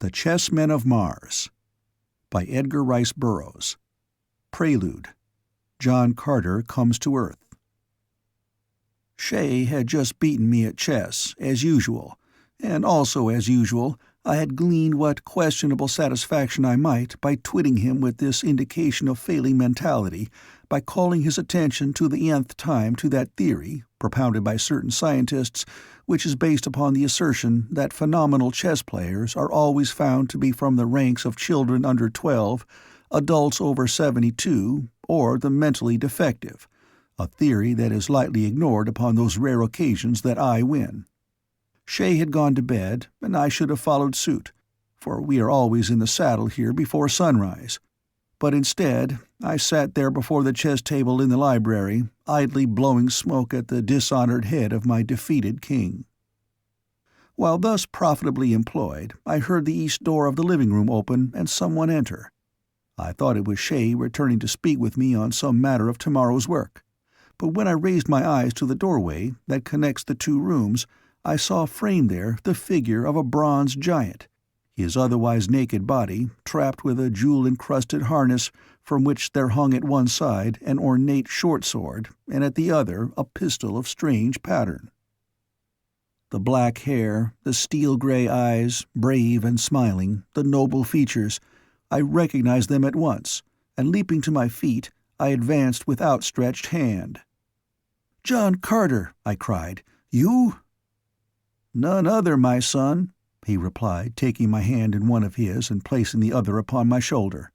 The Chessmen of Mars by Edgar Rice Burroughs. Prelude. John Carter Comes to Earth. Shay had just beaten me at chess, as usual, and also as usual, I had gleaned what questionable satisfaction I might by twitting him with this indication of failing mentality, by calling his attention to the nth time to that theory, propounded by certain scientists, which is based upon the assertion that phenomenal chess players are always found to be from the ranks of children under 12, adults over 72, or the mentally defective, a theory that is lightly ignored upon those rare occasions that I win. Shay had gone to bed, and I should have followed suit, for we are always in the saddle here before sunrise. But instead, I sat there before the chess table in the library, idly blowing smoke at the dishonored head of my defeated king. While thus profitably employed, I heard the east door of the living room open and someone enter. I thought it was Shay returning to speak with me on some matter of tomorrow's work. But when I raised my eyes to the doorway that connects the two rooms, I saw framed there the figure of a bronze giant, his otherwise naked body trapped with a jewel-encrusted harness from which there hung at one side an ornate short-sword and at the other a pistol of strange pattern. The black hair, the steel-gray eyes, brave and smiling, the noble features, I recognized them at once, and leaping to my feet, I advanced with outstretched hand. "John Carter," I cried, "you?" "None other, my son," he replied, taking my hand in one of his and placing the other upon my shoulder.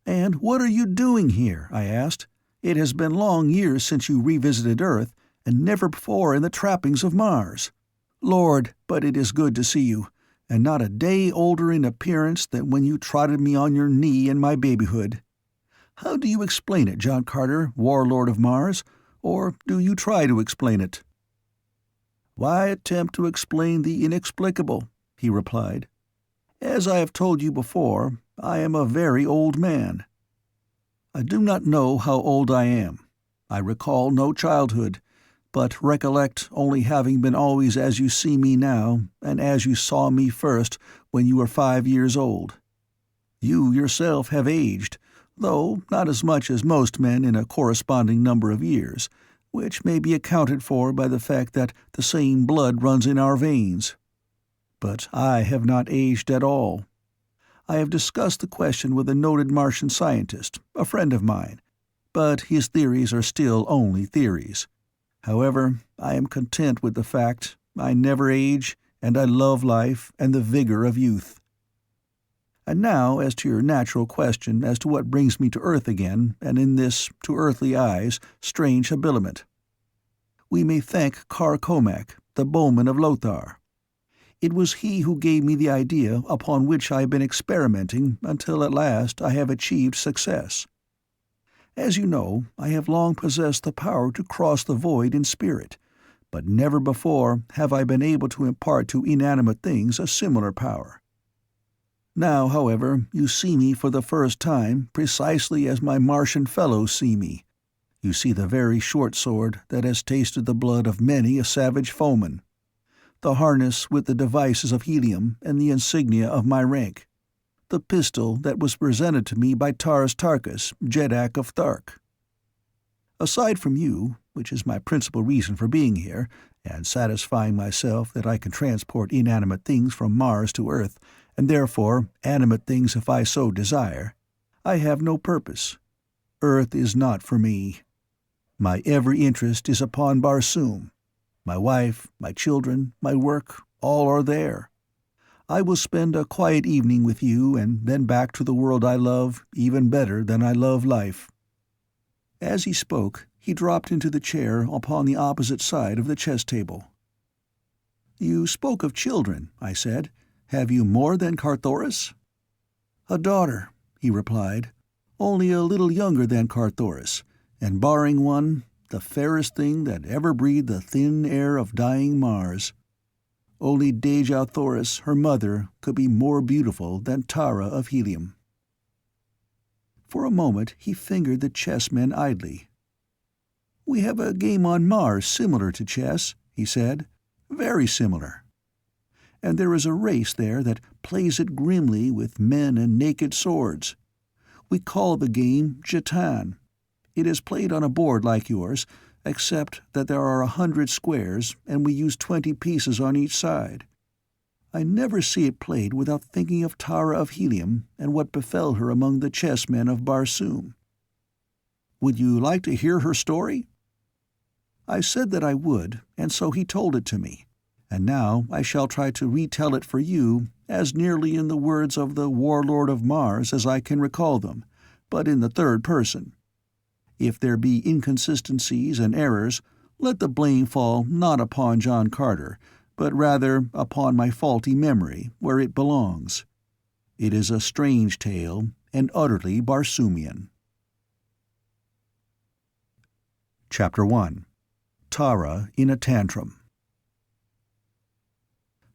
"And what are you doing here?" I asked. "It has been long years since you revisited Earth, and never before in the trappings of Mars. Lord, but it is good to see you, and not a day older in appearance than when you trotted me on your knee in my babyhood. How do you explain it, John Carter, warlord of Mars, or do you try to explain it?" "Why attempt to explain the inexplicable?" he replied. "As I have told you before, I am a very old man. I do not know how old I am. I recall no childhood, but recollect only having been always as you see me now, and as you saw me first when you were 5 years old. You yourself have aged, though not as much as most men in a corresponding number of years, which may be accounted for by the fact that the same blood runs in our veins. But I have not aged at all. I have discussed the question with a noted Martian scientist, a friend of mine, but his theories are still only theories. However, I am content with the fact I never age, and I love life and the vigor of youth. And now as to your natural question as to what brings me to Earth again, and in this, to earthly eyes, strange habiliment. We may thank Kar Komak, the bowman of Lothar. It was he who gave me the idea upon which I have been experimenting until at last I have achieved success. As you know, I have long possessed the power to cross the void in spirit, but never before have I been able to impart to inanimate things a similar power. Now, however, you see me for the first time precisely as my Martian fellows see me. You see the very short sword that has tasted the blood of many a savage foeman, the harness with the devices of Helium and the insignia of my rank, the pistol that was presented to me by Taurus Tarkus, Jeddak of Thark. Aside from you, which is my principal reason for being here, and satisfying myself that I can transport inanimate things from Mars to Earth, and therefore animate things if I so desire, I have no purpose. Earth is not for me. My every interest is upon Barsoom. My wife, my children, my work, all are there. I will spend a quiet evening with you and then back to the world I love even better than I love life." As he spoke, he dropped into the chair upon the opposite side of the chess table. "You spoke of children," I said. "Have you more than Carthoris?" "A daughter," he replied, "only a little younger than Carthoris, and barring one, the fairest thing that ever breathed the thin air of dying Mars. Only Dejah Thoris, her mother, could be more beautiful than Tara of Helium." For a moment he fingered the chessmen idly. "We have a game on Mars similar to chess," he said. "Very similar." and there is a race there that plays it grimly with men and naked swords. We call the game Jetan. It is played on a board like yours, except that there are 100 squares, and we use 20 pieces on each side. I never see it played without thinking of Tara of Helium and what befell her among the chessmen of Barsoom. Would you like to hear her story?" I said that I would, and so he told it to me, and now I shall try to retell it for you as nearly in the words of the warlord of Mars as I can recall them, but in the third person. If there be inconsistencies and errors, let the blame fall not upon John Carter, but rather upon my faulty memory, where it belongs. It is a strange tale, and utterly Barsoomian. Chapter 1. Tara in a Tantrum.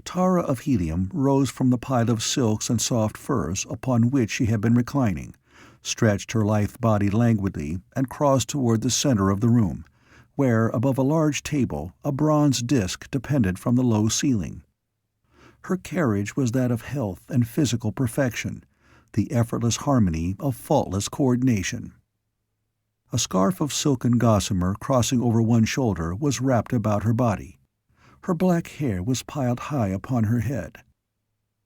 Tara of Helium rose from the pile of silks and soft furs upon which she had been reclining, stretched her lithe body languidly, and crossed toward the center of the room, where, above a large table, a bronze disk depended from the low ceiling. Her carriage was that of health and physical perfection, the effortless harmony of faultless coordination. A scarf of silken gossamer crossing over one shoulder was wrapped about her body. Her black hair was piled high upon her head.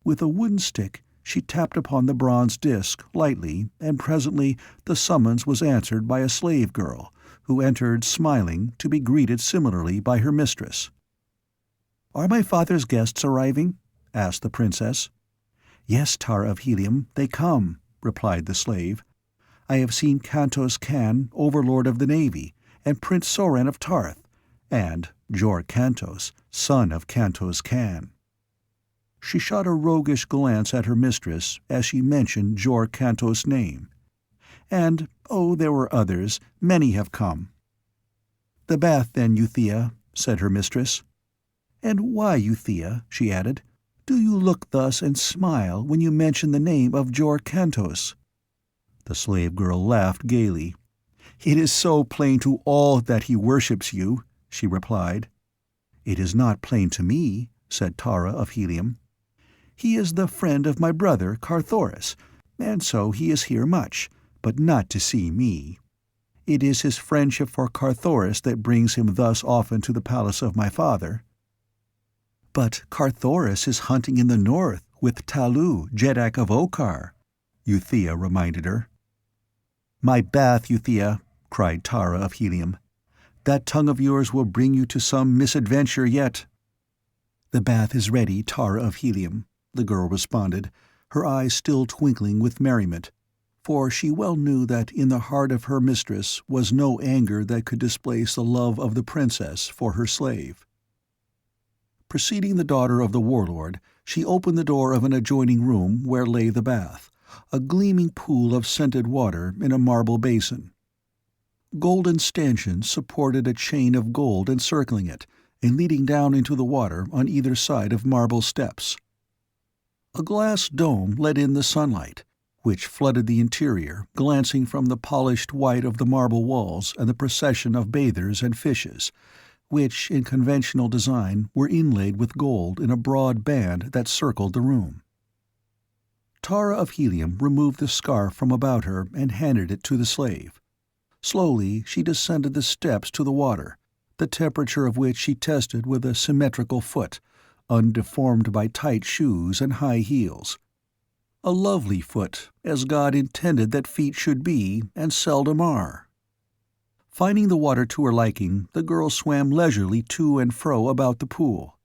With a wooden stick, she tapped upon the bronze disk lightly, and presently the summons was answered by a slave girl, who entered smiling, to be greeted similarly by her mistress. "Are my father's guests arriving?" asked the princess. "Yes, Tara of Helium, they come," replied the slave. "I have seen Kantos Kan, overlord of the navy, and Prince Soran of Tarth, and Jor Kantos, son of Kantos Kan." She shot a roguish glance at her mistress as she mentioned Jor Kantos' name. "And, oh, there were others. Many have come." "The bath, then, Euthea," said her mistress. "And why, Euthea," she added, "do you look thus and smile when you mention the name of Jor Kantos?" The slave girl laughed gaily. "It is so plain to all that he worships you," she replied. "It is not plain to me," said Tara of Helium. "He is the friend of my brother Carthoris, and so he is here much, but not to see me. It is his friendship for Carthoris that brings him thus often to the palace of my father." "But Carthoris is hunting in the north with Talu, Jeddak of Okar," Euthea reminded her. "My bath, Euthea," cried Tara of Helium. "That tongue of yours will bring you to some misadventure yet." "The bath is ready, Tara of Helium," the girl responded, her eyes still twinkling with merriment, for she well knew that in the heart of her mistress was no anger that could displace the love of the princess for her slave. Preceding the daughter of the warlord, she opened the door of an adjoining room where lay the bath, a gleaming pool of scented water in a marble basin. Golden stanchions supported a chain of gold encircling it, and leading down into the water on either side of marble steps. A glass dome let in the sunlight, which flooded the interior, glancing from the polished white of the marble walls and the procession of bathers and fishes, which, in conventional design, were inlaid with gold in a broad band that circled the room. Tara of Helium removed the scarf from about her and handed it to the slave. Slowly she descended the steps to the water, the temperature of which she tested with a symmetrical foot, undeformed by tight shoes and high heels. A lovely foot, as God intended that feet should be, and seldom are. Finding the water to her liking, the girl swam leisurely to and fro about the pool.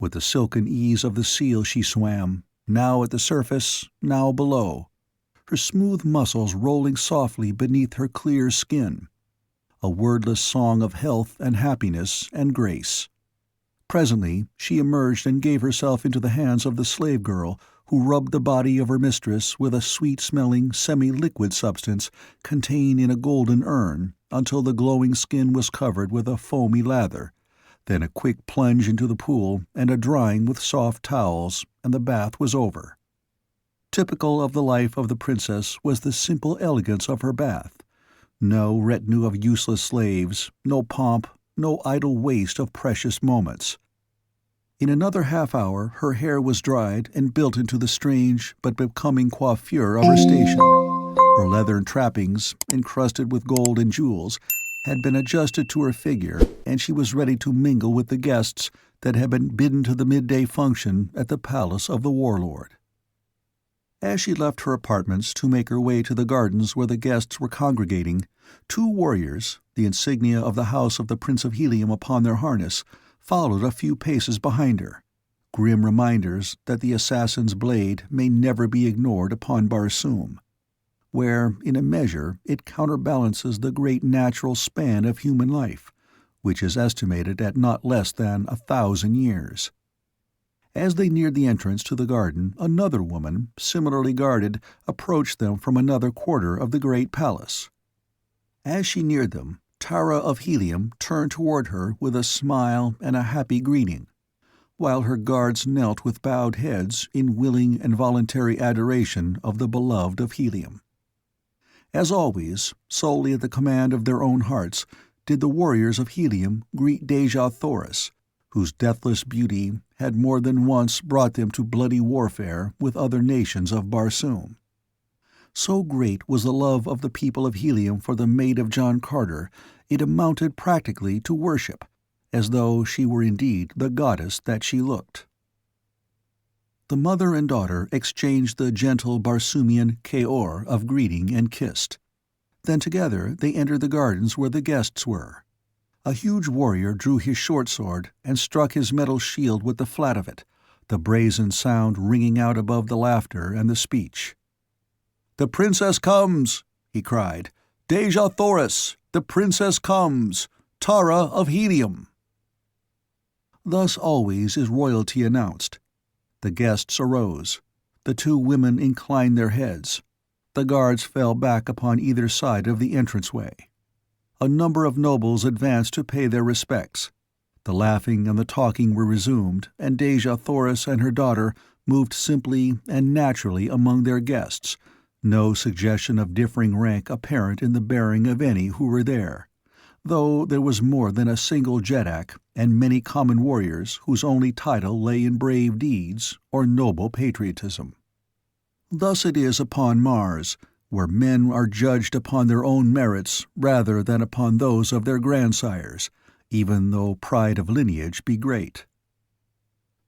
With the silken ease of the seal she swam, now at the surface, now below, her smooth muscles rolling softly beneath her clear skin, a wordless song of health and happiness and grace. Presently she emerged and gave herself into the hands of the slave girl, who rubbed the body of her mistress with a sweet-smelling, semi-liquid substance contained in a golden urn until the glowing skin was covered with a foamy lather, then a quick plunge into the pool and a drying with soft towels, and the bath was over. Typical of the life of the princess was the simple elegance of her bath. No retinue of useless slaves, no pomp, no idle waste of precious moments. In another half-hour her hair was dried and built into the strange but becoming coiffure of her station. Her leathern trappings, encrusted with gold and jewels, had been adjusted to her figure, and she was ready to mingle with the guests that had been bidden to the midday function at the palace of the warlord. As she left her apartments to make her way to the gardens where the guests were congregating, two warriors, the insignia of the house of the Prince of Helium upon their harness, followed a few paces behind her, grim reminders that the assassin's blade may never be ignored upon Barsoom, where, in a measure, it counterbalances the great natural span of human life, which is estimated at not less than 1,000 years. As they neared the entrance to the garden, another woman, similarly guarded, approached them from another quarter of the great palace. As she neared them, Tara of Helium turned toward her with a smile and a happy greeting, while her guards knelt with bowed heads in willing and voluntary adoration of the beloved of Helium. As always, solely at the command of their own hearts, did the warriors of Helium greet Dejah Thoris, whose deathless beauty had more than once brought them to bloody warfare with other nations of Barsoom. So great was the love of the people of Helium for the maid of John Carter, it amounted practically to worship, as though she were indeed the goddess that she looked. The mother and daughter exchanged the gentle Barsoomian Kaor of greeting and kissed. Then together they entered the gardens where the guests were. A huge warrior drew his short sword and struck his metal shield with the flat of it, the brazen sound ringing out above the laughter and the speech. "The princess comes!" he cried. "Dejah Thoris, the princess comes! Tara of Helium!" Thus always is royalty announced. The guests arose. The two women inclined their heads. The guards fell back upon either side of the entranceway. A number of nobles advanced to pay their respects. The laughing and the talking were resumed, and Dejah Thoris and her daughter moved simply and naturally among their guests, no suggestion of differing rank apparent in the bearing of any who were there, though there was more than a single Jeddak and many common warriors whose only title lay in brave deeds or noble patriotism. Thus it is upon Mars, where men are judged upon their own merits rather than upon those of their grandsires, even though pride of lineage be great.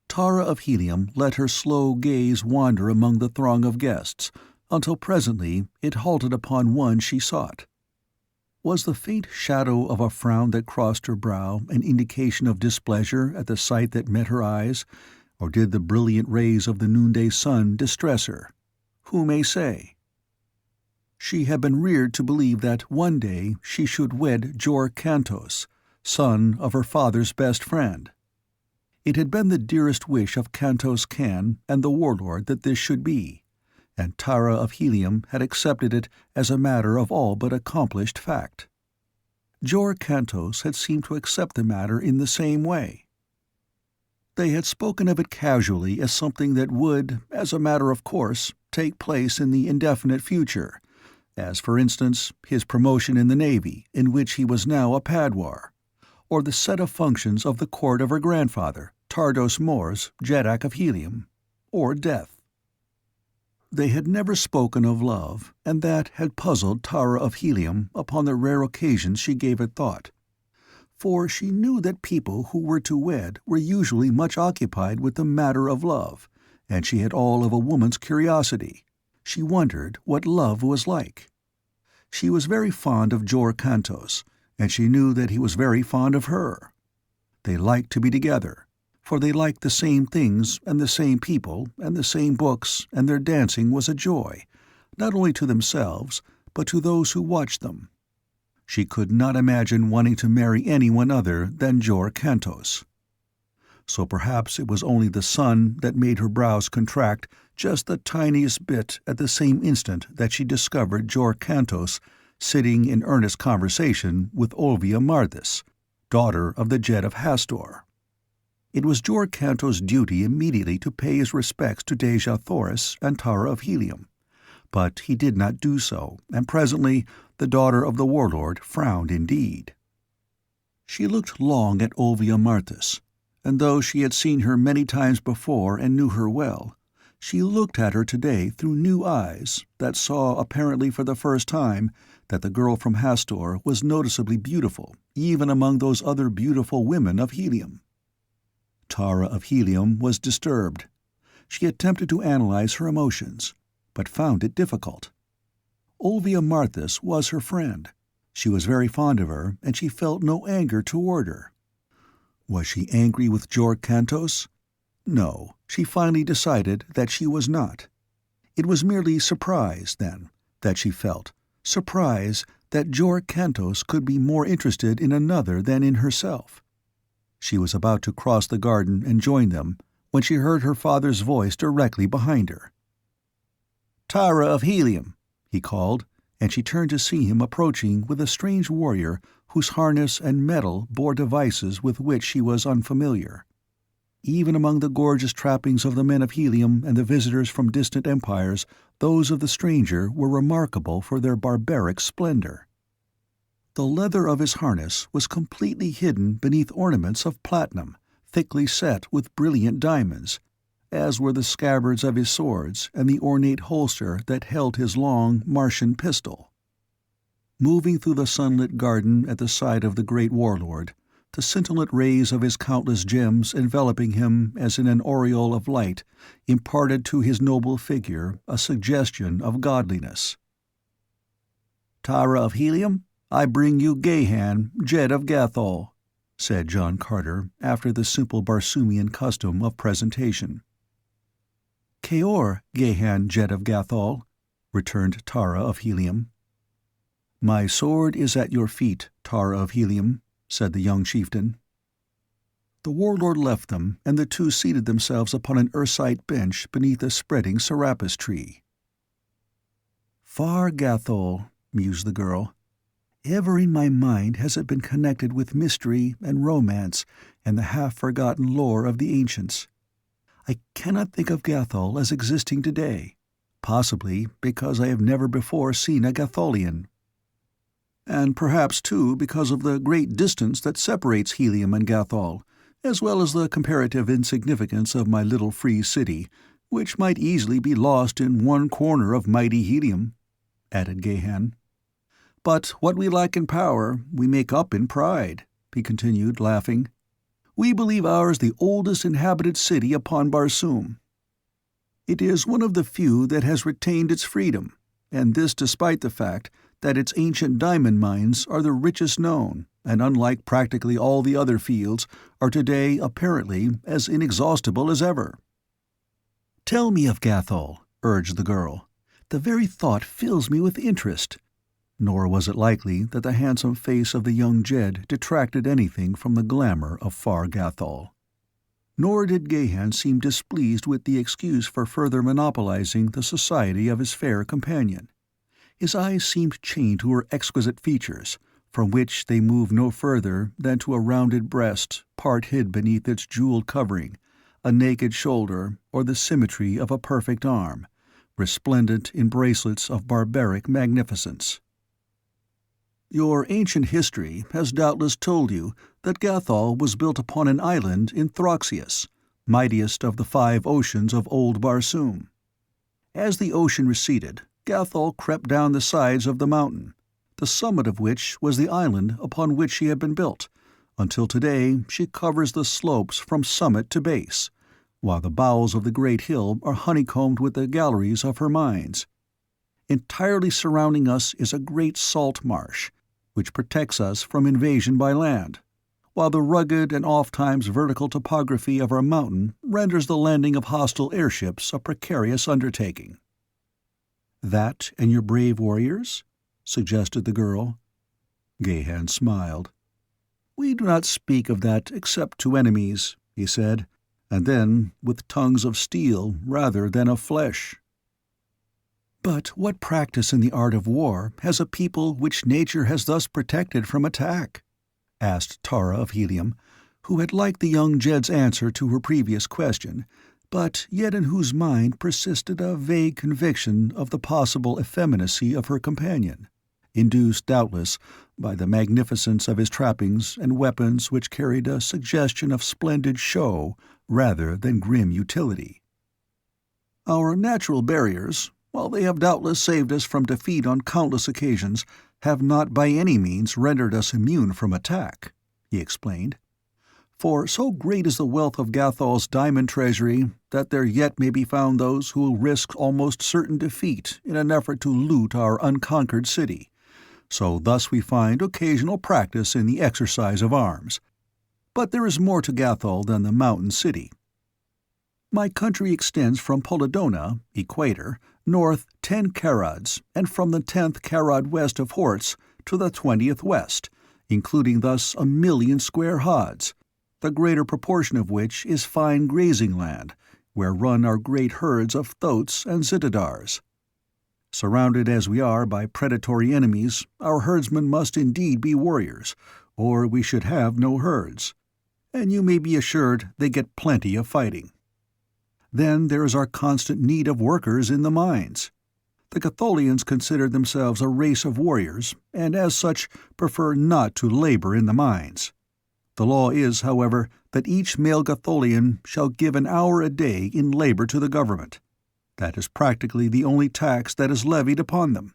Tara of Helium let her slow gaze wander among the throng of guests, until presently it halted upon one she sought. Was the faint shadow of a frown that crossed her brow an indication of displeasure at the sight that met her eyes, or did the brilliant rays of the noonday sun distress her? Who may say? She had been reared to believe that one day she should wed Jor Kantos, son of her father's best friend. It had been the dearest wish of Kantos Kan and the warlord that this should be, and Tara of Helium had accepted it as a matter of all but accomplished fact. Jor Kantos had seemed to accept the matter in the same way. They had spoken of it casually as something that would, as a matter of course, take place in the indefinite future, as, for instance, his promotion in the Navy, in which he was now a padwar, or the set of functions of the court of her grandfather, Tardos Mors, Jeddak of Helium, or death. They had never spoken of love, and that had puzzled Tara of Helium upon the rare occasions she gave it thought, for she knew that people who were to wed were usually much occupied with the matter of love, and she had all of a woman's curiosity. She wondered what love was like. She was very fond of Jor Kantos, and she knew that he was very fond of her. They liked to be together, for they liked the same things and the same people and the same books, and their dancing was a joy, not only to themselves, but to those who watched them. She could not imagine wanting to marry anyone other than Jor Kantos. So perhaps it was only the sun that made her brows contract just the tiniest bit at the same instant that she discovered Jor Kantos sitting in earnest conversation with Olvia Marthis, daughter of the Jed of Hastor. It was Jor Kantos' duty immediately to pay his respects to Dejah Thoris and Tara of Helium, but he did not do so, and presently the daughter of the warlord frowned indeed. She looked long at Olvia Marthis, and though she had seen her many times before and knew her well, she looked at her today through new eyes that saw, apparently for the first time, that the girl from Hastur was noticeably beautiful, even among those other beautiful women of Helium. Tara of Helium was disturbed. She attempted to analyze her emotions, but found it difficult. Olvia Marthis was her friend. She was very fond of her, and she felt no anger toward her. Was she angry with Jorg Cantos? No, she finally decided that she was not. It was merely surprise, then, that she felt. Surprise that Jorg Cantos could be more interested in another than in herself. She was about to cross the garden and join them when she heard her father's voice directly behind her. "Tara of Helium," he called, and she turned to see him approaching with a strange warrior whose harness and metal bore devices with which she was unfamiliar. Even among the gorgeous trappings of the men of Helium and the visitors from distant empires, those of the stranger were remarkable for their barbaric splendor. The leather of his harness was completely hidden beneath ornaments of platinum, thickly set with brilliant diamonds, as were the scabbards of his swords and the ornate holster that held his long Martian pistol. Moving through the sunlit garden at the side of the great warlord, the scintillant rays of his countless gems enveloping him as in an aureole of light imparted to his noble figure a suggestion of godliness. "Tara of Helium, I bring you Gahan, Jed of Gathol," said John Carter, after the simple Barsoomian custom of presentation. "Kaor, Gahan, Jed of Gathol," returned Tara of Helium. "My sword is at your feet, Tara of Helium," said the young chieftain. The warlord left them, and the two seated themselves upon an ursite bench beneath a spreading serapis tree. "Far Gathol," mused the girl. "Ever in my mind has it been connected with mystery and romance and the half-forgotten lore of the ancients. I cannot think of Gathol as existing today, possibly because I have never before seen a Gatholian. And perhaps, too, because of the great distance that separates Helium and Gathol, as well as the comparative insignificance of my little free city, which might easily be lost in one corner of mighty Helium," added Gahan. "But what we lack in power, we make up in pride," he continued, laughing. "We believe ours the oldest inhabited city upon Barsoom. It is one of the few that has retained its freedom, and this despite the fact that its ancient diamond mines are the richest known, and unlike practically all the other fields, are today apparently as inexhaustible as ever." "Tell me of Gathol," urged the girl. "The very thought fills me with interest." Nor was it likely that the handsome face of the young Jed detracted anything from the glamour of Far Gathol. Nor did Gahan seem displeased with the excuse for further monopolizing the society of his fair companion. His eyes seemed chained to her exquisite features, from which they moved no further than to a rounded breast, part hid beneath its jeweled covering, a naked shoulder, or the symmetry of a perfect arm, resplendent in bracelets of barbaric magnificence. "Your ancient history has doubtless told you that Gathol was built upon an island in Throxius, mightiest of the 5 oceans of old Barsoom. As the ocean receded, Gathol crept down the sides of the mountain, the summit of which was the island upon which she had been built, until today she covers the slopes from summit to base, while the bowels of the great hill are honeycombed with the galleries of her mines. Entirely surrounding us is a great salt marsh, which protects us from invasion by land, while the rugged and oft-times vertical topography of our mountain renders the landing of hostile airships a precarious undertaking." "That and your brave warriors?" suggested the girl. Gahan smiled. "We do not speak of that except to enemies," he said, "and then with tongues of steel rather than of flesh." "But what practice in the art of war has a people which nature has thus protected from attack?" asked Tara of Helium, who had liked the young Jed's answer to her previous question, but yet in whose mind persisted a vague conviction of the possible effeminacy of her companion, induced, doubtless, by the magnificence of his trappings and weapons which carried a suggestion of splendid show rather than grim utility. Our natural barriers, while they have doubtless saved us from defeat on countless occasions, have not by any means rendered us immune from attack, he explained. For so great is the wealth of Gathol's diamond treasury that there yet may be found those who will risk almost certain defeat in an effort to loot our unconquered city. So thus we find occasional practice in the exercise of arms. But there is more to Gathol than the mountain city. My country extends from Polydona, equator, north 10 karads, and from the 10th karad west of Hortz to the 20th west, including thus 1,000,000 square hods, the greater proportion of which is fine grazing land, where run our great herds of thoats and zitidars. Surrounded as we are by predatory enemies, our herdsmen must indeed be warriors, or we should have no herds. And you may be assured they get plenty of fighting. Then there is our constant need of workers in the mines. The Gatholians consider themselves a race of warriors, and as such prefer not to labor in the mines. The law is, however, that each male Gatholian shall give an hour a day in labor to the government. That is practically the only tax that is levied upon them.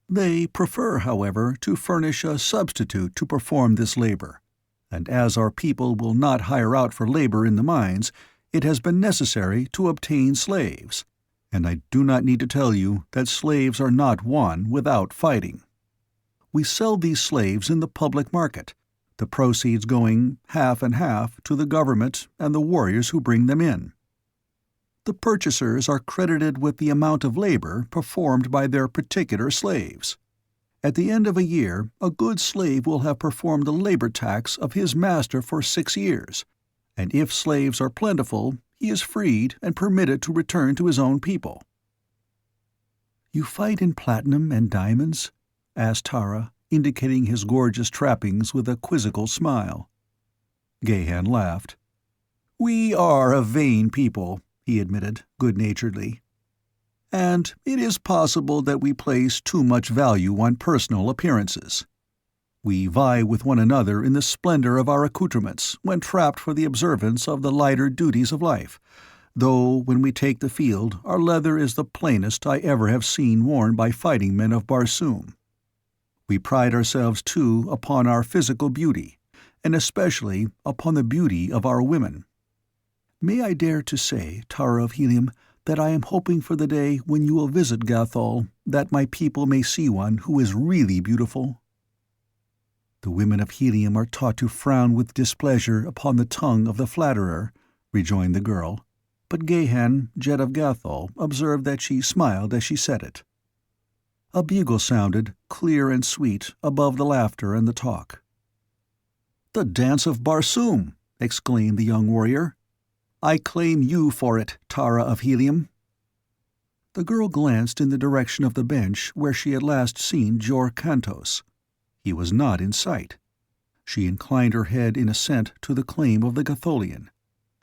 They prefer, however, to furnish a substitute to perform this labor, and as our people will not hire out for labor in the mines, it has been necessary to obtain slaves, and I do not need to tell you that slaves are not won without fighting. We sell these slaves in the public market, the proceeds going half and half to the government and the warriors who bring them in. The purchasers are credited with the amount of labor performed by their particular slaves. At the end of a year, a good slave will have performed the labor tax of his master for 6 years, and if slaves are plentiful, he is freed and permitted to return to his own people. "You fight in platinum and diamonds?" asked Tara, indicating his gorgeous trappings with a quizzical smile. Gahan laughed. "We are a vain people," he admitted, good-naturedly. "And it is possible that we place too much value on personal appearances. We vie with one another in the splendor of our accoutrements when trapped for the observance of the lighter duties of life, though when we take the field our leather is the plainest I ever have seen worn by fighting men of Barsoom. We pride ourselves, too, upon our physical beauty, and especially upon the beauty of our women. May I dare to say, Tara of Helium, that I am hoping for the day when you will visit Gathol, that my people may see one who is really beautiful?" "The women of Helium are taught to frown with displeasure upon the tongue of the flatterer," rejoined the girl, but Gahan, Jet of Gathol, observed that she smiled as she said it. A bugle sounded, clear and sweet, above the laughter and the talk. "The dance of Barsoom!" exclaimed the young warrior. "I claim you for it, Tara of Helium." The girl glanced in the direction of the bench where she had last seen Jor Kantos. He was not in sight. She inclined her head in assent to the claim of the Gatholian.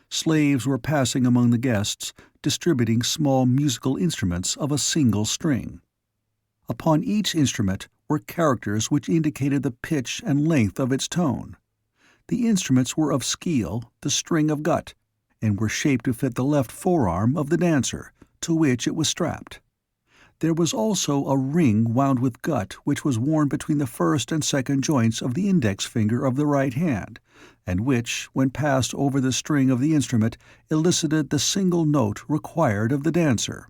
Slaves were passing among the guests, distributing small musical instruments of a single string. Upon each instrument were characters which indicated the pitch and length of its tone. The instruments were of skeel, the string of gut, and were shaped to fit the left forearm of the dancer, to which it was strapped. There was also a ring wound with gut which was worn between the first and second joints of the index finger of the right hand, and which, when passed over the string of the instrument, elicited the single note required of the dancer.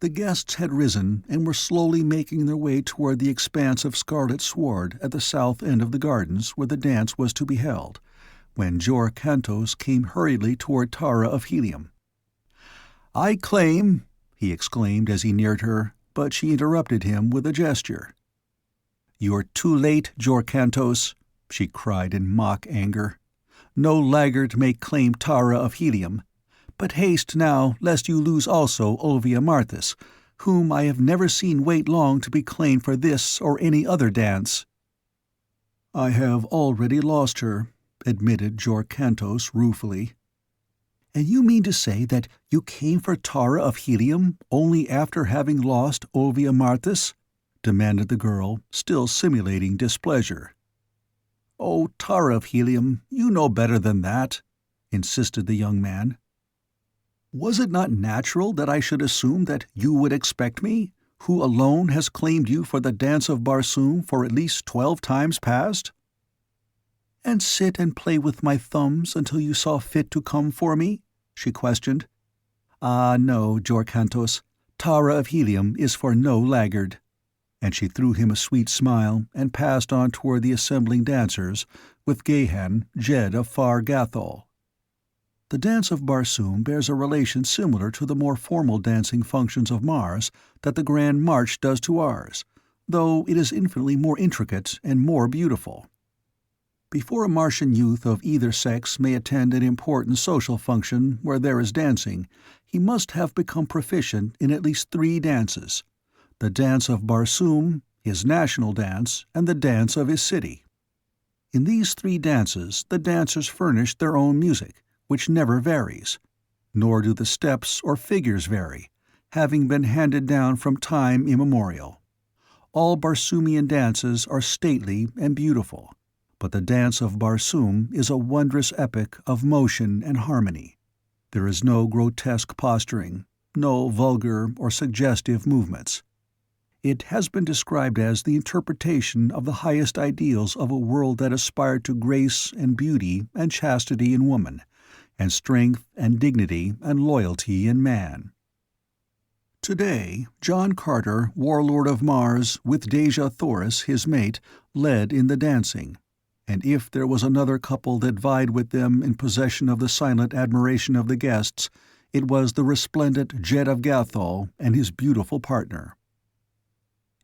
The guests had risen and were slowly making their way toward the expanse of scarlet sward at the south end of the gardens where the dance was to be held, when Jor Kantos came hurriedly toward Tara of Helium. "I claim," he exclaimed as he neared her, but she interrupted him with a gesture. "You're too late, Jor Kantos," she cried in mock anger. "No laggard may claim Tara of Helium. But haste now, lest you lose also Olvia Marthis, whom I have never seen wait long to be claimed for this or any other dance." "I have already lost her," admitted Jor Kantos ruefully. "And you mean to say that you came for Tara of Helium only after having lost Olvia Marthis?" demanded the girl, still simulating displeasure. "Oh, Tara of Helium, you know better than that," insisted the young man. "Was it not natural that I should assume that you would expect me, who alone has claimed you for the dance of Barsoom for at least 12 times past?" "And sit and play with my thumbs until you saw fit to come for me?" she questioned. "Ah, no, Jorcantos. Tara of Helium is for no laggard." And she threw him a sweet smile and passed on toward the assembling dancers, with Gahan, Jed of Far Gathol. The dance of Barsoom bears a relation similar to the more formal dancing functions of Mars that the Grand March does to ours, though it is infinitely more intricate and more beautiful. Before a Martian youth of either sex may attend an important social function where there is dancing, he must have become proficient in at least 3 dances: the dance of Barsoom, his national dance, and the dance of his city. In these 3 dances the dancers furnish their own music, which never varies, nor do the steps or figures vary, having been handed down from time immemorial. All Barsoomian dances are stately and beautiful, but the dance of Barsoom is a wondrous epic of motion and harmony. There is no grotesque posturing, no vulgar or suggestive movements. It has been described as the interpretation of the highest ideals of a world that aspired to grace and beauty and chastity in woman, and strength and dignity and loyalty in man. Today, John Carter, Warlord of Mars, with Dejah Thoris, his mate, led in the dancing, and if there was another couple that vied with them in possession of the silent admiration of the guests, it was the resplendent Jed of Gathol and his beautiful partner.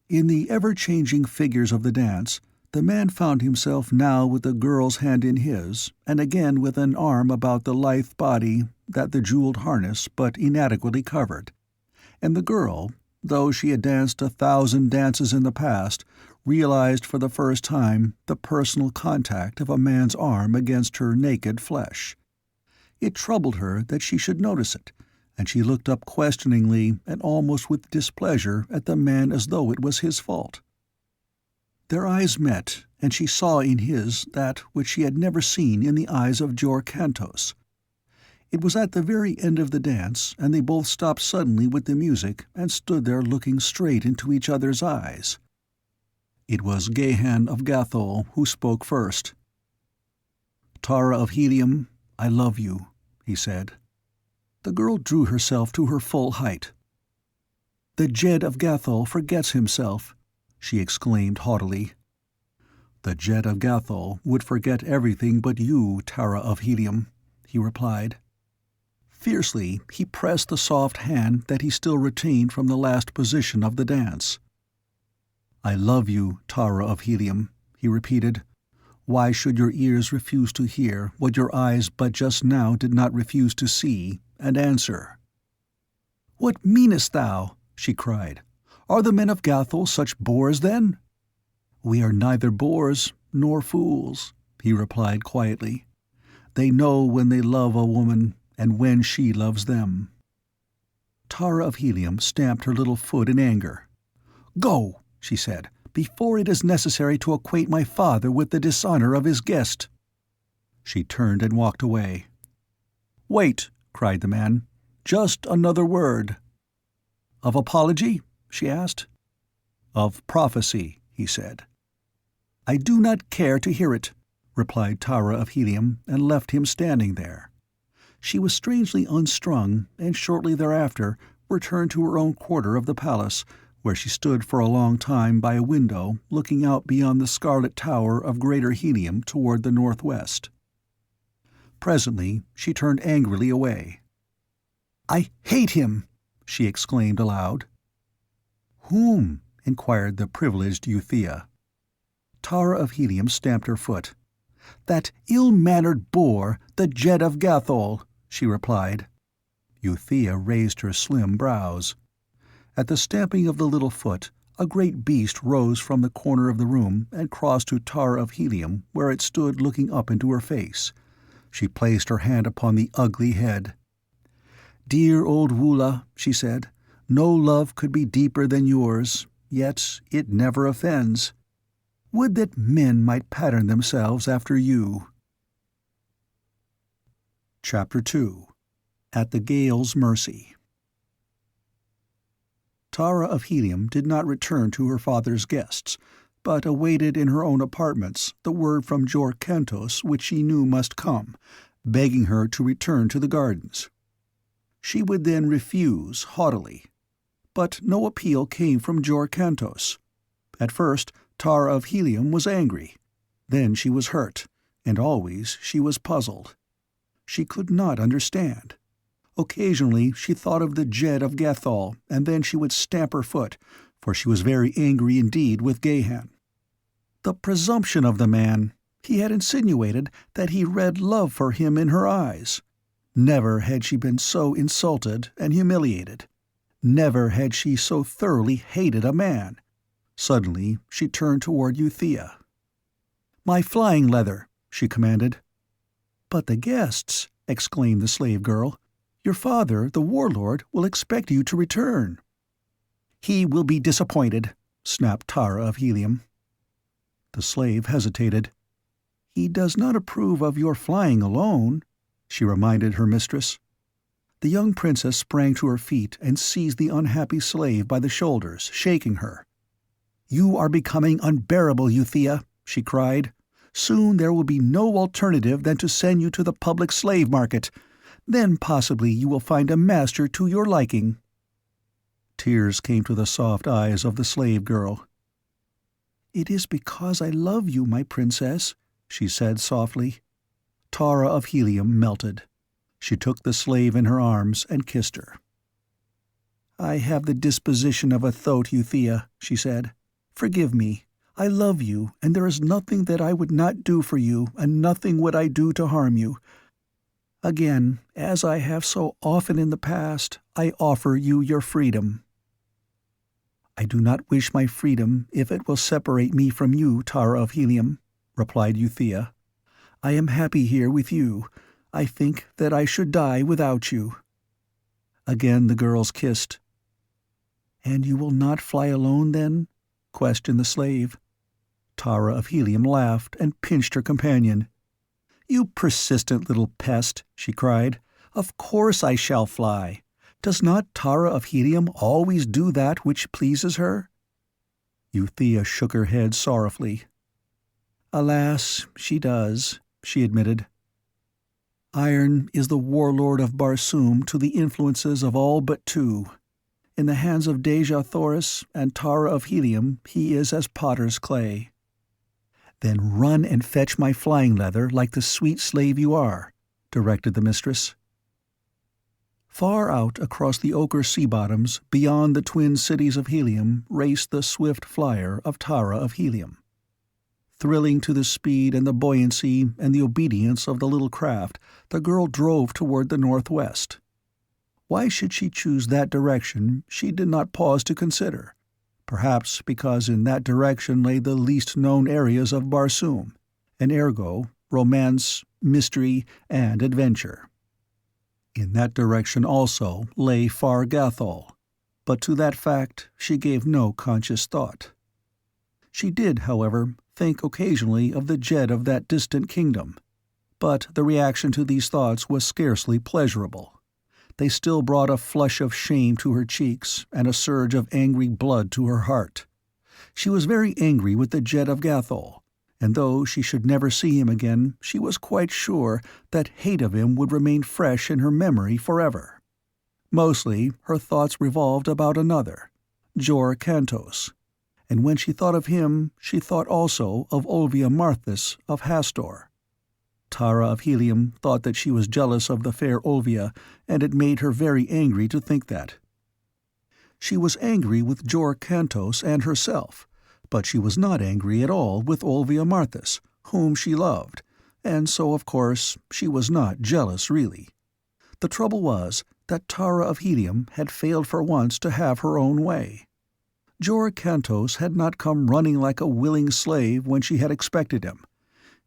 In the ever-changing figures of the dance, the man found himself now with the girl's hand in his, and again with an arm about the lithe body that the jeweled harness but inadequately covered, and the girl, though she had danced 1,000 dances in the past, realized for the first time the personal contact of a man's arm against her naked flesh. It troubled her that she should notice it, and she looked up questioningly and almost with displeasure at the man as though it was his fault. Their eyes met, and she saw in his that which she had never seen in the eyes of Jorcantos. It was at the very end of the dance, and they both stopped suddenly with the music and stood there looking straight into each other's eyes. It was Gahan of Gathol who spoke first. "Tara of Helium, I love you," he said. The girl drew herself to her full height. "The Jed of Gathol forgets himself," she exclaimed haughtily. "The Jed of Gathol would forget everything but you, Tara of Helium," he replied. Fiercely, he pressed the soft hand that he still retained from the last position of the dance. "I love you, Tara of Helium," he repeated. "Why should your ears refuse to hear what your eyes but just now did not refuse to see and answer?" "What meanest thou?" she cried. "Are the men of Gathol such boors, then?" "We are neither boors nor fools," he replied quietly. "They know when they love a woman and when she loves them." Tara of Helium stamped her little foot in anger. "Go," she said, "before it is necessary to acquaint my father with the dishonor of his guest." She turned and walked away. "Wait," cried the man. "Just another word." "Of apology?" she asked. "Of prophecy," he said. "I do not care to hear it," replied Tara of Helium, and left him standing there. She was strangely unstrung, and shortly thereafter returned to her own quarter of the palace, where she stood for a long time by a window looking out beyond the scarlet tower of Greater Helium toward the northwest. Presently she turned angrily away. "I hate him!" she exclaimed aloud. "Whom?" inquired the privileged Euthea. Tara of Helium stamped her foot. "That ill-mannered boor, the Jed of Gathol," she replied. Euthea raised her slim brows. At the stamping of the little foot, a great beast rose from the corner of the room and crossed to Tara of Helium, where it stood looking up into her face. She placed her hand upon the ugly head. "Dear old Woola," she said, "no love could be deeper than yours. yet it never offends. Would that men might pattern themselves after you. Chapter 2. At the Gale's Mercy. Tara of Helium did not return to her father's guests, but awaited in her own apartments the word from Jor Kantos which she knew must come, begging her to return to the gardens. She would then refuse haughtily. But no appeal came from Jor Kantos. At first, Tara of Helium was angry. Then she was hurt, and always she was puzzled. She could not understand. Occasionally she thought of the Jed of Gathol, and then she would stamp her foot, for she was very angry indeed with Gahan. The presumption of the man! He had insinuated that he read love for him in her eyes. Never had she been so insulted and humiliated. Never had she so thoroughly hated a man. Suddenly she turned toward Euthea. "My flying leather," she commanded. "But the guests," exclaimed the slave girl. "Your father, the warlord, will expect you to return." "He will be disappointed," snapped Tara of Helium. The slave hesitated. "He does not approve of your flying alone," she reminded her mistress. The young princess sprang to her feet and seized the unhappy slave by the shoulders, shaking her. "You are becoming unbearable, Euthea," she cried. "Soon there will be no alternative than to send you to the public slave market. Then possibly you will find a master to your liking." Tears came to the soft eyes of the slave girl. "It is because I love you, my princess," she said softly. Tara of Helium melted. She took the slave in her arms and kissed her. "I have the disposition of a thoat, Euthea," she said. "Forgive me. I love you, and there is nothing that I would not do for you, and nothing would I do to harm you. Again, as I have so often in the past, I offer you your freedom." "I do not wish my freedom if it will separate me from you, Tara of Helium," replied Euthea. "I am happy here with you. I think that I should die without you." Again the girls kissed. "And you will not fly alone, then?" questioned the slave. Tara of Helium laughed and pinched her companion. "You persistent little pest," she cried. "Of course I shall fly. Does not Tara of Helium always do that which pleases her?" Euthea shook her head sorrowfully. "Alas, she does," she admitted. "Iron is the warlord of Barsoom to the influences of all but two. In the hands of Dejah Thoris and Tara of Helium he is as potter's clay." "Then run and fetch my flying leather like the sweet slave you are," directed the mistress. Far out across the ochre sea bottoms, beyond the twin cities of Helium, raced the swift flyer of Tara of Helium. Thrilling to the speed and the buoyancy and the obedience of the little craft, the girl drove toward the northwest. Why should she choose that direction she did not pause to consider. Perhaps because in that direction lay the least known areas of Barsoom, and ergo, romance, mystery, and adventure. In that direction also lay far Gathol, but to that fact she gave no conscious thought. She did, however, think occasionally of the Jed of that distant kingdom, but the reaction to these thoughts was scarcely pleasurable. They still brought a flush of shame to her cheeks and a surge of angry blood to her heart. She was very angry with the Jed of Gathol, and though she should never see him again, she was quite sure that hate of him would remain fresh in her memory forever. Mostly her thoughts revolved about another, Jor Kantos, and when she thought of him she thought also of Olvia Marthis of Hastor. Tara of Helium thought that she was jealous of the fair Olvia, and it made her very angry to think that. She was angry with Jor Kantos and herself, but she was not angry at all with Olvia Marthis, whom she loved, and so of course she was not jealous really. The trouble was that Tara of Helium had failed for once to have her own way. Jor Kantos had not come running like a willing slave when she had expected him.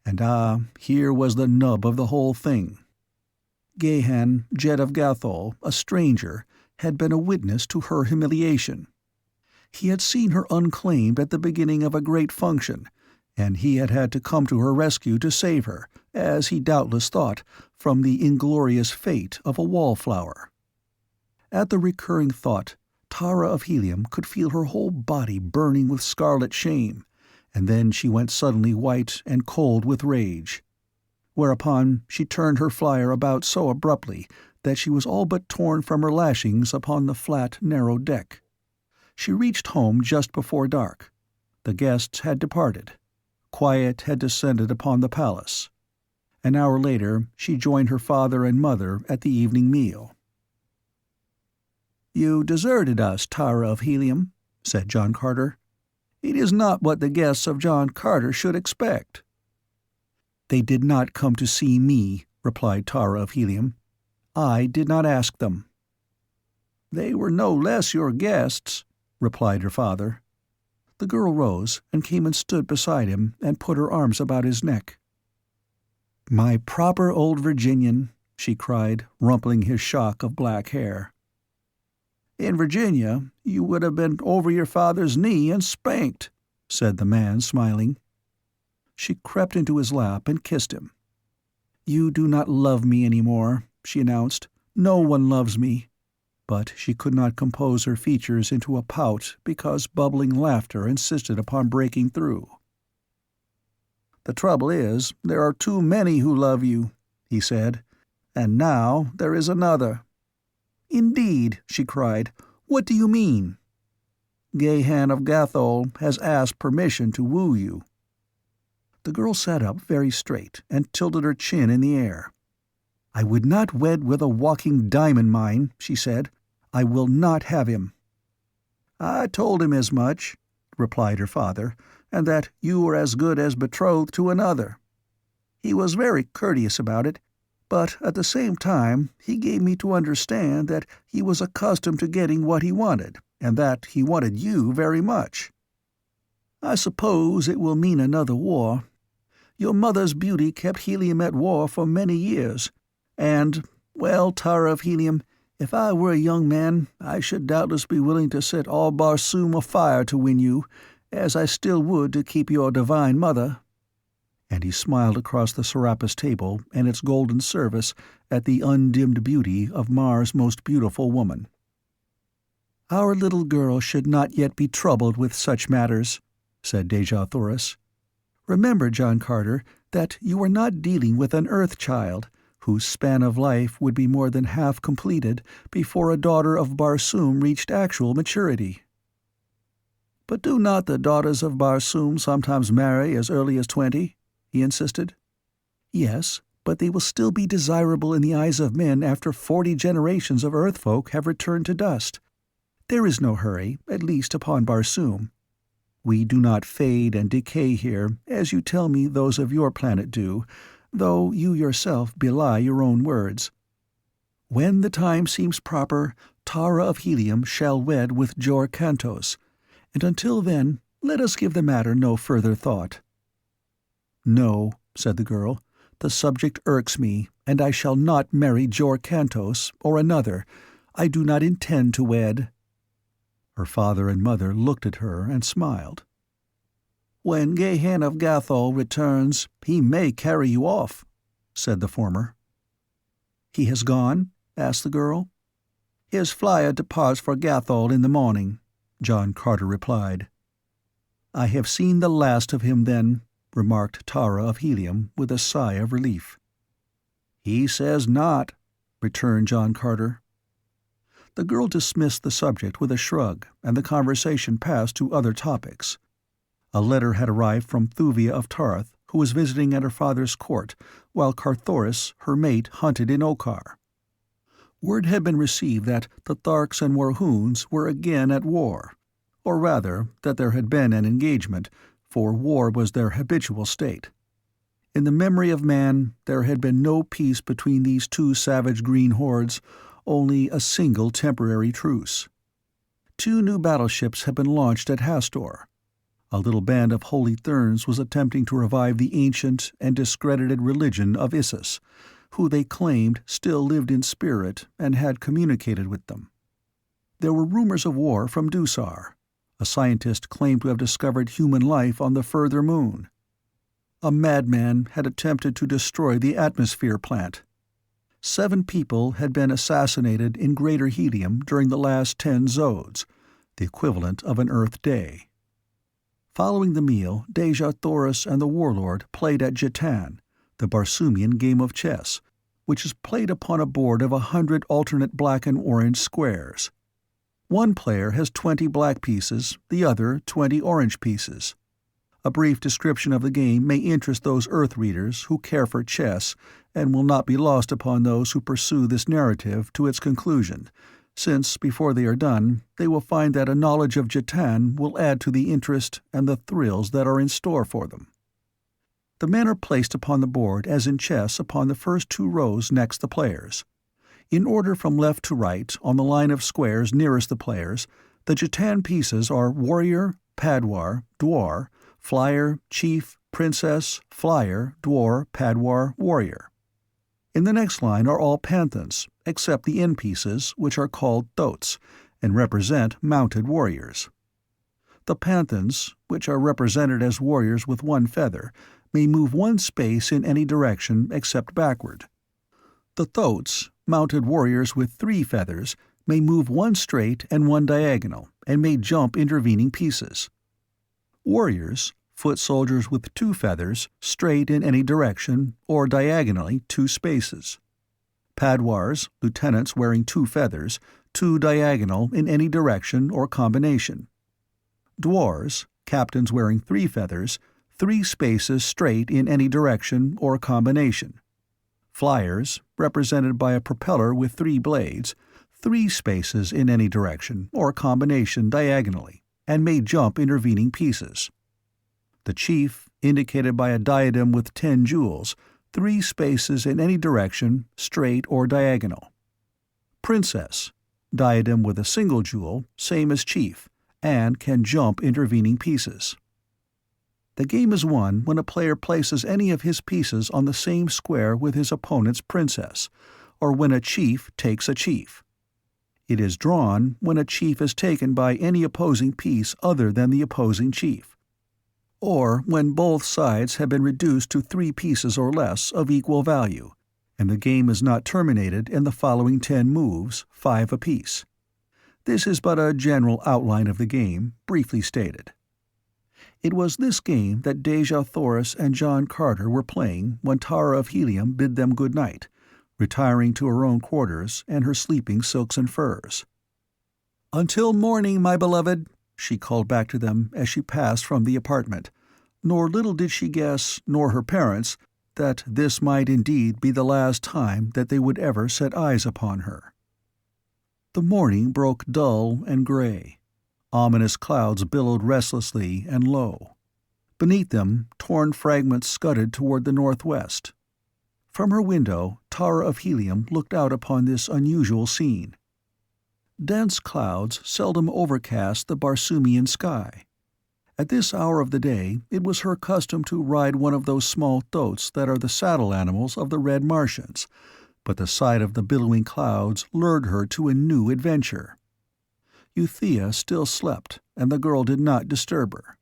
And here was the nub of the whole thing. Gahan, Jed of Gathol, a stranger, had been a witness to her humiliation. He had seen her unclaimed at the beginning of a great function, and he had had to come to her rescue to save her, as he doubtless thought, from the inglorious fate of a wallflower. At the recurring thought, Tara of Helium could feel her whole body burning with scarlet shame, and then she went suddenly white and cold with rage. Whereupon she turned her flyer about so abruptly that she was all but torn from her lashings upon the flat, narrow deck. She reached home just before dark. The guests had departed. Quiet had descended upon the palace. An hour later she joined her father and mother at the evening meal. "You deserted us, Tara of Helium," said John Carter. "It is not what the guests of John Carter should expect." "They did not come to see me," replied Tara of Helium. "I did not ask them." "They were no less your guests," replied her father. The girl rose and came and stood beside him and put her arms about his neck. "My proper old Virginian," she cried, rumpling his shock of black hair. "In Virginia, you would have been over your father's knee and spanked," said the man, smiling. She crept into his lap and kissed him. "You do not love me any more," she announced. "No one loves me." But she could not compose her features into a pout because bubbling laughter insisted upon breaking through. "The trouble is, there are too many who love you," he said. "And now there is another." "Indeed," she cried. "What do you mean?" "Gahan of Gathol has asked permission to woo you." The girl sat up very straight and tilted her chin in the air. "I would not wed with a walking diamond mine," she said. "I will not have him." "I told him as much," replied her father, "and that you were as good as betrothed to another. He was very courteous about it, but at the same time he gave me to understand that he was accustomed to getting what he wanted, and that he wanted you very much. I suppose it will mean another war. Your mother's beauty kept Helium at war for many years, and, well, Tara of Helium, if I were a young man, I should doubtless be willing to set all Barsoom afire to win you, as I still would to keep your divine mother." And he smiled across the Serapis table and its golden service at the undimmed beauty of Mars' most beautiful woman. "Our little girl should not yet be troubled with such matters," said Dejah Thoris. "Remember, John Carter, that you are not dealing with an Earth child, whose span of life would be more than half completed before a daughter of Barsoom reached actual maturity." "But do not the daughters of Barsoom sometimes marry as early as 20? He insisted. "Yes, but they will still be desirable in the eyes of men after 40 generations of Earthfolk have returned to dust. There is no hurry, at least upon Barsoom. We do not fade and decay here, as you tell me those of your planet do, though you yourself belie your own words. When the time seems proper, Tara of Helium shall wed with Jor Kantos, and until then let us give the matter no further thought." "No," said the girl, "the subject irks me, and I shall not marry Jor Kantos, or another. I do not intend to wed." Her father and mother looked at her and smiled. "When Gahan of Gathol returns, he may carry you off," said the former. "He has gone?" asked the girl. "His flyer departs for Gathol in the morning," John Carter replied. "I have seen the last of him, then," remarked Tara of Helium with a sigh of relief. "He says not," returned John Carter. The girl dismissed the subject with a shrug, and the conversation passed to other topics. A letter had arrived from Thuvia of Tarth, who was visiting at her father's court, while Carthoris, her mate, hunted in Okar. Word had been received that the Tharks and Warhoons were again at war, or rather, that there had been an engagement, for war was their habitual state. In the memory of man, there had been no peace between these two savage green hordes, only a single temporary truce. 2 new battleships had been launched at Hastor. A little band of Holy Therns was attempting to revive the ancient and discredited religion of Issus, who they claimed still lived in spirit and had communicated with them. There were rumors of war from Dusar. A scientist claimed to have discovered human life on the further moon. A madman had attempted to destroy the atmosphere plant. 7 people had been assassinated in Greater Helium during the last 10 zodes, the equivalent of an Earth day. Following the meal, Dejah Thoris and the Warlord played at Jetan, the Barsoomian game of chess, which is played upon a board of 100 alternate black and orange squares. One player has 20 black pieces, the other 20 orange pieces. A brief description of the game may interest those Earth readers who care for chess, and will not be lost upon those who pursue this narrative to its conclusion, since, before they are done, they will find that a knowledge of Jetan will add to the interest and the thrills that are in store for them. The men are placed upon the board as in chess upon the first 2 rows next the players. In order from left to right, on the line of squares nearest the players, the Jetan pieces are warrior, padwar, dwar, flyer, chief, princess, flyer, dwar, padwar, warrior. In the next line are all panthans, except the end pieces, which are called thoats, and represent mounted warriors. The panthans, which are represented as warriors with 1 feather, may move 1 space in any direction except backward. The thoats, mounted warriors with 3 feathers, may move 1 straight and 1 diagonal, and may jump intervening pieces. Warriors, foot soldiers with 2 feathers, straight in any direction, or diagonally 2 spaces. Padwars, lieutenants wearing 2 feathers, 2 diagonal in any direction or combination. Dwars, captains wearing 3 feathers, 3 spaces straight in any direction or combination. Flyers, represented by a propeller with 3 blades, 3 spaces in any direction or combination diagonally, and may jump intervening pieces. The chief, indicated by a diadem with 10 jewels, 3 spaces in any direction, straight or diagonal. Princess, diadem with a single jewel, same as chief, and can jump intervening pieces. The game is won when a player places any of his pieces on the same square with his opponent's princess, or when a chief takes a chief. It is drawn when a chief is taken by any opposing piece other than the opposing chief, or when both sides have been reduced to 3 pieces or less of equal value, and the game is not terminated in the following 10 moves, 5 apiece. This is but a general outline of the game, briefly stated. It was this game that Dejah Thoris and John Carter were playing when Tara of Helium bid them good night, retiring to her own quarters and her sleeping silks and furs. "Until morning, my beloved," she called back to them as she passed from the apartment, nor little did she guess, nor her parents, that this might indeed be the last time that they would ever set eyes upon her. The morning broke dull and gray. Ominous clouds billowed restlessly and low. Beneath them, torn fragments scudded toward the northwest. From her window, Tara of Helium looked out upon this unusual scene. Dense clouds seldom overcast the Barsoomian sky. At this hour of the day, it was her custom to ride one of those small thoats that are the saddle animals of the Red Martians, but the sight of the billowing clouds lured her to a new adventure. Euthea still slept, and the girl did not disturb her.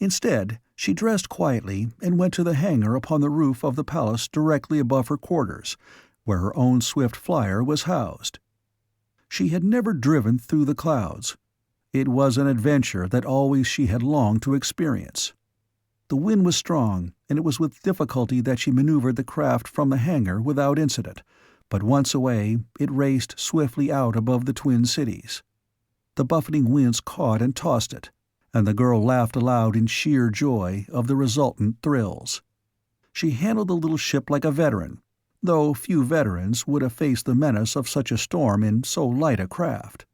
Instead, she dressed quietly and went to the hangar upon the roof of the palace directly above her quarters, where her own swift flyer was housed. She had never driven through the clouds. It was an adventure that always she had longed to experience. The wind was strong, and it was with difficulty that she maneuvered the craft from the hangar without incident, but once away, it raced swiftly out above the twin cities. The buffeting winds caught and tossed it, and the girl laughed aloud in sheer joy of the resultant thrills. She handled the little ship like a veteran, though few veterans would have faced the menace of such a storm in so light a craft.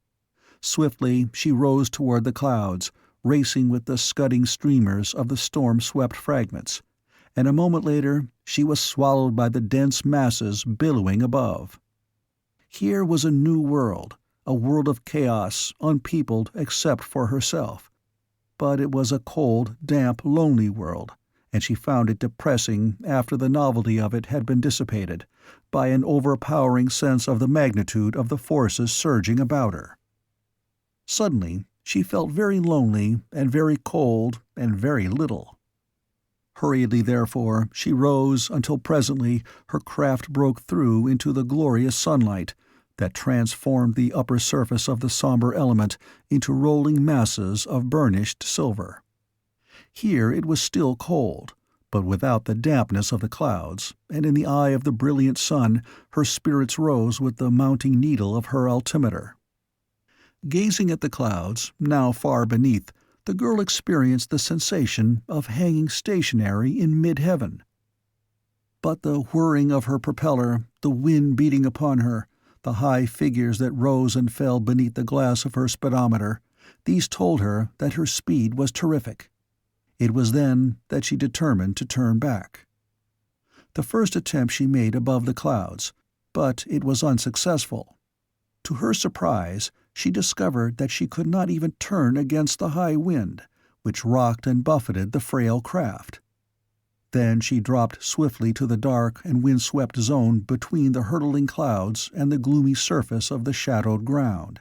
Swiftly she rose toward the clouds, racing with the scudding streamers of the storm-swept fragments, and a moment later she was swallowed by the dense masses billowing above. Here was a new world, a world of chaos, unpeopled except for herself. But it was a cold, damp, lonely world, and she found it depressing after the novelty of it had been dissipated by an overpowering sense of the magnitude of the forces surging about her. Suddenly, She felt very lonely and very cold and very little. Hurriedly, therefore, she rose until presently her craft broke through into the glorious sunlight that transformed the upper surface of the somber element into rolling masses of burnished silver. Here it was still cold, but without the dampness of the clouds, and in the eye of the brilliant sun her spirits rose with the mounting needle of her altimeter. Gazing at the clouds, now far beneath, the girl experienced the sensation of hanging stationary in mid-heaven. But the whirring of her propeller, the wind beating upon her, the high figures that rose and fell beneath the glass of her speedometer, these told her that her speed was terrific. It was then that she determined to turn back. The first attempt she made above the clouds, but it was unsuccessful. To her surprise, she discovered that she could not even turn against the high wind, which rocked and buffeted the frail craft. Then she dropped swiftly to the dark and wind-swept zone between the hurtling clouds and the gloomy surface of the shadowed ground.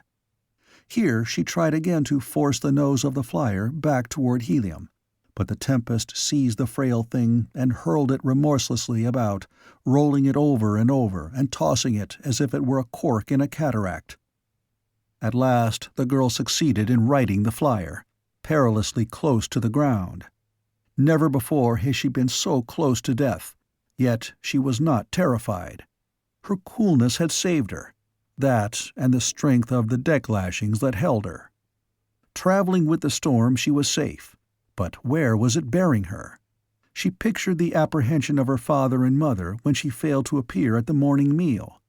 Here she tried again to force the nose of the flyer back toward Helium, but the tempest seized the frail thing and hurled it remorselessly about, rolling it over and tossing it as if it were a cork in a cataract. At last the girl succeeded in righting the flyer, perilously close to the ground. Never before had she been so close to death, yet she was not terrified. Her coolness had saved her, that and the strength of the deck lashings that held her. Traveling with the storm she was safe, but where was it bearing her? She pictured the apprehension of her father and mother when she failed to appear at the morning meal.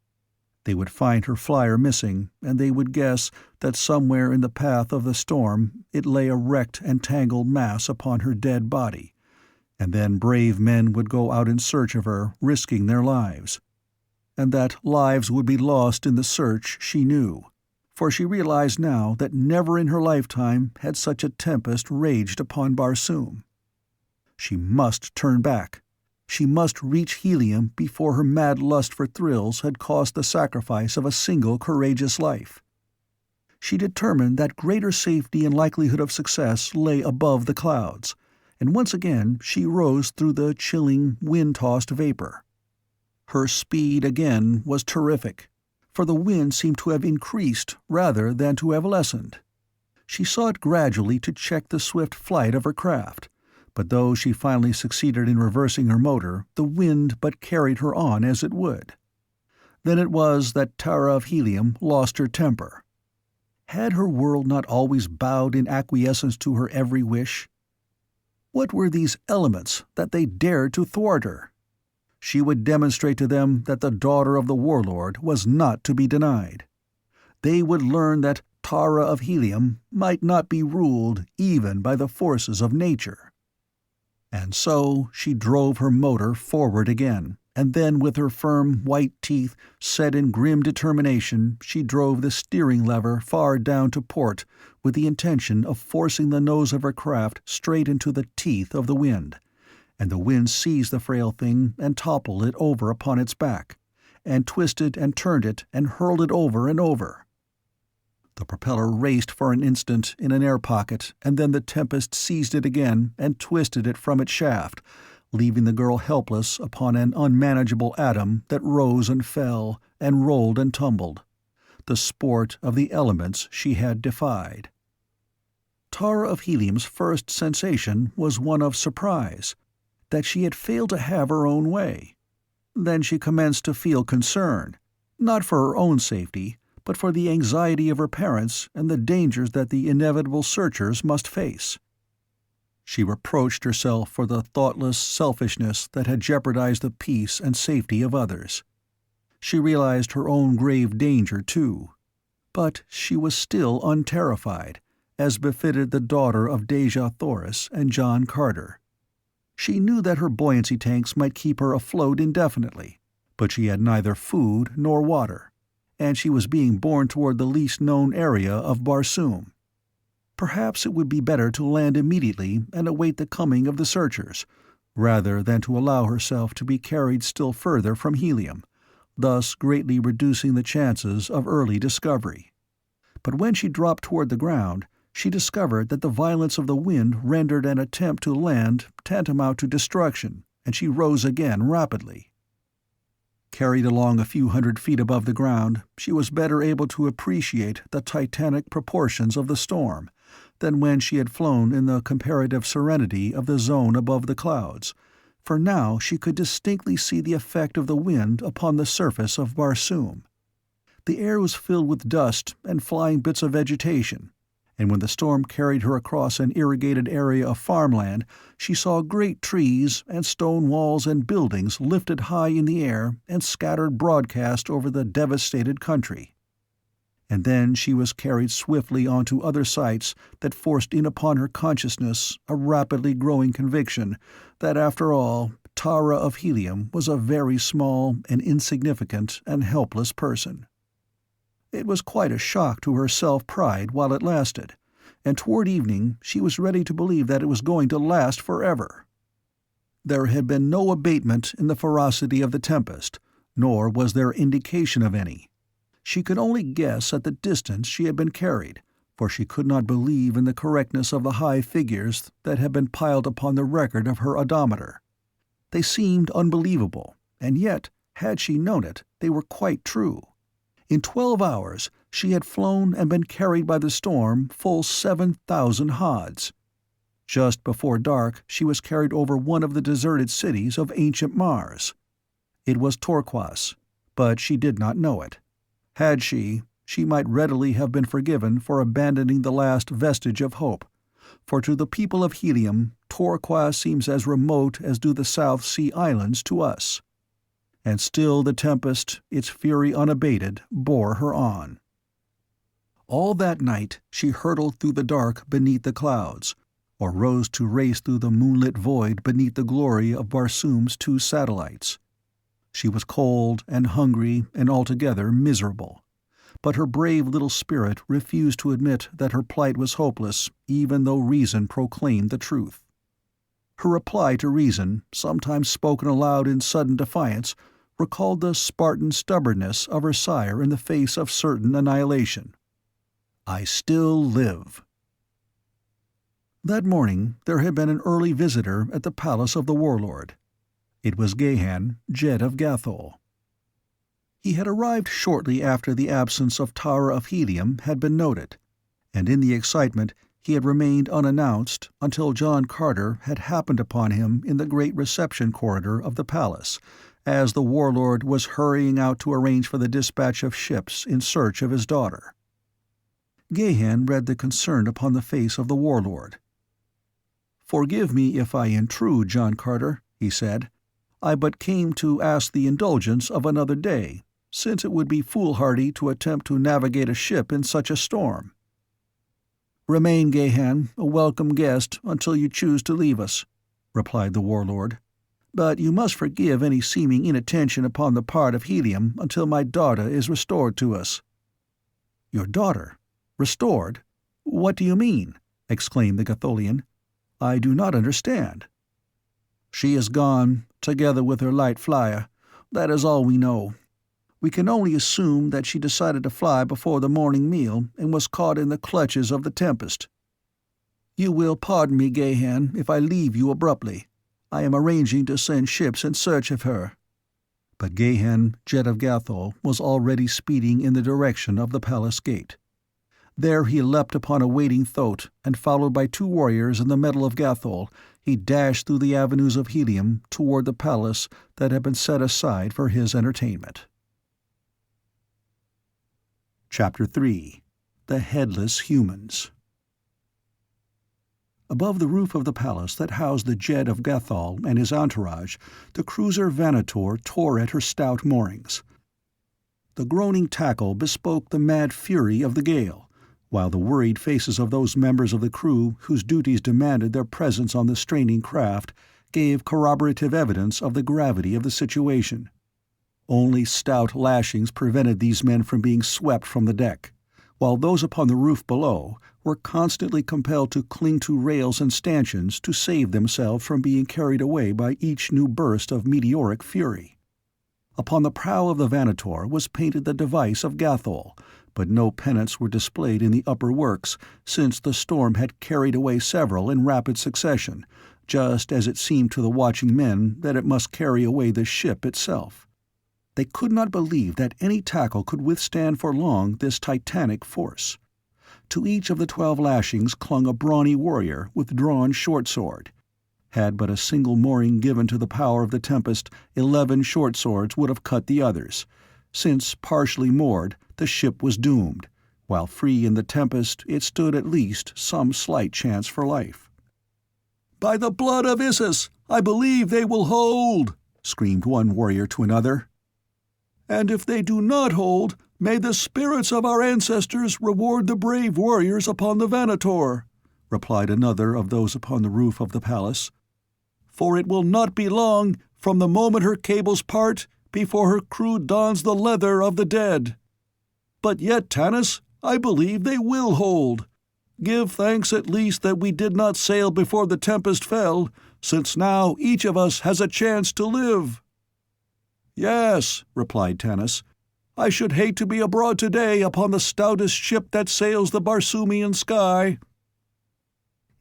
They would find her flyer missing, and they would guess that somewhere in the path of the storm it lay a wrecked and tangled mass upon her dead body, and then brave men would go out in search of her, risking their lives. And that lives would be lost in the search she knew, for she realized now that never in her lifetime had such a tempest raged upon Barsoom. She must turn back. She must reach Helium before her mad lust for thrills had cost the sacrifice of a single courageous life. She determined that greater safety and likelihood of success lay above the clouds, and once again she rose through the chilling, wind-tossed vapor. Her speed again was terrific, for the wind seemed to have increased rather than to have lessened. She sought gradually to check the swift flight of her craft, but though she finally succeeded in reversing her motor, the wind but carried her on as it would. Then it was that Tara of Helium lost her temper. Had her world not always bowed in acquiescence to her every wish? What were these elements that they dared to thwart her? She would demonstrate to them that the daughter of the warlord was not to be denied. They would learn that Tara of Helium might not be ruled even by the forces of nature. And so she drove her motor forward again, and then with her firm, white teeth set in grim determination she drove the steering lever far down to port with the intention of forcing the nose of her craft straight into the teeth of the wind, and the wind seized the frail thing and toppled it over upon its back, and twisted and turned it and hurled it over and over. The propeller raced for an instant in an air pocket, and then the tempest seized it again and twisted it from its shaft, leaving the girl helpless upon an unmanageable atom that rose and fell and rolled and tumbled, the sport of the elements she had defied. Tara of Helium's first sensation was one of surprise, that she had failed to have her own way. Then she commenced to feel concern, not for her own safety, but for the anxiety of her parents and the dangers that the inevitable searchers must face. She reproached herself for the thoughtless selfishness that had jeopardized the peace and safety of others. She realized her own grave danger, too. But she was still unterrified, as befitted the daughter of Dejah Thoris and John Carter. She knew that her buoyancy tanks might keep her afloat indefinitely, but she had neither food nor water, and she was being borne toward the least known area of Barsoom. Perhaps it would be better to land immediately and await the coming of the searchers, rather than to allow herself to be carried still further from Helium, thus greatly reducing the chances of early discovery. But when she dropped toward the ground, she discovered that the violence of the wind rendered an attempt to land tantamount to destruction, and she rose again rapidly. Carried along a few hundred feet above the ground, she was better able to appreciate the titanic proportions of the storm than when she had flown in the comparative serenity of the zone above the clouds, for now she could distinctly see the effect of the wind upon the surface of Barsoom. The air was filled with dust and flying bits of vegetation, and when the storm carried her across an irrigated area of farmland, she saw great trees and stone walls and buildings lifted high in the air and scattered broadcast over the devastated country. And then she was carried swiftly on to other sights that forced in upon her consciousness a rapidly growing conviction that, after all, Tara of Helium was a very small and insignificant and helpless person. It was quite a shock to her self-pride while it lasted, and toward evening she was ready to believe that it was going to last forever. There had been no abatement in the ferocity of the tempest, nor was there indication of any. She could only guess at the distance she had been carried, for she could not believe in the correctness of the high figures that had been piled upon the record of her odometer. They seemed unbelievable, and yet, had she known it, they were quite true. In 12 hours she had flown and been carried by the storm full 7,000 haads. Just before dark she was carried over one of the deserted cities of ancient Mars. It was Torquas, but she did not know it. Had she might readily have been forgiven for abandoning the last vestige of hope, for to the people of Helium, Torquas seems as remote as do the South Sea Islands to us. And still the tempest, its fury unabated, bore her on. All that night she hurtled through the dark beneath the clouds, or rose to race through the moonlit void beneath the glory of Barsoom's 2 satellites. She was cold and hungry and altogether miserable, but her brave little spirit refused to admit that her plight was hopeless, even though reason proclaimed the truth. Her reply to reason, sometimes spoken aloud in sudden defiance, recalled the Spartan stubbornness of her sire in the face of certain annihilation. "I still live." That morning there had been an early visitor at the palace of the warlord. It was Gahan, Jed of Gathol. He had arrived shortly after the absence of Tara of Helium had been noted, and in the excitement he had remained unannounced until John Carter had happened upon him in the great reception corridor of the palace, as the warlord was hurrying out to arrange for the dispatch of ships in search of his daughter. Gahan read the concern upon the face of the warlord. "Forgive me if I intrude, John Carter," he said. "I but came to ask the indulgence of another day, since it would be foolhardy to attempt to navigate a ship in such a storm." "Remain, Gahan, a welcome guest, until you choose to leave us," replied the warlord. "But you must forgive any seeming inattention upon the part of Helium until my daughter is restored to us." "Your daughter? Restored? What do you mean?" exclaimed the Gatholian. "I do not understand." "She is gone, together with her light flyer. That is all we know. We can only assume that she decided to fly before the morning meal and was caught in the clutches of the tempest. You will pardon me, Gahan, if I leave you abruptly. I am arranging to send ships in search of her." But Gahan, Jed of Gathol, was already speeding in the direction of the palace gate. There he leapt upon a waiting thoat, and followed by 2 warriors in the metal of Gathol, he dashed through the avenues of Helium toward the palace that had been set aside for his entertainment. Chapter 3. The Headless Humans. Above the roof of the palace that housed the Jed of Gathol and his entourage, the cruiser Vanator tore at her stout moorings. The groaning tackle bespoke the mad fury of the gale, while the worried faces of those members of the crew whose duties demanded their presence on the straining craft gave corroborative evidence of the gravity of the situation. Only stout lashings prevented these men from being swept from the deck, while those upon the roof below were constantly compelled to cling to rails and stanchions to save themselves from being carried away by each new burst of meteoric fury. Upon the prow of the Vanator was painted the device of Gathol, but no pennants were displayed in the upper works, since the storm had carried away several in rapid succession, just as it seemed to the watching men that it must carry away the ship itself. They could not believe that any tackle could withstand for long this titanic force. To each of the 12 lashings clung a brawny warrior with drawn short sword. Had but a single mooring given to the power of the tempest, 11 short swords would have cut the others. Since partially moored, the ship was doomed, while free in the tempest it stood at least some slight chance for life. "By the blood of Isis, I believe they will hold!" screamed one warrior to another. "And if they do not hold, may the spirits of our ancestors reward the brave warriors upon the Vanator," replied another of those upon the roof of the palace. "For it will not be long, from the moment her cables part, before her crew dons the leather of the dead. But yet, Tanis, I believe they will hold. Give thanks at least that we did not sail before the tempest fell, since now each of us has a chance to live." "Yes," replied Tanis. "I should hate to be abroad today upon the stoutest ship that sails the Barsoomian sky."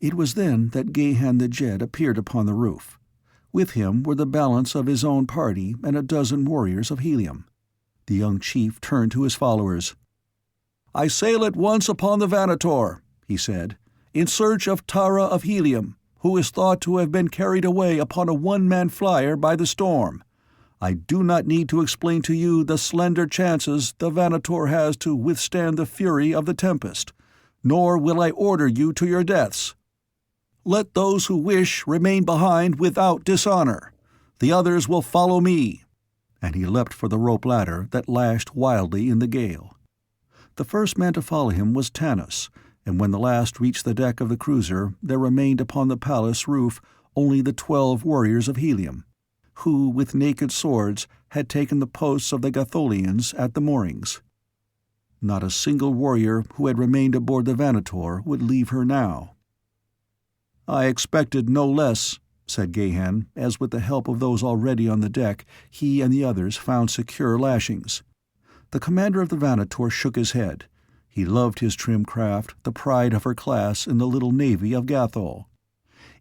It was then that Gahan the Jed appeared upon the roof. With him were the balance of his own party and a dozen warriors of Helium. The young chief turned to his followers. "I sail at once upon the Vanator," he said, "in search of Tara of Helium, who is thought to have been carried away upon a one-man flyer by the storm. I do not need to explain to you the slender chances the Vanator has to withstand the fury of the tempest, nor will I order you to your deaths. Let those who wish remain behind without dishonor. The others will follow me." And he leapt for the rope ladder that lashed wildly in the gale. The first man to follow him was Tanis, and when the last reached the deck of the cruiser, there remained upon the palace roof only the 12 warriors of Helium, who, with naked swords, had taken the posts of the Gatholians at the moorings. Not a single warrior who had remained aboard the Vanator would leave her now. "I expected no less," said Gahan, as with the help of those already on the deck, he and the others found secure lashings. The commander of the Vanator shook his head. He loved his trim craft, the pride of her class in the little navy of Gathol.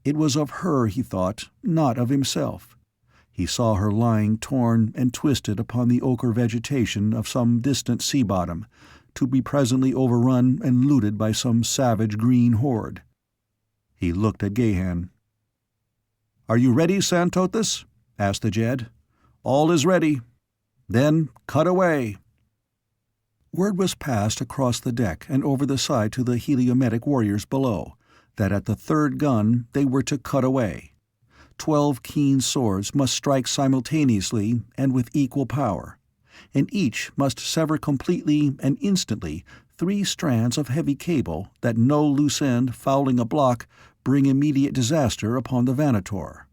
It was of her, he thought, not of himself. He saw her lying torn and twisted upon the ochre vegetation of some distant sea bottom, to be presently overrun and looted by some savage green horde. He looked at Gahan. "Are you ready, Santothis?" asked the Jed. "All is ready. Then cut away." Word was passed across the deck and over the side to the heliometic warriors below, that at the 3rd gun they were to cut away. 12 keen swords must strike simultaneously and with equal power, and each must sever completely and instantly 3 strands of heavy cable that no loose end fouling a block bring immediate disaster upon the Vanator.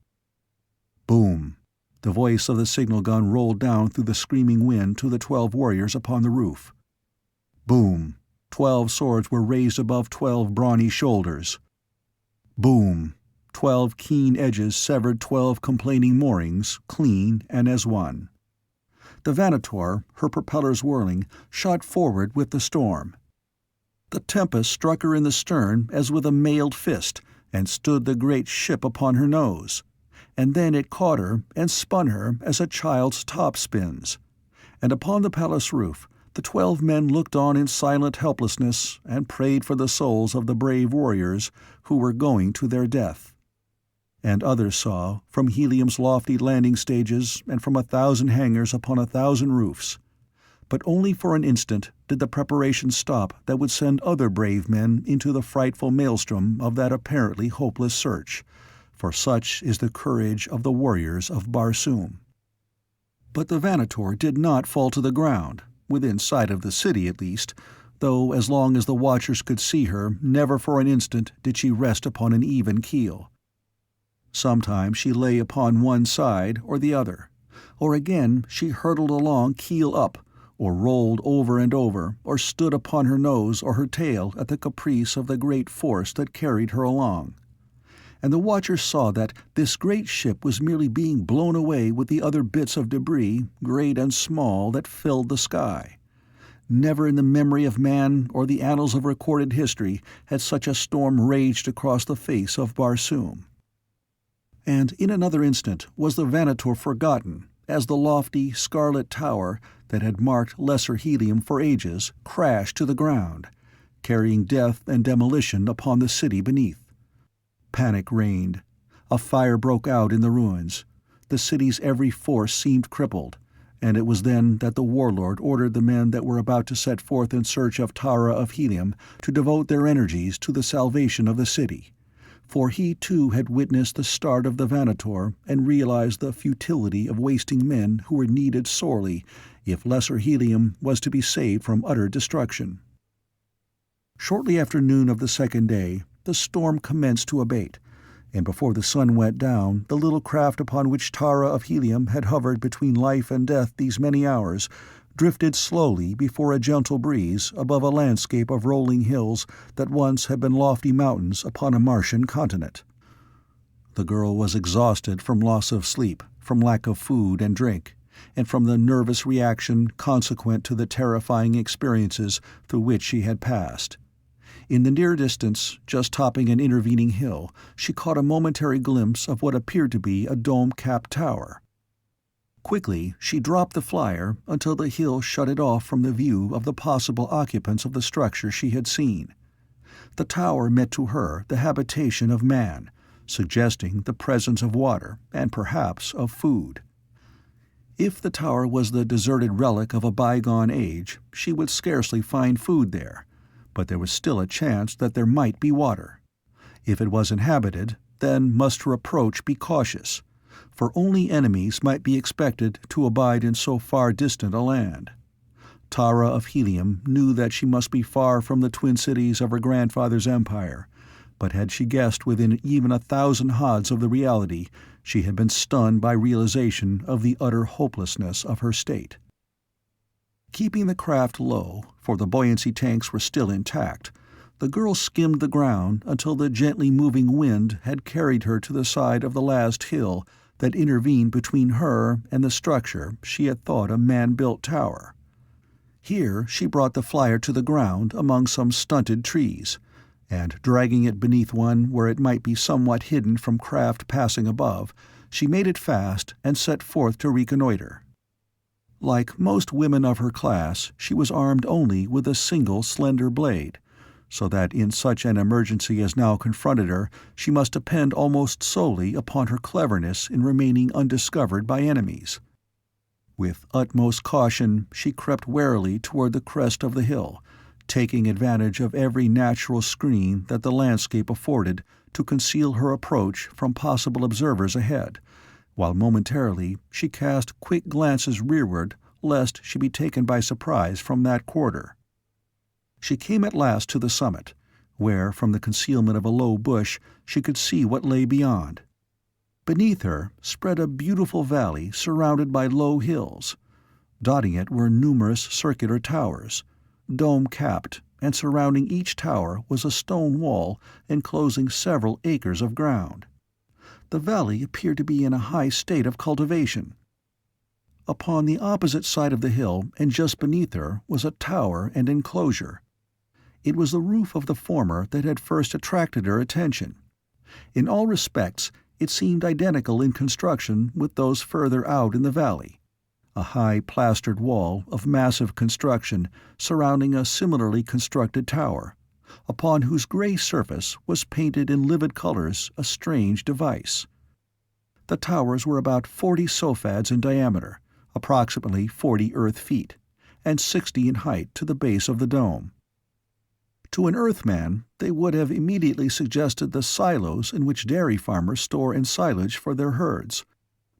Boom! The voice of the signal gun rolled down through the screaming wind to the 12 warriors upon the roof. Boom! 12 swords were raised above 12 brawny shoulders. Boom! 12 keen edges severed 12 complaining moorings, clean and as one. The Vanator, her propellers whirling, shot forward with the storm. The tempest struck her in the stern as with a mailed fist, and stood the great ship upon her nose, and then it caught her and spun her as a child's top spins. And upon the palace roof the 12 men looked on in silent helplessness and prayed for the souls of the brave warriors who were going to their death. And others saw, from Helium's lofty landing stages and from 1,000 hangars upon 1,000 roofs. But only for an instant did the preparations stop that would send other brave men into the frightful maelstrom of that apparently hopeless search, for such is the courage of the warriors of Barsoom. But the Vanator did not fall to the ground, within sight of the city at least, though as long as the watchers could see her, never for an instant did she rest upon an even keel. Sometimes she lay upon one side or the other, or again she hurtled along keel up, or rolled over and over, or stood upon her nose or her tail at the caprice of the great force that carried her along. And the watchers saw that this great ship was merely being blown away with the other bits of debris, great and small, that filled the sky. Never in the memory of man or the annals of recorded history had such a storm raged across the face of Barsoom. And in another instant was the Venator forgotten, as the lofty, scarlet tower that had marked Lesser Helium for ages crashed to the ground, carrying death and demolition upon the city beneath. Panic reigned. A fire broke out in the ruins. The city's every force seemed crippled, and it was then that the warlord ordered the men that were about to set forth in search of Tara of Helium to devote their energies to the salvation of the city, for he too had witnessed the start of the Venator and realized the futility of wasting men who were needed sorely if Lesser Helium was to be saved from utter destruction. Shortly after noon of the second day, the storm commenced to abate, and before the sun went down, the little craft upon which Tara of Helium had hovered between life and death these many hours drifted slowly before a gentle breeze above a landscape of rolling hills that once had been lofty mountains upon a Martian continent. The girl was exhausted from loss of sleep, from lack of food and drink, and from the nervous reaction consequent to the terrifying experiences through which she had passed. In the near distance, just topping an intervening hill, she caught a momentary glimpse of what appeared to be a dome-capped tower. Quickly, she dropped the flyer until the hill shut it off from the view of the possible occupants of the structure she had seen. The tower meant to her the habitation of man, suggesting the presence of water and perhaps of food. If the tower was the deserted relic of a bygone age, she would scarcely find food there, but there was still a chance that there might be water. If it was inhabited, then must her approach be cautious, for only enemies might be expected to abide in so far distant a land. Tara of Helium knew that she must be far from the twin cities of her grandfather's empire, but had she guessed within even 1,000 haads of the reality, she had been stunned by realization of the utter hopelessness of her state. Keeping the craft low, for the buoyancy tanks were still intact, the girl skimmed the ground until the gently moving wind had carried her to the side of the last hill that intervened between her and the structure she had thought a man-built tower. Here she brought the flyer to the ground among some stunted trees, and dragging it beneath one where it might be somewhat hidden from craft passing above, she made it fast and set forth to reconnoiter. Like most women of her class, she was armed only with a single slender blade, so that in such an emergency as now confronted her, she must depend almost solely upon her cleverness in remaining undiscovered by enemies. With utmost caution, she crept warily toward the crest of the hill, taking advantage of every natural screen that the landscape afforded to conceal her approach from possible observers ahead, while momentarily she cast quick glances rearward lest she be taken by surprise from that quarter. She came at last to the summit, where from the concealment of a low bush she could see what lay beyond. Beneath her spread a beautiful valley surrounded by low hills. Dotting it were numerous circular towers, dome-capped, and surrounding each tower was a stone wall enclosing several acres of ground. The valley appeared to be in a high state of cultivation. Upon the opposite side of the hill and just beneath her was a tower and enclosure. It was the roof of the former that had first attracted her attention. In all respects, it seemed identical in construction with those further out in the valley, a high plastered wall of massive construction surrounding a similarly constructed tower, upon whose gray surface was painted in livid colors a strange device. The towers were about 40 sofads in diameter, approximately 40 Earth feet, and 60 in height to the base of the dome. To an Earthman, they would have immediately suggested the silos in which dairy farmers store ensilage for their herds,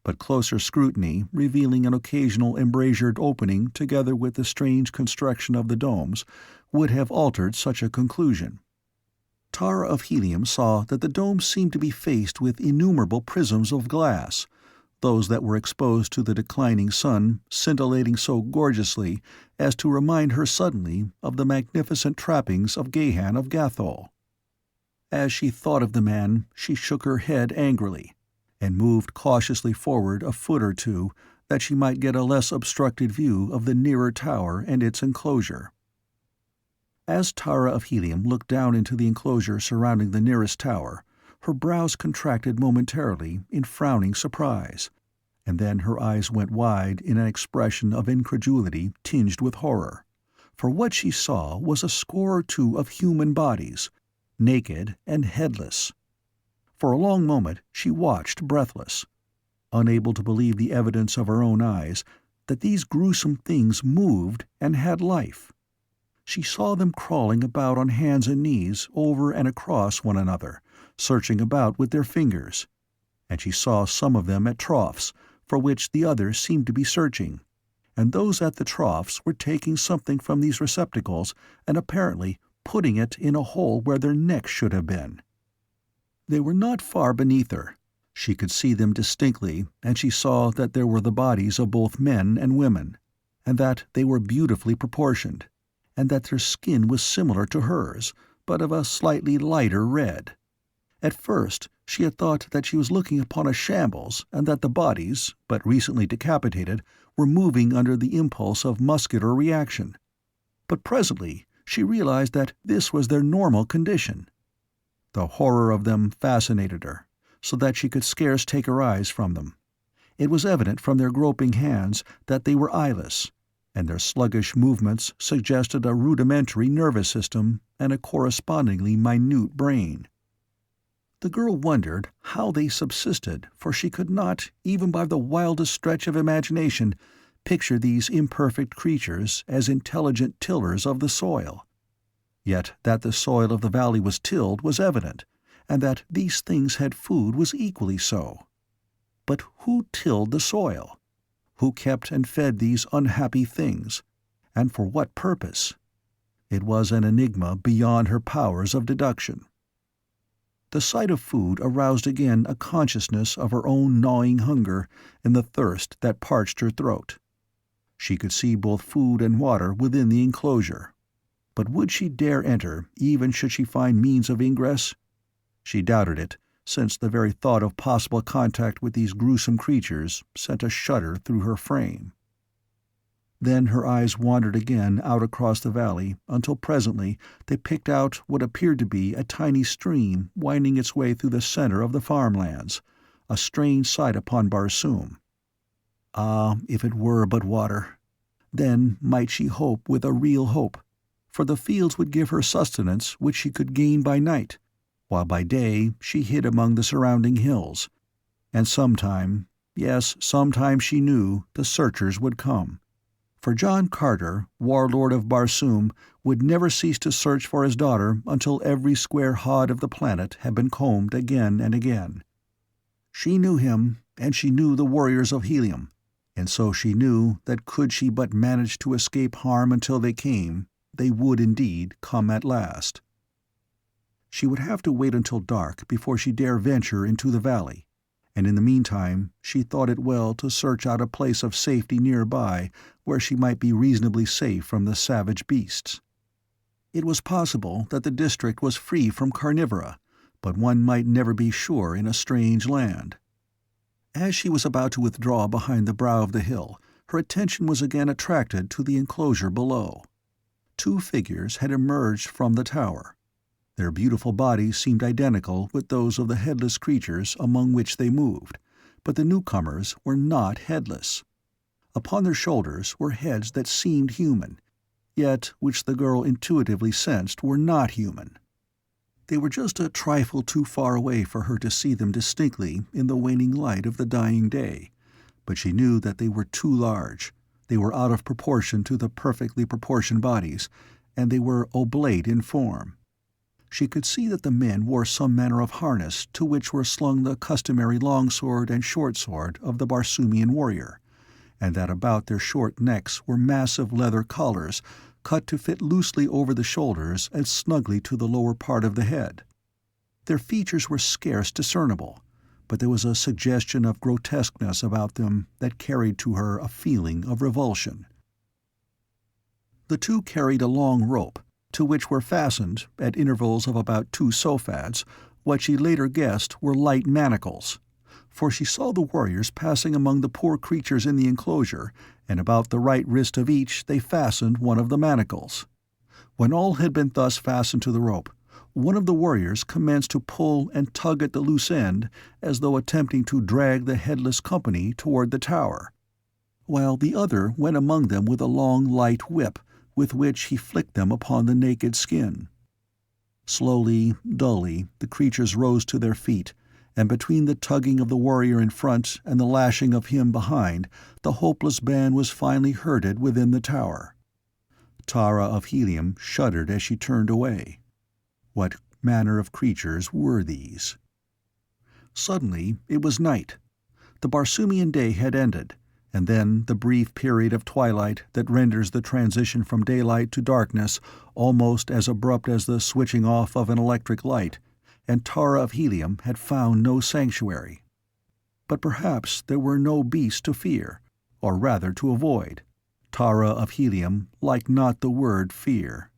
but closer scrutiny, revealing an occasional embrasured opening together with the strange construction of the domes, would have altered such a conclusion. Tara of Helium saw that the domes seemed to be faced with innumerable prisms of glass, those that were exposed to the declining sun scintillating so gorgeously as to remind her suddenly of the magnificent trappings of Gahan of Gathol. As she thought of the man, she shook her head angrily, and moved cautiously forward a foot or two, that she might get a less obstructed view of the nearer tower and its enclosure. As Tara of Helium looked down into the enclosure surrounding the nearest tower, her brows contracted momentarily in frowning surprise, and then her eyes went wide in an expression of incredulity tinged with horror, for what she saw was a score or two of human bodies, naked and headless. For a long moment she watched breathless, unable to believe the evidence of her own eyes, that these gruesome things moved and had life. She saw them crawling about on hands and knees over and across one another, searching about with their fingers, and she saw some of them at troughs, for which the others seemed to be searching, and those at the troughs were taking something from these receptacles and apparently putting it in a hole where their necks should have been. They were not far beneath her. She could see them distinctly, and she saw that there were the bodies of both men and women, and that they were beautifully proportioned, and that their skin was similar to hers, but of a slightly lighter red. At first she had thought that she was looking upon a shambles, and that the bodies, but recently decapitated, were moving under the impulse of muscular reaction. But presently she realized that this was their normal condition. The horror of them fascinated her, so that she could scarce take her eyes from them. It was evident from their groping hands that they were eyeless, and their sluggish movements suggested a rudimentary nervous system and a correspondingly minute brain. The girl wondered how they subsisted, for she could not, even by the wildest stretch of imagination, picture these imperfect creatures as intelligent tillers of the soil. Yet that the soil of the valley was tilled was evident, and that these things had food was equally so. But who tilled the soil? Who kept and fed these unhappy things? And for what purpose? It was an enigma beyond her powers of deduction. The sight of food aroused again a consciousness of her own gnawing hunger and the thirst that parched her throat. She could see both food and water within the enclosure. But would she dare enter, even should she find means of ingress? She doubted it, since the very thought of possible contact with these gruesome creatures sent a shudder through her frame. Then her eyes wandered again out across the valley, until presently they picked out what appeared to be a tiny stream winding its way through the center of the farmlands, a strange sight upon Barsoom. Ah, if it were but water! Then might she hope with a real hope, for the fields would give her sustenance which she could gain by night, while by day she hid among the surrounding hills. And sometime, yes, sometime she knew, the searchers would come. For John Carter, warlord of Barsoom, would never cease to search for his daughter until every square hod of the planet had been combed again and again. She knew him, and she knew the warriors of Helium, and so she knew that could she but manage to escape harm until they came, they would indeed come at last. She would have to wait until dark before she dare venture into the valley, and in the meantime she thought it well to search out a place of safety nearby where she might be reasonably safe from the savage beasts. It was possible that the district was free from carnivora, but one might never be sure in a strange land. As she was about to withdraw behind the brow of the hill, her attention was again attracted to the enclosure below. Two figures had emerged from the tower. Their beautiful bodies seemed identical with those of the headless creatures among which they moved, but the newcomers were not headless. Upon their shoulders were heads that seemed human, yet which the girl intuitively sensed were not human. They were just a trifle too far away for her to see them distinctly in the waning light of the dying day, but she knew that they were too large. They were out of proportion to the perfectly proportioned bodies, and they were oblate in form. She could see that the men wore some manner of harness to which were slung the customary longsword and short-sword of the Barsoomian warrior, and that about their short necks were massive leather collars cut to fit loosely over the shoulders and snugly to the lower part of the head. Their features were scarce discernible, but there was a suggestion of grotesqueness about them that carried to her a feeling of revulsion. The two carried a long rope, to which were fastened, at intervals of about 2 sofads, what she later guessed were light manacles, for she saw the warriors passing among the poor creatures in the enclosure, and about the right wrist of each they fastened one of the manacles. When all had been thus fastened to the rope, one of the warriors commenced to pull and tug at the loose end as though attempting to drag the headless company toward the tower, while the other went among them with a long, light whip, with which he flicked them upon the naked skin. Slowly, dully, the creatures rose to their feet, and between the tugging of the warrior in front and the lashing of him behind, the hopeless band was finally herded within the tower. Tara of Helium shuddered as she turned away. What manner of creatures were these? Suddenly it was night. The Barsoomian day had ended, and then the brief period of twilight that renders the transition from daylight to darkness almost as abrupt as the switching off of an electric light, and Tara of Helium had found no sanctuary. But perhaps there were no beasts to fear, or rather to avoid. Tara of Helium liked not the word fear.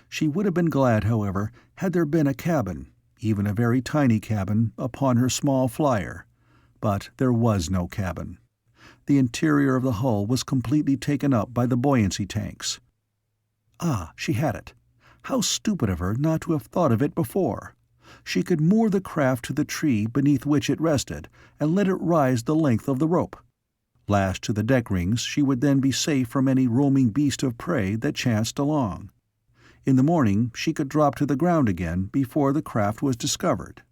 She would have been glad, however, had there been a cabin, even a very tiny cabin, upon her small flyer. But there was no cabin. The interior of the hull was completely taken up by the buoyancy tanks. Ah, she had it. How stupid of her not to have thought of it before. She could moor the craft to the tree beneath which it rested, and let it rise the length of the rope. Lashed to the deck rings, she would then be safe from any roaming beast of prey that chanced along. In the morning she could drop to the ground again before the craft was discovered.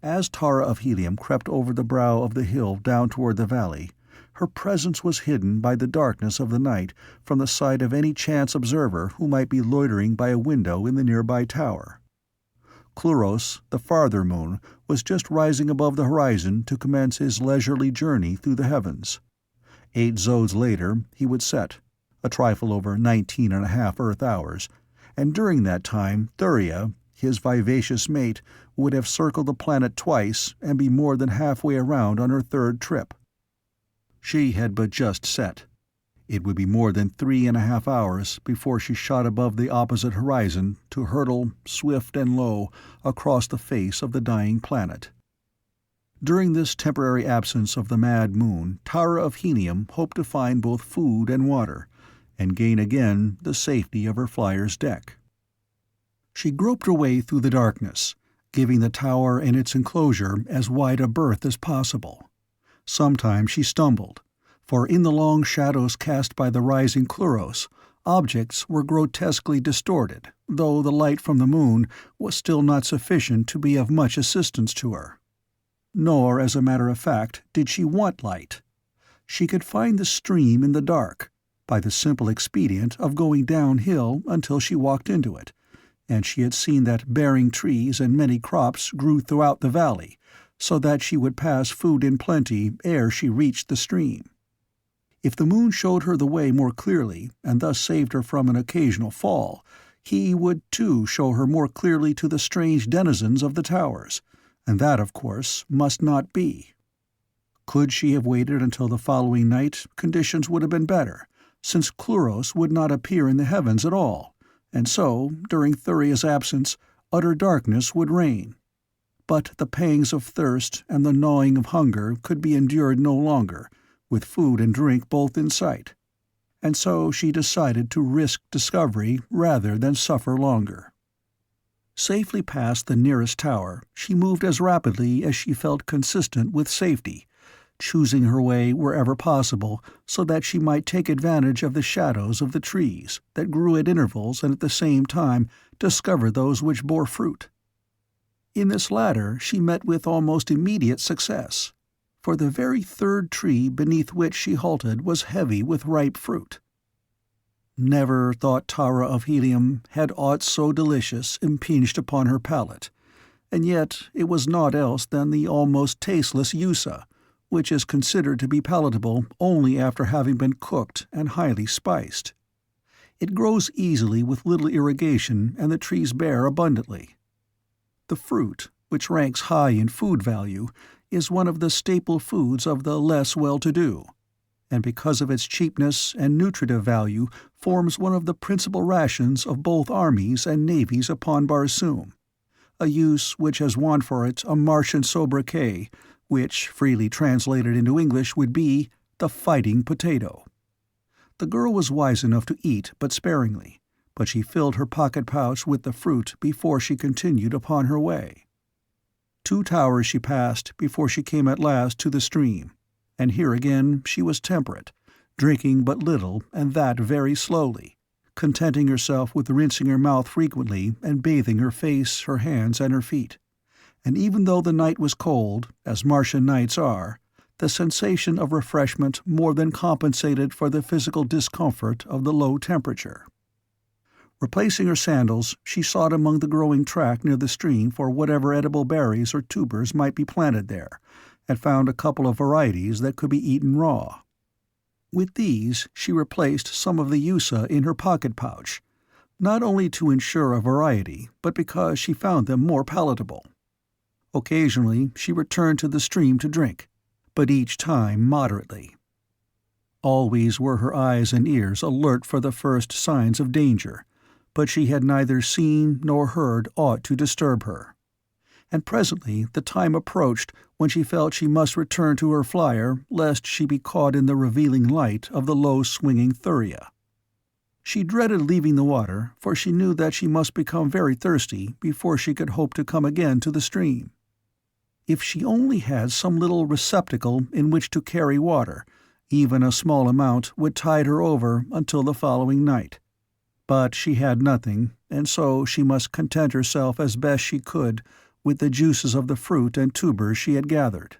As Tara of Helium crept over the brow of the hill down toward the valley, her presence was hidden by the darkness of the night from the sight of any chance observer who might be loitering by a window in the nearby tower. Cluros, the farther moon, was just rising above the horizon to commence his leisurely journey through the heavens. 8 zodes later he would set, a trifle over 19.5 Earth hours, and during that time Thuria, his vivacious mate, would have circled the planet twice and be more than halfway around on her third trip. She had but just set. It would be more than 3.5 hours before she shot above the opposite horizon to hurtle, swift and low, across the face of the dying planet. During this temporary absence of the mad moon, Tara of Helium hoped to find both food and water, and gain again the safety of her flyer's deck. She groped her way through the darkness, giving the tower and its enclosure as wide a berth as possible. Sometimes she stumbled, for in the long shadows cast by the rising Cluros, objects were grotesquely distorted, though the light from the moon was still not sufficient to be of much assistance to her. Nor, as a matter of fact, did she want light. She could find the stream in the dark, by the simple expedient of going downhill until she walked into it, and she had seen that bearing trees and many crops grew throughout the valley, so that she would pass food in plenty ere she reached the stream. If the moon showed her the way more clearly, and thus saved her from an occasional fall, he would too show her more clearly to the strange denizens of the towers, and that, of course, must not be. Could she have waited until the following night, conditions would have been better, since Cluros would not appear in the heavens at all, and so, during Thuria's absence, utter darkness would reign. But the pangs of thirst and the gnawing of hunger could be endured no longer, with food and drink both in sight, and so she decided to risk discovery rather than suffer longer. Safely past the nearest tower, she moved as rapidly as she felt consistent with safety, choosing her way wherever possible so that she might take advantage of the shadows of the trees that grew at intervals and at the same time discover those which bore fruit. In this latter she met with almost immediate success, for the very third tree beneath which she halted was heavy with ripe fruit. Never, thought Tara of Helium, had aught so delicious impinged upon her palate, and yet it was naught else than the almost tasteless yussa, which is considered to be palatable only after having been cooked and highly spiced. It grows easily with little irrigation, and the trees bear abundantly. The fruit, which ranks high in food value, is one of the staple foods of the less well-to-do, and because of its cheapness and nutritive value forms one of the principal rations of both armies and navies upon Barsoom, a use which has won for it a Martian sobriquet, which, freely translated into English, would be the fighting potato. The girl was wise enough to eat but sparingly, but she filled her pocket pouch with the fruit before she continued upon her way. 2 towers she passed before she came at last to the stream, and here again she was temperate, drinking but little, and that very slowly, contenting herself with rinsing her mouth frequently and bathing her face, her hands, and her feet. And even though the night was cold, as Martian nights are, the sensation of refreshment more than compensated for the physical discomfort of the low temperature. Replacing her sandals, she sought among the growing track near the stream for whatever edible berries or tubers might be planted there, and found a couple of varieties that could be eaten raw. With these she replaced some of the yucca in her pocket pouch, not only to ensure a variety, but because she found them more palatable. Occasionally she returned to the stream to drink, but each time moderately. Always were her eyes and ears alert for the first signs of danger, but she had neither seen nor heard aught to disturb her. And presently the time approached when she felt she must return to her flyer lest she be caught in the revealing light of the low-swinging Thuria. She dreaded leaving the water, for she knew that she must become very thirsty before she could hope to come again to the stream. If she only had some little receptacle in which to carry water, even a small amount would tide her over until the following night. But she had nothing, and so she must content herself as best she could with the juices of the fruit and tubers she had gathered.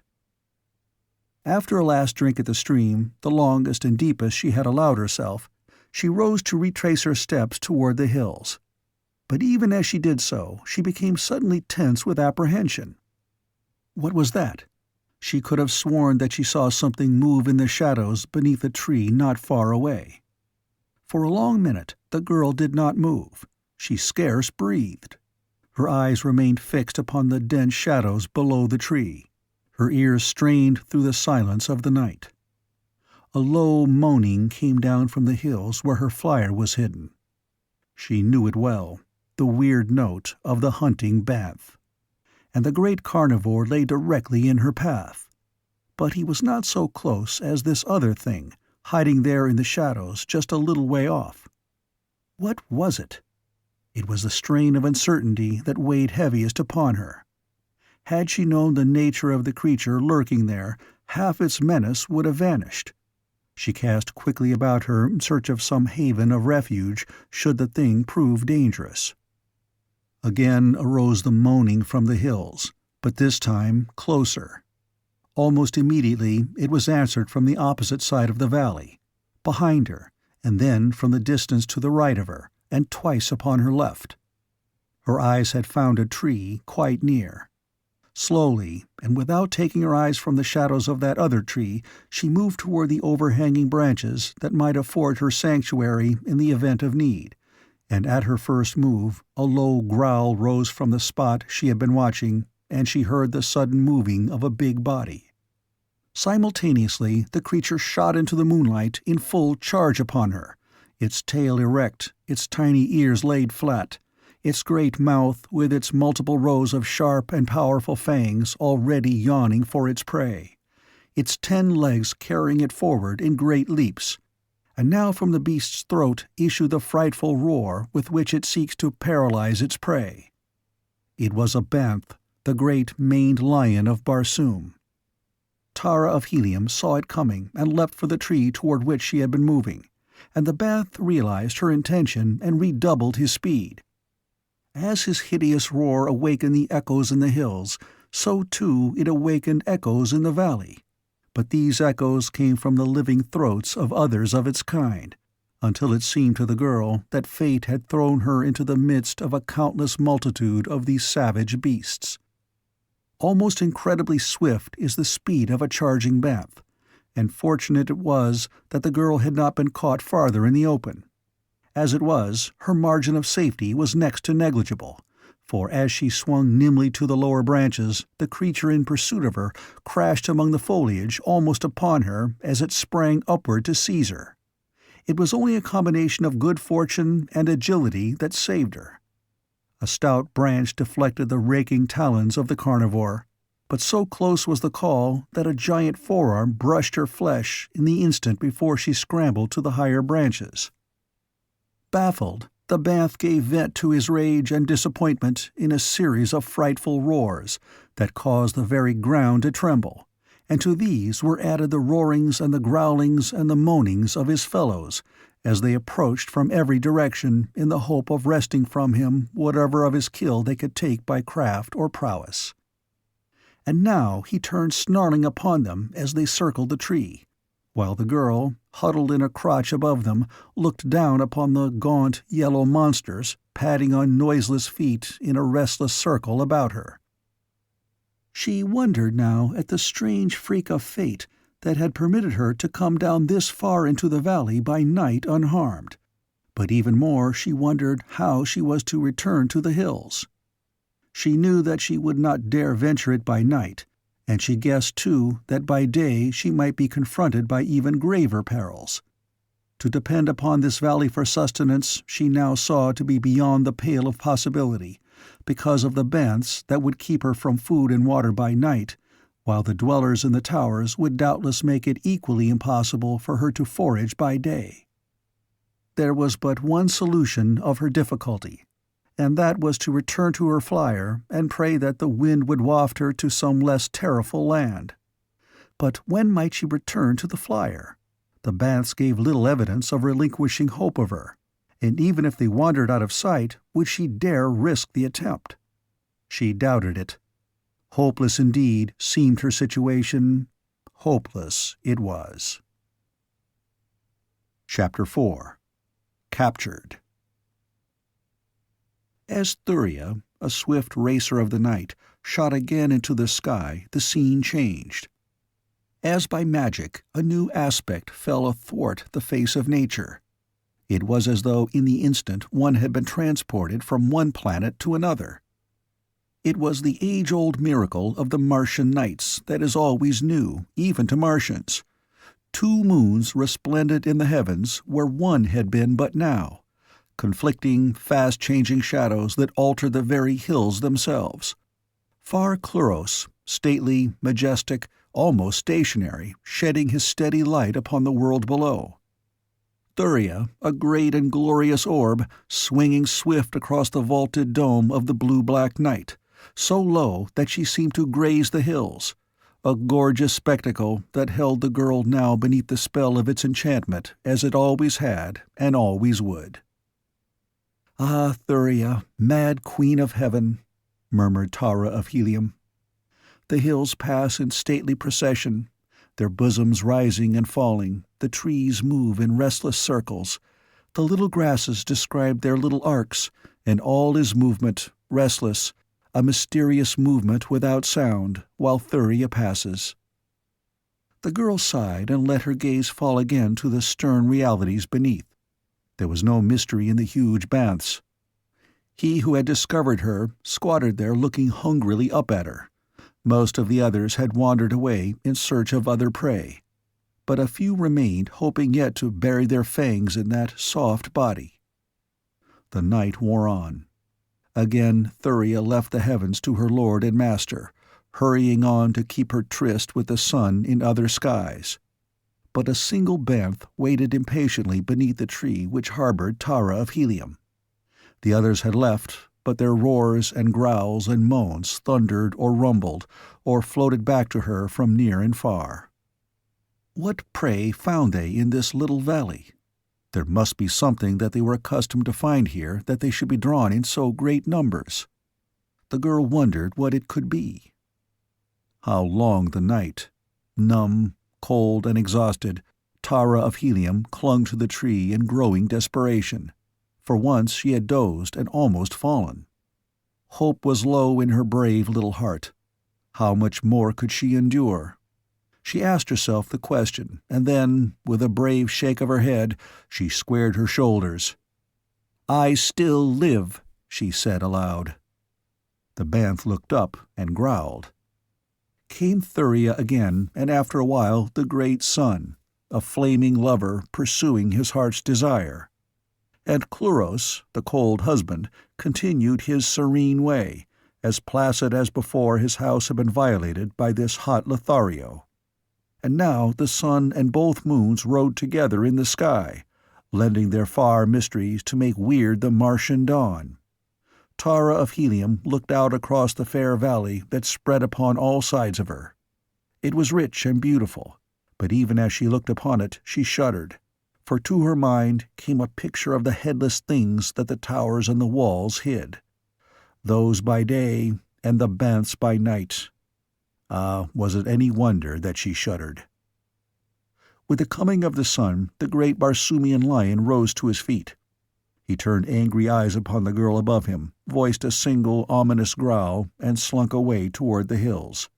After a last drink at the stream, the longest and deepest she had allowed herself, she rose to retrace her steps toward the hills. But even as she did so, she became suddenly tense with apprehension. What was that? She could have sworn that she saw something move in the shadows beneath a tree not far away. For a long minute the girl did not move. She scarce breathed. Her eyes remained fixed upon the dense shadows below the tree, her ears strained through the silence of the night. A low moaning came down from the hills where her flyer was hidden. She knew it well, the weird note of the hunting banth. And the great carnivore lay directly in her path. But he was not so close as this other thing, hiding there in the shadows just a little way off. What was it? It was the strain of uncertainty that weighed heaviest upon her. Had she known the nature of the creature lurking there, half its menace would have vanished. She cast quickly about her in search of some haven of refuge should the thing prove dangerous. Again arose the moaning from the hills, but this time closer. Almost immediately it was answered from the opposite side of the valley, behind her, and then from the distance to the right of her, and twice upon her left. Her eyes had found a tree quite near. Slowly, and without taking her eyes from the shadows of that other tree, she moved toward the overhanging branches that might afford her sanctuary in the event of need, and at her first move a low growl rose from the spot she had been watching, and she heard the sudden moving of a big body. Simultaneously the creature shot into the moonlight in full charge upon her, its tail erect, its tiny ears laid flat, its great mouth with its multiple rows of sharp and powerful fangs already yawning for its prey, its 10 legs carrying it forward in great leaps. And now from the beast's throat issued the frightful roar with which it seeks to paralyze its prey. It was a banth, the great maned lion of Barsoom. Tara of Helium saw it coming and leapt for the tree toward which she had been moving, and the banth realized her intention and redoubled his speed. As his hideous roar awakened the echoes in the hills, so too it awakened echoes in the valley. But these echoes came from the living throats of others of its kind, until it seemed to the girl that fate had thrown her into the midst of a countless multitude of these savage beasts. Almost incredibly swift is the speed of a charging banth, and fortunate it was that the girl had not been caught farther in the open. As it was, her margin of safety was next to negligible, for as she swung nimbly to the lower branches, the creature in pursuit of her crashed among the foliage almost upon her as it sprang upward to seize her. It was only a combination of good fortune and agility that saved her. A stout branch deflected the raking talons of the carnivore, but so close was the call that a giant forearm brushed her flesh in the instant before she scrambled to the higher branches. Baffled, the Banth gave vent to his rage and disappointment in a series of frightful roars that caused the very ground to tremble, and to these were added the roarings and the growlings and the moanings of his fellows as they approached from every direction in the hope of wresting from him whatever of his kill they could take by craft or prowess. And now he turned snarling upon them as they circled the tree, while the girl, huddled in a crotch above them, looked down upon the gaunt, yellow monsters padding on noiseless feet in a restless circle about her. She wondered now at the strange freak of fate that had permitted her to come down this far into the valley by night unharmed, but even more she wondered how she was to return to the hills. She knew that she would not dare venture it by night, and she guessed, too, that by day she might be confronted by even graver perils. To depend upon this valley for sustenance she now saw to be beyond the pale of possibility, because of the Banths that would keep her from food and water by night, while the dwellers in the towers would doubtless make it equally impossible for her to forage by day. There was but one solution of her difficulty, and that was to return to her flyer and pray that the wind would waft her to some less terrorful land. But when might she return to the flyer? The Banths gave little evidence of relinquishing hope of her, and even if they wandered out of sight, would she dare risk the attempt? She doubted it. Hopeless indeed seemed her situation. Hopeless it was. Chapter 4. Captured. As Thuria, a swift racer of the night, shot again into the sky, the scene changed. As by magic, a new aspect fell athwart the face of nature. It was as though in the instant one had been transported from one planet to another. It was the age-old miracle of the Martian nights that is always new, even to Martians. 2 moons resplendent in the heavens where one had been but now, conflicting, fast-changing shadows that altered the very hills themselves. Far Cluros, stately, majestic, almost stationary, shedding his steady light upon the world below. Thuria, a great and glorious orb, swinging swift across the vaulted dome of the blue-black night, so low that she seemed to graze the hills, a gorgeous spectacle that held the girl now beneath the spell of its enchantment as it always had and always would. "Ah, Thuria, mad queen of heaven," murmured Tara of Helium. The hills pass in stately procession, their bosoms rising and falling, the trees move in restless circles, the little grasses describe their little arcs, and all is movement, restless, a mysterious movement without sound, while Thuria passes. The girl sighed and let her gaze fall again to the stern realities beneath. There was no mystery in the huge Banths. He who had discovered her squatted there looking hungrily up at her. Most of the others had wandered away in search of other prey, but a few remained, hoping yet to bury their fangs in that soft body. The night wore on. Again Thuria left the heavens to her lord and master, hurrying on to keep her tryst with the sun in other skies. But a single Banth waited impatiently beneath the tree which harbored Tara of Helium. The others had left, but their roars and growls and moans thundered or rumbled, or floated back to her from near and far. What prey found they in this little valley? There must be something that they were accustomed to find here that they should be drawn in so great numbers. The girl wondered what it could be. How long the night. Numb, cold, and exhausted, Tara of Helium clung to the tree in growing desperation. For once she had dozed and almost fallen. Hope was low in her brave little heart. How much more could she endure? She asked herself the question, and then, with a brave shake of her head, she squared her shoulders. "I still live," she said aloud. The Banth looked up and growled. Came Thuria again, and after a while the great sun, a flaming lover pursuing his heart's desire. And Cluros, the cold husband, continued his serene way, as placid as before his house had been violated by this hot Lothario. And now the sun and both moons rode together in the sky, lending their far mysteries to make weird the Martian dawn. Tara of Helium looked out across the fair valley that spread upon all sides of her. It was rich and beautiful, but even as she looked upon it she shuddered, for to her mind came a picture of the headless things that the towers and the walls hid. Those by day and the banths by night. Was it any wonder that she shuddered? With the coming of the sun, the great Barsoomian lion rose to his feet. He turned angry eyes upon the girl above him, voiced a single ominous growl, and slunk away toward the hills.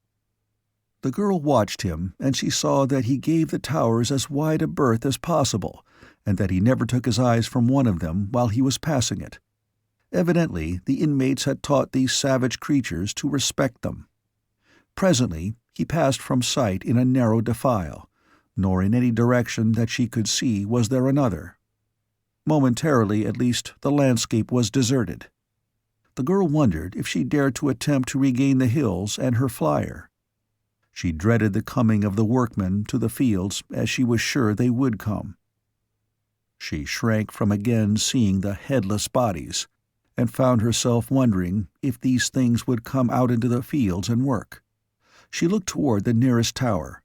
The girl watched him, and she saw that he gave the towers as wide a berth as possible, and that he never took his eyes from one of them while he was passing it. Evidently, the inmates had taught these savage creatures to respect them. Presently, he passed from sight in a narrow defile, nor in any direction that she could see was there another. Momentarily, at least, the landscape was deserted. The girl wondered if she dared to attempt to regain the hills and her flyer. She dreaded the coming of the workmen to the fields, as she was sure they would come. She shrank from again seeing the headless bodies, and found herself wondering if these things would come out into the fields and work. She looked toward the nearest tower.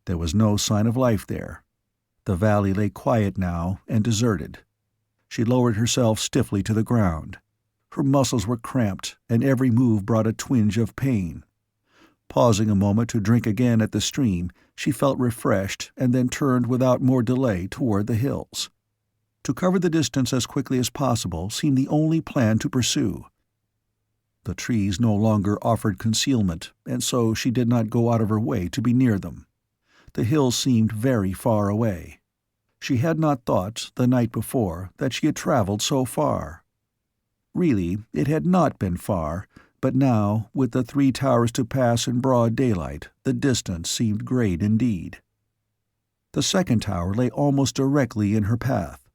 There was no sign of life there. The valley lay quiet now and deserted. She lowered herself stiffly to the ground. Her muscles were cramped, and every move brought a twinge of pain. Pausing a moment to drink again at the stream, she felt refreshed and then turned without more delay toward the hills. To cover the distance as quickly as possible seemed the only plan to pursue. The trees no longer offered concealment, and so she did not go out of her way to be near them. The hills seemed very far away. She had not thought, the night before, that she had traveled so far. Really, it had not been far, but now, with the 3 towers to pass in broad daylight, the distance seemed great indeed. The second tower lay almost directly in her path.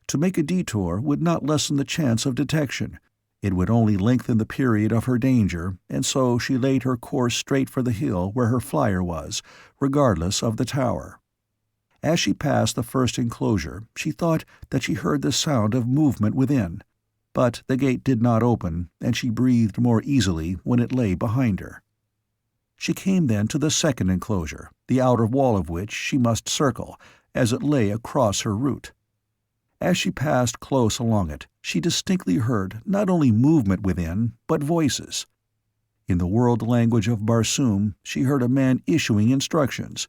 To make a detour would not lessen the chance of detection. It would only lengthen the period of her danger, and so she laid her course straight for the hill where her flyer was, regardless of the tower. As she passed the first enclosure, she thought that she heard the sound of movement within, but the gate did not open, and she breathed more easily when it lay behind her. She came then to the second enclosure, the outer wall of which she must circle, as it lay across her route. As she passed close along it, she distinctly heard not only movement within, but voices. In the world language of Barsoom, she heard a man issuing instructions.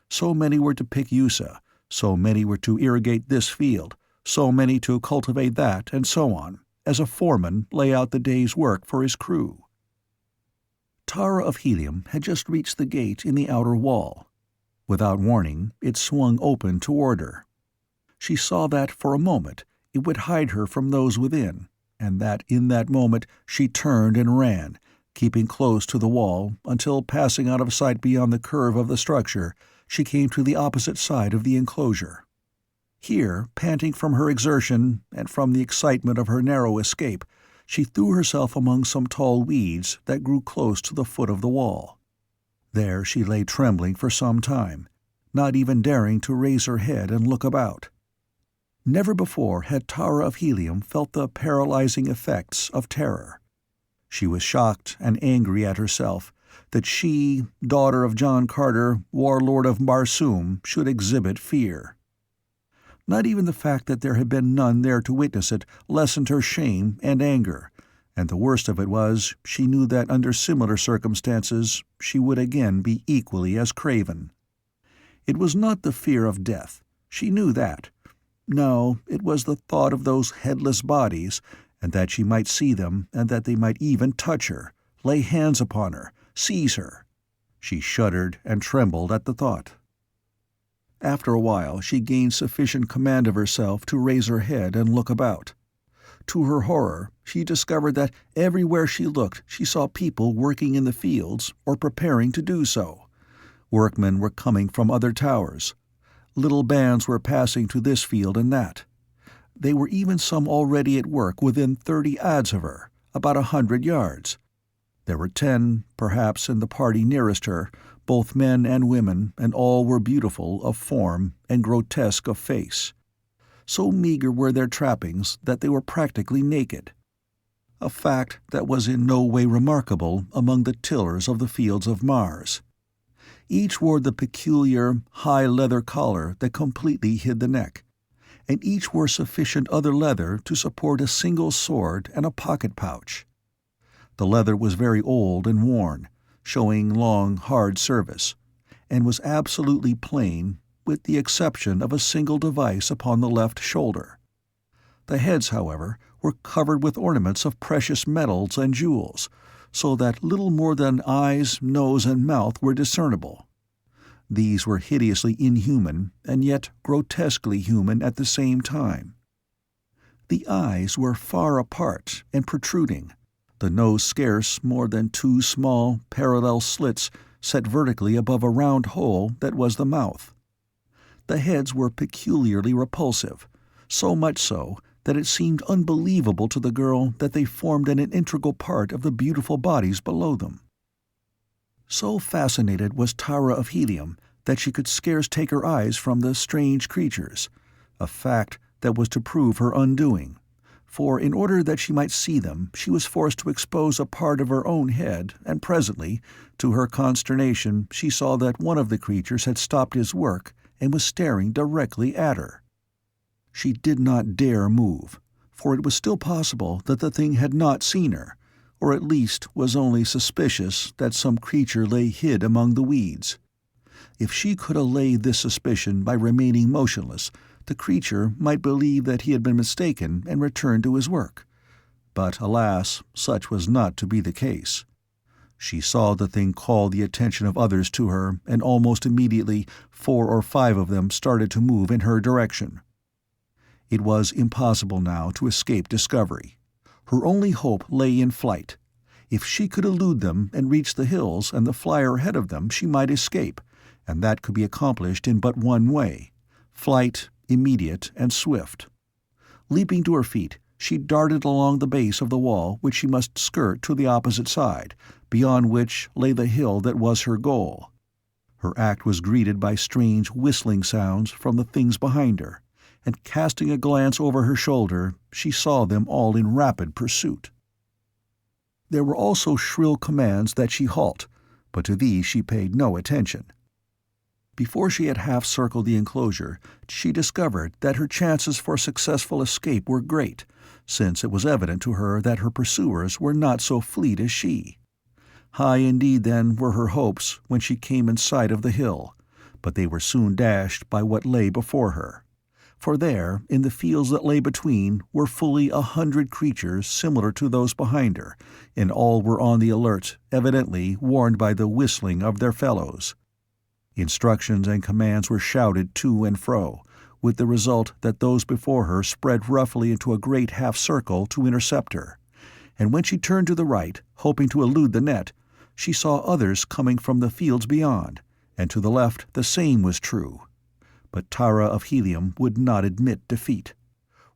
So many were to pick Yusa, so many were to irrigate this field, so many to cultivate that, and so on, as a foreman lay out the day's work for his crew. Tara of Helium had just reached the gate in the outer wall. Without warning, it swung open toward her. She saw that, for a moment, it would hide her from those within, and that in that moment she turned and ran, keeping close to the wall, until, passing out of sight beyond the curve of the structure, she came to the opposite side of the enclosure. Here, panting from her exertion and from the excitement of her narrow escape, she threw herself among some tall weeds that grew close to the foot of the wall. There she lay trembling for some time, not even daring to raise her head and look about. Never before had Tara of Helium felt the paralyzing effects of terror. She was shocked and angry at herself that she, daughter of John Carter, warlord of Barsoom, should exhibit fear. Not even the fact that there had been none there to witness it lessened her shame and anger, and the worst of it was she knew that under similar circumstances she would again be equally as craven. It was not the fear of death. She knew that. No, it was the thought of those headless bodies, and that she might see them, and that they might even touch her, lay hands upon her, seize her. She shuddered and trembled at the thought. After a while she gained sufficient command of herself to raise her head and look about. To her horror, she discovered that everywhere she looked she saw people working in the fields, or preparing to do so. Workmen were coming from other towers. Little bands were passing to this field and that. There were even some already at work within 30 adz of her, about 100 yards. There were 10, perhaps, in the party nearest her, both men and women, and all were beautiful of form and grotesque of face. So meager were their trappings that they were practically naked. A fact that was in no way remarkable among the tillers of the fields of Mars. Each wore the peculiar, high leather collar that completely hid the neck, and each wore sufficient other leather to support a single sword and a pocket pouch. The leather was very old and worn, showing long, hard service, and was absolutely plain, with the exception of a single device upon the left shoulder. The heads, however, were covered with ornaments of precious metals and jewels, so that little more than eyes, nose, and mouth were discernible. These were hideously inhuman, and yet grotesquely human at the same time. The eyes were far apart and protruding, the nose scarce more than 2 small, parallel slits set vertically above a round hole that was the mouth. The heads were peculiarly repulsive, so much so that it seemed unbelievable to the girl that they formed an integral part of the beautiful bodies below them. So fascinated was Tara of Helium that she could scarce take her eyes from the strange creatures, a fact that was to prove her undoing, for in order that she might see them she was forced to expose a part of her own head, and presently, to her consternation, she saw that one of the creatures had stopped his work and was staring directly at her. She did not dare move, for it was still possible that the thing had not seen her, or at least was only suspicious that some creature lay hid among the weeds. If she could allay this suspicion by remaining motionless, the creature might believe that he had been mistaken and return to his work. But alas, such was not to be the case. She saw the thing call the attention of others to her, and almost immediately 4 or 5 of them started to move in her direction. It was impossible now to escape discovery. Her only hope lay in flight. If she could elude them and reach the hills and the flyer ahead of them, she might escape, and that could be accomplished in but one way: flight, immediate and swift. Leaping to her feet, she darted along the base of the wall which she must skirt to the opposite side, beyond which lay the hill that was her goal. Her act was greeted by strange whistling sounds from the things behind her, and casting a glance over her shoulder, she saw them all in rapid pursuit. There were also shrill commands that she halt, but to these she paid no attention. Before she had half-circled the enclosure, she discovered that her chances for successful escape were great, since it was evident to her that her pursuers were not so fleet as she. High indeed, then, were her hopes when she came in sight of the hill, but they were soon dashed by what lay before her. For there, in the fields that lay between, were fully 100 creatures similar to those behind her, and all were on the alert, evidently warned by the whistling of their fellows. Instructions and commands were shouted to and fro, with the result that those before her spread roughly into a great half-circle to intercept her, and when she turned to the right, hoping to elude the net, she saw others coming from the fields beyond, and to the left the same was true. But Tara of Helium would not admit defeat.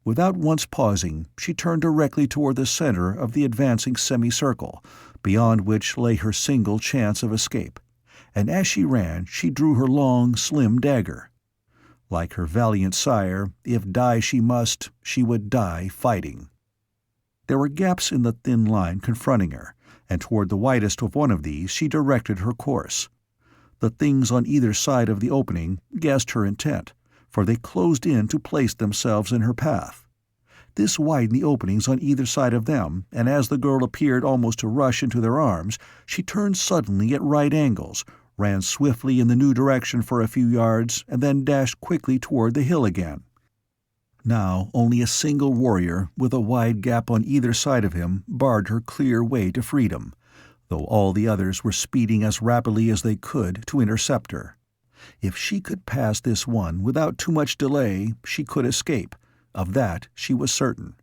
Without once pausing, she turned directly toward the center of the advancing semicircle, beyond which lay her single chance of escape, and as she ran she drew her long, slim dagger. Like her valiant sire, if die she must, she would die fighting. There were gaps in the thin line confronting her, and toward the widest of one of these she directed her course. The things on either side of the opening guessed her intent, for they closed in to place themselves in her path. This widened the openings on either side of them, and as the girl appeared almost to rush into their arms, she turned suddenly at right angles, ran swiftly in the new direction for a few yards, and then dashed quickly toward the hill again. Now only a single warrior, with a wide gap on either side of him, barred her clear way to freedom, though all the others were speeding as rapidly as they could to intercept her. If she could pass this one without too much delay, she could escape. Of that she was certain.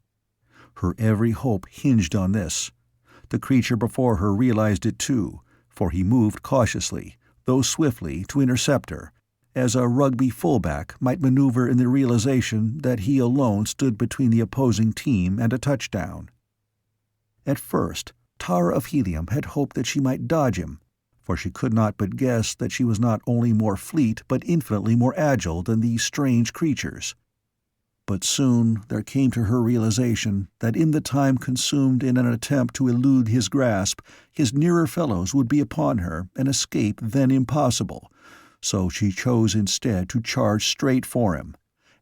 Her every hope hinged on this. The creature before her realized it too, for he moved cautiously, though swiftly, to intercept her, as a rugby fullback might maneuver in the realization that he alone stood between the opposing team and a touchdown. At first, Tara of Helium had hoped that she might dodge him, for she could not but guess that she was not only more fleet but infinitely more agile than these strange creatures. But soon there came to her realization that in the time consumed in an attempt to elude his grasp, his nearer fellows would be upon her, and escape then impossible, so she chose instead to charge straight for him,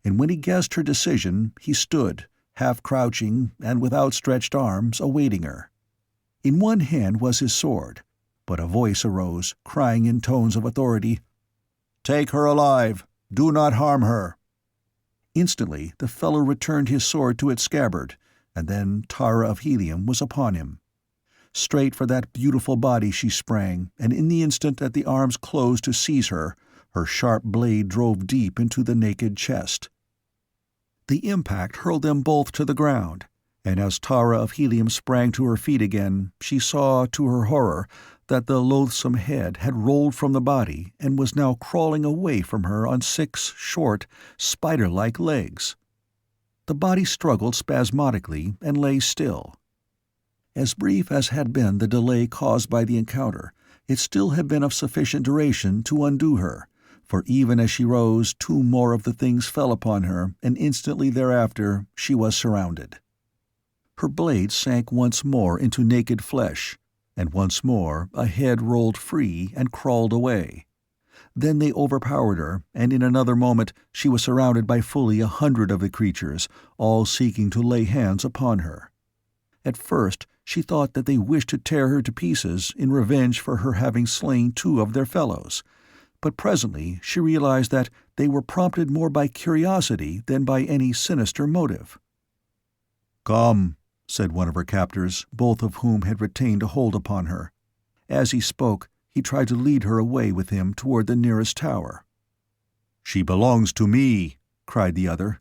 and when he guessed her decision, he stood, half crouching and with outstretched arms, awaiting her. In one hand was his sword, but a voice arose, crying in tones of authority, "Take her alive! Do not harm her!" Instantly the fellow returned his sword to its scabbard, and then Tara of Helium was upon him. Straight for that beautiful body she sprang, and in the instant that the arms closed to seize her, her sharp blade drove deep into the naked chest. The impact hurled them both to the ground, and as Tara of Helium sprang to her feet again, she saw, to her horror, that the loathsome head had rolled from the body and was now crawling away from her on 6 short, spider-like legs. The body struggled spasmodically and lay still. As brief as had been the delay caused by the encounter, it still had been of sufficient duration to undo her, for even as she rose 2 more of the things fell upon her, and instantly thereafter she was surrounded. Her blade sank once more into naked flesh, and once more a head rolled free and crawled away. Then they overpowered her, and in another moment she was surrounded by fully 100 of the creatures, all seeking to lay hands upon her. At first she thought that they wished to tear her to pieces in revenge for her having slain 2 of their fellows, but presently she realized that they were prompted more by curiosity than by any sinister motive. "Come," said one of her captors, both of whom had retained a hold upon her. As he spoke, he tried to lead her away with him toward the nearest tower. "She belongs to me," cried the other.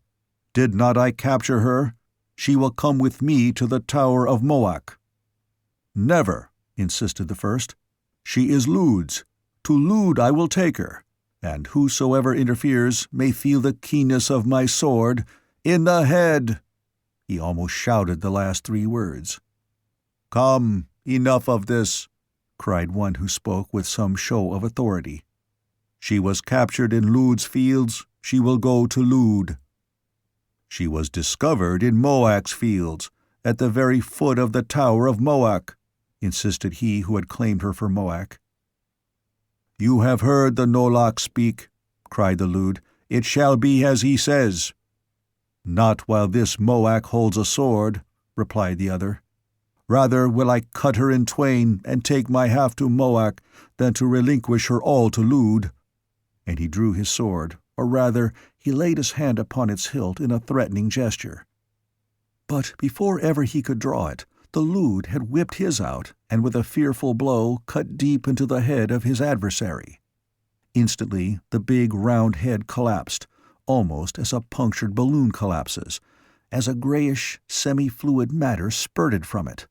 "Did not I capture her? She will come with me to the Tower of Moak." "Never," insisted the first. "She is Lude's. To Lude I will take her, and whosoever interferes may feel the keenness of my sword in the head." He almost shouted the last 3 words. "Come, enough of this," cried one who spoke with some show of authority. "She was captured in Lude's fields, she will go to Lude." "She was discovered in Moak's fields, at the very foot of the Tower of Moak," insisted he who had claimed her for Moak. "You have heard the Nolak speak," cried the Lude. "It shall be as he says." "Not while this Moak holds a sword," replied the other. "Rather will I cut her in twain and take my half to Moak than to relinquish her all to Lude." And he drew his sword, or rather he laid his hand upon its hilt in a threatening gesture. But before ever he could draw it, the Lude had whipped his out, and with a fearful blow cut deep into the head of his adversary. Instantly the big round head collapsed, almost as a punctured balloon collapses, as a grayish, semi-fluid matter spurted from it.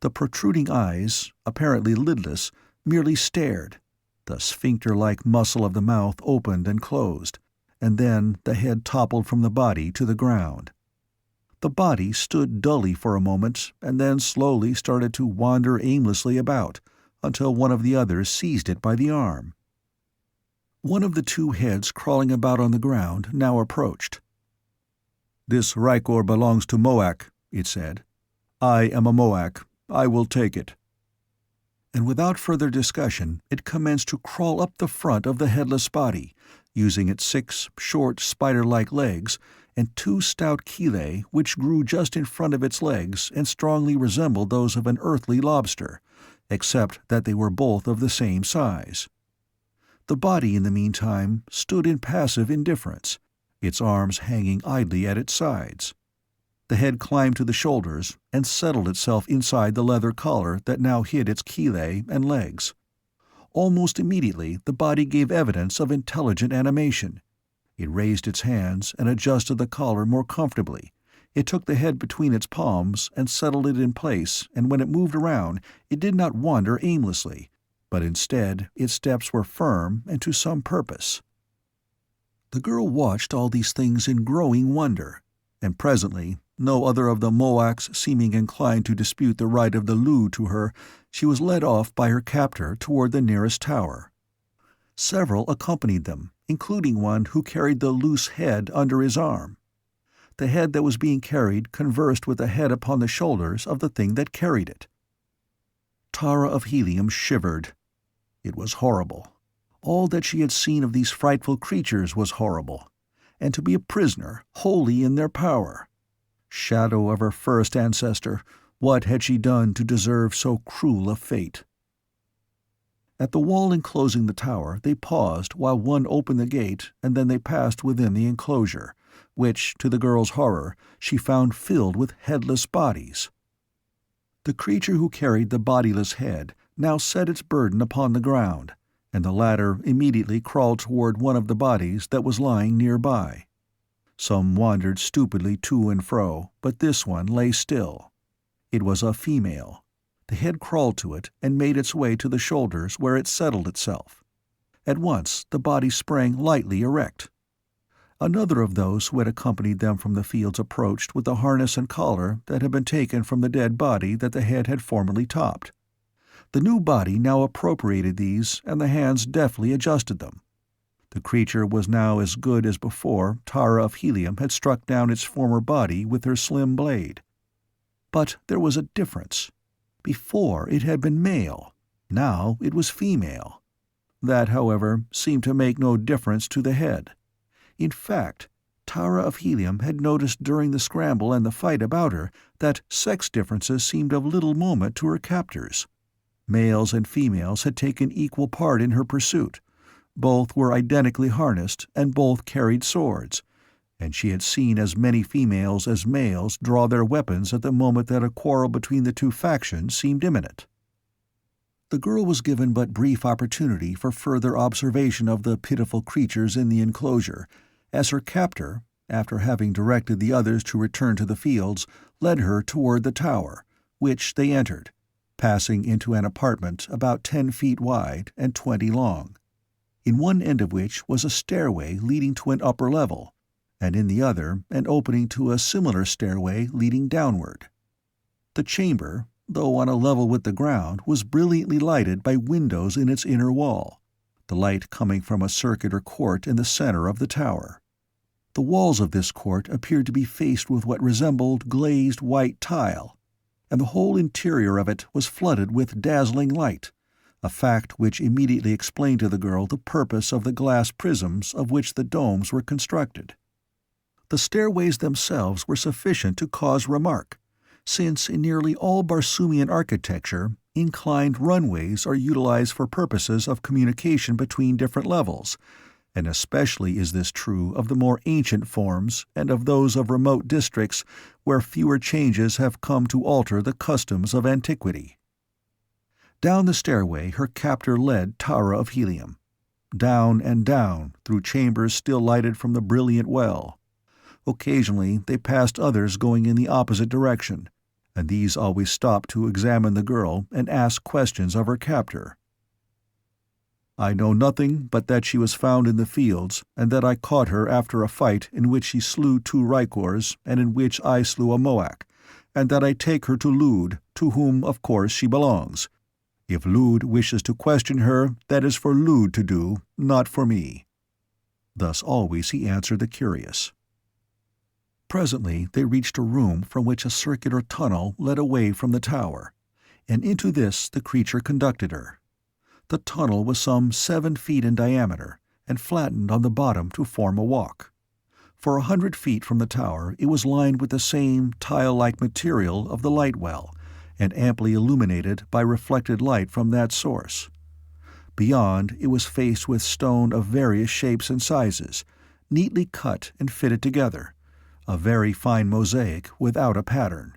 The protruding eyes, apparently lidless, merely stared. The sphincter-like muscle of the mouth opened and closed, and then the head toppled from the body to the ground. The body stood dully for a moment, and then slowly started to wander aimlessly about, until one of the others seized it by the arm. One of the 2 heads crawling about on the ground now approached. "This Rykor belongs to Moak," it said. "I am a Moak. I will take it." And without further discussion, it commenced to crawl up the front of the headless body, using its 6 short, spider-like legs and 2 stout chellae which grew just in front of its legs and strongly resembled those of an earthly lobster, except that they were both of the same size. The body, in the meantime, stood in passive indifference, its arms hanging idly at its sides. The head climbed to the shoulders and settled itself inside the leather collar that now hid its chellae and legs. Almost immediately the body gave evidence of intelligent animation. It raised its hands and adjusted the collar more comfortably. It took the head between its palms and settled it in place, and when it moved around, it did not wander aimlessly, but instead its steps were firm and to some purpose. The girl watched all these things in growing wonder, and presently No other of the Moaks seeming inclined to dispute the right of the Lu to her, she was led off by her captor toward the nearest tower. Several accompanied them, including one who carried the loose head under his arm. The head that was being carried conversed with the head upon the shoulders of the thing that carried it. Tara of Helium shivered. It was horrible. All that she had seen of these frightful creatures was horrible. And to be a prisoner, wholly in their power. Shadow of her first ancestor, what had she done to deserve so cruel a fate? At the wall enclosing the tower, they paused while one opened the gate, and then they passed within the enclosure, which, to the girl's horror, she found filled with headless bodies. The creature who carried the bodiless head now set its burden upon the ground, and the latter immediately crawled toward one of the bodies that was lying nearby. Some wandered stupidly to and fro, but this one lay still. It was a female. The head crawled to it and made its way to the shoulders, where it settled itself. At once the body sprang lightly erect. Another of those who had accompanied them from the fields approached with the harness and collar that had been taken from the dead body that the head had formerly topped. The new body now appropriated these, and the hands deftly adjusted them. The creature was now as good as before Tara of Helium had struck down its former body with her slim blade. But there was a difference. Before it had been male, now it was female. That, however, seemed to make no difference to the head. In fact, Tara of Helium had noticed during the scramble and the fight about her that sex differences seemed of little moment to her captors. Males and females had taken equal part in her pursuit. Both were identically harnessed, and both carried swords, and she had seen as many females as males draw their weapons at the moment that a quarrel between the two factions seemed imminent. The girl was given but brief opportunity for further observation of the pitiful creatures in the enclosure, as her captor, after having directed the others to return to the fields, led her toward the tower, which they entered, passing into an apartment about 10 feet wide and 20 long, in one end of which was a stairway leading to an upper level, and in the other an opening to a similar stairway leading downward. The chamber, though on a level with the ground, was brilliantly lighted by windows in its inner wall, the light coming from a circular court in the center of the tower. The walls of this court appeared to be faced with what resembled glazed white tile, and the whole interior of it was flooded with dazzling light, a fact which immediately explained to the girl the purpose of the glass prisms of which the domes were constructed. The stairways themselves were sufficient to cause remark, since in nearly all Barsoomian architecture, inclined runways are utilized for purposes of communication between different levels, and especially is this true of the more ancient forms and of those of remote districts where fewer changes have come to alter the customs of antiquity. Down the stairway her captor led Tara of Helium, down and down through chambers still lighted from the brilliant well. Occasionally they passed others going in the opposite direction, and these always stopped to examine the girl and ask questions of her captor. "I know nothing but that she was found in the fields, and that I caught her after a fight in which she slew 2 Rykors and in which I slew a Moak, and that I take her to Lud, to whom, of course, she belongs. If Lud wishes to question her, that is for Lud to do, not for me." Thus always he answered the curious. Presently they reached a room from which a circular tunnel led away from the tower, and into this the creature conducted her. The tunnel was some 7 feet in diameter, and flattened on the bottom to form a walk. For 100 feet from the tower it was lined with the same tile-like material of the light well, and amply illuminated by reflected light from that source. Beyond, it was faced with stone of various shapes and sizes, neatly cut and fitted together, a very fine mosaic without a pattern.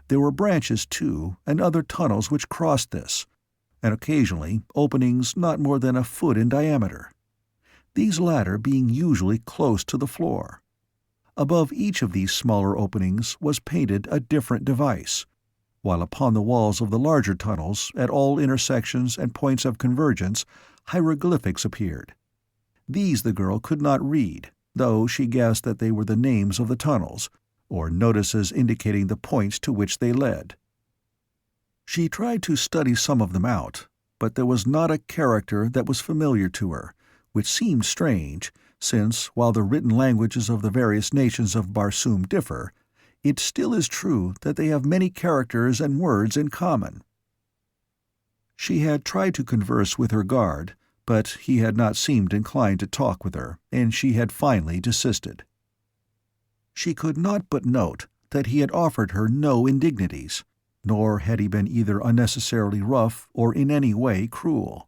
There were branches, too, and other tunnels which crossed this, and occasionally openings not more than a foot in diameter, these latter being usually close to the floor. Above each of these smaller openings was painted a different device, while upon the walls of the larger tunnels, at all intersections and points of convergence, hieroglyphics appeared. These the girl could not read, though she guessed that they were the names of the tunnels, or notices indicating the points to which they led. She tried to study some of them out, but there was not a character that was familiar to her, which seemed strange, since, while the written languages of the various nations of Barsoom differ, it still is true that they have many characters and words in common. She had tried to converse with her guard, but he had not seemed inclined to talk with her, and she had finally desisted. She could not but note that he had offered her no indignities, nor had he been either unnecessarily rough or in any way cruel.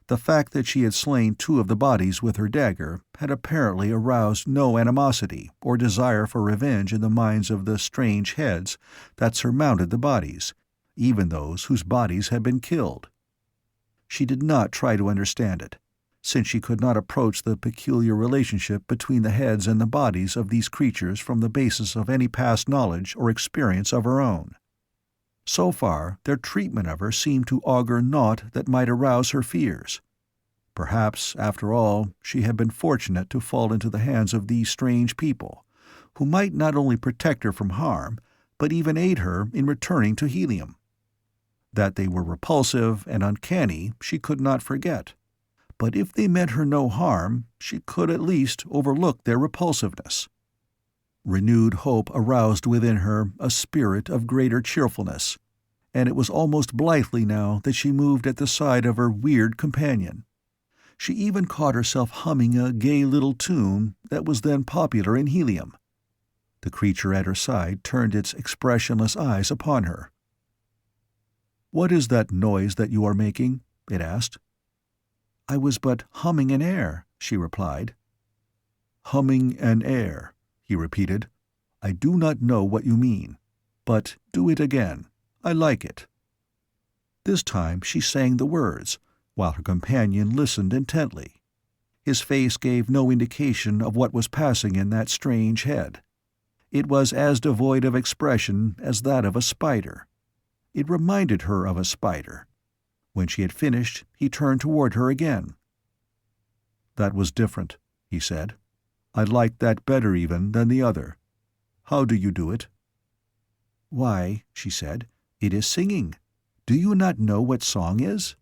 The fact that she had slain 2 of the bodies with her dagger had apparently aroused no animosity or desire for revenge in the minds of the strange heads that surmounted the bodies, even those whose bodies had been killed. She did not try to understand it, since she could not approach the peculiar relationship between the heads and the bodies of these creatures from the basis of any past knowledge or experience of her own. So far, their treatment of her seemed to augur naught that might arouse her fears. Perhaps, after all, she had been fortunate to fall into the hands of these strange people, who might not only protect her from harm, but even aid her in returning to Helium. That they were repulsive and uncanny she could not forget, but if they meant her no harm, she could at least overlook their repulsiveness. Renewed hope aroused within her a spirit of greater cheerfulness, and it was almost blithely now that she moved at the side of her weird companion. She even caught herself humming a gay little tune that was then popular in Helium. The creature at her side turned its expressionless eyes upon her. "What is that noise that you are making?" it asked. "I was but humming an air," she replied. "Humming an air," he repeated. "I do not know what you mean, but do it again. I like it." This time she sang the words, while her companion listened intently. His face gave no indication of what was passing in that strange head. It was as devoid of expression as that of a spider. It reminded her of a spider. When she had finished, he turned toward her again. "That was different," he said. "I liked that better even than the other. How do you do it?" "Why," she said, "it is singing. Do you not know what song is?"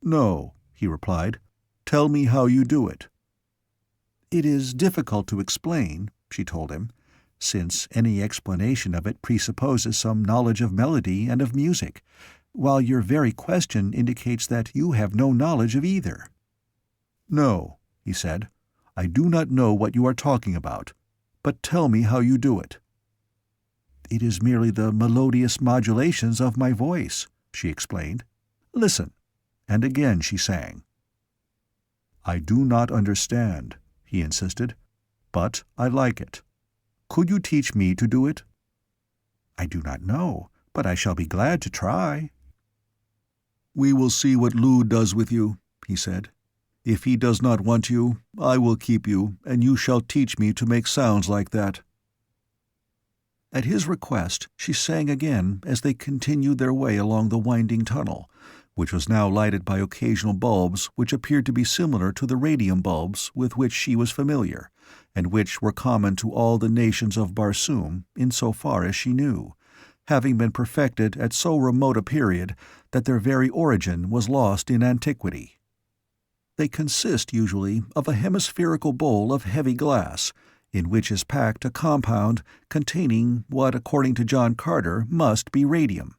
"No," he replied. "Tell me how you do it." "It is difficult to explain," she told him, "since any explanation of it presupposes some knowledge of melody and of music, while your very question indicates that you have no knowledge of either." "No," he said. "I do not know what you are talking about, but tell me how you do it." "It is merely the melodious modulations of my voice," she explained. "Listen." And again she sang. "I do not understand," he insisted, "but I like it. Could you teach me to do it?" "I do not know, but I shall be glad to try." "We will see what Lou does with you," he said. "If he does not want you, I will keep you, and you shall teach me to make sounds like that." At his request, she sang again as they continued their way along the winding tunnel, which was now lighted by occasional bulbs which appeared to be similar to the radium bulbs with which she was familiar, and which were common to all the nations of Barsoom in so far as she knew, having been perfected at so remote a period that their very origin was lost in antiquity. They consist usually of a hemispherical bowl of heavy glass, in which is packed a compound containing what, according to John Carter, must be radium.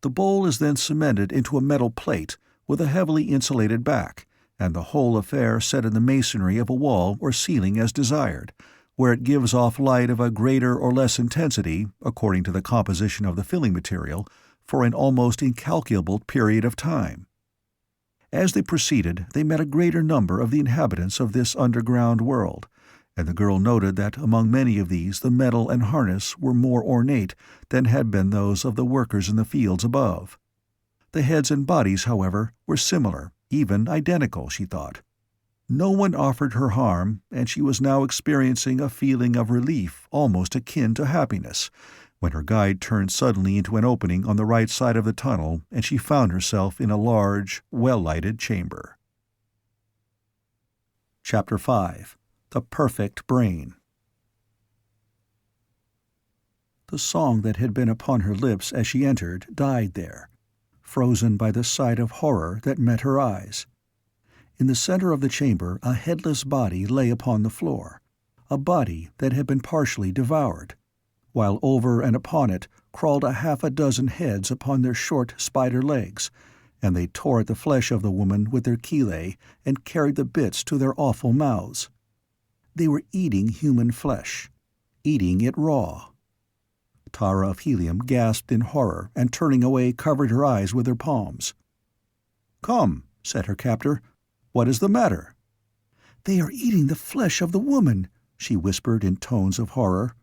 The bowl is then cemented into a metal plate with a heavily insulated back, and the whole affair set in the masonry of a wall or ceiling as desired, where it gives off light of a greater or less intensity, according to the composition of the filling material, for an almost incalculable period of time. As they proceeded, they met a greater number of the inhabitants of this underground world, and the girl noted that among many of these the metal and harness were more ornate than had been those of the workers in the fields above. The heads and bodies, however, were similar, even identical, she thought. No one offered her harm, and she was now experiencing a feeling of relief almost akin to happiness, when her guide turned suddenly into an opening on the right side of the tunnel and she found herself in a large, well-lighted chamber. Chapter 5. The Perfect Brain. The song that had been upon her lips as she entered died there, frozen by the sight of horror that met her eyes. In the center of the chamber a headless body lay upon the floor, a body that had been partially devoured, while over and upon it crawled a half a dozen heads upon their short spider legs, and they tore at the flesh of the woman with their chellae and carried the bits to their awful mouths. They were eating human flesh, eating it raw. Tara of Helium gasped in horror and turning away covered her eyes with her palms. "Come," said her captor. "What is the matter?" "They are eating the flesh of the woman," she whispered in tones of horror.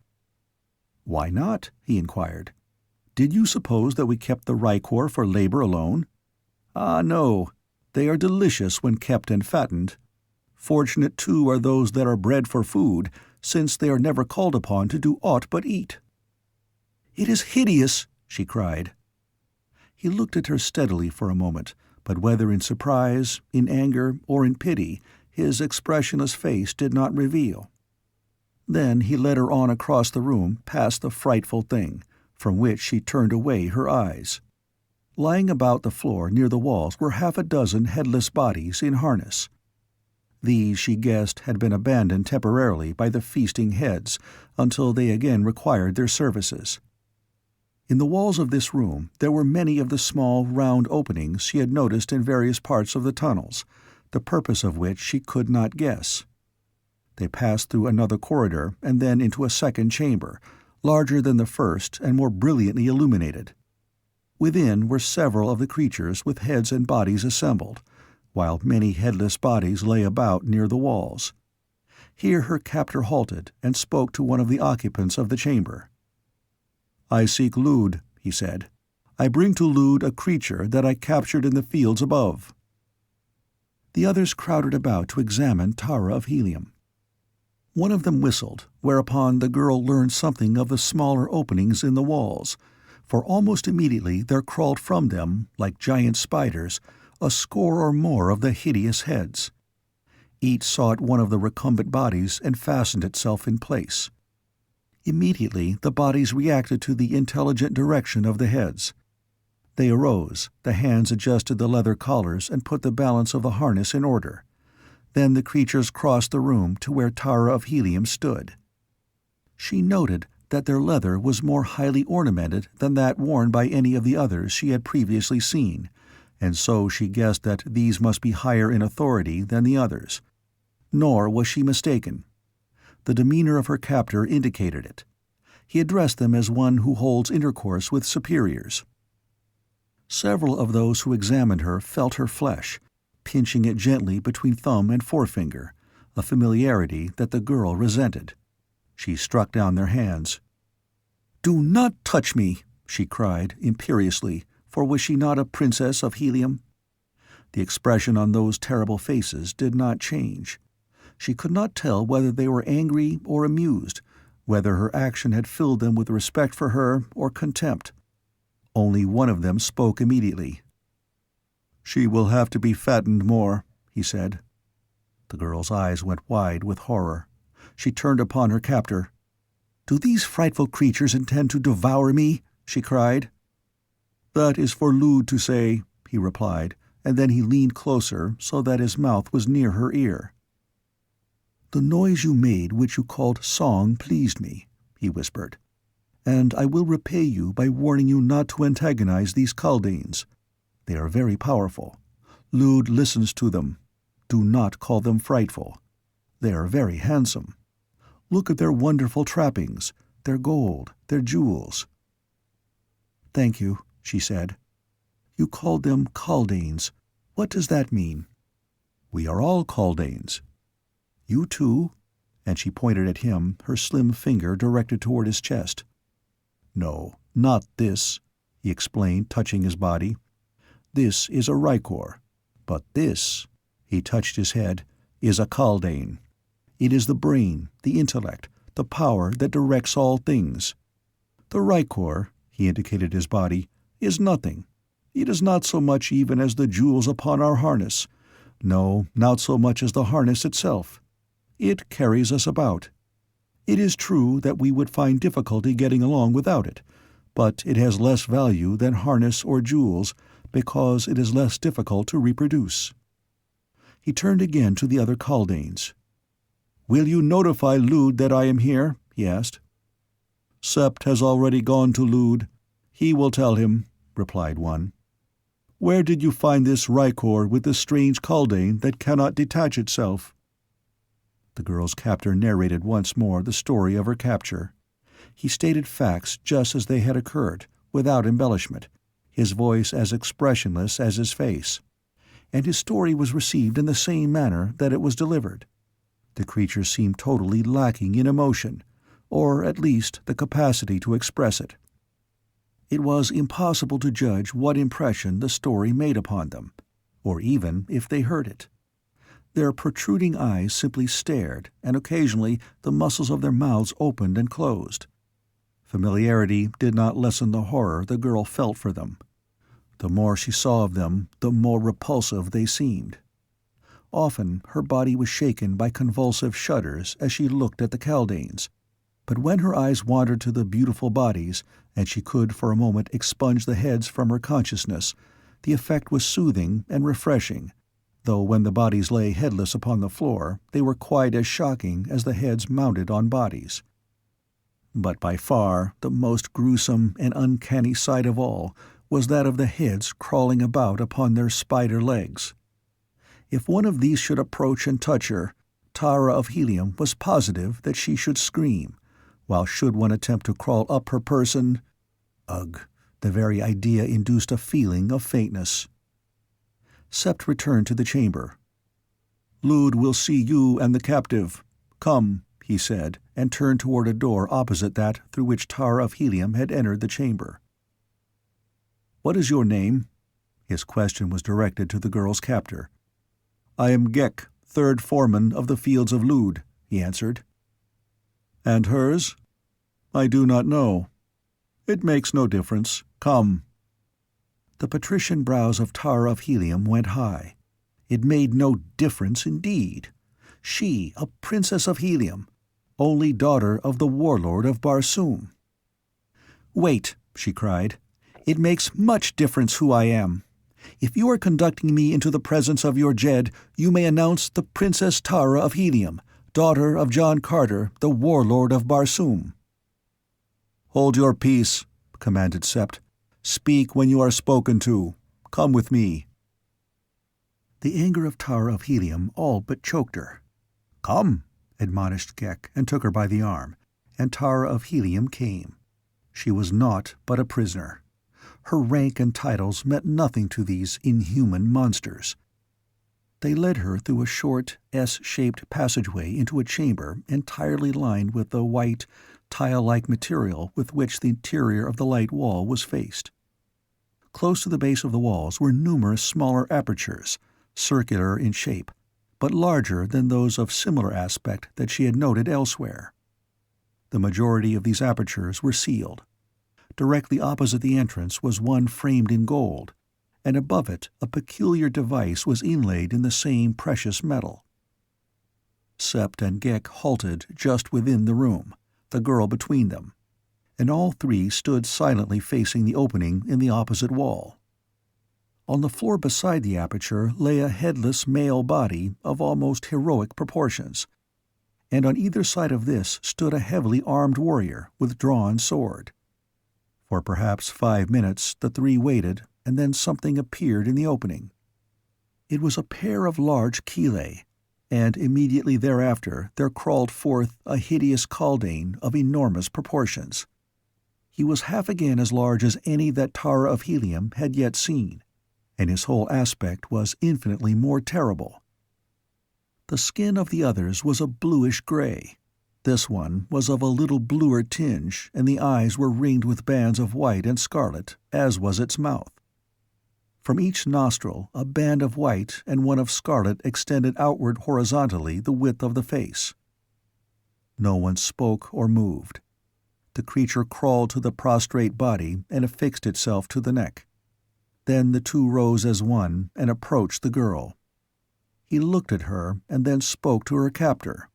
"Why not?" he inquired. "Did you suppose that we kept the Rykor for labor alone? Ah, no. They are delicious when kept and fattened. Fortunate, too, are those that are bred for food, since they are never called upon to do aught but eat." "It is hideous!" she cried. He looked at her steadily for a moment, but whether in surprise, in anger, or in pity, his expressionless face did not reveal. Then he led her on across the room past the frightful thing, from which she turned away her eyes. Lying about the floor near the walls were half a dozen headless bodies in harness. These, she guessed, had been abandoned temporarily by the feasting heads until they again required their services. In the walls of this room there were many of the small, round openings she had noticed in various parts of the tunnels, the purpose of which she could not guess. They passed through another corridor and then into a second chamber, larger than the first and more brilliantly illuminated. Within were several of the creatures with heads and bodies assembled, while many headless bodies lay about near the walls. Here her captor halted and spoke to one of the occupants of the chamber. "I seek Lude," he said. "I bring to Lude a creature that I captured in the fields above." The others crowded about to examine Tara of Helium. One of them whistled, whereupon the girl learned something of the smaller openings in the walls, for almost immediately there crawled from them, like giant spiders, a score or more of the hideous heads. Each sought one of the recumbent bodies and fastened itself in place. Immediately the bodies reacted to the intelligent direction of the heads. They arose, the hands adjusted the leather collars and put the balance of the harness in order. Then the creatures crossed the room to where Tara of Helium stood. She noted that their leather was more highly ornamented than that worn by any of the others she had previously seen, and so she guessed that these must be higher in authority than the others. Nor was she mistaken. The demeanor of her captor indicated it. He addressed them as one who holds intercourse with superiors. Several of those who examined her felt her flesh, pinching it gently between thumb and forefinger, a familiarity that the girl resented. She struck down their hands. "Do not touch me!" she cried, imperiously, for was she not a princess of Helium? The expression on those terrible faces did not change. She could not tell whether they were angry or amused, whether her action had filled them with respect for her or contempt. Only one of them spoke immediately. "She will have to be fattened more," he said. The girl's eyes went wide with horror. She turned upon her captor. "Do these frightful creatures intend to devour me?" she cried. "That is for Lude to say," he replied, and then he leaned closer so that his mouth was near her ear. "The noise you made which you called song pleased me," he whispered, "and I will repay you by warning you not to antagonize these Kaldanes. They are very powerful. Lude listens to them. Do not call them frightful. They are very handsome. Look at their wonderful trappings, their gold, their jewels." "Thank you," she said. "You called them Kaldanes. What does that mean?" "We are all Kaldanes." "You too?" And she pointed at him, her slim finger directed toward his chest. "No, not this," he explained, touching his body. "This is a Rykor. But this," he touched his head, "is a Kaldane. It is the brain, the intellect, the power that directs all things. The Rykor," he indicated his body, "is nothing. It is not so much even as the jewels upon our harness. No, not so much as the harness itself. It carries us about. It is true that we would find difficulty getting along without it, but it has less value than harness or jewels because it is less difficult to reproduce." He turned again to the other Kaldanes. "Will you notify Lude that I am here?" he asked. "Sept has already gone to Lude. He will tell him," replied one. "Where did you find this Rykor with this strange Kaldane that cannot detach itself?" The girl's captor narrated once more the story of her capture. He stated facts just as they had occurred, without embellishment, his voice as expressionless as his face. And his story was received in the same manner that it was delivered. The creature seemed totally lacking in emotion, or at least the capacity to express it. It was impossible to judge what impression the story made upon them, or even if they heard it. Their protruding eyes simply stared, and occasionally the muscles of their mouths opened and closed. Familiarity did not lessen the horror the girl felt for them. The more she saw of them, the more repulsive they seemed. Often her body was shaken by convulsive shudders as she looked at the Kaldanes, but when her eyes wandered to the beautiful bodies, and she could for a moment expunge the heads from her consciousness, the effect was soothing and refreshing, though when the bodies lay headless upon the floor, they were quite as shocking as the heads mounted on bodies. But by far the most gruesome and uncanny sight of all was that of the heads crawling about upon their spider legs. If one of these should approach and touch her, Tara of Helium was positive that she should scream, while should one attempt to crawl up her person— ugh, the very idea induced a feeling of faintness. Sept returned to the chamber. "Lude will see you and the captive. Come," he said, and turned toward a door opposite that through which Tara of Helium had entered the chamber. "What is your name?" His question was directed to the girl's captor. "I am Ghek, third foreman of the fields of Lude," he answered. "And hers?" "I do not know." "It makes no difference. Come." The patrician brows of Tara of Helium went high. It made no difference indeed. She, a princess of Helium, only daughter of the warlord of Barsoom. "Wait," she cried. "It makes much difference who I am. If you are conducting me into the presence of your Jed, you may announce the Princess Tara of Helium, daughter of John Carter, the warlord of Barsoom." "Hold your peace," commanded Sept. "Speak when you are spoken to. Come with me." The anger of Tara of Helium all but choked her. "Come," admonished Ghek, and took her by the arm, and Tara of Helium came. She was naught but a prisoner. Her rank and titles meant nothing to these inhuman monsters. They led her through a short, S-shaped passageway into a chamber entirely lined with the white, tile-like material with which the interior of the light wall was faced. Close to the base of the walls were numerous smaller apertures, circular in shape, but larger than those of similar aspect that she had noted elsewhere. The majority of these apertures were sealed. Directly opposite the entrance was one framed in gold, and above it a peculiar device was inlaid in the same precious metal. Sept and Ghek halted just within the room, the girl between them, and all three stood silently facing the opening in the opposite wall. On the floor beside the aperture lay a headless male body of almost heroic proportions, and on either side of this stood a heavily armed warrior with drawn sword. For perhaps 5 minutes the three waited, and then something appeared in the opening. It was a pair of large chelae, and immediately thereafter there crawled forth a hideous Kaldane of enormous proportions. He was half again as large as any that Tara of Helium had yet seen, and his whole aspect was infinitely more terrible. The skin of the others was a bluish gray. This one was of a little bluer tinge, and the eyes were ringed with bands of white and scarlet, as was its mouth. From each nostril a band of white and one of scarlet extended outward horizontally the width of the face. No one spoke or moved. The creature crawled to the prostrate body and affixed itself to the neck. Then the two rose as one and approached the girl. He looked at her and then spoke to her captor.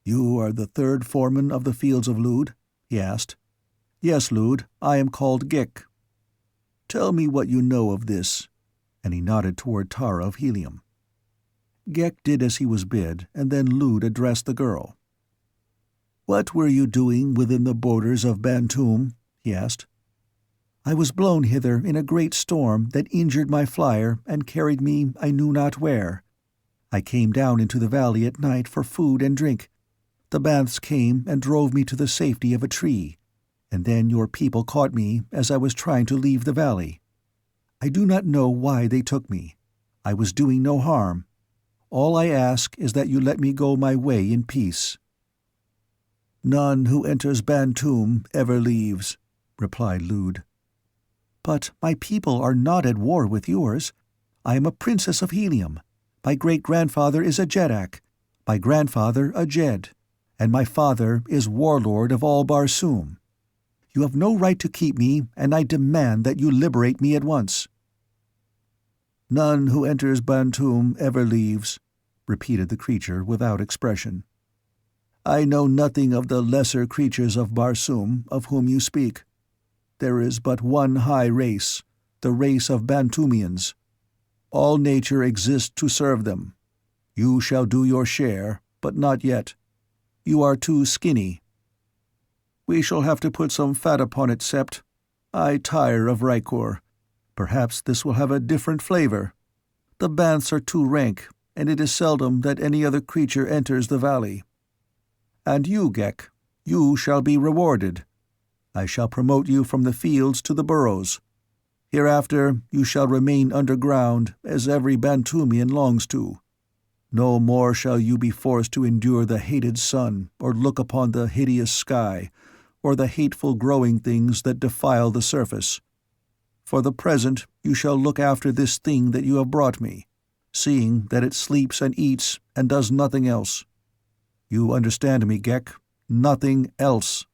"You are the third foreman of the fields of Lud?" he asked. "Yes, Lud. I am called Ghek." "Tell me what you know of this," and he nodded toward Tara of Helium. Ghek did as he was bid, and then Lud addressed the girl. "What were you doing within the borders of Barsoom?" he asked. "I was blown hither in a great storm that injured my flyer and carried me I knew not where. I came down into the valley at night for food and drink. The baths came and drove me to the safety of a tree, and then your people caught me as I was trying to leave the valley. I do not know why they took me. I was doing no harm. All I ask is that you let me go my way in peace." "None who enters Barsoom ever leaves," replied Lud. "But my people are not at war with yours. I am a princess of Helium. My great-grandfather is a Jeddak, my grandfather a Jed, and my father is warlord of all Barsoom. You have no right to keep me, and I demand that you liberate me at once." "None who enters Barsoom ever leaves," repeated the creature without expression. "I know nothing of the lesser creatures of Barsoom of whom you speak. There is but one high race, the race of Bantoomians. All nature exists to serve them. You shall do your share, but not yet. You are too skinny." "We shall have to put some fat upon it, Sept. I tire of Rykor. Perhaps this will have a different flavor. The baths are too rank, and it is seldom that any other creature enters the valley. And you, Ghek, you shall be rewarded. I shall promote you from the fields to the burrows. Hereafter you shall remain underground, as every Bantoomian longs to. No more shall you be forced to endure the hated sun, or look upon the hideous sky, or the hateful growing things that defile the surface. For the present you shall look after this thing that you have brought me, seeing that it sleeps and eats and does nothing else. You understand me, Ghek? Nothing else."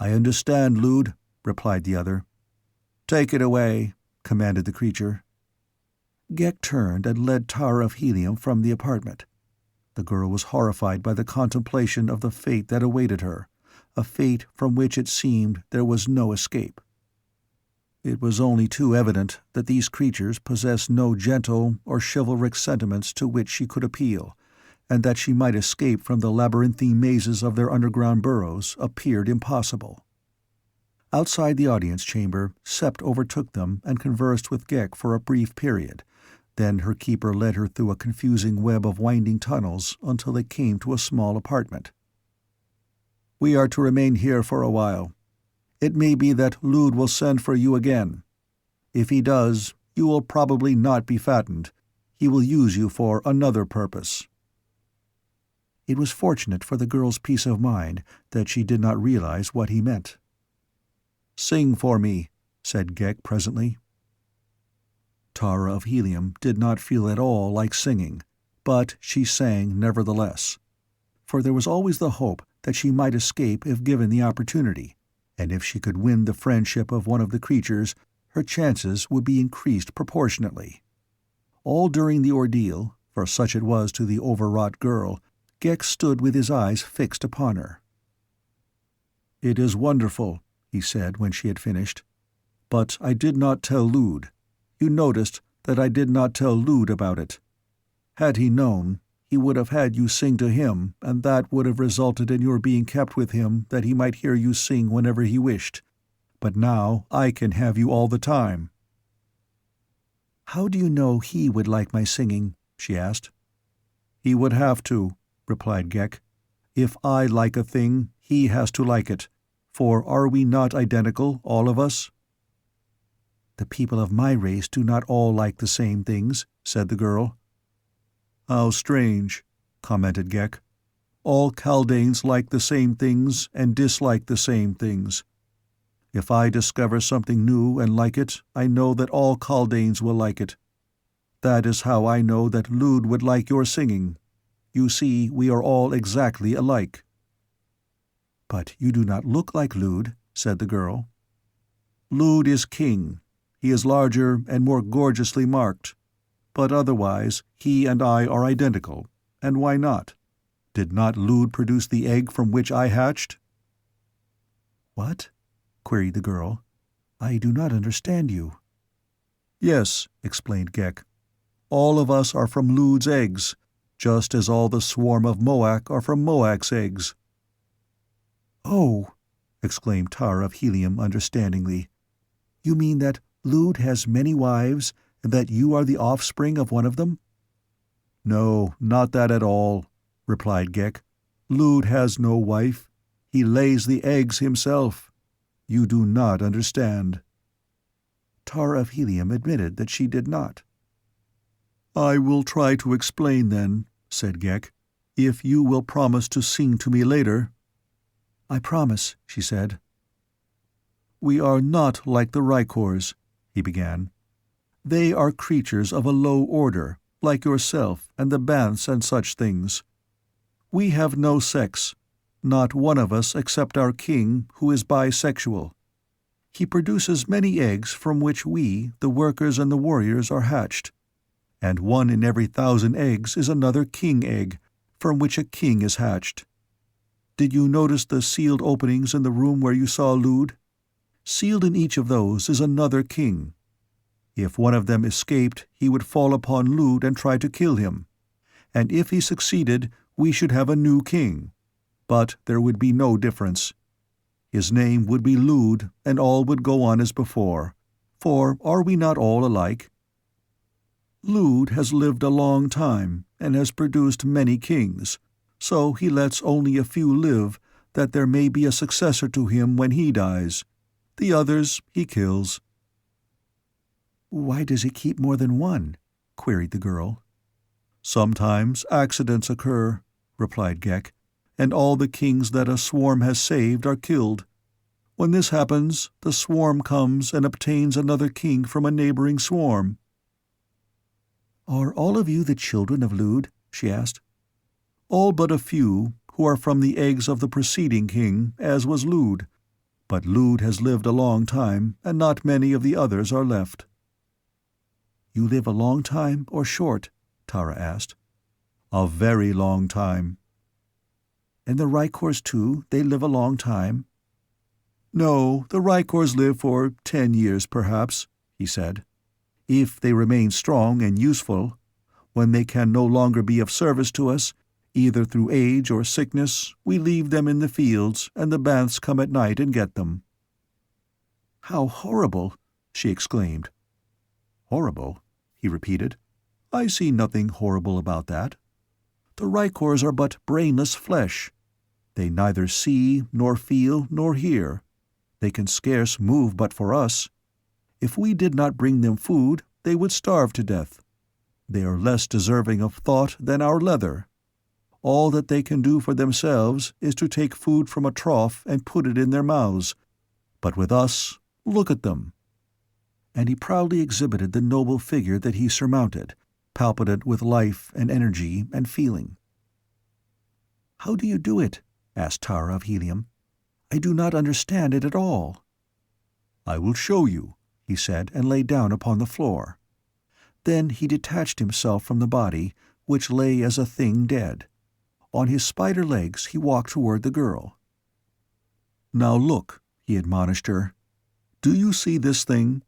"I understand, Lud," replied the other. "Take it away," commanded the creature. Ghek turned and led Tara of Helium from the apartment. The girl was horrified by the contemplation of the fate that awaited her, a fate from which it seemed there was no escape. It was only too evident that these creatures possessed no gentle or chivalric sentiments to which she could appeal, and that she might escape from the labyrinthine mazes of their underground burrows appeared impossible. Outside the audience chamber, Sept overtook them and conversed with Ghek for a brief period. Then her keeper led her through a confusing web of winding tunnels until they came to a small apartment. "We are to remain here for a while. It may be that Lud will send for you again. If he does, you will probably not be fattened. He will use you for another purpose." It was fortunate for the girl's peace of mind that she did not realize what he meant. "Sing for me," said Ghek presently. Tara of Helium did not feel at all like singing, but she sang nevertheless. For there was always the hope that she might escape if given the opportunity, and if she could win the friendship of one of the creatures, her chances would be increased proportionately. All during the ordeal, for such it was to the overwrought girl, Ghek stood with his eyes fixed upon her. "It is wonderful," he said when she had finished. "But I did not tell Lud. You noticed that I did not tell Lud about it. Had he known, he would have had you sing to him, and that would have resulted in your being kept with him that he might hear you sing whenever he wished. But now I can have you all the time." "How do you know he would like my singing?" she asked. "He would have to," replied Ghek. "If I like a thing, he has to like it. For are we not identical, all of us?" "The people of my race do not all like the same things," said the girl. "How strange," commented Ghek. "All Kaldanes like the same things and dislike the same things. If I discover something new and like it, I know that all Kaldanes will like it. That is how I know that Lud would like your singing. You see, we are all exactly alike." "But you do not look like Lud," said the girl. "Lud is king. He is larger and more gorgeously marked. But otherwise, he and I are identical, and why not? Did not Lude produce the egg from which I hatched?" "What?" queried the girl. "I do not understand you." "Yes," explained Ghek. "All of us are from Lude's eggs, just as all the swarm of Moak are from Moak's eggs." "Oh," exclaimed Tara of Helium understandingly. "You mean that Lude has many wives, and that you are the offspring of one of them?" "No, not that at all," replied Ghek. "Lude has no wife. He lays the eggs himself. You do not understand." Tara of Helium admitted that she did not. "I will try to explain then," said Ghek, "if you will promise to sing to me later." "I promise," she said. "We are not like the Rykors," he began. "They are creatures of a low order, like yourself and the Banths and such things. We have no sex, not one of us except our king, who is bisexual. He produces many eggs from which we, the workers and the warriors, are hatched. And 1 in every 1,000 eggs is another king egg, from which a king is hatched. Did you notice the sealed openings in the room where you saw Lude? Sealed in each of those is another king. If one of them escaped, he would fall upon Lude and try to kill him. And if he succeeded, we should have a new king. But there would be no difference. His name would be Lude, and all would go on as before. For are we not all alike? Lude has lived a long time, and has produced many kings, so he lets only a few live, that there may be a successor to him when he dies. The others he kills." "Why does he keep more than one?" queried the girl. "Sometimes accidents occur," replied Ghek, "and all the kings that a swarm has saved are killed. When this happens, the swarm comes and obtains another king from a neighboring swarm." "Are all of you the children of Lude?" she asked. "All but a few, who are from the eggs of the preceding king, as was Lude. But Lude has lived a long time, and not many of the others are left." "You live a long time or short?" Tara asked. "A very long time." "And the Rykors too, they live a long time?" "No, the Rykors live for 10 years perhaps," he said. "If they remain strong and useful. When they can no longer be of service to us, either through age or sickness, we leave them in the fields, and the Banths come at night and get them." "How horrible!" she exclaimed. "Horrible?" he repeated. "I see nothing horrible about that. The Rykors are but brainless flesh. They neither see, nor feel, nor hear. They can scarce move but for us. If we did not bring them food, they would starve to death. They are less deserving of thought than our leather. All that they can do for themselves is to take food from a trough and put it in their mouths. But with us, look at them." And he proudly exhibited the noble figure that he surmounted, palpitant with life and energy and feeling. "How do you do it?" asked Tara of Helium. "I do not understand it at all." "I will show you," he said, and lay down upon the floor. Then he detached himself from the body, which lay as a thing dead. On his spider legs he walked toward the girl. "Now look," he admonished her. "Do you see this thing?"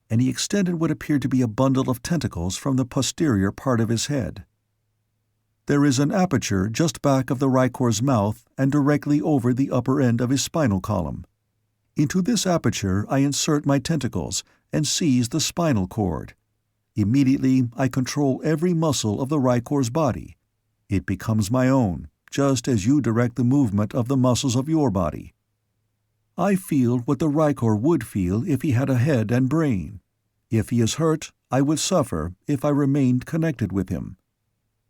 And he extended what appeared to be a bundle of tentacles from the posterior part of his head. "There is an aperture just back of the Rykor's mouth and directly over the upper end of his spinal column. Into this aperture I insert my tentacles and seize the spinal cord. Immediately I control every muscle of the Rykor's body. It becomes my own, just as you direct the movement of the muscles of your body. I feel what the Rykor would feel if he had a head and brain. If he is hurt, I would suffer if I remained connected with him.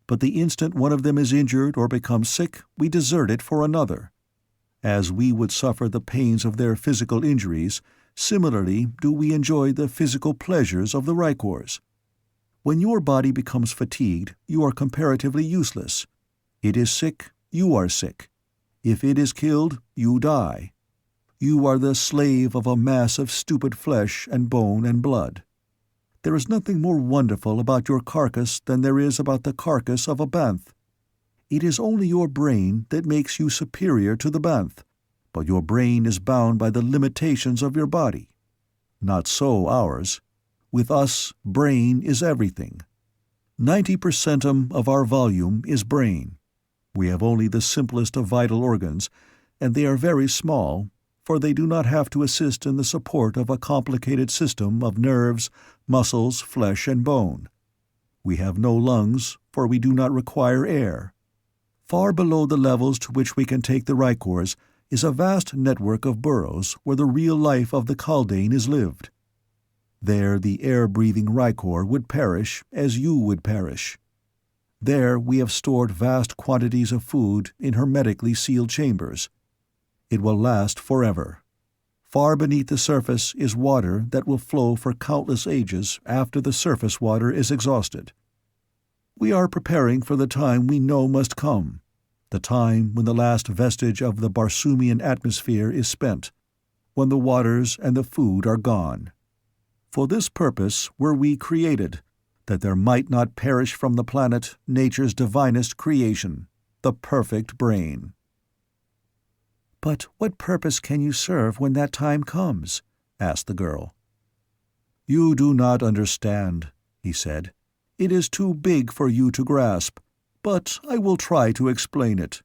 But the instant one of them is injured or becomes sick, we desert it for another. As we would suffer the pains of their physical injuries, similarly do we enjoy the physical pleasures of the Rykors. When your body becomes fatigued, you are comparatively useless. It is sick, you are sick. If it is killed, you die. You are the slave of a mass of stupid flesh and bone and blood. There is nothing more wonderful about your carcass than there is about the carcass of a Banth. It is only your brain that makes you superior to the Banth, but your brain is bound by the limitations of your body. Not so ours. With us, brain is everything. 90% of our volume is brain. We have only the simplest of vital organs, and they are very small, for they do not have to assist in the support of a complicated system of nerves, muscles, flesh, and bone. We have no lungs, for we do not require air. Far below the levels to which we can take the Rykors is a vast network of burrows where the real life of the Kaldane is lived. There the air-breathing Rykor would perish as you would perish. There we have stored vast quantities of food in hermetically sealed chambers. It will last forever. Far beneath the surface is water that will flow for countless ages after the surface water is exhausted. We are preparing for the time we know must come, the time when the last vestige of the Barsoomian atmosphere is spent, when the waters and the food are gone. For this purpose were we created, that there might not perish from the planet nature's divinest creation, the perfect brain. "But what purpose can you serve when that time comes?" asked the girl. "You do not understand," he said. "It is too big for you to grasp, but I will try to explain it.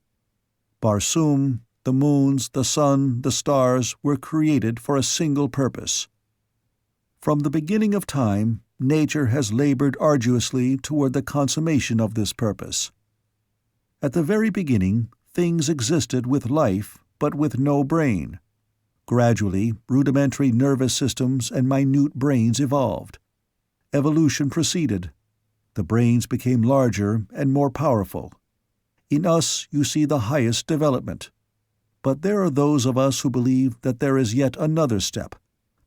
Barsoom, the moons, the sun, the stars were created for a single purpose. From the beginning of time, nature has labored arduously toward the consummation of this purpose. At the very beginning, things existed with life, but with no brain. Gradually, rudimentary nervous systems and minute brains evolved. Evolution proceeded. The brains became larger and more powerful. In us you see the highest development. But there are those of us who believe that there is yet another step,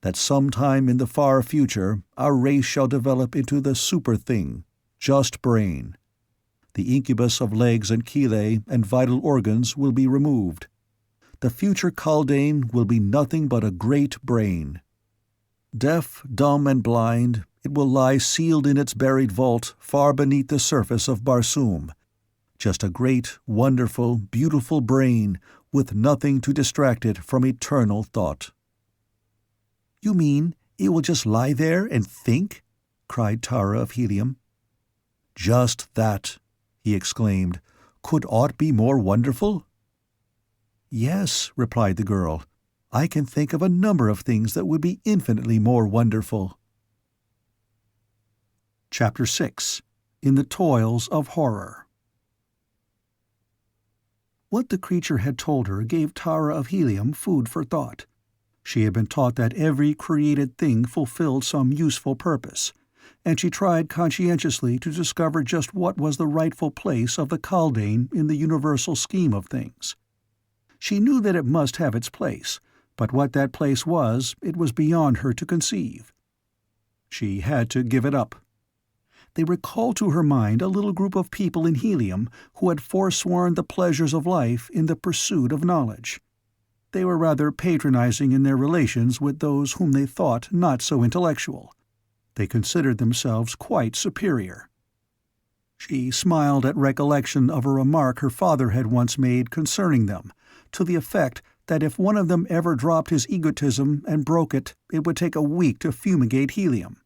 that sometime in the far future our race shall develop into the super-thing, just brain. The incubus of legs and chelae and vital organs will be removed. The future Kaldane will be nothing but a great brain. Deaf, dumb, and blind, it will lie sealed in its buried vault far beneath the surface of Barsoom. Just a great, wonderful, beautiful brain with nothing to distract it from eternal thought." "You mean it will just lie there and think?" cried Tara of Helium. "Just that," he exclaimed. "Could aught be more wonderful?" "Yes," replied the girl. "I can think of a number of things that would be infinitely more wonderful." Chapter 6. In the Toils of Horror. What the creature had told her gave Tara of Helium food for thought. She had been taught that every created thing fulfilled some useful purpose, and she tried conscientiously to discover just what was the rightful place of the Kaldane in the universal scheme of things. She knew that it must have its place, but what that place was, it was beyond her to conceive. She had to give it up. They recalled to her mind a little group of people in Helium who had forsworn the pleasures of life in the pursuit of knowledge. They were rather patronizing in their relations with those whom they thought not so intellectual. They considered themselves quite superior. She smiled at recollection of a remark her father had once made concerning them, to the effect that if one of them ever dropped his egotism and broke it, it would take a week to fumigate Helium.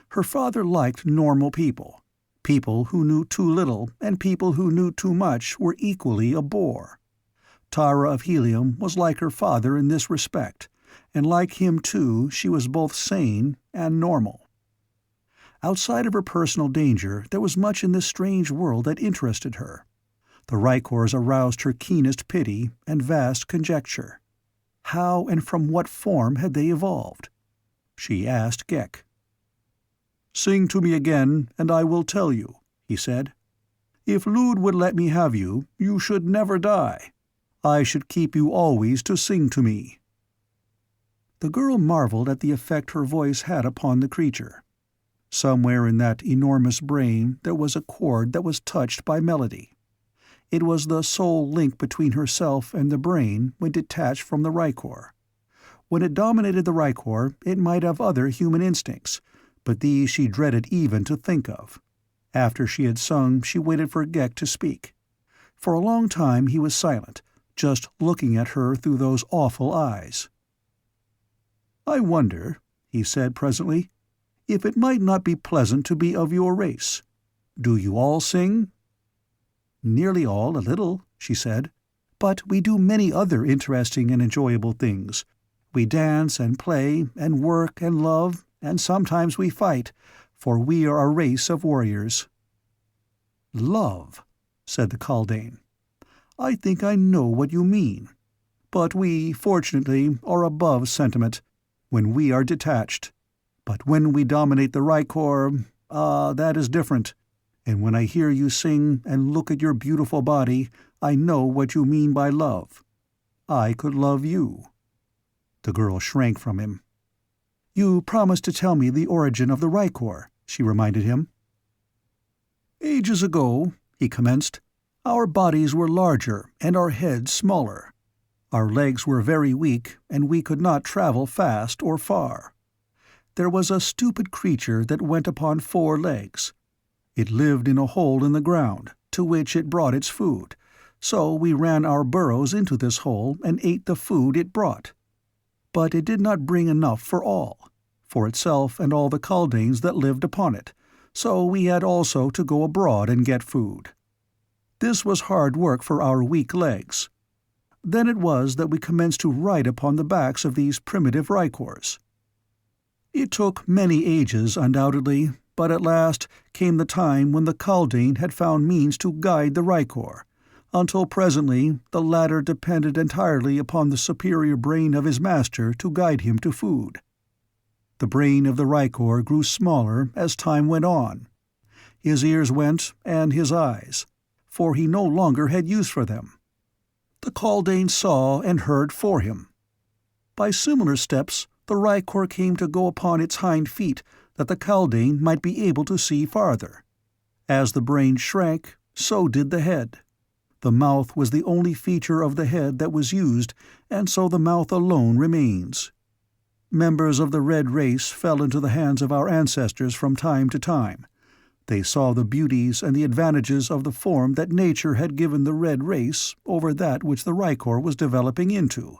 Her father liked normal people. People who knew too little and people who knew too much were equally a bore. Tara of Helium was like her father in this respect, and like him too she was both sane and normal. Outside of her personal danger, there was much in this strange world that interested her. The Rykors aroused her keenest pity and vast conjecture. How and from what form had they evolved? She asked Ghek. "Sing to me again, and I will tell you," he said. "If Lude would let me have you, you should never die. I should keep you always to sing to me." The girl marveled at the effect her voice had upon the creature. Somewhere in that enormous brain there was a chord that was touched by melody. It was the sole link between herself and the brain when detached from the Rykor. When it dominated the Rykor, it might have other human instincts, but these she dreaded even to think of. After she had sung, she waited for Ghek to speak. For a long time he was silent, just looking at her through those awful eyes. "I wonder," he said presently, "if it might not be pleasant to be of your race. Do you all sing?" "Nearly all, a little," she said. "But we do many other interesting and enjoyable things. We dance and play and work and love, and sometimes we fight, for we are a race of warriors." "Love," said the Kaldane. "I think I know what you mean. But we, fortunately, are above sentiment, when we are detached. But when we dominate the Rykor, that is different. And when I hear you sing and look at your beautiful body, I know what you mean by love. I could love you." The girl shrank from him. "You promised to tell me the origin of the Rykor," she reminded him. "Ages ago," he commenced, "our bodies were larger and our heads smaller. Our legs were very weak, and we could not travel fast or far. There was a stupid creature that went upon 4 legs. It lived in a hole in the ground, to which it brought its food, so we ran our burrows into this hole and ate the food it brought. But it did not bring enough for all, for itself and all the Kaldanes that lived upon it, so we had also to go abroad and get food. This was hard work for our weak legs. Then it was that we commenced to ride upon the backs of these primitive Rykors. It took many ages, undoubtedly, but at last came the time when the Kaldane had found means to guide the Rykor, until presently the latter depended entirely upon the superior brain of his master to guide him to food. The brain of the Rykor grew smaller as time went on. His ears went, and his eyes, for he no longer had use for them. The Kaldane saw and heard for him. By similar steps the Rykor came to go upon its hind feet that the Kaldane might be able to see farther. As the brain shrank, so did the head. The mouth was the only feature of the head that was used, and so the mouth alone remains. Members of the Red race fell into the hands of our ancestors from time to time. They saw the beauties and the advantages of the form that nature had given the Red race over that which the Rykor was developing into.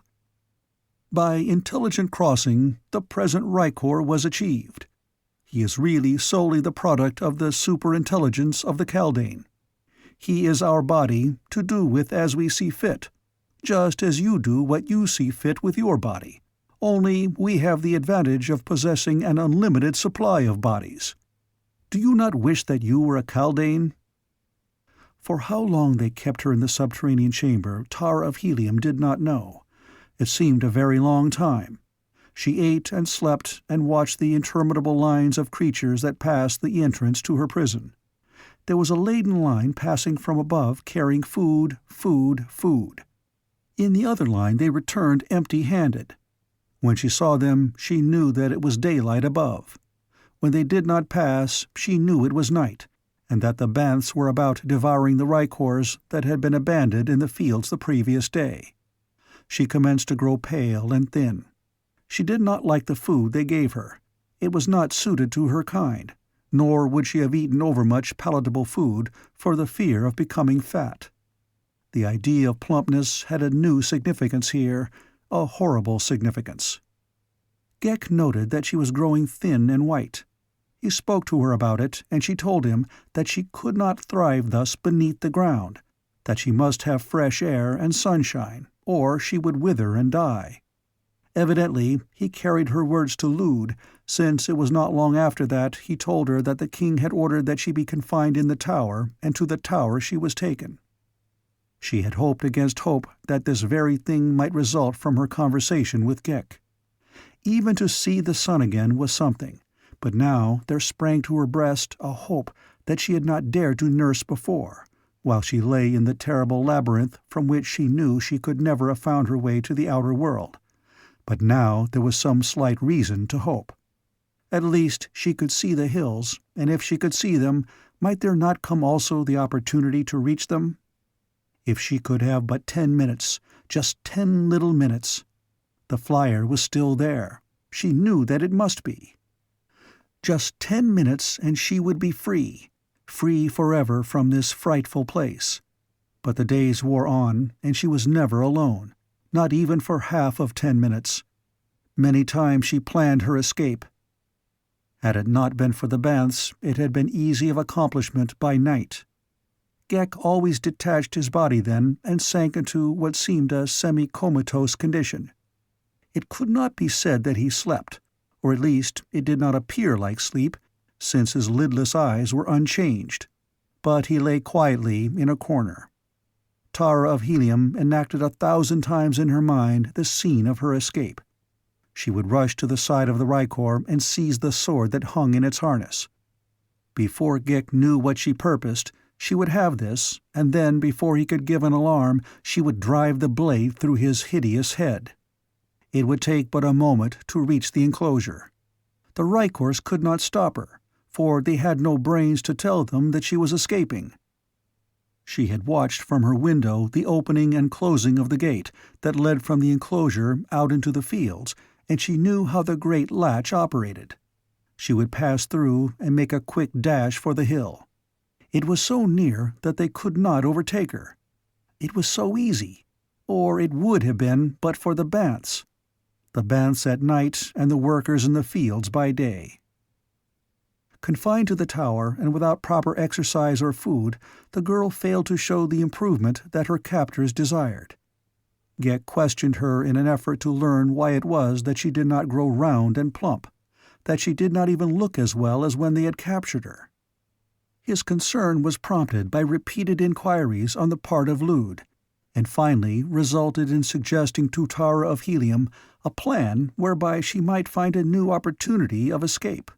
By intelligent crossing, the present Rykor was achieved. He is really solely the product of the superintelligence of the Kaldane. He is our body, to do with as we see fit, just as you do what you see fit with your body, only we have the advantage of possessing an unlimited supply of bodies. Do you not wish that you were a Kaldane?" For how long they kept her in the subterranean chamber, Tara of Helium did not know. It seemed a very long time. She ate and slept and watched the interminable lines of creatures that passed the entrance to her prison. There was a laden line passing from above carrying food, food, food. In the other line they returned empty-handed. When she saw them, she knew that it was daylight above. When they did not pass, she knew it was night, and that the banths were about devouring the Rykors that had been abandoned in the fields the previous day. She commenced to grow pale and thin. She did not like the food they gave her. It was not suited to her kind, nor would she have eaten overmuch palatable food for the fear of becoming fat. The idea of plumpness had a new significance here, a horrible significance. Ghek noted that she was growing thin and white. He spoke to her about it, and she told him that she could not thrive thus beneath the ground, that she must have fresh air and sunshine, or she would wither and die. Evidently he carried her words to Lude, since it was not long after that he told her that the king had ordered that she be confined in the tower, and to the tower she was taken. She had hoped against hope that this very thing might result from her conversation with Ghek. Even to see the sun again was something, but now there sprang to her breast a hope that she had not dared to nurse before, while she lay in the terrible labyrinth from which she knew she could never have found her way to the outer world. But now there was some slight reason to hope. At least she could see the hills, and if she could see them, might there not come also the opportunity to reach them? If she could have but 10 minutes, just 10 little minutes. The flyer was still there. She knew that it must be. Just 10 minutes and she would be free, free forever from this frightful place. But the days wore on, and she was never alone, not even for half of 10 minutes. Many times she planned her escape. Had it not been for the baths, it had been easy of accomplishment by night. Ghek always detached his body then and sank into what seemed a semi-comatose condition. It could not be said that he slept, or at least it did not appear like sleep, since his lidless eyes were unchanged. But he lay quietly in a corner. Tara of Helium enacted 1,000 times in her mind the scene of her escape. She would rush to the side of the Rykor and seize the sword that hung in its harness. Before Ghek knew what she purposed, she would have this, and then before he could give an alarm, she would drive the blade through his hideous head. It would take but a moment to reach the enclosure. The Rykors could not stop her, for they had no brains to tell them that she was escaping. She had watched from her window the opening and closing of the gate that led from the enclosure out into the fields, and she knew how the great latch operated. She would pass through and make a quick dash for the hill. It was so near that they could not overtake her. It was so easy. Or it would have been but for the baths. The baths at night and the workers in the fields by day. Confined to the tower and without proper exercise or food, the girl failed to show the improvement that her captors desired. Ghek questioned her in an effort to learn why it was that she did not grow round and plump, that she did not even look as well as when they had captured her. His concern was prompted by repeated inquiries on the part of Lude, and finally resulted in suggesting to Tara of Helium a plan whereby she might find a new opportunity of escape.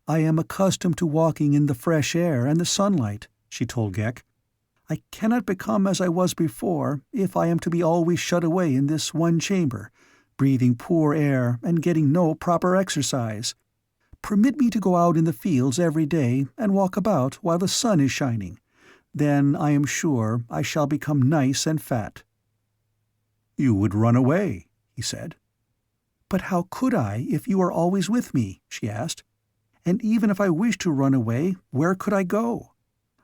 "I am accustomed to walking in the fresh air and the sunlight," she told Ghek. "I cannot become as I was before if I am to be always shut away in this one chamber, breathing poor air and getting no proper exercise. Permit me to go out in the fields every day and walk about while the sun is shining. Then I am sure I shall become nice and fat." "You would run away," he said. "But how could I if you are always with me?" she asked. "And even if I wished to run away, where could I go?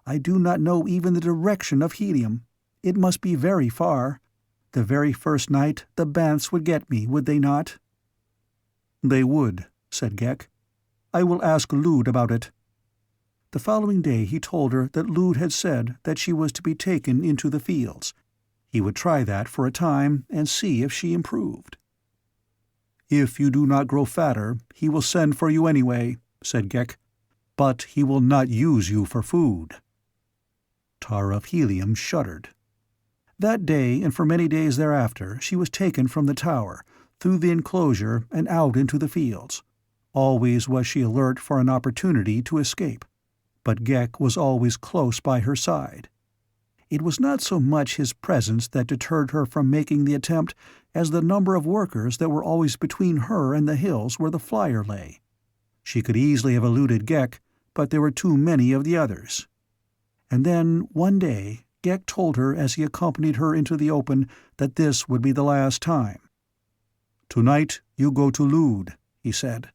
I do not know even the direction of Helium. It must be very far. The very first night the baths would get me, would they not?" "They would," said Ghek. "I will ask Lude about it." The following day he told her that Lude had said that she was to be taken into the fields. He would try that for a time and see if she improved. "If you do not grow fatter, he will send for you anyway," said Ghek. "But he will not use you for food." Tara of Helium shuddered. That day and for many days thereafter she was taken from the tower, through the enclosure and out into the fields. Always was she alert for an opportunity to escape, but Ghek was always close by her side. It was not so much his presence that deterred her from making the attempt as the number of workers that were always between her and the hills where the flyer lay. She could easily have eluded Ghek, but there were too many of the others. And then, one day, Ghek told her as he accompanied her into the open that this would be the last time. "Tonight you go to Lude," he said.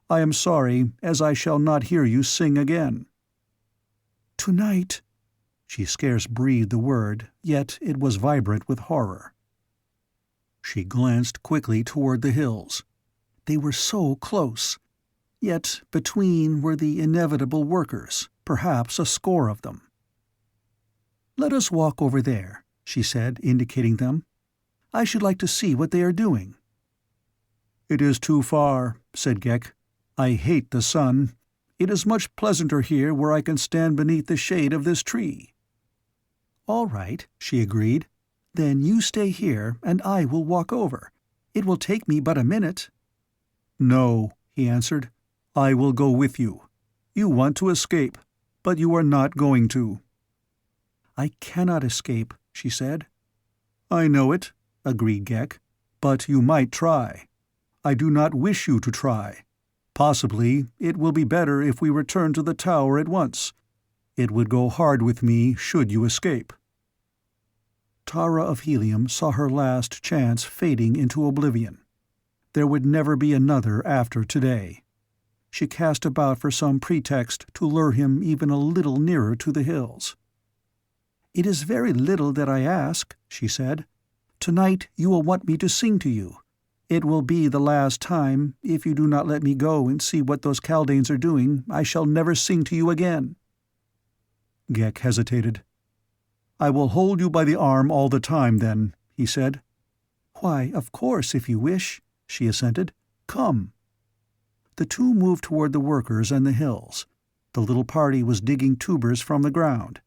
"I am sorry, as I shall not hear you sing again." "Tonight?" She scarce breathed the word, yet it was vibrant with horror. She glanced quickly toward the hills. They were so close. Yet between were the inevitable workers, perhaps a score of them. "Let us walk over there," she said, indicating them. "I should like to see what they are doing." "It is too far," said Ghek. "I hate the sun. It is much pleasanter here where I can stand beneath the shade of this tree." "All right," she agreed. "Then you stay here, and I will walk over. It will take me but a minute." "No," he answered. "I will go with you. You want to escape, but you are not going to." "I cannot escape," she said. "I know it," agreed Ghek. "But you might try. I do not wish you to try. Possibly it will be better if we return to the tower at once. It would go hard with me should you escape." Tara of Helium saw her last chance fading into oblivion. There would never be another after today. She cast about for some pretext to lure him even a little nearer to the hills. "It is very little that I ask," she said. "Tonight you will want me to sing to you. It will be the last time. If you do not let me go and see what those Kaldanes are doing, I shall never sing to you again." Ghek hesitated. "I will hold you by the arm all the time, then," he said. "Why, of course, if you wish," she assented. "Come." The two moved toward the workers and the hills. The little party was digging tubers from the ground.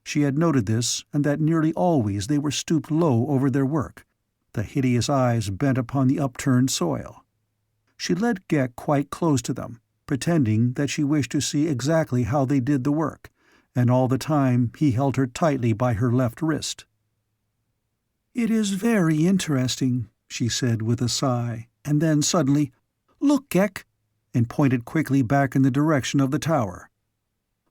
She had noted this, and that nearly always they were stooped low over their work, the hideous eyes bent upon the upturned soil. She led Ghek quite close to them, pretending that she wished to see exactly how they did the work, and all the time he held her tightly by her left wrist. "It is very interesting," she said with a sigh, and then suddenly, "Look, Ghek!" and pointed quickly back in the direction of the tower.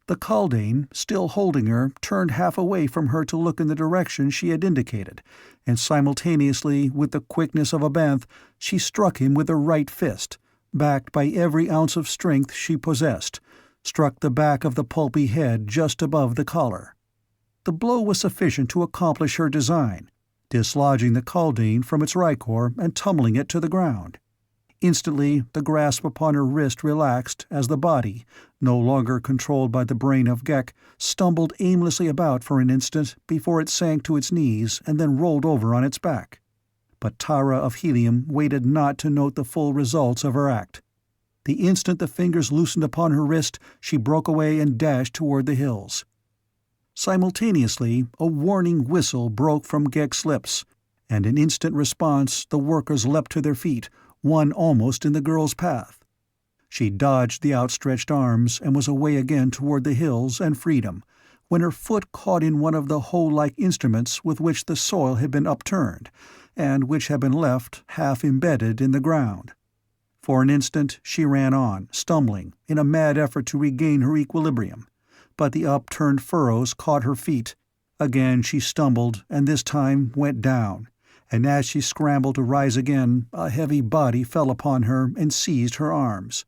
The Kaldane, still holding her, turned half away from her to look in the direction she had indicated, and simultaneously, with the quickness of a banth, she struck him with her right fist, backed by every ounce of strength she possessed, struck the back of the pulpy head just above the collar. The blow was sufficient to accomplish her design, dislodging the Kaldane from its ricor and tumbling it to the ground. Instantly, the grasp upon her wrist relaxed as the body, no longer controlled by the brain of Ghek, stumbled aimlessly about for an instant before it sank to its knees and then rolled over on its back. But Tara of Helium waited not to note the full results of her act. The instant the fingers loosened upon her wrist, she broke away and dashed toward the hills. Simultaneously, a warning whistle broke from Ghek's lips, and in instant response the workers leapt to their feet, one almost in the girl's path. She dodged the outstretched arms and was away again toward the hills and freedom, when her foot caught in one of the hoe-like instruments with which the soil had been upturned, and which had been left half embedded in the ground. For an instant she ran on, stumbling, in a mad effort to regain her equilibrium, but the upturned furrows caught her feet. Again she stumbled, and this time went down, and as she scrambled to rise again, a heavy body fell upon her and seized her arms.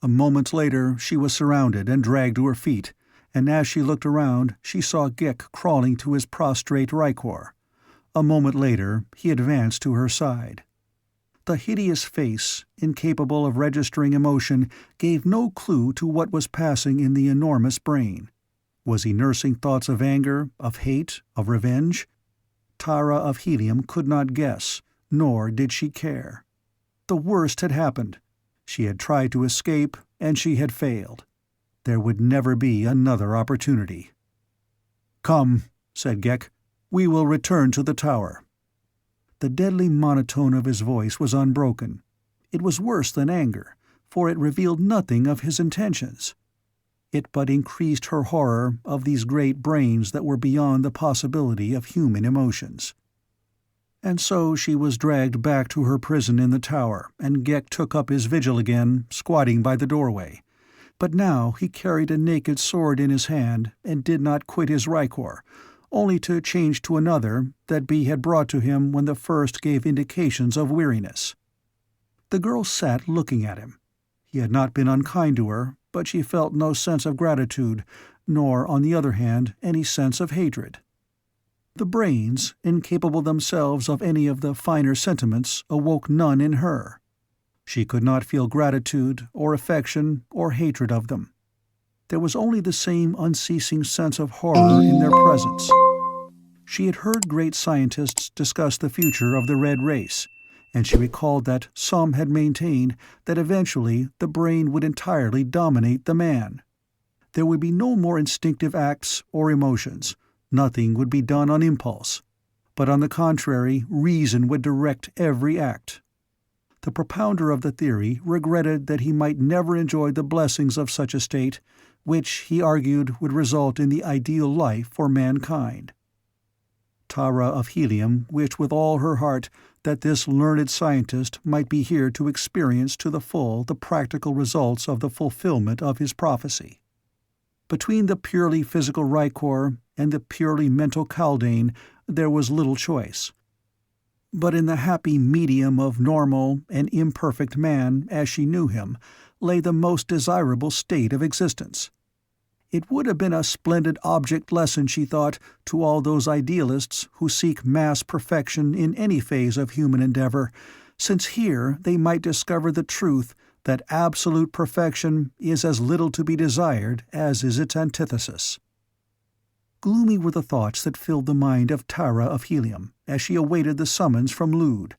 A moment later she was surrounded and dragged to her feet, and as she looked around she saw Ghek crawling to his prostrate ricor. A moment later he advanced to her side. The hideous face, incapable of registering emotion, gave no clue to what was passing in the enormous brain. Was he nursing thoughts of anger, of hate, of revenge? Tara of Helium could not guess, nor did she care. The worst had happened. She had tried to escape, and she had failed. There would never be another opportunity. "Come," said Ghek. "We will return to the tower." The deadly monotone of his voice was unbroken. It was worse than anger, for it revealed nothing of his intentions. It but increased her horror of these great brains that were beyond the possibility of human emotions. And so she was dragged back to her prison in the tower, and Ghek took up his vigil again, squatting by the doorway. But now he carried a naked sword in his hand, and did not quit his ricor, only to change to another that Bee had brought to him when the first gave indications of weariness. The girl sat looking at him. He had not been unkind to her, but she felt no sense of gratitude, nor, on the other hand, any sense of hatred. The brains, incapable themselves of any of the finer sentiments, awoke none in her. She could not feel gratitude, or affection, or hatred of them. There was only the same unceasing sense of horror in their presence. She had heard great scientists discuss the future of the Red Race, and she recalled that some had maintained that eventually the brain would entirely dominate the man. There would be no more instinctive acts or emotions. Nothing would be done on impulse. But on the contrary, reason would direct every act. The propounder of the theory regretted that he might never enjoy the blessings of such a state, which, he argued, would result in the ideal life for mankind. Tara of Helium wished with all her heart that this learned scientist might be here to experience to the full the practical results of the fulfillment of his prophecy. Between the purely physical ricor and the purely mental Kaldane there was little choice. But in the happy medium of normal and imperfect man, as she knew him, lay the most desirable state of existence. It would have been a splendid object lesson, she thought, to all those idealists who seek mass perfection in any phase of human endeavor, since here they might discover the truth that absolute perfection is as little to be desired as is its antithesis. Gloomy were the thoughts that filled the mind of Tara of Helium as she awaited the summons from Lude,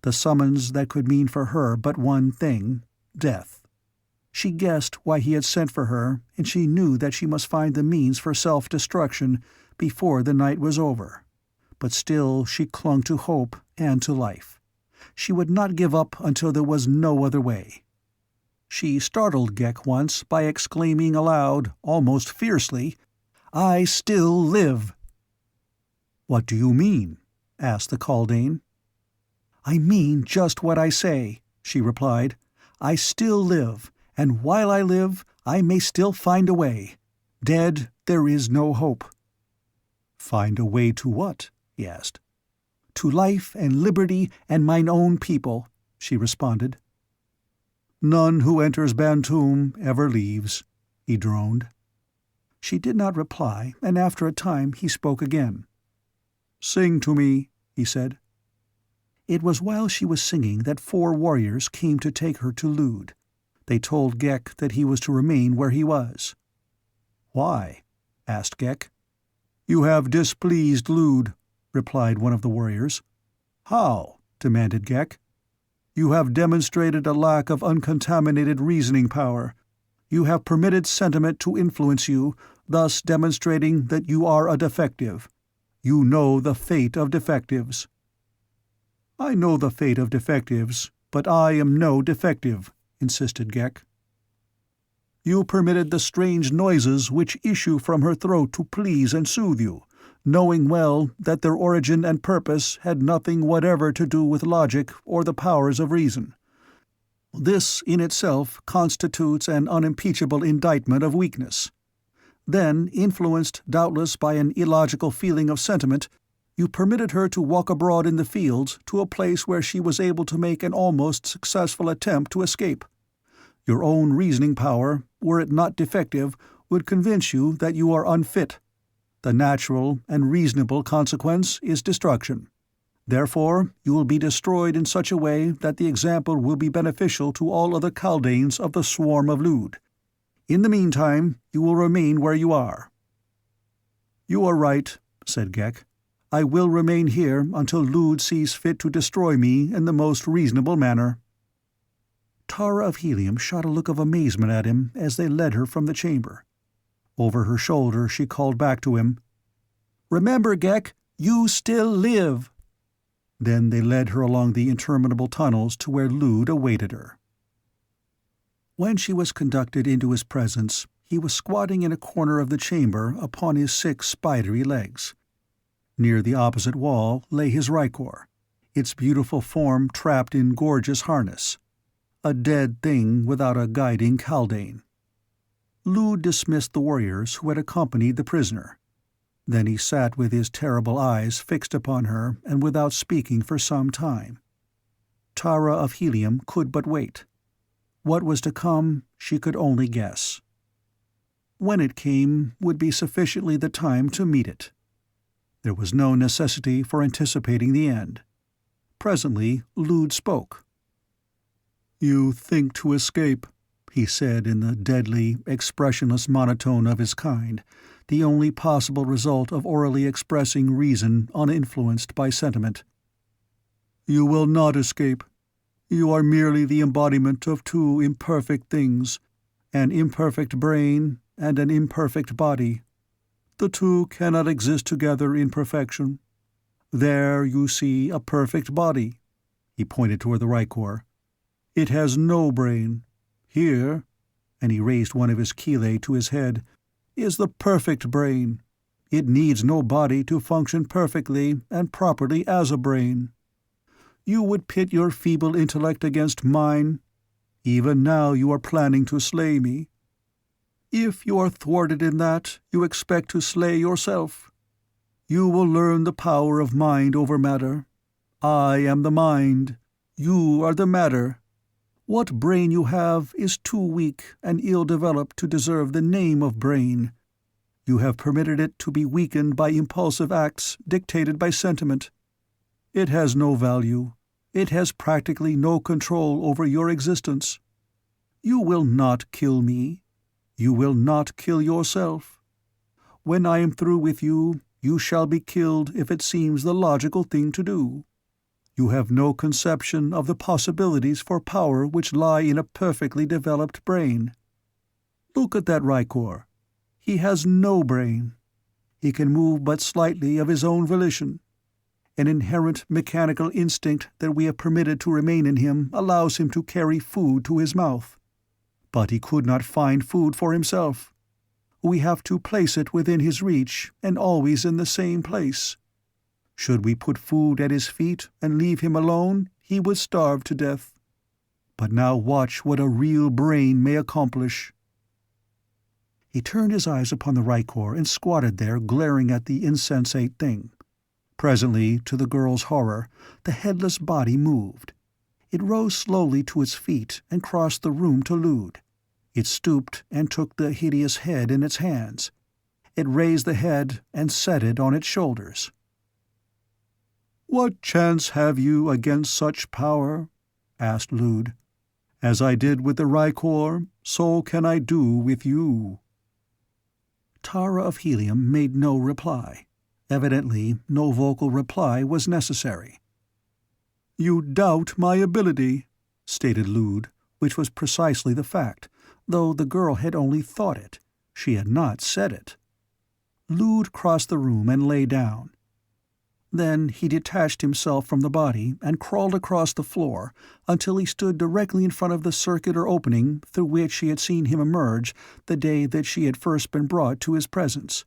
the summons that could mean for her but one thing: death. She guessed why he had sent for her, and she knew that she must find the means for self-destruction before the night was over. But still she clung to hope and to life. She would not give up until there was no other way. She startled Ghek once by exclaiming aloud, almost fiercely, "I still live!" "What do you mean?" asked the Kaldane. "I mean just what I say," she replied. "I still live, and while I live, I may still find a way. Dead, there is no hope." "Find a way to what?" he asked. "To life and liberty and mine own people," she responded. "None who enters Bantoom ever leaves," he droned. She did not reply, and after a time he spoke again. "Sing to me," he said. It was while she was singing that 4 warriors came to take her to Lude. They told Ghek that he was to remain where he was. "Why?" asked Ghek. "You have displeased Lude," replied one of the warriors. "How?" demanded Ghek. "You have demonstrated a lack of uncontaminated reasoning power. You have permitted sentiment to influence you, thus demonstrating that you are a defective. You know the fate of defectives." "I know the fate of defectives, but I am no defective," insisted Ghek. "You permitted the strange noises which issue from her throat to please and soothe you, knowing well that their origin and purpose had nothing whatever to do with logic or the powers of reason. This in itself constitutes an unimpeachable indictment of weakness. Then, influenced doubtless by an illogical feeling of sentiment, you permitted her to walk abroad in the fields to a place where she was able to make an almost successful attempt to escape. Your own reasoning power, were it not defective, would convince you that you are unfit. The natural and reasonable consequence is destruction. Therefore, you will be destroyed in such a way that the example will be beneficial to all other Kaldanes of the swarm of Lude. In the meantime, you will remain where you are." "You are right," said Ghek. "I will remain here until Lude sees fit to destroy me in the most reasonable manner." Tara of Helium shot a look of amazement at him as they led her from the chamber. Over her shoulder she called back to him, "Remember, Ghek, you still live!" Then they led her along the interminable tunnels to where Lude awaited her. When she was conducted into his presence, he was squatting in a corner of the chamber upon his 6 spidery legs. Near the opposite wall lay his Rykor, its beautiful form trapped in gorgeous harness, a dead thing without a guiding Kaldane. Lude dismissed the warriors who had accompanied the prisoner. Then he sat with his terrible eyes fixed upon her and without speaking for some time. Tara of Helium could but wait. What was to come, she could only guess. When it came would be sufficiently the time to meet it. There was no necessity for anticipating the end. Presently Lude spoke. "You think to escape," he said in the deadly, expressionless monotone of his kind, the only possible result of orally expressing reason uninfluenced by sentiment. "You will not escape. You are merely the embodiment of 2 imperfect things, an imperfect brain and an imperfect body. The 2 cannot exist together in perfection. There you see a perfect body." He pointed toward the Rykor. "It has no brain. Here," and he raised one of his chelae to his head, "is the perfect brain. It needs no body to function perfectly and properly as a brain. You would pit your feeble intellect against mine. Even now you are planning to slay me. If you are thwarted in that, you expect to slay yourself. You will learn the power of mind over matter. I am the mind. You are the matter. What brain you have is too weak and ill-developed to deserve the name of brain. You have permitted it to be weakened by impulsive acts dictated by sentiment. It has no value. It has practically no control over your existence. You will not kill me. You will not kill yourself. When I am through with you, you shall be killed if it seems the logical thing to do. You have no conception of the possibilities for power which lie in a perfectly developed brain. Look at that Rykor. He has no brain. He can move but slightly of his own volition. An inherent mechanical instinct that we have permitted to remain in him allows him to carry food to his mouth. But he could not find food for himself. We have to place it within his reach, and always in the same place. Should we put food at his feet and leave him alone, he would starve to death. But now watch what a real brain may accomplish." He turned his eyes upon the Rykor and squatted there glaring at the insensate thing. Presently, to the girl's horror, the headless body moved. It rose slowly to its feet and crossed the room to Lude. It stooped and took the hideous head in its hands. It raised the head and set it on its shoulders. "What chance have you against such power?" asked Lude. "As I did with the Rykor, so can I do with you." Tara of Helium made no reply. Evidently, no vocal reply was necessary. "You doubt my ability," stated Lude, which was precisely the fact, though the girl had only thought it. She had not said it. Lude crossed the room and lay down. Then he detached himself from the body and crawled across the floor until he stood directly in front of the circular opening through which she had seen him emerge the day that she had first been brought to his presence.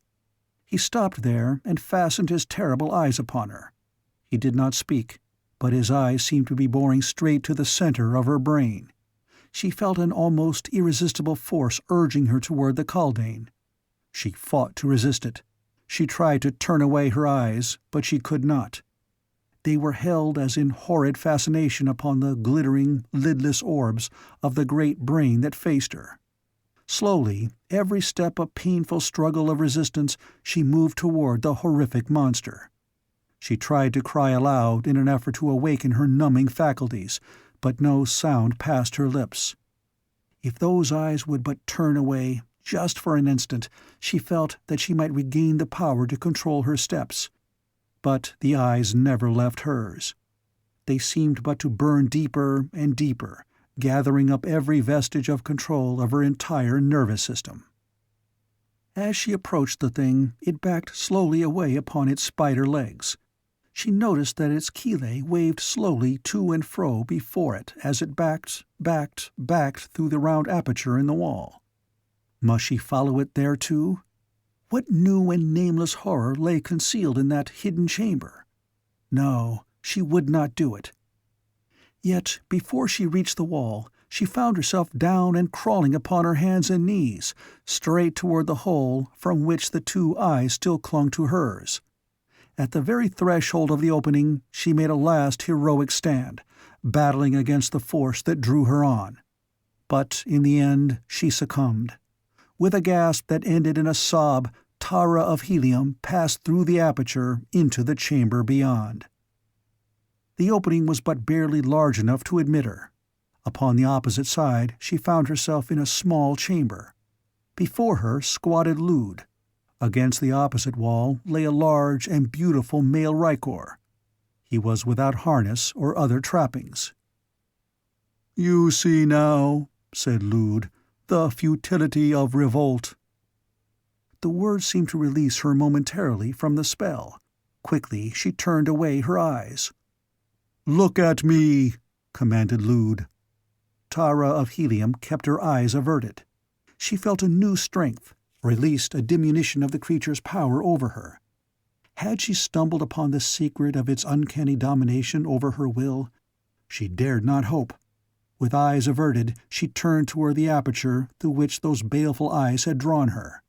He stopped there and fastened his terrible eyes upon her. He did not speak, but his eyes seemed to be boring straight to the center of her brain. She felt an almost irresistible force urging her toward the Kaldane. She fought to resist it. She tried to turn away her eyes, but she could not. They were held as in horrid fascination upon the glittering, lidless orbs of the great brain that faced her. Slowly, every step a painful struggle of resistance, she moved toward the horrific monster. She tried to cry aloud in an effort to awaken her numbing faculties, but no sound passed her lips. If those eyes would but turn away, just for an instant, she felt that she might regain the power to control her steps. But the eyes never left hers. They seemed but to burn deeper and deeper, gathering up every vestige of control of her entire nervous system. As she approached the thing, it backed slowly away upon its spider legs. She noticed that its chelae waved slowly to and fro before it as it backed through the round aperture in the wall. Must she follow it there too? What new and nameless horror lay concealed in that hidden chamber? No, she would not do it. Yet, before she reached the wall, she found herself down and crawling upon her hands and knees, straight toward the hole from which the two eyes still clung to hers. At the very threshold of the opening, she made a last heroic stand, battling against the force that drew her on. But in the end, she succumbed. With a gasp that ended in a sob, Tara of Helium passed through the aperture into the chamber beyond. The opening was but barely large enough to admit her. Upon the opposite side she found herself in a small chamber. Before her squatted Lude. Against the opposite wall lay a large and beautiful male Rykor. He was without harness or other trappings. "You see now," said Lude, "the futility of revolt." The words seemed to release her momentarily from the spell. Quickly she turned away her eyes. "Look at me," commanded Lude. Tara of Helium kept her eyes averted. She felt a new strength, or at least a diminution of the creature's power over her. Had she stumbled upon the secret of its uncanny domination over her will? She dared not hope. With eyes averted, she turned toward the aperture through which those baleful eyes had drawn her.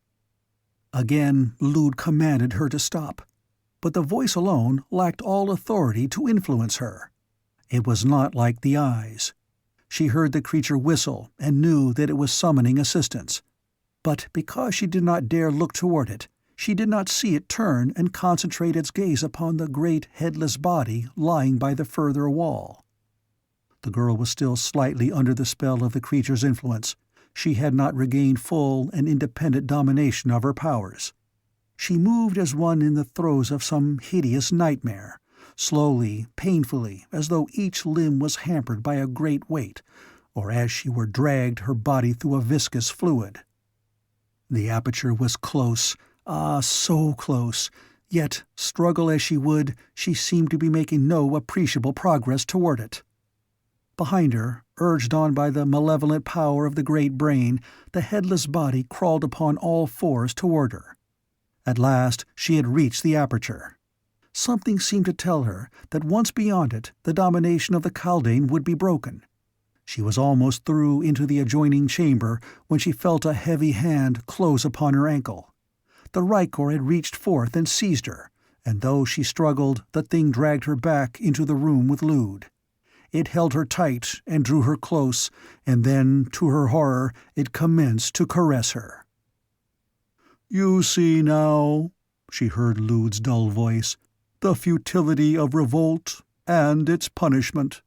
Again Lude commanded her to stop, but the voice alone lacked all authority to influence her. It was not like the eyes. She heard the creature whistle and knew that it was summoning assistance. But because she did not dare look toward it, she did not see it turn and concentrate its gaze upon the great headless body lying by the further wall. The girl was still slightly under the spell of the creature's influence. She had not regained full and independent domination of her powers. She moved as one in the throes of some hideous nightmare, slowly, painfully, as though each limb was hampered by a great weight, or as she were dragged her body through a viscous fluid. The aperture was close, so close, yet, struggle as she would, she seemed to be making no appreciable progress toward it. Behind her, urged on by the malevolent power of the great brain, the headless body crawled upon all fours toward her. At last she had reached the aperture. Something seemed to tell her that once beyond it, the domination of the Kaldane would be broken. She was almost through into the adjoining chamber when she felt a heavy hand close upon her ankle. The Rykor had reached forth and seized her, and though she struggled, the thing dragged her back into the room with Lude. It held her tight and drew her close, and then, to her horror, it commenced to caress her. "You see now," she heard Lude's dull voice, "the futility of revolt and its punishment."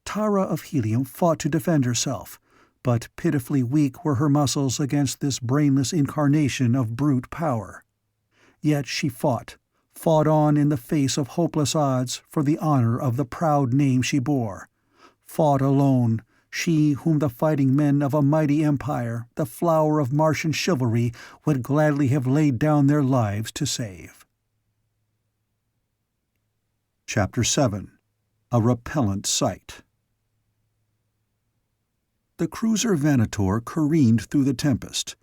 Tara of Helium fought to defend herself, but pitifully weak were her muscles against this brainless incarnation of brute power. Yet she fought on in the face of hopeless odds for the honor of the proud name she bore, fought alone, she whom the fighting men of a mighty empire, the flower of Martian chivalry, would gladly have laid down their lives to save. Chapter 7. A Repellant Sight. The cruiser Venator careened through the tempest.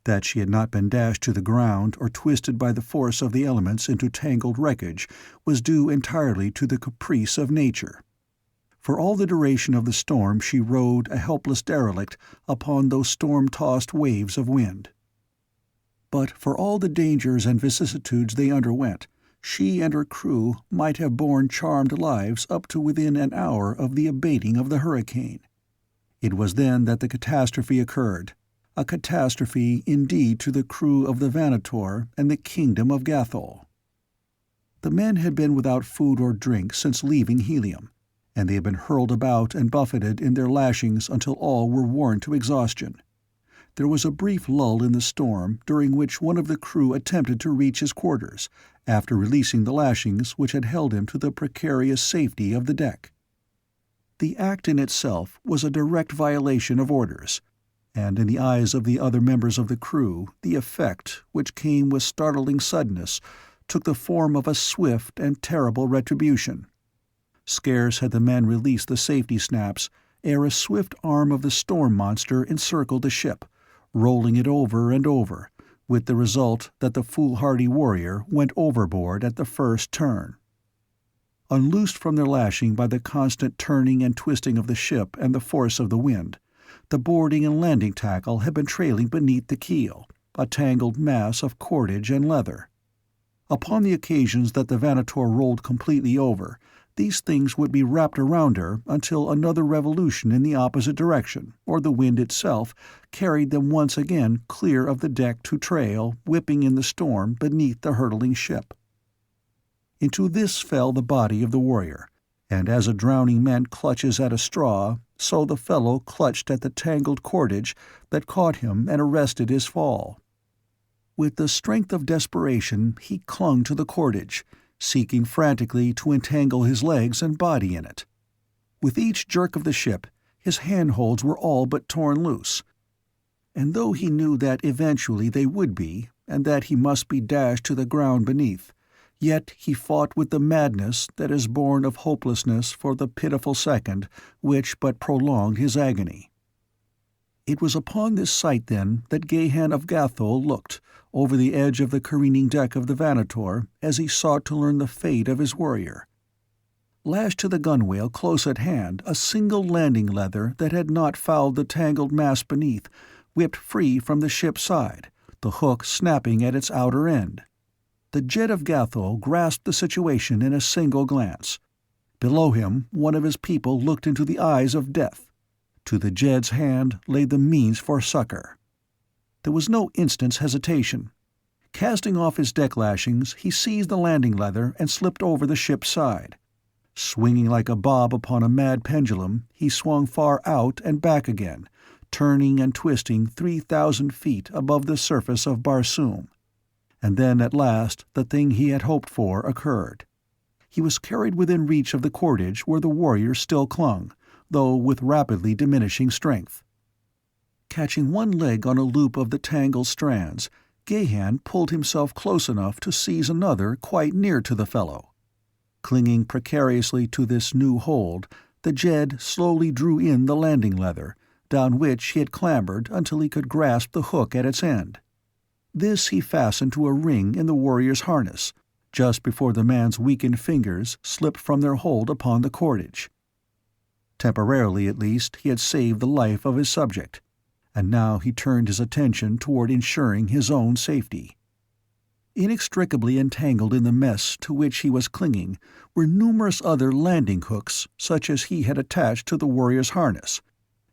That she had not been dashed to the ground or twisted by the force of the elements into tangled wreckage was due entirely to the caprice of nature. For all the duration of the storm she rode a helpless derelict upon those storm-tossed waves of wind. But for all the dangers and vicissitudes they underwent, she and her crew might have borne charmed lives up to within an hour of the abating of the hurricane. It was then that the catastrophe occurred, a catastrophe indeed to the crew of the Venator and the kingdom of Gathol. The men had been without food or drink since leaving Helium, and they had been hurled about and buffeted in their lashings until all were worn to exhaustion. There was a brief lull in the storm, during which one of the crew attempted to reach his quarters, after releasing the lashings which had held him to the precarious safety of the deck. The act in itself was a direct violation of orders, and in the eyes of the other members of the crew the effect, which came with startling suddenness, took the form of a swift and terrible retribution. Scarce had the men released the safety snaps ere a swift arm of the storm monster encircled the ship, rolling it over and over, with the result that the foolhardy warrior went overboard at the first turn. Unloosed from their lashing by the constant turning and twisting of the ship and the force of the wind, the boarding and landing tackle had been trailing beneath the keel, a tangled mass of cordage and leather. Upon the occasions that the Venator rolled completely over, these things would be wrapped around her until another revolution in the opposite direction, or the wind itself, carried them once again clear of the deck to trail, whipping in the storm beneath the hurtling ship. Into this fell the body of the warrior, and as a drowning man clutches at a straw, so the fellow clutched at the tangled cordage that caught him and arrested his fall. With the strength of desperation he clung to the cordage, seeking frantically to entangle his legs and body in it. With each jerk of the ship, his handholds were all but torn loose. And though he knew that eventually they would be, and that he must be dashed to the ground beneath, yet he fought with the madness that is born of hopelessness for the pitiful second which but prolonged his agony. It was upon this sight, then, that Gahan of Gathol looked, over the edge of the careening deck of the Venator, as he sought to learn the fate of his warrior. Lashed to the gunwale close at hand, a single landing leather that had not fouled the tangled mass beneath, whipped free from the ship's side, the hook snapping at its outer end. The Jet of Gathol grasped the situation in a single glance. Below him, one of his people looked into the eyes of death. To the Jed's hand lay the means for succor. There was no instant's hesitation. Casting off his deck lashings, he seized the landing leather and slipped over the ship's side. Swinging like a bob upon a mad pendulum, he swung far out and back again, turning and twisting 3,000 feet above the surface of Barsoom. And then, at last, the thing he had hoped for occurred. He was carried within reach of the cordage where the warriors still clung, though with rapidly diminishing strength. Catching one leg on a loop of the tangled strands, Gahan pulled himself close enough to seize another quite near to the fellow. Clinging precariously to this new hold, the Jed slowly drew in the landing leather, down which he had clambered until he could grasp the hook at its end. This he fastened to a ring in the warrior's harness, just before the man's weakened fingers slipped from their hold upon the cordage. Temporarily, at least, he had saved the life of his subject, and now he turned his attention toward ensuring his own safety. Inextricably entangled in the mess to which he was clinging were numerous other landing hooks such as he had attached to the warrior's harness,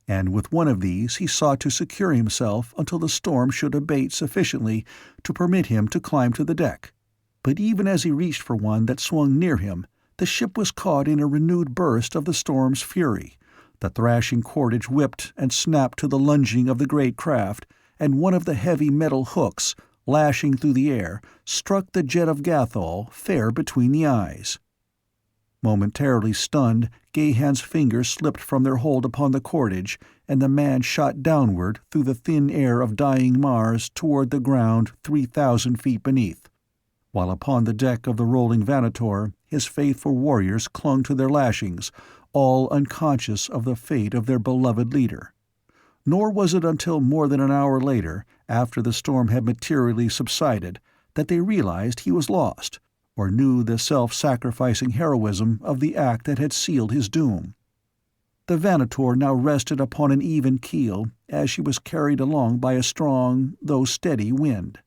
and with one of these he sought to secure himself until the storm should abate sufficiently to permit him to climb to the deck. But even as he reached for one that swung near him, the ship was caught in a renewed burst of the storm's fury. The thrashing cordage whipped and snapped to the lunging of the great craft, and one of the heavy metal hooks, lashing through the air, struck the Jed of Gathol fair between the eyes. Momentarily stunned, Gahan's fingers slipped from their hold upon the cordage, and the man shot downward through the thin air of dying Mars toward the ground 3,000 feet beneath, while upon the deck of the rolling Vanator his faithful warriors clung to their lashings, all unconscious of the fate of their beloved leader. Nor was it until more than an hour later, after the storm had materially subsided, that they realized he was lost, or knew the self-sacrificing heroism of the act that had sealed his doom. The Vanator now rested upon an even keel as she was carried along by a strong, though steady, wind.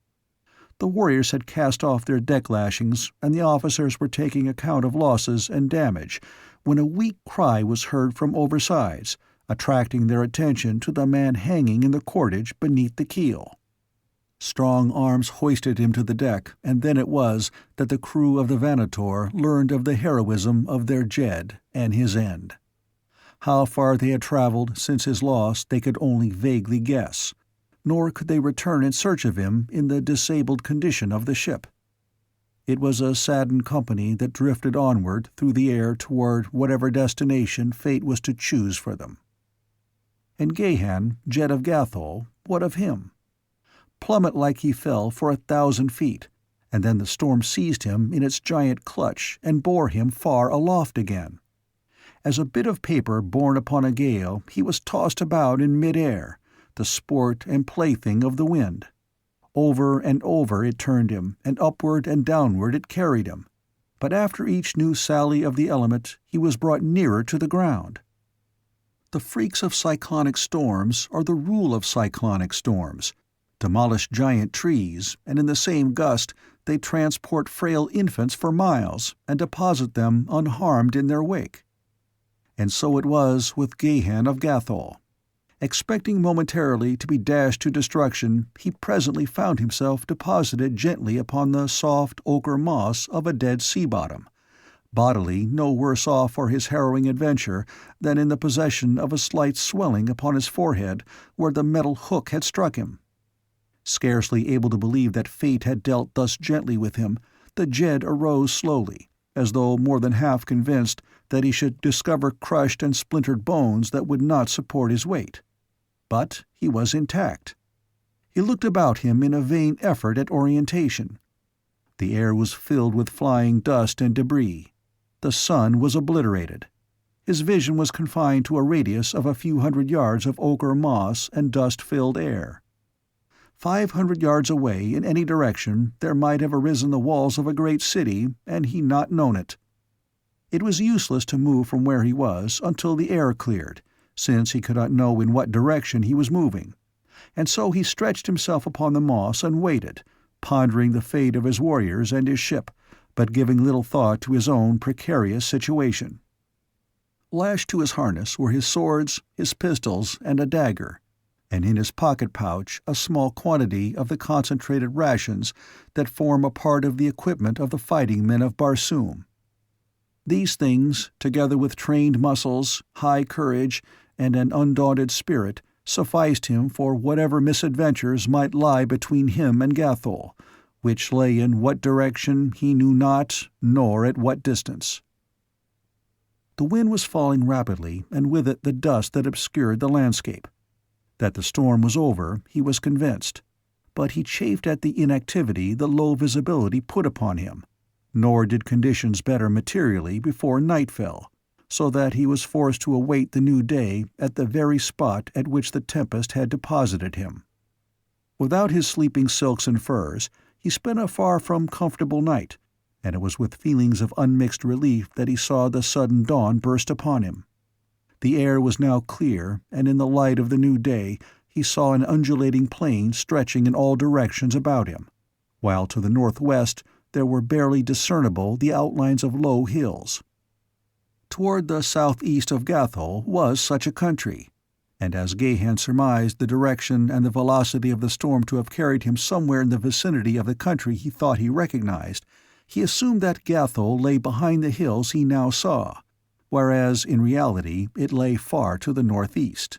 The warriors had cast off their deck lashings, and the officers were taking account of losses and damage, when a weak cry was heard from oversides, attracting their attention to the man hanging in the cordage beneath the keel. Strong arms hoisted him to the deck, and then it was that the crew of the Vanator learned of the heroism of their Jed and his end. How far they had traveled since his loss they could only vaguely guess, nor could they return in search of him in the disabled condition of the ship. It was a saddened company that drifted onward through the air toward whatever destination fate was to choose for them. And Gahan, Jed of Gathol, what of him? Plummet-like he fell for 1,000 feet, and then the storm seized him in its giant clutch and bore him far aloft again. As a bit of paper borne upon a gale, he was tossed about in mid-air, the sport and plaything of the wind. Over and over it turned him, and upward and downward it carried him. But after each new sally of the element, he was brought nearer to the ground. The freaks of cyclonic storms are the rule of cyclonic storms. Demolish giant trees, and in the same gust they transport frail infants for miles and deposit them unharmed in their wake. And so it was with Gahan of Gathol. Expecting momentarily to be dashed to destruction, he presently found himself deposited gently upon the soft ochre moss of a dead sea bottom, bodily no worse off for his harrowing adventure than in the possession of a slight swelling upon his forehead where the metal hook had struck him. Scarcely able to believe that fate had dealt thus gently with him, the Jed arose slowly, as though more than half convinced that he should discover crushed and splintered bones that would not support his weight. But he was intact. He looked about him in a vain effort at orientation. The air was filled with flying dust and debris. The sun was obliterated. His vision was confined to a radius of a few hundred yards of ochre moss and dust-filled air. 500 yards away in any direction there might have arisen the walls of a great city, and he not known it. It was useless to move from where he was until the air cleared, since he could not know in what direction he was moving, and so he stretched himself upon the moss and waited, pondering the fate of his warriors and his ship, but giving little thought to his own precarious situation. Lashed to his harness were his swords, his pistols, and a dagger, and in his pocket pouch a small quantity of the concentrated rations that form a part of the equipment of the fighting men of Barsoom. These things, together with trained muscles, high courage, and an undaunted spirit, sufficed him for whatever misadventures might lie between him and Gathol, which lay in what direction he knew not, nor at what distance. The wind was falling rapidly, and with it the dust that obscured the landscape. That the storm was over, he was convinced, but he chafed at the inactivity the low visibility put upon him, nor did conditions better materially before night fell, so that he was forced to await the new day at the very spot at which the tempest had deposited him. Without his sleeping silks and furs, he spent a far from comfortable night, and it was with feelings of unmixed relief that he saw the sudden dawn burst upon him. The air was now clear, and in the light of the new day he saw an undulating plain stretching in all directions about him, while to the northwest there were barely discernible the outlines of low hills. Toward the southeast of Gathol was such a country, and as Gahan surmised the direction and the velocity of the storm to have carried him somewhere in the vicinity of the country he thought he recognized, he assumed that Gathol lay behind the hills he now saw, whereas in reality it lay far to the northeast.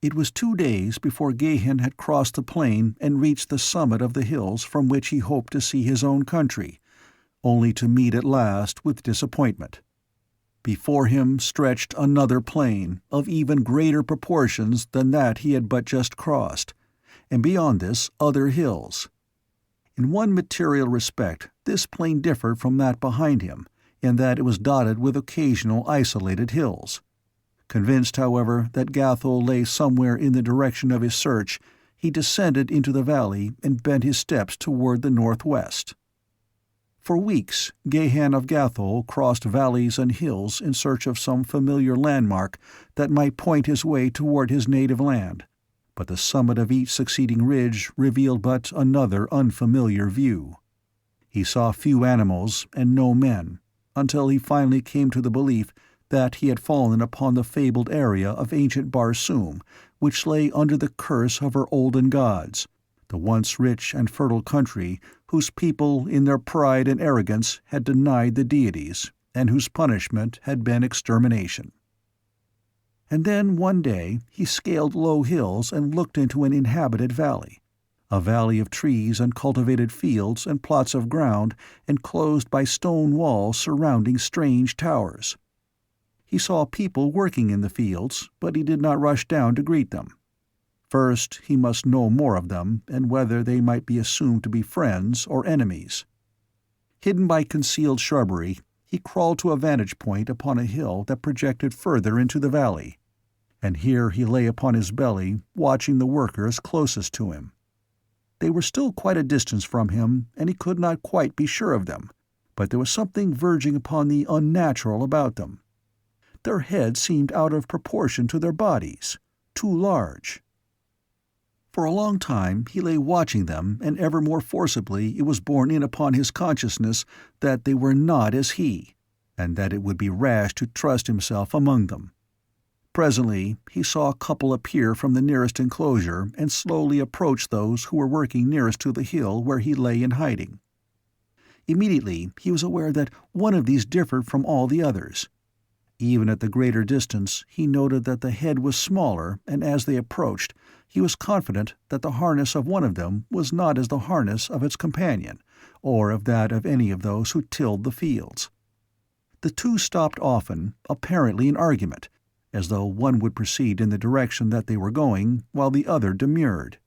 It was 2 days before Gahan had crossed the plain and reached the summit of the hills from which he hoped to see his own country, only to meet at last with disappointment. Before him stretched another plain, of even greater proportions than that he had but just crossed, and beyond this other hills. In one material respect this plain differed from that behind him, in that it was dotted with occasional isolated hills. Convinced, however, that Gathol lay somewhere in the direction of his search, he descended into the valley and bent his steps toward the northwest. For weeks Gahan of Gathol crossed valleys and hills in search of some familiar landmark that might point his way toward his native land, but the summit of each succeeding ridge revealed but another unfamiliar view. He saw few animals and no men, until he finally came to the belief that he had fallen upon the fabled area of ancient Barsoom, which lay under the curse of her olden gods, the once rich and fertile country whose people in their pride and arrogance had denied the deities, and whose punishment had been extermination. And then one day he scaled low hills and looked into an inhabited valley, a valley of trees and cultivated fields and plots of ground enclosed by stone walls surrounding strange towers. He saw people working in the fields, but he did not rush down to greet them. First, he must know more of them, and whether they might be assumed to be friends or enemies. Hidden by concealed shrubbery, he crawled to a vantage point upon a hill that projected further into the valley, and here he lay upon his belly, watching the workers closest to him. They were still quite a distance from him, and he could not quite be sure of them, but there was something verging upon the unnatural about them. Their heads seemed out of proportion to their bodies, too large. For a long time he lay watching them, and ever more forcibly it was borne in upon his consciousness that they were not as he, and that it would be rash to trust himself among them. Presently he saw a couple appear from the nearest enclosure and slowly approach those who were working nearest to the hill where he lay in hiding. Immediately he was aware that one of these differed from all the others. Even at the greater distance he noted that the head was smaller, and as they approached he was confident that the harness of one of them was not as the harness of its companion, or of that of any of those who tilled the fields. The two stopped often, apparently in argument, as though one would proceed in the direction that they were going, while the other demurred.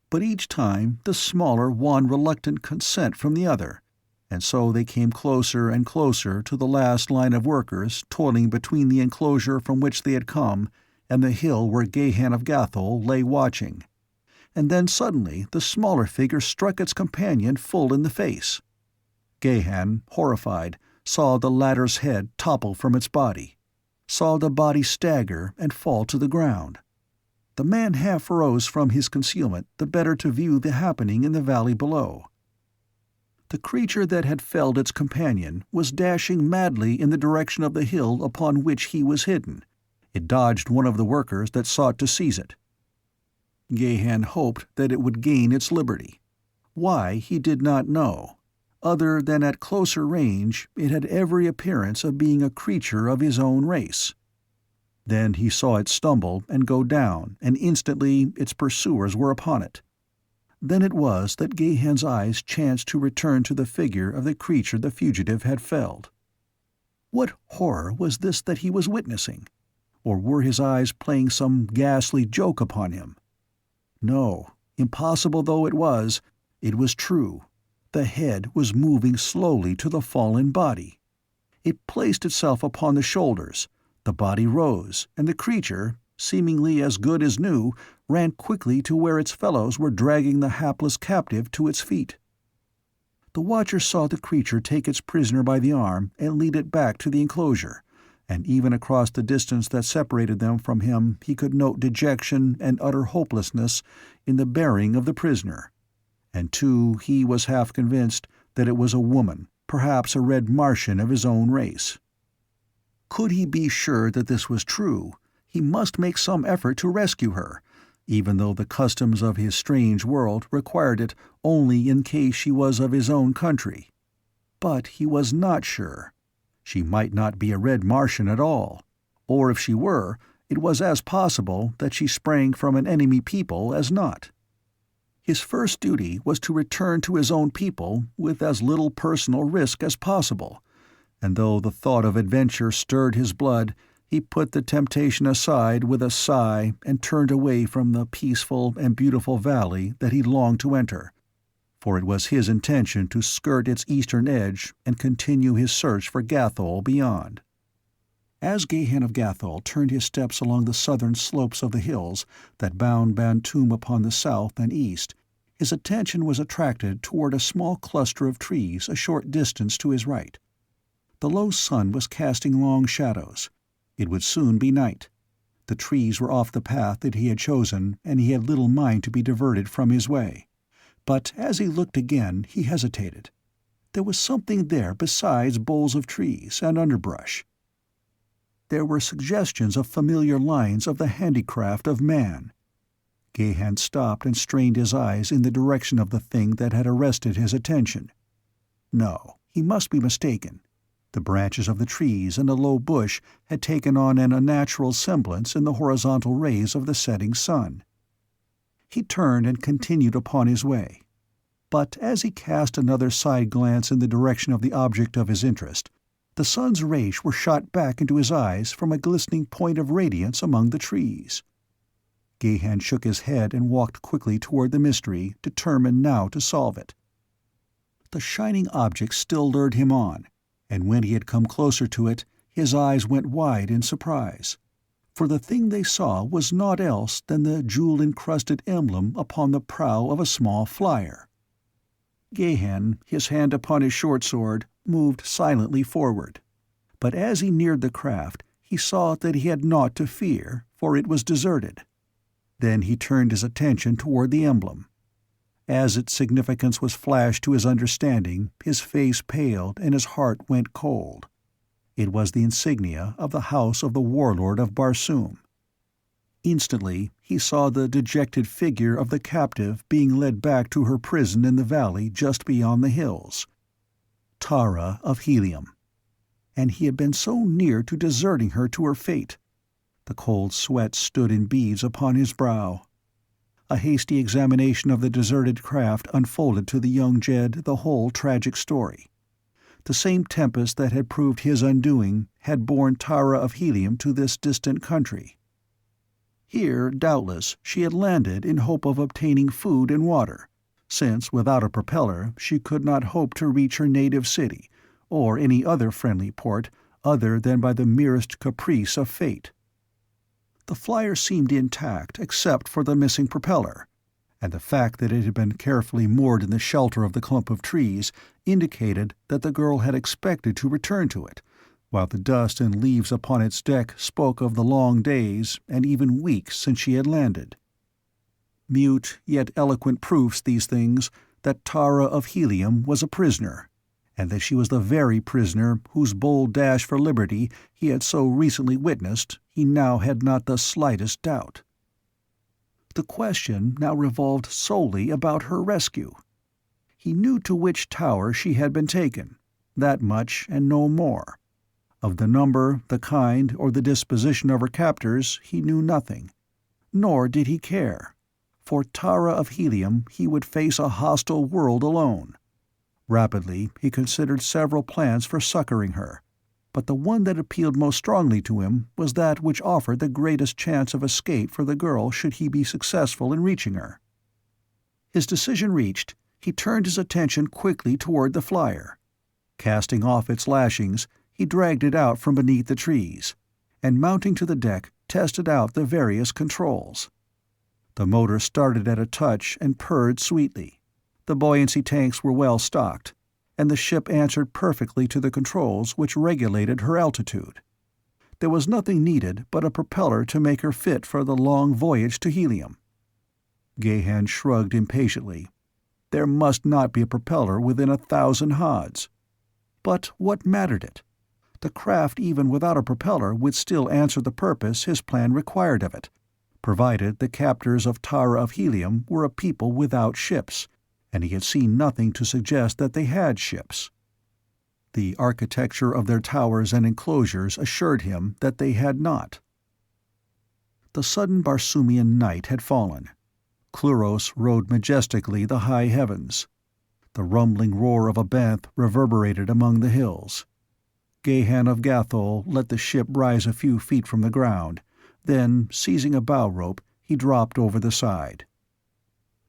But each time the smaller won reluctant consent from the other, and so they came closer and closer to the last line of workers toiling between the enclosure from which they had come and the hill where Gahan of Gathol lay watching. And then suddenly the smaller figure struck its companion full in the face. Gahan, horrified, saw the latter's head topple from its body, saw the body stagger and fall to the ground. The man half rose from his concealment, the better to view the happening in the valley below. The creature that had felled its companion was dashing madly in the direction of the hill upon which he was hidden. It dodged one of the workers that sought to seize it. Gahan hoped that it would gain its liberty. Why, he did not know, other than at closer range it had every appearance of being a creature of his own race. Then he saw it stumble and go down, and instantly its pursuers were upon it. Then it was that Gahan's eyes chanced to return to the figure of the creature the fugitive had felled. What horror was this that he was witnessing? Or were his eyes playing some ghastly joke upon him? No, impossible though it was true. The head was moving slowly to the fallen body. It placed itself upon the shoulders, the body rose, and the creature, seemingly as good as new, ran quickly to where its fellows were dragging the hapless captive to its feet. The watcher saw the creature take its prisoner by the arm and lead it back to the enclosure, and even across the distance that separated them from him he could note dejection and utter hopelessness in the bearing of the prisoner. And too, he was half convinced that it was a woman, perhaps a red Martian of his own race. Could he be sure that this was true, he must make some effort to rescue her, even though the customs of his strange world required it only in case she was of his own country. But he was not sure. She might not be a red Martian at all, or if she were, it was as possible that she sprang from an enemy people as not. His first duty was to return to his own people with as little personal risk as possible, and though the thought of adventure stirred his blood, he put the temptation aside with a sigh and turned away from the peaceful and beautiful valley that he longed to enter, for it was his intention to skirt its eastern edge and continue his search for Gathol beyond. As Gahan of Gathol turned his steps along the southern slopes of the hills that bound Bantoom upon the south and east, his attention was attracted toward a small cluster of trees a short distance to his right. The low sun was casting long shadows. It would soon be night. The trees were off the path that he had chosen, and he had little mind to be diverted from his way. But as he looked again, he hesitated. There was something there besides boles of trees and underbrush. There were suggestions of familiar lines of the handicraft of man. Gahan stopped and strained his eyes in the direction of the thing that had arrested his attention. No, he must be mistaken. The branches of the trees and a low bush had taken on an unnatural semblance in the horizontal rays of the setting sun. He turned and continued upon his way. But as he cast another side glance in the direction of the object of his interest, the sun's rays were shot back into his eyes from a glistening point of radiance among the trees. Gahan shook his head and walked quickly toward the mystery, determined now to solve it. The shining object still lured him on, and when he had come closer to it, his eyes went wide in surprise, for the thing they saw was naught else than the jewel-encrusted emblem upon the prow of a small flyer. Gahan, his hand upon his short sword, moved silently forward. But as he neared the craft, he saw that he had naught to fear, for it was deserted. Then he turned his attention toward the emblem. As its significance was flashed to his understanding, his face paled and his heart went cold. It was the insignia of the house of the warlord of Barsoom. Instantly he saw the dejected figure of the captive being led back to her prison in the valley just beyond the hills. Tara of Helium. And he had been so near to deserting her to her fate. The cold sweat stood in beads upon his brow. A hasty examination of the deserted craft unfolded to the young Jed the whole tragic story. The same tempest that had proved his undoing had borne Tara of Helium to this distant country. Here, doubtless, she had landed in hope of obtaining food and water, since without a propeller she could not hope to reach her native city, or any other friendly port other than by the merest caprice of fate. The flyer seemed intact except for the missing propeller, and the fact that it had been carefully moored in the shelter of the clump of trees indicated that the girl had expected to return to it, while the dust and leaves upon its deck spoke of the long days and even weeks since she had landed. Mute yet eloquent proofs, these things, that Tara of Helium was a prisoner, and that she was the very prisoner whose bold dash for liberty he had so recently witnessed, he now had not the slightest doubt. The question now revolved solely about her rescue. He knew to which tower she had been taken, that much and no more. Of the number, the kind, or the disposition of her captors he knew nothing, nor did he care. For Tara of Helium he would face a hostile world alone. Rapidly he considered several plans for succoring her, but the one that appealed most strongly to him was that which offered the greatest chance of escape for the girl should he be successful in reaching her. His decision reached, he turned his attention quickly toward the flyer. Casting off its lashings, he dragged it out from beneath the trees, and mounting to the deck, tested out the various controls. The motor started at a touch and purred sweetly. The buoyancy tanks were well stocked, and the ship answered perfectly to the controls which regulated her altitude. There was nothing needed but a propeller to make her fit for the long voyage to Helium. Gahan shrugged impatiently. There must not be a propeller within 1,000 haads. But what mattered it? The craft even without a propeller would still answer the purpose his plan required of it, provided the captors of Tara of Helium were a people without ships, and he had seen nothing to suggest that they had ships. The architecture of their towers and enclosures assured him that they had not. The sudden Barsoomian night had fallen. Cluros rode majestically the high heavens. The rumbling roar of a banth reverberated among the hills. Gahan of Gathol let the ship rise a few feet from the ground, then, seizing a bow rope, he dropped over the side.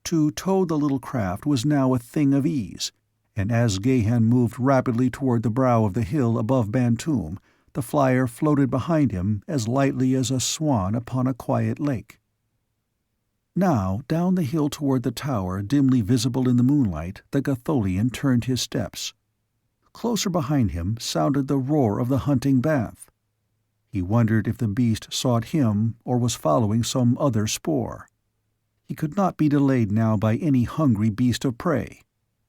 To tow the little craft was now a thing of ease, and as Gahan moved rapidly toward the brow of the hill above Bantoom, the flyer floated behind him as lightly as a swan upon a quiet lake. Now, down the hill toward the tower dimly visible in the moonlight, the Gatholian turned his steps. Closer behind him sounded the roar of the hunting banth. He wondered if the beast sought him or was following some other spoor. He could not be delayed now by any hungry beast of prey,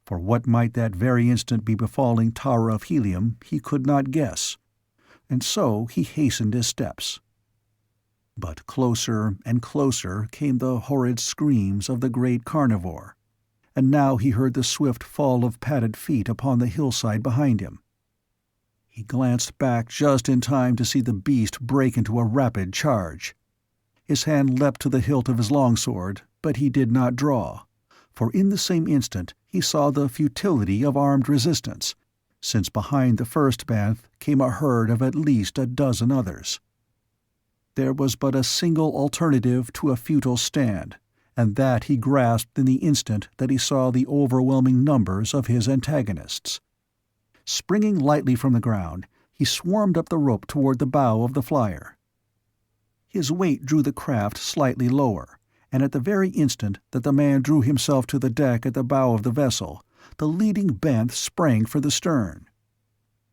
for what might that very instant be befalling Tara of Helium he could not guess, and so he hastened his steps. But closer and closer came the horrid screams of the great carnivore, and now he heard the swift fall of padded feet upon the hillside behind him. He glanced back just in time to see the beast break into a rapid charge. His hand leapt to the hilt of his longsword, but he did not draw, for in the same instant he saw the futility of armed resistance, since behind the first banth came a herd of at least a dozen others. There was but a single alternative to a futile stand, and that he grasped in the instant that he saw the overwhelming numbers of his antagonists. Springing lightly from the ground, he swarmed up the rope toward the bow of the flyer. His weight drew the craft slightly lower, and at the very instant that the man drew himself to the deck at the bow of the vessel, the leading banth sprang for the stern.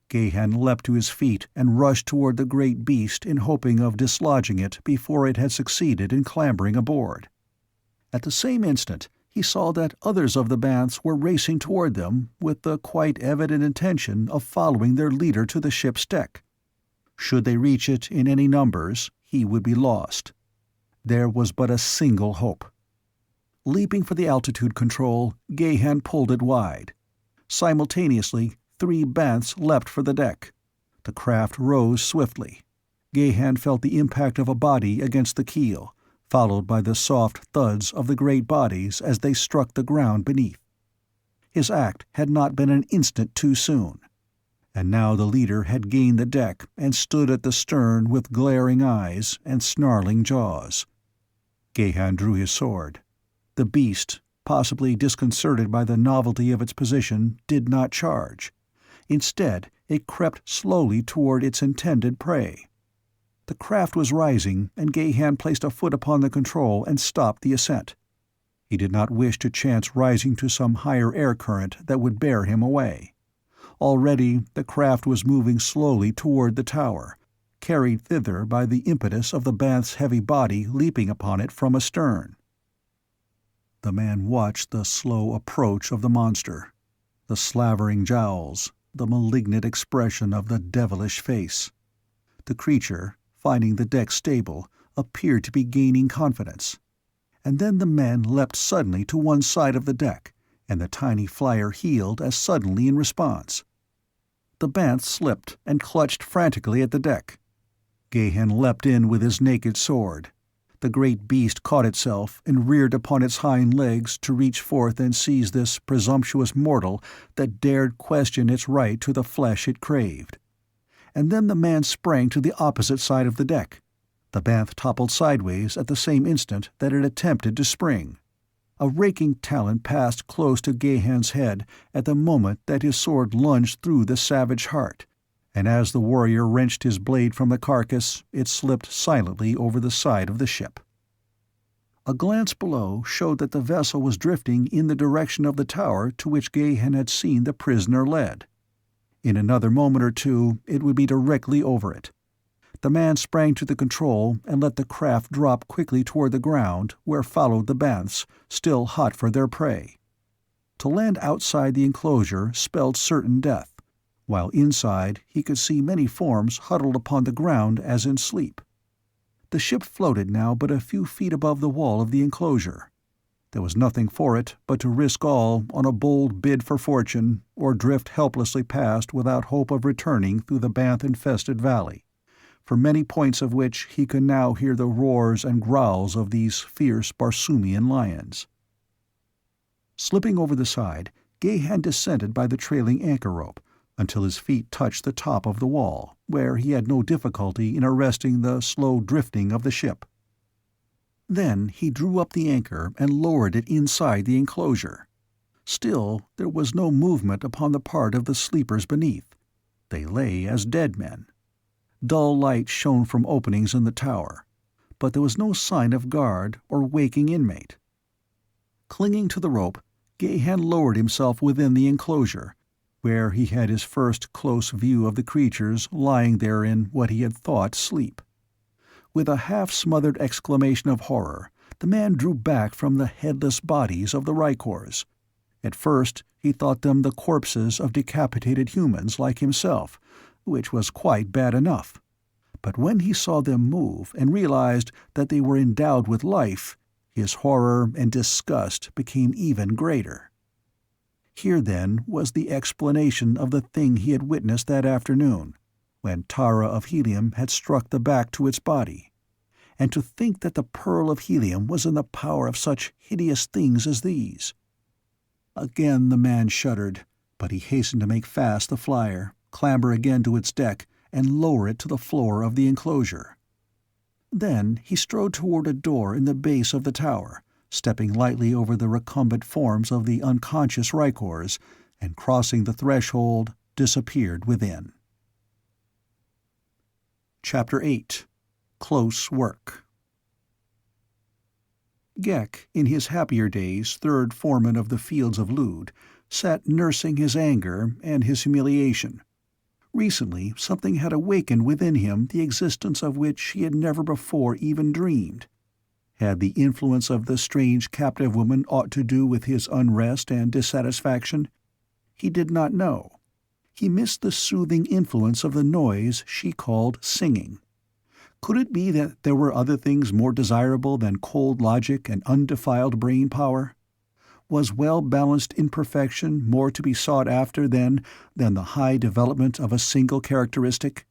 Gahan leapt to his feet and rushed toward the great beast in hoping of dislodging it before it had succeeded in clambering aboard. At the same instant he saw that others of the banths were racing toward them with the quite evident intention of following their leader to the ship's deck. Should they reach it in any numbers, he would be lost. There was but a single hope. Leaping for the altitude control, Gahan pulled it wide. Simultaneously, 3 banths leapt for the deck. The craft rose swiftly. Gahan felt the impact of a body against the keel, followed by the soft thuds of the great bodies as they struck the ground beneath. His act had not been an instant too soon, and now the leader had gained the deck and stood at the stern with glaring eyes and snarling jaws. Gahan drew his sword. The beast, possibly disconcerted by the novelty of its position, did not charge. Instead, it crept slowly toward its intended prey. The craft was rising, and Gahan placed a foot upon the control and stopped the ascent. He did not wish to chance rising to some higher air current that would bear him away. Already the craft was moving slowly toward the tower, carried thither by the impetus of the banth's heavy body leaping upon it from astern. The man watched the slow approach of the monster, the slavering jowls, the malignant expression of the devilish face. The creature, finding the deck stable, appeared to be gaining confidence. And then the man leapt suddenly to one side of the deck, and the tiny flyer heeled as suddenly in response. The Banth slipped and clutched frantically at the deck. Gahan leapt in with his naked sword. The great beast caught itself and reared upon its hind legs to reach forth and seize this presumptuous mortal that dared question its right to the flesh it craved. And then the man sprang to the opposite side of the deck. The Banth toppled sideways at the same instant that it attempted to spring. A raking talon passed close to Gahan's head at the moment that his sword lunged through the savage heart, and as the warrior wrenched his blade from the carcass, it slipped silently over the side of the ship. A glance below showed that the vessel was drifting in the direction of the tower to which Gahan had seen the prisoner led. In another moment or two it would be directly over it. The man sprang to the control and let the craft drop quickly toward the ground, where followed the Banths, still hot for their prey. To land outside the enclosure spelled certain death, while inside he could see many forms huddled upon the ground as in sleep. The ship floated now but a few feet above the wall of the enclosure. There was nothing for it but to risk all on a bold bid for fortune, or drift helplessly past without hope of returning through the Banth-infested valley, from many points of which he could now hear the roars and growls of these fierce Barsoomian lions. Slipping over the side, Gahan descended by the trailing anchor rope until his feet touched the top of the wall, where he had no difficulty in arresting the slow drifting of the ship. Then he drew up the anchor and lowered it inside the enclosure. Still, there was no movement upon the part of the sleepers beneath. They lay as dead men. Dull light shone from openings in the tower, but there was no sign of guard or waking inmate. Clinging to the rope, Gahan lowered himself within the enclosure, where he had his first close view of the creatures lying there in what he had thought sleep. With a half-smothered exclamation of horror, the man drew back from the headless bodies of the Rykors. At first he thought them the corpses of decapitated humans like himself, which was quite bad enough. But when he saw them move and realized that they were endowed with life, his horror and disgust became even greater. Here, then, was the explanation of the thing he had witnessed that afternoon, when Tara of Helium had struck the back to its body. And to think that the pearl of Helium was in the power of such hideous things as these. Again the man shuddered, but he hastened to make fast the flyer, clamber again to its deck, and lower it to the floor of the enclosure. Then he strode toward a door in the base of the tower, stepping lightly over the recumbent forms of the unconscious Rykors, and crossing the threshold, disappeared within. Chapter 8. Close Work. Ghek, in his happier days third foreman of the Fields of Lude, sat nursing his anger and his humiliation. Recently something had awakened within him the existence of which he had never before even dreamed. Had the influence of the strange captive woman aught to do with his unrest and dissatisfaction? He did not know. He missed the soothing influence of the noise she called singing. Could it be that there were other things more desirable than cold logic and undefiled brain power? Was well-balanced imperfection more to be sought after, then, than the high development of a single characteristic?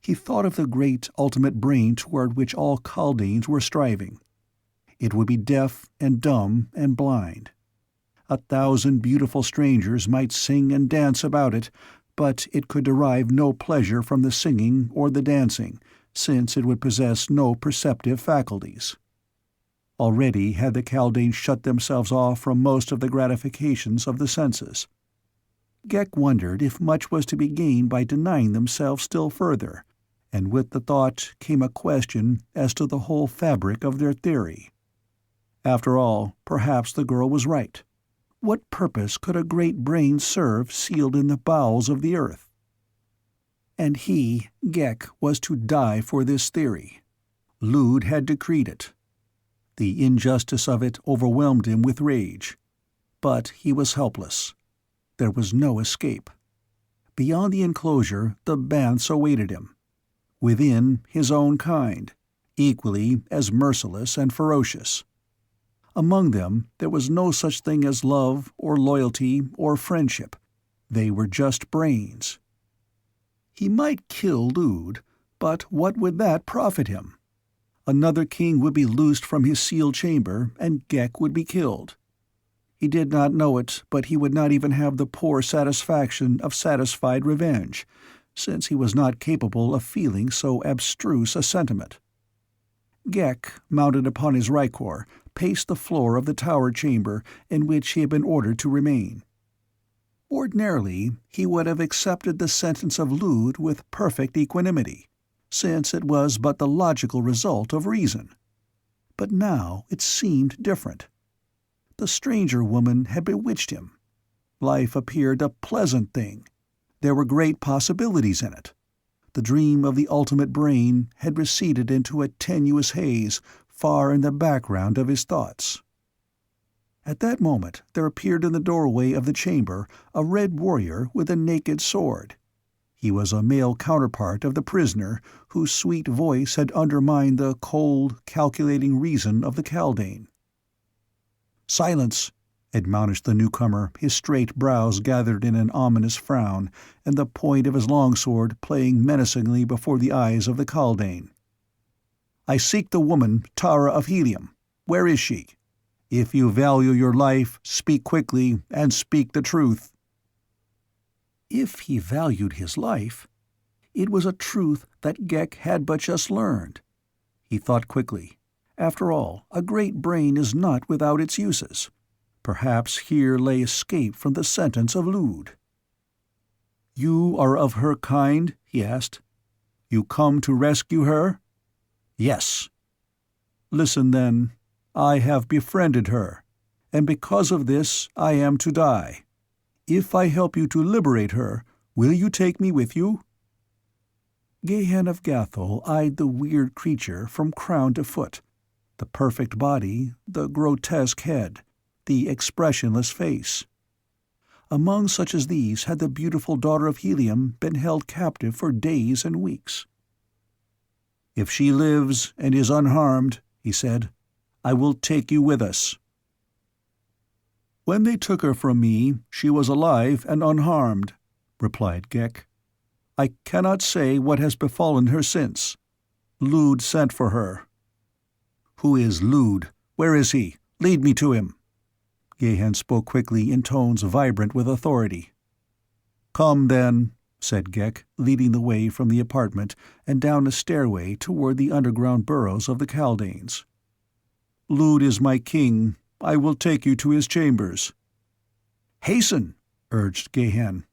He thought of the great ultimate brain toward which all Kaldanes were striving. It would be deaf and dumb and blind. 1,000 beautiful strangers might sing and dance about it, but it could derive no pleasure from the singing or the dancing, since it would possess no perceptive faculties. Already had the Kaldanes shut themselves off from most of the gratifications of the senses. Ghek wondered if much was to be gained by denying themselves still further, and with the thought came a question as to the whole fabric of their theory. After all, perhaps the girl was right. What purpose could a great brain serve sealed in the bowels of the earth? And he, Ghek, was to die for this theory. Lude had decreed it. The injustice of it overwhelmed him with rage. But he was helpless. There was no escape. Beyond the enclosure, the Banths awaited him. Within, his own kind, equally as merciless and ferocious. Among them, there was no such thing as love or loyalty or friendship. They were just brains. He might kill Lude, but what would that profit him? Another king would be loosed from his sealed chamber, and Ghek would be killed. He did not know it, but he would not even have the poor satisfaction of satisfied revenge, since he was not capable of feeling so abstruse a sentiment. Ghek, mounted upon his Rykor, paced the floor of the tower chamber in which he had been ordered to remain. Ordinarily, he would have accepted the sentence of Lude with perfect equanimity, since it was but the logical result of reason. But now it seemed different. The stranger woman had bewitched him. Life appeared a pleasant thing. There were great possibilities in it. The dream of the ultimate brain had receded into a tenuous haze far in the background of his thoughts. At that moment there appeared in the doorway of the chamber a red warrior with a naked sword. He was a male counterpart of the prisoner whose sweet voice had undermined the cold, calculating reason of the Kaldane. "Silence!" admonished the newcomer, his straight brows gathered in an ominous frown, and the point of his longsword playing menacingly before the eyes of the Kaldane. "I seek the woman, Tara of Helium. Where is she? If you value your life, speak quickly, and speak the truth." If he valued his life, it was a truth that Ghek had but just learned. He thought quickly. After all, a great brain is not without its uses. Perhaps here lay escape from the sentence of Lude. "You are of her kind?" he asked. "You come to rescue her?" "Yes." "Listen, then. I have befriended her, and because of this I am to die. If I help you to liberate her, will you take me with you?" Gahan of Gathol eyed the weird creature from crown to foot, the perfect body, the grotesque head, the expressionless face. Among such as these had the beautiful daughter of Helium been held captive for days and weeks. "If she lives and is unharmed," he said, "I will take you with us." "When they took her from me, she was alive and unharmed," replied Ghek. "I cannot say what has befallen her since. Lude sent for her." "Who is Lude? Where is he? Lead me to him." Gahan spoke quickly in tones vibrant with authority. "Come, then," said Ghek, leading the way from the apartment and down a stairway toward the underground burrows of the Kaldanes. "Lude is my king. I will take you to his chambers." "Hasten!" urged Gahan.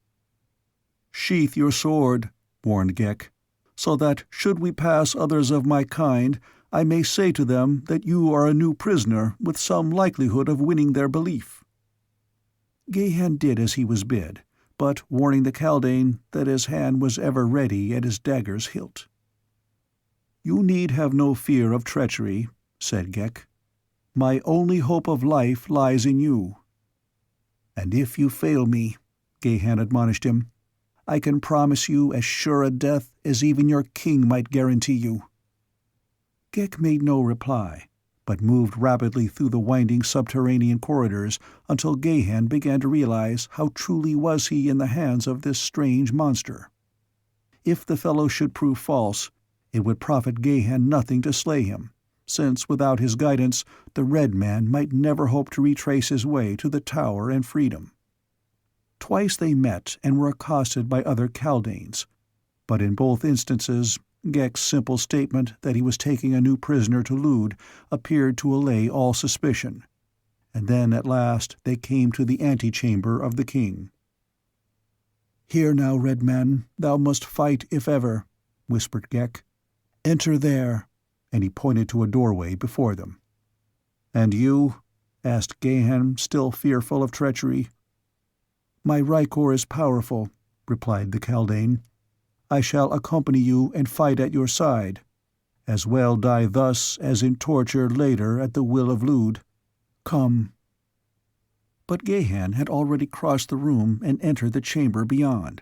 "Sheath your sword," warned Ghek, "so that, should we pass others of my kind, I may say to them that you are a new prisoner with some likelihood of winning their belief." Gahan did as he was bid, but warning the Kaldane that his hand was ever ready at his dagger's hilt. "You need have no fear of treachery," said Ghek. "My only hope of life lies in you." "And if you fail me," Gahan admonished him, "I can promise you as sure a death as even your king might guarantee you." Ghek made no reply, but moved rapidly through the winding subterranean corridors until Gahan began to realize how truly was he in the hands of this strange monster. If the fellow should prove false, it would profit Gahan nothing to slay him, since without his guidance the Red Man might never hope to retrace his way to the tower and freedom. Twice they met and were accosted by other Kaldanes, but in both instances Ghek's simple statement that he was taking a new prisoner to Lude appeared to allay all suspicion, and then at last they came to the antechamber of the king. "Here now, Red Man, thou must fight if ever," whispered Ghek. "Enter there," and he pointed to a doorway before them. "And you?" asked Gahan, still fearful of treachery. "My Rykor is powerful," replied the Kaldane. "I shall accompany you and fight at your side. as well die thus as in torture later at the will of Lude. Come." But Gahan had already crossed the room and entered the chamber beyond.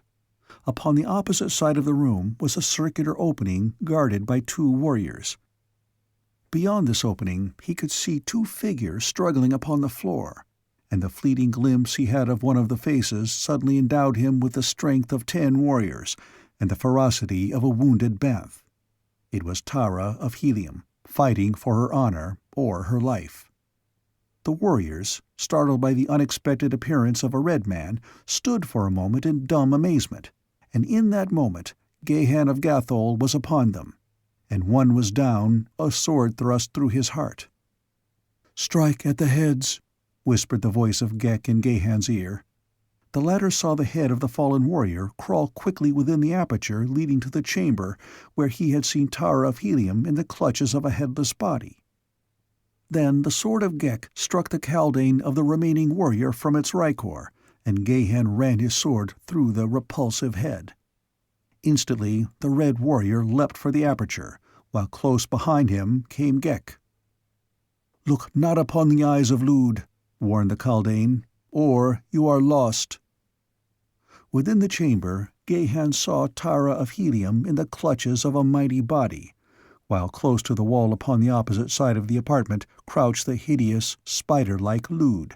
Upon the opposite side of the room was a circular opening guarded by 2 warriors. Beyond this opening he could see 2 figures struggling upon the floor, and the fleeting glimpse he had of one of the faces suddenly endowed him with the strength of 10 warriors and the ferocity of a wounded banth. It was Tara of Helium, fighting for her honor or her life. The warriors, startled by the unexpected appearance of a red man, stood for a moment in dumb amazement, and in that moment Gahan of Gathol was upon them, and one was down, a sword thrust through his heart. "Strike at the heads," whispered the voice of Ghek in Gahan's ear. The latter saw the head of the fallen warrior crawl quickly within the aperture leading to the chamber where he had seen Tara of Helium in the clutches of a headless body. Then the sword of Ghek struck the Kaldane of the remaining warrior from its rykor, and Gahan ran his sword through the repulsive head. Instantly the red warrior leapt for the aperture, while close behind him came Ghek. "Look not upon the eyes of Lude," warned the Kaldane, "or you are lost." Within the chamber, Gahan saw Tara of Helium in the clutches of a mighty body, while close to the wall upon the opposite side of the apartment crouched the hideous, spider-like Lude.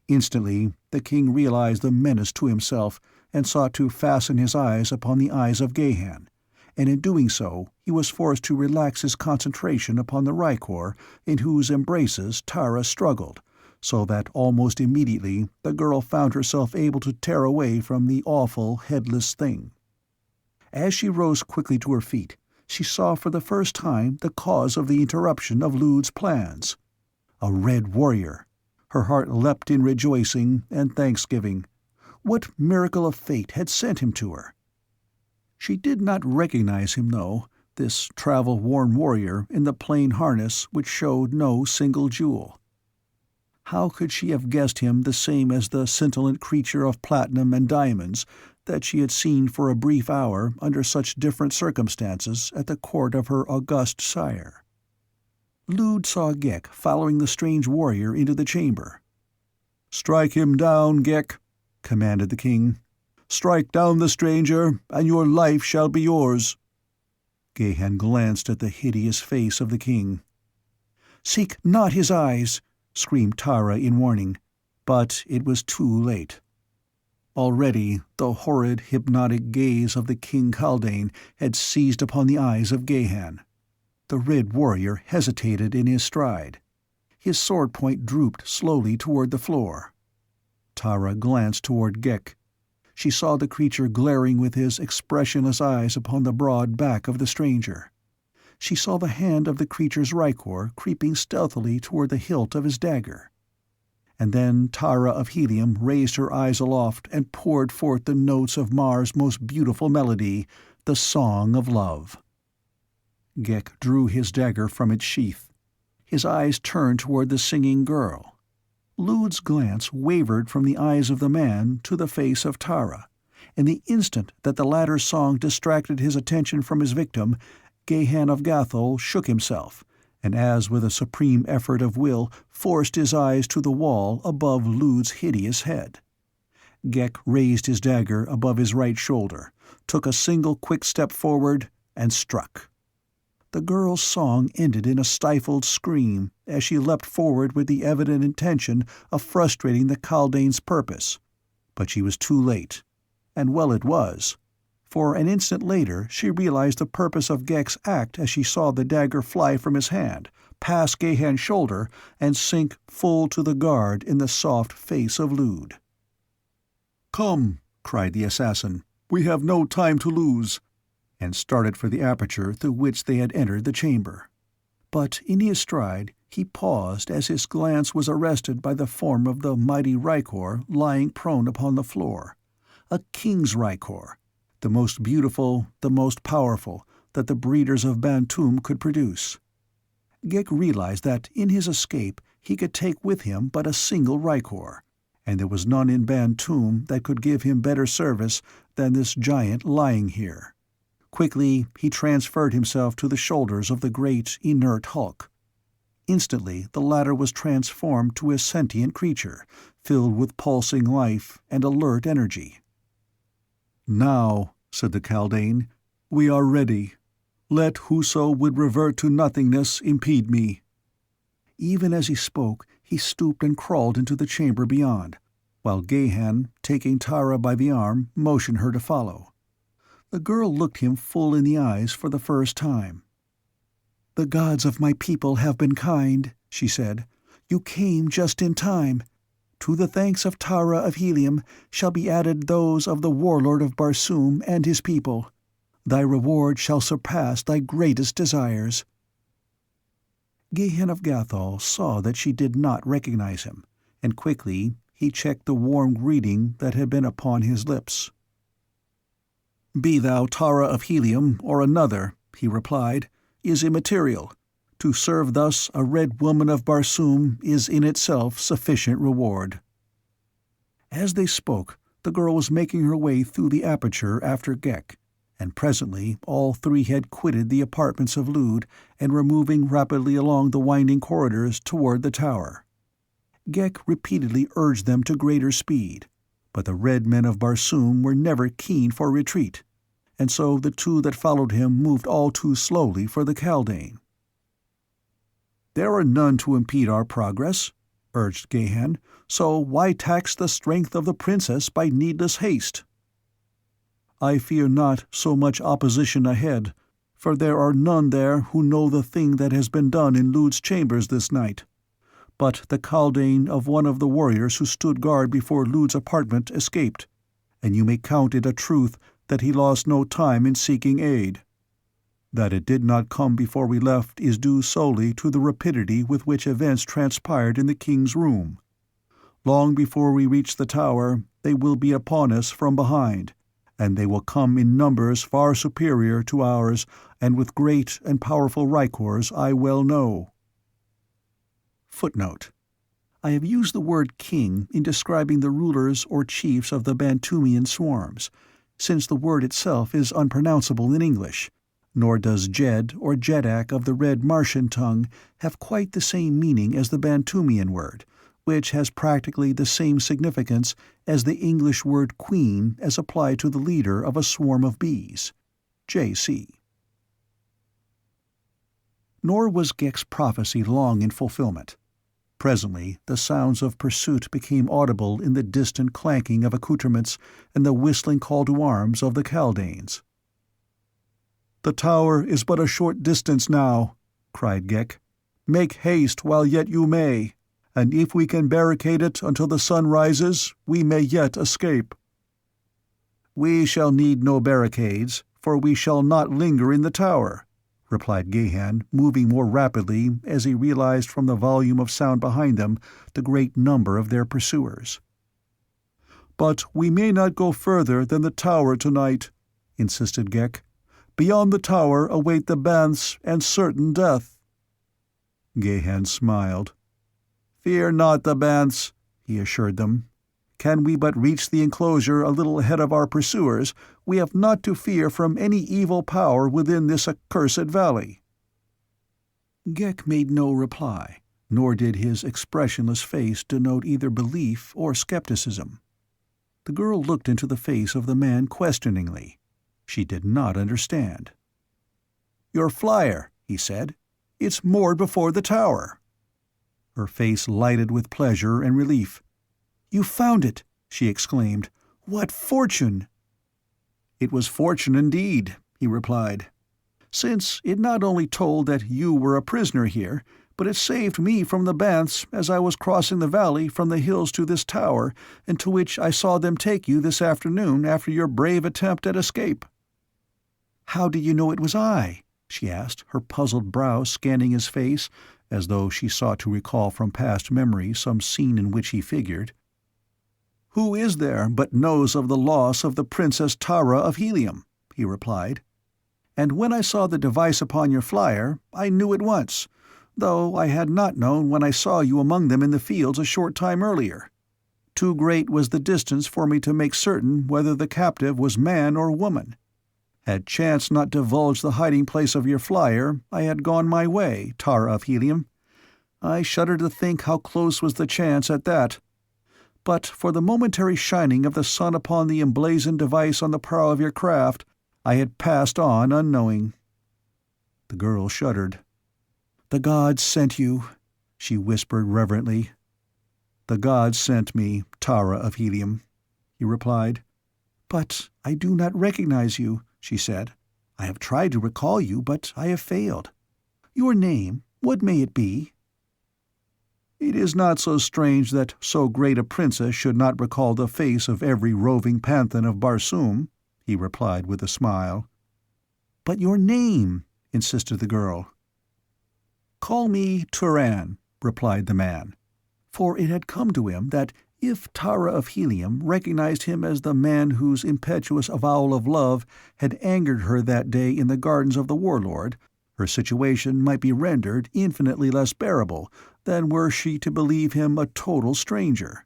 Instantly the king realized the menace to himself and sought to fasten his eyes upon the eyes of Gahan, and in doing so he was forced to relax his concentration upon the rykor in whose embraces Tara struggled, so that almost immediately the girl found herself able to tear away from the awful headless thing. As she rose quickly to her feet, she saw for the first time the cause of the interruption of Lude's plans. A red warrior. Her heart leapt in rejoicing and thanksgiving. What miracle of fate had sent him to her? She did not recognize him, though, this travel-worn warrior in the plain harness which showed no single jewel. How could she have guessed him the same as the scintillant creature of platinum and diamonds that she had seen for a brief hour under such different circumstances at the court of her august sire? Lude saw Ghek following the strange warrior into the chamber. "Strike him down, Ghek," commanded the king. "Strike down the stranger, and your life shall be yours." Gahan glanced at the hideous face of the king. "Seek not his eyes!" screamed Tara in warning, but it was too late. Already the horrid, hypnotic gaze of the King Kaldane had seized upon the eyes of Gahan. The red warrior hesitated in his stride. His sword point drooped slowly toward the floor. Tara glanced toward Ghek. She saw the creature glaring with his expressionless eyes upon the broad back of the stranger. She saw the hand of the creature's rykor creeping stealthily toward the hilt of his dagger. And then Tara of Helium raised her eyes aloft and poured forth the notes of Mars' most beautiful melody, the Song of Love. Ghek drew his dagger from its sheath. His eyes turned toward the singing girl. Lude's glance wavered from the eyes of the man to the face of Tara, and the instant that the latter's song distracted his attention from his victim, Gahan of Gathol shook himself, and as with a supreme effort of will forced his eyes to the wall above Lude's hideous head. Ghek raised his dagger above his right shoulder, took a single quick step forward, and struck. The girl's song ended in a stifled scream as she leapt forward with the evident intention of frustrating the Kaldane's purpose. But she was too late, and well it was, for an instant later she realized the purpose of Ghek's act as she saw the dagger fly from his hand, pass Gahan's shoulder, and sink full to the guard in the soft face of Lude. "Come," cried the assassin, "we have no time to lose," and started for the aperture through which they had entered the chamber. But in his stride he paused as his glance was arrested by the form of the mighty rykor lying prone upon the floor. A king's rykor, the most beautiful, the most powerful, that the breeders of Barsoom could produce. Ghek realized that in his escape he could take with him but a single rykor, and there was none in Barsoom that could give him better service than this giant lying here. Quickly, he transferred himself to the shoulders of the great, inert hulk. Instantly, the latter was transformed to a sentient creature, filled with pulsing life and alert energy. "Now," said the Kaldane, "we are ready. Let whoso would revert to nothingness impede me." Even as he spoke, he stooped and crawled into the chamber beyond, while Gahan, taking Tara by the arm, motioned her to follow. The girl looked him full in the eyes for the first time. "The gods of my people have been kind," she said. "You came just in time. To the thanks of Tara of Helium shall be added those of the warlord of Barsoom and his people. Thy reward shall surpass thy greatest desires." Gahan of Gathol saw that she did not recognize him, and quickly he checked the warm greeting that had been upon his lips. "Be thou Tara of Helium or another," he replied, "is immaterial. To serve thus a red woman of Barsoom is in itself sufficient reward." As they spoke, the girl was making her way through the aperture after Ghek, and presently all three had quitted the apartments of Lude and were moving rapidly along the winding corridors toward the tower. Ghek repeatedly urged them to greater speed, but the red men of Barsoom were never keen for retreat, and so the two that followed him moved all too slowly for the Kaldane. "There are none to impede our progress," urged Gahan, "so why tax the strength of the princess by needless haste?" "I fear not so much opposition ahead, for there are none there who know the thing that has been done in Lude's chambers this night. But the Kaldane of one of the warriors who stood guard before Lude's apartment escaped, and you may count it a truth that he lost no time in seeking aid. That it did not come before we left is due solely to the rapidity with which events transpired in the king's room. Long before we reach the tower, they will be upon us from behind, and they will come in numbers far superior to ours, and with great and powerful rykors I well know." Footnote: I have used the word king in describing the rulers or chiefs of the Bantumian swarms, since the word itself is unpronounceable in English, nor does Jed or Jedak of the Red Martian tongue have quite the same meaning as the Bantumian word, which has practically the same significance as the English word queen as applied to the leader of a swarm of bees. J.C. Nor was Ghek's prophecy long in fulfillment. Presently the sounds of pursuit became audible in the distant clanking of accoutrements and the whistling call to arms of the Kaldanes. "The tower is but a short distance now," cried Ghek. "Make haste while yet you may, and if we can barricade it until the sun rises, we may yet escape." "We shall need no barricades, for we shall not linger in the tower," replied Gahan, moving more rapidly as he realized from the volume of sound behind them the great number of their pursuers. "But we may not go further than the tower tonight," insisted Ghek. "Beyond the tower await the banths and certain death." Gahan smiled. "Fear not the banths," he assured them. "Can we but reach the enclosure a little ahead of our pursuers, we have not to fear from any evil power within this accursed valley." Ghek made no reply, nor did his expressionless face denote either belief or skepticism. The girl looked into the face of the man questioningly. She did not understand. "Your flyer," he said. "It's moored before the tower." Her face lighted with pleasure and relief. "You found it!" she exclaimed. "What fortune!" "It was fortune indeed," he replied, "since it not only told that you were a prisoner here, but it saved me from the banths as I was crossing the valley from the hills to this tower, into which I saw them take you this afternoon after your brave attempt at escape." "How do you know it was I?" she asked, her puzzled brow scanning his face, as though she sought to recall from past memory some scene in which he figured. "Who is there but knows of the loss of the Princess Tara of Helium?" he replied. "And when I saw the device upon your flyer, I knew at once, though I had not known when I saw you among them in the fields a short time earlier. Too great was the distance for me to make certain whether the captive was man or woman. Had chance not divulged the hiding place of your flyer, I had gone my way, Tara of Helium. I shudder to think how close was the chance at that. But for the momentary shining of the sun upon the emblazoned device on the prow of your craft, I had passed on unknowing." The girl shuddered. "The gods sent you," she whispered reverently. "The gods sent me, Tara of Helium," he replied. "But I do not recognize you," she said. "I have tried to recall you, but I have failed. Your name, what may it be?" "It is not so strange that so great a princess should not recall the face of every roving panthan of Barsoom," he replied with a smile. "But your name," insisted the girl. "Call me Turan," replied the man, for it had come to him that if Tara of Helium recognized him as the man whose impetuous avowal of love had angered her that day in the gardens of the Warlord, her situation might be rendered infinitely less bearable than were she to believe him a total stranger.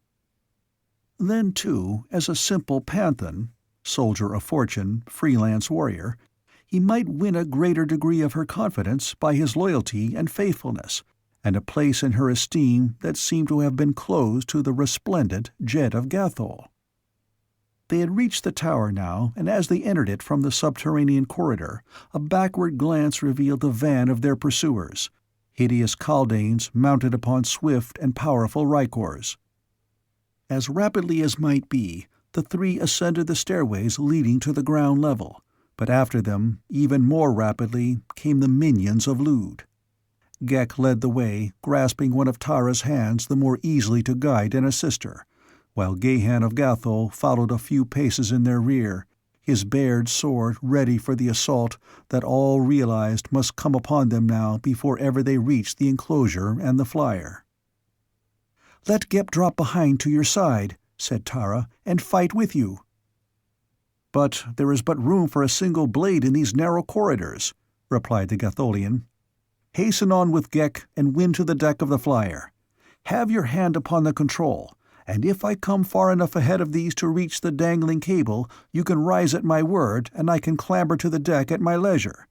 Then, too, as a simple panthan, soldier of fortune, freelance warrior, he might win a greater degree of her confidence by his loyalty and faithfulness, and a place in her esteem that seemed to have been closed to the resplendent Jet of Gathol. They had reached the tower now, and as they entered it from the subterranean corridor, a backward glance revealed the van of their pursuers, hideous Kaldanes mounted upon swift and powerful rykors. As rapidly as might be, the three ascended the stairways leading to the ground level, but after them, even more rapidly, came the minions of Lude. Ghek led the way, grasping one of Tara's hands the more easily to guide and assist her, while Gahan of Gathol followed a few paces in their rear, his bared sword ready for the assault that all realized must come upon them now before ever they reached the enclosure and the flyer. "Let Ghek drop behind to your side," said Tara, "and fight with you." "But there is but room for a single blade in these narrow corridors," replied the Gatholian. "Hasten on with Ghek and win to the deck of the flyer. Have your hand upon the control, and if I come far enough ahead of these to reach the dangling cable, you can rise at my word and I can clamber to the deck at my leisure.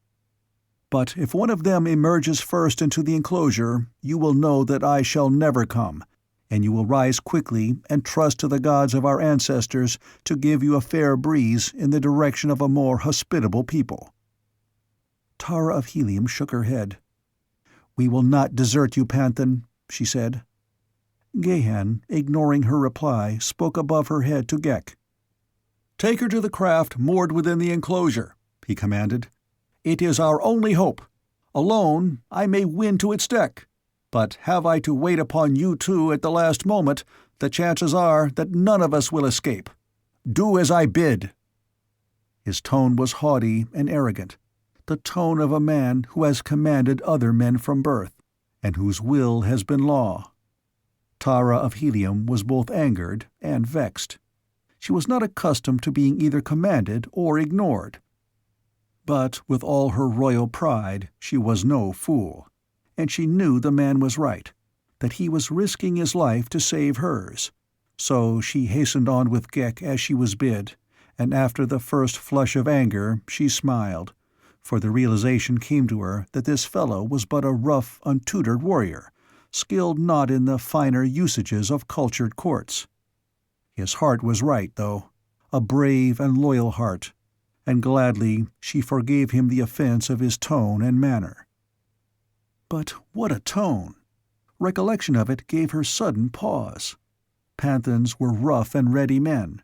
But if one of them emerges first into the enclosure, you will know that I shall never come, and you will rise quickly and trust to the gods of our ancestors to give you a fair breeze in the direction of a more hospitable people." Tara of Helium shook her head. "We will not desert you, Panthan," she said. Gahan, ignoring her reply, spoke above her head to Ghek. "Take her to the craft moored within the enclosure," he commanded. "It is our only hope. Alone, I may win to its deck, but have I to wait upon you two at the last moment, the chances are that none of us will escape. Do as I bid." His tone was haughty and arrogant, the tone of a man who has commanded other men from birth, and whose will has been law. Tara of Helium was both angered and vexed. She was not accustomed to being either commanded or ignored. But with all her royal pride, she was no fool, and she knew the man was right, that he was risking his life to save hers. So she hastened on with Ghek as she was bid, and after the first flush of anger she smiled, for the realization came to her that this fellow was but a rough, untutored warrior, skilled not in the finer usages of cultured courts. His heart was right, though, a brave and loyal heart, and gladly she forgave him the offense of his tone and manner. But what a tone! Recollection of it gave her sudden pause. Panthans were rough and ready men.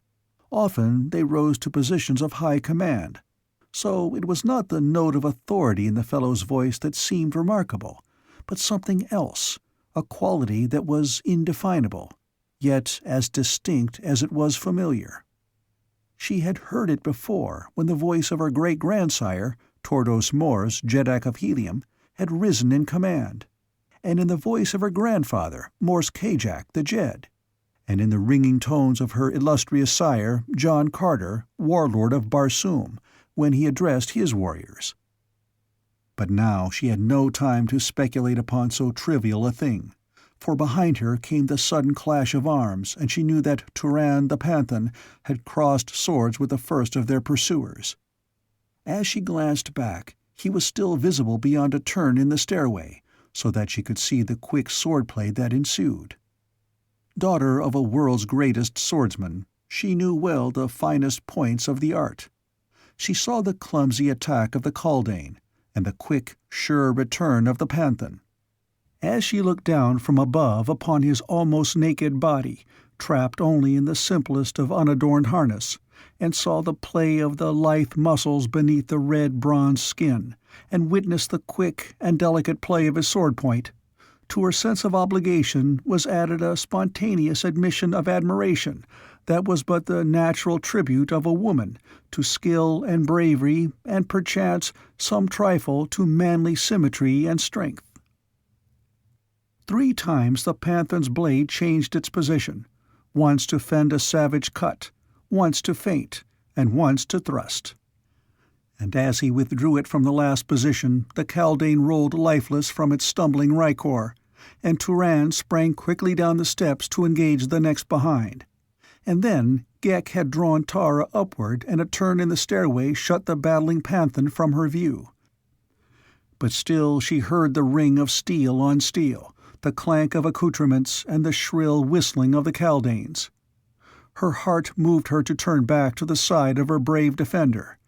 Often they rose to positions of high command. So it was not the note of authority in the fellow's voice that seemed remarkable, but something else, a quality that was indefinable, yet as distinct as it was familiar. She had heard it before when the voice of her great-grandsire, Tordos Mors, Jeddak of Helium, had risen in command, and in the voice of her grandfather, Mors Kajak the Jed, and in the ringing tones of her illustrious sire, John Carter, warlord of Barsoom, when he addressed his warriors. But now she had no time to speculate upon so trivial a thing, for behind her came the sudden clash of arms, and she knew that Turan the Panthan had crossed swords with the first of their pursuers. As she glanced back, he was still visible beyond a turn in the stairway, so that she could see the quick swordplay that ensued. Daughter of a world's greatest swordsman, she knew well the finest points of the art. She saw the clumsy attack of the Kaldane, and the quick, sure return of the Panthan. As she looked down from above upon his almost naked body, trapped only in the simplest of unadorned harness, and saw the play of the lithe muscles beneath the red bronze skin, and witnessed the quick and delicate play of his sword point, to her sense of obligation was added a spontaneous admission of admiration that was but the natural tribute of a woman to skill and bravery and perchance some trifle to manly symmetry and strength. 3 times the Panthan's blade changed its position, once to fend a savage cut, once to feint, and once to thrust. And as he withdrew it from the last position, the Kaldane rolled lifeless from its stumbling Rykor, and Turan sprang quickly down the steps to engage the next behind. And then Ghek had drawn Tara upward, and a turn in the stairway shut the battling Panthan from her view. But still she heard the ring of steel on steel, the clank of accoutrements, and the shrill whistling of the Kaldanes. Her heart moved her to turn back to the side of her brave defender,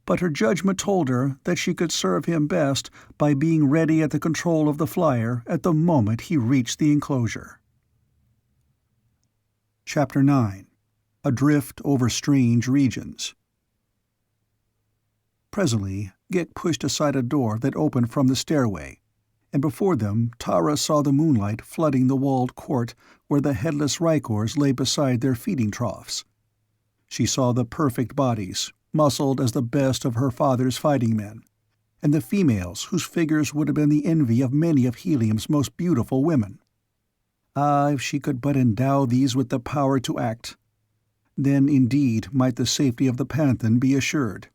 but her judgment told her that she could serve him best by being ready at the control of the flyer at the moment he reached the enclosure. Chapter 9. Adrift Over Strange Regions. Presently, Ghek pushed aside a door that opened from the stairway, and before them Tara saw the moonlight flooding the walled court where the headless Rykors lay beside their feeding troughs. She saw the perfect bodies, muscled as the best of her father's fighting men, and the females whose figures would have been the envy of many of Helium's most beautiful women. Ah, if she could but endow these with the power to act! Then indeed might the safety of the Panthan be assured.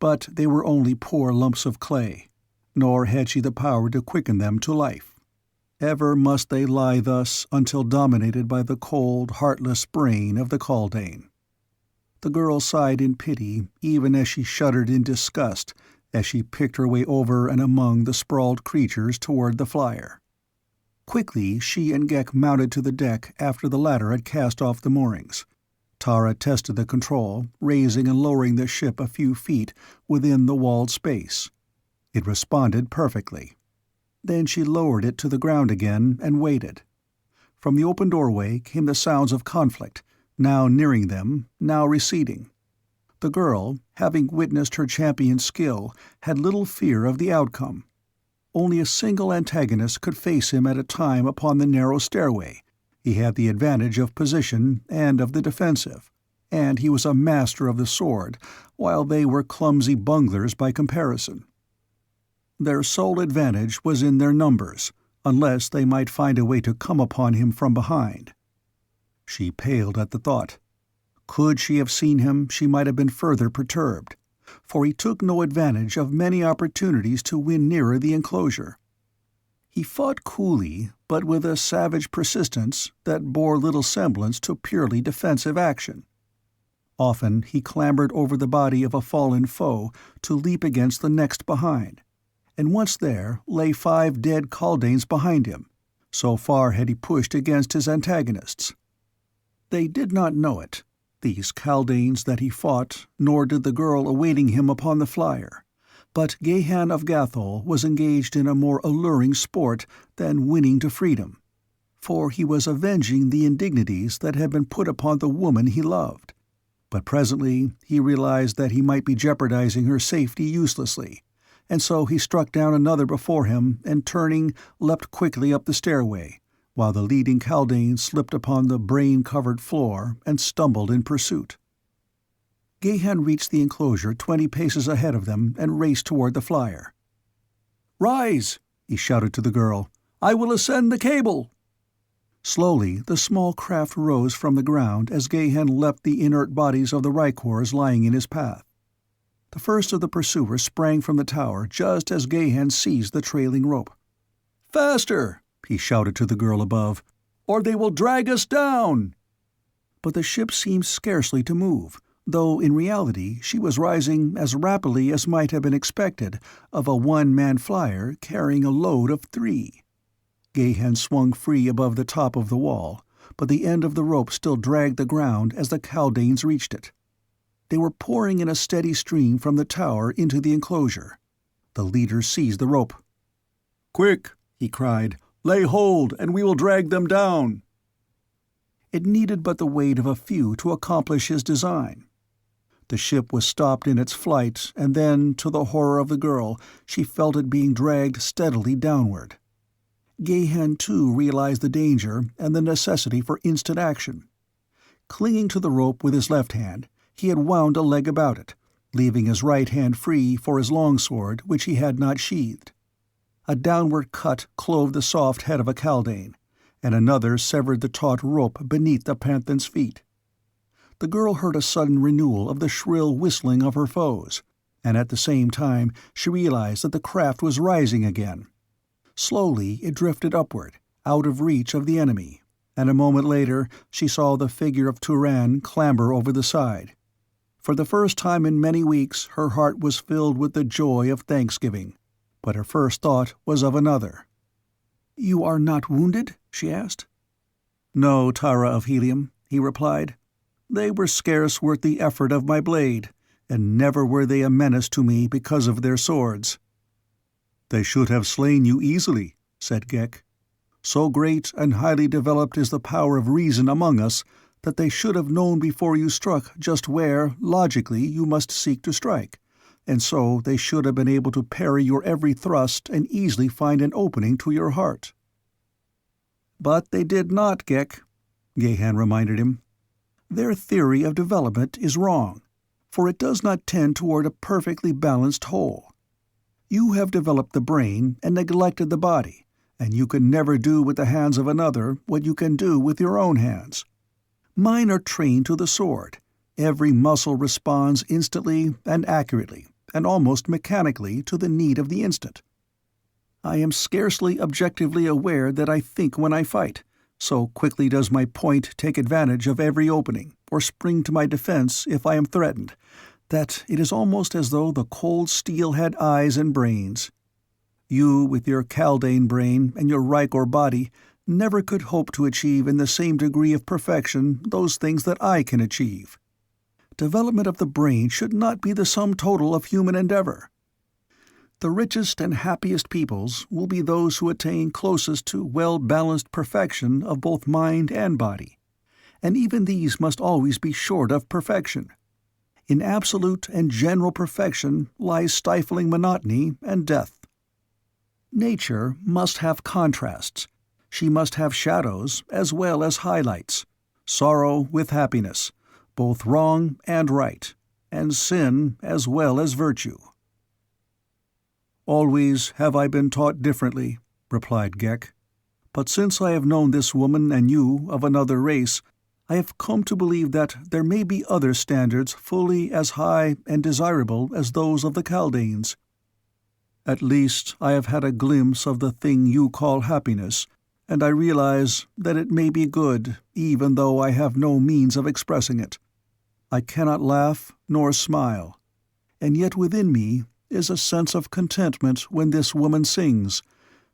But they were only poor lumps of clay, nor had she the power to quicken them to life. Ever must they lie thus until dominated by the cold, heartless brain of the Kaldane. The girl sighed in pity even as she shuddered in disgust as she picked her way over and among the sprawled creatures toward the flyer. Quickly she and Ghek mounted to the deck after the latter had cast off the moorings. Tara tested the control, raising and lowering the ship a few feet within the walled space. It responded perfectly. Then she lowered it to the ground again and waited. From the open doorway came the sounds of conflict, now nearing them, now receding. The girl, having witnessed her champion's skill, had little fear of the outcome. Only a single antagonist could face him at a time upon the narrow stairway. He had the advantage of position and of the defensive, and he was a master of the sword, while they were clumsy bunglers by comparison. Their sole advantage was in their numbers, unless they might find a way to come upon him from behind. She paled at the thought. Could she have seen him, she might have been further perturbed, for he took no advantage of many opportunities to win nearer the enclosure. He fought coolly, but with a savage persistence that bore little semblance to purely defensive action. Often he clambered over the body of a fallen foe to leap against the next behind, and once there lay 5 dead Kaldanes behind him, so far had he pushed against his antagonists. They did not know it, these Kaldanes that he fought, nor did the girl awaiting him upon the flyer, but Gahan of Gathol was engaged in a more alluring sport than winning to freedom, for he was avenging the indignities that had been put upon the woman he loved. But presently he realized that he might be jeopardizing her safety uselessly, and so he struck down another before him and, turning, leapt quickly up the stairway, while the leading Kaldane slipped upon the brain-covered floor and stumbled in pursuit. Gahan reached the enclosure 20 paces ahead of them and raced toward the flyer. "Rise!" he shouted to the girl. "I will ascend the cable!" Slowly the small craft rose from the ground as Gahan leapt the inert bodies of the Rykors lying in his path. The first of the pursuers sprang from the tower just as Gahan seized the trailing rope. "Faster!" he shouted to the girl above, "or they will drag us down!" But the ship seemed scarcely to move, though in reality she was rising as rapidly as might have been expected of a one-man flyer carrying a load of 3. Gahan swung free above the top of the wall, but the end of the rope still dragged the ground as the Kaldanes reached it. They were pouring in a steady stream from the tower into the enclosure. The leader seized the rope. "Quick!" he cried. "Lay hold, and we will drag them down!" It needed but the weight of a few to accomplish his design. The ship was stopped in its flight, and then, to the horror of the girl, she felt it being dragged steadily downward. Gahan too realized the danger and the necessity for instant action. Clinging to the rope with his left hand, he had wound a leg about it, leaving his right hand free for his longsword, which he had not sheathed. A downward cut clove the soft head of a Kaldane, and another severed the taut rope beneath the Panthan's feet. The girl heard a sudden renewal of the shrill whistling of her foes, and at the same time she realized that the craft was rising again. Slowly it drifted upward, out of reach of the enemy, and a moment later she saw the figure of Turan clamber over the side. For the first time in many weeks her heart was filled with the joy of thanksgiving, but her first thought was of another. "You are not wounded?" she asked. "No, Tara of Helium," he replied. "They were scarce worth the effort of my blade, and never were they a menace to me because of their swords." "They should have slain you easily," said Ghek. "So great and highly developed is the power of reason among us that they should have known before you struck just where, logically, you must seek to strike, and so they should have been able to parry your every thrust and easily find an opening to your heart." "But they did not, Ghek," Gahan reminded him. "Their theory of development is wrong, for it does not tend toward a perfectly balanced whole. You have developed the brain and neglected the body, and you can never do with the hands of another what you can do with your own hands. Mine are trained to the sword. Every muscle responds instantly and accurately, and almost mechanically, to the need of the instant. I am scarcely objectively aware that I think when I fight, so quickly does my point take advantage of every opening, or spring to my defense if I am threatened, that it is almost as though the cold steel had eyes and brains. You, with your Kaldane brain and your Rykor body, never could hope to achieve in the same degree of perfection those things that I can achieve. Development of the brain should not be the sum total of human endeavor. The richest and happiest peoples will be those who attain closest to well-balanced perfection of both mind and body, and even these must always be short of perfection. In absolute and general perfection lies stifling monotony and death. Nature must have contrasts. She must have shadows as well as highlights, sorrow with happiness, both wrong and right, and sin as well as virtue." "Always have I been taught differently," replied Ghek. "But since I have known this woman and you of another race, I have come to believe that there may be other standards fully as high and desirable as those of the Kaldanes. At least I have had a glimpse of the thing you call happiness, and I realize that it may be good, even though I have no means of expressing it. I cannot laugh nor smile, and yet within me is a sense of contentment when this woman sings,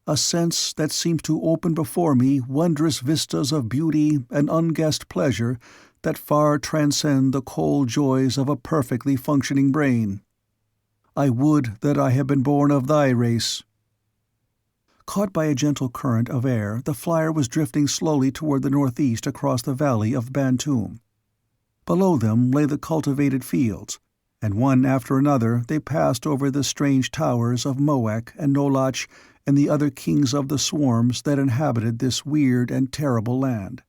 a sense that seems to open before me wondrous vistas of beauty and unguessed pleasure that far transcend the cold joys of a perfectly functioning brain. I would that I had been born of thy race." Caught by a gentle current of air, the flyer was drifting slowly toward the northeast across the valley of Bantoom. Below them lay the cultivated fields, and one after another they passed over the strange towers of Moak and Nolach and the other kings of the swarms that inhabited this weird and terrible land.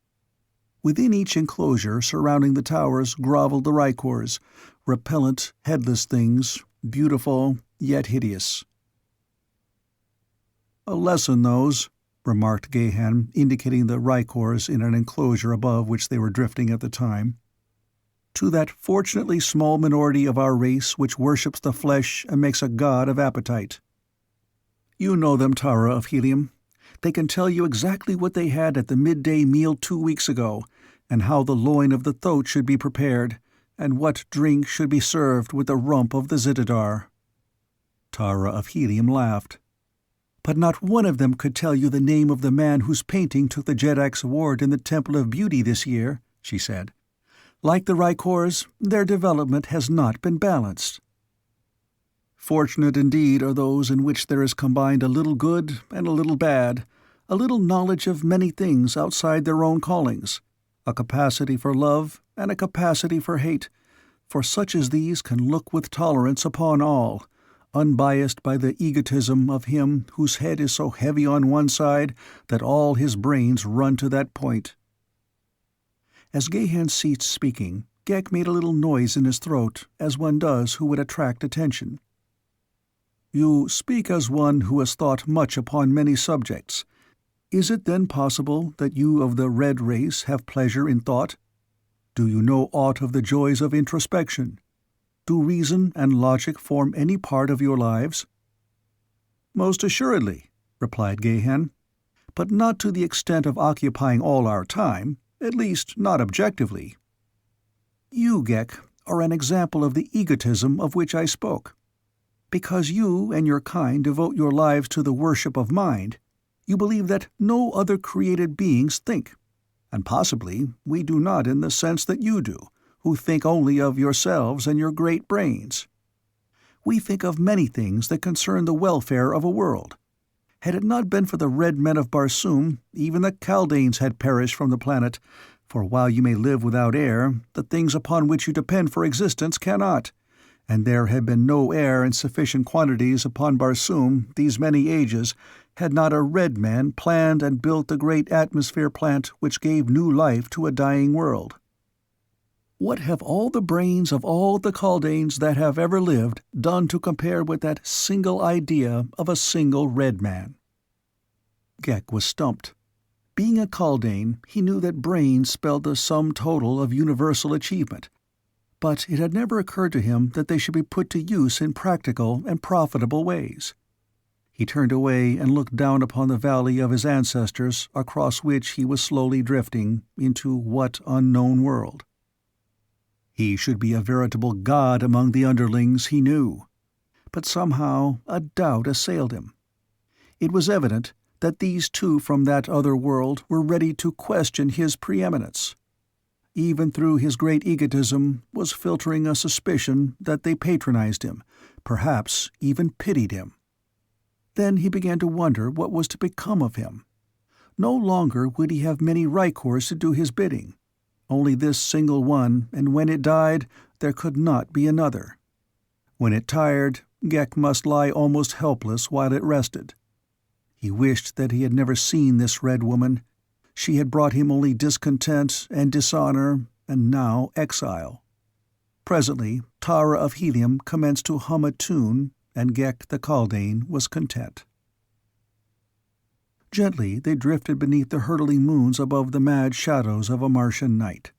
Within each enclosure surrounding the towers groveled the Rykors, repellent, headless things, beautiful yet hideous. "A lesson, those," remarked Gahan, indicating the Rykors in an enclosure above which they were drifting at the time. "To that fortunately small minority of our race which worships the flesh and makes a god of appetite. You know them, Tara of Helium. They can tell you exactly what they had at the midday meal 2 weeks ago, and how the loin of the thoat should be prepared, and what drink should be served with the rump of the Zitidar." Tara of Helium laughed. "But not one of them could tell you the name of the man whose painting took the Jedak's award in the Temple of Beauty this year," she said. "Like the Rykors, their development has not been balanced." "Fortunate indeed are those in which there is combined a little good and a little bad, a little knowledge of many things outside their own callings, a capacity for love and a capacity for hate, for such as these can look with tolerance upon all, unbiased by the egotism of him whose head is so heavy on one side that all his brains run to that point." As Gahan ceased speaking, Ghek made a little noise in his throat, as one does who would attract attention. "You speak as one who has thought much upon many subjects. Is it then possible that you of the red race have pleasure in thought? Do you know aught of the joys of introspection? Do reason and logic form any part of your lives?" "Most assuredly," replied Gahan, "but not to the extent of occupying all our time, at least not objectively. You, Ghek, are an example of the egotism of which I spoke. Because you and your kind devote your lives to the worship of mind, you believe that no other created beings think, and possibly we do not in the sense that you do, who think only of yourselves and your great brains. We think of many things that concern the welfare of a world. Had it not been for the red men of Barsoom, even the Kaldanes had perished from the planet, for while you may live without air, the things upon which you depend for existence cannot, and there had been no air in sufficient quantities upon Barsoom these many ages had not a red man planned and built the great atmosphere plant which gave new life to a dying world. What have all the brains of all the Kaldanes that have ever lived done to compare with that single idea of a single red man?" Ghek was stumped. Being a Kaldane, he knew that brains spelled the sum total of universal achievement, but it had never occurred to him that they should be put to use in practical and profitable ways. He turned away and looked down upon the valley of his ancestors, across which he was slowly drifting into what unknown world? He should be a veritable god among the underlings, he knew. But somehow a doubt assailed him. It was evident that these two from that other world were ready to question his preeminence. Even through his great egotism was filtering a suspicion that they patronized him, perhaps even pitied him. Then he began to wonder what was to become of him. No longer would he have many Rykors to do his bidding. Only this single one, and when it died, there could not be another. When it tired, Ghek must lie almost helpless while it rested. He wished that he had never seen this red woman. She had brought him only discontent and dishonor, and now exile. Presently, Tara of Helium commenced to hum a tune, and Ghek the Kaldane was content. Gently they drifted beneath the hurtling moons above the mad shadows of a Martian night.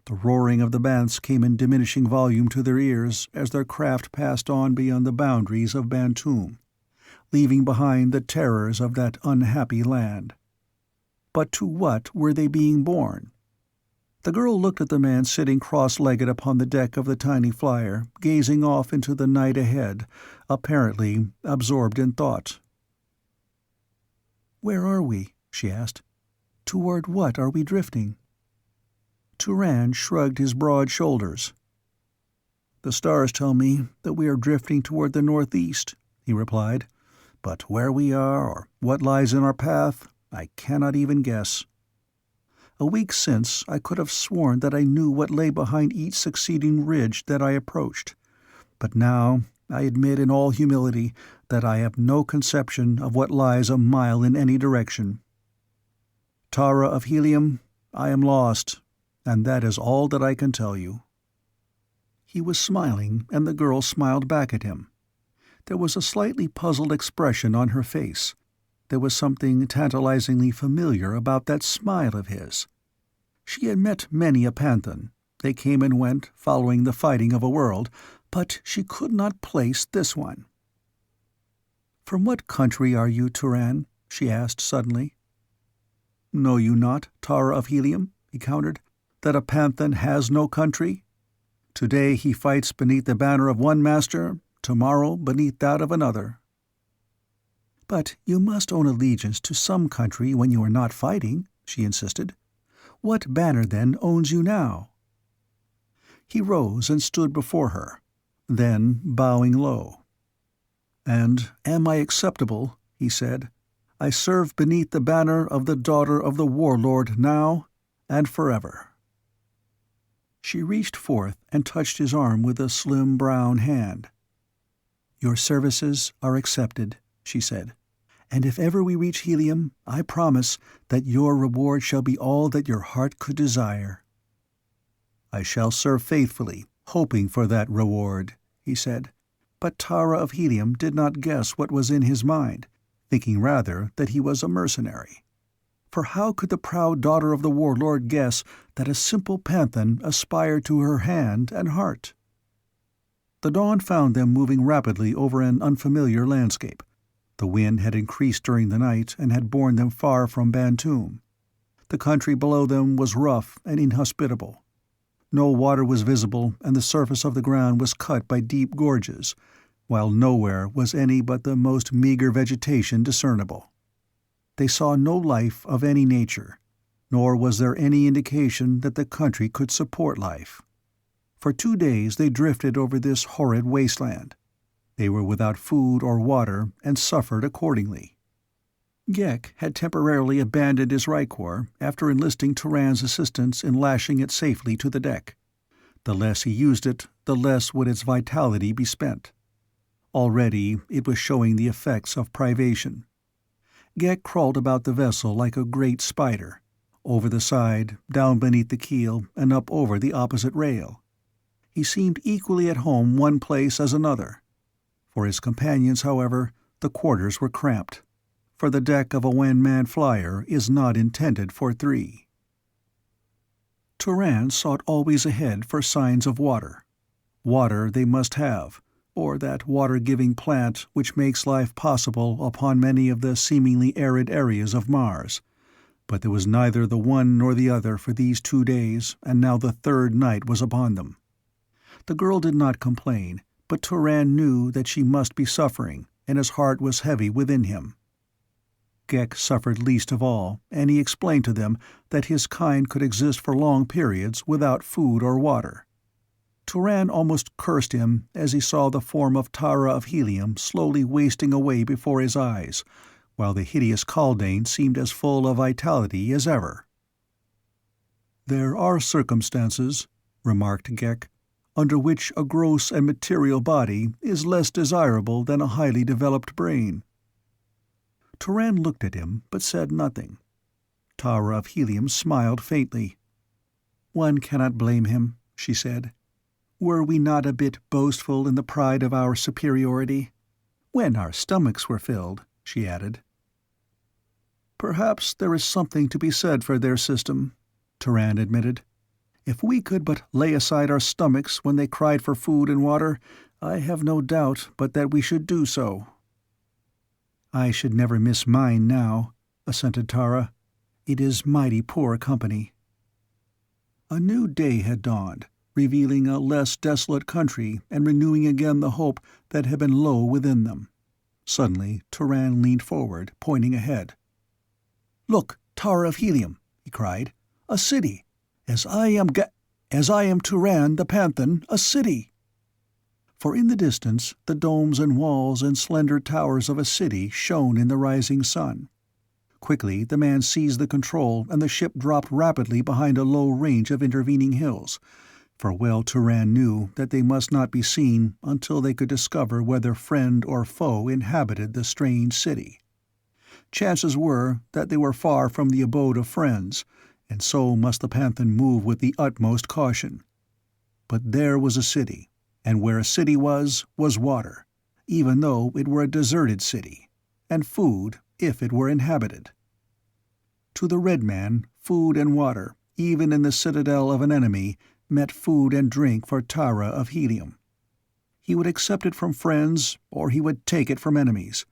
The roaring of the baths came in diminishing volume to their ears as their craft passed on beyond the boundaries of Bantoom, leaving behind the terrors of that unhappy land. But to what were they being borne? The girl looked at the man sitting cross-legged upon the deck of the tiny flyer, gazing off into the night ahead, apparently absorbed in thought. "Where are we?" she asked. "Toward what are we drifting?" Turan shrugged his broad shoulders. "The stars tell me that we are drifting toward the northeast," he replied. "But where we are, or what lies in our path, I cannot even guess. A week since I could have sworn that I knew what lay behind each succeeding ridge that I approached, but now I admit in all humility that I have no conception of what lies a mile in any direction. Tara of Helium, I am lost, and that is all that I can tell you." He was smiling, and the girl smiled back at him. There was a slightly puzzled expression on her face. There was something tantalizingly familiar about that smile of his. She had met many a Panthan. They came and went, following the fighting of a world, but she could not place this one. "From what country are you, Turan?" she asked suddenly. "Know you not, Tara of Helium," he countered, "that a Panthan has no country? Today he fights beneath the banner of one master, tomorrow beneath that of another." "But you must own allegiance to some country when you are not fighting," she insisted. "What banner, then, owns you now?" He rose and stood before her, then bowing low. "And am I acceptable?" he said. "I serve beneath the banner of the daughter of the warlord now and forever." She reached forth and touched his arm with a slim brown hand. "Your services are accepted," she said. "And if ever we reach Helium, I promise that your reward shall be all that your heart could desire." "I shall serve faithfully, hoping for that reward," he said. But Tara of Helium did not guess what was in his mind, thinking rather that he was a mercenary. For how could the proud daughter of the warlord guess that a simple panthan aspired to her hand and heart? The dawn found them moving rapidly over an unfamiliar landscape. The wind had increased during the night and had borne them far from Bantoom. The country below them was rough and inhospitable. No water was visible, and the surface of the ground was cut by deep gorges, while nowhere was any but the most meager vegetation discernible. They saw no life of any nature, nor was there any indication that the country could support life. For 2 days they drifted over this horrid wasteland. They were without food or water, and suffered accordingly. Ghek had temporarily abandoned his Rykor after enlisting Turan's assistance in lashing it safely to the deck. The less he used it, the less would its vitality be spent. Already it was showing the effects of privation. Ghek crawled about the vessel like a great spider, over the side, down beneath the keel, and up over the opposite rail. He seemed equally at home one place as another. For his companions, however, the quarters were cramped, for the deck of a one-man flyer is not intended for 3. Turan sought always ahead for signs of water. Water they must have, or that water-giving plant which makes life possible upon many of the seemingly arid areas of Mars. But there was neither the one nor the other for these 2 days, and now the 3rd night was upon them. The girl did not complain, but Turan knew that she must be suffering, and his heart was heavy within him. Ghek suffered least of all, and he explained to them that his kind could exist for long periods without food or water. Turan almost cursed him as he saw the form of Tara of Helium slowly wasting away before his eyes, while the hideous Kaldane seemed as full of vitality as ever. "There are circumstances," remarked Ghek, "under which a gross and material body is less desirable than a highly developed brain." Turan looked at him, but said nothing. Tara of Helium smiled faintly. "One cannot blame him," she said. "Were we not a bit boastful in the pride of our superiority? When our stomachs were filled," she added. "Perhaps there is something to be said for their system," Turan admitted. "If we could but lay aside our stomachs when they cried for food and water, I have no doubt but that we should do so." "I should never miss mine now," assented Tara. "It is mighty poor company." A new day had dawned, revealing a less desolate country and renewing again the hope that had been low within them. Suddenly Turan leaned forward, pointing ahead. "Look, Tara of Helium," he cried. "A city! As I am Turan the Panthan, a city!" For in the distance the domes and walls and slender towers of a city shone in the rising sun. Quickly the man seized the control, and the ship dropped rapidly behind a low range of intervening hills, for well Turan knew that they must not be seen until they could discover whether friend or foe inhabited the strange city. Chances were that they were far from the abode of friends, and so must the Panthan move with the utmost caution. But there was a city, and where a city was water, even though it were a deserted city, and food if it were inhabited. To the red man, food and water, even in the citadel of an enemy, meant food and drink for Tara of Helium. He would accept it from friends, or he would take it from enemies.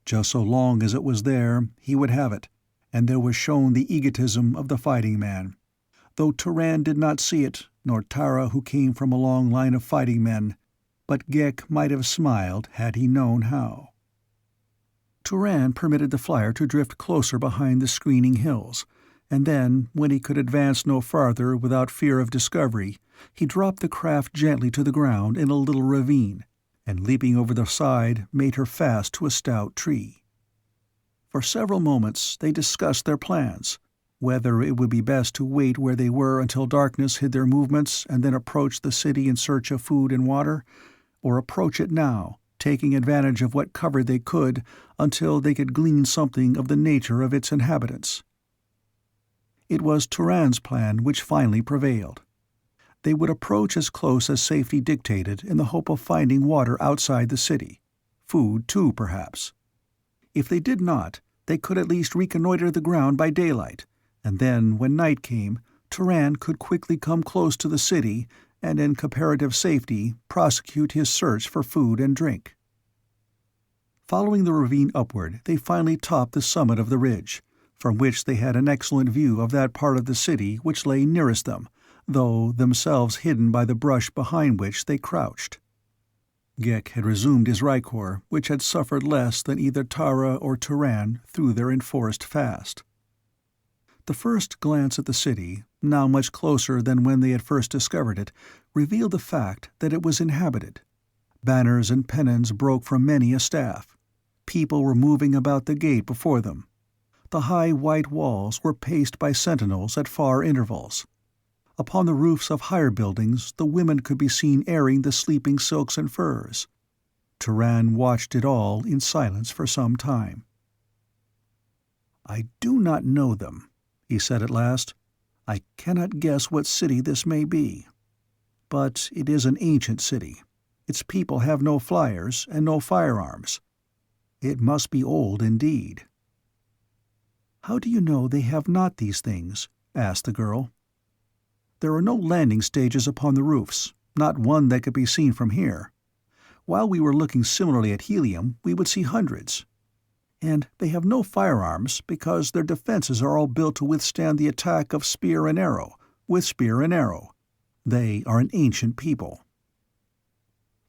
Just so long as it was there, he would have it, and there was shown the egotism of the fighting man. Though Turan did not see it, nor Tara who came from a long line of fighting men, but Ghek might have smiled had he known how. Turan permitted the flyer to drift closer behind the screening hills, and then, when he could advance no farther without fear of discovery, he dropped the craft gently to the ground in a little ravine, and leaping over the side made her fast to a stout tree. For several moments they discussed their plans, whether it would be best to wait where they were until darkness hid their movements and then approach the city in search of food and water, or approach it now, taking advantage of what cover they could until they could glean something of the nature of its inhabitants. It was Turan's plan which finally prevailed. They would approach as close as safety dictated in the hope of finding water outside the city, food too, perhaps. If they did not, they could at least reconnoiter the ground by daylight, and then, when night came, Turan could quickly come close to the city and in comparative safety prosecute his search for food and drink. Following the ravine upward, they finally topped the summit of the ridge, from which they had an excellent view of that part of the city which lay nearest them, though themselves hidden by the brush behind which they crouched. Ghek had resumed his rykor, which had suffered less than either Tara or Turan through their enforced fast. The first glance at the city, now much closer than when they had first discovered it, revealed the fact that it was inhabited. Banners and pennons broke from many a staff. People were moving about the gate before them. The high white walls were paced by sentinels at far intervals. Upon the roofs of higher buildings the women could be seen airing the sleeping silks and furs. Turan watched it all in silence for some time. "I do not know them," he said at last. "I cannot guess what city this may be. But it is an ancient city. Its people have no flyers and no firearms. It must be old indeed." "How do you know they have not these things?" asked the girl. "There are no landing stages upon the roofs, not one that could be seen from here. While we were looking similarly at Helium, we would see hundreds. And they have no firearms because their defenses are all built to withstand the attack of spear and arrow, with spear and arrow. They are an ancient people."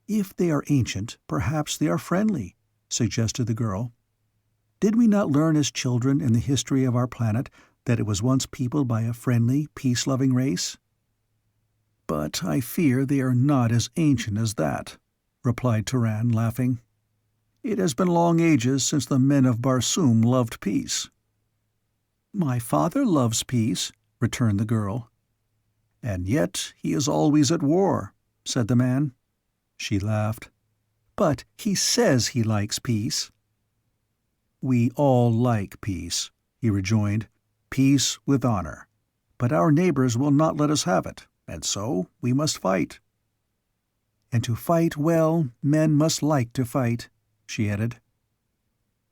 "If they are ancient, perhaps they are friendly," suggested the girl. "Did we not learn as children in the history of our planet that it was once peopled by a friendly, peace-loving race?" "But I fear they are not as ancient as that," replied Turan, laughing. "It has been long ages since the men of Barsoom loved peace." "My father loves peace," returned the girl. "And yet he is always at war," said the man. She laughed. "But he says he likes peace." "We all like peace," he rejoined. "Peace with honor. But our neighbors will not let us have it, and so we must fight." "And to fight well, men must like to fight," she added.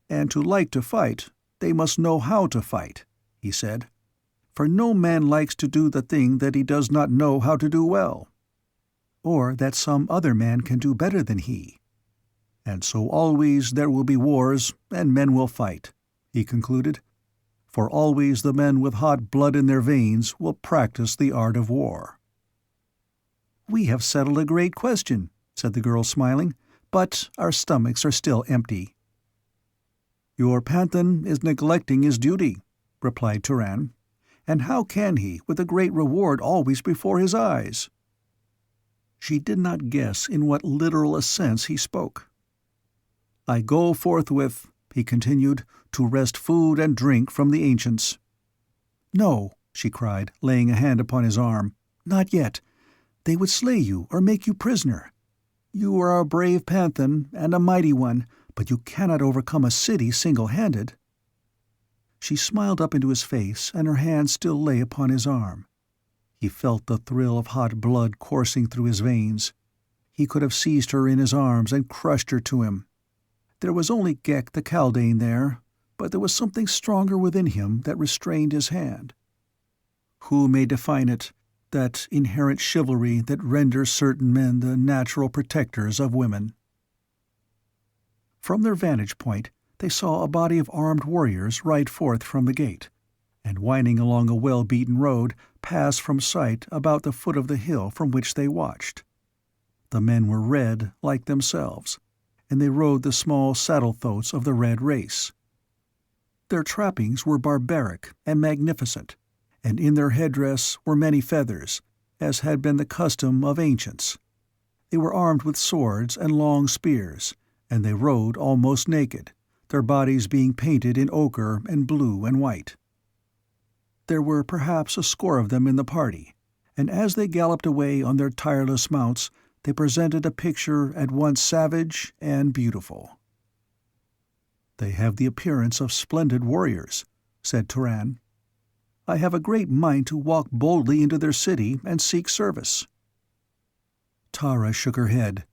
"And to like to fight, they must know how to fight," he said. "For no man likes to do the thing that he does not know how to do well. Or that some other man can do better than he. And so always there will be wars, and men will fight," he concluded. "For always the men with hot blood in their veins will practice the art of war." "We have settled a great question," said the girl, smiling, "but our stomachs are still empty." "Your Panthan is neglecting his duty," replied Turan. "And how can he, with a great reward always before his eyes?" She did not guess in what literal a sense he spoke. "I go forthwith," he continued, "to wrest food and drink from the ancients." "No," she cried, laying a hand upon his arm. "Not yet. They would slay you or make you prisoner. You are a brave Panthan, and a mighty one, but you cannot overcome a city single-handed." She smiled up into his face, and her hand still lay upon his arm. He felt the thrill of hot blood coursing through his veins. He could have seized her in his arms and crushed her to him. There was only Ghek the Kaldane there, but there was something stronger within him that restrained his hand. Who may define it, that inherent chivalry that renders certain men the natural protectors of women? From their vantage point, they saw a body of armed warriors ride forth from the gate, and winding along a well-beaten road, passed from sight about the foot of the hill from which they watched. The men were red like themselves, and they rode the small saddle-thoats of the red race. Their trappings were barbaric and magnificent, and in their headdress were many feathers, as had been the custom of ancients. They were armed with swords and long spears, and they rode almost naked, their bodies being painted in ochre and blue and white. There were perhaps a score of them in the party, and as they galloped away on their tireless mounts, they presented a picture at once savage and beautiful. "They have the appearance of splendid warriors," said Turan. "I have a great mind to walk boldly into their city and seek service." Tara shook her head.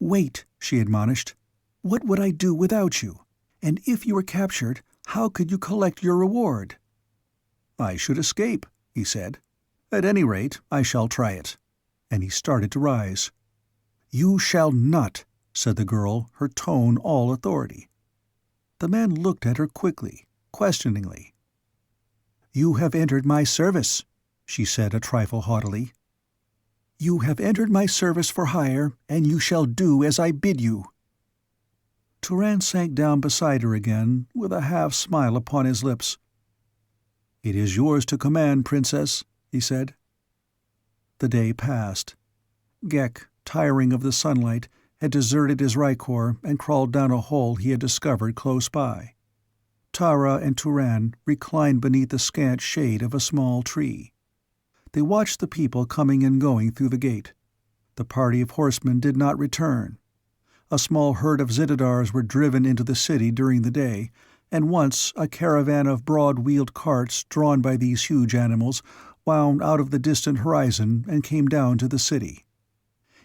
"Wait," she admonished. "What would I do without you? And if you were captured, how could you collect your reward?" "I should escape," he said. "At any rate, I shall try it." And he started to rise. "You shall not," said the girl, her tone all authority. The man looked at her quickly, questioningly. "You have entered my service," she said a trifle haughtily. "You have entered my service for hire, and you shall do as I bid you." Turan sank down beside her again, with a half-smile upon his lips. "It is yours to command, Princess," he said. The day passed. Ghek, tiring of the sunlight, had deserted his Rykor and crawled down a hole he had discovered close by. Tara and Turan reclined beneath the scant shade of a small tree. They watched the people coming and going through the gate. The party of horsemen did not return. A small herd of Zitidars were driven into the city during the day, and once a caravan of broad-wheeled carts drawn by these huge animals wound out of the distant horizon and came down to the city.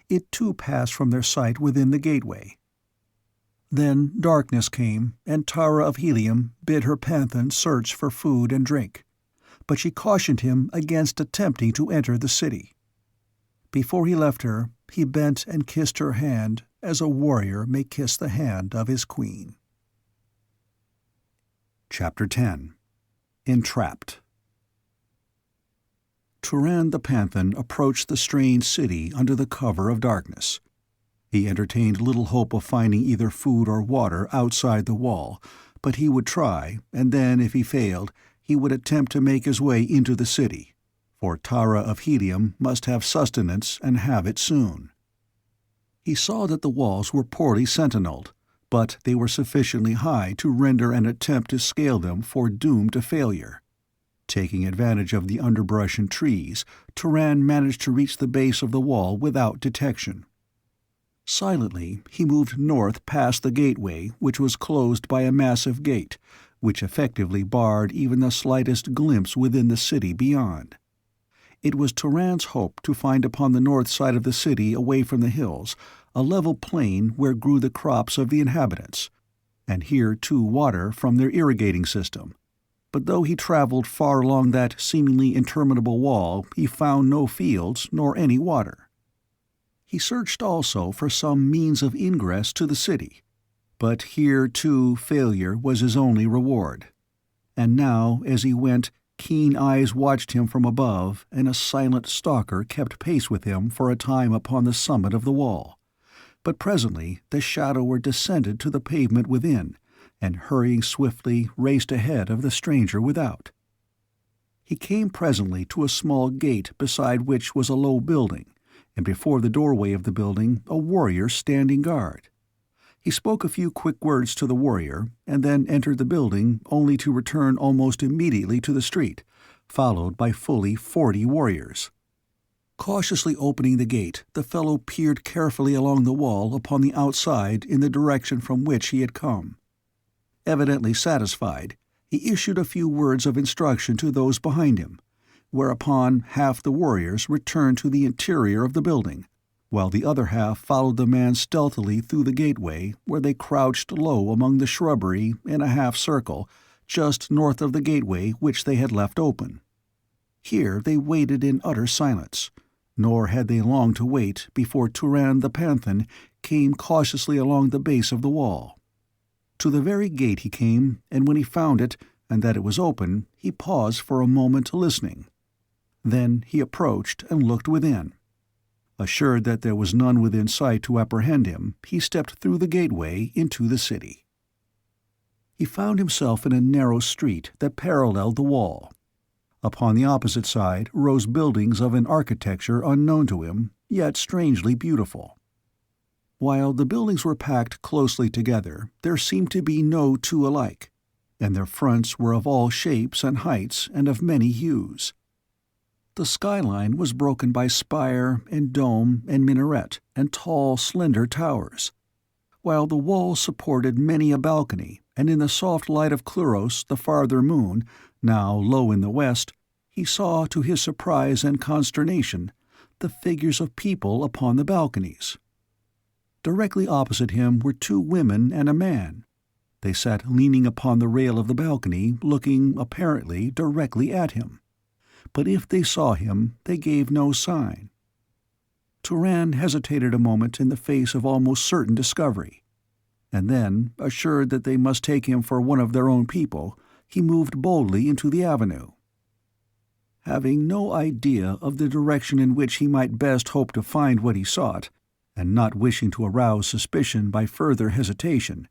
It too passed from their sight within the gateway. Then darkness came, and Tara of Helium bid her Panthan search for food and drink, but she cautioned him against attempting to enter the city. Before he left her, he bent and kissed her hand as a warrior may kiss the hand of his queen. Chapter 10. Entrapped. Turan the Panthan approached the strange city under the cover of darkness. He entertained little hope of finding either food or water outside the wall, but he would try, and then, if he failed, he would attempt to make his way into the city, for Tara of Helium must have sustenance and have it soon. He saw that the walls were poorly sentineled, but they were sufficiently high to render an attempt to scale them foredoomed to failure. Taking advantage of the underbrush and trees, Turan managed to reach the base of the wall without detection. Silently, he moved north past the gateway, which was closed by a massive gate, which effectively barred even the slightest glimpse within the city beyond. It was Turan's hope to find upon the north side of the city away from the hills a level plain where grew the crops of the inhabitants, and here too water from their irrigating system. But though he traveled far along that seemingly interminable wall, he found no fields nor any water. He searched also for some means of ingress to the city, but here too failure was his only reward. And now, as he went, keen eyes watched him from above, and a silent stalker kept pace with him for a time upon the summit of the wall. But presently the shadower descended to the pavement within, and hurrying swiftly raced ahead of the stranger without. He came presently to a small gate beside which was a low building, and before the doorway of the building a warrior standing guard. He spoke a few quick words to the warrior, and then entered the building only to return almost immediately to the street, followed by fully 40 warriors. Cautiously opening the gate, the fellow peered carefully along the wall upon the outside in the direction from which he had come. Evidently satisfied, he issued a few words of instruction to those behind him, whereupon half the warriors returned to the interior of the building, while the other half followed the man stealthily through the gateway, where they crouched low among the shrubbery in a half-circle, just north of the gateway which they had left open. Here they waited in utter silence, nor had they long to wait before Turan the Panthan came cautiously along the base of the wall. To the very gate he came, and when he found it, and that it was open, he paused for a moment listening. Then he approached and looked within. Assured that there was none within sight to apprehend him, he stepped through the gateway into the city. He found himself in a narrow street that paralleled the wall. Upon the opposite side rose buildings of an architecture unknown to him, yet strangely beautiful. While the buildings were packed closely together, there seemed to be no two alike, and their fronts were of all shapes and heights and of many hues. The skyline was broken by spire and dome and minaret and tall, slender towers, while the walls supported many a balcony, and in the soft light of Cluros, the farther moon, now low in the west, he saw, to his surprise and consternation, the figures of people upon the balconies. Directly opposite him were two women and a man. They sat leaning upon the rail of the balcony, looking, apparently, directly at him. But if they saw him, they gave no sign. Turan hesitated a moment in the face of almost certain discovery, and then, assured that they must take him for one of their own people, he moved boldly into the avenue. Having no idea of the direction in which he might best hope to find what he sought, and not wishing to arouse suspicion by further hesitation,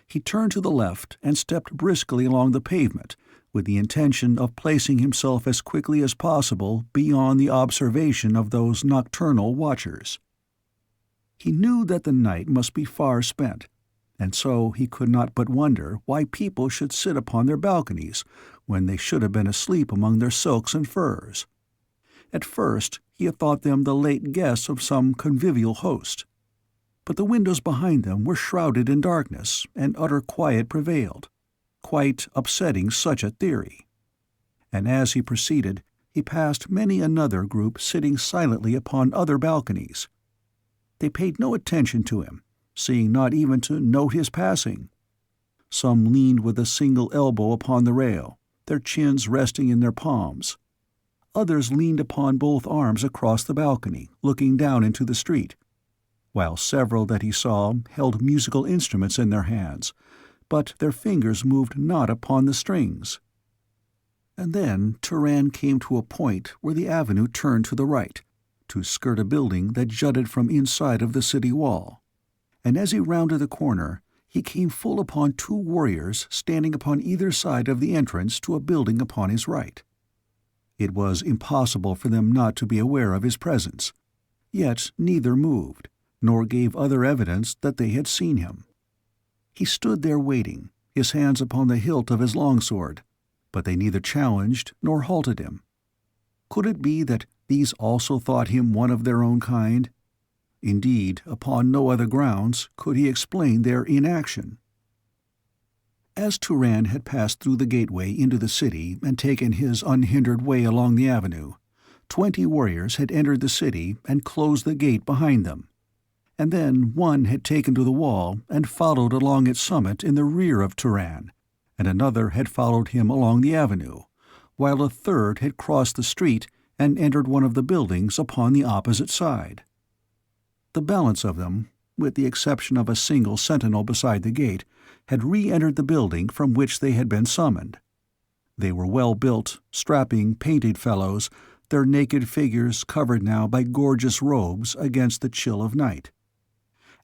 he turned to the left and stepped briskly along the pavement, with the intention of placing himself as quickly as possible beyond the observation of those nocturnal watchers. He knew that the night must be far spent, and so he could not but wonder why people should sit upon their balconies when they should have been asleep among their silks and furs. At first he had thought them the late guests of some convivial host, but the windows behind them were shrouded in darkness, and utter quiet prevailed, quite upsetting such a theory. And as he proceeded, he passed many another group sitting silently upon other balconies. They paid no attention to him, seeming not even to note his passing. Some leaned with a single elbow upon the rail, their chins resting in their palms. Others leaned upon both arms across the balcony, looking down into the street, while several that he saw held musical instruments in their hands, but their fingers moved not upon the strings. And then Turan came to a point where the avenue turned to the right, to skirt a building that jutted from inside of the city wall, and as he rounded the corner, he came full upon two warriors standing upon either side of the entrance to a building upon his right. It was impossible for them not to be aware of his presence, yet neither moved, nor gave other evidence that they had seen him. He stood there waiting, his hands upon the hilt of his longsword, but they neither challenged nor halted him. Could it be that these also thought him one of their own kind? Indeed, upon no other grounds could he explain their inaction. As Turan had passed through the gateway into the city and taken his unhindered way along the avenue, 20 warriors had entered the city and closed the gate behind them, and then one had taken to the wall and followed along its summit in the rear of Turan, and another had followed him along the avenue, while a third had crossed the street and entered one of the buildings upon the opposite side. The balance of them, with the exception of a single sentinel beside the gate, had re-entered the building from which they had been summoned. They were well-built, strapping, painted fellows, their naked figures covered now by gorgeous robes against the chill of night.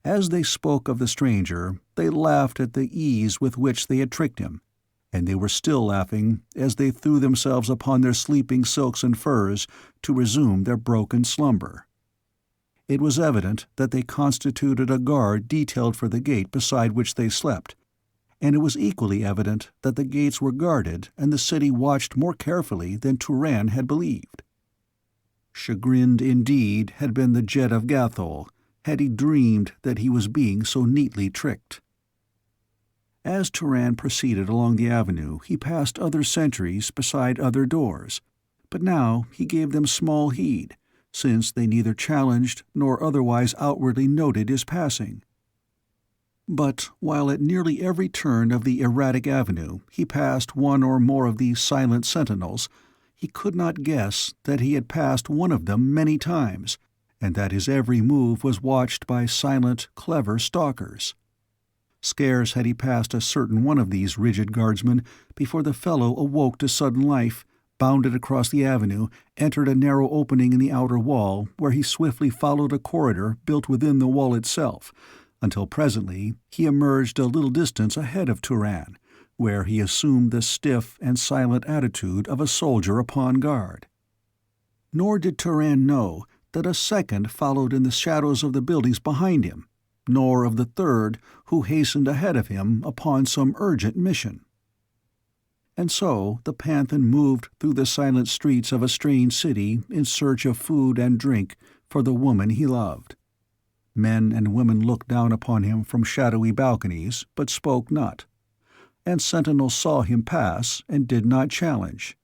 As they spoke of the stranger, they laughed at the ease with which they had tricked him, and they were still laughing as they threw themselves upon their sleeping silks and furs to resume their broken slumber. It was evident that they constituted a guard detailed for the gate beside which they slept, and it was equally evident that the gates were guarded and the city watched more carefully than Turan had believed. Chagrined indeed had been the Jed of Gathol, had he dreamed that he was being so neatly tricked. As Turan proceeded along the avenue, he passed other sentries beside other doors, but now he gave them small heed, since they neither challenged nor otherwise outwardly noted his passing. But while at nearly every turn of the erratic avenue he passed one or more of these silent sentinels, he could not guess that he had passed one of them many times, and that his every move was watched by silent, clever stalkers. Scarce had he passed a certain one of these rigid guardsmen before the fellow awoke to sudden life, bounded across the avenue, entered a narrow opening in the outer wall, where he swiftly followed a corridor built within the wall itself, until presently he emerged a little distance ahead of Turan, where he assumed the stiff and silent attitude of a soldier upon guard. Nor did Turan know that a second followed in the shadows of the buildings behind him, nor of the third who hastened ahead of him upon some urgent mission. And so the Panthan moved through the silent streets of a strange city in search of food and drink for the woman he loved. Men and women looked down upon him from shadowy balconies, but spoke not, and sentinels saw him pass and did not challenge.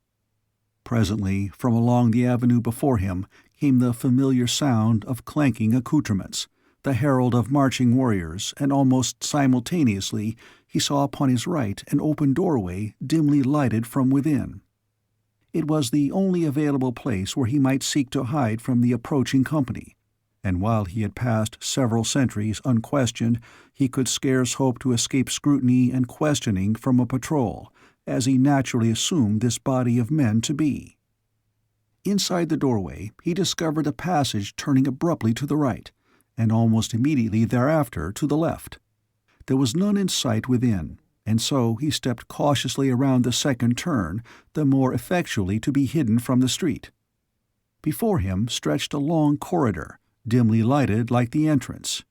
Presently, from along the avenue before him, came the familiar sound of clanking accoutrements, the herald of marching warriors, and almost simultaneously he saw upon his right an open doorway dimly lighted from within. It was the only available place where he might seek to hide from the approaching company, and while he had passed several sentries unquestioned, he could scarce hope to escape scrutiny and questioning from a patrol, as he naturally assumed this body of men to be. Inside the doorway he discovered a passage turning abruptly to the right, and almost immediately thereafter to the left. There was none in sight within, and so he stepped cautiously around the second turn, the more effectually to be hidden from the street. Before him stretched a long corridor, dimly lighted like the entrance.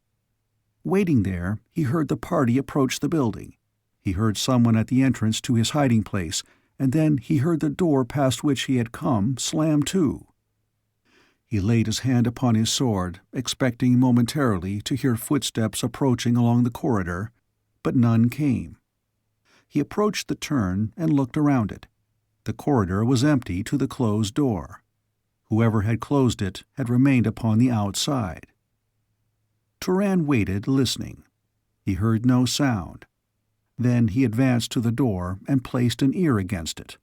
Waiting there, he heard the party approach the building. He heard someone at the entrance to his hiding place, and then he heard the door past which he had come slam to. He laid his hand upon his sword, expecting momentarily to hear footsteps approaching along the corridor, but none came. He approached the turn and looked around it. The corridor was empty to the closed door. Whoever had closed it had remained upon the outside. Turan waited, listening. He heard no sound. Then he advanced to the door and placed an ear against it.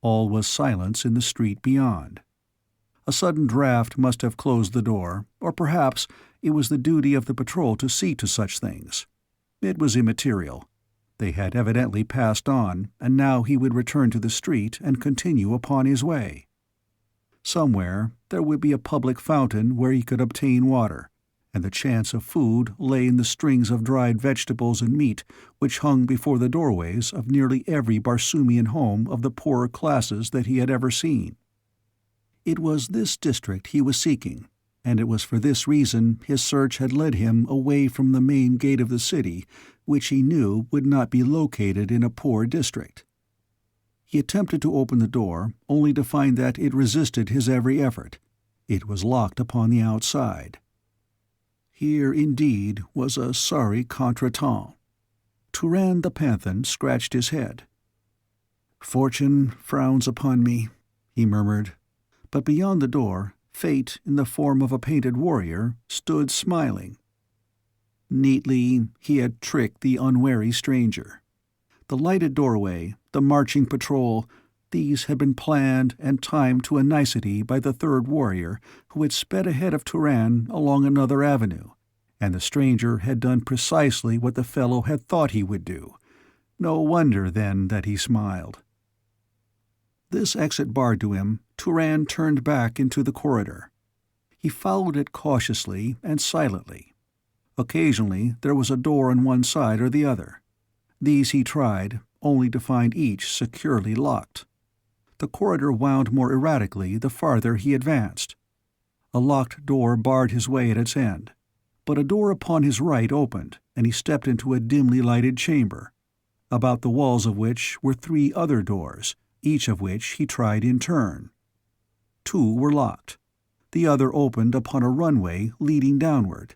All was silence in the street beyond. A sudden draught must have closed the door, or perhaps it was the duty of the patrol to see to such things. It was immaterial. They had evidently passed on, and now he would return to the street and continue upon his way. Somewhere there would be a public fountain where he could obtain water, and the chance of food lay in the strings of dried vegetables and meat which hung before the doorways of nearly every Barsoomian home of the poorer classes that he had ever seen. It was this district he was seeking, and it was for this reason his search had led him away from the main gate of the city, which he knew would not be located in a poor district. He attempted to open the door, only to find that it resisted his every effort. It was locked upon the outside. Here, indeed, was a sorry contretemps. Turan the Panthan scratched his head. "Fortune frowns upon me," he murmured. But beyond the door, Fate, in the form of a painted warrior, stood smiling. Neatly he had tricked the unwary stranger. The lighted doorway, the marching patrol, these had been planned and timed to a nicety by the third warrior, who had sped ahead of Turan along another avenue, and the stranger had done precisely what the fellow had thought he would do. No wonder, then, that he smiled. This exit barred to him, Turan turned back into the corridor. He followed it cautiously and silently. Occasionally there was a door on one side or the other. These he tried, only to find each securely locked. The corridor wound more erratically the farther he advanced. A locked door barred his way at its end, but a door upon his right opened, and he stepped into a dimly lighted chamber, about the walls of which were 3 other doors, each of which he tried in turn. 2 were locked. The other opened upon a runway leading downward.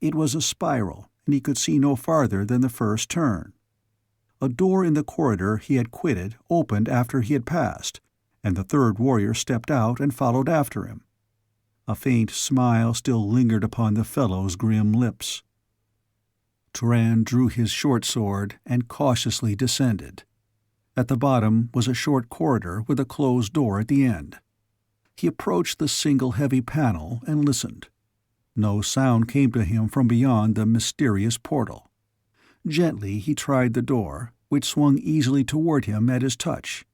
It was a spiral, and he could see no farther than the first turn. A door in the corridor he had quitted opened after he had passed, and the third warrior stepped out and followed after him. A faint smile still lingered upon the fellow's grim lips. Turan drew his short sword and cautiously descended. At the bottom was a short corridor with a closed door at the end. He approached the single heavy panel and listened. No sound came to him from beyond the mysterious portal. Gently he tried the door, which swung easily toward him at his touch.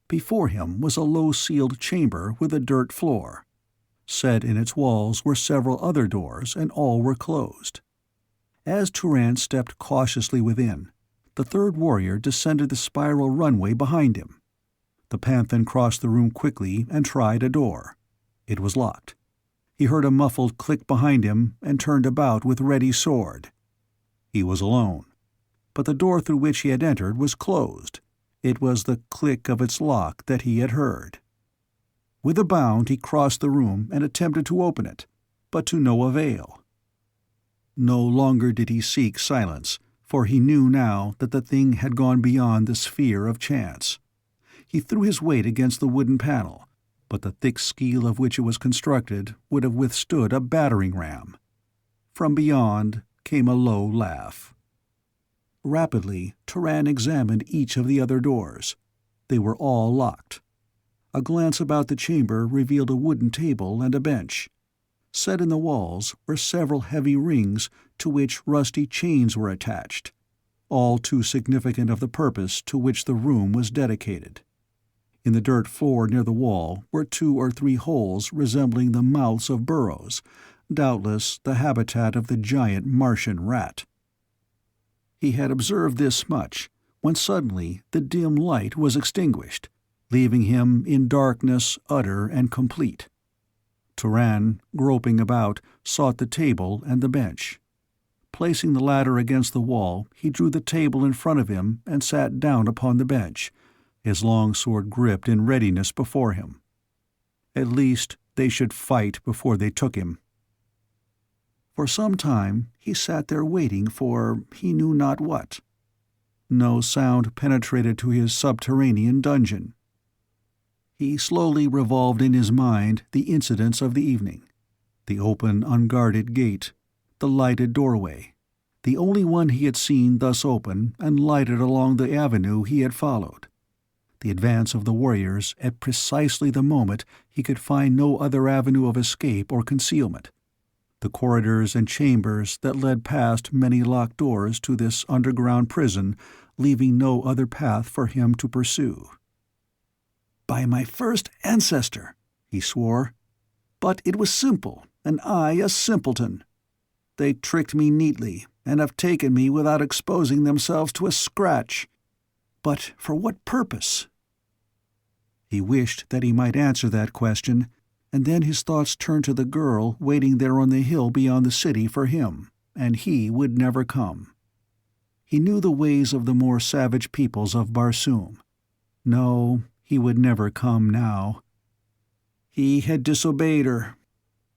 Before him was a low-ceiled chamber with a dirt floor. Set in its walls were several other doors, and all were closed. As Turan stepped cautiously within, the third warrior descended the spiral runway behind him. The Panthan crossed the room quickly and tried a door. It was locked. He heard a muffled click behind him and turned about with ready sword. He was alone. But the door through which he had entered was closed. It was the click of its lock that he had heard. With a bound he crossed the room and attempted to open it, but to no avail. No longer did he seek silence, for he knew now that the thing had gone beyond the sphere of chance. He threw his weight against the wooden panel, but the thick skeel of which it was constructed would have withstood a battering ram. From beyond came a low laugh. Rapidly, Turan examined each of the other doors. They were all locked. A glance about the chamber revealed a wooden table and a bench. Set in the walls were several heavy rings to which rusty chains were attached, all too significant of the purpose to which the room was dedicated. In the dirt floor near the wall were 2 or 3 holes resembling the mouths of burrows, doubtless the habitat of the giant Martian rat. He had observed this much, when suddenly the dim light was extinguished, leaving him in darkness utter and complete. Turan, groping about, sought the table and the bench. Placing the latter against the wall, he drew the table in front of him and sat down upon the bench, his long sword gripped in readiness before him. At least they should fight before they took him. For some time he sat there waiting for he knew not what. No sound penetrated to his subterranean dungeon. He slowly revolved in his mind the incidents of the evening: the open, unguarded gate, the lighted doorway, the only one he had seen thus open and lighted along the avenue he had followed, the advance of the warriors at precisely the moment he could find no other avenue of escape or concealment, the corridors and chambers that led past many locked doors to this underground prison, leaving no other path for him to pursue. "By my first ancestor," he swore. "But it was simple, and I a simpleton. They tricked me neatly, and have taken me without exposing themselves to a scratch. But for what purpose?" He wished that he might answer that question, and then his thoughts turned to the girl waiting there on the hill beyond the city for him, and he would never come. He knew the ways of the more savage peoples of Barsoom. No, he would never come now. He had disobeyed her.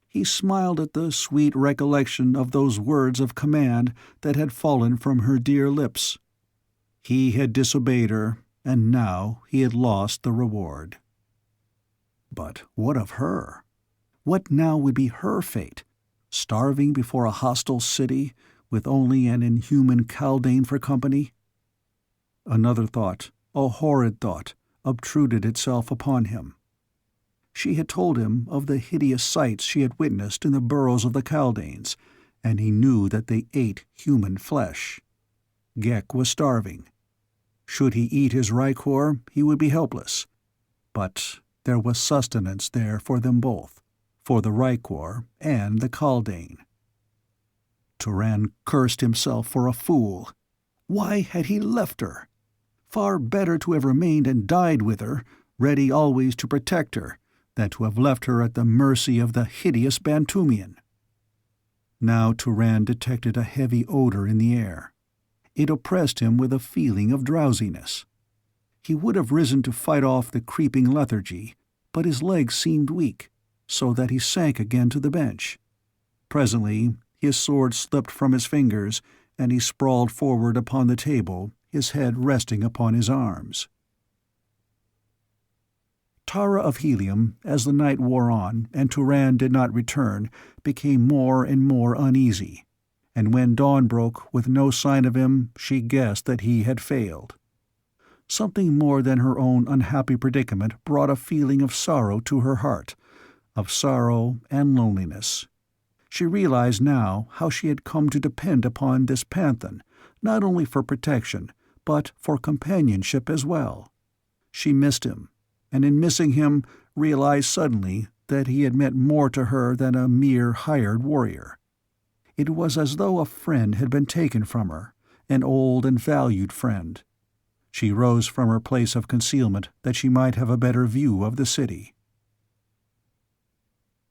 He smiled at the sweet recollection of those words of command that had fallen from her dear lips. He had disobeyed her, and now he had lost the reward. But what of her? What now would be her fate? Starving before a hostile city, with only an inhuman Kaldane for company? Another thought, a horrid thought, obtruded itself upon him. She had told him of the hideous sights she had witnessed in the burrows of the Kaldanes, and he knew that they ate human flesh. Ghek was starving. Should he eat his Rykor, he would be helpless. But there was sustenance there for them both, for the Rykor and the Kaldane. Turan cursed himself for a fool. Why had he left her? Far better to have remained and died with her, ready always to protect her, than to have left her at the mercy of the hideous Bantumian. Now Turan detected a heavy odor in the air. It oppressed him with a feeling of drowsiness. He would have risen to fight off the creeping lethargy, but his legs seemed weak, so that he sank again to the bench. Presently his sword slipped from his fingers, and he sprawled forward upon the table, his head resting upon his arms. Tara of Helium, as the night wore on and Turan did not return, became more and more uneasy, and when dawn broke with no sign of him, she guessed that he had failed. Something more than her own unhappy predicament brought a feeling of sorrow to her heart, of sorrow and loneliness. She realized now how she had come to depend upon this Panthan, not only for protection, but for companionship as well. She missed him, and in missing him realized suddenly that he had meant more to her than a mere hired warrior. It was as though a friend had been taken from her, an old and valued friend. She rose from her place of concealment that she might have a better view of the city.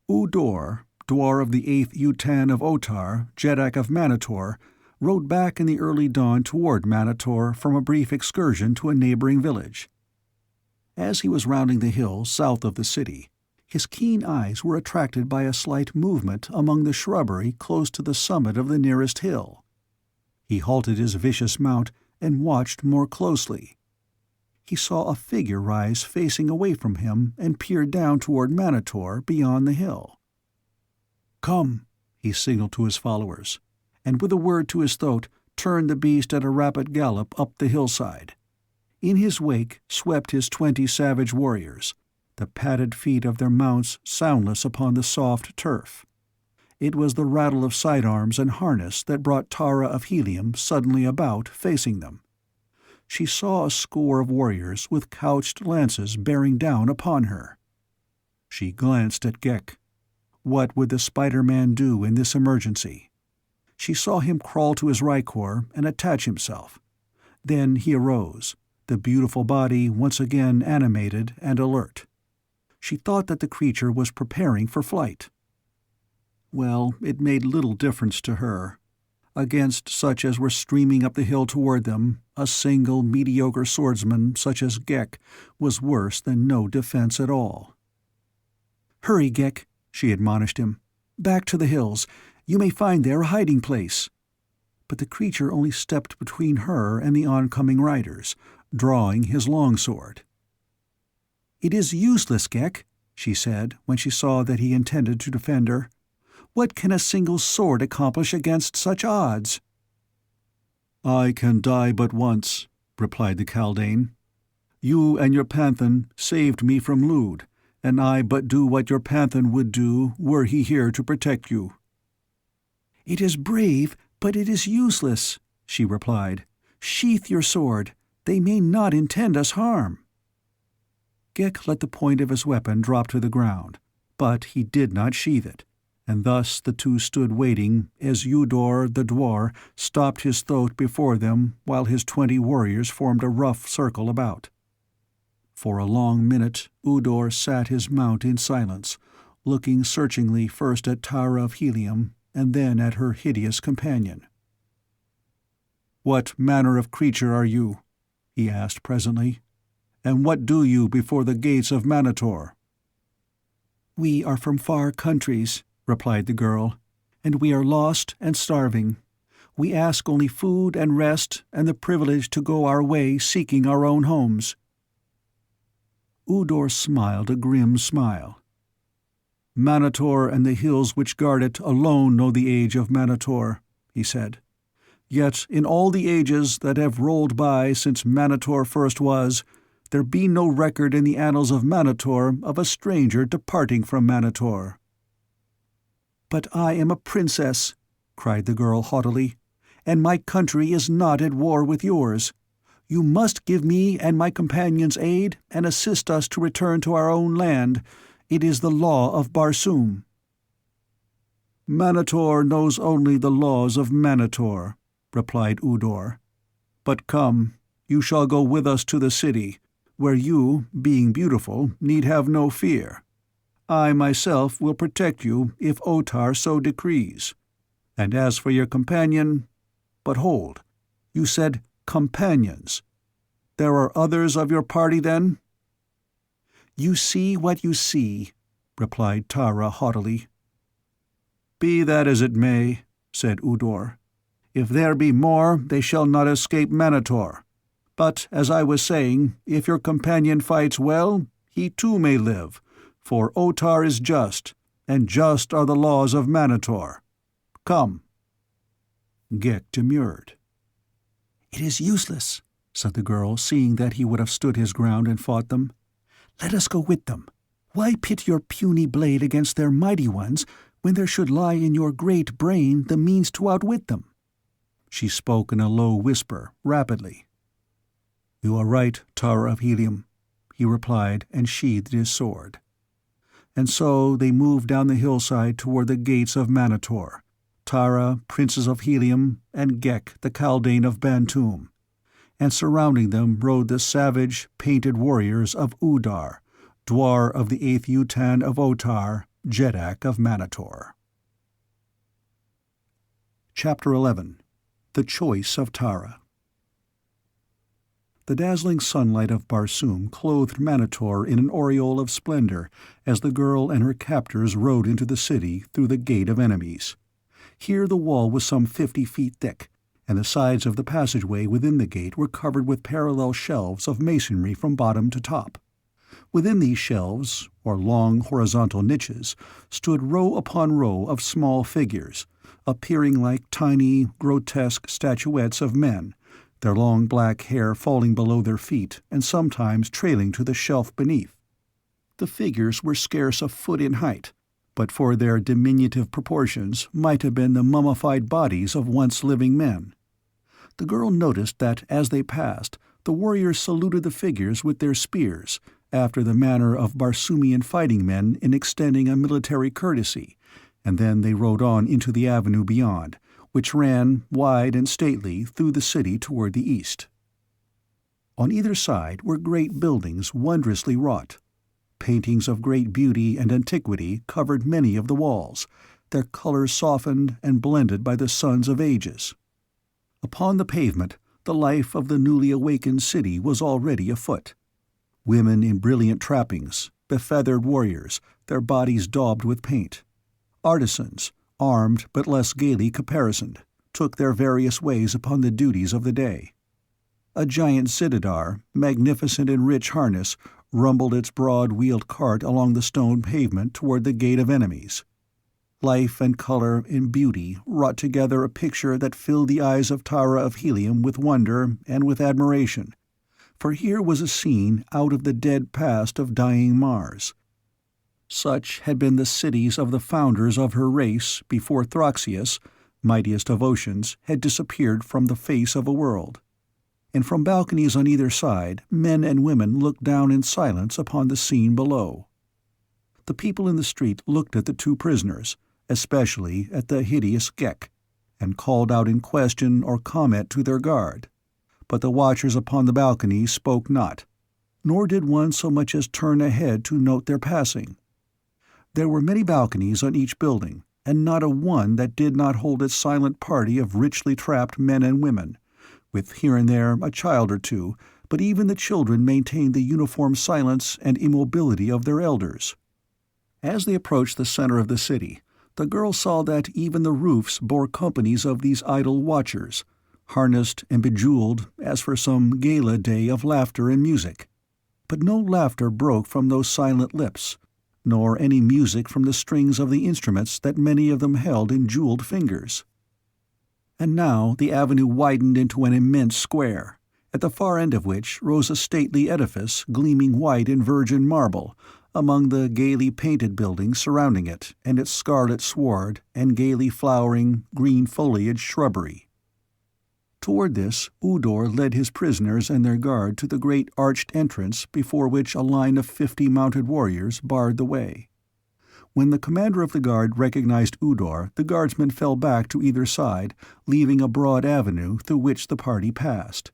Udor, dwar of the 8th Utan of Otar, Jeddak of Manator, rode back in the early dawn toward Manator from a brief excursion to a neighboring village. As he was rounding the hill south of the city, his keen eyes were attracted by a slight movement among the shrubbery close to the summit of the nearest hill. He halted his vicious mount and watched more closely. He saw a figure rise facing away from him and peer down toward Manator beyond the hill. "Come," he signaled to his followers, and with a word to his throat turned the beast at a rapid gallop up the hillside. In his wake swept his 20 savage warriors, the padded feet of their mounts soundless upon the soft turf. It was the rattle of sidearms and harness that brought Tara of Helium suddenly about, facing them. She saw a score of warriors with couched lances bearing down upon her. She glanced at Ghek. What would the Spider-Man do in this emergency? She saw him crawl to his rykor and attach himself. Then he arose, the beautiful body once again animated and alert. She thought that the creature was preparing for flight. Well, it made little difference to her. Against such as were streaming up the hill toward them, a single mediocre swordsman such as Ghek was worse than no defense at all. "Hurry, Ghek," she admonished him. "Back to the hills. You may find there a hiding place." But the creature only stepped between her and the oncoming riders, drawing his longsword. "It is useless, Ghek," she said, when she saw that he intended to defend her. "What can a single sword accomplish against such odds?" "I can die but once," replied the Kaldane. "You and your Panthan saved me from Lude, and I but do what your Panthan would do were he here to protect you." "It is brave, but it is useless," she replied. "Sheath your sword. They may not intend us harm." Ghek let the point of his weapon drop to the ground, but he did not sheath it, and thus the two stood waiting as Udor the dwar stopped his throat before them while his 20 warriors formed a rough circle about. For a long minute Udor sat his mount in silence, looking searchingly first at Tara of Helium and then at her hideous companion. "What manner of creature are you?" he asked presently. "And what do you before the gates of Manator?" "We are from far countries," replied the girl, "and we are lost and starving. We ask only food and rest and the privilege to go our way seeking our own homes." Udor smiled a grim smile. "Manator and the hills which guard it alone know the age of Manator," he said. "Yet in all the ages that have rolled by since Manator first was, there be no record in the annals of Manator of a stranger departing from Manator." "But I am a princess," cried the girl haughtily, "and my country is not at war with yours. You must give me and my companions aid and assist us to return to our own land. It is the law of Barsoom." "Manator knows only the laws of Manator," replied Udor. "But come, you shall go with us to the city, where you, being beautiful, need have no fear. I myself will protect you if Otar so decrees. And as for your companion— But hold, you said companions. There are others of your party, then?" "You see what you see," replied Tara haughtily. "Be that as it may," said Udor. "If there be more, they shall not escape Manator. But, as I was saying, if your companion fights well, he too may live, for Otar is just, and just are the laws of Manator. Come." Ghek demurred. "It is useless," said the girl, seeing that he would have stood his ground and fought them. "Let us go with them. Why pit your puny blade against their mighty ones when there should lie in your great brain the means to outwit them?" She spoke in a low whisper, rapidly. "You are right, Tara of Helium. he replied, and sheathed his sword. And so they moved down the hillside toward the gates of Manator, Tara, Princess of Helium, and Ghek, the Kaldane of Bantoom. And surrounding them rode the savage, painted warriors of Udar, Dwar of the 8th Yutan of Otar, Jeddak of Manator. Chapter 11. The Choice of Tara. The dazzling sunlight of Barsoom clothed Manator in an aureole of splendor as the girl and her captors rode into the city through the Gate of Enemies. Here the wall was some 50 feet thick, and the sides of the passageway within the gate were covered with parallel shelves of masonry from bottom to top. Within these shelves, or long horizontal niches, stood row upon row of small figures, appearing like tiny, grotesque statuettes of men, their long black hair falling below their feet and sometimes trailing to the shelf beneath. The figures were scarce a foot in height, but for their diminutive proportions might have been the mummified bodies of once living men. The girl noticed that as they passed, the warriors saluted the figures with their spears, after the manner of Barsoomian fighting men in extending a military courtesy, and then they rode on into the avenue beyond, which ran, wide and stately, through the city toward the east. On either side were great buildings wondrously wrought. Paintings of great beauty and antiquity covered many of the walls, their colors softened and blended by the suns of ages. Upon the pavement, the life of the newly awakened city was already afoot. Women in brilliant trappings, befeathered warriors, their bodies daubed with paint. Artisans, armed but less gaily caparisoned, took their various ways upon the duties of the day. A giant zitidar, magnificent in rich harness, rumbled its broad-wheeled cart along the stone pavement toward the Gate of Enemies. Life and color and beauty wrought together a picture that filled the eyes of Tara of Helium with wonder and with admiration, for here was a scene out of the dead past of dying Mars. Such had been the cities of the founders of her race before Throxius, mightiest of oceans, had disappeared from the face of a world. And from balconies on either side, men and women looked down in silence upon the scene below. The people in the street looked at the two prisoners, especially at the hideous Ghek, and called out in question or comment to their guard. But the watchers upon the balcony spoke not, nor did one so much as turn ahead to note their passing. There were many balconies on each building, and not a one that did not hold its silent party of richly trapped men and women, with here and there a child or two, but even the children maintained the uniform silence and immobility of their elders. As they approached the center of the city, the girl saw that even the roofs bore companies of these idle watchers, harnessed and bejeweled as for some gala day of laughter and music. But no laughter broke from those silent lips, nor any music from the strings of the instruments that many of them held in jeweled fingers. And now the avenue widened into an immense square, at the far end of which rose a stately edifice gleaming white in virgin marble, among the gaily painted buildings surrounding it and its scarlet sward and gaily flowering, green-foliaged shrubbery. Toward this, Udor led his prisoners and their guard to the great arched entrance before which a line of 50 mounted warriors barred the way. When the commander of the guard recognized Udor, the guardsmen fell back to either side, leaving a broad avenue through which the party passed.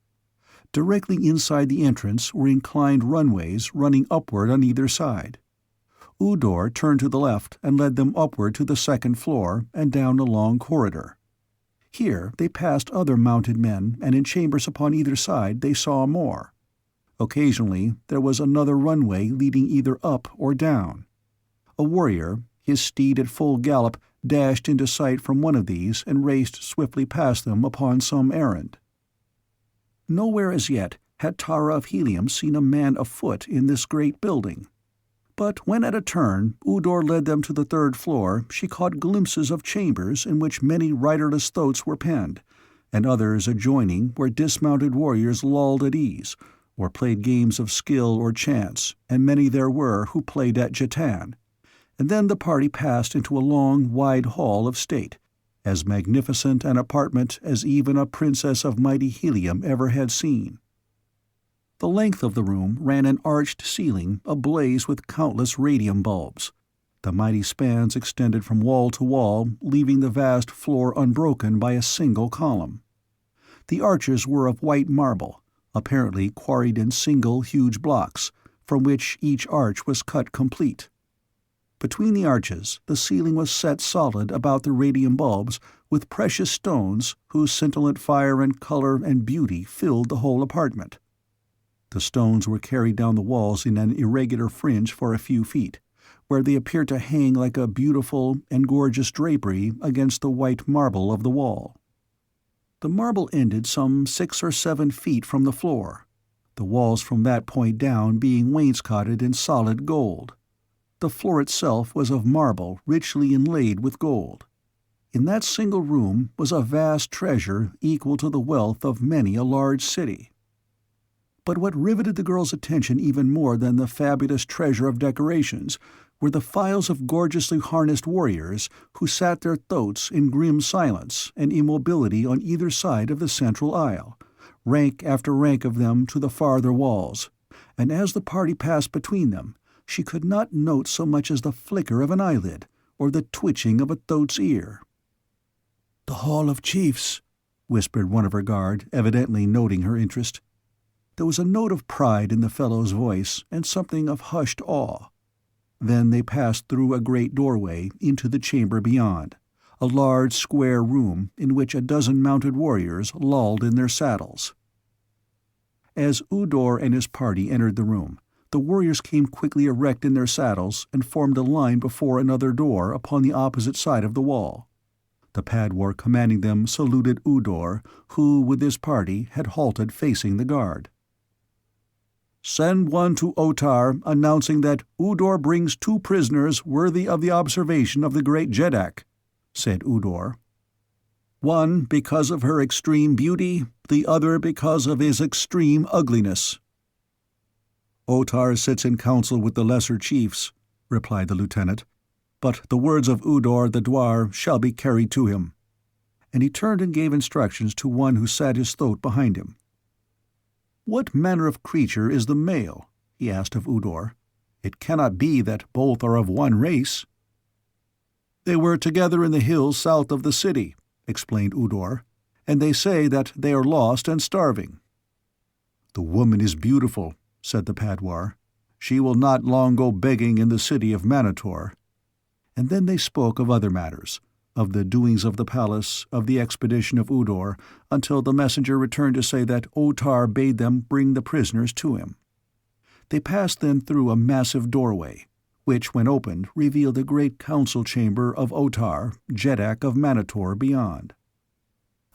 Directly inside the entrance were inclined runways running upward on either side. Udor turned to the left and led them upward to the second floor and down a long corridor. Here they passed other mounted men, and in chambers upon either side they saw more. Occasionally there was another runway leading either up or down. A warrior, his steed at full gallop, dashed into sight from one of these and raced swiftly past them upon some errand. Nowhere as yet had Tara of Helium seen a man afoot in this great building. But when at a turn Udor led them to the third floor, she caught glimpses of chambers in which many riderless thoats were penned, and others adjoining where dismounted warriors lolled at ease, or played games of skill or chance, and many there were who played at Jetan. And then the party passed into a long, wide hall of state, as magnificent an apartment as even a princess of mighty Helium ever had seen. The length of the room ran an arched ceiling ablaze with countless radium bulbs. The mighty spans extended from wall to wall, leaving the vast floor unbroken by a single column. The arches were of white marble, apparently quarried in single huge blocks, from which each arch was cut complete. Between the arches, the ceiling was set solid about the radium bulbs with precious stones whose scintillant fire and color and beauty filled the whole apartment. The stones were carried down the walls in an irregular fringe for a few feet, where they appeared to hang like a beautiful and gorgeous drapery against the white marble of the wall. The marble ended some 6 or 7 feet from the floor, the walls from that point down being wainscoted in solid gold. The floor itself was of marble richly inlaid with gold. In that single room was a vast treasure equal to the wealth of many a large city. But what riveted the girl's attention even more than the fabulous treasure of decorations were the files of gorgeously harnessed warriors who sat their thoats in grim silence and immobility on either side of the central aisle, rank after rank of them to the farther walls, and as the party passed between them, she could not note so much as the flicker of an eyelid or the twitching of a thoat's ear. "The Hall of Chiefs," whispered one of her guard, evidently noting her interest. There was a note of pride in the fellow's voice and something of hushed awe. Then they passed through a great doorway into the chamber beyond, a large square room in which a dozen mounted warriors lolled in their saddles. As Udor and his party entered the room, the warriors came quickly erect in their saddles and formed a line before another door upon the opposite side of the wall. The Padwar commanding them saluted Udor, who, with his party, had halted facing the guard. "Send one to Otar announcing that Udor brings 2 prisoners worthy of the observation of the great Jeddak," said Udor. "One because of her extreme beauty, the other because of his extreme ugliness." "Otar sits in council with the lesser chiefs," replied the lieutenant, "but the words of Udor the Dwar shall be carried to him." And he turned and gave instructions to one who sat his thoat behind him. "What manner of creature is the male?" he asked of Udor. "It cannot be that both are of one race." "They were together in the hills south of the city," explained Udor, "and they say that they are lost and starving." "The woman is beautiful," said the Padwar. "She will not long go begging in the city of Manator." And then they spoke of other matters, of the doings of the palace, of the expedition of Udor, until the messenger returned to say that Otar bade them bring the prisoners to him. They passed then through a massive doorway, which, when opened, revealed the great council chamber of Otar, Jeddak of Manator, beyond.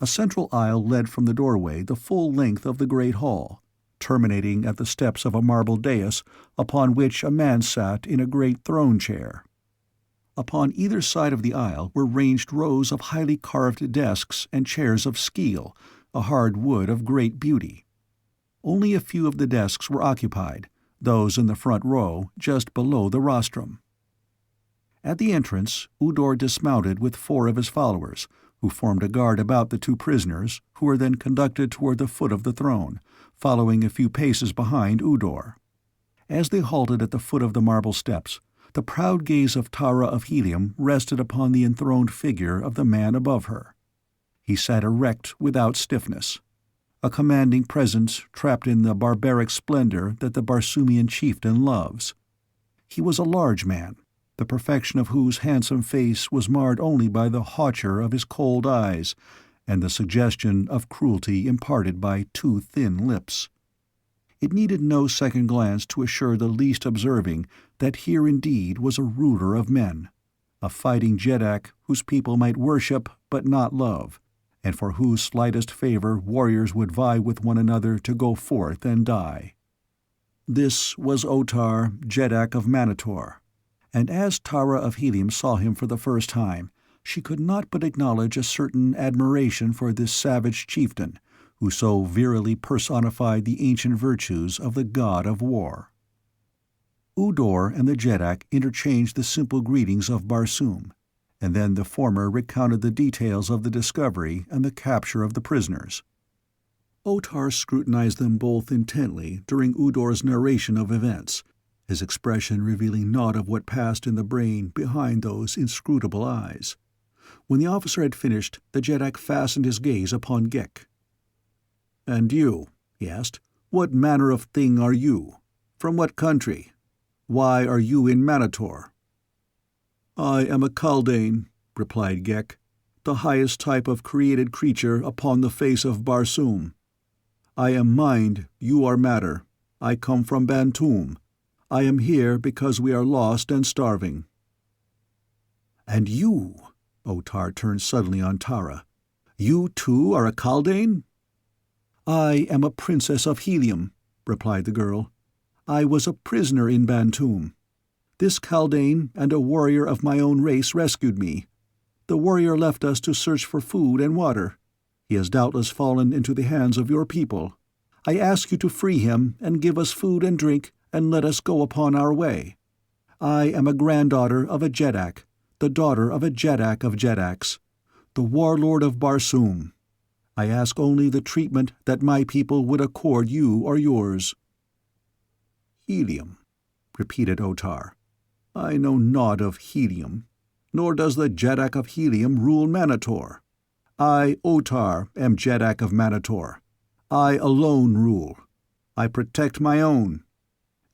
A central aisle led from the doorway the full length of the great hall, terminating at the steps of a marble dais upon which a man sat in a great throne chair. Upon either side of the aisle were ranged rows of highly carved desks and chairs of skeel, a hard wood of great beauty. Only a few of the desks were occupied, those in the front row, just below the rostrum. At the entrance, Udor dismounted with 4 of his followers, who formed a guard about the 2 prisoners, who were then conducted toward the foot of the throne, following a few paces behind Udor. As they halted at the foot of the marble steps, the proud gaze of Tara of Helium rested upon the enthroned figure of the man above her. He sat erect without stiffness, a commanding presence trapped in the barbaric splendor that the Barsoomian chieftain loves. He was a large man, the perfection of whose handsome face was marred only by the hauteur of his cold eyes and the suggestion of cruelty imparted by 2 thin lips. It needed no second glance to assure the least observing that here indeed was a ruler of men, a fighting Jeddak whose people might worship but not love, and for whose slightest favor warriors would vie with one another to go forth and die. This was Otar, Jeddak of Manator, and as Tara of Helium saw him for the first time, she could not but acknowledge a certain admiration for this savage chieftain, who so virilely personified the ancient virtues of the god of war. Udor and the Jeddak interchanged the simple greetings of Barsoom, and then the former recounted the details of the discovery and the capture of the prisoners. Otar scrutinized them both intently during Udor's narration of events, his expression revealing naught of what passed in the brain behind those inscrutable eyes. When the officer had finished, the Jeddak fastened his gaze upon Ghek. "And you," he asked, "what manner of thing are you? From what country? Why are you in Manator?" "I am a Kaldane," replied Ghek, "the highest type of created creature upon the face of Barsoom. I am mind, you are matter. I come from Bantoom. I am here because we are lost and starving." "And you," Otar turned suddenly on Tara, "you too are a Kaldane?" "I am a princess of Helium," replied the girl. "I was a prisoner in Bantoom. This Kaldane and a warrior of my own race rescued me. The warrior left us to search for food and water. He has doubtless fallen into the hands of your people. I ask you to free him and give us food and drink and let us go upon our way. I am a granddaughter of a Jeddak, the daughter of a Jeddak of Jeddaks, the warlord of Barsoom. I ask only the treatment that my people would accord you or yours." "Helium," repeated Otar. "I know naught of Helium, nor does the Jeddak of Helium rule Manator. I, Otar, am Jeddak of Manator. I alone rule. I protect my own.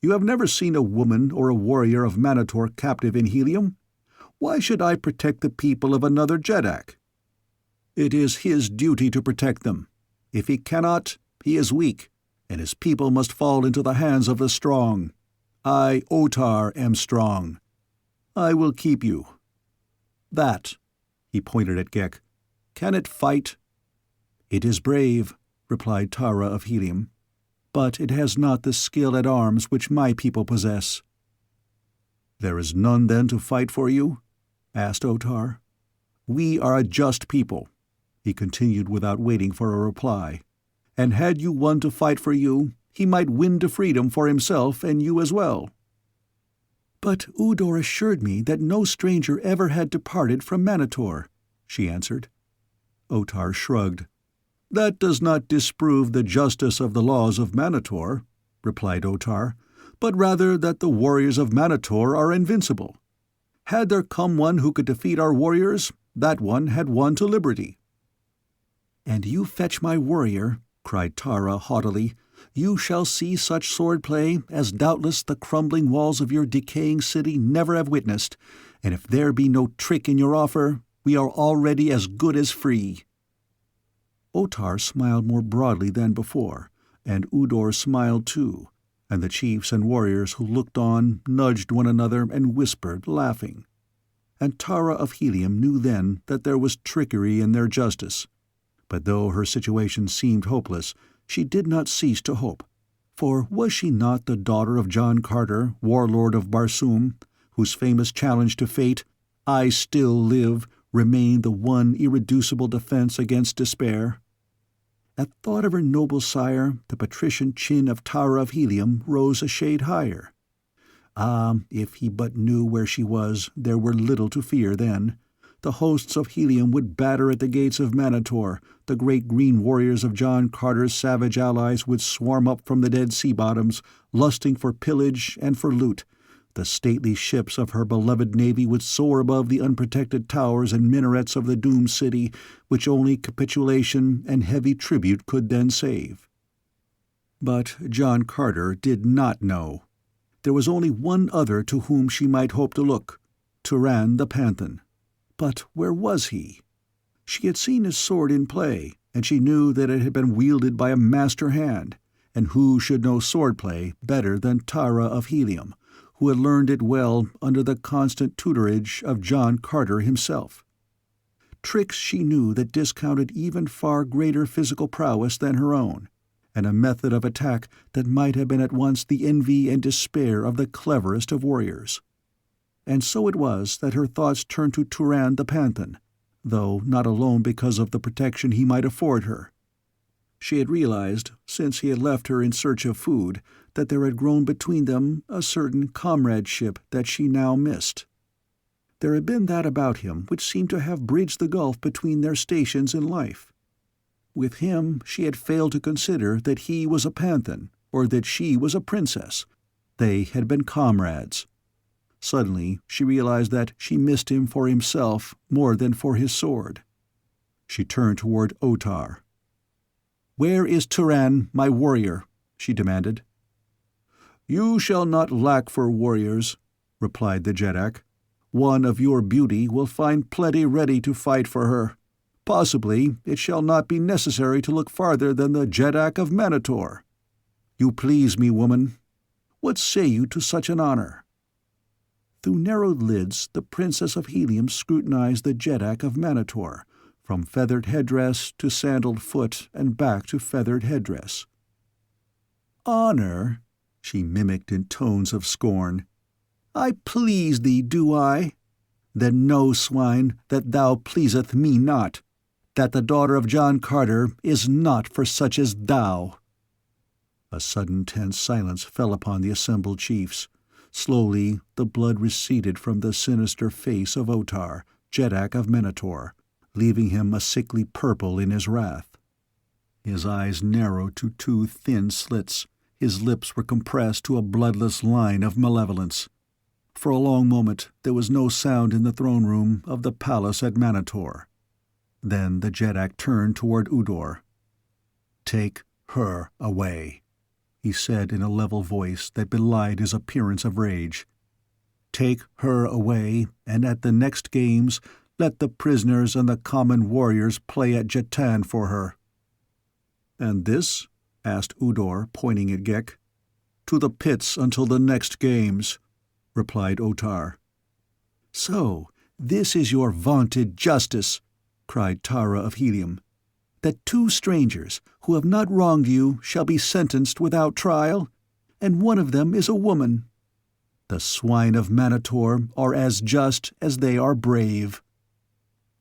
You have never seen a woman or a warrior of Manator captive in Helium? Why should I protect the people of another Jeddak? It is his duty to protect them. If he cannot, he is weak, and his people must fall into the hands of the strong. I, Otar, am strong. I will keep you. That," he pointed at Ghek, "can it fight?" "It is brave," replied Tara of Helium, "but it has not the skill at arms which my people possess." "There is none then to fight for you?" asked Otar. "We are a just people," he continued without waiting for a reply, "and had you one to fight for you, he might win to freedom for himself and you as well." "But Udor assured me that no stranger ever had departed from Manator," she answered. Otar shrugged. "That does not disprove the justice of the laws of Manator," replied Otar, "but rather that the warriors of Manator are invincible. Had there come one who could defeat our warriors, that one had won to liberty." "And you fetch my warrior," cried Tara haughtily. "You shall see such sword-play as doubtless the crumbling walls of your decaying city never have witnessed, and if there be no trick in your offer, we are already as good as free." Otar smiled more broadly than before, and Udor smiled too, and the chiefs and warriors who looked on nudged one another and whispered, laughing. And Tara of Helium knew then that there was trickery in their justice. But though her situation seemed hopeless, she did not cease to hope, for was she not the daughter of John Carter, warlord of Barsoom, whose famous challenge to fate, "I still live," remained the one irreducible defense against despair? At thought of her noble sire, the patrician chin of Tara of Helium rose a shade higher. Ah, if he but knew where she was, there were little to fear then. The hosts of Helium would batter at the gates of Manator, the great green warriors of John Carter's savage allies would swarm up from the dead sea bottoms, lusting for pillage and for loot. The stately ships of her beloved navy would soar above the unprotected towers and minarets of the doomed city, which only capitulation and heavy tribute could then save. But John Carter did not know. There was only one other to whom she might hope to look, Turan the Panthan. But where was he? She had seen his sword in play, and she knew that it had been wielded by a master hand, and who should know swordplay better than Tara of Helium, who had learned it well under the constant tutorage of John Carter himself. Tricks she knew that discounted even far greater physical prowess than her own, and a method of attack that might have been at once the envy and despair of the cleverest of warriors. And so it was that her thoughts turned to Turan the Panthan, though not alone because of the protection he might afford her. She had realized, since he had left her in search of food, that there had grown between them a certain comradeship that she now missed. There had been that about him which seemed to have bridged the gulf between their stations in life. With him she had failed to consider that he was a panthan, or that she was a princess. They had been comrades. Suddenly she realized that she missed him for himself more than for his sword. She turned toward Otar. "Where is Turan, my warrior?" she demanded. "You shall not lack for warriors," replied the Jeddak. "One of your beauty will find plenty ready to fight for her. Possibly it shall not be necessary to look farther than the Jeddak of Manator. You please me, woman. What say you to such an honor?" Through narrowed lids the Princess of Helium scrutinized the Jeddak of Manator, from feathered headdress to sandaled foot and back to feathered headdress. "Honor?" she mimicked in tones of scorn. "I please thee, do I? Then know, swine, that thou pleaseth me not, that the daughter of John Carter is not for such as thou." A sudden tense silence fell upon the assembled chiefs. Slowly the blood receded from the sinister face of Otar, Jeddak of Manator, leaving him a sickly purple in his wrath. His eyes narrowed to two thin slits, his lips were compressed to a bloodless line of malevolence. For a long moment there was no sound in the throne room of the palace at Manator. Then the Jeddak turned toward Udor. "Take her away," he said in a level voice that belied his appearance of rage. "Take her away, and at the next games let the prisoners and the common warriors play at Jetan for her." "And this?" asked Udor, pointing at Ghek. "To the pits until the next games," replied Otar. "So, this is your vaunted justice," cried Tara of Helium, "that two strangers, who have not wronged you, shall be sentenced without trial, and one of them is a woman. The swine of Manator are as just as they are brave."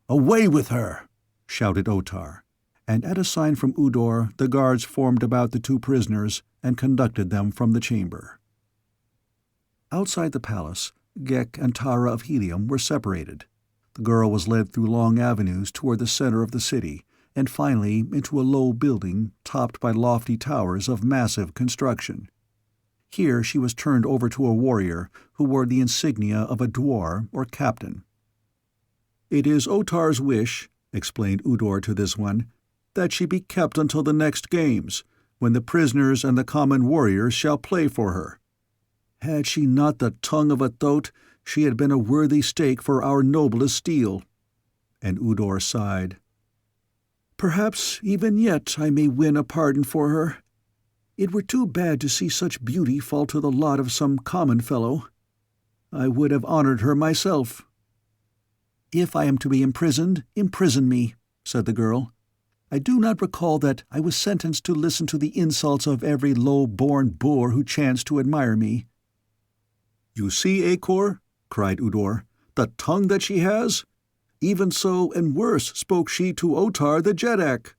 "Away with her!" shouted Otar, and at a sign from Udor the guards formed about the two prisoners and conducted them from the chamber. Outside the palace, Ghek and Tara of Helium were separated. The girl was led through long avenues toward the center of the city, and finally into a low building topped by lofty towers of massive construction. Here she was turned over to a warrior who wore the insignia of a dwar or captain. "It is Otar's wish," explained Udor to this one, "that she be kept until the next games, when the prisoners and the common warriors shall play for her. Had she not the tongue of a thoat, she had been a worthy stake for our noblest steel." And Udor sighed. "Perhaps even yet I may win a pardon for her. It were too bad to see such beauty fall to the lot of some common fellow. I would have honored her myself." "If I am to be imprisoned, imprison me," said the girl. "I do not recall that I was sentenced to listen to the insults of every low-born boor who chanced to admire me." "You see, Acor," cried Udor, "the tongue that she has? Even so and worse spoke she to Otar the Jeddak."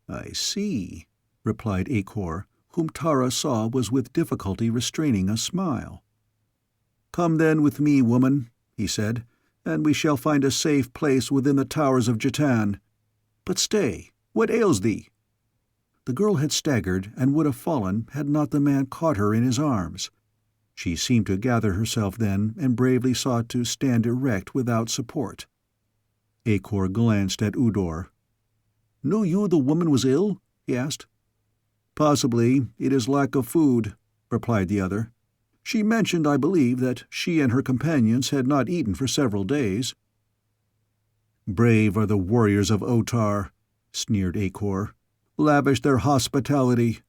"I see," replied Acor, whom Tara saw was with difficulty restraining a smile. "Come then with me, woman," he said, "and we shall find a safe place within the towers of Jetan. But stay, what ails thee?" The girl had staggered and would have fallen had not the man caught her in his arms. She seemed to gather herself then and bravely sought to stand erect without support. Acor glanced at Udor. "Knew you the woman was ill?" he asked. "Possibly it is lack of food," replied the other. "She mentioned, I believe, that she and her companions had not eaten for several days." "Brave are the warriors of Otar," sneered Acor. "Lavish their hospitality.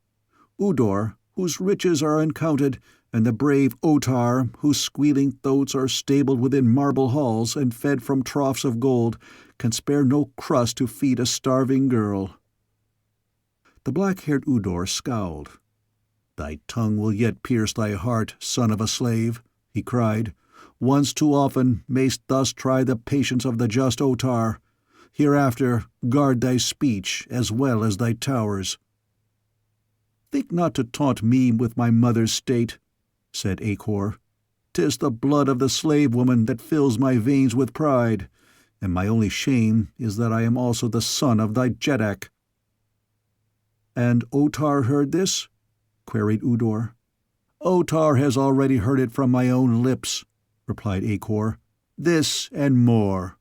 Udor, whose riches are uncounted, and the brave Otar, whose squealing thoats are stabled within marble halls and fed from troughs of gold, can spare no crust to feed a starving girl." The black-haired Udor scowled. "Thy tongue will yet pierce thy heart, son of a slave," he cried. "Once too often mayst thus try the patience of the just Otar. Hereafter guard thy speech as well as thy towers." "Think not to taunt me with my mother's state," said Acor. "'Tis the blood of the slave-woman that fills my veins with pride, and my only shame is that I am also the son of thy Jeddak." "And Otar heard this?" queried Udor. "Otar has already heard it from my own lips," replied Akor. "This and more."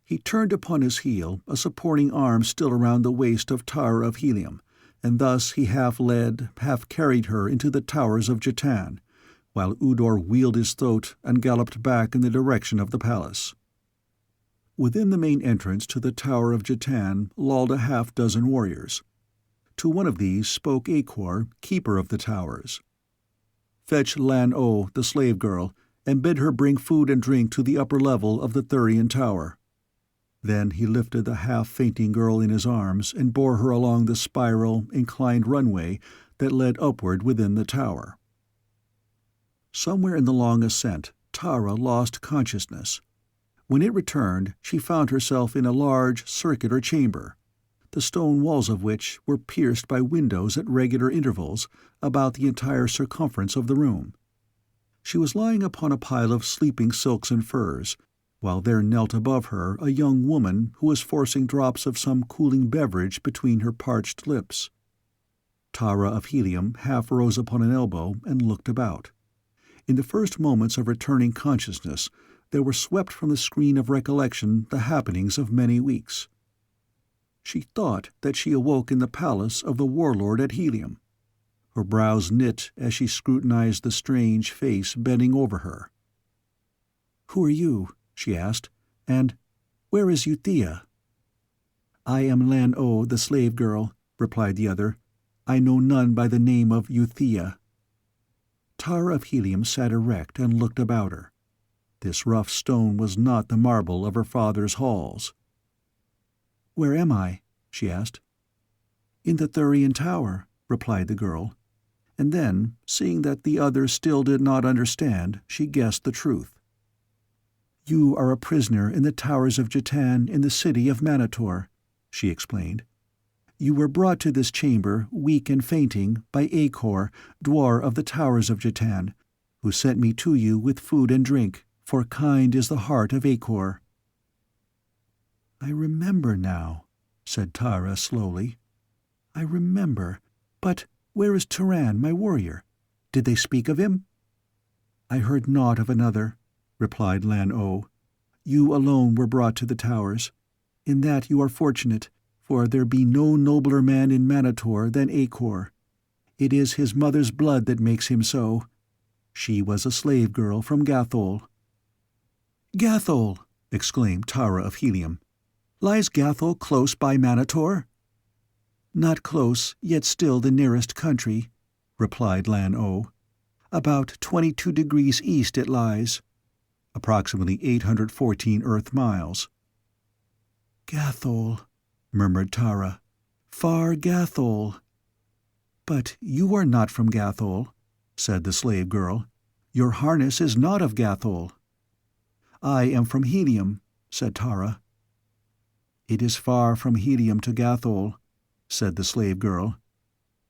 He turned upon his heel, a supporting arm still around the waist of Tara of Helium, and thus he half led, half carried her into the towers of Jatan, while Udor wheeled his throat and galloped back in the direction of the palace. Within the main entrance to the Tower of Jatan lolled a half-dozen warriors. To one of these spoke Akor, keeper of the towers. "Fetch Lan-O, the slave girl, and bid her bring food and drink to the upper level of the Thurian tower." Then he lifted the half-fainting girl in his arms and bore her along the spiral, inclined runway that led upward within the tower. Somewhere in the long ascent, Tara lost consciousness. When it returned, she found herself in a large, circular chamber, the stone walls of which were pierced by windows at regular intervals about the entire circumference of the room. She was lying upon a pile of sleeping silks and furs, while there knelt above her a young woman who was forcing drops of some cooling beverage between her parched lips. Tara of Helium half rose upon an elbow and looked about. In the first moments of returning consciousness, there were swept from the screen of recollection the happenings of many weeks. She thought that she awoke in the palace of the warlord at Helium. Her brows knit as she scrutinized the strange face bending over her. "Who are you?" she asked, "and where is Uthia?" "I am Lan-O, the slave girl," replied the other. "I know none by the name of Uthia." Tara of Helium sat erect and looked about her. This rough stone was not the marble of her father's halls. "Where am I?" she asked. "In the Thurian tower," replied the girl. And then, seeing that the other still did not understand, she guessed the truth. "You are a prisoner in the towers of Jatan in the city of Manator," she explained. "You were brought to this chamber, weak and fainting, by Akor, dwar of the towers of Jatan, who sent me to you with food and drink, for kind is the heart of Akor." "I remember now," said Tara slowly. "I remember. But where is Turan, my warrior? Did they speak of him?" "I heard naught of another," replied Lan-O. "You alone were brought to the towers. In that you are fortunate, for there be no nobler man in Manator than Akor. It is his mother's blood that makes him so. She was a slave girl from Gathol." "Gathol!" exclaimed Tara of Helium. "Lies Gathol close by Manator?" "Not close, yet still the nearest country," replied Lan-O. "About 22 degrees east it lies, approximately 814 Earth miles." "Gathol," murmured Tara. "Far Gathol." "But you are not from Gathol," said the slave girl. "Your harness is not of Gathol." "I am from Helium," said Tara. "It is far from Helium to Gathol," said the slave girl.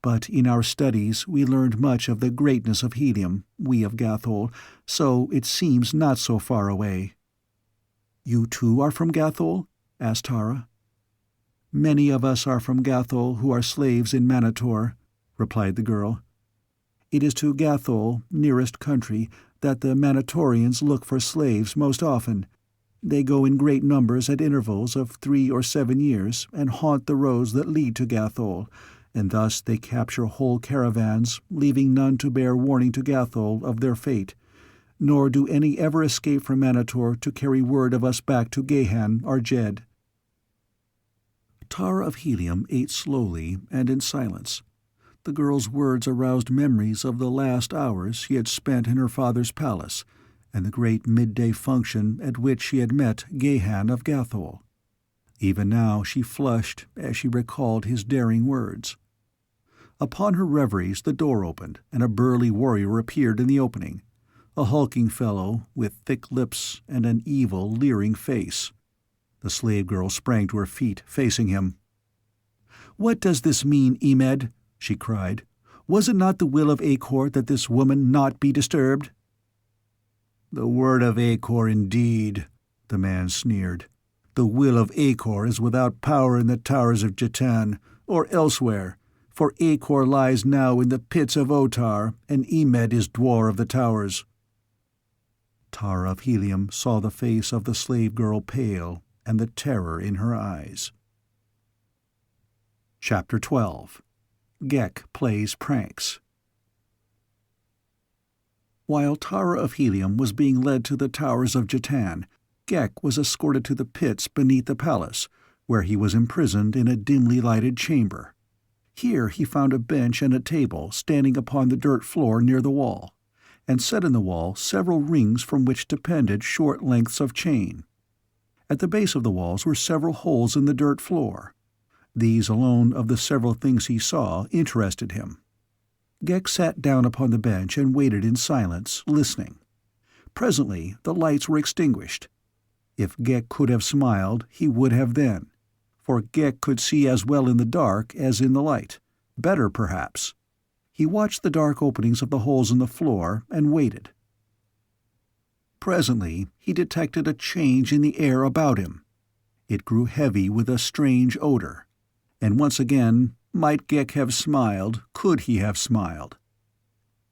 "But in our studies we learned much of the greatness of Helium, we of Gathol, so it seems not so far away." "You too are from Gathol?" asked Tara. "Many of us are from Gathol who are slaves in Manator," replied the girl. "It is to Gathol, nearest country, that the Manatorians look for slaves most often. They go in great numbers at intervals of 3 or 7 years and haunt the roads that lead to Gathol, and thus they capture whole caravans, leaving none to bear warning to Gathol of their fate, nor do any ever escape from Manator to carry word of us back to Gehan, our Jed." Tara of Helium ate slowly and in silence. The girl's words aroused memories of the last hours she had spent in her father's palace, and the great midday function at which she had met Gehan of Gathol. Even now she flushed as she recalled his daring words. Upon her reveries the door opened, and a burly warrior appeared in the opening, a hulking fellow with thick lips and an evil, leering face. The slave girl sprang to her feet, facing him. "What does this mean, Emed?" she cried. "Was it not the will of Akor that this woman not be disturbed?" "The word of Akor indeed," the man sneered. "The will of Acor is without power in the towers of Jatan, or elsewhere, for Acor lies now in the pits of Otar, and Emed is dwar of the towers." Tara of Helium saw the face of the slave girl pale, and the terror in her eyes. Chapter 12. Ghek Plays Pranks. While Tara of Helium was being led to the towers of Jatan, Ghek was escorted to the pits beneath the palace, where he was imprisoned in a dimly lighted chamber. Here he found a bench and a table standing upon the dirt floor near the wall, and set in the wall several rings from which depended short lengths of chain. At the base of the walls were several holes in the dirt floor. These alone of the several things he saw interested him. Ghek sat down upon the bench and waited in silence, listening. Presently the lights were extinguished. If Ghek could have smiled, he would have then, for Ghek could see as well in the dark as in the light, better perhaps. He watched the dark openings of the holes in the floor and waited. Presently he detected a change in the air about him. It grew heavy with a strange odor, and once again, might Ghek have smiled, could he have smiled?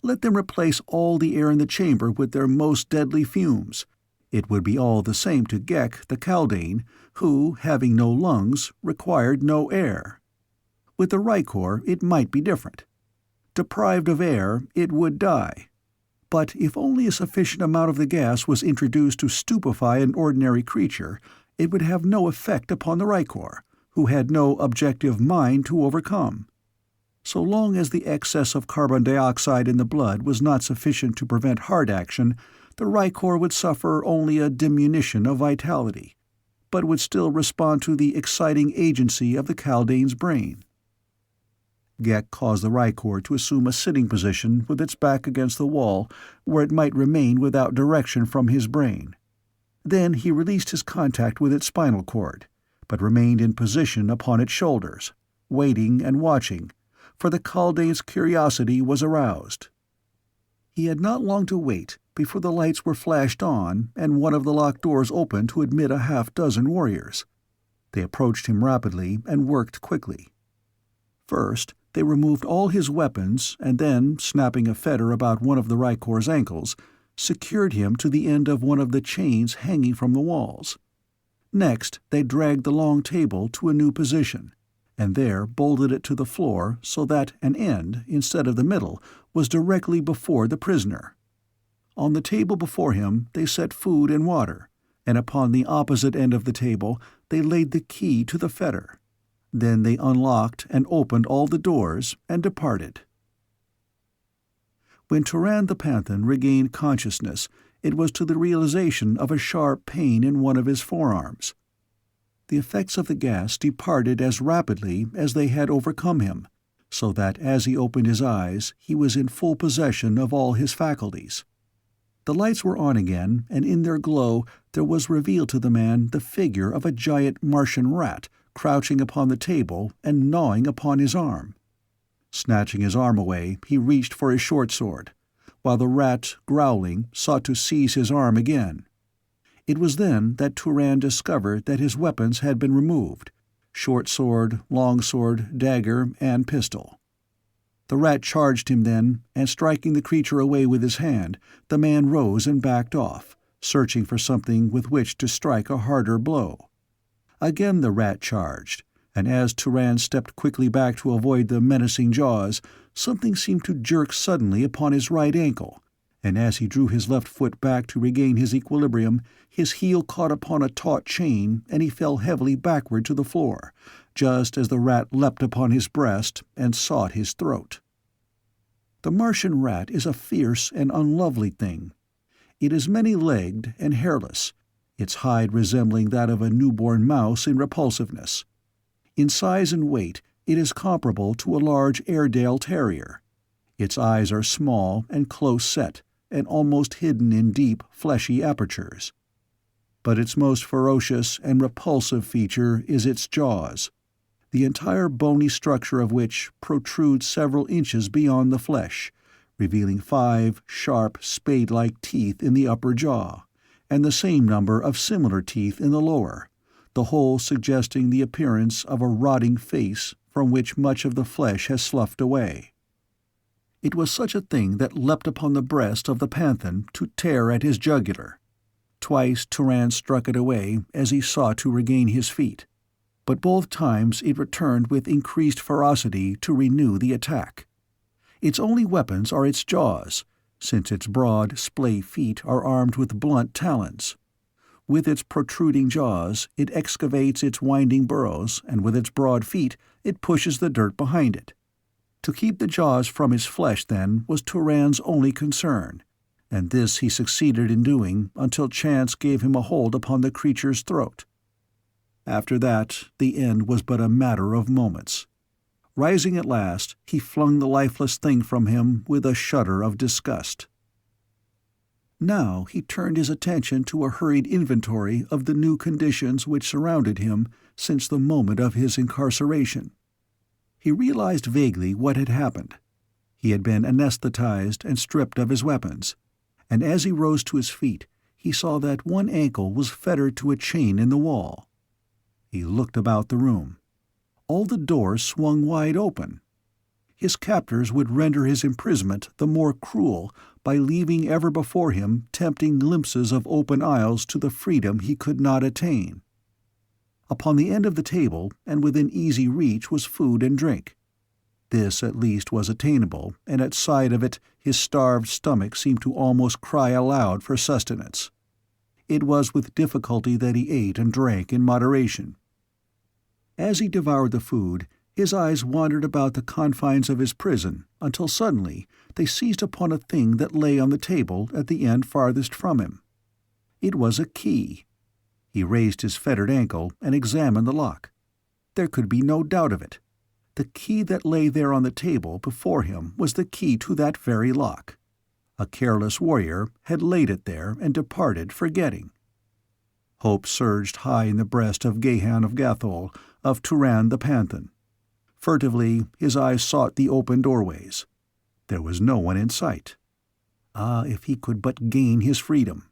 Let them replace all the air in the chamber with their most deadly fumes. It would be all the same to Ghek the Kaldane, who, having no lungs, required no air. With the Rykor it might be different. Deprived of air, it would die. But if only a sufficient amount of the gas was introduced to stupefy an ordinary creature, it would have no effect upon the Rykor, who had no objective mind to overcome. So long as the excess of carbon dioxide in the blood was not sufficient to prevent heart action, the Rykor would suffer only a diminution of vitality, but would still respond to the exciting agency of the Kaldane's brain. Ghek caused the Rykor to assume a sitting position with its back against the wall, where it might remain without direction from his brain. Then he released his contact with its spinal cord, but remained in position upon its shoulders, waiting and watching, for the Kaldane's curiosity was aroused. He had not long to wait before the lights were flashed on and one of the locked doors opened to admit a half-dozen warriors. They approached him rapidly and worked quickly. First, they removed all his weapons and then, snapping a fetter about one of the Rykor's ankles, secured him to the end of one of the chains hanging from the walls. Next, they dragged the long table to a new position, and there bolted it to the floor so that an end, instead of the middle, was directly before the prisoner. On the table before him they set food and water, and upon the opposite end of the table they laid the key to the fetter. Then they unlocked and opened all the doors and departed. When Turan the Panthan regained consciousness, it was to the realization of a sharp pain in one of his forearms. The effects of the gas departed as rapidly as they had overcome him, so that as he opened his eyes he was in full possession of all his faculties. The lights were on again, and in their glow there was revealed to the man the figure of a giant Martian rat crouching upon the table and gnawing upon his arm. Snatching his arm away, he reached for his short sword, while the rat, growling, sought to seize his arm again. It was then that Turan discovered that his weapons had been removed: short sword, long sword, dagger, and pistol. The rat charged him then, and striking the creature away with his hand, the man rose and backed off, searching for something with which to strike a harder blow. Again the rat charged, and as Turan stepped quickly back to avoid the menacing jaws, something seemed to jerk suddenly upon his right ankle, and as he drew his left foot back to regain his equilibrium, his heel caught upon a taut chain and he fell heavily backward to the floor, just as the rat leapt upon his breast and sought his throat. The Martian rat is a fierce and unlovely thing. It is many-legged and hairless, its hide resembling that of a newborn mouse in repulsiveness. In size and weight it is comparable to a large Airedale terrier. Its eyes are small and close-set, and almost hidden in deep, fleshy apertures. But its most ferocious and repulsive feature is its jaws, the entire bony structure of which protrudes several inches beyond the flesh, revealing 5 sharp, spade-like teeth in the upper jaw, and the same number of similar teeth in the lower, the whole suggesting the appearance of a rotting face from which much of the flesh has sloughed away. It was such a thing that leapt upon the breast of the panthan to tear at his jugular. Twice Turan struck it away as he sought to regain his feet, but both times it returned with increased ferocity to renew the attack. Its only weapons are its jaws, since its broad, splay feet are armed with blunt talons. With its protruding jaws, it excavates its winding burrows, and with its broad feet, it pushes the dirt behind it. To keep the jaws from his flesh, then, was Turan's only concern, and this he succeeded in doing until chance gave him a hold upon the creature's throat. After that, the end was but a matter of moments. Rising at last, he flung the lifeless thing from him with a shudder of disgust. Now he turned his attention to a hurried inventory of the new conditions which surrounded him since the moment of his incarceration. He realized vaguely what had happened. He had been anesthetized and stripped of his weapons, and as he rose to his feet, he saw that one ankle was fettered to a chain in the wall. He looked about the room. All the doors swung wide open. His captors would render his imprisonment the more cruel by leaving ever before him tempting glimpses of open aisles to the freedom he could not attain. Upon the end of the table, and within easy reach, was food and drink. This at least was attainable, and at sight of it his starved stomach seemed to almost cry aloud for sustenance. It was with difficulty that he ate and drank in moderation. As he devoured the food, his eyes wandered about the confines of his prison until suddenly they seized upon a thing that lay on the table at the end farthest from him. It was a key. He raised his fettered ankle and examined the lock. There could be no doubt of it. The key that lay there on the table before him was the key to that very lock. A careless warrior had laid it there and departed, forgetting. Hope surged high in the breast of Gahan of Gathol, of Turan the Panthan. Furtively his eyes sought the open doorways. There was no one in sight. Ah, if he could but gain his freedom!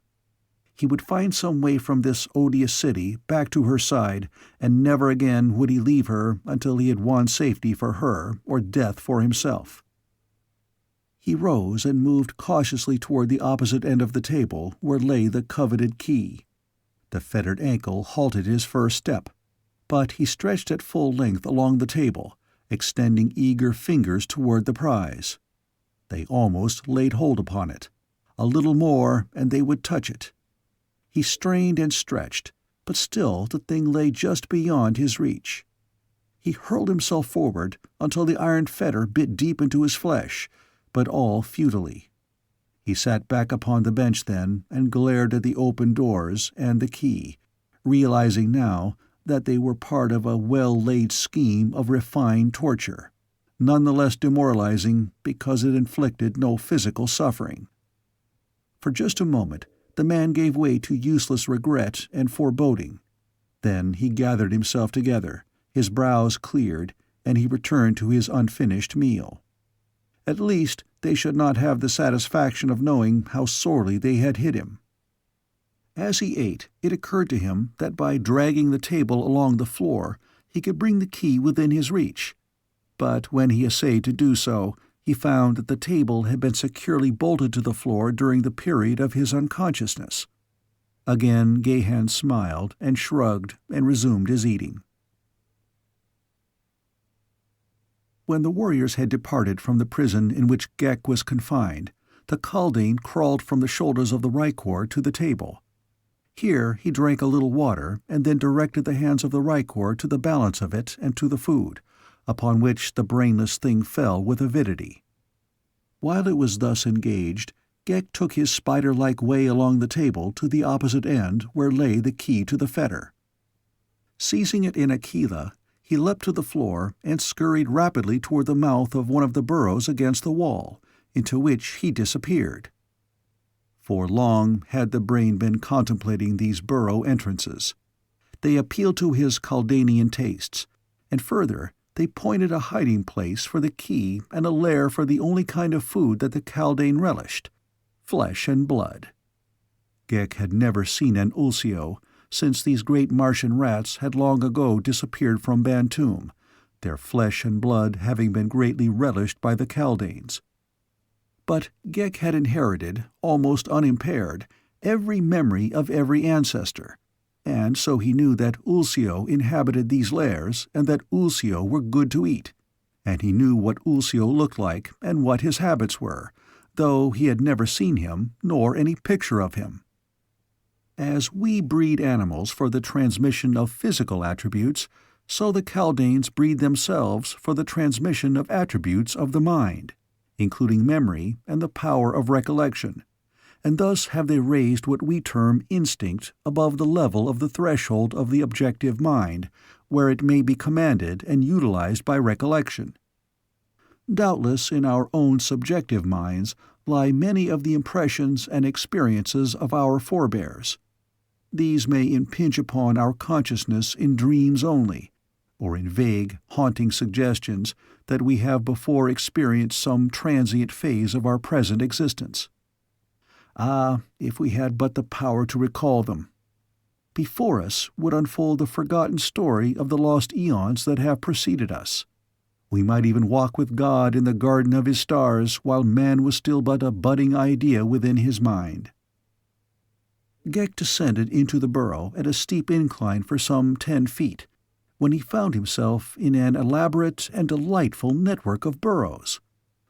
He would find some way from this odious city back to her side, and never again would he leave her until he had won safety for her or death for himself. He rose and moved cautiously toward the opposite end of the table where lay the coveted key. The fettered ankle halted his first step, but he stretched at full length along the table, extending eager fingers toward the prize. They almost laid hold upon it. A little more, and they would touch it. He strained and stretched, but still the thing lay just beyond his reach. He hurled himself forward until the iron fetter bit deep into his flesh, but all futilely. He sat back upon the bench then and glared at the open doors and the key, realizing now that they were part of a well-laid scheme of refined torture, none the less demoralizing because it inflicted no physical suffering. For just a moment, the man gave way to useless regret and foreboding. Then he gathered himself together, his brows cleared, and he returned to his unfinished meal. At least they should not have the satisfaction of knowing how sorely they had hit him. As he ate, it occurred to him that by dragging the table along the floor, he could bring the key within his reach. But when he essayed to do so, he found that the table had been securely bolted to the floor during the period of his unconsciousness. Again Gahan smiled and shrugged and resumed his eating. When the warriors had departed from the prison in which Ghek was confined, the Kaldane crawled from the shoulders of the Rykor to the table. Here he drank a little water and then directed the hands of the Rykor to the balance of it and to the food, upon which the brainless thing fell with avidity. While it was thus engaged, Ghek took his spider-like way along the table to the opposite end where lay the key to the fetter. Seizing it in a kila, he leapt to the floor and scurried rapidly toward the mouth of one of the burrows against the wall, into which he disappeared. For long had the brain been contemplating these burrow entrances. They appealed to his Kaldanian tastes, and further, they pointed a hiding place for the key and a lair for the only kind of food that the Kaldane relished: flesh and blood. Ghek had never seen an ulsio, since these great Martian rats had long ago disappeared from Bantoom, their flesh and blood having been greatly relished by the Kaldanes. But Ghek had inherited, almost unimpaired, every memory of every ancestor, and so he knew that ulsio inhabited these lairs and that ulsio were good to eat, and he knew what ulsio looked like and what his habits were, though he had never seen him nor any picture of him. As we breed animals for the transmission of physical attributes, so the Kaldanes breed themselves for the transmission of attributes of the mind, including memory and the power of recollection, and thus have they raised what we term instinct above the level of the threshold of the objective mind, where it may be commanded and utilized by recollection. Doubtless in our own subjective minds lie many of the impressions and experiences of our forebears. These may impinge upon our consciousness in dreams only, or in vague, haunting suggestions that we have before experienced some transient phase of our present existence. Ah, if we had but the power to recall them! Before us would unfold the forgotten story of the lost eons that have preceded us. We might even walk with God in the garden of his stars while man was still but a budding idea within his mind. Ghek descended into the burrow at a steep incline for some 10 feet, when he found himself in an elaborate and delightful network of burrows.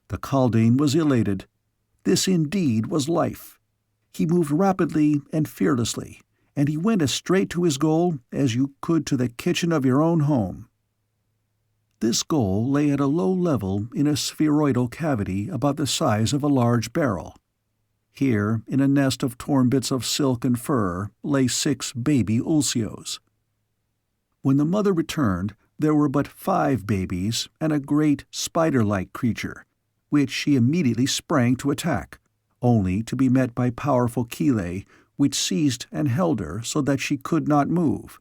The Kaldane was elated. This indeed was life. He moved rapidly and fearlessly, and he went as straight to his goal as you could to the kitchen of your own home. This goal lay at a low level in a spheroidal cavity about the size of a large barrel. Here, in a nest of torn bits of silk and fur, lay 6 baby ulsios. When the mother returned, there were but 5 babies and a great spider-like creature, which she immediately sprang to attack, only to be met by powerful chelae, which seized and held her so that she could not move.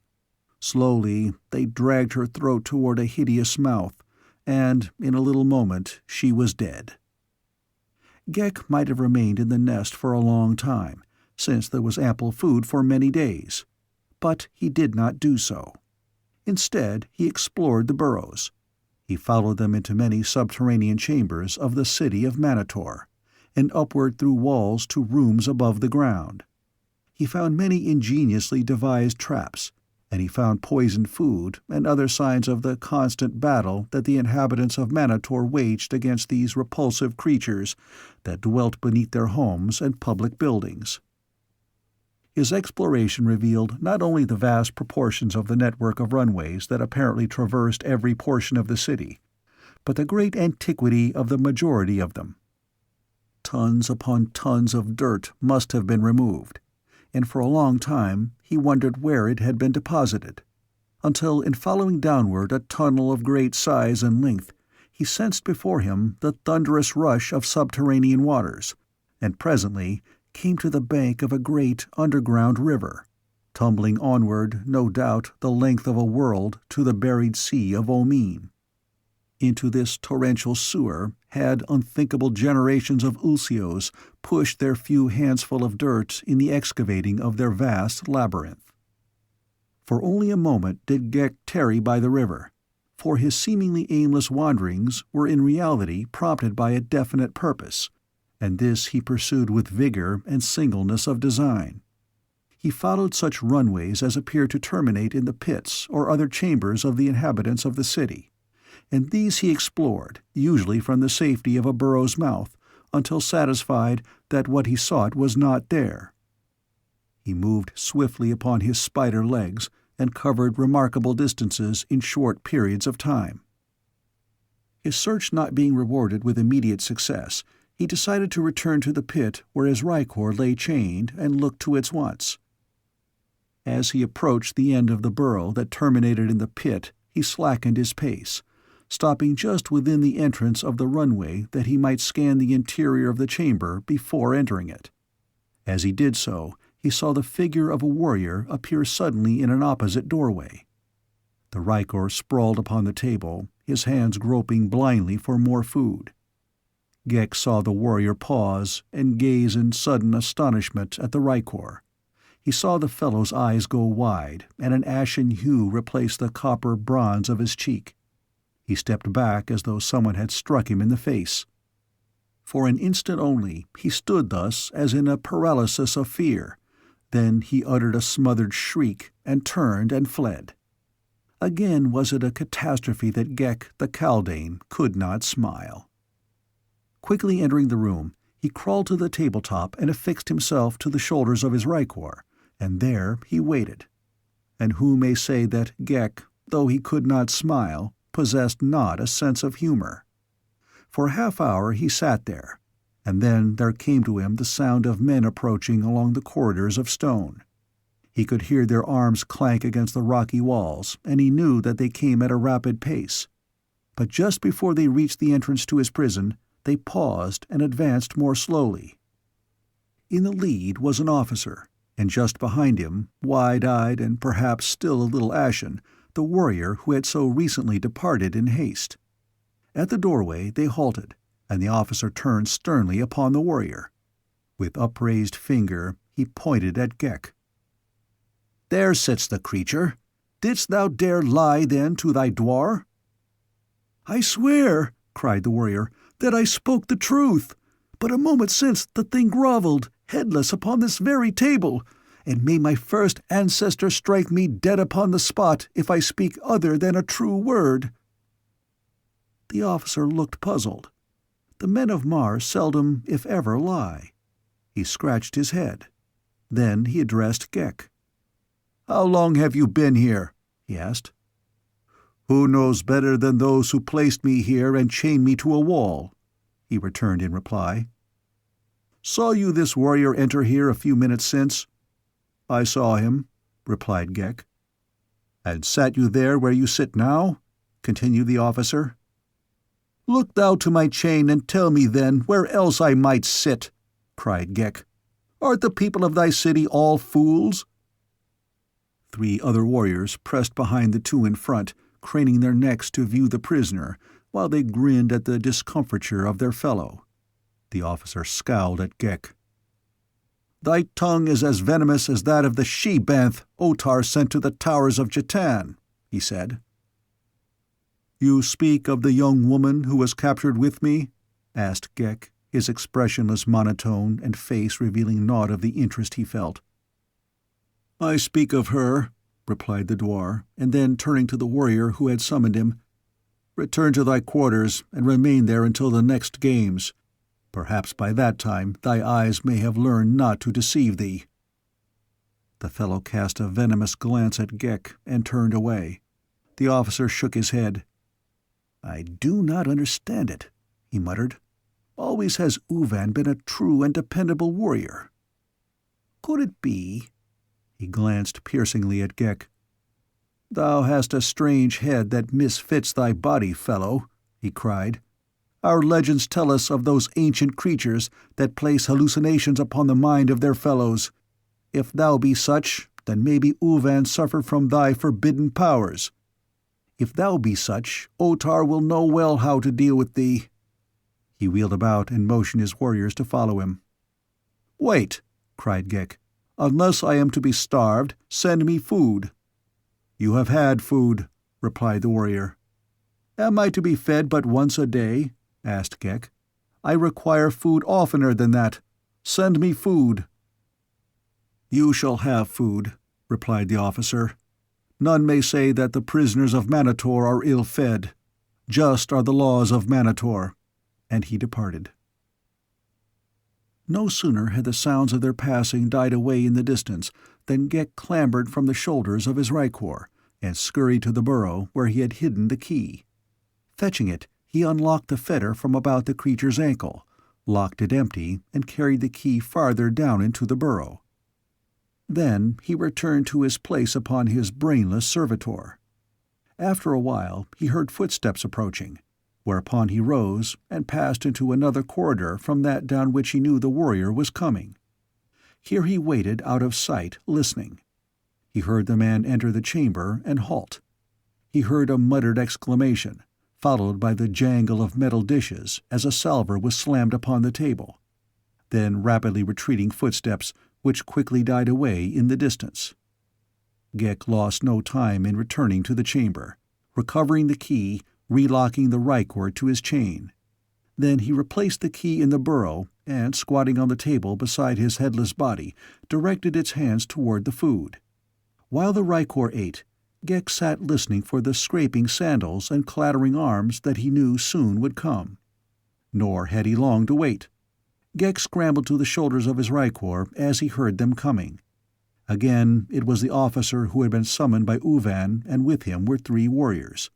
Slowly, they dragged her throat toward a hideous mouth, and in a little moment she was dead. Ghek might have remained in the nest for a long time, since there was ample food for many days, but he did not do so. Instead, he explored the burrows. He followed them into many subterranean chambers of the city of Manator, and upward through walls to rooms above the ground. He found many ingeniously devised traps, and he found poisoned food and other signs of the constant battle that the inhabitants of Manator waged against these repulsive creatures that dwelt beneath their homes and public buildings. His exploration revealed not only the vast proportions of the network of runways that apparently traversed every portion of the city, but the great antiquity of the majority of them. Tons upon tons of dirt must have been removed, and for a long time he wondered where it had been deposited, until in following downward a tunnel of great size and length, he sensed before him the thunderous rush of subterranean waters, and presently came to the bank of a great underground river, tumbling onward, no doubt, the length of a world to the buried sea of Omeen. Into this torrential sewer had unthinkable generations of ulsios pushed their few handsful of dirt in the excavating of their vast labyrinth. For only a moment did Ghek tarry by the river, for his seemingly aimless wanderings were in reality prompted by a definite purpose, and this he pursued with vigor and singleness of design. He followed such runways as appeared to terminate in the pits or other chambers of the inhabitants of the city, and these he explored, usually from the safety of a burrow's mouth, until satisfied that what he sought was not there. He moved swiftly upon his spider legs and covered remarkable distances in short periods of time. His search not being rewarded with immediate success, he decided to return to the pit where his rykor lay chained and look to its wants. As he approached the end of the burrow that terminated in the pit, he slackened his pace, stopping just within the entrance of the runway that he might scan the interior of the chamber before entering it. As he did so, he saw the figure of a warrior appear suddenly in an opposite doorway. The rykor sprawled upon the table, his hands groping blindly for more food. Ghek saw the warrior pause and gaze in sudden astonishment at the rykor, He saw the fellow's eyes go wide, and an ashen hue replace the copper bronze of his cheek. He stepped back as though someone had struck him in the face. For an instant only he stood thus as in a paralysis of fear. Then he uttered a smothered shriek and turned and fled. Again was it a catastrophe that Ghek the Kaldane could not smile. Quickly entering the room, he crawled to the tabletop and affixed himself to the shoulders of his Rykor, and there he waited. And who may say that Ghek, though he could not smile, possessed not a sense of humor? For a half-hour he sat there, and then there came to him the sound of men approaching along the corridors of stone. He could hear their arms clank against the rocky walls, and he knew that they came at a rapid pace. But just before they reached the entrance to his prison, they paused and advanced more slowly. In the lead was an officer, and just behind him, wide-eyed and perhaps still a little ashen, the warrior who had so recently departed in haste. At the doorway they halted, and the officer turned sternly upon the warrior. With upraised finger he pointed at Ghek. "There sits the creature. Didst thou dare lie, then, to thy dwar?" "I swear," cried the warrior, "that I spoke the truth. But a moment since the thing grovelled, headless, upon this very table, and may my first ancestor strike me dead upon the spot if I speak other than a true word." The officer looked puzzled. The men of Mars seldom, if ever, lie. He scratched his head. Then he addressed Ghek. "How long have you been here?" he asked. "Who knows better than those who placed me here and chained me to a wall?" he returned in reply. "Saw you this warrior enter here a few minutes since?" "I saw him," replied Ghek. "And sat you there where you sit now?" continued the officer. "Look thou to my chain and tell me then where else I might sit," cried Ghek. "Art the people of thy city all fools?" 3 other warriors pressed behind the 2 in front, craning their necks to view the prisoner, while they grinned at the discomfiture of their fellow. The officer scowled at Ghek. "Thy tongue is as venomous as that of the she-banth Otar sent to the towers of Chetan," he said. "You speak of the young woman who was captured with me?" asked Ghek, his expressionless monotone and face revealing naught of the interest he felt. "I speak of her," replied the dwar, and then turning to the warrior who had summoned him, "Return to thy quarters and remain there until the next games. Perhaps by that time thy eyes may have learned not to deceive thee." The fellow cast a venomous glance at Ghek and turned away. The officer shook his head. "I do not understand it," he muttered. "Always has Uvan been a true and dependable warrior. Could it be—" He glanced piercingly at Ghek. "Thou hast a strange head that misfits thy body, fellow," he cried. "Our legends tell us of those ancient creatures that place hallucinations upon the mind of their fellows. If thou be such, then maybe Uvan suffered from thy forbidden powers. If thou be such, Otar will know well how to deal with thee." He wheeled about and motioned his warriors to follow him. "Wait," cried Ghek. "Unless I am to be starved, send me food." "You have had food," replied the warrior. "Am I to be fed but once a day?" asked Ghek. "I require food oftener than that. Send me food." "You shall have food," replied the officer. "None may say that the prisoners of Manator are ill-fed. Just are the laws of Manator." And he departed. No sooner had the sounds of their passing died away in the distance than Ghek clambered from the shoulders of his Rykor and scurried to the burrow where he had hidden the key. Fetching it, he unlocked the fetter from about the creature's ankle, locked it empty, and carried the key farther down into the burrow. Then he returned to his place upon his brainless servitor. After a while he heard footsteps approaching, whereupon he rose and passed into another corridor from that down which he knew the warrior was coming. Here he waited out of sight, listening. He heard the man enter the chamber and halt. He heard a muttered exclamation, followed by the jangle of metal dishes as a salver was slammed upon the table. Then rapidly retreating footsteps, which quickly died away in the distance. Ghek lost no time in returning to the chamber, recovering the key, relocking the rykor to his chain. Then he replaced the key in the burrow and, squatting on the table beside his headless body, directed its hands toward the food. While the rykor ate, Ghek sat listening for the scraping sandals and clattering arms that he knew soon would come. Nor had he long to wait. Ghek scrambled to the shoulders of his rykor as he heard them coming. Again, it was the officer who had been summoned by Uvan, and with him were 3 warriors.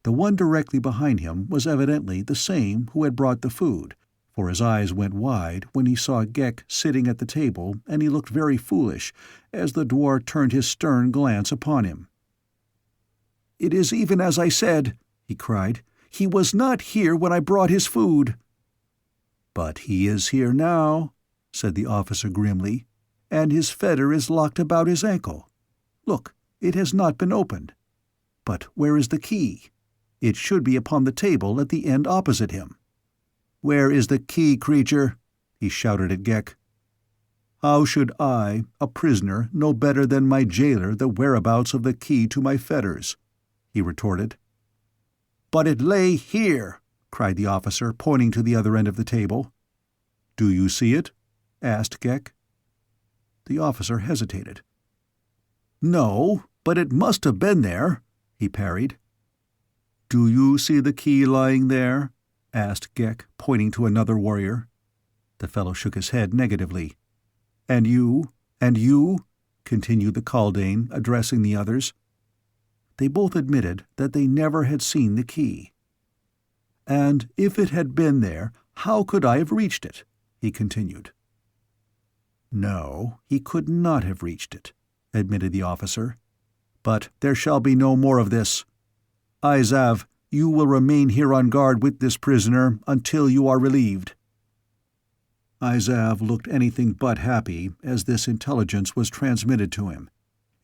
The one directly behind him was evidently the same who had brought the food, for his eyes went wide when he saw Ghek sitting at the table, and he looked very foolish as the dwarf turned his stern glance upon him. "It is even as I said," he cried. "He was not here when I brought his food." "But he is here now," said the officer grimly, "and his fetter is locked about his ankle. Look, it has not been opened. But where is the key? It should be upon the table at the end opposite him." "Where is the key, creature?" he shouted at Ghek. "How should I, a prisoner, know better than my jailer the whereabouts of the key to my fetters?" he retorted. "But it lay here," cried the officer, pointing to the other end of the table. "Do you see it?" asked Ghek. The officer hesitated. "No, but it must have been there," he parried. "Do you see the key lying there?" asked Ghek, pointing to another warrior. The fellow shook his head negatively. "And you? And you?" continued the Kaldane, addressing the others. They both admitted that they never had seen the key. "And if it had been there, how could I have reached it?" he continued. "No, he could not have reached it," admitted the officer. "But there shall be no more of this. Izav, you will remain here on guard with this prisoner until you are relieved." Izav looked anything but happy as this intelligence was transmitted to him,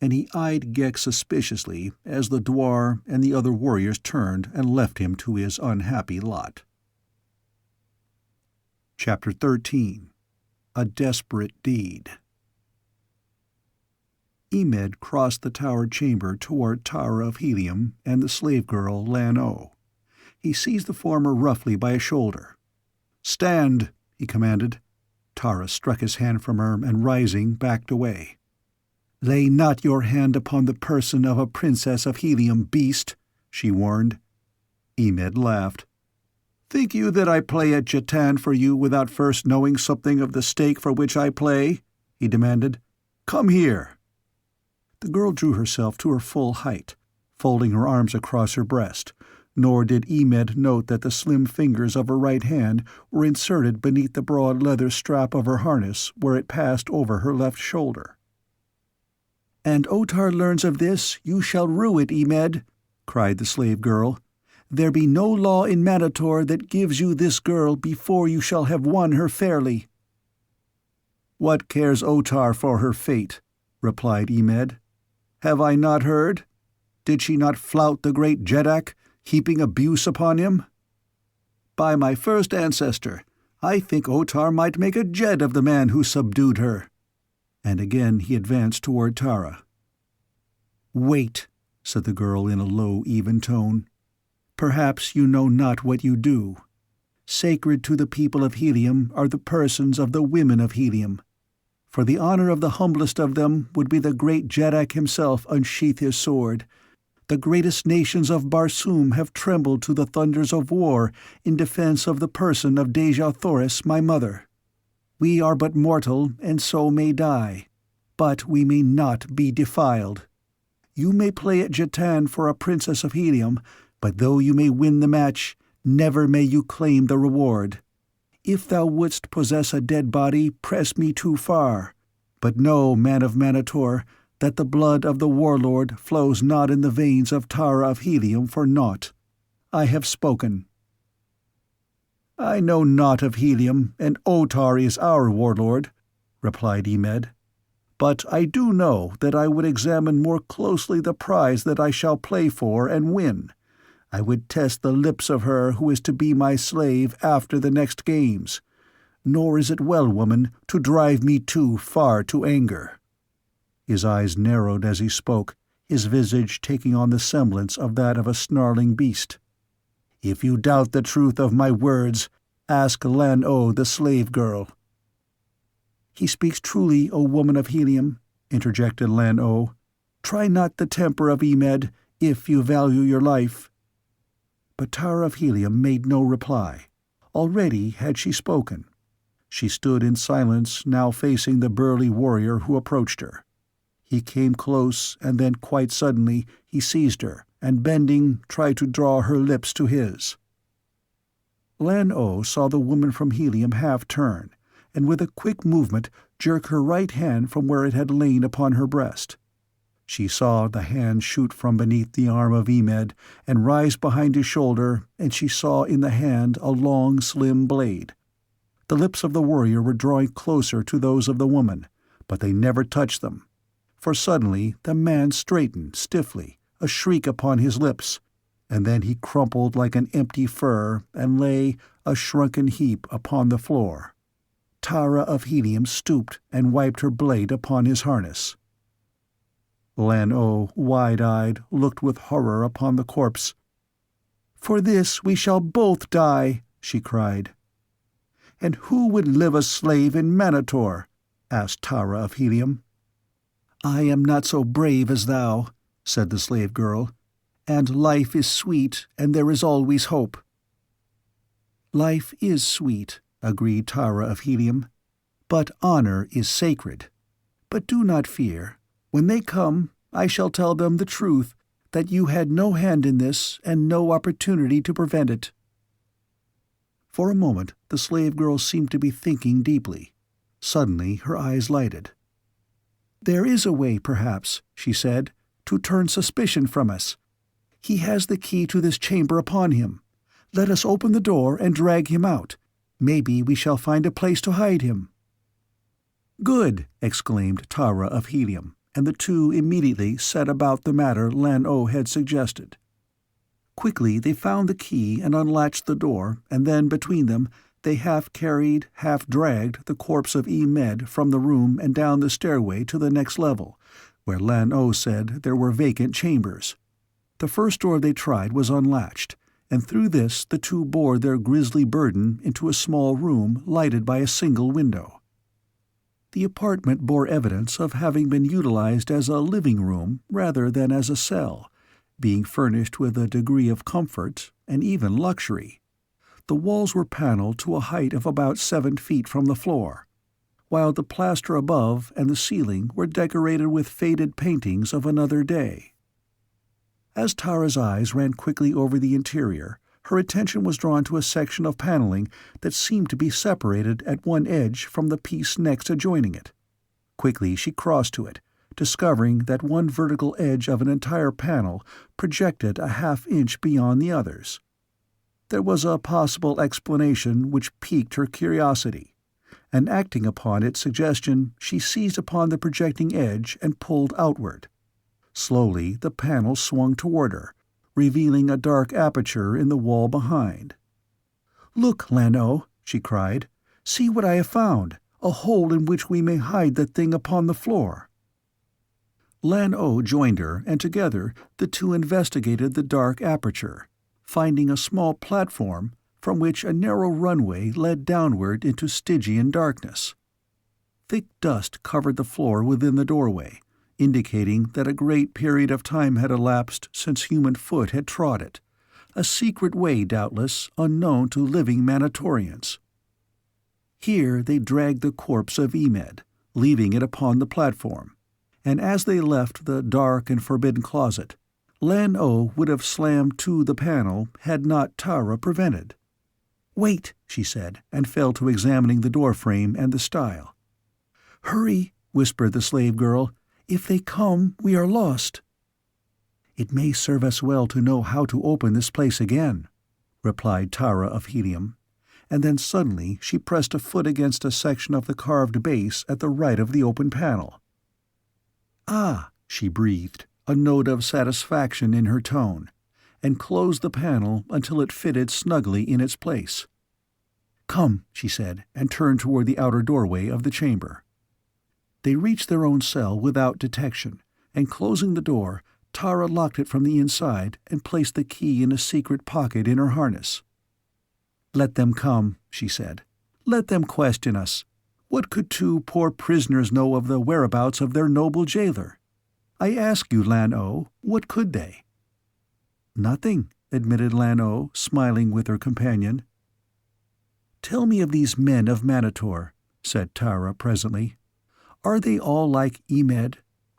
and he eyed Ghek suspiciously as the dwarf and the other warriors turned and left him to his unhappy lot. Chapter 13. A Desperate Deed. Emed crossed the tower chamber toward Tower of Helium and the slave girl Lan-O. He seized the former roughly by a shoulder. "Stand!" he commanded. Tara struck his hand from her and, rising, backed away. "Lay not your hand upon the person of a princess of Helium, beast," she warned. Emed laughed. "Think you that I play at Jatan for you without first knowing something of the stake for which I play?" he demanded. "Come here." The girl drew herself to her full height, folding her arms across her breast, nor did Emed note that the slim fingers of her right hand were inserted beneath the broad leather strap of her harness where it passed over her left shoulder. "And Otar learns of this, you shall rue it, Emed," cried the slave girl. "There be no law in Manator that gives you this girl before you shall have won her fairly." "What cares Otar for her fate?" replied Emed. "Have I not heard? Did she not flout the great Jeddak, heaping abuse upon him? By my first ancestor, I think Otar might make a Jed of the man who subdued her." And again he advanced toward Tara. "Wait," said the girl in a low, even tone. "Perhaps you know not what you do. Sacred to the people of Helium are the persons of the women of Helium. For the honor of the humblest of them would be the great Jeddak himself unsheath his sword. The greatest nations of Barsoom have trembled to the thunders of war in defense of the person of Dejah Thoris, my mother. We are but mortal, and so may die. But we may not be defiled. You may play at Jatan for a princess of Helium, but though you may win the match, never may you claim the reward. If thou wouldst possess a dead body, press me too far. But know, man of Manator, that the blood of the warlord flows not in the veins of Tara of Helium for naught. I have spoken." "I know naught of Helium, and Otar is our warlord," replied Emed. "But I do know that I would examine more closely the prize that I shall play for and win. I would test the lips of her who is to be my slave after the next games. nor is it well, woman, to drive me too far to anger." His eyes narrowed as he spoke, his visage taking on the semblance of that of a snarling beast. "If you doubt the truth of my words, ask Lan-O the slave girl." "He speaks truly, O woman of Helium," interjected Lan-O. "Try not the temper of Emed, if you value your life." But Tara of Helium made no reply. Already had she spoken. She stood in silence, now facing the burly warrior who approached her. He came close, and then quite suddenly he seized her, and bending, tried to draw her lips to his. Lan-O saw the woman from Helium half turn, and with a quick movement jerk her right hand from where it had lain upon her breast. She saw the hand shoot from beneath the arm of Emed and rise behind his shoulder, and she saw in the hand a long, slim blade. The lips of the warrior were drawing closer to those of the woman, but they never touched them. For suddenly the man straightened stiffly, a shriek upon his lips, and then he crumpled like an empty fur and lay, a shrunken heap, upon the floor. Tara of Helium stooped and wiped her blade upon his harness. Lan-O, wide-eyed, looked with horror upon the corpse. "For this we shall both die," she cried. "And who would live a slave in Manator?" asked Tara of Helium. "I am not so brave as thou," said the slave girl, "and life is sweet, and there is always hope." "Life is sweet," agreed Tara of Helium, "but honor is sacred. But do not fear. When they come, I shall tell them the truth, that you had no hand in this and no opportunity to prevent it." For a moment the slave girl seemed to be thinking deeply. Suddenly her eyes lighted. "There is a way, perhaps," she said, "to turn suspicion from us. He has the key to this chamber upon him. Let us open the door and drag him out. Maybe we shall find a place to hide him." "Good!" exclaimed Tara of Helium, and the two immediately set about the matter Lan-O had suggested. Quickly they found the key and unlatched the door, and then between them they half-carried, half-dragged the corpse of Emed from the room and down the stairway to the next level, where Lan-O said there were vacant chambers. The first door they tried was unlatched, and through this the two bore their grisly burden into a small room lighted by a single window. The apartment bore evidence of having been utilized as a living room rather than as a cell, being furnished with a degree of comfort and even luxury. The walls were paneled to a height of about 7 feet from the floor, while the plaster above and the ceiling were decorated with faded paintings of another day. As Tara's eyes ran quickly over the interior, her attention was drawn to a section of paneling that seemed to be separated at one edge from the piece next adjoining it. Quickly she crossed to it, discovering that one vertical edge of an entire panel projected a half-inch beyond the others. There was a possible explanation which piqued her curiosity, and acting upon its suggestion, she seized upon the projecting edge and pulled outward. Slowly the panel swung toward her, revealing a dark aperture in the wall behind. "Look, Lan-O," she cried. "See what I have found, a hole in which we may hide the thing upon the floor." Lan-O joined her, and together the two investigated the dark aperture, finding a small platform from which a narrow runway led downward into Stygian darkness. Thick dust covered the floor within the doorway, indicating that a great period of time had elapsed since human foot had trod it, a secret way, doubtless, unknown to living Manatorians. Here they dragged the corpse of Emed, leaving it upon the platform, and as they left the dark and forbidden closet, Lan-O would have slammed to the panel had not Tara prevented. "Wait," she said, and fell to examining the doorframe and the style. "Hurry," whispered the slave girl. "If they come, we are lost." "It may serve us well to know how to open this place again," replied Tara of Helium, and then suddenly she pressed a foot against a section of the carved base at the right of the open panel. "Ah," she breathed, a note of satisfaction in her tone, and closed the panel until it fitted snugly in its place. "Come," she said, and turned toward the outer doorway of the chamber. They reached their own cell without detection, and closing the door, Tara locked it from the inside and placed the key in a secret pocket in her harness. "Let them come," she said. "Let them question us. What could two poor prisoners know of the whereabouts of their noble jailer? I ask you, Lan-O, what could they?" "Nothing," admitted Lan-O, smiling with her companion. "Tell me of these men of Manator," said Tara presently. "Are they all like Emed,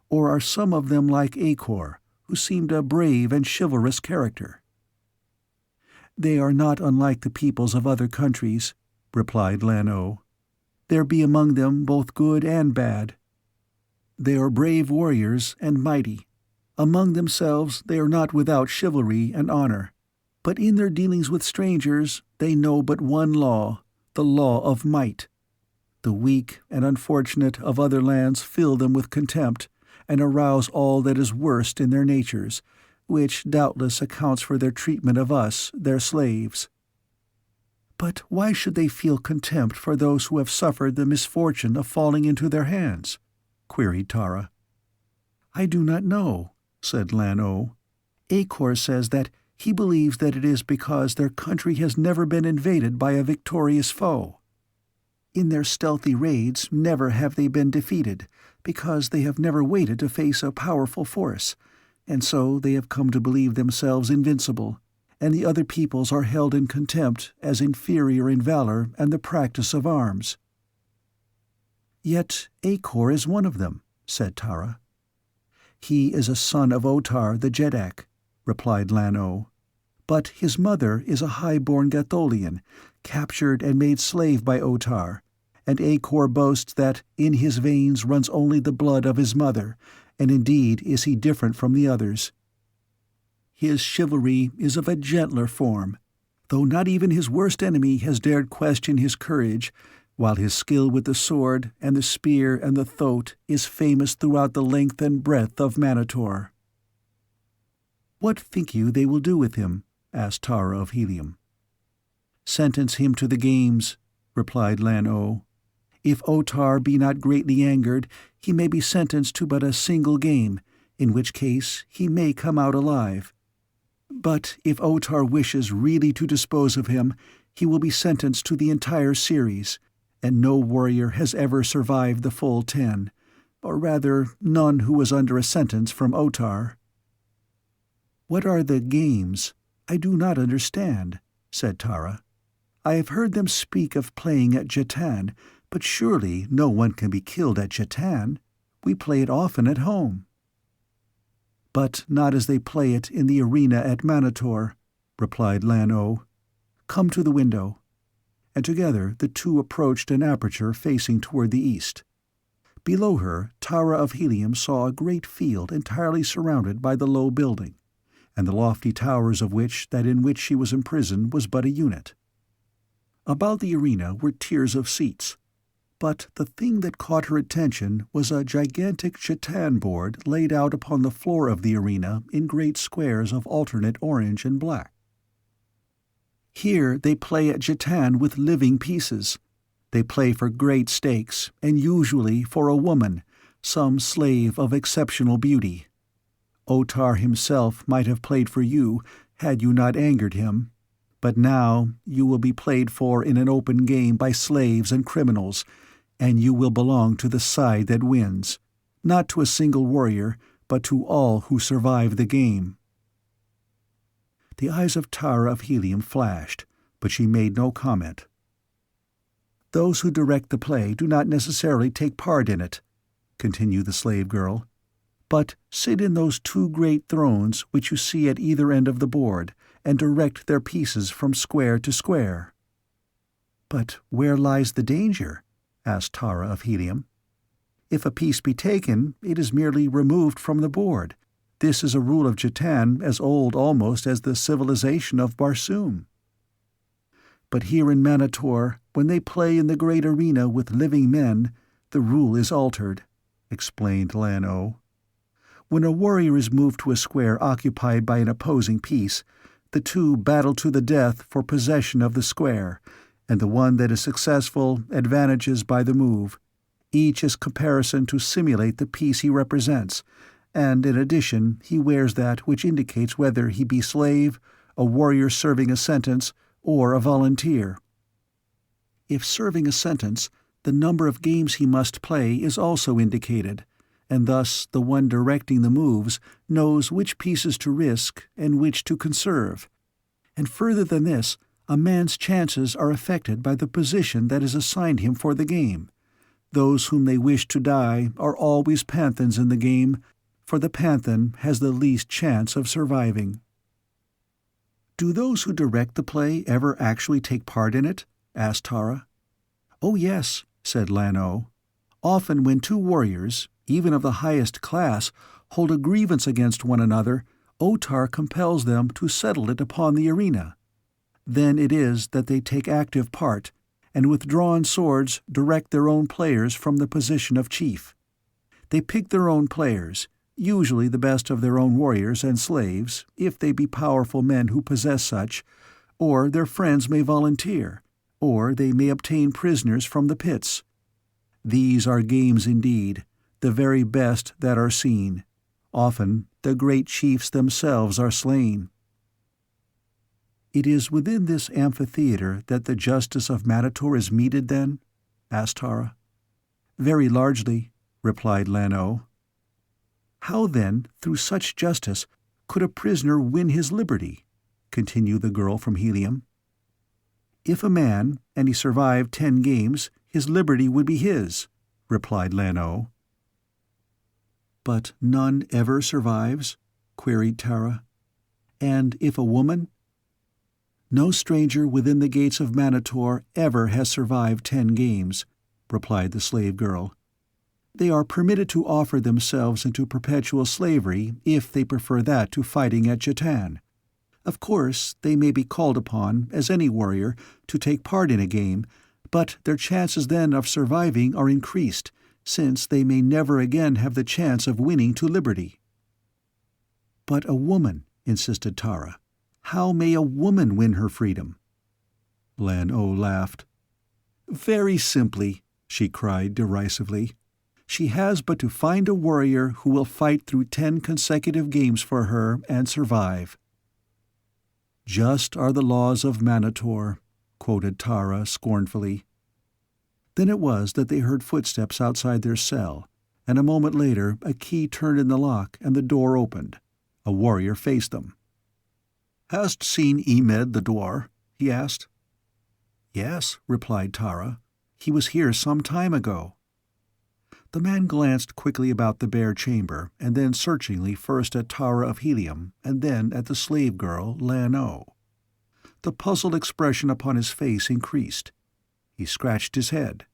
or are some of them like Acor, who seemed a brave and chivalrous character?" "They are not unlike the peoples of other countries," replied Lan-O. "There be among them both good and bad. They are brave warriors and mighty. Among themselves they are not without chivalry and honor, but in their dealings with strangers they know but one law, the law of might. The weak and unfortunate of other lands fill them with contempt, and arouse all that is worst in their natures, which doubtless accounts for their treatment of us, their slaves." "But why should they feel contempt for those who have suffered the misfortune of falling into their hands?" queried Tara. "I do not know," said Lan-O. "Acor says that he believes that it is because their country has never been invaded by a victorious foe. In their stealthy raids never have they been defeated, because they have never waited to face a powerful force, and so they have come to believe themselves invincible, and the other peoples are held in contempt as inferior in valor and the practice of arms." "Yet Acor is one of them," said Tara. "He is a son of Otar the Jeddak," replied Lan-O. "But his mother is a high-born Gatholian, captured and made slave by Otar, and Acor boasts that in his veins runs only the blood of his mother, and indeed is he different from the others. His chivalry is of a gentler form, though not even his worst enemy has dared question his courage, while his skill with the sword and the spear and the thoat is famous throughout the length and breadth of Manator." "What think you they will do with him?" asked Tara of Helium. "Sentence him to the games," replied Lan-O. "If Otar be not greatly angered, he may be sentenced to but a single game, in which case he may come out alive. But if Otar wishes really to dispose of him, he will be sentenced to the entire series, and no warrior has ever survived the full 10, or rather none who was under a sentence from Otar." "What are the games? I do not understand," said Tara. "I have heard them speak of playing at Jetan, but surely no one can be killed at Jetan. We play it often at home." "But not as they play it in the arena at Manator," replied Lan-O. "Come to the window." And together the two approached an aperture facing toward the east. Below her, Tara of Helium saw a great field entirely surrounded by the low building, and the lofty towers of which that in which she was imprisoned was but a unit. About the arena were tiers of seats, but the thing that caught her attention was a gigantic Jetan board laid out upon the floor of the arena in great squares of alternate orange and black. "Here they play at Jetan with living pieces. They play for great stakes, and usually for a woman, some slave of exceptional beauty. Otar himself might have played for you, had you not angered him. But now you will be played for in an open game by slaves and criminals, and you will belong to the side that wins, not to a single warrior, but to all who survive the game." The eyes of Tara of Helium flashed, but she made no comment. "Those who direct the play do not necessarily take part in it," continued the slave girl, "but sit in those two great thrones which you see at either end of the board, and direct their pieces from square to square." "But where lies the danger?" asked Tara of Helium. "If a piece be taken, it is merely removed from the board. This is a rule of Jetan as old almost as the civilization of Barsoom." "But here in Manator, when they play in the great arena with living men, the rule is altered," explained Lan-O. "When a warrior is moved to a square occupied by an opposing piece, the two battle to the death for possession of the square, and the one that is successful advantages by the move. Each is comparison to simulate the piece he represents, and in addition he wears that which indicates whether he be slave, a warrior serving a sentence, or a volunteer. If serving a sentence, the number of games he must play is also indicated, and thus the one directing the moves knows which pieces to risk and which to conserve. And further than this, a man's chances are affected by the position that is assigned him for the game. Those whom they wish to die are always Panthans in the game, for the Panthan has the least chance of surviving. "Do those who direct the play ever actually take part in it?" asked Tara. "Oh yes," said Lan-O. "Often when two warriors, even of the highest class, hold a grievance against one another, Otar compels them to settle it upon the arena. Then it is that they take active part, and with drawn swords direct their own players from the position of chief. They pick their own players, usually the best of their own warriors and slaves, if they be powerful men who possess such, or their friends may volunteer, or they may obtain prisoners from the pits. These are games indeed, the very best that are seen. Often the great chiefs themselves are slain." "It is within this amphitheater that the justice of Manator is meted, then?" asked Tara. "Very largely," replied Lan-O. "How, then, through such justice, could a prisoner win his liberty?" continued the girl from Helium. "If a man, and he survived 10 games, his liberty would be his," replied Lan-O. "But none ever survives?" queried Tara. "And if a woman?" "No stranger within the gates of Manator ever has survived 10 games," replied the slave girl. "They are permitted to offer themselves into perpetual slavery if they prefer that to fighting at Jatan. Of course, they may be called upon, as any warrior, to take part in a game, but their chances then of surviving are increased, since they may never again have the chance of winning to liberty." "But a woman," insisted Tara. "How may a woman win her freedom?" Lan-O laughed. "Very simply," she cried derisively. "She has but to find a warrior who will fight through 10 consecutive games for her and survive." "Just are the laws of Manator," quoted Tara scornfully. Then it was that they heard footsteps outside their cell, and a moment later a key turned in the lock and the door opened. A warrior faced them. "Hast seen Emed the dwarf?" he asked. "Yes," replied Tara. "He was here some time ago." The man glanced quickly about the bare chamber, and then searchingly first at Tara of Helium, and then at the slave girl, Lan-O. The puzzled expression upon his face increased. He scratched his head.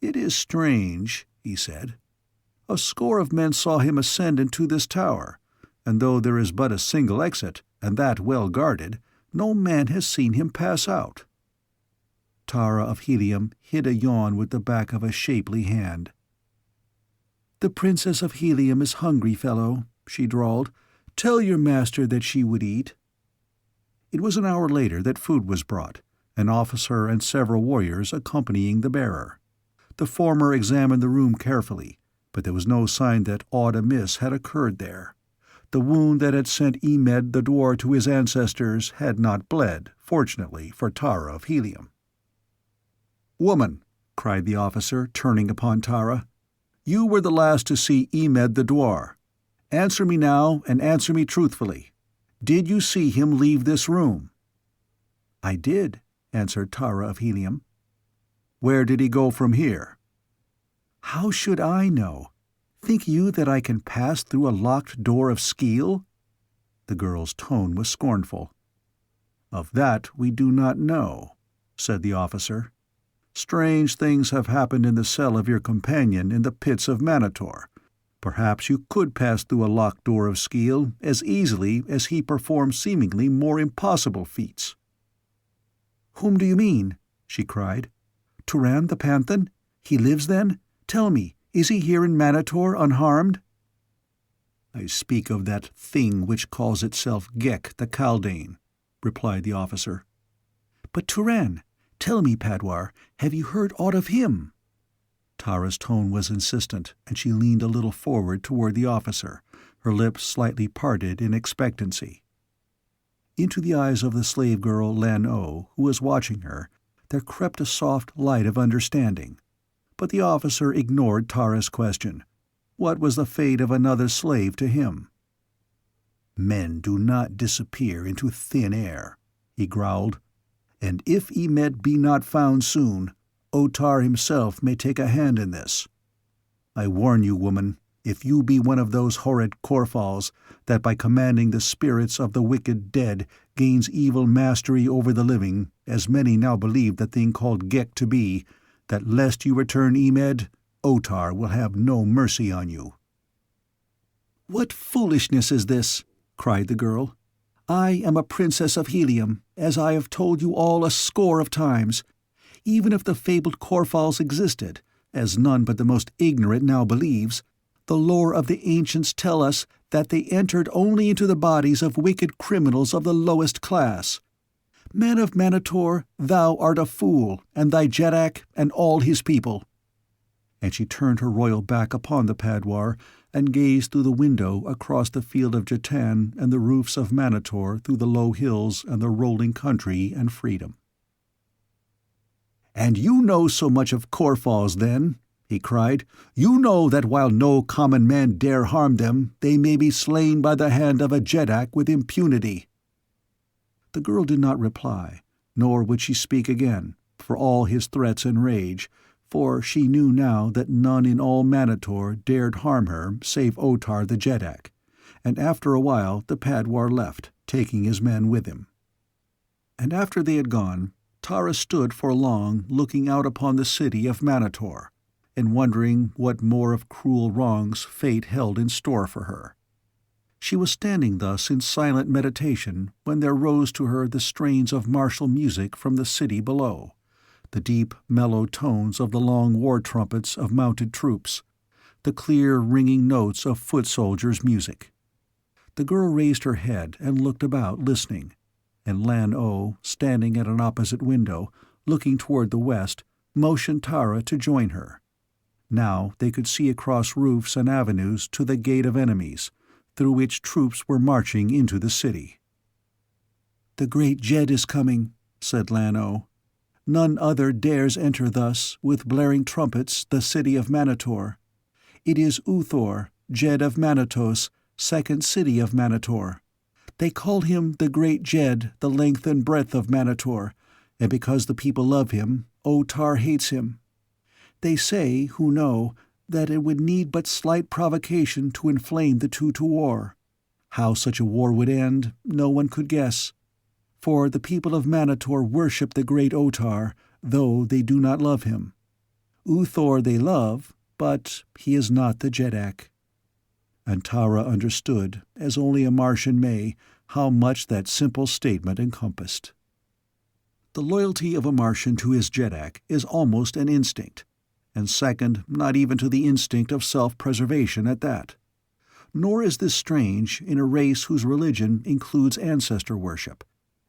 "It is strange," he said. "A score of men saw him ascend into this tower, and though there is but a single exit, and that well guarded, no man has seen him pass out." Tara of Helium hid a yawn with the back of a shapely hand. "The Princess of Helium is hungry, fellow," she drawled. "Tell your master that she would eat." It was an hour later that food was brought, an officer and several warriors accompanying the bearer. The former examined the room carefully, but there was no sign that aught amiss had occurred there. The wound that had sent Emed the dwarf to his ancestors had not bled, fortunately for Tara of Helium. "Woman," cried the officer, turning upon Tara, "you were the last to see Emed the dwarf. Answer me now, and answer me truthfully. Did you see him leave this room?" "I did," answered Tara of Helium. "Where did he go from here?" "How should I know? Think you that I can pass through a locked door of steel?" The girl's tone was scornful. "Of that we do not know," said the officer. "Strange things have happened in the cell of your companion in the pits of Manator. Perhaps you could pass through a locked door of steel as easily as he performed seemingly more impossible feats." "Whom do you mean?" she cried. "Turan the Panthan? He lives, then? Tell me, is he here in Manator unharmed?" "I speak of that thing which calls itself Ghek the Kaldane," replied the officer. "But Turan, Tell me, Padwar, have you heard aught of him?" Tara's tone was insistent, and she leaned a little forward toward the officer, her lips slightly parted in expectancy. Into the eyes of the slave girl Lan-O, who was watching her, there crept a soft light of understanding. But the officer ignored Tara's question. What was the fate of another slave to him? "Men do not disappear into thin air," he growled. "And if Emed be not found soon, Otar himself may take a hand in this. I warn you, woman, if you be one of those horrid Korfals that by commanding the spirits of the wicked dead gains evil mastery over the living, as many now believe the thing called Ghek to be, that lest you return Emed, Otar will have no mercy on you." "What foolishness is this?" cried the girl. "I am a princess of Helium, as I have told you all a score of times. Even if the fabled Korfals existed, as none but the most ignorant now believes, the lore of the ancients tell us that they entered only into the bodies of wicked criminals of the lowest class. Man of Manator, thou art a fool, and thy Jeddak, and all his people." And she turned her royal back upon the Padwar and gazed through the window across the field of Jatan and the roofs of Manator through the low hills and the rolling country and freedom. "And you know so much of Korfals, then?" he cried. "You know that while no common man dare harm them, they may be slain by the hand of a Jeddak with impunity." The girl did not reply, nor would she speak again, for all his threats and rage, for she knew now that none in all Manator dared harm her save Otar the Jeddak, and after a while the Padwar left, taking his men with him. And after they had gone, Tara stood for long looking out upon the city of Manator, and wondering what more of cruel wrongs fate held in store for her. She was standing thus in silent meditation when there rose to her the strains of martial music from the city below, the deep, mellow tones of the long war trumpets of mounted troops, the clear, ringing notes of foot soldiers' music. The girl raised her head and looked about, listening, and Lan-O, standing at an opposite window, looking toward the west, motioned Tara to join her. Now they could see across roofs and avenues to the Gate of Enemies, through which troops were marching into the city. "The great Jed is coming," said Lan-O. "None other dares enter thus, with blaring trumpets, the city of Manator. It is Uthor, Jed of Manatos, second city of Manator. They call him the great Jed, the length and breadth of Manator, and because the people love him, Otar hates him. They say, who know, that it would need but slight provocation to inflame the two to war. How such a war would end, no one could guess. For the people of Manator worship the great Otar, though they do not love him. Uthor they love, but he is not the Jeddak." And Tara understood, as only a Martian may, how much that simple statement encompassed. The loyalty of a Martian to his Jeddak is almost an instinct, and second not even to the instinct of self-preservation at that. Nor is this strange in a race whose religion includes ancestor worship,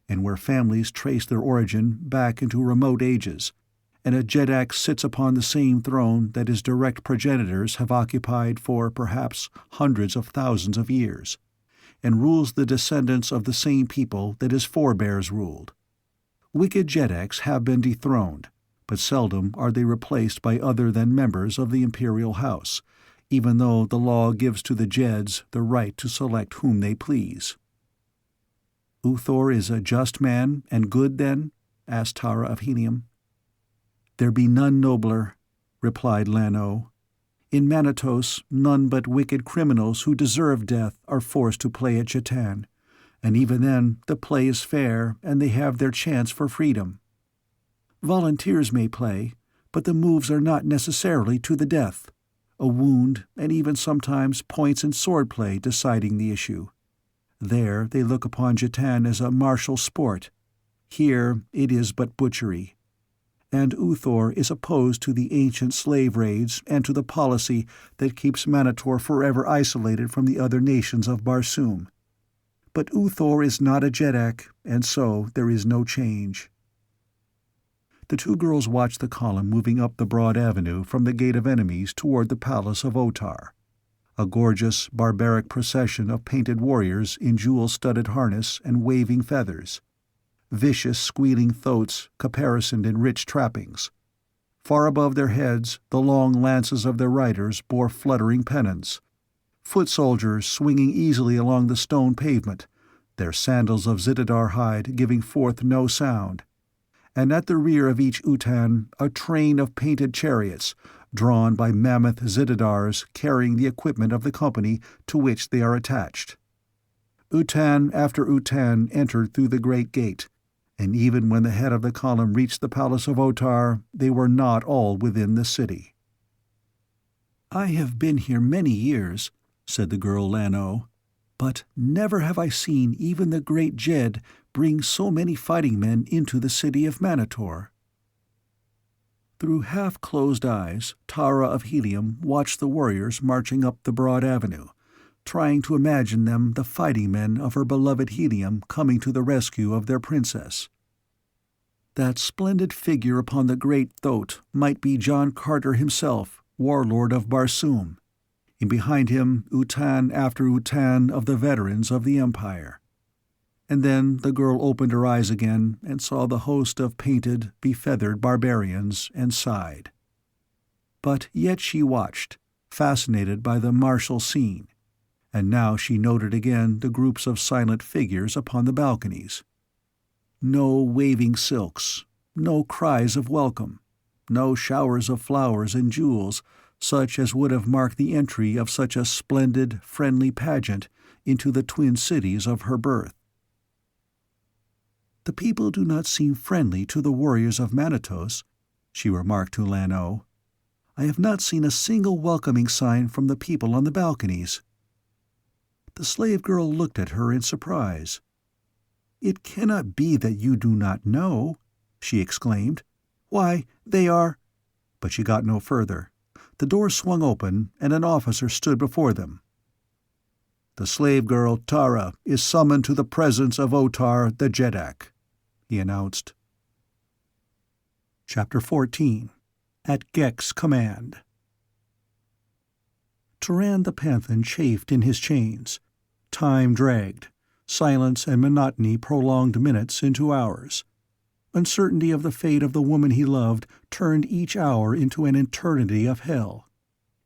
and where families trace their origin back into remote ages, and a Jeddak sits upon the same throne that his direct progenitors have occupied for perhaps hundreds of thousands of years, and rules the descendants of the same people that his forebears ruled. Wicked Jeddaks have been dethroned, but seldom are they replaced by other than members of the imperial house, even though the law gives to the Jeds the right to select whom they please. "Uthor is a just man and good, then?" asked Tara of Helium. "There be none nobler," replied Lan-O. "In Manatos, none but wicked criminals who deserve death are forced to play at Jatan, and even then the play is fair and they have their chance for freedom. Volunteers may play, but the moves are not necessarily to the death, a wound and even sometimes points in swordplay deciding the issue. There they look upon Jatan as a martial sport. Here it is but butchery. And Uthor is opposed to the ancient slave raids and to the policy that keeps Manator forever isolated from the other nations of Barsoom. But Uthor is not a Jeddak, and so there is no change." The two girls watched the column moving up the broad avenue from the Gate of Enemies toward the Palace of Otar, a gorgeous, barbaric procession of painted warriors in jewel-studded harness and waving feathers, vicious, squealing thoats caparisoned in rich trappings. Far above their heads, the long lances of their riders bore fluttering pennons, foot soldiers swinging easily along the stone pavement, their sandals of zitidar hide giving forth no sound, and at the rear of each utan a train of painted chariots, drawn by mammoth zitidars carrying the equipment of the company to which they are attached. Utan after utan entered through the great gate, and even when the head of the column reached the Palace of Otar, they were not all within the city. "I have been here many years," said the girl Lano, "but never have I seen even the great Jed bring so many fighting men into the city of Manator." Through half-closed eyes, Tara of Helium watched the warriors marching up the broad avenue, trying to imagine them the fighting men of her beloved Helium coming to the rescue of their princess. That splendid figure upon the great thoat might be John Carter himself, warlord of Barsoom, and behind him utan after utan of the veterans of the Empire. And then the girl opened her eyes again and saw the host of painted, befeathered barbarians, and sighed. But yet she watched, fascinated by the martial scene, and now she noted again the groups of silent figures upon the balconies. No waving silks, no cries of welcome, no showers of flowers and jewels such as would have marked the entry of such a splendid, friendly pageant into the twin cities of her birth. "The people do not seem friendly to the warriors of Manatos," she remarked to Lano. "I have not seen a single welcoming sign from the people on the balconies." The slave girl looked at her in surprise. "It cannot be that you do not know," she exclaimed. "Why, they are—" But she got no further. The door swung open, and an officer stood before them. "The slave girl, Tara, is summoned to the presence of Otar the Jeddak," he announced. Chapter 14. At Ghek's Command. Turan the Panthan chafed in his chains. Time dragged. Silence and monotony prolonged minutes into hours. Uncertainty of the fate of the woman he loved turned each hour into an eternity of hell.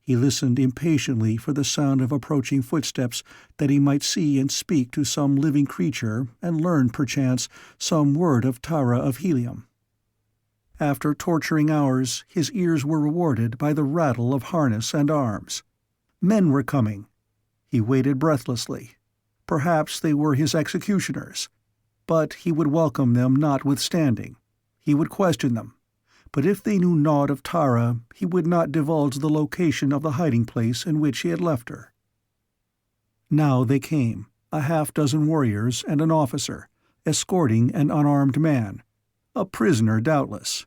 He listened impatiently for the sound of approaching footsteps, that he might see and speak to some living creature and learn, perchance, some word of Tara of Helium. After torturing hours, his ears were rewarded by the rattle of harness and arms. Men were coming. He waited breathlessly. Perhaps they were his executioners. But he would welcome them notwithstanding. He would question them. But if they knew naught of Tara, he would not divulge the location of the hiding place in which he had left her. Now they came, a half-dozen warriors and an officer, escorting an unarmed man. A prisoner, doubtless.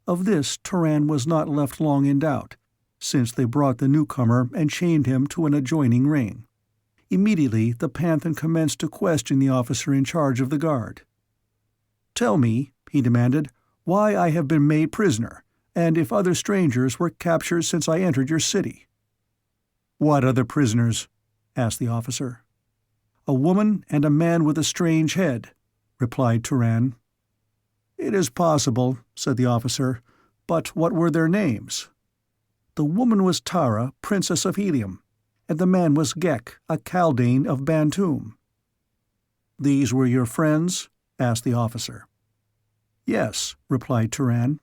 Of this Turan was not left long in doubt, since they brought the newcomer and chained him to an adjoining ring. Immediately the Panthan commenced to question the officer in charge of the guard. "Tell me," he demanded, "why I have been made prisoner, and if other strangers were captured since I entered your city." "What other prisoners?" asked the officer. "A woman and a man with a strange head," replied Turan. "It is possible," said the officer, "but what were their names?" "The woman was Tara, Princess of Helium, and the man was Ghek, a Kaldane of Bantoom." "These were your friends?" asked the officer. "Yes," replied Turan.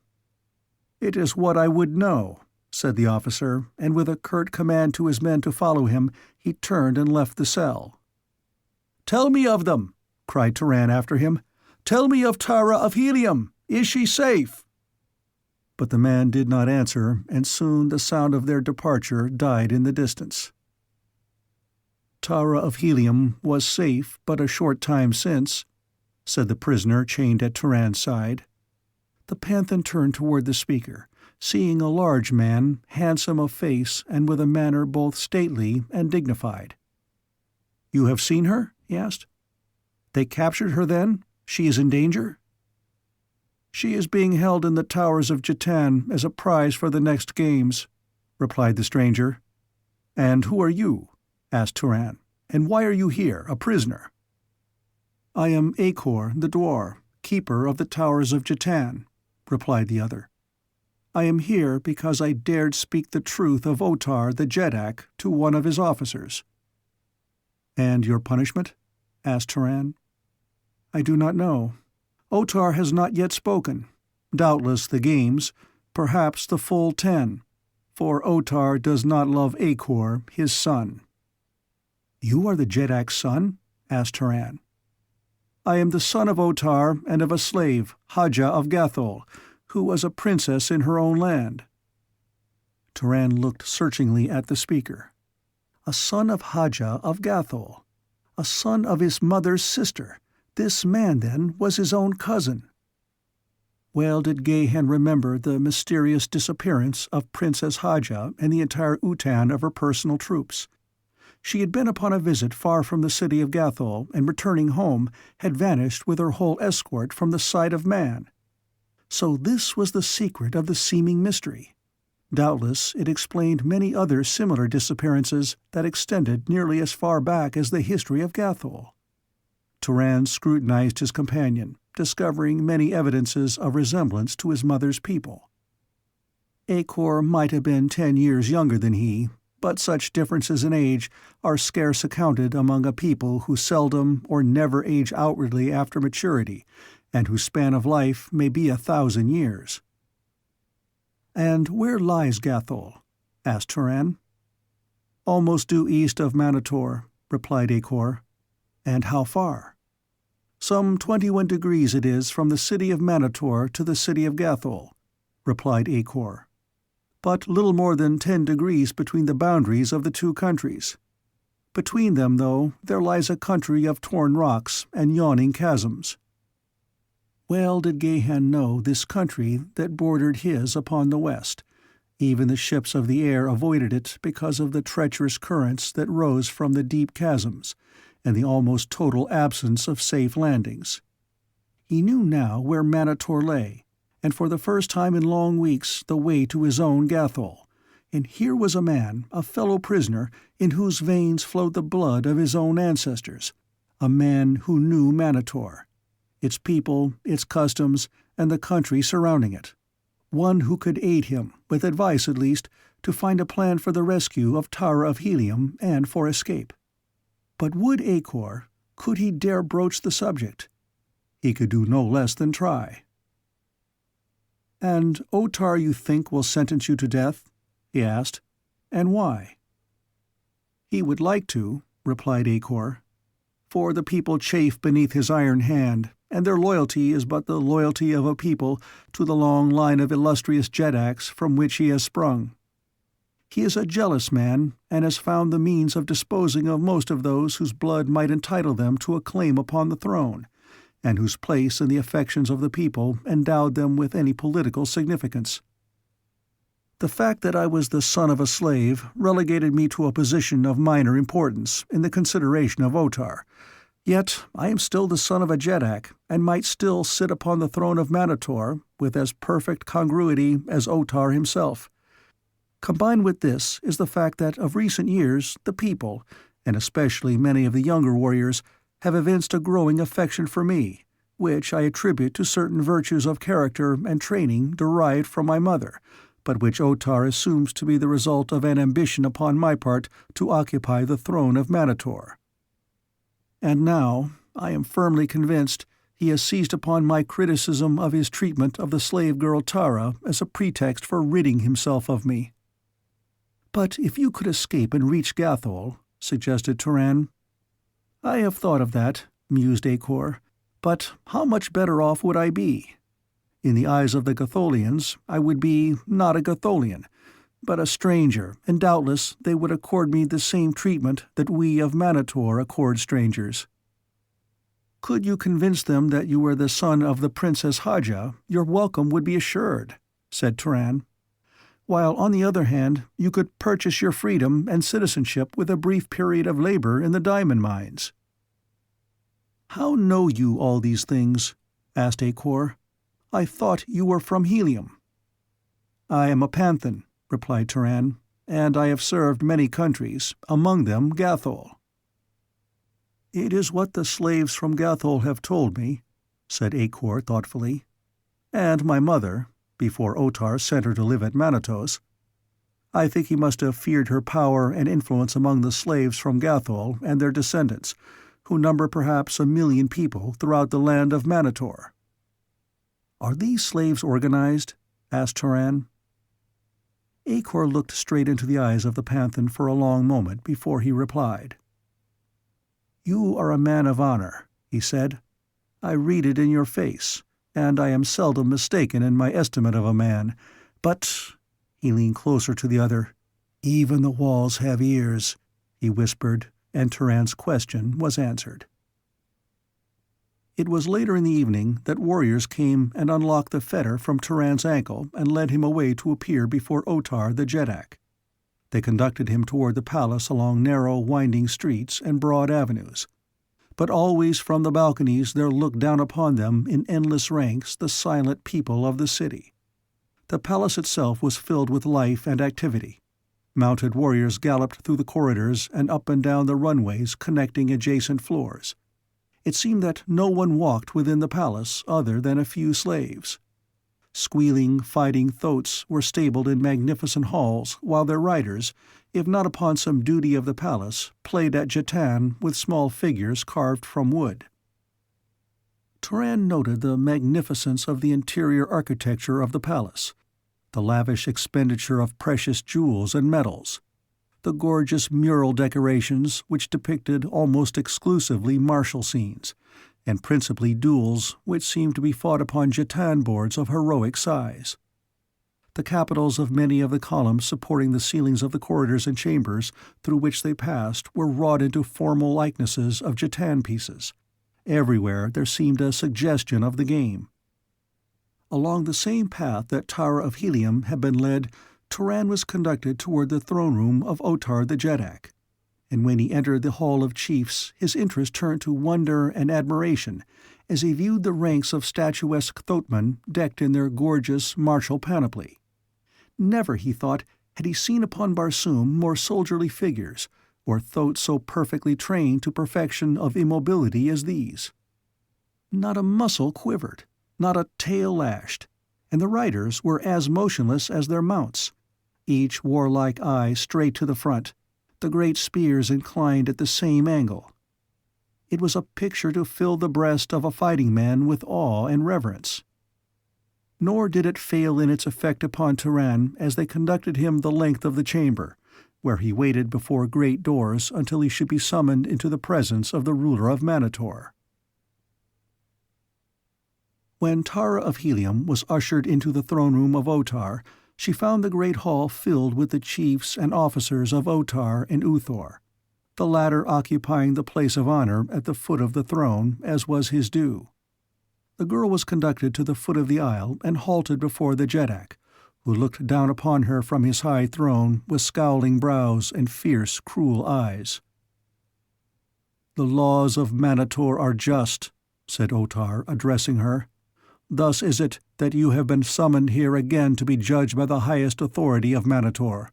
"It is what I would know," said the officer, and with a curt command to his men to follow him, he turned and left the cell. "Tell me of them!" cried Turan after him. "Tell me of Tara of Helium! Is she safe?" But the man did not answer, and soon the sound of their departure died in the distance. "Tara of Helium was safe but a short time since," said the prisoner chained at Turan's side. The Panthan turned toward the speaker, seeing a large man, handsome of face and with a manner both stately and dignified. "You have seen her?" he asked. "They captured her then? She is in danger?" "She is being held in the towers of Jatan as a prize for the next games," replied the stranger. "And who are you?" asked Turan. "And why are you here, a prisoner?" "I am Akor, the dwarf, keeper of the towers of Jatan," replied the other. "I am here because I dared speak the truth of Otar the Jeddak to one of his officers." "And your punishment?" asked Turan. "I do not know. Otar has not yet spoken. Doubtless the games, perhaps the full 10, for Otar does not love Akor, his son." "You are the Jeddak's son?" asked Turan. "I am the son of Otar and of a slave, Haja of Gathol, who was a princess in her own land." Turan looked searchingly at the speaker. A son of Haja of Gathol, a son of his mother's sister. This man, then, was his own cousin. Well did Gahan remember the mysterious disappearance of Princess Haja and the entire Utan of her personal troops. She had been upon a visit far from the city of Gathol, and returning home, had vanished with her whole escort from the sight of man. So this was the secret of the seeming mystery. Doubtless it explained many other similar disappearances that extended nearly as far back as the history of Gathol. Turan scrutinized his companion, discovering many evidences of resemblance to his mother's people. Akor might have been 10 years younger than he, but such differences in age are scarce accounted among a people who seldom or never age outwardly after maturity, and whose span of life may be 1,000 years. "And where lies Gathol?" asked Turan. "Almost due east of Manator," replied Akor. "And how far?" "Some 21 degrees it is from the city of Manator to the city of Gathol," replied Akor. "But little more than 10 degrees between the boundaries of the two countries. Between them, though, there lies a country of torn rocks and yawning chasms." Well did Gahan know this country that bordered his upon the west. Even the ships of the air avoided it because of the treacherous currents that rose from the deep chasms, and the almost total absence of safe landings. He knew now where Manator lay, and for the first time in long weeks the way to his own Gathol, and here was a man, a fellow prisoner, in whose veins flowed the blood of his own ancestors, a man who knew Manator, its people, its customs, and the country surrounding it. One who could aid him, with advice at least, to find a plan for the rescue of Tara of Helium and for escape. But would Akor, could he dare broach the subject? He could do no less than try. "And Otar, you think, will sentence you to death?" he asked. "And why?" "He would like to," replied Akor. "For the people chafe beneath his iron hand, and their loyalty is but the loyalty of a people to the long line of illustrious Jeddaks from which he has sprung. He is a jealous man, and has found the means of disposing of most of those whose blood might entitle them to a claim upon the throne, and whose place in the affections of the people endowed them with any political significance. The fact that I was the son of a slave relegated me to a position of minor importance in the consideration of Otar. Yet I am still the son of a Jeddak, and might still sit upon the throne of Manator with as perfect congruity as Otar himself. Combined with this is the fact that of recent years the people, and especially many of the younger warriors, have evinced a growing affection for me, which I attribute to certain virtues of character and training derived from my mother, but which Otar assumes to be the result of an ambition upon my part to occupy the throne of Manator. And now, I am firmly convinced, he has seized upon my criticism of his treatment of the slave girl Tara as a pretext for ridding himself of me." "But if you could escape and reach Gathol," suggested Turan. "I have thought of that," mused Akor, "but how much better off would I be? In the eyes of the Gatholians, I would be, not a Gatholian, but a stranger, and doubtless they would accord me the same treatment that we of Manator accord strangers." "Could you convince them that you were the son of the Princess Haja, your welcome would be assured," said Turan. "While, on the other hand, you could purchase your freedom and citizenship with a brief period of labor in the diamond mines." "How know you all these things?" asked Akor. I thought you were from Helium." "I am a Panthan," replied Turan, "and I have served many countries, among them Gathol." "It is what the slaves from Gathol have told me," said Akor thoughtfully. "And my mother, before Otar sent her to live at Manatos. I think he must have feared her power and influence among the slaves from Gathol and their descendants, who number perhaps 1,000,000 people throughout the land of Manator." "Are these slaves organized?" asked Turan. Akor looked straight into the eyes of the Panthan for a long moment before he replied. "You are a man of honor," he said. "I read it in your face, and I am seldom mistaken in my estimate of a man, but—" he leaned closer to the other. "Even the walls have ears," he whispered, and Turan's question was answered. It was later in the evening that warriors came and unlocked the fetter from Turan's ankle and led him away to appear before Otar the Jeddak. They conducted him toward the palace along narrow, winding streets and broad avenues. But always from the balconies there looked down upon them in endless ranks the silent people of the city. The palace itself was filled with life and activity. Mounted warriors galloped through the corridors and up and down the runways connecting adjacent floors. It seemed that no one walked within the palace other than a few slaves. Squealing, fighting thoats were stabled in magnificent halls, while their riders, if not upon some duty of the palace, played at jetan with small figures carved from wood. Turan noted the magnificence of the interior architecture of the palace, the lavish expenditure of precious jewels and metals, the gorgeous mural decorations which depicted almost exclusively martial scenes, and principally duels which seemed to be fought upon jetan boards of heroic size. The capitals of many of the columns supporting the ceilings of the corridors and chambers through which they passed were wrought into formal likenesses of jetan pieces. Everywhere there seemed a suggestion of the game. Along the same path that Tara of Helium had been led, Turan was conducted toward the throne room of Otar the Jeddak, and when he entered the Hall of Chiefs his interest turned to wonder and admiration as he viewed the ranks of statuesque thoatmen decked in their gorgeous martial panoply. Never, he thought, had he seen upon Barsoom more soldierly figures, or thoats so perfectly trained to perfection of immobility as these. Not a muscle quivered, not a tail lashed, and the riders were as motionless as their mounts, each warlike eye straight to the front, the great spears inclined at the same angle. It was a picture to fill the breast of a fighting man with awe and reverence. Nor did it fail in its effect upon Turan as they conducted him the length of the chamber, where he waited before great doors until he should be summoned into the presence of the ruler of Manator. When Tara of Helium was ushered into the throne room of Otar, she found the great hall filled with the chiefs and officers of Otar and Uthor, the latter occupying the place of honor at the foot of the throne, as was his due. The girl was conducted to the foot of the aisle and halted before the Jeddak, who looked down upon her from his high throne with scowling brows and fierce, cruel eyes. "The laws of Manator are just," said Otar, addressing her. "Thus is it that you have been summoned here again to be judged by the highest authority of Manator.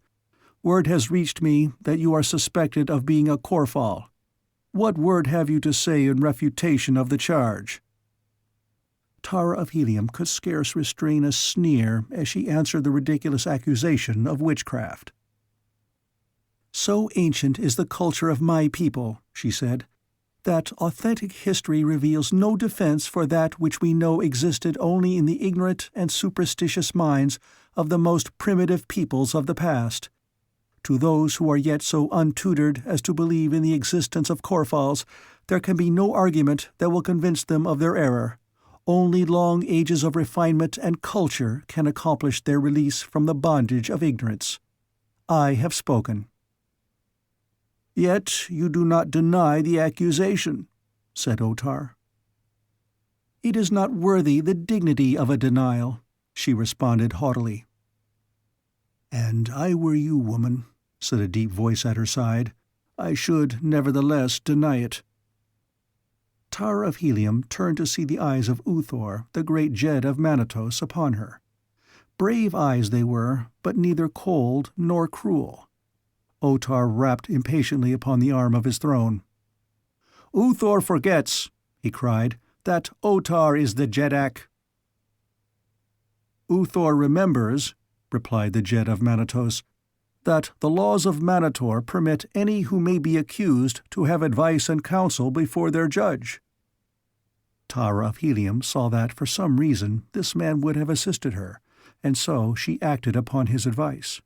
Word has reached me that you are suspected of being a Korfal. What word have you to say in refutation of the charge?" Tara of Helium could scarce restrain a sneer as she answered the ridiculous accusation of witchcraft. "So ancient is the culture of my people," she said, "that authentic history reveals no defense for that which we know existed only in the ignorant and superstitious minds of the most primitive peoples of the past. To those who are yet so untutored as to believe in the existence of Korfals, there can be no argument that will convince them of their error. Only long ages of refinement and culture can accomplish their release from the bondage of ignorance. I have spoken." "Yet you do not deny the accusation," said Otar. "It is not worthy the dignity of a denial," she responded haughtily. "And I were you, woman," said a deep voice at her side, "I should nevertheless deny it." Tara of Helium turned to see the eyes of Uthor, the great Jed of Manatos, upon her. Brave eyes they were, but neither cold nor cruel. Otar rapped impatiently upon the arm of his throne. "Uthor forgets," he cried, "that Otar is the Jeddak." "Uthor remembers," replied the Jed of Manatos, "that the laws of Manator permit any who may be accused to have advice and counsel before their judge." Tara of Helium saw that, for some reason, this man would have assisted her, and so she acted upon his advice.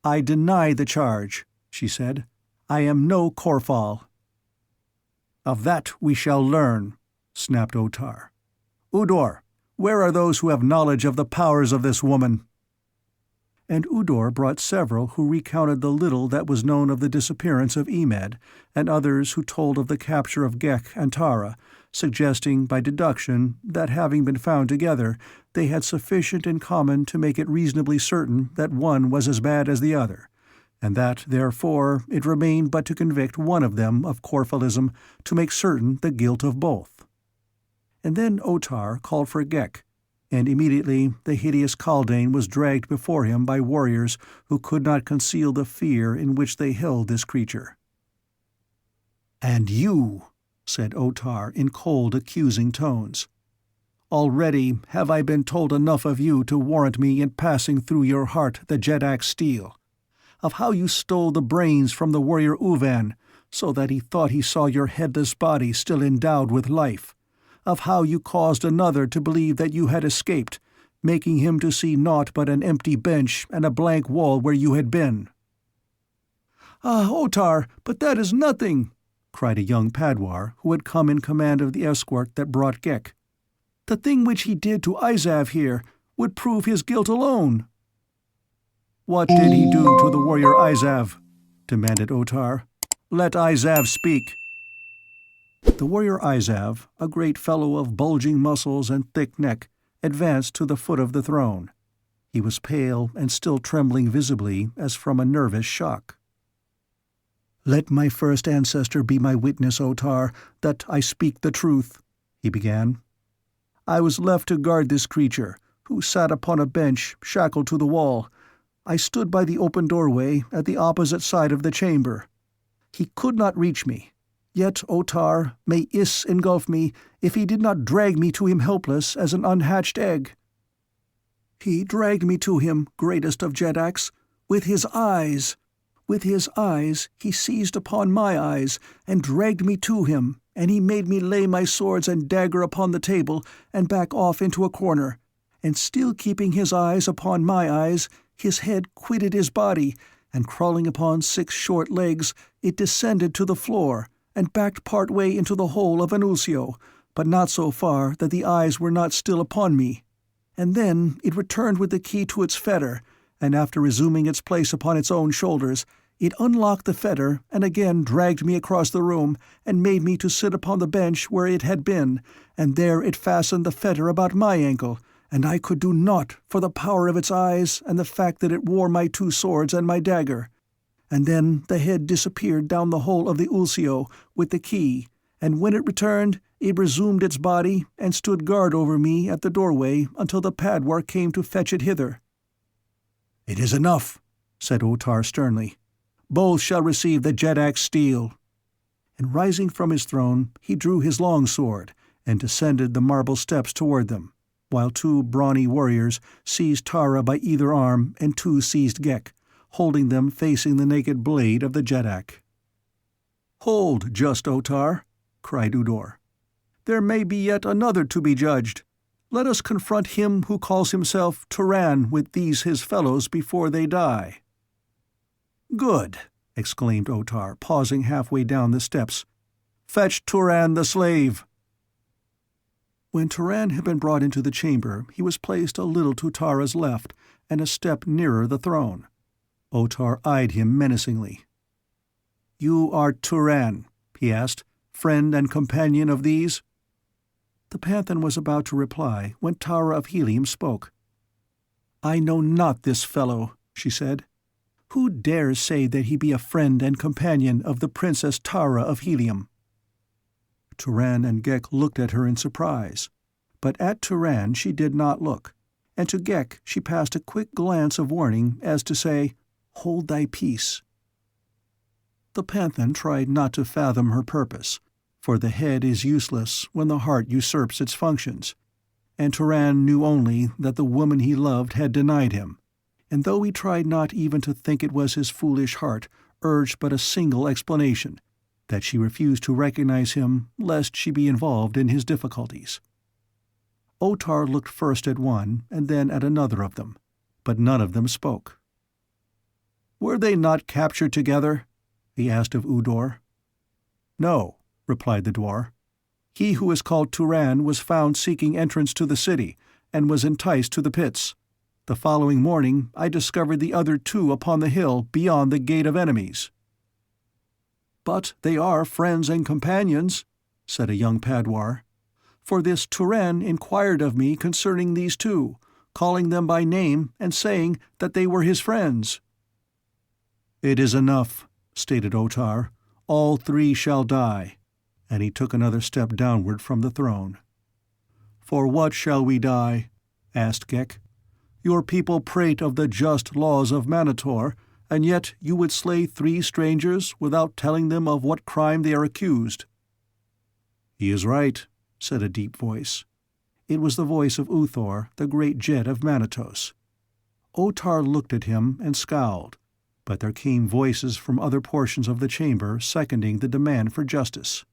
"I deny the charge," she said. "I am no Korfal." "Of that we shall learn," snapped Otar. "Udor, where are those who have knowledge of the powers of this woman?" And Udor brought several who recounted the little that was known of the disappearance of Emed, and others who told of the capture of Ghek and Tara, suggesting by deduction that, having been found together, they had sufficient in common to make it reasonably certain that one was as bad as the other, and that, therefore, it remained but to convict one of them of Korfalism to make certain the guilt of both. And then Otar called for Ghek, and immediately the hideous Kaldane was dragged before him by warriors who could not conceal the fear in which they held this creature. "And you," said Otar in cold, accusing tones. "Already have I been told enough of you to warrant me in passing through your heart the Jeddak's steel, of how you stole the brains from the warrior Uvan, so that he thought he saw your headless body still endowed with life, of how you caused another to believe that you had escaped, making him to see naught but an empty bench and a blank wall where you had been." "Ah, Otar, but that is nothing!" cried a young Padwar who had come in command of the escort that brought Ghek. "The thing which he did to Izav here would prove his guilt alone." "What did he do to the warrior Izav?" demanded Otar. "Let Izav speak." The warrior Izav, a great fellow of bulging muscles and thick neck, advanced to the foot of the throne. He was pale and still trembling visibly as from a nervous shock. "Let my first ancestor be my witness, Otar, that I speak the truth," he began. "I was left to guard this creature, who sat upon a bench shackled to the wall. I stood by the open doorway at the opposite side of the chamber. He could not reach me. Yet, Otar, may Is engulf me if he did not drag me to him helpless as an unhatched egg. He dragged me to him, greatest of Jeddaks, with his eyes. With his eyes he seized upon my eyes and dragged me to him, and he made me lay my swords and dagger upon the table and back off into a corner, and still keeping his eyes upon my eyes, his head quitted his body, and crawling upon 6 short legs, it descended to the floor, and backed part way into the hole of an Usio, but not so far that the eyes were not still upon me. And then it returned with the key to its fetter, and after resuming its place upon its own shoulders, it unlocked the fetter and again dragged me across the room and made me to sit upon the bench where it had been, and there it fastened the fetter about my ankle, and I could do naught for the power of its eyes and the fact that it wore my 2 swords and my dagger. And then the head disappeared down the hole of the Ulcio with the key, and when it returned, it resumed its body and stood guard over me at the doorway until the Padwar came to fetch it hither." "It is enough," said Otar sternly. "Both shall receive the Jeddak's steel." And rising from his throne, he drew his long sword and descended the marble steps toward them, while 2 brawny warriors seized Tara by either arm and 2 seized Ghek, holding them facing the naked blade of the Jeddak. "Hold, just Otar," cried Udor. "There may be yet another to be judged. Let us confront him who calls himself Turan with these his fellows before they die." "Good," exclaimed Otar, pausing halfway down the steps. "Fetch Turan the slave." When Turan had been brought into the chamber, he was placed a little to Tara's left and a step nearer the throne. Otar eyed him menacingly. "You are Turan," he asked, "friend and companion of these?" The Panthan was about to reply when Tara of Helium spoke. "I know not this fellow," she said. "Who dares say that he be a friend and companion of the Princess Tara of Helium?" Turan and Ghek looked at her in surprise, but at Turan she did not look, and to Ghek she passed a quick glance of warning as to say, "Hold thy peace." The Panthan tried not to fathom her purpose, for the head is useless when the heart usurps its functions, and Turan knew only that the woman he loved had denied him, and though he tried not even to think it was his foolish heart urged but a single explanation, that she refused to recognize him lest she be involved in his difficulties. Otar looked first at one and then at another of them, but none of them spoke. "Were they not captured together?" he asked of Udor. "No," replied the dwarf. "He who is called Turan was found seeking entrance to the city, and was enticed to the pits. The following morning I discovered the other two upon the hill beyond the Gate of Enemies." "But they are friends and companions," said a young Padwar. "For this Turan inquired of me concerning these two, calling them by name and saying that they were his friends." "It is enough," stated Otar. "All three shall die," and he took another step downward from the throne. "For what shall we die?" asked Ghek. "Your people prate of the just laws of Manator, and yet you would slay 3 strangers without telling them of what crime they are accused." "He is right," said a deep voice. It was the voice of Uthor, the great Jed of Manatos. Otar looked at him and scowled, but there came voices from other portions of the chamber seconding the demand for justice.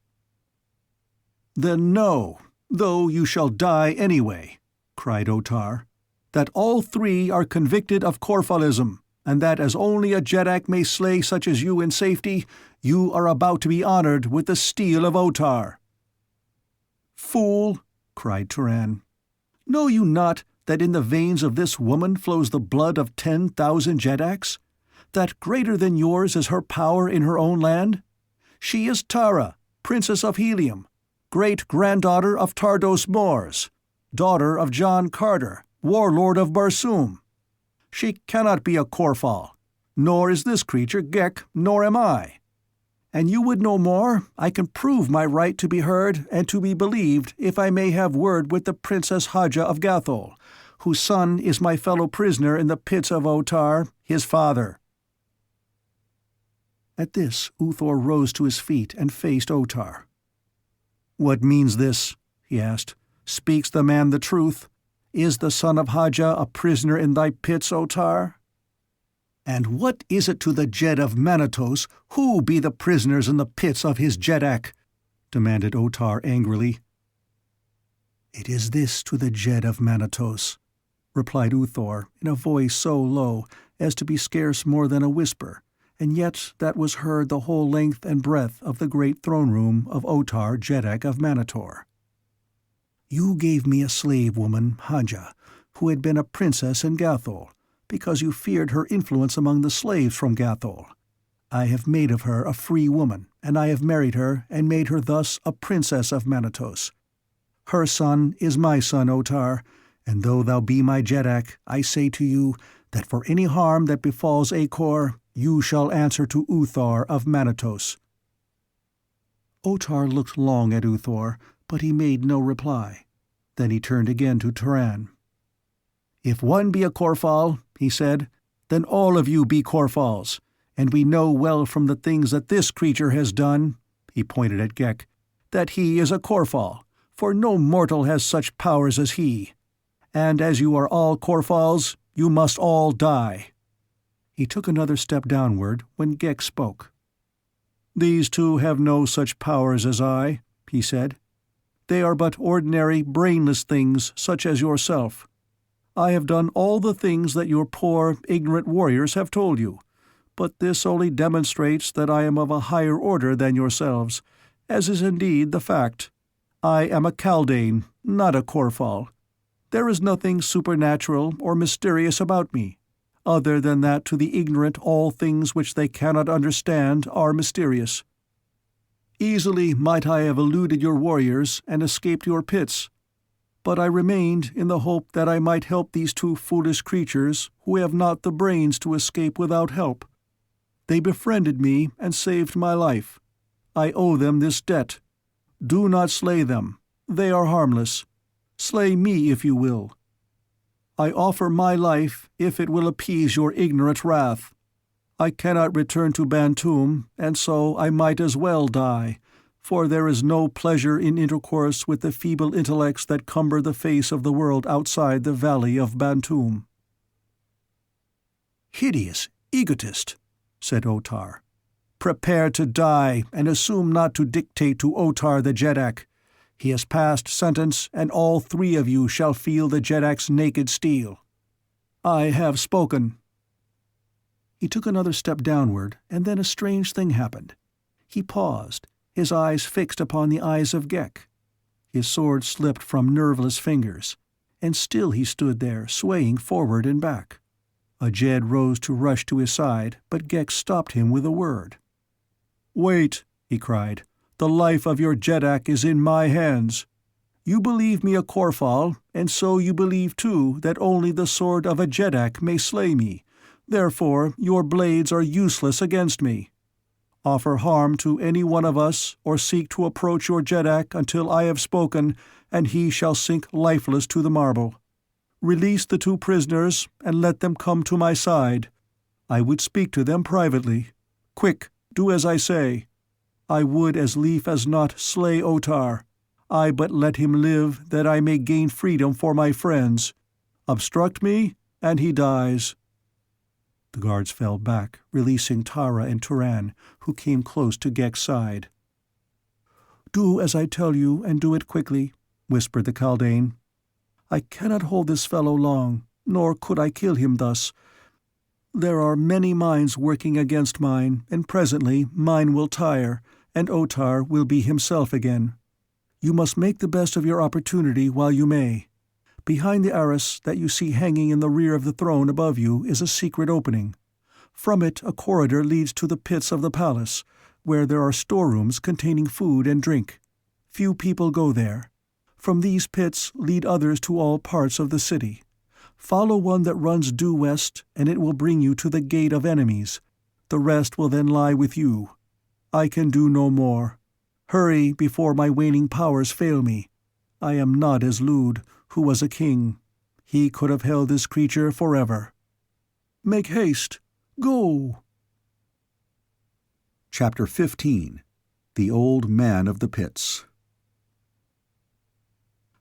"Then no, though you shall die anyway," cried Otar. "That all 3 are convicted of Corphalism, and that as only a Jeddak may slay such as you in safety, you are about to be honored with the steel of Otar." "Fool!" cried Turan. "Know you not that in the veins of this woman flows the blood of 10,000 Jeddaks? That greater than yours is her power in her own land? She is Tara, Princess of Helium, great-granddaughter of Tardos Mors, daughter of John Carter, warlord of Barsoom. She cannot be a Corphal, nor is this creature Ghek, nor am I. And you would know more? I can prove my right to be heard and to be believed if I may have word with the Princess Haja of Gathol, whose son is my fellow prisoner in the pits of Otar, his father." At this, Uthor rose to his feet and faced Otar. "What means this?" he asked. "Speaks the man the truth? Is the son of Haja a prisoner in thy pits, Otar?" "And what is it to the Jed of Manatos who be the prisoners in the pits of his Jeddak?" demanded Otar angrily. "It is this to the Jed of Manatos," replied Uthor in a voice so low as to be scarce more than a whisper, and yet that was heard the whole length and breadth of the great throne-room of Otar, Jeddak of Manator. "You gave me a slave woman, Haja, who had been a princess in Gathol, because you feared her influence among the slaves from Gathol. I have made of her a free woman, and I have married her and made her thus a princess of Manatos. Her son is my son, Otar, and though thou be my Jeddak, I say to you that for any harm that befalls Akor, you shall answer to Uthor of Manatos." Otar looked long at Uthor, but he made no reply. Then he turned again to Turan. "If one be a Corphal," he said, "then all of you be Corphals, and we know well from the things that this creature has done," he pointed at Ghek, "that he is a Corphal, for no mortal has such powers as he. And as you are all Corphals, you must all die." He took another step downward when Ghek spoke. "These two have no such powers as I," he said. "They are but ordinary, brainless things such as yourself. I have done all the things that your poor, ignorant warriors have told you, but this only demonstrates that I am of a higher order than yourselves, as is indeed the fact. I am a Kaldane, not a Corphal. There is nothing supernatural or mysterious about me, other than that to the ignorant all things which they cannot understand are mysterious. Easily might I have eluded your warriors and escaped your pits, but I remained in the hope that I might help these two foolish creatures who have not the brains to escape without help. They befriended me and saved my life. I owe them this debt. Do not slay them. They are harmless. Slay me if you will. I offer my life if it will appease your ignorant wrath. I cannot return to Barsoom, and so I might as well die, for there is no pleasure in intercourse with the feeble intellects that cumber the face of the world outside the valley of Barsoom." "Hideous egotist," said Otar. "Prepare to die, and assume not to dictate to Otar the Jeddak. He has passed sentence, and all three of you shall feel the Jeddak's naked steel. I have spoken." He took another step downward, and then a strange thing happened. He paused, his eyes fixed upon the eyes of Ghek. His sword slipped from nerveless fingers, and still he stood there, swaying forward and back. A Jed rose to rush to his side, but Ghek stopped him with a word. "Wait," he cried. "The life of your Jeddak is in my hands. You believe me a Korfal, and so you believe too that only the sword of a Jeddak may slay me. Therefore your blades are useless against me. Offer harm to any one of us, or seek to approach your Jeddak until I have spoken, and he shall sink lifeless to the marble. Release the two prisoners, and let them come to my side. I would speak to them privately. Quick, do as I say. I would as lief as not slay Otar. I but let him live, that I may gain freedom for my friends. Obstruct me, and he dies." The guards fell back, releasing Tara and Turan, who came close to Ghek's side. "Do as I tell you, and do it quickly," whispered the Kaldane. "I cannot hold this fellow long, nor could I kill him thus. There are many minds working against mine, and presently mine will tire, and Otar will be himself again. You must make the best of your opportunity while you may. Behind the arras that you see hanging in the rear of the throne above you is a secret opening. From it a corridor leads to the pits of the palace, where there are storerooms containing food and drink. Few people go there. From these pits lead others to all parts of the city. Follow one that runs due west, and it will bring you to the Gate of Enemies. The rest will then lie with you. I can do no more. Hurry before my waning powers fail me. I am not as Lud, who was a king. He could have held this creature forever. Make haste. Go." Chapter 15. The Old Man of the Pits.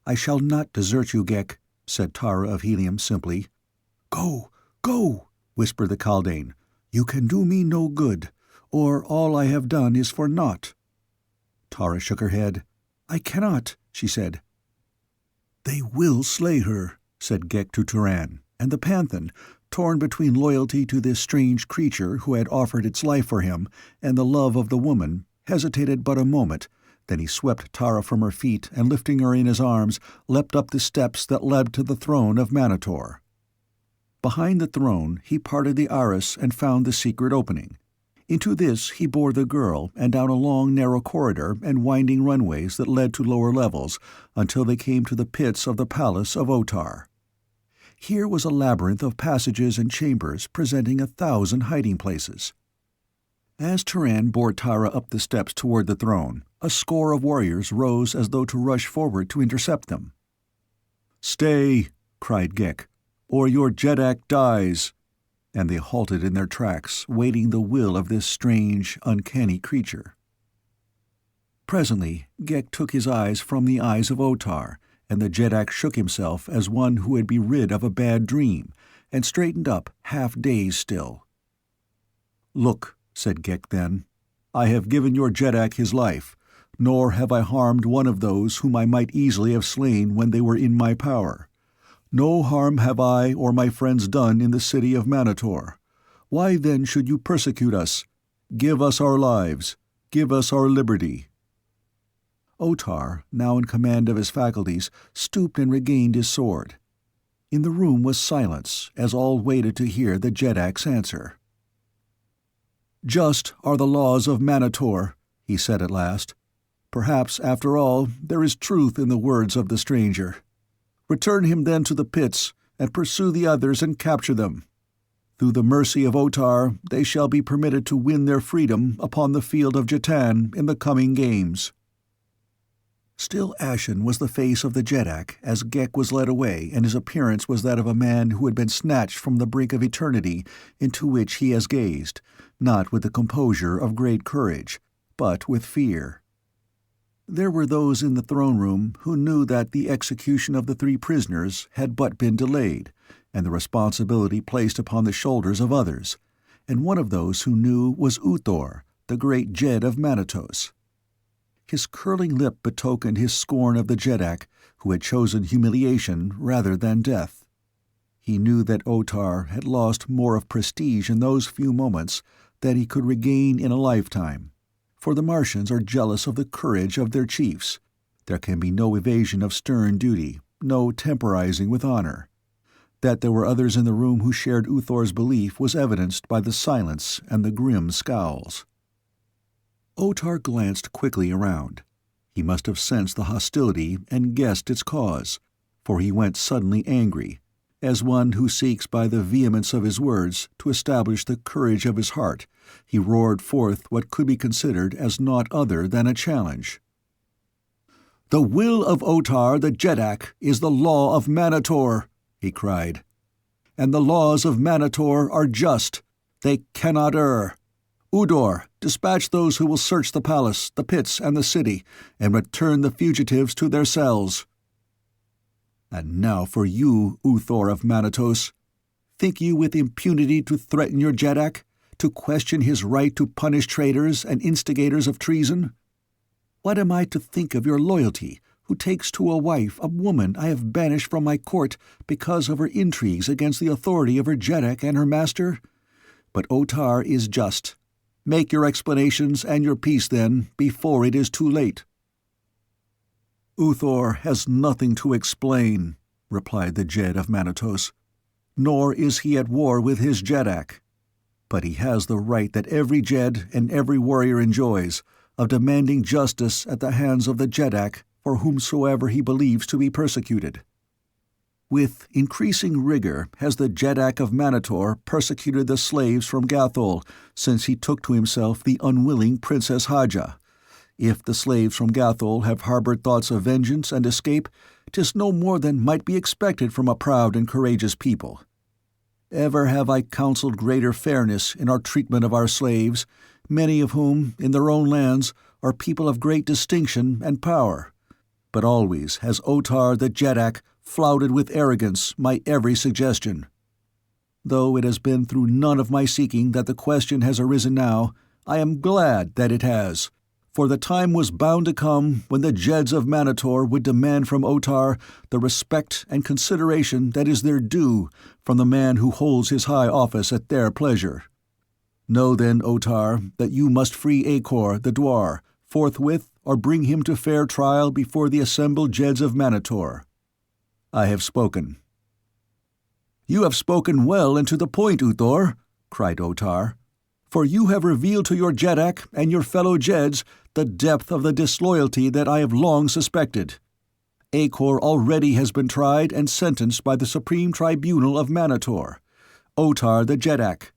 "I shall not desert you, Ghek," said Tara of Helium simply. "Go, go," whispered the Kaldane. "You can do me no good, or all I have done is for naught." Tara shook her head. "I cannot," she said. "They will slay her," said Ghek to Turan, and the Panthan, torn between loyalty to this strange creature who had offered its life for him and the love of the woman, hesitated but a moment. Then he swept Tara from her feet and, lifting her in his arms, leapt up the steps that led to the throne of Manator. Behind the throne he parted the arras and found the secret opening. Into this he bore the girl, and down a long narrow corridor and winding runways that led to lower levels, until they came to the pits of the palace of Otar. Here was a labyrinth of passages and chambers presenting 1,000 hiding places. As Turan bore Tara up the steps toward the throne, a score of warriors rose as though to rush forward to intercept them. "Stay," cried Ghek, "or your Jeddak dies." And they halted in their tracks, waiting the will of this strange, uncanny creature. Presently Ghek took his eyes from the eyes of Otar, and the Jeddak shook himself as one who would be rid of a bad dream, and straightened up, half dazed still. "Look," said Ghek then, "I have given your Jeddak his life, nor have I harmed one of those whom I might easily have slain when they were in my power. No harm have I or my friends done in the city of Manator. Why then should you persecute us? Give us our lives. Give us our liberty." Otar, now in command of his faculties, stooped and regained his sword. In the room was silence, as all waited to hear the Jeddak's answer. "Just are the laws of Manator," he said at last. "Perhaps, after all, there is truth in the words of the stranger. Return him then to the pits, and pursue the others and capture them. Through the mercy of Otar, they shall be permitted to win their freedom upon the field of Jatan in the coming games." Still ashen was the face of the Jeddak as Ghek was led away, and his appearance was that of a man who had been snatched from the brink of eternity into which he has gazed, not with the composure of great courage, but with fear. There were those in the throne room who knew that the execution of the 3 prisoners had but been delayed, and the responsibility placed upon the shoulders of others, and one of those who knew was Uthor, the great Jed of Manatos. His curling lip betokened his scorn of the Jeddak, who had chosen humiliation rather than death. He knew that Otar had lost more of prestige in those few moments than he could regain in a lifetime, for the Martians are jealous of the courage of their chiefs. There can be no evasion of stern duty, no temporizing with honor. That there were others in the room who shared Uthor's belief was evidenced by the silence and the grim scowls. Otar glanced quickly around. He must have sensed the hostility and guessed its cause, for he went suddenly angry, as one who seeks by the vehemence of his words to establish the courage of his heart. He roared forth what could be considered as naught other than a challenge. "The will of Otar the Jeddak is the law of Manator," he cried. "And the laws of Manator are just. They cannot err. Udor, dispatch those who will search the palace, the pits, and the city, and return the fugitives to their cells. And now for you, Uthor of Manatos. Think you with impunity to threaten your Jeddak, to question his right to punish traitors and instigators of treason? What am I to think of your loyalty, who takes to a wife a woman I have banished from my court because of her intrigues against the authority of her Jeddak and her master? But Otar is just. Make your explanations and your peace, then, before it is too late." "Uthor has nothing to explain," replied the Jed of Manatos. "Nor is he at war with his Jeddak. But he has the right that every Jed and every warrior enjoys, of demanding justice at the hands of the Jeddak for whomsoever he believes to be persecuted. With increasing rigor has the Jeddak of Manator persecuted the slaves from Gathol since he took to himself the unwilling Princess Haja. If the slaves from Gathol have harbored thoughts of vengeance and escape, 'tis no more than might be expected from a proud and courageous people. Ever have I counseled greater fairness in our treatment of our slaves, many of whom, in their own lands, are people of great distinction and power. But always has Otar the Jeddak flouted with arrogance my every suggestion. Though it has been through none of my seeking that the question has arisen now, I am glad that it has, for the time was bound to come when the Jeds of Manator would demand from Otar the respect and consideration that is their due from the man who holds his high office at their pleasure. Know then, Otar, that you must free Acor the Dwar, forthwith, or bring him to fair trial before the assembled Jeds of Manator. I have spoken." "You have spoken well and to the point, Uthor," cried Otar, "for you have revealed to your Jeddak and your fellow Jeds the depth of the disloyalty that I have long suspected. Acor already has been tried and sentenced by the Supreme Tribunal of Manator, Otar the Jeddak,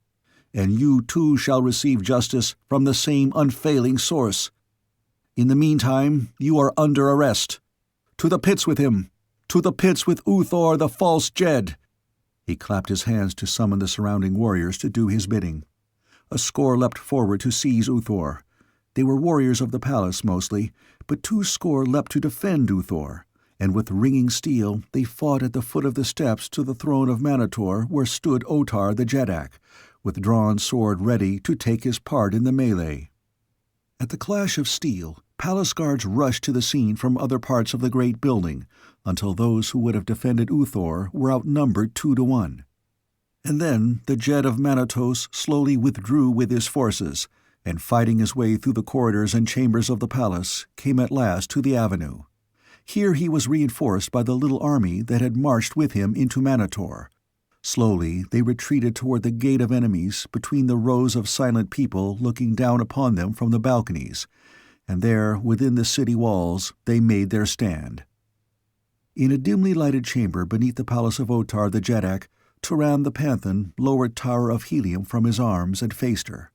and you too shall receive justice from the same unfailing source. In the meantime, you are under arrest. To the pits with him! To the pits with Uthor the false Jed!" He clapped his hands to summon the surrounding warriors to do his bidding. A score leapt forward to seize Uthor. They were warriors of the palace mostly, but 200 leapt to defend Uthor, and with ringing steel they fought at the foot of the steps to the throne of Manator where stood Otar the Jeddak, with drawn sword ready to take his part in the melee. At the clash of steel, palace guards rushed to the scene from other parts of the great building, until those who would have defended Uthor were outnumbered 2 to 1. And then the Jed of Manatos slowly withdrew with his forces, and fighting his way through the corridors and chambers of the palace, came at last to the avenue. Here he was reinforced by the little army that had marched with him into Manator. Slowly they retreated toward the gate of enemies between the rows of silent people looking down upon them from the balconies, and there, within the city walls, they made their stand. In a dimly lighted chamber beneath the palace of Otar the Jeddak, Turan the Panthan lowered Tower of Helium from his arms and faced her.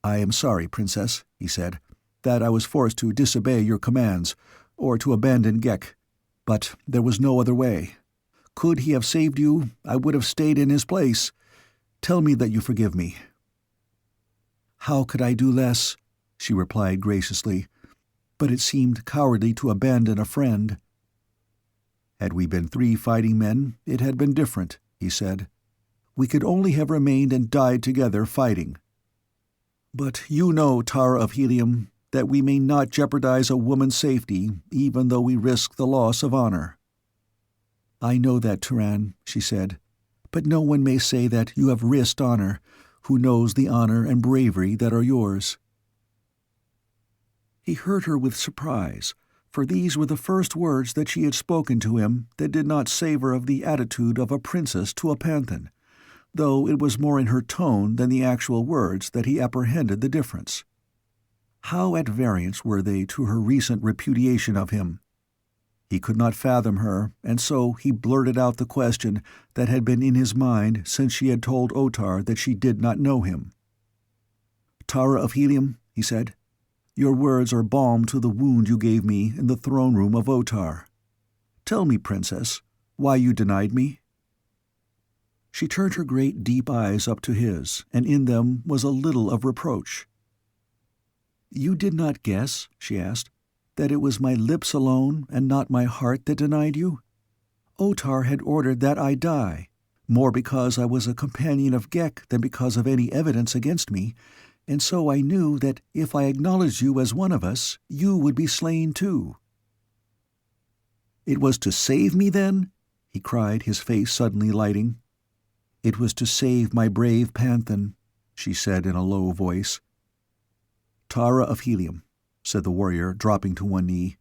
"I am sorry, Princess," he said, "that I was forced to disobey your commands, or to abandon Ghek. But there was no other way. Could he have saved you, I would have stayed in his place. Tell me that you forgive me." "How could I do less?" she replied graciously. "But it seemed cowardly to abandon a friend." "Had we been 3 fighting men, it had been different," he said. "We could only have remained and died together fighting. But you know, Tara of Helium, that we may not jeopardize a woman's safety even though we risk the loss of honor." "I know that, Turan," she said. "But no one may say that you have risked honor, who knows the honor and bravery that are yours." He heard her with surprise, for these were the first words that she had spoken to him that did not savor of the attitude of a princess to a panthan, though it was more in her tone than the actual words that he apprehended the difference. How at variance were they to her recent repudiation of him? He could not fathom her, and so he blurted out the question that had been in his mind since she had told Otar that she did not know him. "Tara of Helium," he said, "your words are balm to the wound you gave me in the throne room of Otar. Tell me, Princess, why you denied me?" She turned her great deep eyes up to his, and in them was a little of reproach. "You did not guess," she asked, "that it was my lips alone and not my heart that denied you? Otar had ordered that I die, more because I was a companion of Ghek than because of any evidence against me, and so I knew that if I acknowledged you as one of us, you would be slain too." "It was to save me, then?" he cried, his face suddenly lighting. "It was to save my brave panthan," she said in a low voice. "Tara of Helium," said the warrior, dropping to one knee,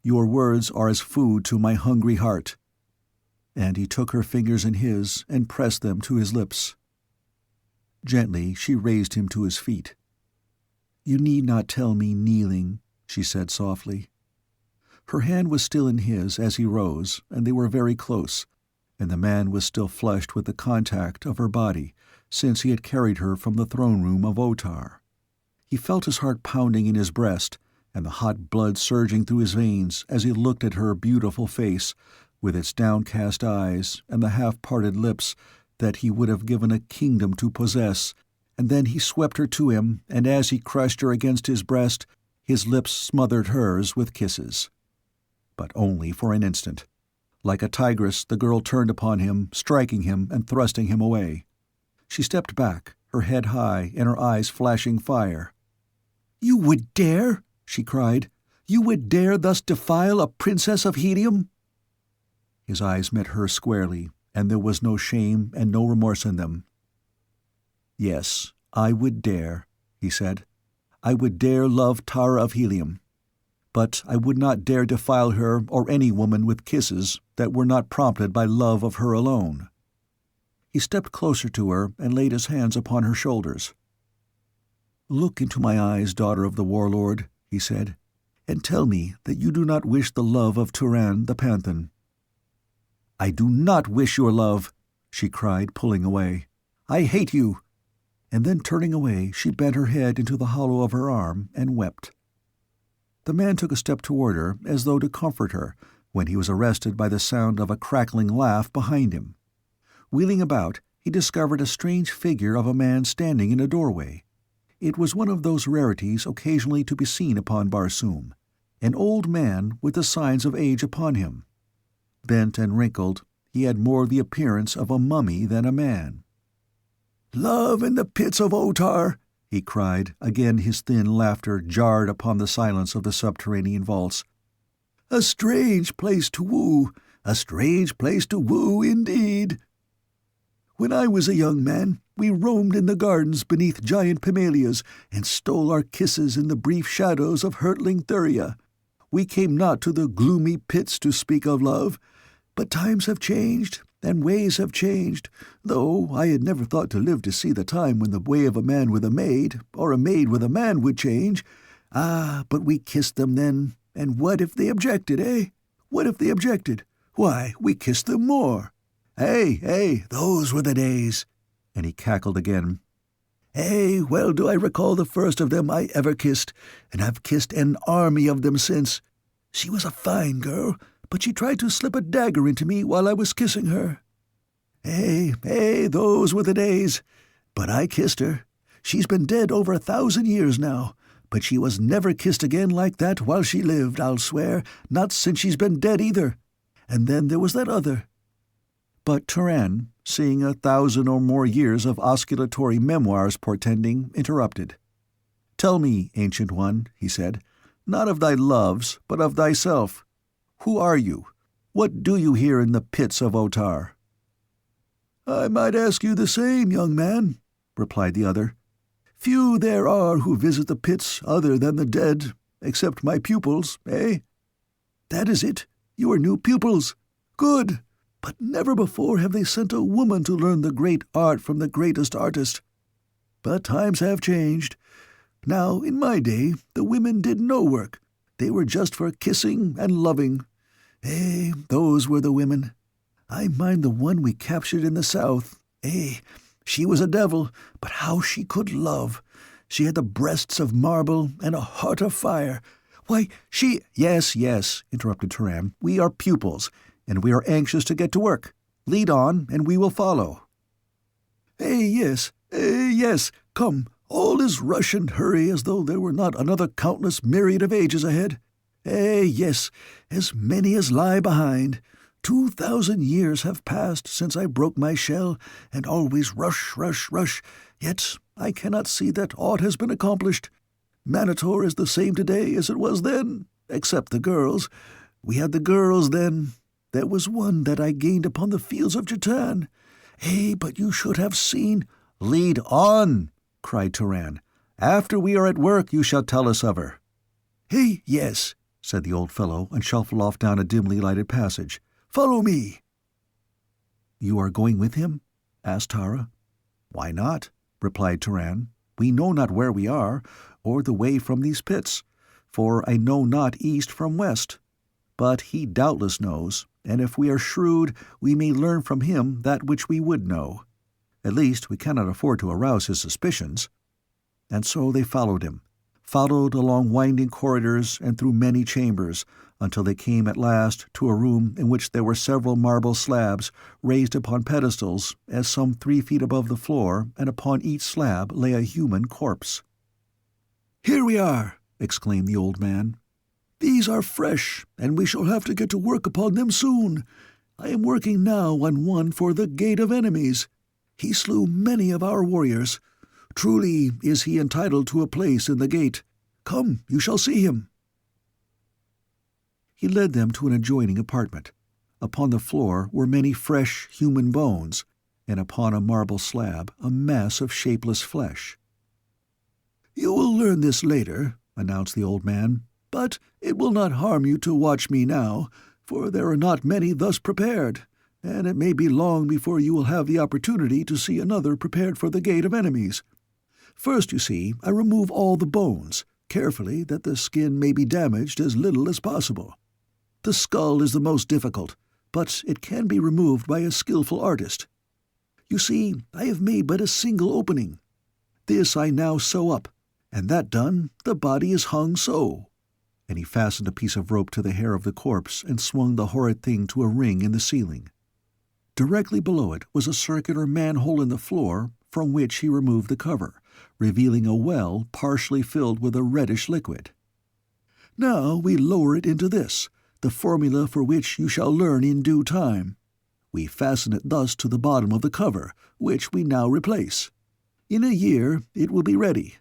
"your words are as food to my hungry heart." And he took her fingers in his and pressed them to his lips. Gently she raised him to his feet. "You need not tell me kneeling," she said softly. Her hand was still in his as he rose, and they were very close, and the man was still flushed with the contact of her body, since he had carried her from the throne room of Otar. He felt his heart pounding in his breast, and the hot blood surging through his veins as he looked at her beautiful face, with its downcast eyes and the half-parted lips that he would have given a kingdom to possess, and then he swept her to him, and as he crushed her against his breast, his lips smothered hers with kisses. But only for an instant. Like a tigress, the girl turned upon him, striking him and thrusting him away. She stepped back, her head high and her eyes flashing fire. "You would dare?" she cried. "You would dare thus defile a princess of Helium?" His eyes met hers squarely, and there was no shame and no remorse in them. "Yes, I would dare," he said. "I would dare love Tara of Helium. But I would not dare defile her or any woman with kisses that were not prompted by love of her alone." He stepped closer to her and laid his hands upon her shoulders. "Look into my eyes, daughter of the warlord," he said, "and tell me that you do not wish the love of Turan the Panthan." "I do not wish your love," she cried, pulling away. "I hate you." And then turning away, she bent her head into the hollow of her arm and wept. The man took a step toward her as though to comfort her, when he was arrested by the sound of a crackling laugh behind him. Wheeling about, he discovered a strange figure of a man standing in a doorway. It was one of those rarities occasionally to be seen upon Barsoom, an old man with the signs of age upon him. Bent and wrinkled, he had more the appearance of a mummy than a man. "Love in the pits of Otar!" he cried, again his thin laughter jarred upon the silence of the subterranean vaults. "A strange place to woo! A strange place to woo, indeed! When I was a young man, we roamed in the gardens beneath giant pimellias, and stole our kisses in the brief shadows of hurtling Thuria. We came not to the gloomy pits to speak of love, but times have changed, and ways have changed, though I had never thought to live to see the time when the way of a man with a maid, or a maid with a man would change. Ah, but we kissed them then, and what if they objected, eh? What if they objected? Why, we kissed them more. Hey, those were the days." And he cackled again. Well do I recall the first of them I ever kissed, and I've kissed an army of them since. She was a fine girl, but she tried to slip a dagger into me while I was kissing her. Those were the days. But I kissed her. She's been dead over 1,000 years now, but she was never kissed again like that while she lived, I'll swear, not since she's been dead either. And then there was that other. But Turan, seeing 1,000 or more years of osculatory memoirs portending, interrupted. "Tell me, Ancient One," he said, "not of thy loves, but of thyself. Who are you? What do you here in the pits of Otar?" "I might ask you the same, young man," replied the other. "Few there are who visit the pits other than the dead, except my pupils, eh?" "That is it. You are new pupils. Good. But never before have they sent a woman to learn the great art from the greatest artist. But times have changed. Now, in my day, the women did no work. They were just for kissing and loving. Those were the women. I mind the one we captured in the south. She was a devil, but how she could love! She had the breasts of marble and a heart of fire. Why, she—" Yes, interrupted Turan. "We are pupils, and we are anxious to get to work. Lead on, and we will follow." Yes. Come, all is rush and hurry as though there were not another countless myriad of ages ahead. Yes, as many as lie behind. 2,000 years have passed since I broke my shell, and always rush, yet I cannot see that aught has been accomplished. Manator is the same today as it was then, except the girls. We had the girls then. There was one that I gained upon the fields of Jatan. But you should have seen—" "Lead on!" cried Turan. "After we are at work you shall tell us of her." Yes," said the old fellow, and shuffled off down a dimly lighted passage. "Follow me." "You are going with him?" asked Tara. "Why not?" replied Turan. "We know not where we are, or the way from these pits, for I know not east from west. But he doubtless knows, and if we are shrewd, we may learn from him that which we would know. At least we cannot afford to arouse his suspicions." And so they followed him, followed along winding corridors and through many chambers, until they came at last to a room in which there were several marble slabs raised upon pedestals as some 3 feet above the floor, and upon each slab lay a human corpse. "Here we are," exclaimed the old man. "These are fresh, and we shall have to get to work upon them soon. I am working now on one for the Gate of Enemies. He slew many of our warriors. Truly is he entitled to a place in the gate. Come, you shall see him." He led them to an adjoining apartment. Upon the floor were many fresh human bones, and upon a marble slab a mass of shapeless flesh. "You will learn this later," announced the old man, "but it will not harm you to watch me now, for there are not many thus prepared, and it may be long before you will have the opportunity to see another prepared for the Gate of Enemies. First, you see, I remove all the bones, carefully, that the skin may be damaged as little as possible. The skull is the most difficult, but it can be removed by a skillful artist. You see, I have made but a single opening. This I now sew up, and that done, the body is hung so." And he fastened a piece of rope to the hair of the corpse and swung the horrid thing to a ring in the ceiling. Directly below it was a circular manhole in the floor, from which he removed the cover, revealing a well partially filled with a reddish liquid. "Now we lower it into this, the formula for which you shall learn in due time. We fasten it thus to the bottom of the cover, which we now replace. In a year it will be ready,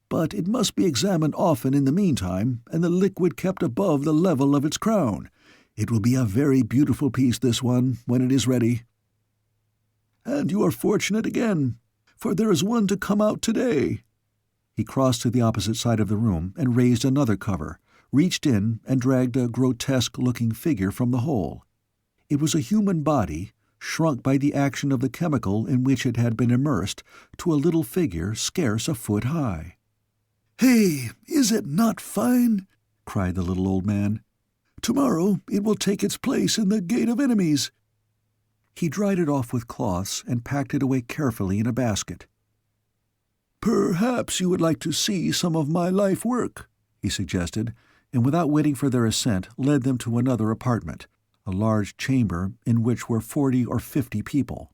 but it must be examined often in the meantime, and the liquid kept above the level of its crown. It will be a very beautiful piece, this one, when it is ready. And you are fortunate again, for there is one to come out today." He crossed to the opposite side of the room and raised another cover, reached in and dragged a grotesque-looking figure from the hole. It was a human body, shrunk by the action of the chemical in which it had been immersed to a little figure scarce a foot high. Is it not fine?" cried the little old man. "Tomorrow it will take its place in the Gate of Enemies." He dried it off with cloths and packed it away carefully in a basket. "Perhaps you would like to see some of my life work," he suggested, and without waiting for their ascent led them to another apartment, a large chamber in which were 40 or 50 people.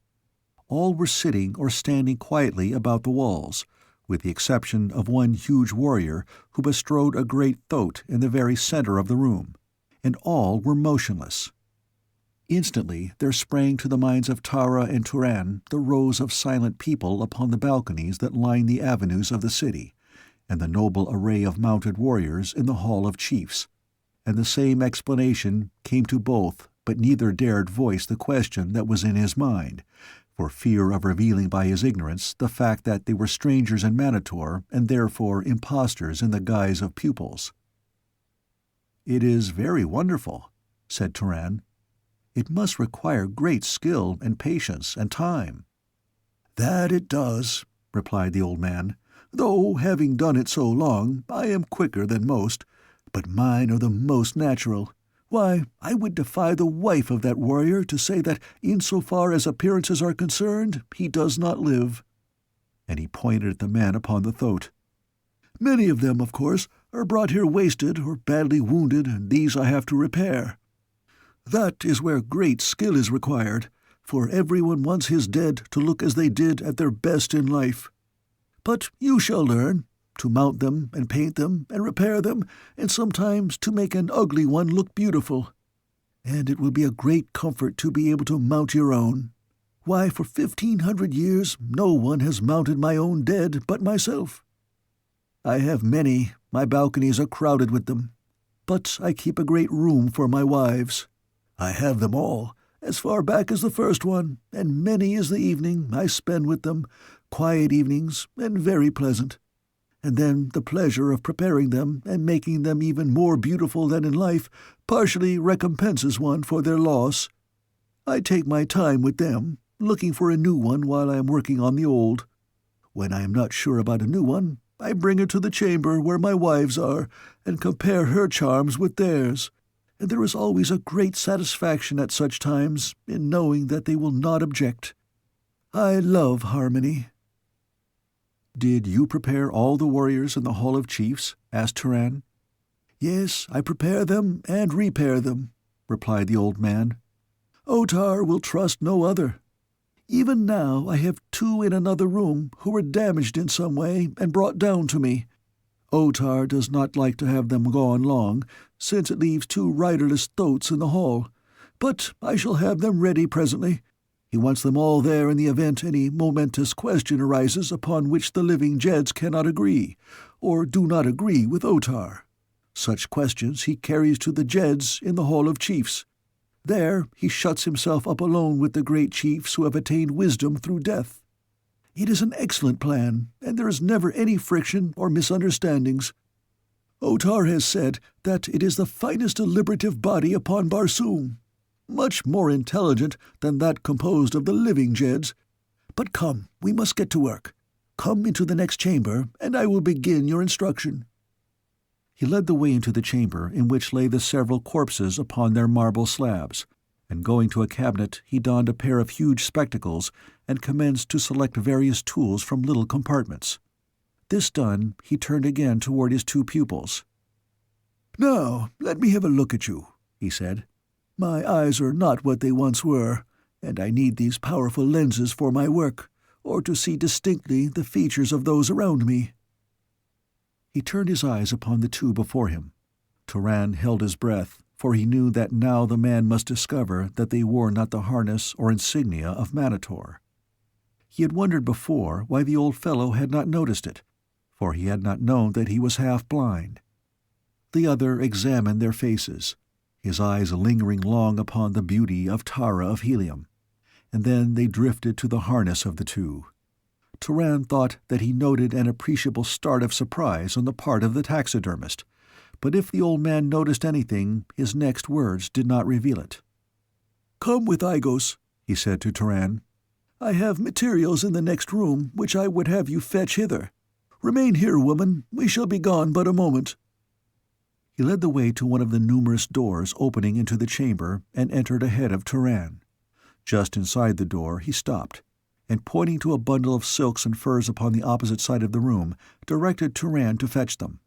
All were sitting or standing quietly about the walls, with the exception of one huge warrior who bestrode a great thoat in the very center of the room, and all were motionless. Instantly there sprang to the minds of Tara and Turan the rows of silent people upon the balconies that lined the avenues of the city, and the noble array of mounted warriors in the Hall of Chiefs, and the same explanation came to both, but neither dared voice the question that was in his mind, for fear of revealing by his ignorance the fact that they were strangers in Manator and therefore impostors in the guise of pupils. "It is very wonderful," said Turan. "It must require great skill and patience and time." "That it does," replied the old man, "though, having done it so long, I am quicker than most, but mine are the most natural. Why, I would defy the wife of that warrior to say that, insofar as appearances are concerned, he does not live." And he pointed at the men upon the thoat. "Many of them, of course, are brought here wasted or badly wounded, and these I have to repair. That is where great skill is required, for everyone wants his dead to look as they did at their best in life. But you shall learn to mount them and paint them and repair them, and sometimes to make an ugly one look beautiful. And it will be a great comfort to be able to mount your own. Why, for 1,500 years no one has mounted my own dead but myself. I have many, my balconies are crowded with them, but I keep a great room for my wives. I have them all, as far back as the first one, and many is the evening I spend with them, quiet evenings and very pleasant. And then the pleasure of preparing them and making them even more beautiful than in life partially recompenses one for their loss. I take my time with them, looking for a new one while I am working on the old. When I am not sure about a new one, I bring her to the chamber where my wives are and compare her charms with theirs, and there is always a great satisfaction at such times in knowing that they will not object. I love harmony." "Did you prepare all the warriors in the Hall of Chiefs?" asked Turan. "Yes, I prepare them and repair them," replied the old man. "Otar will trust no other. Even now I have 2 in another room who were damaged in some way and brought down to me. Otar does not like to have them gone long, since it leaves 2 riderless thoats in the hall, but I shall have them ready presently. He wants them all there in the event any momentous question arises upon which the living Jeds cannot agree, or do not agree with Otar. Such questions he carries to the Jeds in the Hall of Chiefs. There he shuts himself up alone with the great chiefs who have attained wisdom through death. It is an excellent plan, and there is never any friction or misunderstandings. Otar has said that it is the finest deliberative body upon Barsoom, much more intelligent than that composed of the living Jeds. But come, we must get to work. Come into the next chamber, and I will begin your instruction." He led the way into the chamber in which lay the several corpses upon their marble slabs, and going to a cabinet he donned a pair of huge spectacles and commenced to select various tools from little compartments. This done, he turned again toward his 2 pupils. "Now, let me have a look at you," he said. "My eyes are not what they once were, and I need these powerful lenses for my work, or to see distinctly the features of those around me." He turned his eyes upon the 2 before him. Turan held his breath, for he knew that now the man must discover that they wore not the harness or insignia of Manator. He had wondered before why the old fellow had not noticed it, for he had not known that he was half blind. The other examined their faces, his eyes lingering long upon the beauty of Tara of Helium, and then they drifted to the harness of the 2. Turan thought that he noted an appreciable start of surprise on the part of the taxidermist, but if the old man noticed anything, his next words did not reveal it. "Come with Igos," he said to Turan. "I have materials in the next room which I would have you fetch hither. Remain here, woman, we shall be gone but a moment." He led the way to one of the numerous doors opening into the chamber and entered ahead of Turan. Just inside the door he stopped, and pointing to a bundle of silks and furs upon the opposite side of the room, directed Turan to fetch them.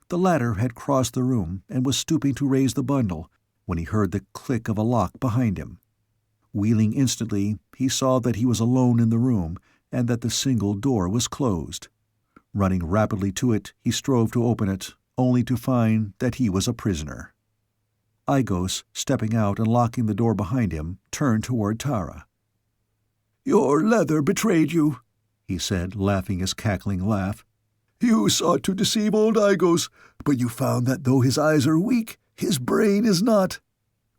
The latter had crossed the room and was stooping to raise the bundle when he heard the click of a lock behind him. Wheeling instantly, he saw that he was alone in the room and that the single door was closed. Running rapidly to it, he strove to open it, only to find that he was a prisoner. Igos, stepping out and locking the door behind him, turned toward Tara. "Your leather betrayed you," he said, laughing his cackling laugh. "You sought to deceive old Igos, but you found that though his eyes are weak, his brain is not.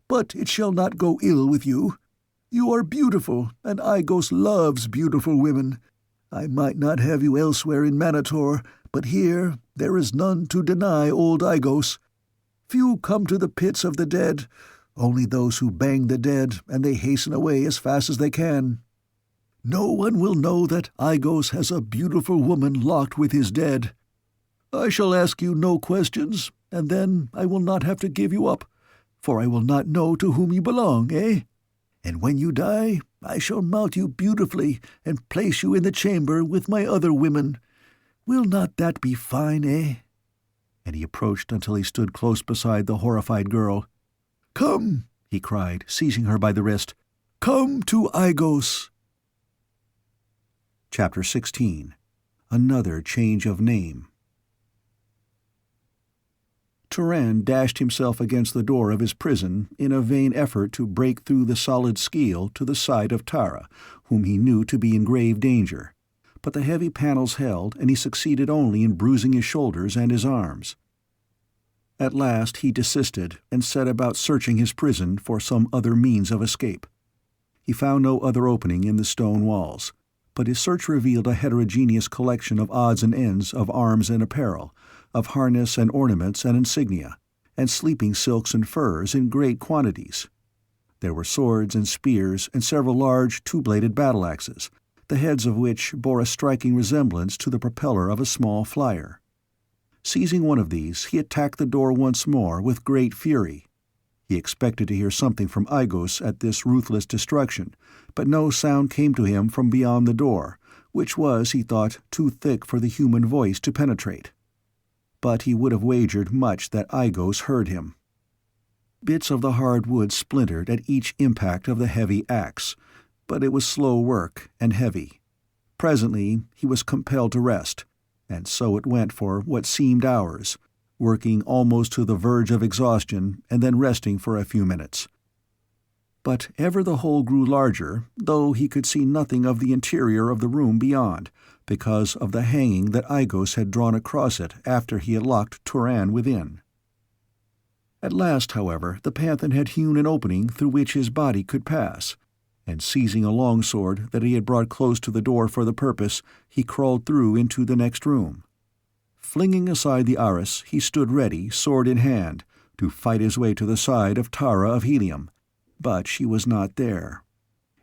But it shall not go ill with you. You are beautiful, and Igos loves beautiful women. I might not have you elsewhere in Manator, but here there is none to deny old Igos. Few come to the pits of the dead, only those who bang the dead, and they hasten away as fast as they can. No one will know that Igos has a beautiful woman locked with his dead. I shall ask you no questions, and then I will not have to give you up, for I will not know to whom you belong, eh? And when you die, I shall mount you beautifully and place you in the chamber with my other women. Will not that be fine, eh?" And he approached until he stood close beside the horrified girl. "Come," he cried, seizing her by the wrist. "Come to Igos." Chapter 16. Another Change of Name. Turan dashed himself against the door of his prison in a vain effort to break through the solid skeel to the side of Tara, whom he knew to be in grave danger. But the heavy panels held, and he succeeded only in bruising his shoulders and his arms. At last he desisted and set about searching his prison for some other means of escape. He found no other opening in the stone walls, but his search revealed a heterogeneous collection of odds and ends of arms and apparel, of harness and ornaments and insignia, and sleeping silks and furs in great quantities. There were swords and spears and several large two-bladed battle-axes, the heads of which bore a striking resemblance to the propeller of a small flyer. Seizing one of these, he attacked the door once more with great fury. He expected to hear something from Igos at this ruthless destruction, but no sound came to him from beyond the door, which was, he thought, too thick for the human voice to penetrate. But he would have wagered much that Igos heard him. Bits of the hard wood splintered at each impact of the heavy axe, but it was slow work and heavy. Presently he was compelled to rest, and so it went for what seemed hours, working almost to the verge of exhaustion and then resting for a few minutes. But ever the hole grew larger, though he could see nothing of the interior of the room beyond, because of the hanging that Igos had drawn across it after he had locked Turan within. At last, however, the Panthan had hewn an opening through which his body could pass, and seizing a long sword that he had brought close to the door for the purpose, he crawled through into the next room. Flinging aside the arras, he stood ready, sword in hand, to fight his way to the side of Tara of Helium, but she was not there.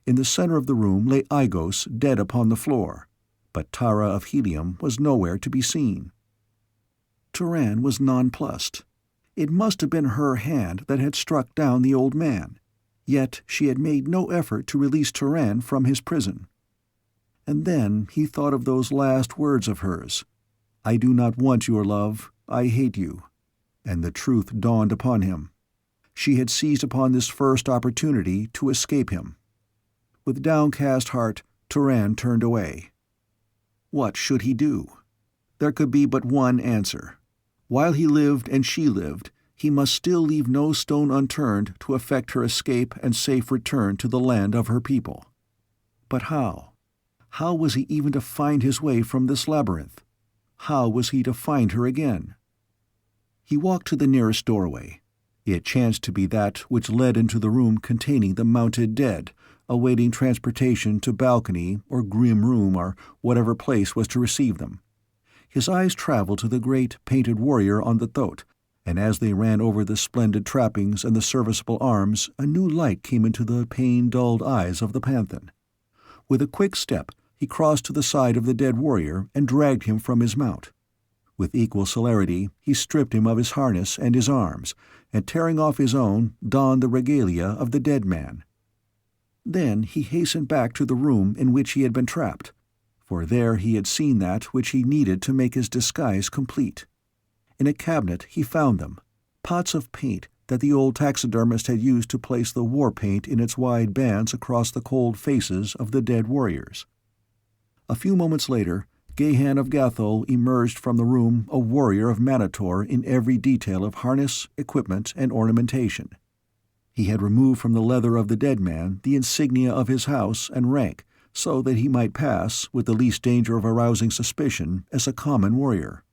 In the center of the room lay Igos, dead upon the floor, but Tara of Helium was nowhere to be seen. Turan was nonplussed. It must have been her hand that had struck down the old man, yet she had made no effort to release Turan from his prison. And then he thought of those last words of hers, "I do not want your love, I hate you," and the truth dawned upon him. She had seized upon this first opportunity to escape him. With downcast heart, Turan turned away. What should he do? There could be but one answer. While he lived and she lived, he must still leave no stone unturned to effect her escape and safe return to the land of her people. But how? How was he even to find his way from this labyrinth? How was he to find her again? He walked to the nearest doorway. It chanced to be that which led into the room containing the mounted dead, awaiting transportation to balcony or grim room or whatever place was to receive them. His eyes traveled to the great painted warrior on the thoat, and as they ran over the splendid trappings and the serviceable arms, a new light came into the pain-dulled eyes of the Panthan. With a quick step, he crossed to the side of the dead warrior and dragged him from his mount. With equal celerity, he stripped him of his harness and his arms, and tearing off his own, donned the regalia of the dead man. Then he hastened back to the room in which he had been trapped, for there he had seen that which he needed to make his disguise complete. In a cabinet he found them, pots of paint that the old taxidermist had used to place the war paint in its wide bands across the cold faces of the dead warriors. A few moments later, Gahan of Gathol emerged from the room a warrior of Manator in every detail of harness, equipment, and ornamentation. He had removed from the leather of the dead man the insignia of his house and rank, so that he might pass, with the least danger of arousing suspicion, as a common warrior.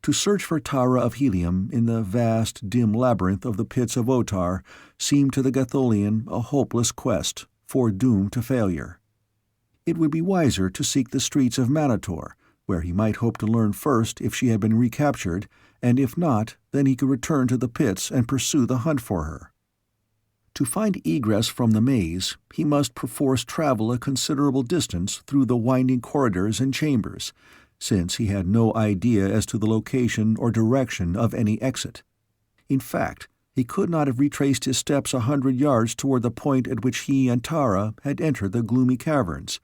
To search for Tara of Helium in the vast, dim labyrinth of the pits of Otar seemed to the Gatholian a hopeless quest, foredoomed to failure. It would be wiser to seek the streets of Manator, where he might hope to learn first if she had been recaptured, and if not, then he could return to the pits and pursue the hunt for her. To find egress from the maze, he must perforce travel a considerable distance through the winding corridors and chambers, since he had no idea as to the location or direction of any exit. In fact, he could not have retraced his steps 100 yards toward the point at which he and Tara had entered the gloomy caverns,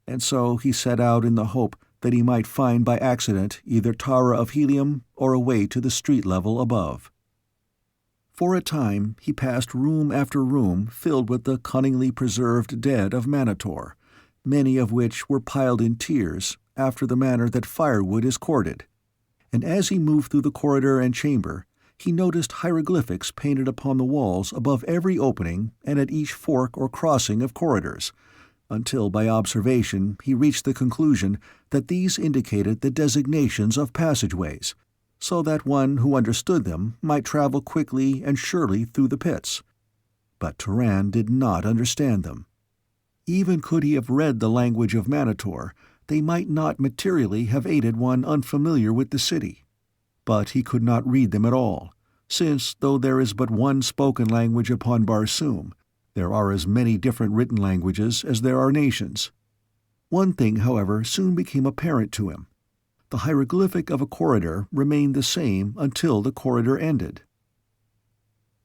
and so he set out in the hope that he might find by accident either Tara of Helium or a way to the street level above. For a time he passed room after room filled with the cunningly preserved dead of Manator, many of which were piled in tiers, after the manner that firewood is corded, and as he moved through the corridor and chamber, he noticed hieroglyphics painted upon the walls above every opening and at each fork or crossing of corridors, until by observation he reached the conclusion that these indicated the designations of passageways, so that one who understood them might travel quickly and surely through the pits. But Turan did not understand them. Even could he have read the language of Manator, they might not materially have aided one unfamiliar with the city. But he could not read them at all, since, though there is but one spoken language upon Barsoom, there are as many different written languages as there are nations. One thing, however, soon became apparent to him. The hieroglyphic of a corridor remained the same until the corridor ended.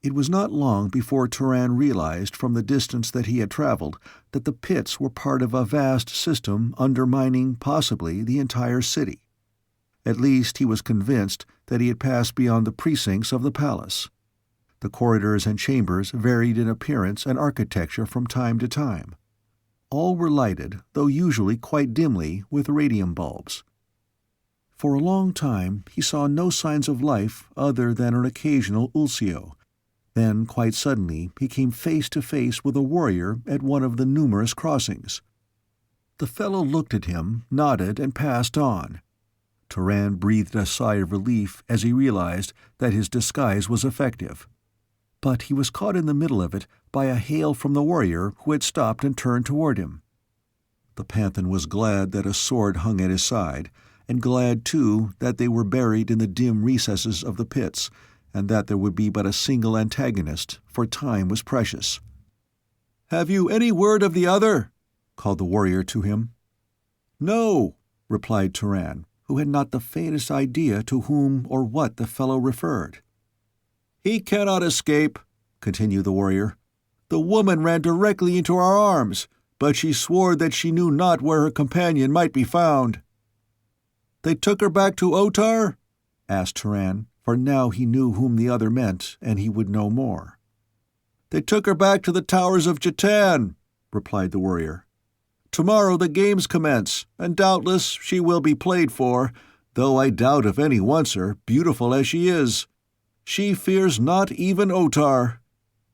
It was not long before Turan realized from the distance that he had traveled that the pits were part of a vast system undermining, possibly, the entire city. At least he was convinced that he had passed beyond the precincts of the palace. The corridors and chambers varied in appearance and architecture from time to time. All were lighted, though usually quite dimly, with radium bulbs. For a long time he saw no signs of life other than an occasional ulsio. Then, quite suddenly, he came face to face with a warrior at one of the numerous crossings. The fellow looked at him, nodded, and passed on. Turan breathed a sigh of relief as he realized that his disguise was effective. But he was caught in the middle of it by a hail from the warrior who had stopped and turned toward him. The Panthan was glad that a sword hung at his side, and glad, too, that they were buried in the dim recesses of the pits, and that there would be but a single antagonist, for time was precious. "Have you any word of the other?" called the warrior to him. "No," replied Turan, who had not the faintest idea to whom or what the fellow referred. "He cannot escape," continued the warrior. "The woman ran directly into our arms, but she swore that she knew not where her companion might be found." "They took her back to Otar?" asked Turan, for now he knew whom the other meant, and he would know more. "They took her back to the towers of Jatan," replied the warrior. "Tomorrow the games commence, and doubtless she will be played for, though I doubt if any wants her, beautiful as she is. She fears not even Otar.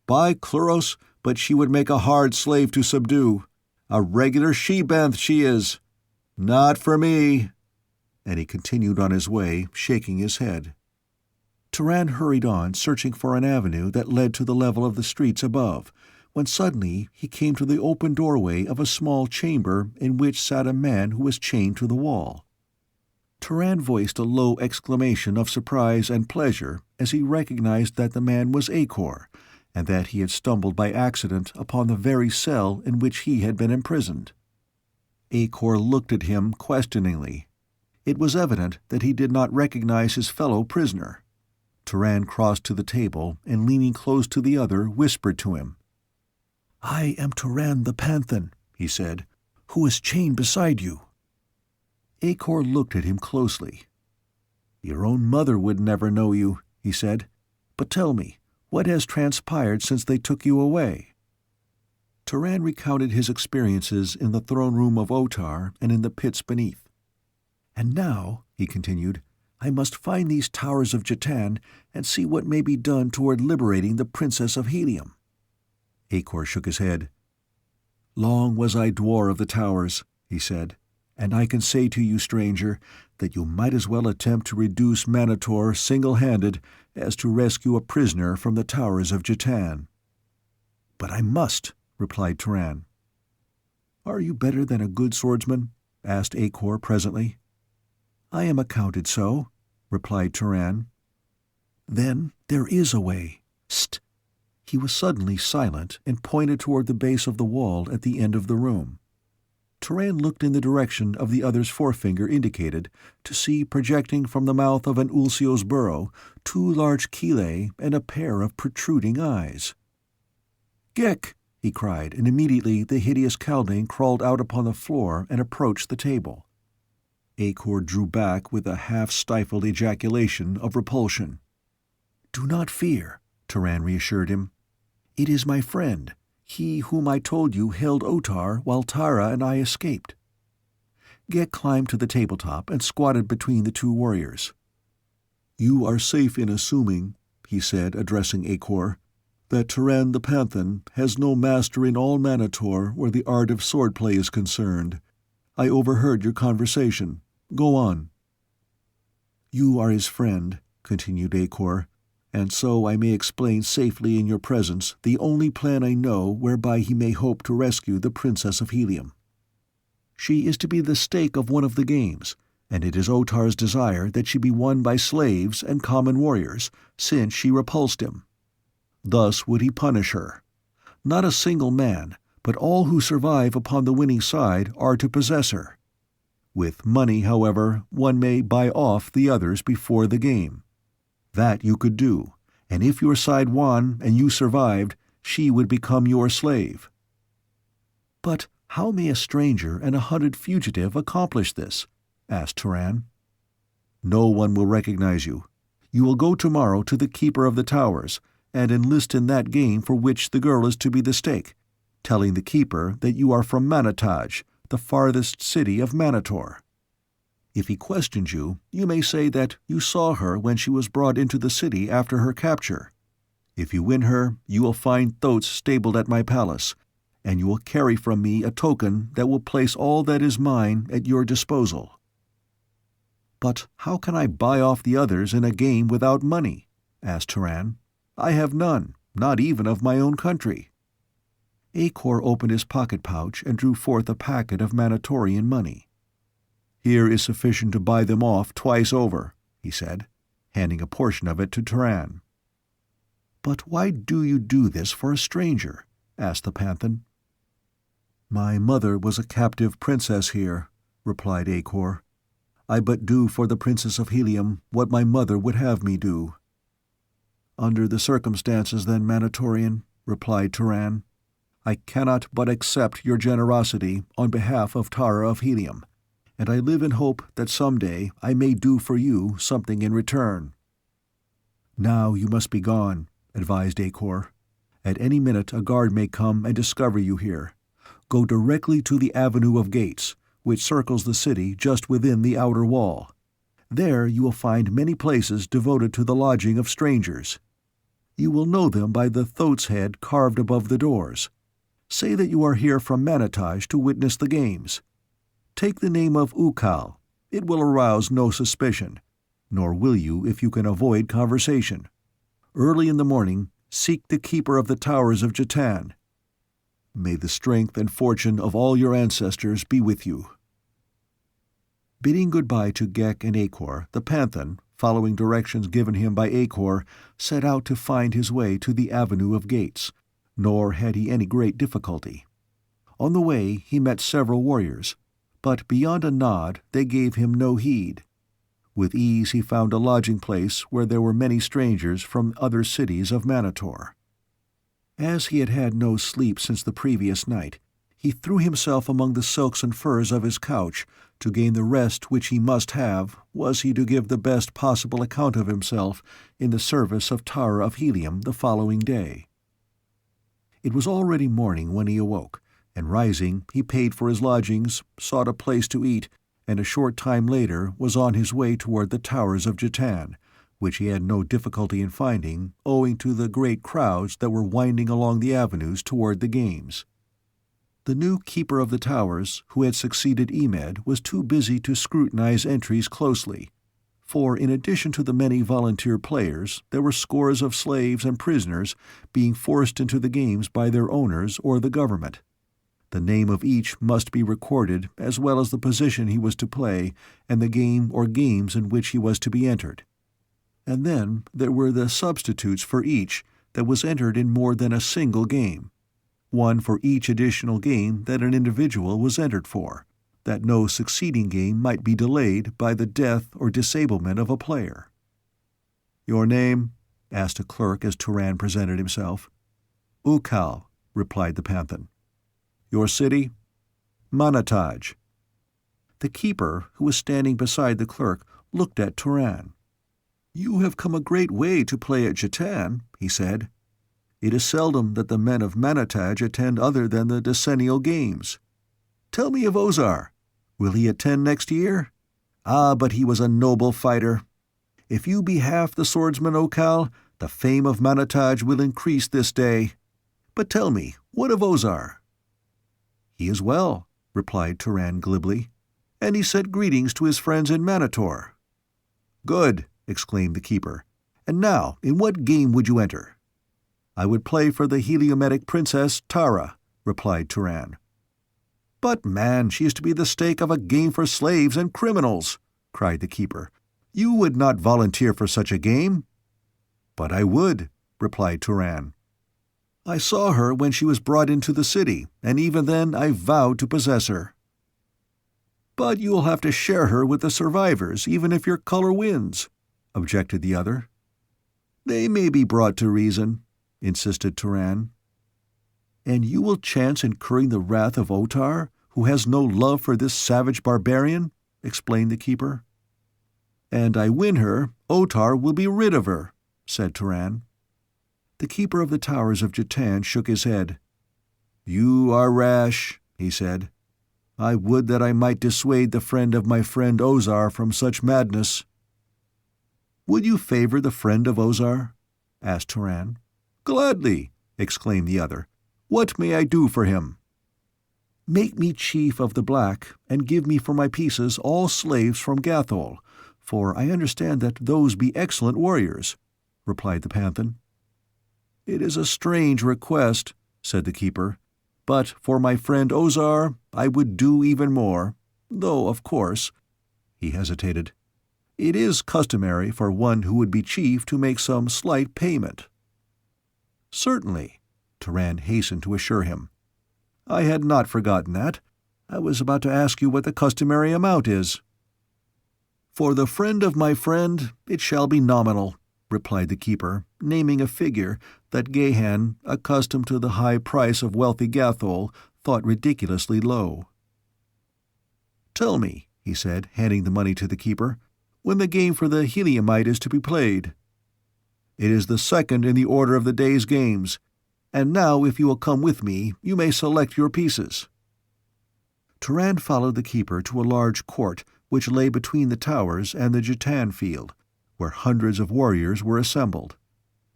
By Chloros, but she would make a hard slave to subdue. A regular she-banth she is. Not for me." And he continued on his way, shaking his head. Turan hurried on, searching for an avenue that led to the level of the streets above, when suddenly he came to the open doorway of a small chamber in which sat a man who was chained to the wall. Turan voiced a low exclamation of surprise and pleasure as he recognized that the man was Acor, and that he had stumbled by accident upon the very cell in which he had been imprisoned. Acor looked at him questioningly. It was evident that he did not recognize his fellow prisoner. Turan crossed to the table and, leaning close to the other, whispered to him. "I am Turan the Panthan," he said, "who is chained beside you." Acor looked at him closely. "Your own mother would never know you," he said. "But tell me, what has transpired since they took you away?" Turan recounted his experiences in the throne room of Otar and in the pits beneath. "And now," he continued, "I must find these towers of Jatan and see what may be done toward liberating the Princess of Helium." Acor shook his head. "Long was I dwar of the towers," he said, "and I can say to you, stranger, that you might as well attempt to reduce Manator single-handed as to rescue a prisoner from the towers of Jatan." "But I must," replied Turan. "Are you better than a good swordsman?" asked Acor presently. "I am accounted so," replied Turan. "Then there is a way. St!" He was suddenly silent and pointed toward the base of the wall at the end of the room. Turan looked in the direction of the other's forefinger indicated, to see projecting from the mouth of an ulsio's burrow 2 large chelae and a pair of protruding eyes. "Ghek!" he cried, and immediately the hideous Kaldane crawled out upon the floor and approached the table. Acor drew back with a half-stifled ejaculation of repulsion. "Do not fear," Turan reassured him. "It is my friend, he whom I told you held Otar while Tara and I escaped." Ghek climbed to the tabletop and squatted between the 2 warriors. "You are safe in assuming," he said, addressing Acor, "that Turan the Panthan has no master in all Manator where the art of swordplay is concerned. I overheard your conversation. Go on." "You are his friend," continued Acor, "and so I may explain safely in your presence the only plan I know whereby he may hope to rescue the Princess of Helium. She is to be the stake of one of the games, and it is Otar's desire that she be won by slaves and common warriors, since she repulsed him. Thus would he punish her. Not a single man, but all who survive upon the winning side are to possess her. With money, however, one may buy off the others before the game. That you could do, and if your side won and you survived, she would become your slave." "But how may a stranger and a hunted fugitive accomplish this?" asked Turan. "No one will recognize you. You will go tomorrow to the Keeper of the Towers and enlist in that game for which the girl is to be the stake, telling the Keeper that you are from Manataj, the farthest city of Manator. If he questions you, you may say that you saw her when she was brought into the city after her capture. If you win her, you will find Thoats stabled at my palace, and you will carry from me a token that will place all that is mine at your disposal." "But how can I buy off the others in a game without money?" asked Turan. "I have none, not even of my own country." Acor opened his pocket-pouch and drew forth a packet of Manatorian money. "Here is sufficient to buy them off twice over," he said, handing a portion of it to Turan. "But why do you do this for a stranger?" asked the Panthan. "My mother was a captive princess here," replied Acor. "I but do for the Princess of Helium what my mother would have me do." "Under the circumstances, then, Manatorian," replied Turan, "I cannot but accept your generosity on behalf of Tara of Helium, and I live in hope that some day I may do for you something in return." "Now you must be gone," advised Acor. "At any minute a guard may come and discover you here. Go directly to the Avenue of Gates, which circles the city just within the outer wall. There you will find many places devoted to the lodging of strangers. You will know them by the Thoats head carved above the doors. Say that you are here from Manataj to witness the games. Take the name of Ukal. It will arouse no suspicion, nor will you if you can avoid conversation. Early in the morning, seek the Keeper of the Towers of Jatan. May the strength and fortune of all your ancestors be with you." Bidding goodbye to Ghek and Acor, the Panthan, following directions given him by Acor, set out to find his way to the Avenue of Gates, nor had he any great difficulty. On the way he met several warriors, but beyond a nod they gave him no heed. With ease he found a lodging place where there were many strangers from other cities of Manator. As he had had no sleep since the previous night, he threw himself among the silks and furs of his couch To gain the rest which he must have, was he to give the best possible account of himself in the service of Tara of Helium the following day. It was already morning when he awoke, and rising, he paid for his lodgings, sought a place to eat, and a short time later was on his way toward the towers of Jatan, which he had no difficulty in finding, owing to the great crowds that were winding along the avenues toward the games. The new keeper of the towers, who had succeeded Emed, was too busy to scrutinize entries closely, for in addition to the many volunteer players, there were scores of slaves and prisoners being forced into the games by their owners or the government. The name of each must be recorded, as well as the position he was to play and the game or games in which he was to be entered. And then there were the substitutes for each that was entered in more than a single game, one for each additional game that an individual was entered for, that no succeeding game might be delayed by the death or disablement of a player. "Your name?" asked a clerk as Turan presented himself. "Ukal," replied the Panthan. "Your city?" "Manataj." The keeper, who was standing beside the clerk, looked at Turan. "You have come a great way to play at Jatan," he said. "It is seldom that the men of Manataj attend other than the decennial games. Tell me of Ozar. Will he attend next year? Ah, but he was a noble fighter. If you be half the swordsman, Okal, the fame of Manataj will increase this day. But tell me, what of Ozar?" "He is well," replied Turan glibly, "and he sent greetings to his friends in Manator." "Good," exclaimed the keeper. "And now, in what game would you enter?" "I would play for the Heliometic princess, Tara," replied Turan. "But man, she is to be the stake of a game for slaves and criminals," cried the keeper. "You would not volunteer for such a game." "But I would," replied Turan. "I saw her when she was brought into the city, and even then I vowed to possess her." "But you will have to share her with the survivors, even if your color wins," objected the other. "They may be brought to reason," insisted Turan. "And you will chance incurring the wrath of Otar, who has no love for this savage barbarian," explained the keeper. "And I win her, Otar will be rid of her," said Turan. The keeper of the towers of Jatan shook his head. "You are rash," he said. "I would that I might dissuade the friend of my friend Ozar from such madness." "Would you favor the friend of Ozar?" asked Turan. "Gladly," exclaimed the other. "What may I do for him?" "Make me chief of the Black, and give me for my pieces all slaves from Gathol, for I understand that those be excellent warriors," replied the Panthan. "It is a strange request," said the keeper, "but for my friend Ozar I would do even more, though, of course," he hesitated, "it is customary for one who would be chief to make some slight payment." "Certainly," Turan hastened to assure him. "I had not forgotten that. I was about to ask you what the customary amount is." "For the friend of my friend, it shall be nominal," replied the keeper, naming a figure that Gahan, accustomed to the high price of wealthy Gathol, thought ridiculously low. "Tell me," he said, handing the money to the keeper, "when the game for the Heliumite is to be played." "It is the second in the order of the day's games. And now, if you will come with me, you may select your pieces." Turan followed the keeper to a large court which lay between the towers and the Jatan field, where hundreds of warriors were assembled.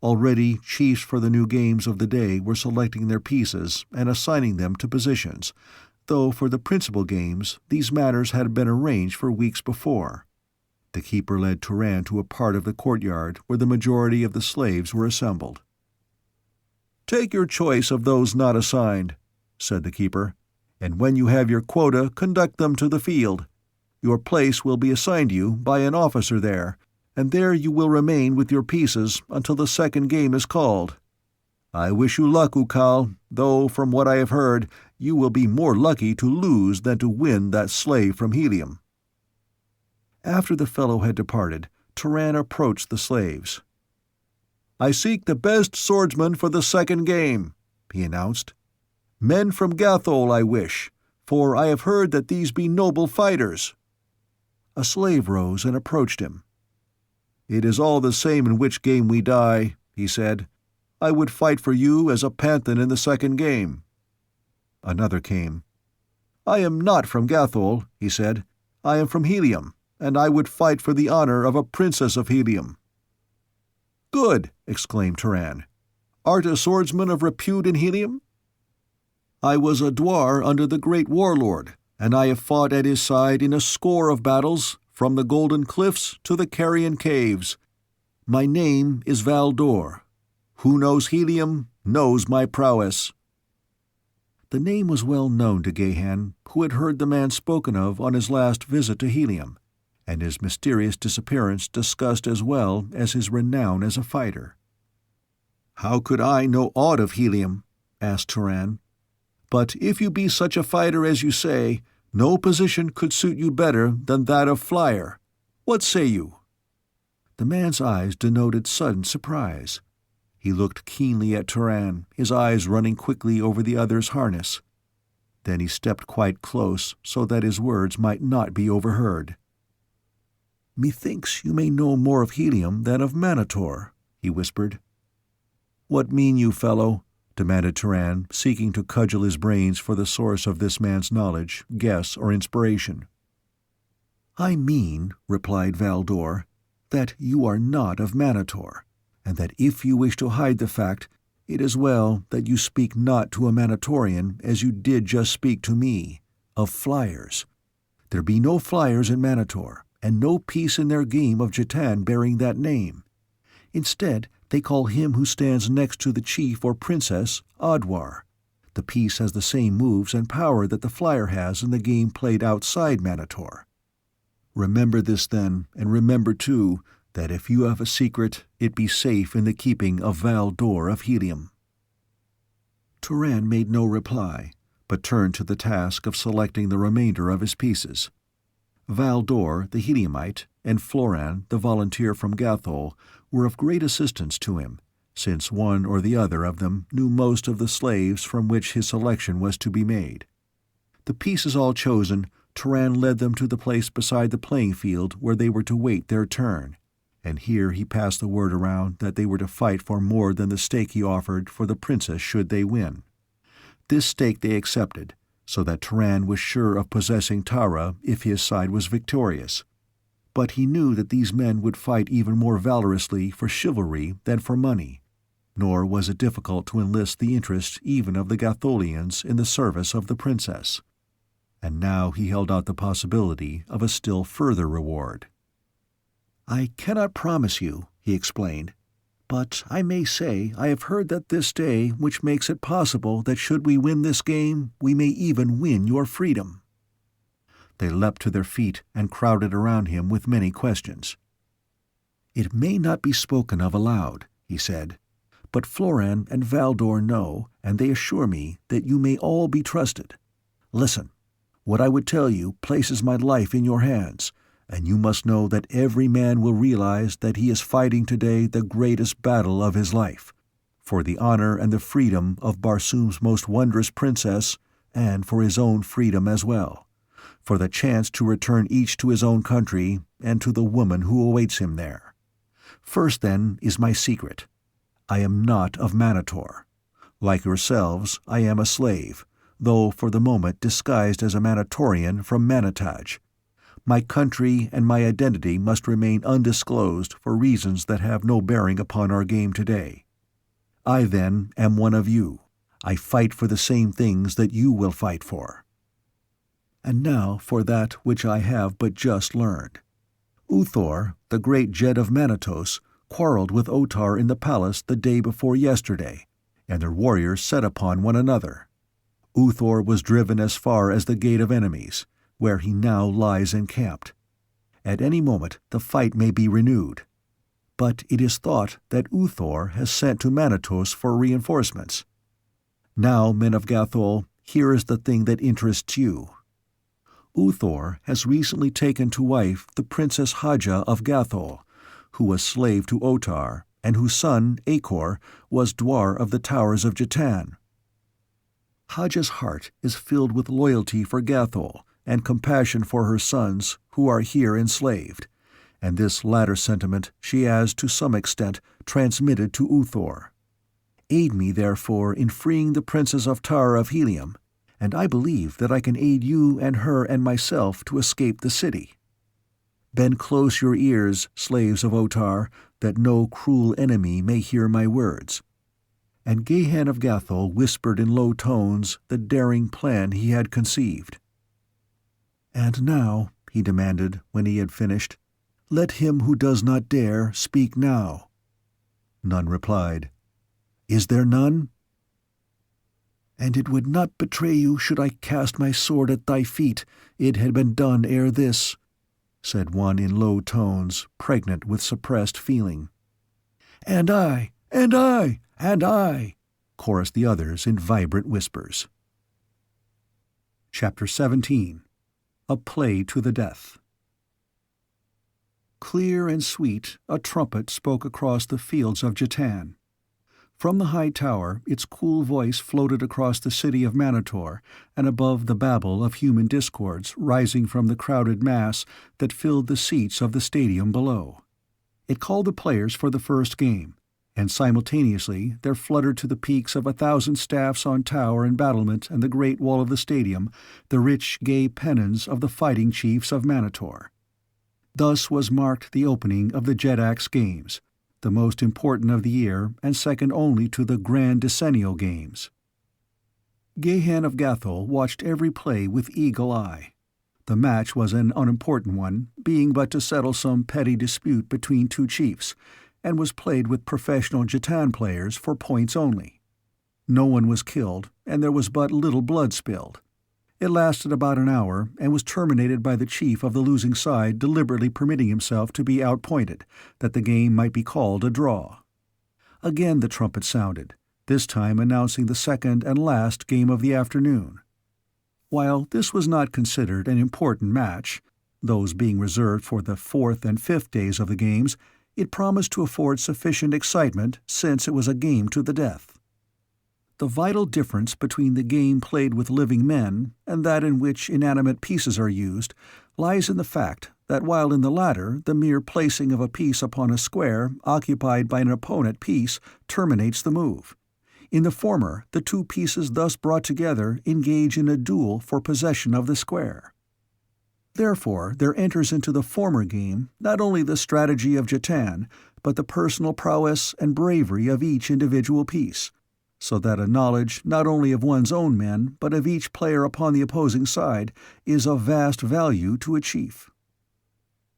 Already chiefs for the new games of the day were selecting their pieces and assigning them to positions, though for the principal games these matters had been arranged for weeks before. The keeper led Turan to a part of the courtyard where the majority of the slaves were assembled. "Take your choice of those not assigned," said the keeper, "and when you have your quota, conduct them to the field. Your place will be assigned you by an officer there, and there you will remain with your pieces until the second game is called. I wish you luck, Ukal, though from what I have heard, you will be more lucky to lose than to win that slave from Helium." After the fellow had departed, Turan approached the slaves. "I seek the best swordsman for the second game," he announced. "Men from Gathol I wish, for I have heard that these be noble fighters." A slave rose and approached him. "It is all the same in which game we die," he said. "I would fight for you as a panthan in the second game." Another came. "I am not from Gathol," he said. "I am from Helium, and I would fight for the honor of a princess of Helium." "Good!" exclaimed Turan. "Art a swordsman of repute in Helium?" "I was a dwar under the great warlord, and I have fought at his side in a score of battles, from the Golden Cliffs to the Carrion Caves. My name is Valdor. Who knows Helium knows my prowess." The name was well known to Gahan, who had heard the man spoken of on his last visit to Helium, and his mysterious disappearance discussed as well as his renown as a fighter. "How could I know aught of Helium?" asked Turan. "But if you be such a fighter as you say, no position could suit you better than that of flyer. What say you?" The man's eyes denoted sudden surprise. He looked keenly at Turan, his eyes running quickly over the other's harness. Then he stepped quite close so that his words might not be overheard. "Methinks you may know more of Helium than of Manator," he whispered. "What mean you, fellow?" demanded Turan, seeking to cudgel his brains for the source of this man's knowledge, guess, or inspiration. "I mean," replied Valdor, "that you are not of Manator, and that if you wish to hide the fact, it is well that you speak not to a Manatorian as you did just speak to me, of flyers. There be no flyers in Manator, and no piece in their game of Jatan bearing that name. Instead, they call him who stands next to the chief or princess Adwar. The piece has the same moves and power that the flyer has in the game played outside Manator. Remember this, then, and remember, too, that if you have a secret, it be safe in the keeping of Valdor of Helium." Turan made no reply, but turned to the task of selecting the remainder of his pieces. Valdor, the Heliumite, and Floran, the volunteer from Gathol, were of great assistance to him, since one or the other of them knew most of the slaves from which his selection was to be made. The pieces all chosen, Turan led them to the place beside the playing field where they were to wait their turn, and here he passed the word around that they were to fight for more than the stake he offered for the princess should they win. This stake they accepted, so that Turan was sure of possessing Tara if his side was victorious. But he knew that these men would fight even more valorously for chivalry than for money, nor was it difficult to enlist the interest even of the Gatholians in the service of the princess. And now he held out the possibility of a still further reward. "I cannot promise you," he explained, "but I may say I have heard that this day which makes it possible that should we win this game, we may even win your freedom." They leapt to their feet and crowded around him with many questions. "It may not be spoken of aloud," he said, "but Floran and Valdor know, and they assure me that you may all be trusted. Listen, what I would tell you places my life in your hands, and you must know that every man will realize that he is fighting today the greatest battle of his life, for the honor and the freedom of Barsoom's most wondrous princess, and for his own freedom as well, for the chance to return each to his own country and to the woman who awaits him there. First, then, is my secret. I am not of Manator. Like yourselves, I am a slave, though for the moment disguised as a Manatorian from Manataj. My country and my identity must remain undisclosed for reasons that have no bearing upon our game today. I, then, am one of you. I fight for the same things that you will fight for. And now for that which I have but just learned. Uthor, the great Jed of Manatos, quarreled with Otar in the palace the day before yesterday, and their warriors set upon one another. Uthor was driven as far as the Gate of Enemies, where he now lies encamped. At any moment the fight may be renewed. But it is thought that Uthor has sent to Manatos for reinforcements. Now, men of Gathol, here is the thing that interests you. Uthor has recently taken to wife the Princess Haja of Gathol, who was slave to Otar, and whose son, Akor, was Dwar of the Towers of Jatan. Hadja's heart is filled with loyalty for Gathol and compassion for her sons who are here enslaved, and this latter sentiment she has to some extent transmitted to Uthor. Aid me, therefore, in freeing the Princess of Tara of Helium, and I believe that I can aid you and her and myself to escape the city. Bend close your ears, slaves of Otar, that no cruel enemy may hear my words." And Gahan of Gathol whispered in low tones the daring plan he had conceived. "And now," he demanded when he had finished, "let him who does not dare speak now." None replied. "Is there none?" "And it would not betray you should I cast my sword at thy feet. It had been done ere this," said one in low tones, pregnant with suppressed feeling. "And I, and I, and I," chorused the others in vibrant whispers. Chapter 17. A Play to the Death. Clear and sweet, a trumpet spoke across the fields of Jatan. From the high tower, its cool voice floated across the city of Manator and above the babble of human discords rising from the crowded mass that filled the seats of the stadium below. It called the players for the first game, and simultaneously there fluttered to the peaks of 1,000 staffs on tower and battlement and the great wall of the stadium the rich, gay pennons of the fighting chiefs of Manator. Thus was marked the opening of the Jedax Games, the most important of the year and second only to the Grand Decennial Games. Gahan of Gathol watched every play with eagle eye. The match was an unimportant one, being but to settle some petty dispute between two chiefs, and was played with professional Jatan players for points only. No one was killed, and there was but little blood spilled. It lasted about an hour, and was terminated by the chief of the losing side deliberately permitting himself to be outpointed, that the game might be called a draw. Again the trumpet sounded, this time announcing the second and last game of the afternoon. While this was not considered an important match, those being reserved for the fourth and fifth days of the games, it promised to afford sufficient excitement since it was a game to the death. The vital difference between the game played with living men and that in which inanimate pieces are used lies in the fact that while in the latter the mere placing of a piece upon a square occupied by an opponent piece terminates the move, in the former the two pieces thus brought together engage in a duel for possession of the square. Therefore there enters into the former game not only the strategy of Jatan, but the personal prowess and bravery of each individual piece, so that a knowledge not only of one's own men but of each player upon the opposing side is of vast value to a chief.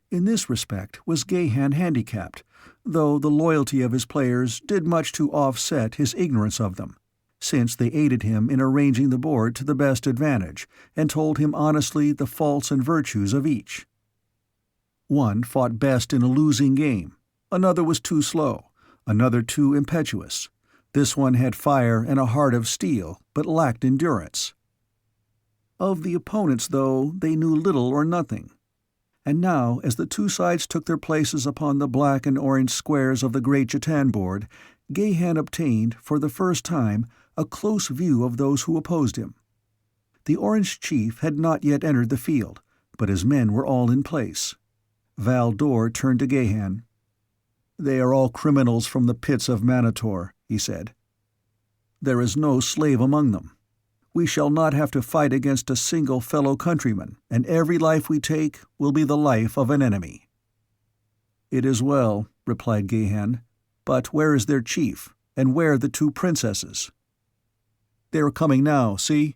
In this respect was Gahan handicapped, though the loyalty of his players did much to offset his ignorance of them, since they aided him in arranging the board to the best advantage and told him honestly the faults and virtues of each. One fought best in a losing game, another was too slow, another too impetuous. This one had fire and a heart of steel, but lacked endurance. Of the opponents, though, they knew little or nothing. And now, as the two sides took their places upon the black and orange squares of the great Jatan board, Gahan obtained, for the first time, a close view of those who opposed him. The Orange Chief had not yet entered the field, but his men were all in place. Val Dor turned to Gahan. "They are all criminals from the pits of Manator," he said. "There is no slave among them. We shall not have to fight against a single fellow countryman, and every life we take will be the life of an enemy." "It is well," replied Gahan. "But where is their chief, and where the two princesses?" "They are coming now, see?"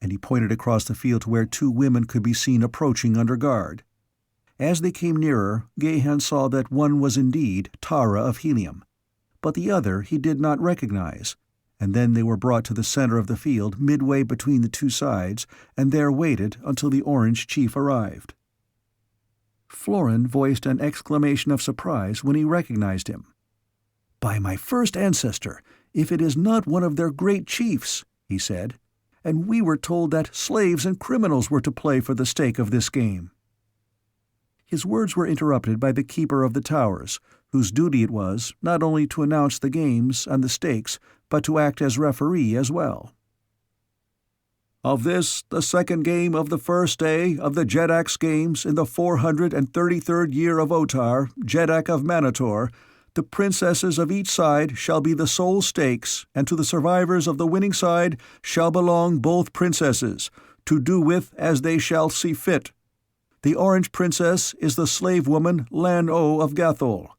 And he pointed across the field to where two women could be seen approaching under guard. As they came nearer, Gahan saw that one was indeed Tara of Helium, but the other he did not recognize, and then they were brought to the center of the field midway between the two sides, and there waited until the Orange Chief arrived. Florin voiced an exclamation of surprise when he recognized him. "By my first ancestor, if it is not one of their great chiefs," he said, "and we were told that slaves and criminals were to play for the stake of this game." His words were interrupted by the Keeper of the Towers, whose duty it was not only to announce the games and the stakes, but to act as referee as well. Of this, the second game of the first day of the Jedak's Games in the 433rd year of Otar, Jedak of Manator, the princesses of each side shall be the sole stakes, and to the survivors of the winning side shall belong both princesses, to do with as they shall see fit. The orange princess is the slave woman Lan-O of Gathol.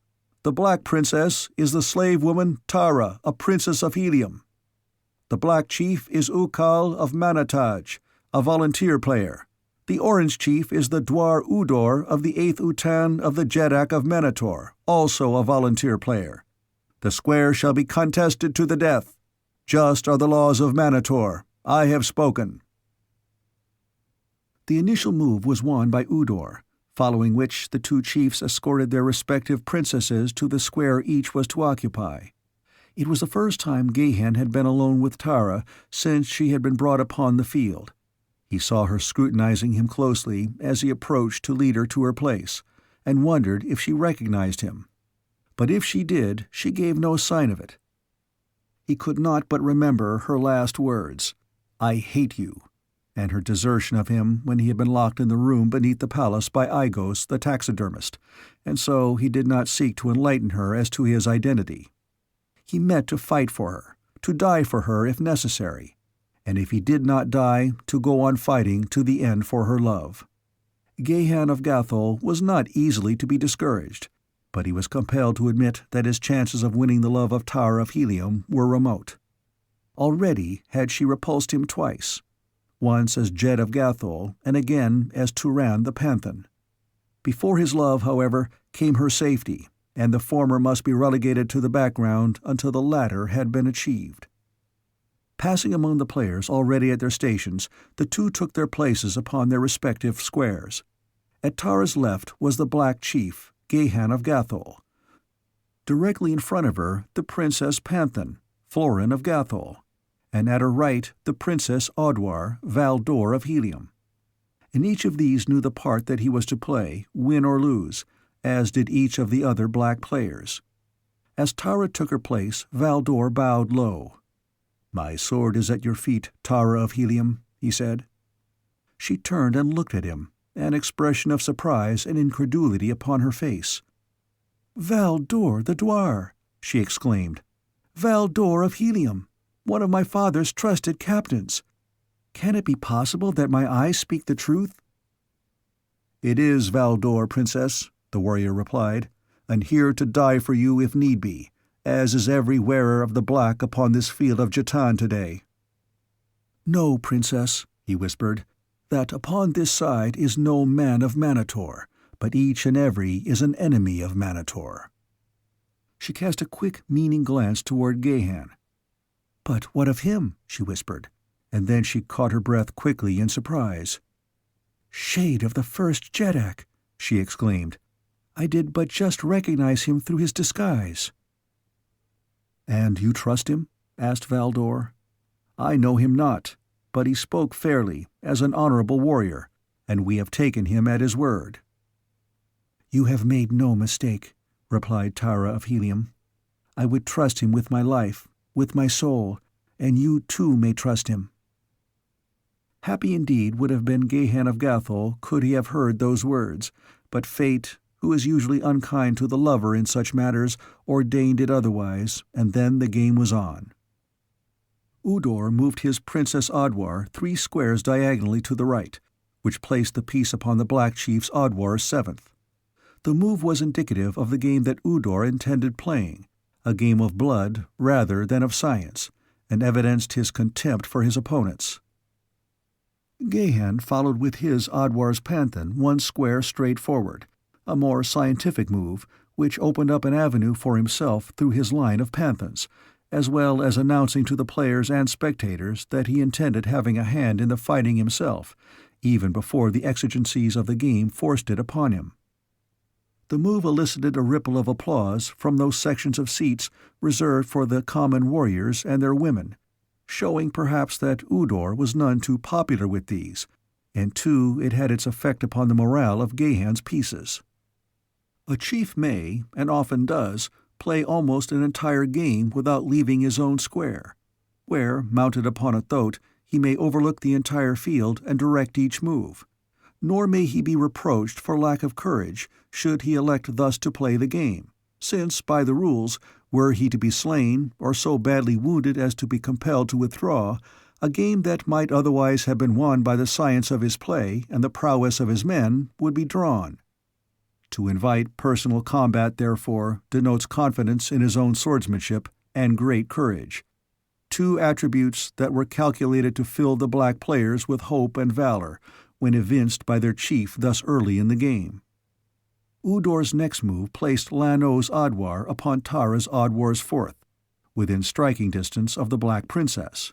The black princess is the slave woman Tara, a princess of Helium. The black chief is Ukal of Manataj, a volunteer player. The orange chief is the Dwar Udor of the 8th Utan of the Jedak of Manator, also a volunteer player. The square shall be contested to the death. Just are the laws of Manator. I have spoken." The initial move was won by Udor, following which the two chiefs escorted their respective princesses to the square each was to occupy. It was the first time Gahan had been alone with Tara since she had been brought upon the field. He saw her scrutinizing him closely as he approached to lead her to her place, and wondered if she recognized him. But if she did, she gave no sign of it. He could not but remember her last words, "I hate you," and her desertion of him when he had been locked in the room beneath the palace by Igos, the taxidermist, and so he did not seek to enlighten her as to his identity. He meant to fight for her, to die for her if necessary, and if he did not die, to go on fighting to the end for her love. Gahan of Gathol was not easily to be discouraged, but he was compelled to admit that his chances of winning the love of Tara of Helium were remote. Already had she repulsed him twice, once as Jed of Gathol and again as Turan the Panthan. Before his love, however, came her safety, and the former must be relegated to the background until the latter had been achieved. Passing among the players already at their stations, the two took their places upon their respective squares. At Tara's left was the Black Chief, Gahan of Gathol. Directly in front of her, the Princess Panthan, Florin of Gathol, and at her right the Princess Audwar, Valdor of Helium. And each of these knew the part that he was to play, win or lose, as did each of the other black players. As Tara took her place, Valdor bowed low. "My sword is at your feet, Tara of Helium," he said. She turned and looked at him, an expression of surprise and incredulity upon her face. "Valdor the Dwar!" she exclaimed. "Valdor of Helium, one of my father's trusted captains. Can it be possible that my eyes speak the truth?" "It is Valdor, Princess," the warrior replied, "and here to die for you if need be, as is every wearer of the black upon this field of Jatan today." "Know, Princess," he whispered, "that upon this side is no man of Manator, but each and every is an enemy of Manator." She cast a quick, meaning glance toward Gahan. "But what of him?" she whispered, and then she caught her breath quickly in surprise. "Shade of the first Jedak!" she exclaimed. "I did but just recognize him through his disguise." "And you trust him?" asked Valdor. "I know him not, but he spoke fairly, as an honorable warrior, and we have taken him at his word." "You have made no mistake," replied Tara of Helium. "I would trust him with my life, with my soul, and you too may trust him." Happy indeed would have been Gahan of Gathol could he have heard those words, but fate, who is usually unkind to the lover in such matters, ordained it otherwise, and then the game was on. Udor moved his Princess Audwar 3 squares diagonally to the right, which placed the piece upon the Black Chief's Audwar's 7th. The move was indicative of the game that Udor intended playing, a game of blood rather than of science, and evidenced his contempt for his opponents. Gahan followed with his Audwar's Panthan 1 square straight forward, a more scientific move, which opened up an avenue for himself through his line of Panthans, as well as announcing to the players and spectators that he intended having a hand in the fighting himself, even before the exigencies of the game forced it upon him. The move elicited a ripple of applause from those sections of seats reserved for the common warriors and their women, showing perhaps that Udor was none too popular with these, and too it had its effect upon the morale of Gahan's pieces. A chief may, and often does, play almost an entire game without leaving his own square, where, mounted upon a thoat, he may overlook the entire field and direct each move. Nor may he be reproached for lack of courage should he elect thus to play the game, since, by the rules, were he to be slain or so badly wounded as to be compelled to withdraw, a game that might otherwise have been won by the science of his play and the prowess of his men would be drawn. To invite personal combat, therefore, denotes confidence in his own swordsmanship and great courage, two attributes that were calculated to fill the black players with hope and valor when evinced by their chief thus early in the game. Udor's next move placed Lano's Adwar upon Tara's Adwar's fourth, within striking distance of the Black Princess.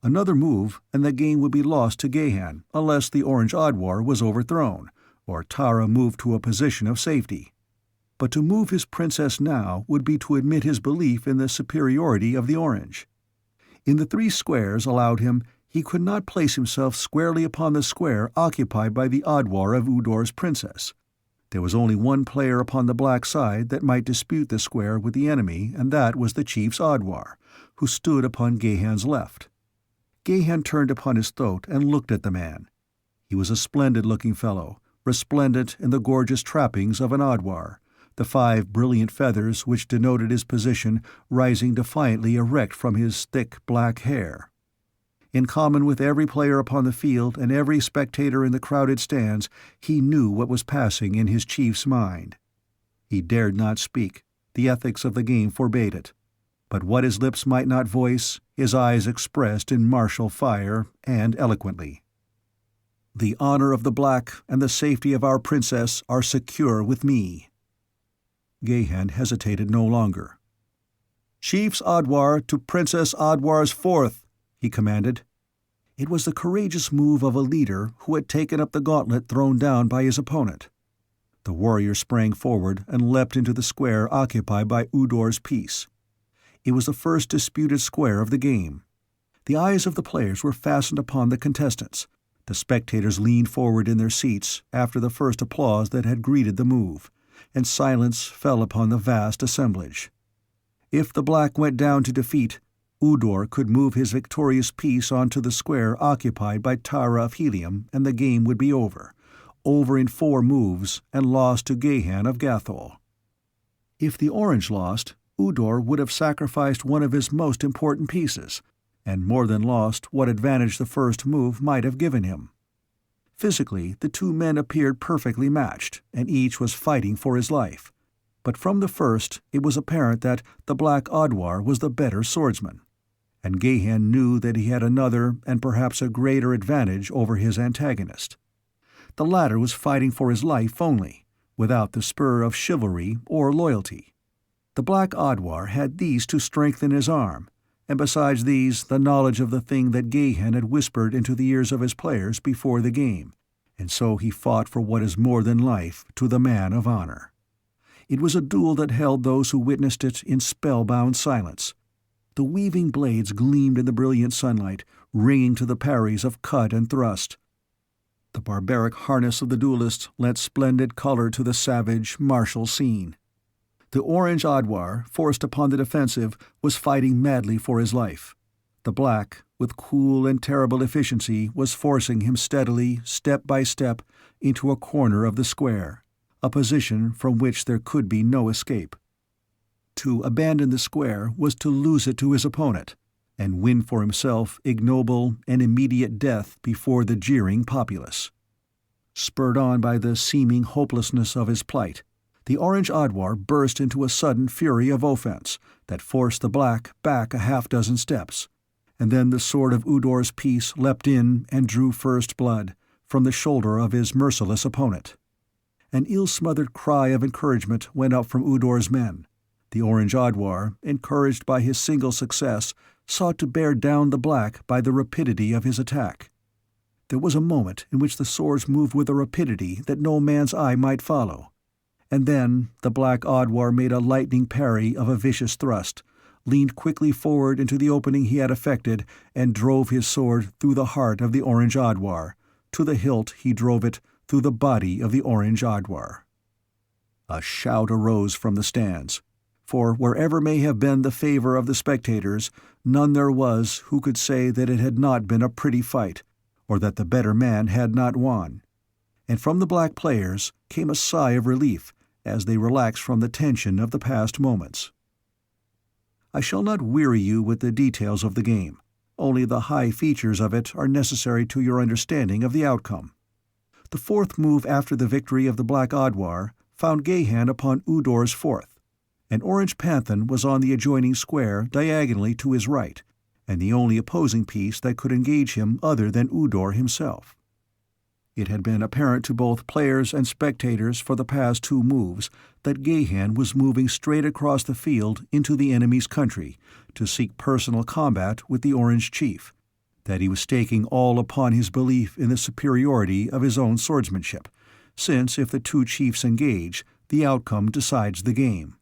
Another move, and the game would be lost to Gehan unless the Orange Adwar was overthrown, or Tara moved to a position of safety. But to move his princess now would be to admit his belief in the superiority of the Orange. In the 3 squares allowed him, he could not place himself squarely upon the square occupied by the Adwar of Udor's princess. There was only one player upon the black side that might dispute the square with the enemy, and that was the chief's Adwar, who stood upon Gehan's left. Gehan turned upon his thoat and looked at the man. He was a splendid-looking fellow, resplendent in the gorgeous trappings of an Adwar, the 5 brilliant feathers which denoted his position rising defiantly erect from his thick black hair. In common with every player upon the field and every spectator in the crowded stands, he knew what was passing in his chief's mind. He dared not speak, the ethics of the game forbade it. But what his lips might not voice, his eyes expressed in martial fire and eloquently. "The honor of the Black and the safety of our princess are secure with me." Gehan hesitated no longer. "Chief's Adwar to Princess Adwar's fourth," he commanded. It was the courageous move of a leader who had taken up the gauntlet thrown down by his opponent. The warrior sprang forward and leapt into the square occupied by Udor's piece. It was the first disputed square of the game. The eyes of the players were fastened upon the contestants. The spectators leaned forward in their seats after the first applause that had greeted the move, and silence fell upon the vast assemblage. If the Black went down to defeat, Udor could move his victorious piece onto the square occupied by Tara of Helium, and the game would be over in 4 moves, and lost to Gehan of Gathol. If the Orange lost, Udor would have sacrificed one of his most important pieces, and more than lost what advantage the first move might have given him. Physically, the 2 men appeared perfectly matched, and each was fighting for his life. But from the first it was apparent that the Black Adwar was the better swordsman, and Gehan knew that he had another and perhaps a greater advantage over his antagonist. The latter was fighting for his life only, without the spur of chivalry or loyalty. The Black Adwar had these to strengthen his arm, and besides these the knowledge of the thing that Gehan had whispered into the ears of his players before the game, and so he fought for what is more than life to the man of honor. It was a duel that held those who witnessed it in spellbound silence. The weaving blades gleamed in the brilliant sunlight, ringing to the parries of cut and thrust. The barbaric harness of the duelists lent splendid color to the savage, martial scene. The Orange Adwar, forced upon the defensive, was fighting madly for his life. The Black, with cool and terrible efficiency, was forcing him steadily, step by step, into a corner of the square, a position from which there could be no escape. To abandon the square was to lose it to his opponent, and win for himself ignoble and immediate death before the jeering populace. Spurred on by the seeming hopelessness of his plight, the Orange Adwar burst into a sudden fury of offense that forced the Black back a half-dozen steps, and then the sword of Udor's piece leapt in and drew first blood from the shoulder of his merciless opponent. An ill-smothered cry of encouragement went up from Udor's men. The Orange Adwar, encouraged by his single success, sought to bear down the Black by the rapidity of his attack. There was a moment in which the swords moved with a rapidity that no man's eye might follow, and then the Black Adwar made a lightning parry of a vicious thrust, leaned quickly forward into the opening he had effected, and drove his sword through the heart of the Orange Adwar. To the hilt he drove it, through the body of the Orange Adwar. A shout arose from the stands. for wherever may have been the favor of the spectators, none there was who could say that it had not been a pretty fight, or that the better man had not won. And from the black players came a sigh of relief as they relaxed from the tension of the past moments. I shall not weary you with the details of the game. Only the high features of it are necessary to your understanding of the outcome. The fourth move after the victory of the Black Odwar found Gahan upon Udor's fourth. An orange panthan was on the adjoining square diagonally to his right, and the only opposing piece that could engage him other than Udor himself. It had been apparent to both players and spectators for the past two moves that Gahan was moving straight across the field into the enemy's country to seek personal combat with the Orange Chief, that he was staking all upon his belief in the superiority of his own swordsmanship, since if the two chiefs engage, the outcome decides the game.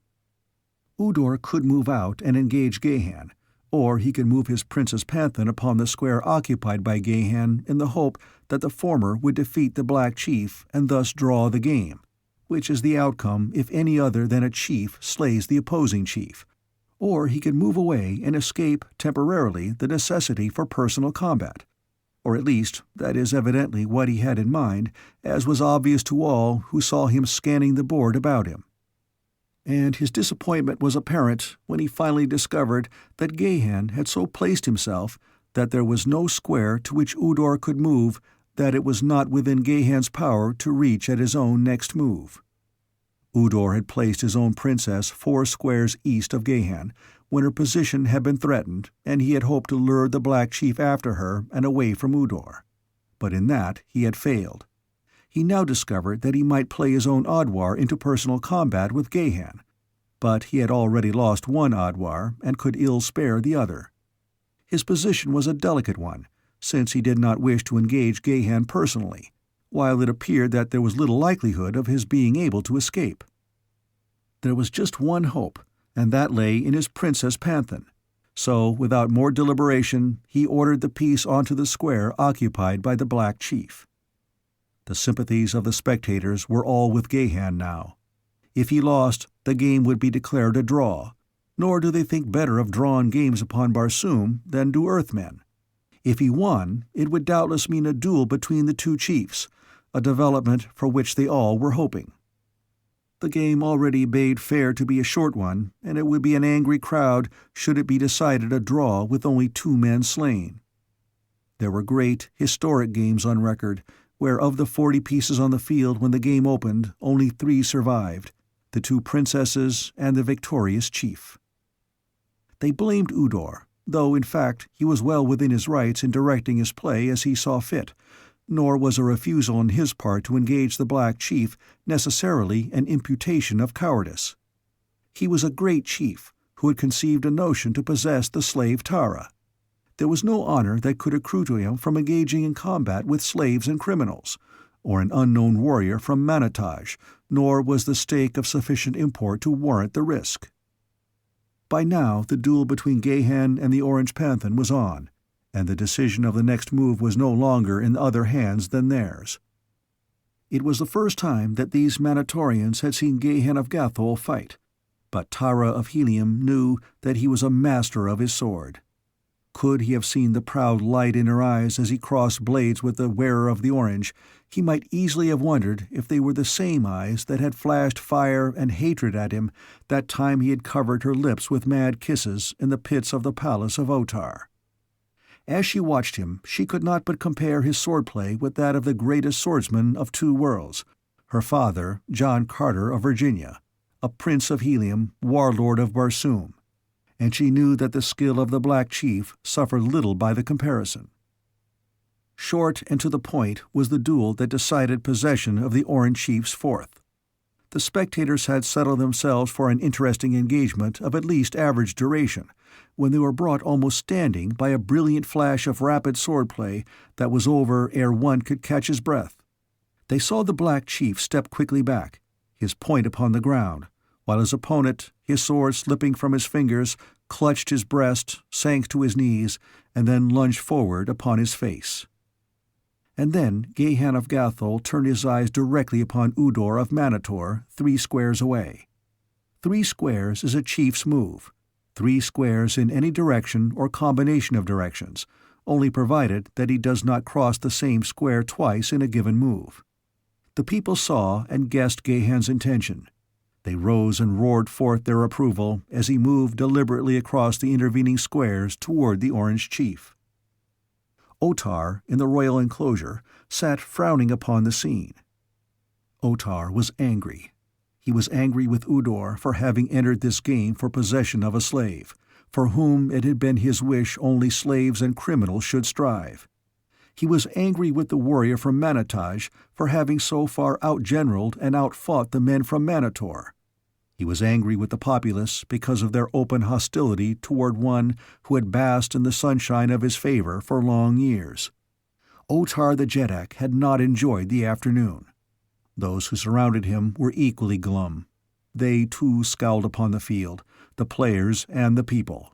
Udor could move out and engage Gahan, or he could move his Princess Panthan upon the square occupied by Gahan in the hope that the former would defeat the Black Chief and thus draw the game, which is the outcome if any other than a chief slays the opposing chief. Or he could move away and escape temporarily the necessity for personal combat. Or at least that is evidently what he had in mind, as was obvious to all who saw him scanning the board about him. And his disappointment was apparent when he finally discovered that Gahan had so placed himself that there was no square to which Udor could move that it was not within Gahan's power to reach at his own next move. Udor had placed his own princess 4 squares east of Gahan when her position had been threatened, and he had hoped to lure the Black Chief after her and away from Udor. But in that he had failed. He now discovered that he might play his own Odwar into personal combat with Gahan, but he had already lost one Odwar and could ill spare the other. His position was a delicate one, since he did not wish to engage Gahan personally, while it appeared that there was little likelihood of his being able to escape. There was just one hope, and that lay in his Princess Panthan. So, without more deliberation, he ordered the piece onto the square occupied by the Black Chief. The sympathies of the spectators were all with Gahan now. If he lost, the game would be declared a draw, nor do they think better of drawn games upon Barsoom than do Earthmen. If he won, it would doubtless mean a duel between the two chiefs, a development for which they all were hoping. The game already bade fair to be a short one, and it would be an angry crowd should it be decided a draw with only 2 men slain. There were great, historic games on record, where of the 40 pieces on the field when the game opened, only 3 survived, the 2 princesses and the victorious chief. They blamed Udor, though in fact he was well within his rights in directing his play as he saw fit, nor was a refusal on his part to engage the Black Chief necessarily an imputation of cowardice. He was a great chief who had conceived a notion to possess the slave Tara. There was no honor that could accrue to him from engaging in combat with slaves and criminals, or an unknown warrior from Manataj, nor was the stake of sufficient import to warrant the risk. By now the duel between Gahan and the Orange Panthan was on, and the decision of the next move was no longer in other hands than theirs. It was the first time that these Manatorians had seen Gahan of Gathol fight, but Tara of Helium knew that he was a master of his sword. Could he have seen the proud light in her eyes as he crossed blades with the wearer of the orange, he might easily have wondered if they were the same eyes that had flashed fire and hatred at him that time he had covered her lips with mad kisses in the pits of the palace of Otar. As she watched him, she could not but compare his swordplay with that of the greatest swordsman of 2 worlds, her father, John Carter of Virginia, a prince of Helium, warlord of Barsoom, and she knew that the skill of the Black Chief suffered little by the comparison. Short and to the point was the duel that decided possession of the Orange Chief's fourth. The spectators had settled themselves for an interesting engagement of at least average duration, when they were brought almost standing by a brilliant flash of rapid swordplay that was over ere one could catch his breath. They saw the Black Chief step quickly back, his point upon the ground, while his opponent, his sword slipping from his fingers, clutched his breast, sank to his knees, and then lunged forward upon his face. And then Gahan of Gathol turned his eyes directly upon Udor of Manator, 3 squares away. 3 squares is a chief's move. 3 squares in any direction or combination of directions, only provided that he does not cross the same square twice in a given move. The people saw and guessed Gahan's intention. They rose and roared forth their approval as he moved deliberately across the intervening squares toward the Orange Chief. Otar, in the royal enclosure, sat frowning upon the scene. Otar was angry. He was angry with Udor for having entered this game for possession of a slave, for whom it had been his wish only slaves and criminals should strive. He was angry with the warrior from Manataj for having so far outgeneraled and outfought the men from Manator. He was angry with the populace because of their open hostility toward one who had basked in the sunshine of his favor for long years. Otar the Jeddak had not enjoyed the afternoon. Those who surrounded him were equally glum. They, too, scowled upon the field, the players and the people.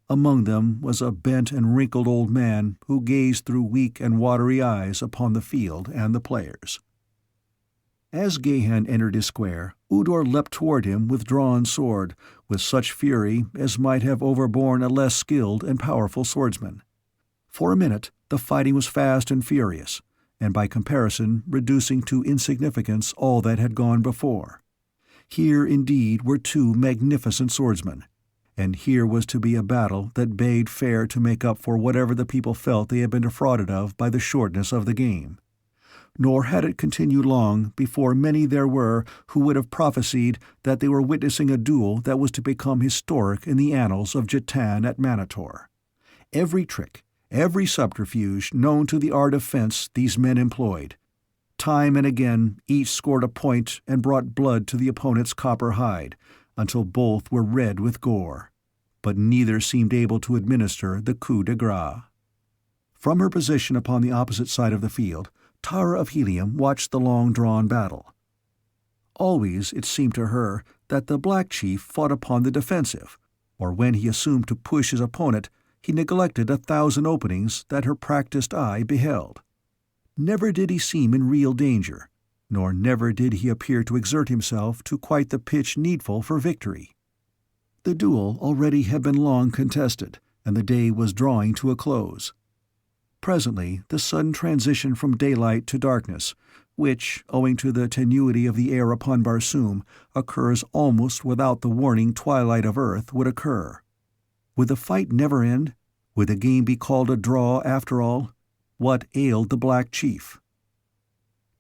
Among them was a bent and wrinkled old man who gazed through weak and watery eyes upon the field and the players. As Gahan entered his square, Udor leapt toward him with drawn sword, with such fury as might have overborne a less skilled and powerful swordsman. For a minute the fighting was fast and furious, and by comparison reducing to insignificance all that had gone before. Here indeed were 2 magnificent swordsmen, and here was to be a battle that bade fair to make up for whatever the people felt they had been defrauded of by the shortness of the game. Nor had it continued long before many there were who would have prophesied that they were witnessing a duel that was to become historic in the annals of Jatan at Manator. Every trick, every subterfuge known to the art of fence these men employed. Time and again each scored a point and brought blood to the opponent's copper hide, until both were red with gore. But neither seemed able to administer the coup de grace. From her position upon the opposite side of the field, Tara of Helium watched the long-drawn battle. Always it seemed to her that the Black Chief fought upon the defensive, or when he assumed to push his opponent, he neglected 1,000 openings that her practiced eye beheld. Never did he seem in real danger, nor never did he appear to exert himself to quite the pitch needful for victory. The duel already had been long contested, and the day was drawing to a close. Presently the sudden transition from daylight to darkness, which, owing to the tenuity of the air upon Barsoom, occurs almost without the warning twilight of Earth, would occur. Would the fight never end? Would the game be called a draw after all? What ailed the Black Chief?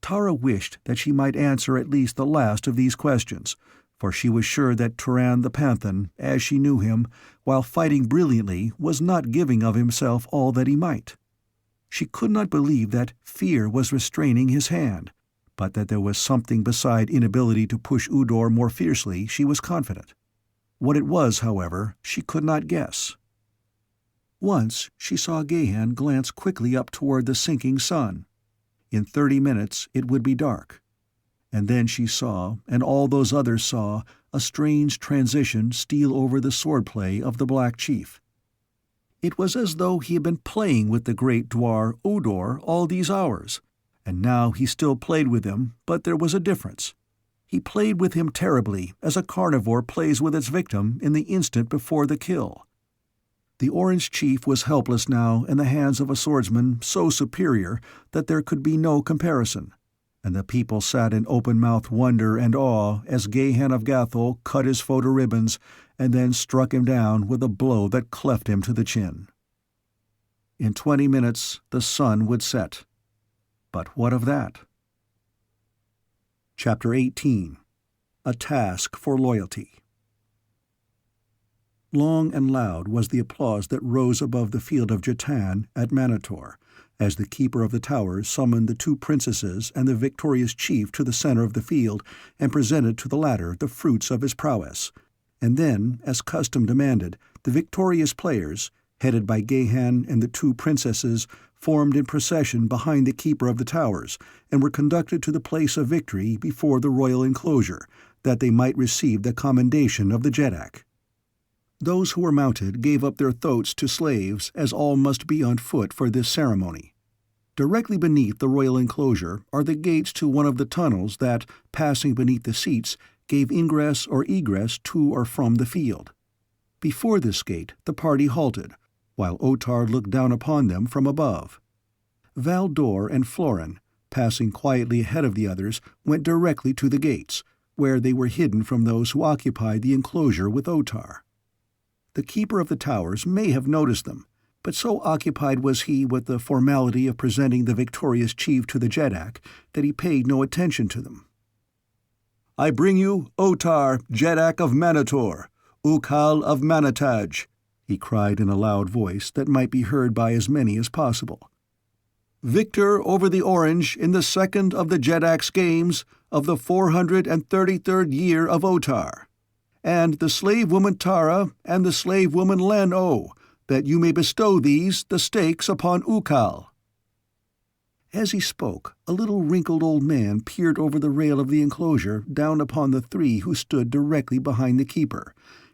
Tara wished that she might answer at least the last of these questions, for she was sure that Turan the Panthan, as she knew him, while fighting brilliantly, was not giving of himself all that he might. She could not believe that fear was restraining his hand, but that there was something beside inability to push Udor more fiercely she was confident. What it was, however, she could not guess. Once she saw Gahan glance quickly up toward the sinking sun. In 30 minutes it would be dark. And then she saw, and all those others saw, a strange transition steal over the swordplay of the Black Chief. It was as though he had been playing with the great dwar Udor all these hours, and now he still played with him, but there was a difference. He played with him terribly, as a carnivore plays with its victim in the instant before the kill. The Orange Chief was helpless now in the hands of a swordsman so superior that there could be no comparison, and the people sat in open-mouthed wonder and awe as Gahan of Gathol cut his foe to ribbons and then struck him down with a blow that cleft him to the chin. In 20 minutes the sun would set. But what of that? Chapter 18. A Task for Loyalty. Long and loud was the applause that rose above the field of Jatan at Manator, as the keeper of the towers summoned the 2 princesses and the victorious chief to the center of the field and presented to the latter the fruits of his prowess. And then, as custom demanded, the victorious players, headed by Gahan and the 2 princesses, formed in procession behind the keeper of the towers and were conducted to the place of victory before the royal enclosure, that they might receive the commendation of the Jeddak. Those who were mounted gave up their thoats to slaves, as all must be on foot for this ceremony. Directly beneath the royal enclosure are the gates to one of the tunnels that, passing beneath the seats, gave ingress or egress to or from the field. Before this gate, the party halted, while Otar looked down upon them from above. Valdor and Florin, passing quietly ahead of the others, went directly to the gates, where they were hidden from those who occupied the enclosure with Otar. The keeper of the towers may have noticed them, but so occupied was he with the formality of presenting the victorious chief to the Jeddak that he paid no attention to them. "I bring you Otar, Jeddak of Manator, Ukal of Manataj," he cried in a loud voice that might be heard by as many as possible. "Victor over the Orange in the second of the Jeddak's games of the 433rd year of Otar, and the slave woman Tara and the slave woman Len-O, that you may bestow these, the stakes, upon Ukal." As he spoke, a little wrinkled old man peered over the rail of the enclosure down upon the three who stood directly behind the keeper,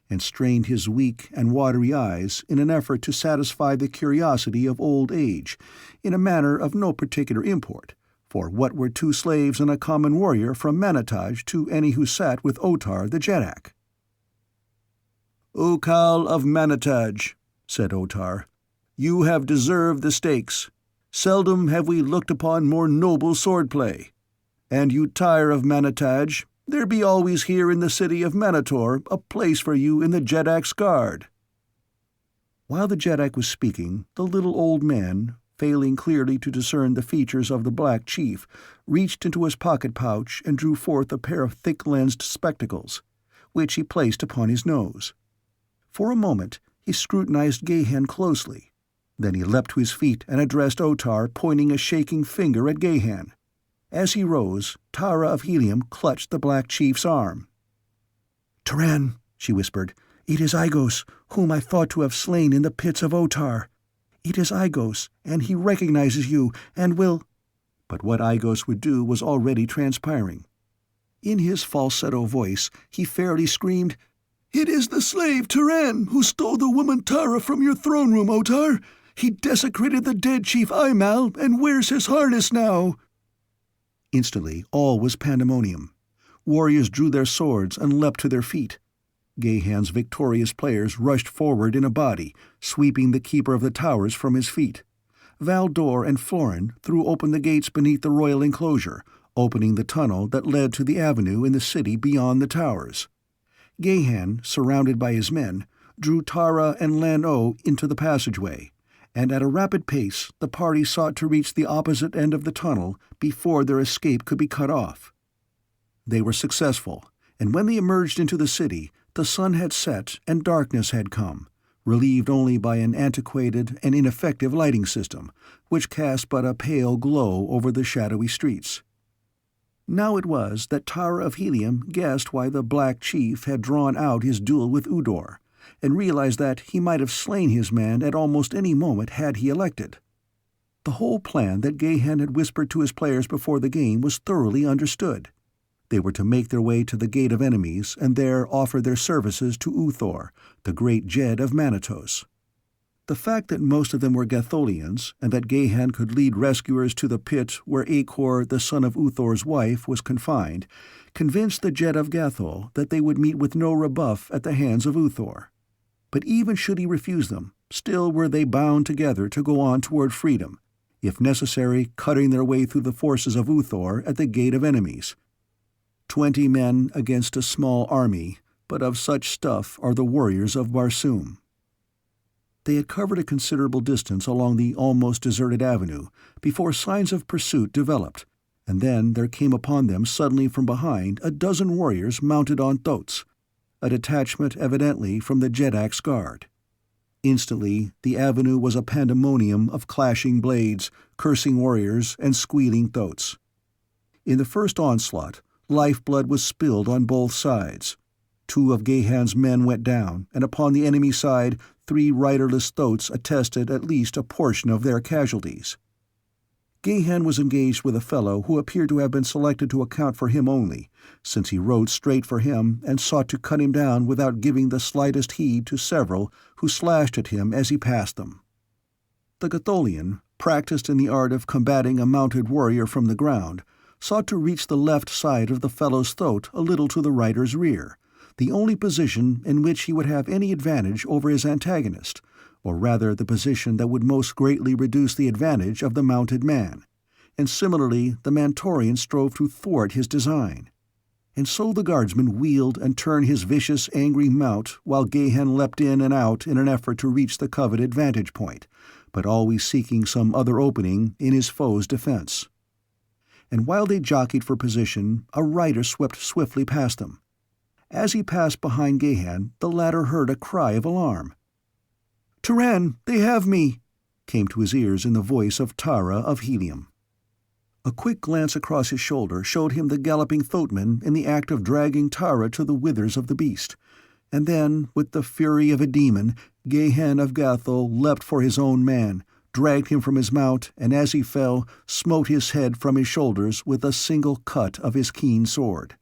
and strained his weak and watery eyes in an effort to satisfy the curiosity of old age, in a manner of no particular import, for what were 2 slaves and a common warrior from Manataj to any who sat with Otar the Jeddak? "Ukal of Manataj," said Otar, "you have deserved the stakes. Seldom have we looked upon more noble swordplay. And you Tyre of Manataj, there be always here in the city of Manator a place for you in the Jeddak's guard." While the Jeddak was speaking, the little old man, failing clearly to discern the features of the Black Chief, reached into his pocket-pouch and drew forth a pair of thick-lensed spectacles, which he placed upon his nose. For a moment he scrutinized Gahan closely. Then he leapt to his feet and addressed Otar, pointing a shaking finger at Gahan. As he rose, Tara of Helium clutched the Black Chief's arm. "Turan," she whispered, "it is Igos, whom I thought to have slain in the pits of Otar. It is Igos, and he recognizes you, and will—" But what Igos would do was already transpiring. In his falsetto voice he fairly screamed, "It is the slave Turan who stole the woman Tara from your throne room, Otar. He desecrated the dead chief Aimal and wears his harness now." Instantly all was pandemonium. Warriors drew their swords and leapt to their feet. Gahan's victorious players rushed forward in a body, sweeping the keeper of the towers from his feet. Valdor and Florin threw open the gates beneath the royal enclosure, opening the tunnel that led to the avenue in the city beyond the towers. Gahan, surrounded by his men, drew Tara and Len-O into the passageway, and at a rapid pace the party sought to reach the opposite end of the tunnel before their escape could be cut off. They were successful, and when they emerged into the city, the sun had set and darkness had come, relieved only by an antiquated and ineffective lighting system, which cast but a pale glow over the shadowy streets. Now it was that Tara of Helium guessed why the Black Chief had drawn out his duel with Udor, and realized that he might have slain his man at almost any moment had he elected. The whole plan that Gahan had whispered to his players before the game was thoroughly understood. They were to make their way to the Gate of Enemies and there offer their services to Uthor, the great Jed of Manatos. The fact that most of them were Gatholians, and that Gahan could lead rescuers to the pit where Acor, the son of Uthor's wife, was confined, convinced the Jed of Gathol that they would meet with no rebuff at the hands of Uthor. But even should he refuse them, still were they bound together to go on toward freedom, if necessary cutting their way through the forces of Uthor at the Gate of Enemies. 20 men against a small army, but of such stuff are the warriors of Barsoom. They had covered a considerable distance along the almost deserted avenue before signs of pursuit developed, and then there came upon them suddenly from behind a dozen warriors mounted on thoats, a detachment evidently from the Jeddak's guard. Instantly the avenue was a pandemonium of clashing blades, cursing warriors, and squealing thoats. In the first onslaught, lifeblood was spilled on both sides. 2 of Gahan's men went down, and upon the enemy side 3 riderless thoats attested at least a portion of their casualties. Gahan was engaged with a fellow who appeared to have been selected to account for him only, since he rode straight for him and sought to cut him down without giving the slightest heed to several who slashed at him as he passed them. The Gatholian, practiced in the art of combating a mounted warrior from the ground, sought to reach the left side of the fellow's throat a little to the rider's rear, the only position in which he would have any advantage over his antagonist, or rather the position that would most greatly reduce the advantage of the mounted man, and similarly the Mentorian strove to thwart his design. And so the guardsman wheeled and turned his vicious, angry mount while Gahan leapt in and out in an effort to reach the coveted vantage point, but always seeking some other opening in his foe's defense. And while they jockeyed for position, a rider swept swiftly past them. As he passed behind Gahan, the latter heard a cry of alarm. "Turan, they have me!" came to his ears in the voice of Tara of Helium. A quick glance across his shoulder showed him the galloping thoatman in the act of dragging Tara to the withers of the beast, and then, with the fury of a demon, Gahan of Gathol leapt for his own man, dragged him from his mount, and as he fell, smote his head from his shoulders with a single cut of his keen sword.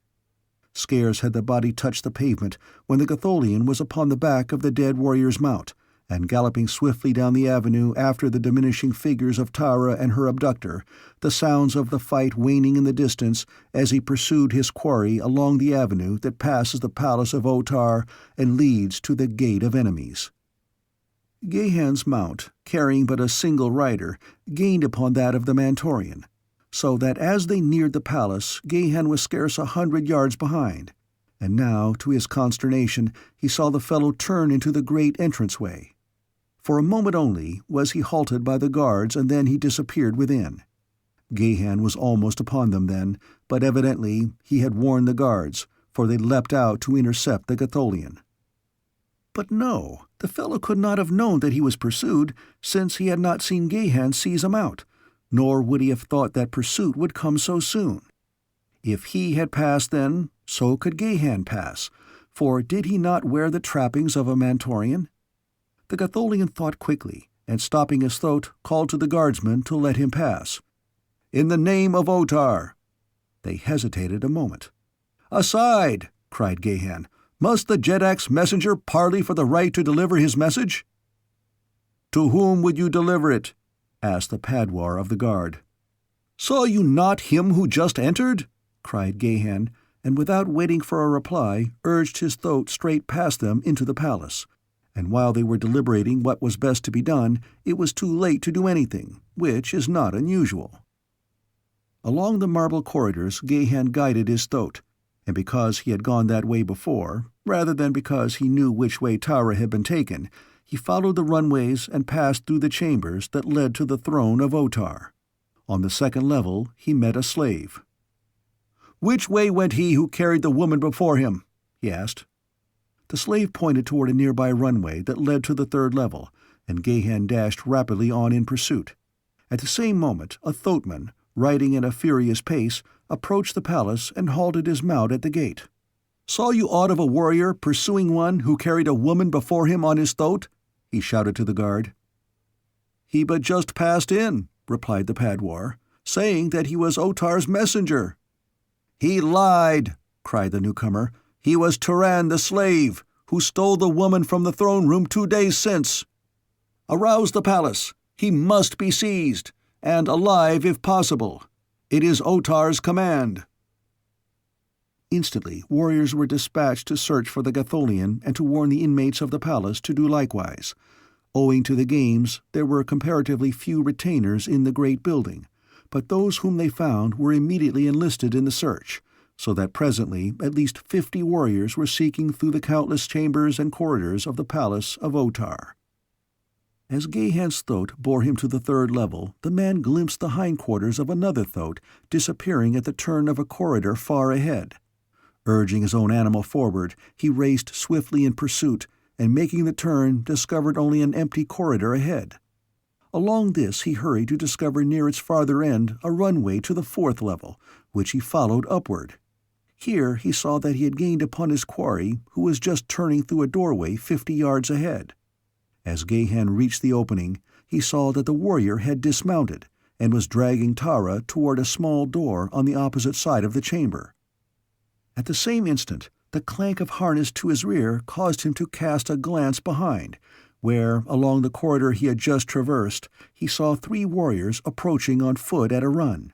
Scarce had the body touched the pavement when the Gatholian was upon the back of the dead warrior's mount, and galloping swiftly down the avenue after the diminishing figures of Tara and her abductor, the sounds of the fight waning in the distance as he pursued his quarry along the avenue that passes the palace of Otar and leads to the Gate of Enemies. Gahan's mount, carrying but a single rider, gained upon that of the Mentorian, so that as they neared the palace Gahan was scarce 100 yards behind, and now, to his consternation, he saw the fellow turn into the great entranceway. For a moment only was he halted by the guards, and then he disappeared within. Gahan was almost upon them then, but evidently he had warned the guards, for they leapt out to intercept the Gatholian. But no, the fellow could not have known that he was pursued, since he had not seen Gahan seize him out, nor would he have thought that pursuit would come so soon. If he had passed then, so could Gahan pass, for did he not wear the trappings of a Mentorian? The Gatholian thought quickly, and stopping his throat, called to the guardsmen to let him pass. "In the name of Otar!" They hesitated a moment. "Aside!" cried Gahan. "Must the Jedak's messenger parley for the right to deliver his message?" "To whom would you deliver it?" asked the Padwar of the guard. "Saw you not him who just entered?" cried Gahan, and without waiting for a reply, urged his throat straight past them into the palace. And while they were deliberating what was best to be done, it was too late to do anything, which is not unusual. Along the marble corridors Gahan guided his throat, and because he had gone that way before, rather than because he knew which way Tara had been taken, he followed the runways and passed through the chambers that led to the throne of Otar. On the second level he met a slave. "Which way went he who carried the woman before him?" he asked. The slave pointed toward a nearby runway that led to the third level, and Gahan dashed rapidly on in pursuit. At the same moment a thoatman, riding at a furious pace, approached the palace and halted his mount at the gate. "Saw you aught of a warrior pursuing one who carried a woman before him on his throat?" he shouted to the guard. "He but just passed in," replied the Padwar, "saying that he was Otar's messenger." "He lied!" cried the newcomer. "He was Turan the slave, who stole the woman from the throne room 2 days since. Arouse the palace. He must be seized, and alive if possible. It is Otar's command." Instantly warriors were dispatched to search for the Gatholian and to warn the inmates of the palace to do likewise. Owing to the games, there were comparatively few retainers in the great building, but those whom they found were immediately enlisted in the search, so that presently at least 50 warriors were seeking through the countless chambers and corridors of the palace of Otar. As Gahan's throat bore him to the third level, the man glimpsed the hindquarters of another throat disappearing at the turn of a corridor far ahead. Urging his own animal forward, he raced swiftly in pursuit, and making the turn, discovered only an empty corridor ahead. Along this he hurried to discover near its farther end a runway to the fourth level, which he followed upward. Here he saw that he had gained upon his quarry, who was just turning through a doorway 50 yards ahead. As Gahan reached the opening, he saw that the warrior had dismounted, and was dragging Tara toward a small door on the opposite side of the chamber. At the same instant, the clank of harness to his rear caused him to cast a glance behind, where, along the corridor he had just traversed, he saw 3 warriors approaching on foot at a run.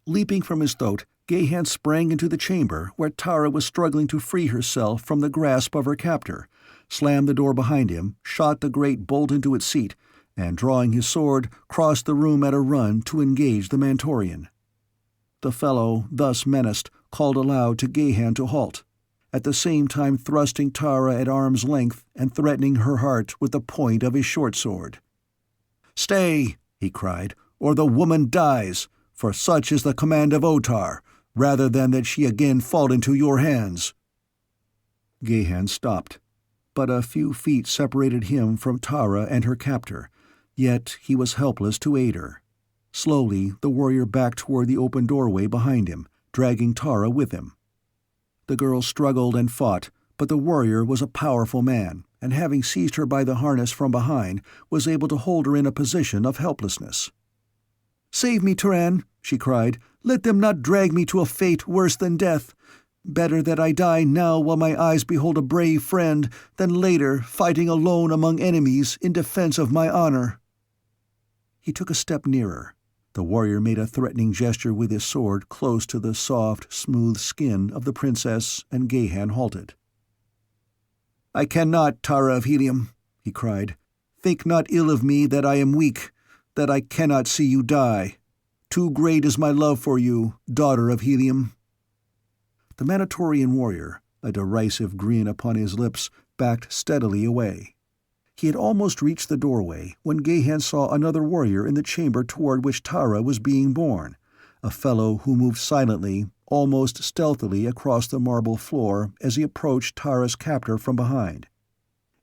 Leaping from his throat, Gahan sprang into the chamber where Tara was struggling to free herself from the grasp of her captor, slammed the door behind him, shot the great bolt into its seat, and drawing his sword, crossed the room at a run to engage the Mentorian. The fellow, thus menaced, called aloud to Gahan to halt, at the same time thrusting Tara at arm's length and threatening her heart with the point of his short sword. "Stay," he cried, "or the woman dies, for such is the command of Otar, rather than that she again fall into your hands." Gahan stopped. But a few feet separated him from Tara and her captor, yet he was helpless to aid her. Slowly, the warrior backed toward the open doorway behind him, dragging Tara with him. The girl struggled and fought, but the warrior was a powerful man, and having seized her by the harness from behind, was able to hold her in a position of helplessness. "Save me, Turan," she cried. "Let them not drag me to a fate worse than death. Better that I die now while my eyes behold a brave friend, than later, fighting alone among enemies in defense of my honor." He took a step nearer. The warrior made a threatening gesture with his sword close to the soft, smooth skin of the princess, and Gahan halted. "I cannot, Tara of Helium," he cried. "Think not ill of me that I am weak, that I cannot see you die. Too great is my love for you, daughter of Helium." The Manatorian warrior, a derisive grin upon his lips, backed steadily away. He had almost reached the doorway when Gahan saw another warrior in the chamber toward which Tara was being borne, a fellow who moved silently, almost stealthily across the marble floor as he approached Tara's captor from behind.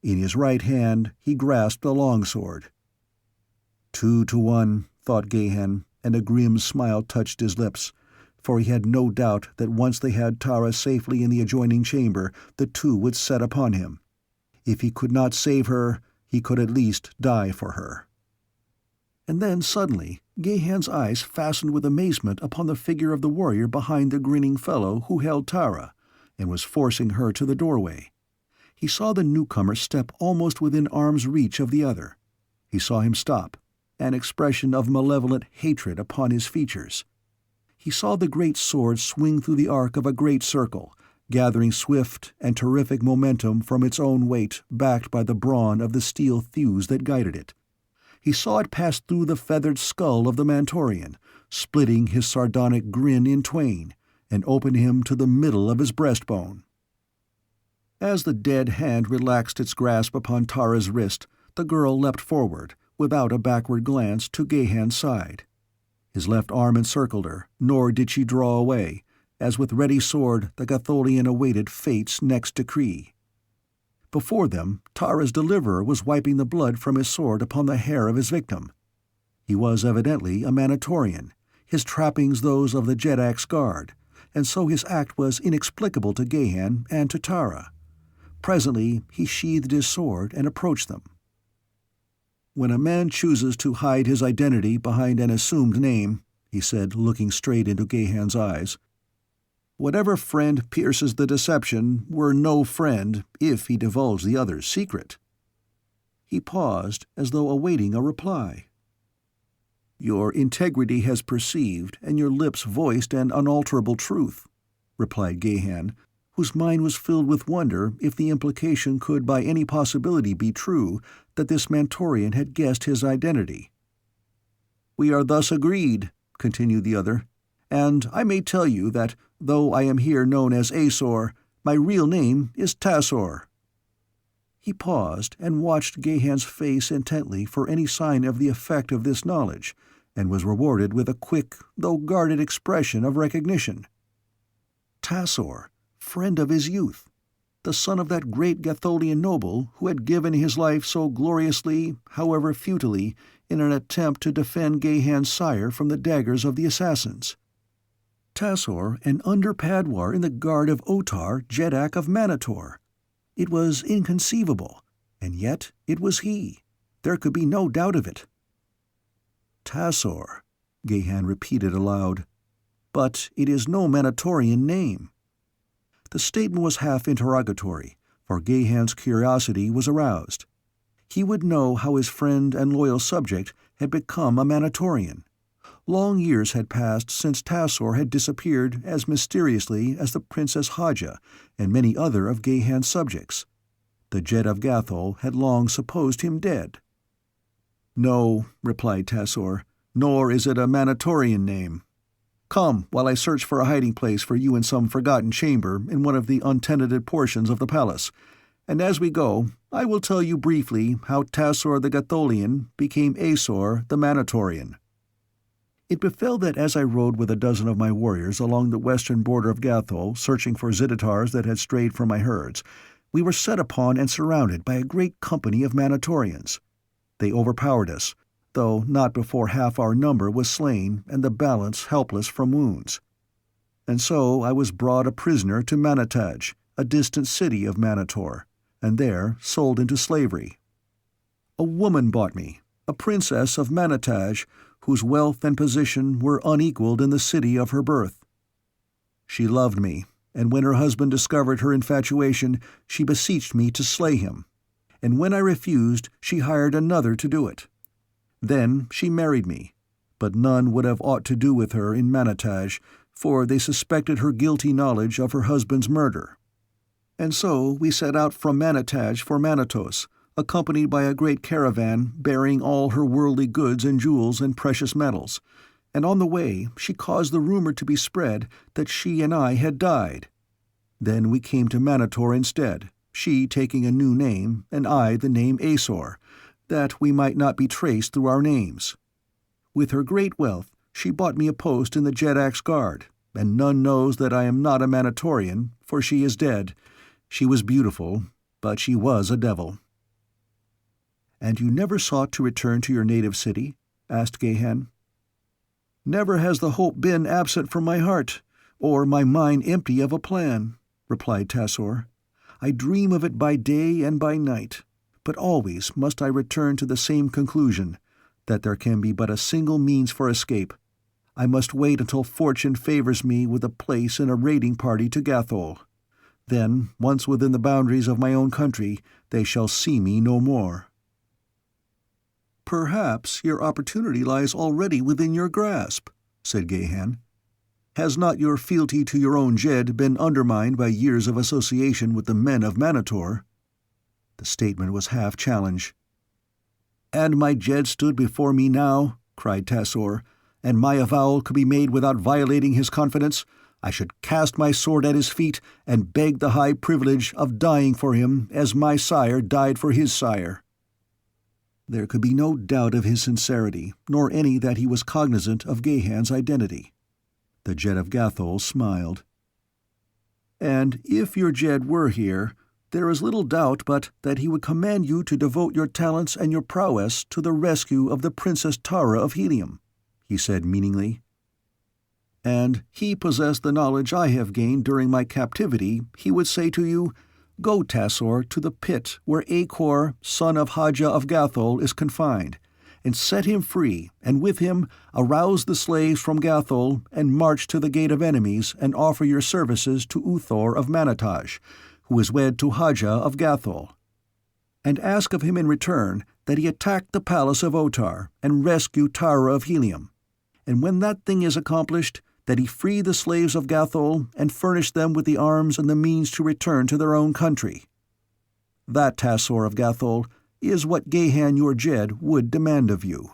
In his right hand he grasped a longsword. 2-1, thought Gahan, and a grim smile touched his lips, for he had no doubt that once they had Tara safely in the adjoining chamber, the two would set upon him. If he could not save her, he could at least die for her. And then suddenly, Gahan's eyes fastened with amazement upon the figure of the warrior behind the grinning fellow who held Tara, and was forcing her to the doorway. He saw the newcomer step almost within arm's reach of the other. He saw him stop, an expression of malevolent hatred upon his features. He saw the great sword swing through the arc of a great circle, gathering swift and terrific momentum from its own weight, backed by the brawn of the steel thews that guided it. He saw it pass through the feathered skull of the Mentorian, splitting his sardonic grin in twain, and open him to the middle of his breastbone. As the dead hand relaxed its grasp upon Tara's wrist, the girl leapt forward, without a backward glance, to Gahan's side. His left arm encircled her, nor did she draw away, as with ready sword the Gatholian awaited fate's next decree. Before them, Tara's deliverer was wiping the blood from his sword upon the hair of his victim. He was evidently a Manatorian, his trappings those of the Jedak's guard, and so his act was inexplicable to Gahan and to Tara. Presently he sheathed his sword and approached them. "When a man chooses to hide his identity behind an assumed name," he said, looking straight into Gahan's eyes, "whatever friend pierces the deception were no friend if he divulged the other's secret." He paused, as though awaiting a reply. "Your integrity has perceived, and your lips voiced an unalterable truth," replied Gahan, whose mind was filled with wonder if the implication could by any possibility be true that this Mentorian had guessed his identity. "We are thus agreed," continued the other, "and I may tell you that, though I am here known as Azor, my real name is Tassor." He paused and watched Gahan's face intently for any sign of the effect of this knowledge, and was rewarded with a quick, though guarded expression of recognition. Tassor, friend of his youth, the son of that great Gatholian noble who had given his life so gloriously, however futilely, in an attempt to defend Gahan's sire from the daggers of the assassins. Tassor, an under-Padwar in the guard of Otar, Jedak of Manator. It was inconceivable, and yet it was he. There could be no doubt of it. "Tassor," Gahan repeated aloud. "But it is no Manatorian name." The statement was half interrogatory, for Gahan's curiosity was aroused. He would know how his friend and loyal subject had become a Manatorian. Long years had passed since Tassor had disappeared as mysteriously as the Princess Haja and many other of Gahan's subjects. The Jed of Gathol had long supposed him dead. "No," replied Tassor, "nor is it a Manatorian name. Come, while I search for a hiding place for you in some forgotten chamber in one of the untenanted portions of the palace, and as we go, I will tell you briefly how Tassor the Gatholian became Aesor the Manatorian." It befell that as I rode with a dozen of my warriors along the western border of Gathol, searching for Zittatars that had strayed from my herds, we were set upon and surrounded by a great company of Manatorians. They overpowered us, though not before half our number was slain and the balance helpless from wounds. And so I was brought a prisoner to Manataj, a distant city of Manator, and there sold into slavery. A woman bought me, a princess of Manataj, whose wealth and position were unequaled in the city of her birth. She loved me, and when her husband discovered her infatuation, she beseeched me to slay him, and when I refused, she hired another to do it. Then she married me, but none would have aught to do with her in Manataj, for they suspected her guilty knowledge of her husband's murder. And so we set out from Manataj for Manatos, accompanied by a great caravan bearing all her worldly goods and jewels and precious metals, and on the way she caused the rumor to be spread that she and I had died. Then we came to Manator instead, she taking a new name, and I the name Aesor, that we might not be traced through our names. With her great wealth, she bought me a post in the Jedak's guard, and none knows that I am not a Manatorian, for she is dead. She was beautiful, but she was a devil." "And you never sought to return to your native city?" asked Gahan. "Never has the hope been absent from my heart, or my mind empty of a plan," replied Tassor. "I dream of it by day and by night, but always must I return to the same conclusion, that there can be but a single means for escape. I must wait until fortune favors me with a place in a raiding party to Gathol. Then, once within the boundaries of my own country, they shall see me no more." "Perhaps your opportunity lies already within your grasp," said Gahan. "Has not your fealty to your own Jed been undermined by years of association with the men of Manator?" The statement was half challenge. "And my Jed stood before me now," cried Tassor, "and my avowal could be made without violating his confidence. I should cast my sword at his feet and beg the high privilege of dying for him as my sire died for his sire." There could be no doubt of his sincerity, nor any that he was cognizant of Gahan's identity. The Jed of Gathol smiled. "And if your Jed were here, there is little doubt but that he would command you to devote your talents and your prowess to the rescue of the Princess Tara of Helium," he said meaningly. "And he possessed the knowledge I have gained during my captivity, he would say to you, 'Go, Tassor, to the pit where Acor, son of Haja of Gathol, is confined, and set him free, and with him arouse the slaves from Gathol, and march to the Gate of Enemies, and offer your services to Uthor of Manataj, who is wed to Haja of Gathol. And ask of him in return that he attack the palace of Otar, and rescue Tara of Helium. And when that thing is accomplished, that he free the slaves of Gathol and furnish them with the arms and the means to return to their own country. That, Tassor of Gathol, is what Gahan your Jed would demand of you.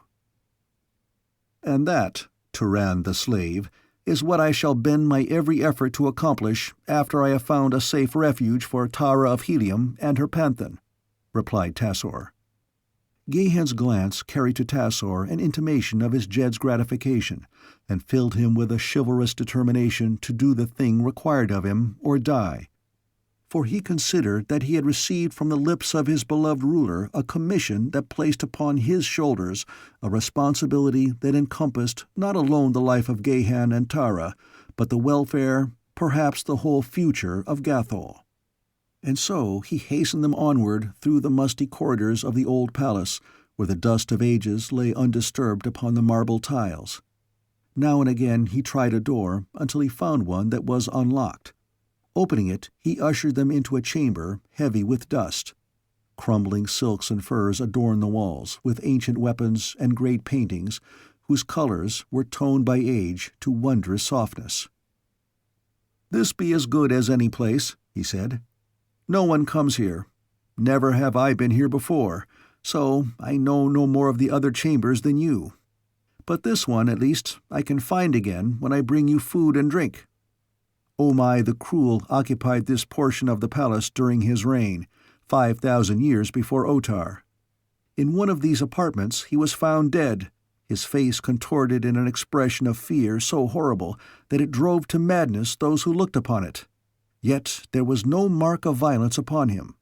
And that, Turan the slave, is what I shall bend my every effort to accomplish after I have found a safe refuge for Tara of Helium and her panthan," replied Tassor. Gahan's glance carried to Tassor an intimation of his Jed's gratification, and filled him with a chivalrous determination to do the thing required of him or die. For he considered that he had received from the lips of his beloved ruler a commission that placed upon his shoulders a responsibility that encompassed not alone the life of Gahan and Tara, but the welfare, perhaps the whole future of Gathol. And so he hastened them onward through the musty corridors of the old palace, where the dust of ages lay undisturbed upon the marble tiles. Now and again he tried a door, until he found one that was unlocked. Opening it, he ushered them into a chamber heavy with dust. Crumbling silks and furs adorned the walls, with ancient weapons and great paintings, whose colors were toned by age to wondrous softness. "This be as good as any place," he said. "No one comes here. Never have I been here before, so I know no more of the other chambers than you. But this one, at least, I can find again when I bring you food and drink. Omai the Cruel occupied this portion of the palace during his reign, 5,000 years before Otar. In one of these apartments he was found dead, his face contorted in an expression of fear so horrible that it drove to madness those who looked upon it. Yet there was no mark of violence upon him.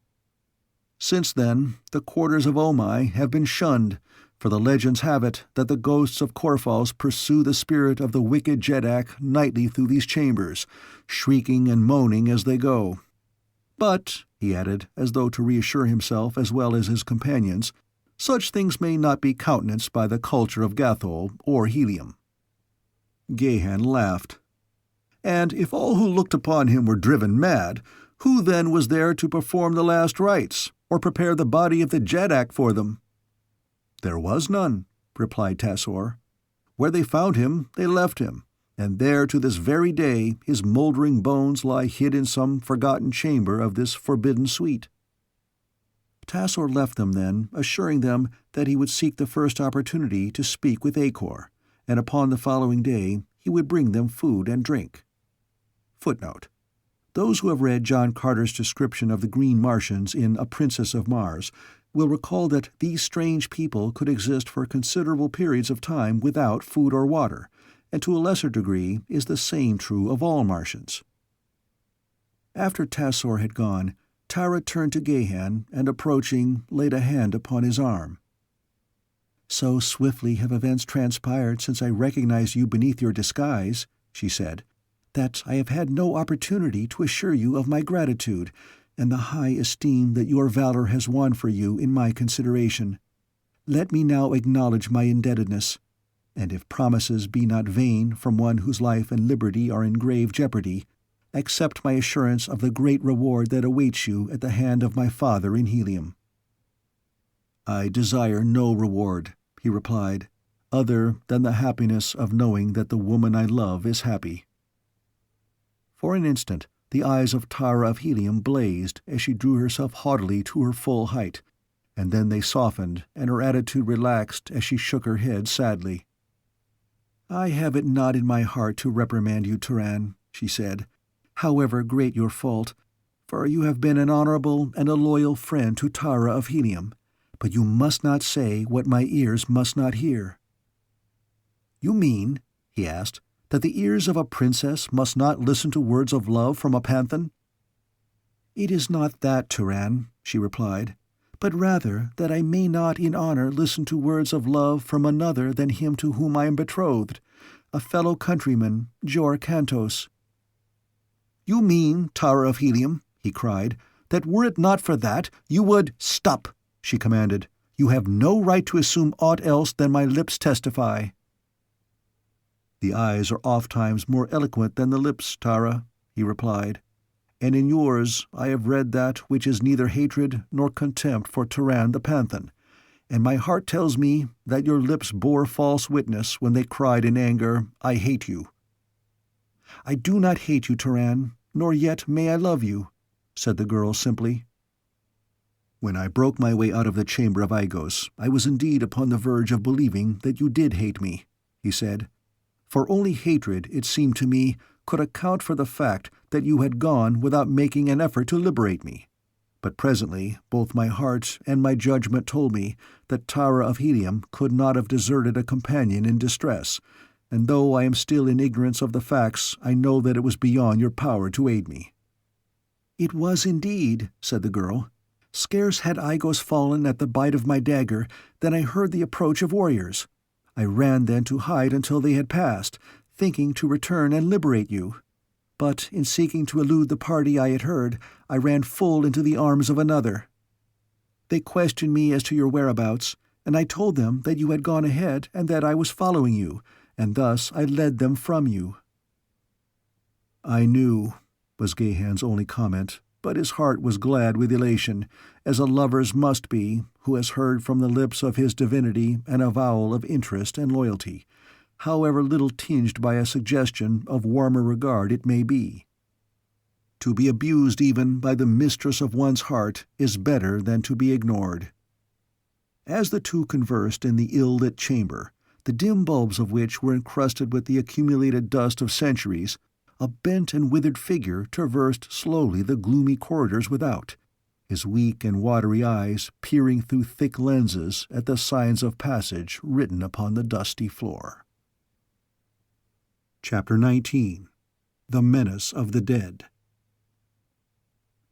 Since then, the quarters of Omai have been shunned, for the legends have it that the ghosts of Corphals pursue the spirit of the wicked Jeddak nightly through these chambers, shrieking and moaning as they go. But," he added, as though to reassure himself as well as his companions, "such things may not be countenanced by the culture of Gathol or Helium." Gahan laughed. "And if all who looked upon him were driven mad, who then was there to perform the last rites, or prepare the body of the Jeddak for them?" "There was none," replied Tassor. "Where they found him, they left him, and there to this very day his mouldering bones lie hid in some forgotten chamber of this forbidden suite." Tassor left them then, assuring them that he would seek the first opportunity to speak with Acor, and upon the following day he would bring them food and drink. Footnote: those who have read John Carter's description of the Green Martians in A Princess of Mars will recall that these strange people could exist for considerable periods of time without food or water, and to a lesser degree is the same true of all Martians. After Tassor had gone, Tara turned to Gahan and, approaching, laid a hand upon his arm. "So swiftly have events transpired since I recognized you beneath your disguise," she said, "that I have had no opportunity to assure you of my gratitude and the high esteem that your valor has won for you in my consideration. Let me now acknowledge my indebtedness, and if promises be not vain from one whose life and liberty are in grave jeopardy, accept my assurance of the great reward that awaits you at the hand of my father in Helium." "I desire no reward," he replied, "other than the happiness of knowing that the woman I love is happy." For an instant the eyes of Tara of Helium blazed as she drew herself haughtily to her full height, and then they softened and her attitude relaxed as she shook her head sadly. "I have it not in my heart to reprimand you, Turan," she said, "however great your fault, for you have been an honorable and a loyal friend to Tara of Helium, but you must not say what my ears must not hear." "You mean," he asked, "that the ears of a princess must not listen to words of love from a panthan?" "It is not that, Turan," she replied, "but rather that I may not in honor listen to words of love from another than him to whom I am betrothed, a fellow countryman, Jor Kantos." "You mean, Tara of Helium," he cried, "that were it not for that, you would—" "Stop," she commanded. "You have no right to assume aught else than my lips testify." "The eyes are ofttimes more eloquent than the lips, Tara," he replied, "and in yours I have read that which is neither hatred nor contempt for Turan the Panthan, and my heart tells me that your lips bore false witness when they cried in anger, 'I hate you.'" "I do not hate you, Turan, nor yet may I love you," said the girl simply. "When I broke my way out of the chamber of Aigos, I was indeed upon the verge of believing that you did hate me," he said. "For only hatred, it seemed to me, could account for the fact that you had gone without making an effort to liberate me. But presently both my heart and my judgment told me that Tara of Helium could not have deserted a companion in distress, and though I am still in ignorance of the facts, I know that it was beyond your power to aid me." "It was indeed," said the girl. "Scarce had Aigos fallen at the bite of my dagger than I heard the approach of warriors. I ran then to hide until they had passed, thinking to return and liberate you. But in seeking to elude the party I had heard, I ran full into the arms of another. They questioned me as to your whereabouts, and I told them that you had gone ahead and that I was following you, and thus I led them from you." "I knew," was Gahan's only comment, but his heart was glad with elation, as a lover's must be who has heard from the lips of his divinity an avowal of interest and loyalty, however little tinged by a suggestion of warmer regard it may be. To be abused even by the mistress of one's heart is better than to be ignored. As the two conversed in the ill-lit chamber, the dim bulbs of which were encrusted with the accumulated dust of centuries, a bent and withered figure traversed slowly the gloomy corridors without, his weak and watery eyes peering through thick lenses at the signs of passage written upon the dusty floor. Chapter 19. The Menace of the Dead.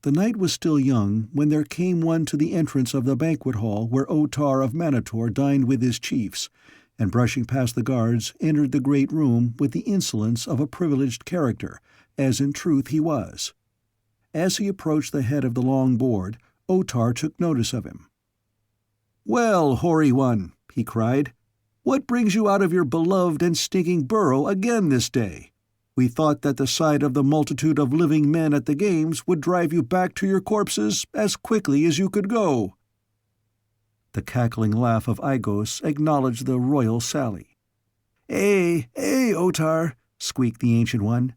The night was still young when there came one to the entrance of the banquet hall where Otar of Manator dined with his chiefs, and brushing past the guards entered the great room with the insolence of a privileged character, as in truth he was. As he approached the head of the long board, Otar took notice of him. "Well, hoary one," he cried, "what brings you out of your beloved and stinking burrow again this day? We thought that the sight of the multitude of living men at the games would drive you back to your corpses as quickly as you could go." The cackling laugh of Igos acknowledged the royal sally. "Eh, Otar," squeaked the Ancient One.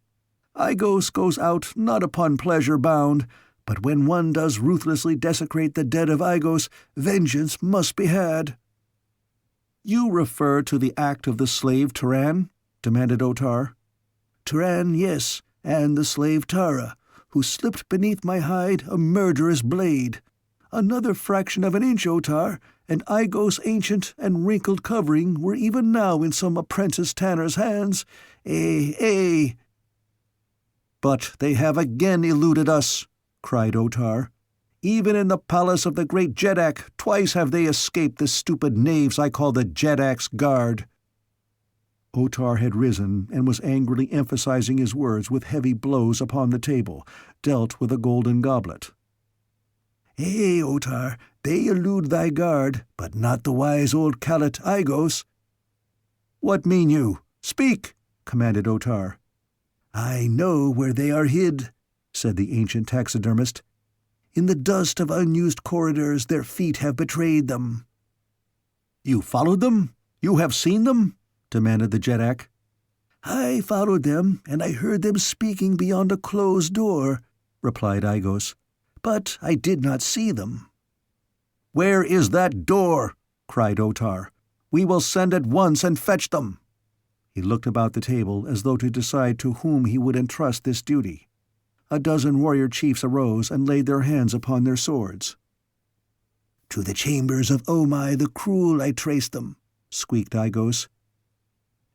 "Igos goes out not upon pleasure bound, but when one does ruthlessly desecrate the dead of Igos, vengeance must be had." "You refer to the act of the slave Turan?" demanded Otar. "Turan, yes, and the slave Tara, who slipped beneath my hide a murderous blade. Another fraction of an inch, Otar, and Igos' ancient and wrinkled covering were even now in some apprentice tanner's hands. Eh. "But they have again eluded us," cried Otar. "Even in the palace of the great Jeddak twice have they escaped the stupid knaves I call the Jeddak's Guard." Otar had risen and was angrily emphasizing his words with heavy blows upon the table, dealt with a golden goblet. Otar, they elude thy guard, but not the wise old Kalat Igos." "What mean you? Speak!" commanded Otar. "I know where they are hid," said the ancient taxidermist. "In the dust of unused corridors their feet have betrayed them." "You followed them? You have seen them?" demanded the Jeddak. "I followed them, and I heard them speaking beyond a closed door," replied Igos. "But I did not see them." "Where is that door?" cried Otar. "We will send at once and fetch them." He looked about the table as though to decide to whom he would entrust this duty. A dozen warrior chiefs arose and laid their hands upon their swords. "To the chambers of Omai the Cruel I traced them," squeaked Igos.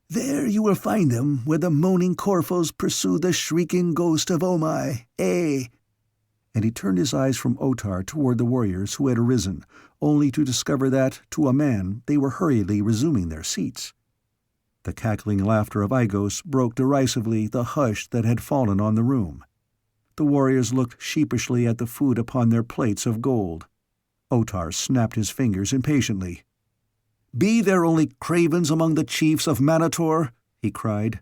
"There you will find them where the moaning Corphos pursue the shrieking ghost of Omai, And he turned his eyes from Otar toward the warriors who had arisen, only to discover that, to a man, they were hurriedly resuming their seats. The cackling laughter of Igos broke derisively the hush that had fallen on the room. The warriors looked sheepishly at the food upon their plates of gold. Otar snapped his fingers impatiently. "Be there only cravens among the chiefs of Manator?" he cried.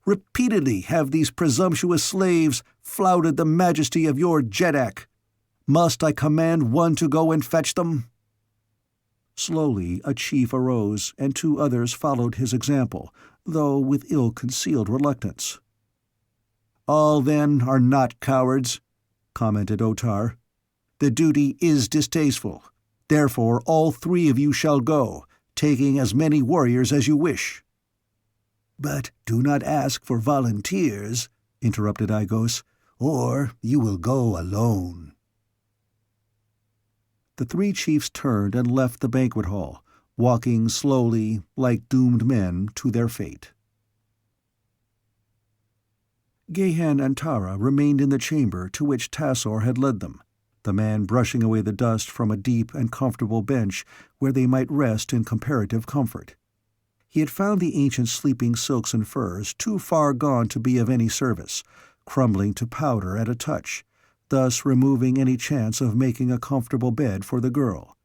"Repeatedly have these presumptuous slaves flouted the majesty of your Jeddak. Must I command one to go and fetch them?" Slowly a chief arose, and two others followed his example, though with ill-concealed reluctance. "All, then, are not cowards," commented Otar. "The duty is distasteful. Therefore all three of you shall go, taking as many warriors as you wish." "But do not ask for volunteers," interrupted Igos, "or you will go alone." The three chiefs turned and left the banquet hall, walking slowly, like doomed men, to their fate. Gahan and Tara remained in the chamber to which Tassor had led them, the man brushing away the dust from a deep and comfortable bench where they might rest in comparative comfort. He had found the ancient sleeping silks and furs too far gone to be of any service, crumbling to powder at a touch, thus removing any chance of making a comfortable bed for the girl,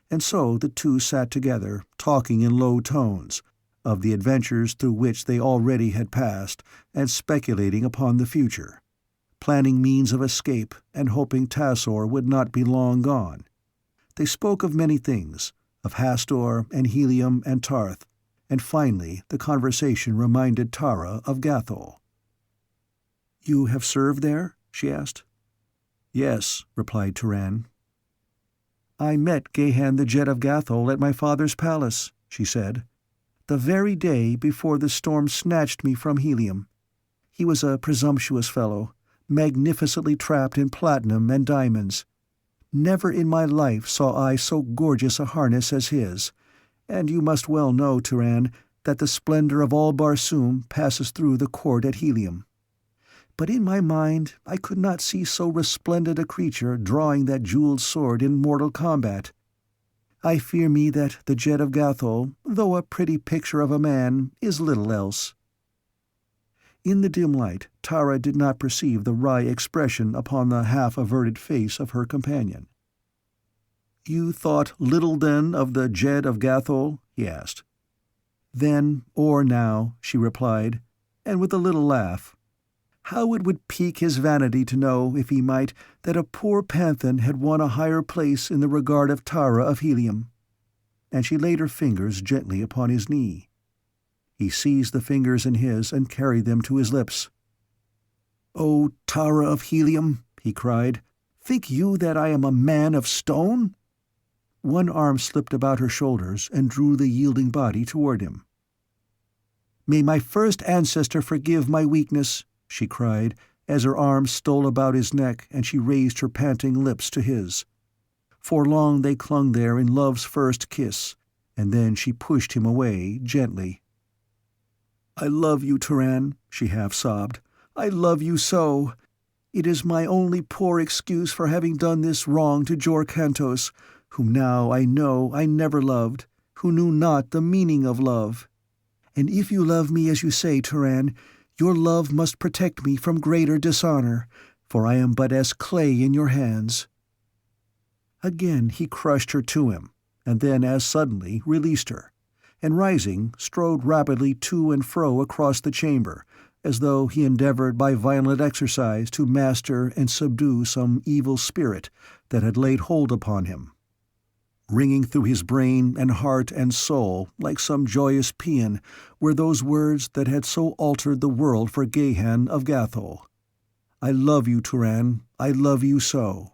and so the two sat together, talking in low tones, of the adventures through which they already had passed, and speculating upon the future. planning means of escape and hoping Tassor would not be long gone. They spoke of many things, of Hastur and Helium and Tarth, and finally the conversation reminded Tara of Gathol. "You have served there?" she asked. "Yes," replied Turan. "I met Gahan the Jet of Gathol at my father's palace," she said, "the very day before the storm snatched me from Helium. He was a presumptuous fellow, magnificently trapped in platinum and diamonds. Never in my life saw I so gorgeous a harness as his, and you must well know, Turan, that the splendor of all Barsoom passes through the court at Helium. But in my mind I could not see so resplendent a creature drawing that jeweled sword in mortal combat. I fear me that the Jet of Gathol, though a pretty picture of a man, is little else." In the dim light, Tara did not perceive the wry expression upon the half-averted face of her companion. "You thought little, then, of the Jet of Gathol?" he asked. "Then or now," she replied, and with a little laugh. "How it would pique his vanity to know, if he might, that a poor panthan had won a higher place in the regard of Tara of Helium." And she laid her fingers gently upon his knee. He seized the fingers in his and carried them to his lips. "O Tara of Helium," he cried, "think you that I am a man of stone?" One arm slipped about her shoulders and drew the yielding body toward him. "May my first ancestor forgive my weakness," she cried, as her arms stole about his neck and she raised her panting lips to his. For long they clung there in love's first kiss, and then she pushed him away gently. "I love you, Turan," she half-sobbed. "I love you so. It is my only poor excuse for having done this wrong to Jor Kantos, whom now I know I never loved, who knew not the meaning of love. And if you love me as you say, Turan, your love must protect me from greater dishonor, for I am but as clay in your hands." Again he crushed her to him, and then as suddenly released her, and rising, strode rapidly to and fro across the chamber, as though he endeavored by violent exercise to master and subdue some evil spirit that had laid hold upon him. Ringing through his brain and heart and soul like some joyous paean were those words that had so altered the world for Gahan of Gathol. "I love you, Turan, I love you so."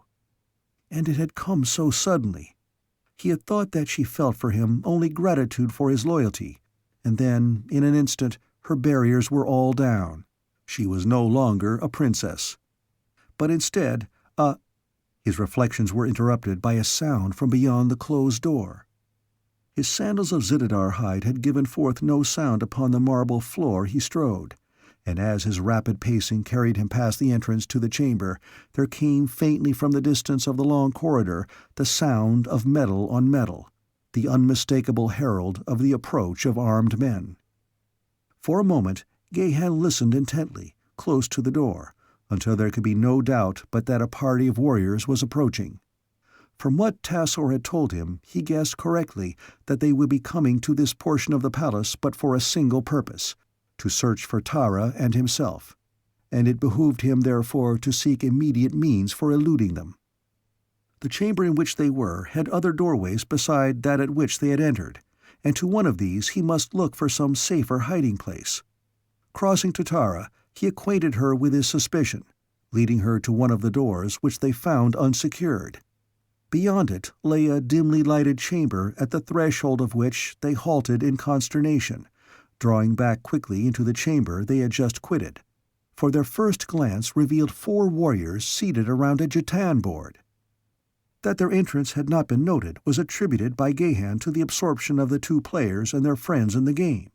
And it had come so suddenly. He had thought that she felt for him only gratitude for his loyalty, and then, in an instant, her barriers were all down. She was no longer a princess. But instead, His reflections were interrupted by a sound from beyond the closed door. His sandals of Zitidar hide had given forth no sound upon the marble floor he strode, and as his rapid pacing carried him past the entrance to the chamber, there came faintly from the distance of the long corridor the sound of metal on metal, the unmistakable herald of the approach of armed men. For a moment Gahan listened intently, close to the door, until there could be no doubt but that a party of warriors was approaching. From what Tassor had told him, he guessed correctly that they would be coming to this portion of the palace but for a single purpose, to search for Tara and himself, and it behooved him therefore to seek immediate means for eluding them. The chamber in which they were had other doorways beside that at which they had entered, and to one of these he must look for some safer hiding place. Crossing to Tara, he acquainted her with his suspicion, leading her to one of the doors, which they found unsecured. Beyond it lay a dimly lighted chamber at the threshold of which they halted in consternation, drawing back quickly into the chamber they had just quitted, for their first glance revealed 4 warriors seated around a Jatan board. That their entrance had not been noted was attributed by Gahan to the absorption of the 2 players and their friends in the game.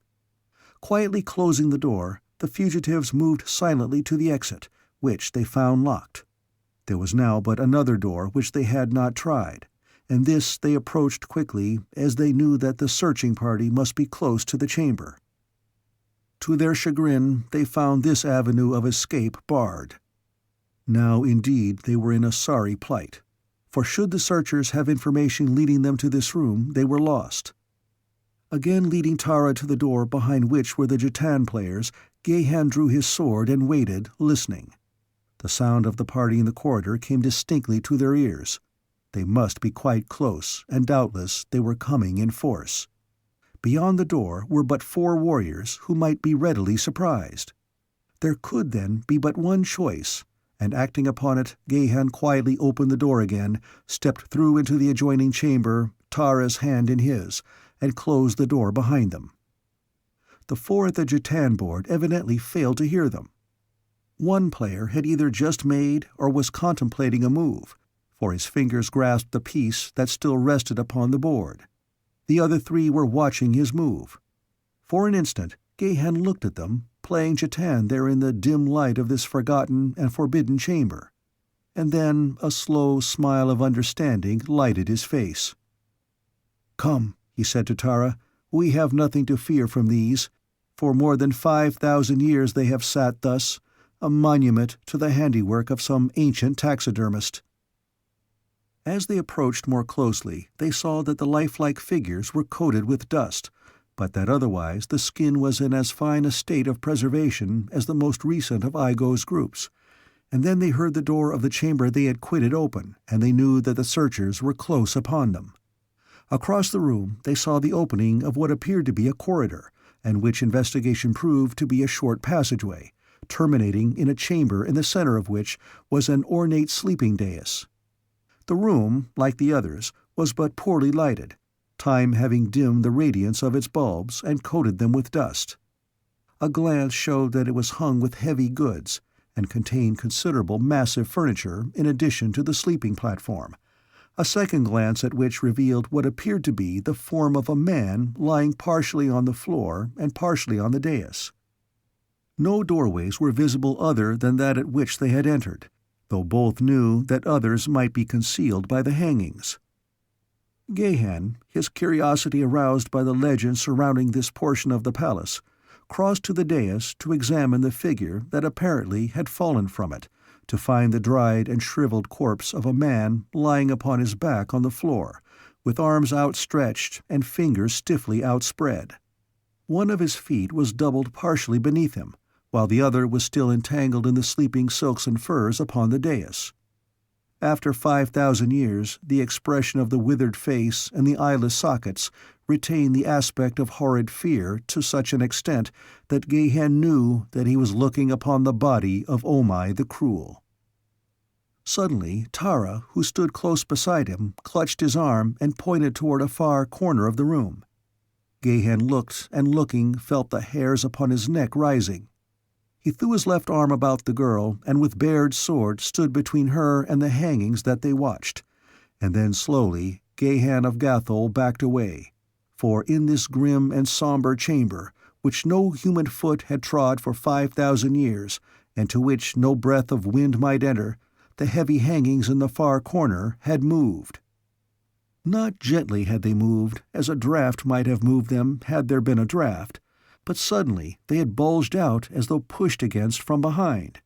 Quietly closing the door, the fugitives moved silently to the exit, which they found locked. There was now but another door which they had not tried, and this they approached quickly, as they knew that the searching party must be close to the chamber. To their chagrin, they found this avenue of escape barred. Now indeed they were in a sorry plight, for should the searchers have information leading them to this room, they were lost. Again leading Tara to the door behind which were the Jatan players, Gahan drew his sword and waited, listening. The sound of the party in the corridor came distinctly to their ears. They must be quite close, and doubtless they were coming in force. Beyond the door were but 4 warriors who might be readily surprised. There could then be but one choice, and acting upon it, Gahan quietly opened the door again, stepped through into the adjoining chamber, Tara's hand in his, and closed the door behind them. The 4 at the Jatan board evidently failed to hear them. One player had either just made or was contemplating a move, for his fingers grasped the piece that still rested upon the board. The other 3 were watching his move. For an instant, Gahan looked at them, playing Jatan there in the dim light of this forgotten and forbidden chamber. And then a slow smile of understanding lighted his face. "Come," he said to Tara, "we have nothing to fear from these. For more than 5,000 years they have sat thus, a monument to the handiwork of some ancient taxidermist." As they approached more closely, they saw that the lifelike figures were coated with dust, but that otherwise the skin was in as fine a state of preservation as the most recent of Igo's groups. And then they heard the door of the chamber they had quitted open, and they knew that the searchers were close upon them. Across the room they saw the opening of what appeared to be a corridor, and which investigation proved to be a short passageway, terminating in a chamber in the center of which was an ornate sleeping dais. The room, like the others, was but poorly lighted, time having dimmed the radiance of its bulbs and coated them with dust. A glance showed that it was hung with heavy goods, and contained considerable massive furniture in addition to the sleeping platform, a second glance at which revealed what appeared to be the form of a man lying partially on the floor and partially on the dais. No doorways were visible other than that at which they had entered, though both knew that others might be concealed by the hangings. Gahan, his curiosity aroused by the legend surrounding this portion of the palace, crossed to the dais to examine the figure that apparently had fallen from it, to find the dried and shriveled corpse of a man lying upon his back on the floor, with arms outstretched and fingers stiffly outspread. One of his feet was doubled partially beneath him, while the other was still entangled in the sleeping silks and furs upon the dais. After 5,000 years, the expression of the withered face and the eyeless sockets retained the aspect of horrid fear to such an extent that Gahan knew that he was looking upon the body of Omai the Cruel. Suddenly, Tara, who stood close beside him, clutched his arm and pointed toward a far corner of the room. Gahan looked, and looking, felt the hairs upon his neck rising. He threw his left arm about the girl, and with bared sword stood between her and the hangings that they watched, and then slowly Gahan of Gathol backed away, for in this grim and somber chamber, which no human foot had trod for 5,000 years, and to which no breath of wind might enter, the heavy hangings in the far corner had moved. Not gently had they moved, as a draught might have moved them had there been a draught, but suddenly they had bulged out as though pushed against from behind.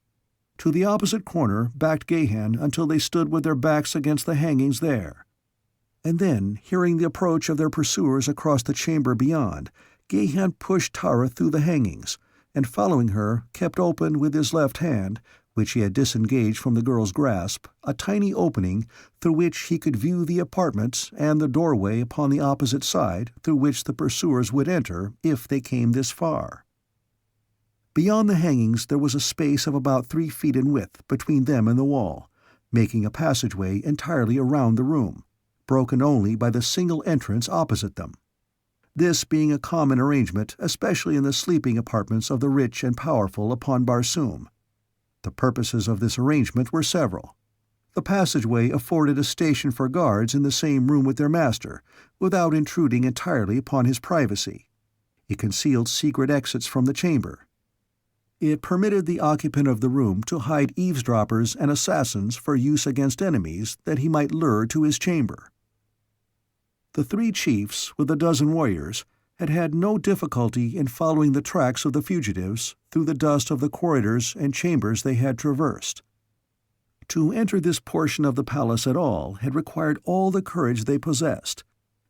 To the opposite corner backed Gahan until they stood with their backs against the hangings there. And then, hearing the approach of their pursuers across the chamber beyond, Gahan pushed Tara through the hangings, and following her, kept open with his left hand, which he had disengaged from the girl's grasp, a tiny opening through which he could view the apartment and the doorway upon the opposite side through which the pursuers would enter if they came this far. Beyond the hangings there was a space of about 3 feet in width between them and the wall, making a passageway entirely around the room, broken only by the single entrance opposite them. This being a common arrangement, especially in the sleeping apartments of the rich and powerful upon Barsoom. The purposes of this arrangement were several. The passageway afforded a station for guards in the same room with their master, without intruding entirely upon his privacy. It concealed secret exits from the chamber. It permitted the occupant of the room to hide eavesdroppers and assassins for use against enemies that he might lure to his chamber. The 3 chiefs, with a dozen warriors, had had no difficulty in following the tracks of the fugitives through the dust of the corridors and chambers they had traversed. To enter this portion of the palace at all had required all the courage they possessed,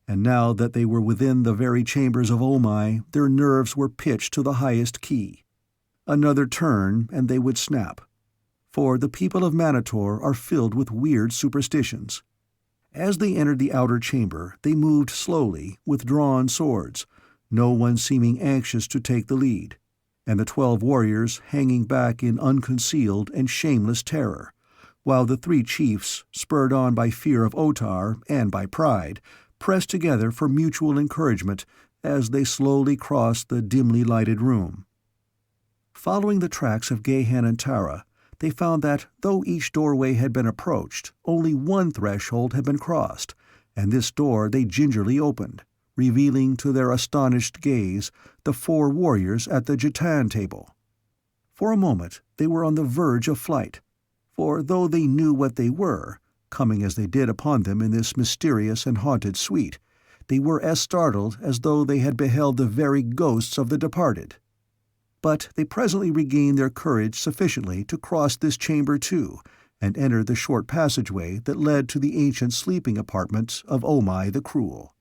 and now that they were within the very chambers of Omai, their nerves were pitched to the highest key. Another turn and they would snap. for the people of Manator are filled with weird superstitions. As they entered the outer chamber, they moved slowly, with drawn swords, no one seeming anxious to take the lead, and the 12 warriors hanging back in unconcealed and shameless terror, while the 3 chiefs, spurred on by fear of Otar and by pride, pressed together for mutual encouragement as they slowly crossed the dimly lighted room. Following the tracks of Gahan and Tara, they found that, though each doorway had been approached, only one threshold had been crossed, and this door they gingerly opened, revealing to their astonished gaze the 4 warriors at the Jatan table. For a moment they were on the verge of flight, for though they knew what they were, coming as they did upon them in this mysterious and haunted suite, they were as startled as though they had beheld the very ghosts of the departed. But they presently regained their courage sufficiently to cross this chamber too, and enter the short passageway that led to the ancient sleeping apartment of Omai the Cruel.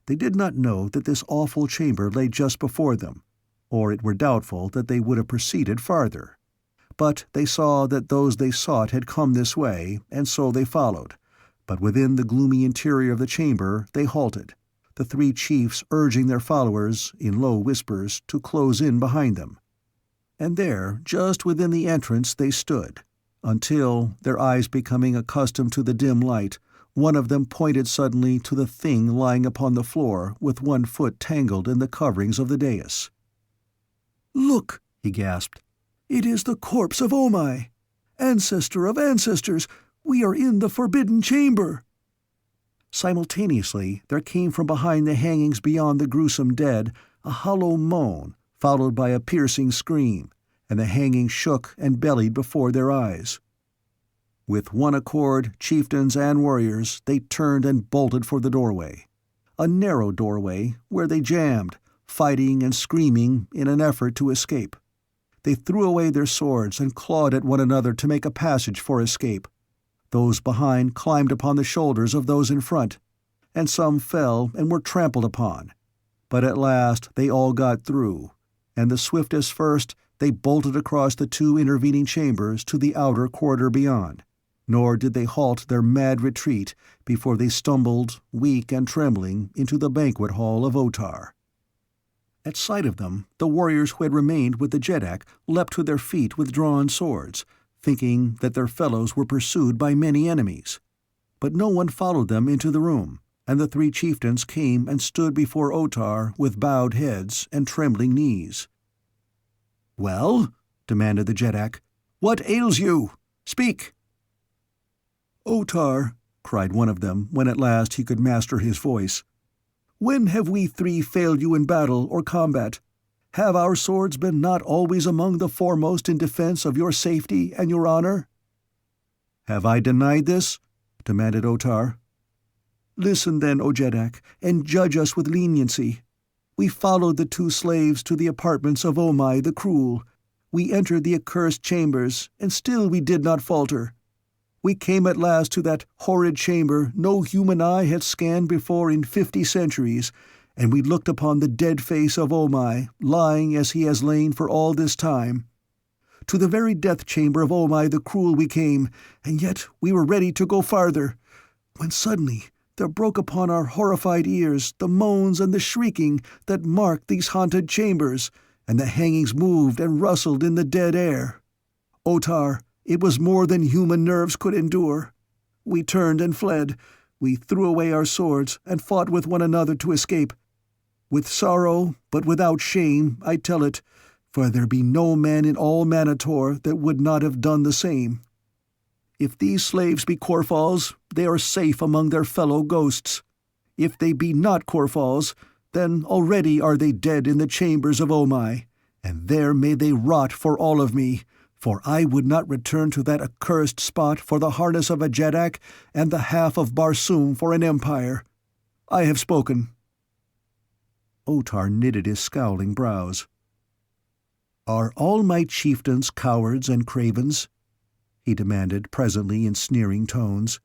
They did not know that this awful chamber lay just before them, or it were doubtful that they would have proceeded farther. But they saw that those they sought had come this way, and so they followed. But within the gloomy interior of the chamber they halted, the 3 chiefs urging their followers, in low whispers, to close in behind them. And there, just within the entrance, they stood, until, their eyes becoming accustomed to the dim light, one of them pointed suddenly to the thing lying upon the floor with one foot tangled in the coverings of the dais. "Look!" he gasped. "It is the corpse of Omai! Ancestor of ancestors! We are in the forbidden chamber!" Simultaneously there came from behind the hangings beyond the gruesome dead a hollow moan, followed by a piercing scream, and the hangings shook and bellied before their eyes. With one accord, chieftains and warriors, they turned and bolted for the doorway. A narrow doorway, where they jammed, fighting and screaming in an effort to escape. They threw away their swords and clawed at one another to make a passage for escape. Those behind climbed upon the shoulders of those in front, and some fell and were trampled upon. But at last they all got through, and the swiftest first, they bolted across the 2 intervening chambers to the outer corridor beyond, nor did they halt their mad retreat before they stumbled, weak and trembling, into the banquet hall of Otar. At sight of them, the warriors who had remained with the Jeddak leapt to their feet with drawn swords, thinking that their fellows were pursued by many enemies. But no one followed them into the room, and the 3 chieftains came and stood before Otar with bowed heads and trembling knees. "Well?" demanded the Jeddak. "What ails you? Speak!" "Otar," cried one of them when at last he could master his voice, "when have we 3 failed you in battle or combat? Have our swords been not always among the foremost in defense of your safety and your honor?" "Have I denied this?" demanded Otar. "Listen then, O Jeddak, and judge us with leniency. We followed the 2 slaves to the apartments of Omai the Cruel. We entered the accursed chambers, and still we did not falter. We came at last to that horrid chamber no human eye had scanned before in 50 centuries, and we looked upon the dead face of Omai, lying as he has lain for all this time. To the very death chamber of Omai the Cruel we came, and yet we were ready to go farther, when suddenly there broke upon our horrified ears the moans and the shrieking that marked these haunted chambers, and the hangings moved and rustled in the dead air. Otar, it was more than human nerves could endure. We turned and fled. We threw away our swords and fought with one another to escape. With sorrow, but without shame, I tell it, for there be no man in all Manator that would not have done the same. If these slaves be Korfals, they are safe among their fellow ghosts. If they be not Korfals, then already are they dead in the chambers of Omai, and there may they rot for all of me, for I would not return to that accursed spot for the harness of a Jeddak and the half of Barsoom for an empire. I have spoken." Otar knitted his scowling brows. "Are all my chieftains cowards and cravens?" he demanded presently in sneering tones.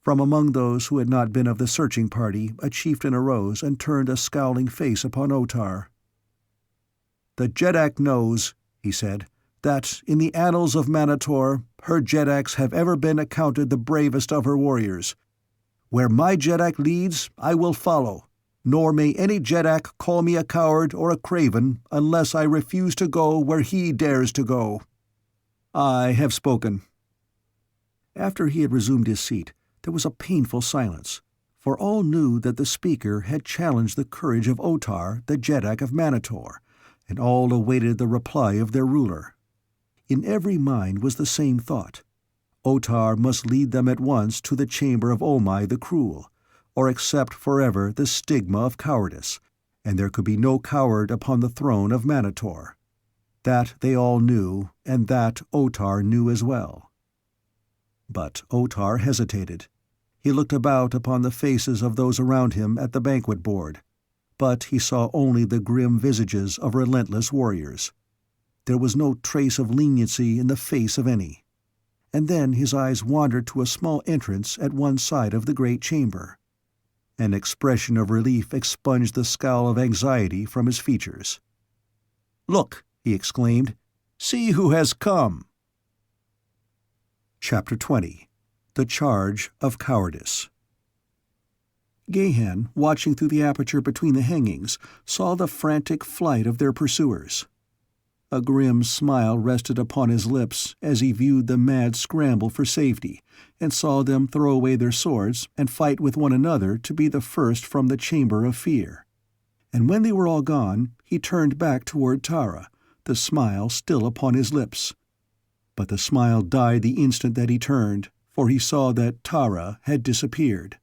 From among those who had not been of the searching party a chieftain arose and turned a scowling face upon Otar. "The Jeddak knows," he said, that in the annals of Manator, her Jedaks have ever been accounted the bravest of her warriors. Where my Jedak leads, I will follow, nor may any Jedak call me a coward or a craven unless I refuse to go where he dares to go. I have spoken." After he had resumed his seat, there was a painful silence, for all knew that the speaker had challenged the courage of Otar, the Jedak of Manator, and all awaited the reply of their ruler. In every mind was the same thought. Otar must lead them at once to the chamber of Omai the Cruel, or accept forever the stigma of cowardice, and there could be no coward upon the throne of Manator. That they all knew, and that Otar knew as well. But Otar hesitated. He looked about upon the faces of those around him at the banquet board, but he saw only the grim visages of relentless warriors. There was no trace of leniency in the face of any. And then his eyes wandered to a small entrance at one side of the great chamber. An expression of relief expunged the scowl of anxiety from his features. "Look," he exclaimed, "see who has come!" Chapter 20. The Charge of Cowardice. Gahan, watching through the aperture between the hangings, saw the frantic flight of their pursuers. A grim smile rested upon his lips as he viewed the mad scramble for safety, and saw them throw away their swords and fight with one another to be the first from the chamber of fear. And when they were all gone, he turned back toward Tara, the smile still upon his lips. But the smile died the instant that he turned, for he saw that Tara had disappeared.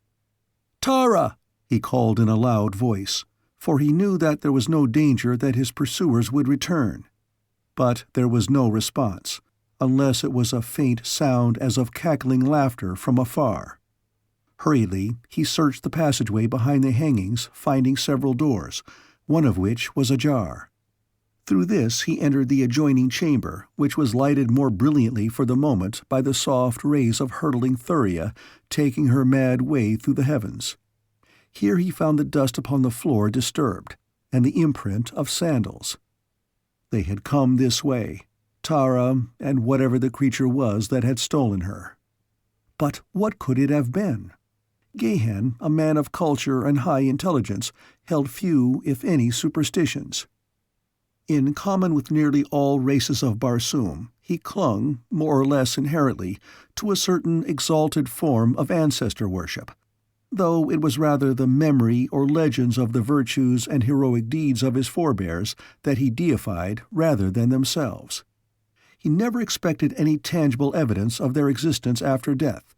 "Tara!" he called in a loud voice, for he knew that there was no danger that his pursuers would return. But there was no response, unless it was a faint sound as of cackling laughter from afar. Hurriedly, he searched the passageway behind the hangings, finding several doors, one of which was ajar. Through this he entered the adjoining chamber, which was lighted more brilliantly for the moment by the soft rays of hurtling Thuria taking her mad way through the heavens. Here he found the dust upon the floor disturbed, and the imprint of sandals. They had come this way, Tara and whatever the creature was that had stolen her. But what could it have been? Gahan, a man of culture and high intelligence, held few, if any, superstitions. In common with nearly all races of Barsoom, he clung, more or less inherently, to a certain exalted form of ancestor worship, though it was rather the memory or legends of the virtues and heroic deeds of his forebears that he deified rather than themselves. He never expected any tangible evidence of their existence after death.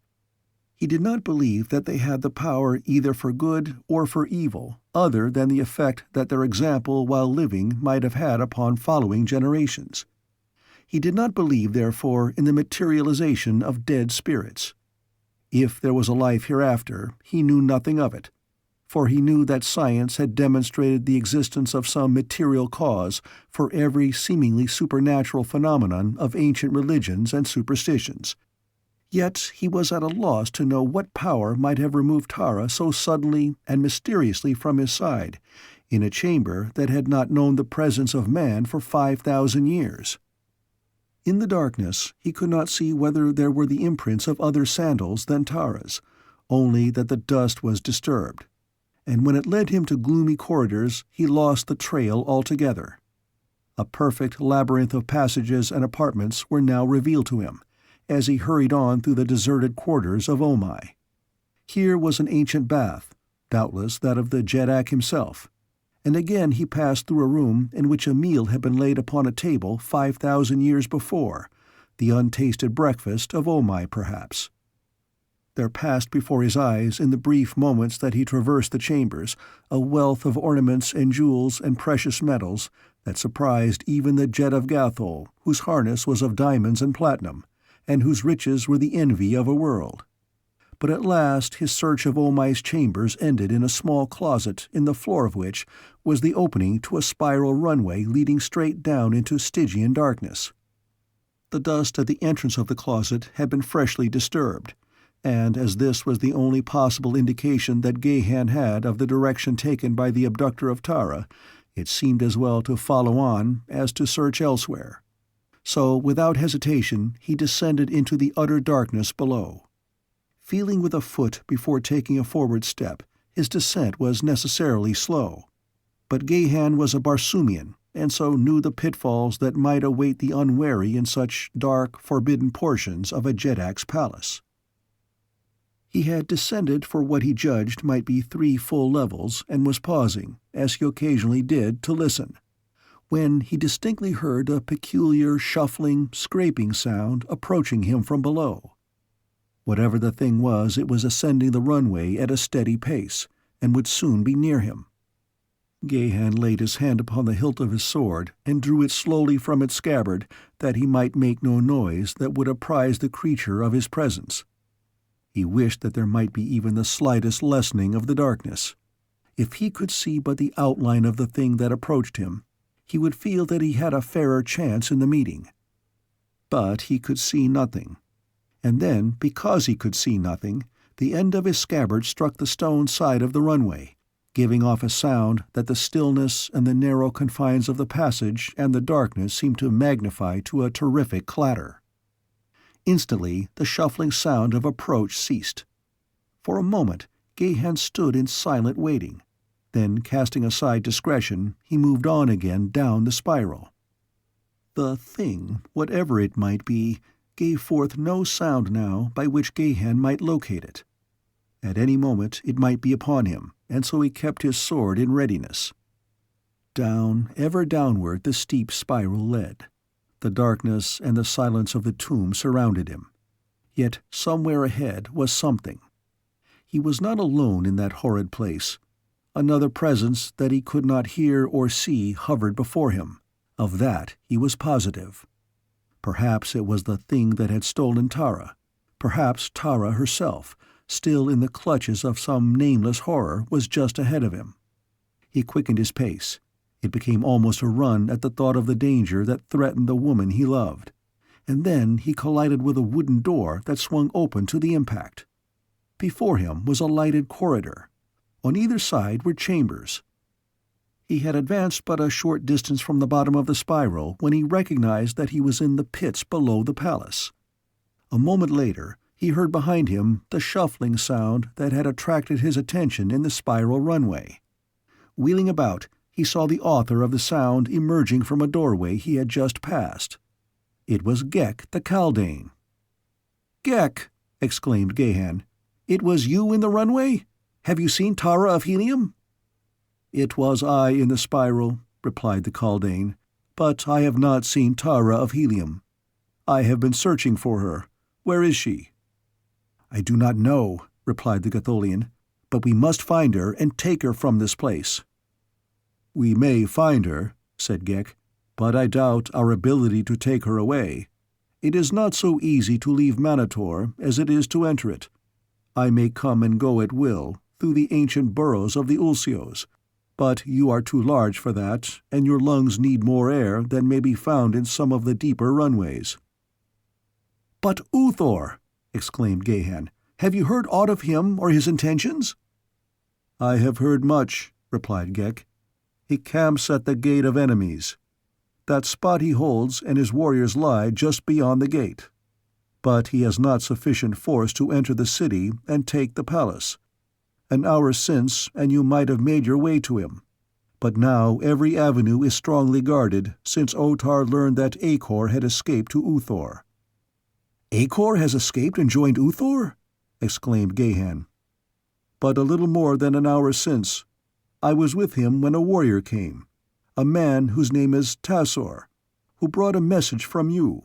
He did not believe that they had the power either for good or for evil, other than the effect that their example while living might have had upon following generations. He did not believe, therefore, in the materialization of dead spirits. If there was a life hereafter, he knew nothing of it, for he knew that science had demonstrated the existence of some material cause for every seemingly supernatural phenomenon of ancient religions and superstitions. Yet he was at a loss to know what power might have removed Tara so suddenly and mysteriously from his side, in a chamber that had not known the presence of man for 5,000 years. In the darkness he could not see whether there were the imprints of other sandals than Tara's, only that the dust was disturbed, and when it led him to gloomy corridors he lost the trail altogether. A perfect labyrinth of passages and apartments were now revealed to him, as he hurried on through the deserted quarters of Omai. Here was an ancient bath, doubtless that of the Jedak himself, and again he passed through a room in which a meal had been laid upon a table 5,000 years before, the untasted breakfast of Omai, perhaps. There passed before his eyes, in the brief moments that he traversed the chambers, a wealth of ornaments and jewels and precious metals that surprised even the Jed of Gathol, whose harness was of diamonds and platinum, and whose riches were the envy of a world. But at last his search of Omai's chambers ended in a small closet in the floor of which was the opening to a spiral runway leading straight down into Stygian darkness. The dust at the entrance of the closet had been freshly disturbed, and as this was the only possible indication that Gahan had of the direction taken by the abductor of Tara, it seemed as well to follow on as to search elsewhere. so without hesitation he descended into the utter darkness below. Feeling with a foot before taking a forward step, his descent was necessarily slow. But Gahan was a Barsoomian, and so knew the pitfalls that might await the unwary in such dark, forbidden portions of a Jedak's palace. He had descended for what he judged might be 3 full levels and was pausing, as he occasionally did, to listen, when he distinctly heard a peculiar shuffling, scraping sound approaching him from below. Whatever the thing was, it was ascending the runway at a steady pace, and would soon be near him. Gahan laid his hand upon the hilt of his sword and drew it slowly from its scabbard that he might make no noise that would apprise the creature of his presence. He wished that there might be even the slightest lessening of the darkness. If he could see but the outline of the thing that approached him, he would feel that he had a fairer chance in the meeting. But he could see nothing. And then, because he could see nothing, the end of his scabbard struck the stone side of the runway, giving off a sound that the stillness and the narrow confines of the passage and the darkness seemed to magnify to a terrific clatter. Instantly, the shuffling sound of approach ceased. For a moment, Gahan stood in silent waiting. Then, casting aside discretion, he moved on again down the spiral. The thing, whatever it might be, gave forth no sound now by which Gahan might locate it. At any moment it might be upon him, and so he kept his sword in readiness. Down, ever downward, the steep spiral led. The darkness and the silence of the tomb surrounded him. Yet somewhere ahead was something. He was not alone in that horrid place. Another presence that he could not hear or see hovered before him. Of that he was positive. Perhaps it was the thing that had stolen Tara. Perhaps Tara herself, still in the clutches of some nameless horror, was just ahead of him. He quickened his pace. It became almost a run at the thought of the danger that threatened the woman he loved. And then he collided with a wooden door that swung open to the impact. Before him was a lighted corridor. On either side were chambers. He had advanced but a short distance from the bottom of the spiral when he recognized that he was in the pits below the palace. A moment later, he heard behind him the shuffling sound that had attracted his attention in the spiral runway. Wheeling about, he saw the author of the sound emerging from a doorway he had just passed. It was Ghek the Kaldane. "Ghek!" exclaimed Gahan. "It was you in the runway? Have you seen Tara of Helium?" "It was I in the spiral," replied the Kaldane, "but I have not seen Tara of Helium. I have been searching for her. Where is she?" "I do not know," replied the Gatholian, "but we must find her and take her from this place." "We may find her," said Ghek, "but I doubt our ability to take her away. It is not so easy to leave Manator as it is to enter it. I may come and go at will, through the ancient burrows of the Ulsios, but you are too large for that, and your lungs need more air than may be found in some of the deeper runways." "But Uthor!" exclaimed Gahan. "Have you heard aught of him or his intentions?" "I have heard much," replied Ghek. "He camps at the Gate of Enemies. That spot he holds and his warriors lie just beyond the gate. But he has not sufficient force to enter the city and take the palace. An hour since, and you might have made your way to him. But now every avenue is strongly guarded, since Otar learned that Acor had escaped to Uthor." "Acor has escaped and joined Uthor?" exclaimed Gahan. "But a little more than an hour since. I was with him when a warrior came, a man whose name is Tassor, who brought a message from you.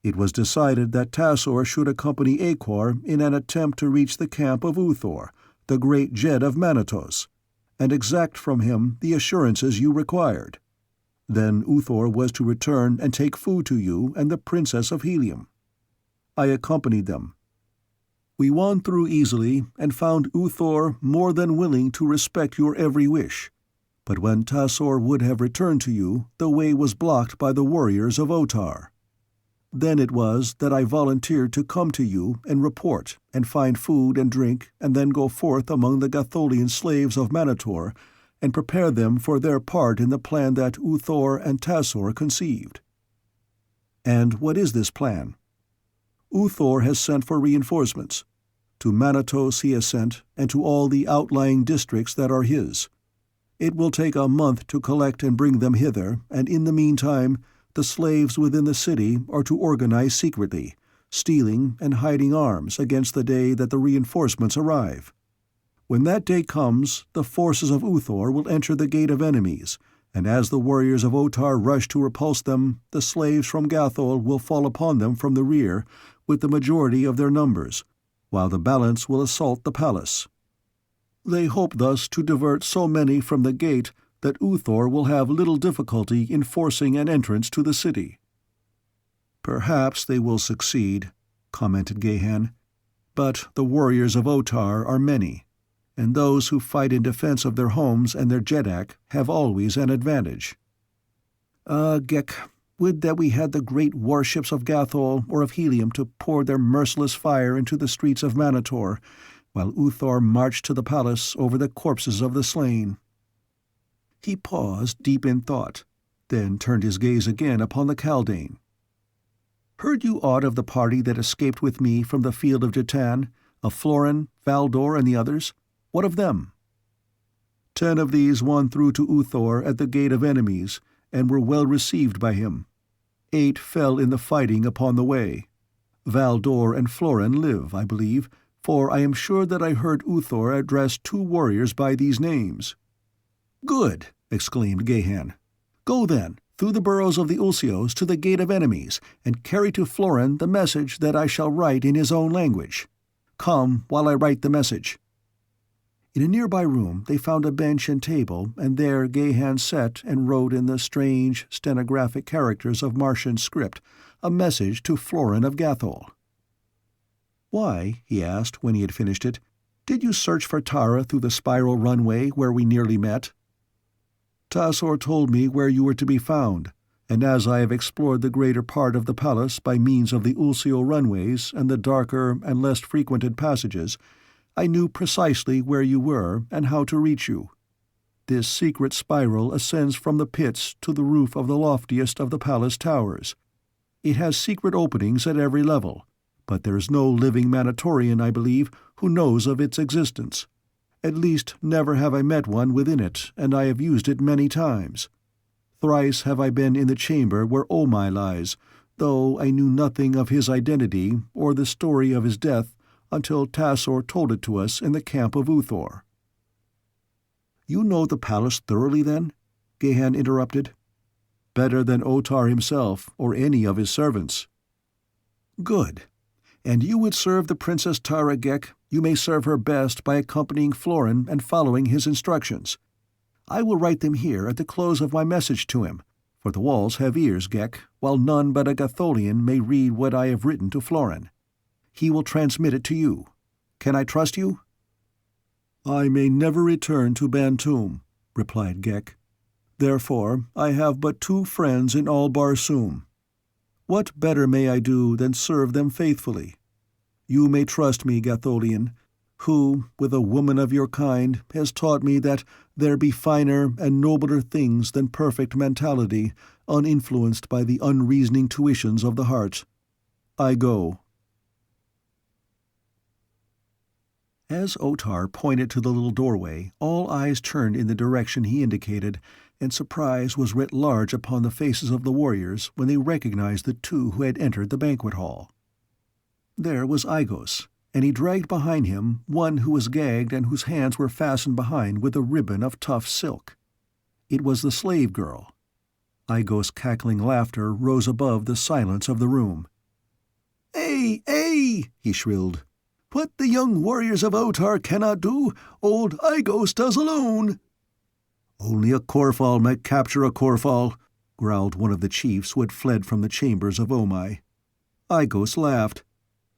It was decided that Tassor should accompany Acor in an attempt to reach the camp of Uthor, the great Jed of Manatos, and exact from him the assurances you required. Then Uthor was to return and take food to you and the Princess of Helium. I accompanied them. We won through easily and found Uthor more than willing to respect your every wish. But when Tassor would have returned to you, the way was blocked by the warriors of Otar. Then it was that I volunteered to come to you and report and find food and drink and then go forth among the Gatholian slaves of Manator and prepare them for their part in the plan that Uthor and Tassor conceived." "And what is this plan?" "Uthor has sent for reinforcements. To Manatos he has sent, and to all the outlying districts that are his. It will take a month to collect and bring them hither, and in the meantime the slaves within the city are to organize secretly, stealing and hiding arms against the day that the reinforcements arrive. When that day comes, the forces of Uthor will enter the Gate of Enemies, and as the warriors of Otar rush to repulse them, the slaves from Gathol will fall upon them from the rear with the majority of their numbers, while the balance will assault the palace. They hope thus to divert so many from the gate that Uthor will have little difficulty in forcing an entrance to the city." "Perhaps they will succeed," commented Gahan. "But the warriors of Otar are many, and those who fight in defense of their homes and their Jeddak have always an advantage. Ghek, would that we had the great warships of Gathol or of Helium to pour their merciless fire into the streets of Manator, while Uthor marched to the palace over the corpses of the slain." He paused, deep in thought, then turned his gaze again upon the Kaldane. "Heard you aught of the party that escaped with me from the field of Jatan, of Florin, Valdor, and the others? What of them?" 10 of these won through to Uthor at the Gate of Enemies, and were well received by him. 8 fell in the fighting upon the way. Valdor and Florin live, I believe, for I am sure that I heard Uthor address 2 warriors by these names." "Good!" exclaimed Gahan. "Go then, through the burrows of the Ulsios to the Gate of Enemies, and carry to Florin the message that I shall write in his own language. Come while I write the message." In a nearby room they found a bench and table, and there Gahan sat and wrote in the strange, stenographic characters of Martian script a message to Florin of Gathol. "Why," he asked when he had finished it, "did you search for Tara through the spiral runway where we nearly met?" "Tassor told me where you were to be found, and as I have explored the greater part of the palace by means of the Ulsio runways and the darker and less frequented passages, I knew precisely where you were and how to reach you. This secret spiral ascends from the pits to the roof of the loftiest of the palace towers. It has secret openings at every level, but there is no living Manatorian, I believe, who knows of its existence. At least never have I met one within it, and I have used it many times. Thrice have I been in the chamber where Omai lies, though I knew nothing of his identity or the story of his death until Tassor told it to us in the camp of Uthor." "You know the palace thoroughly, then?" Gahan interrupted. "Better than Otar himself or any of his servants." "Good. And you would serve the Princess Tara Ghek, you may serve her best by accompanying Florin and following his instructions. I will write them here at the close of my message to him, for the walls have ears, Ghek, while none but a Gatholian may read what I have written to Florin. He will transmit it to you. Can I trust you?" "I may never return to Bantoom," replied Ghek. "Therefore I have but 2 friends in all Barsoom. What better may I do than serve them faithfully? You may trust me, Gatholian, who, with a woman of your kind, has taught me that there be finer and nobler things than perfect mentality, uninfluenced by the unreasoning tuitions of the heart. I go." As Otar pointed to the little doorway, all eyes turned in the direction he indicated, and surprise was writ large upon the faces of the warriors when they recognized the 2 who had entered the banquet hall. There was Aigos, and he dragged behind him one who was gagged and whose hands were fastened behind with a ribbon of tough silk. It was the slave girl. Aigos' cackling laughter rose above the silence of the room. "Ay, ay!" he shrilled. "What the young warriors of Otar cannot do, old Aigos does alone." "Only a Korfal might capture a Korfal," growled one of the chiefs who had fled from the chambers of Omai. Aigos laughed.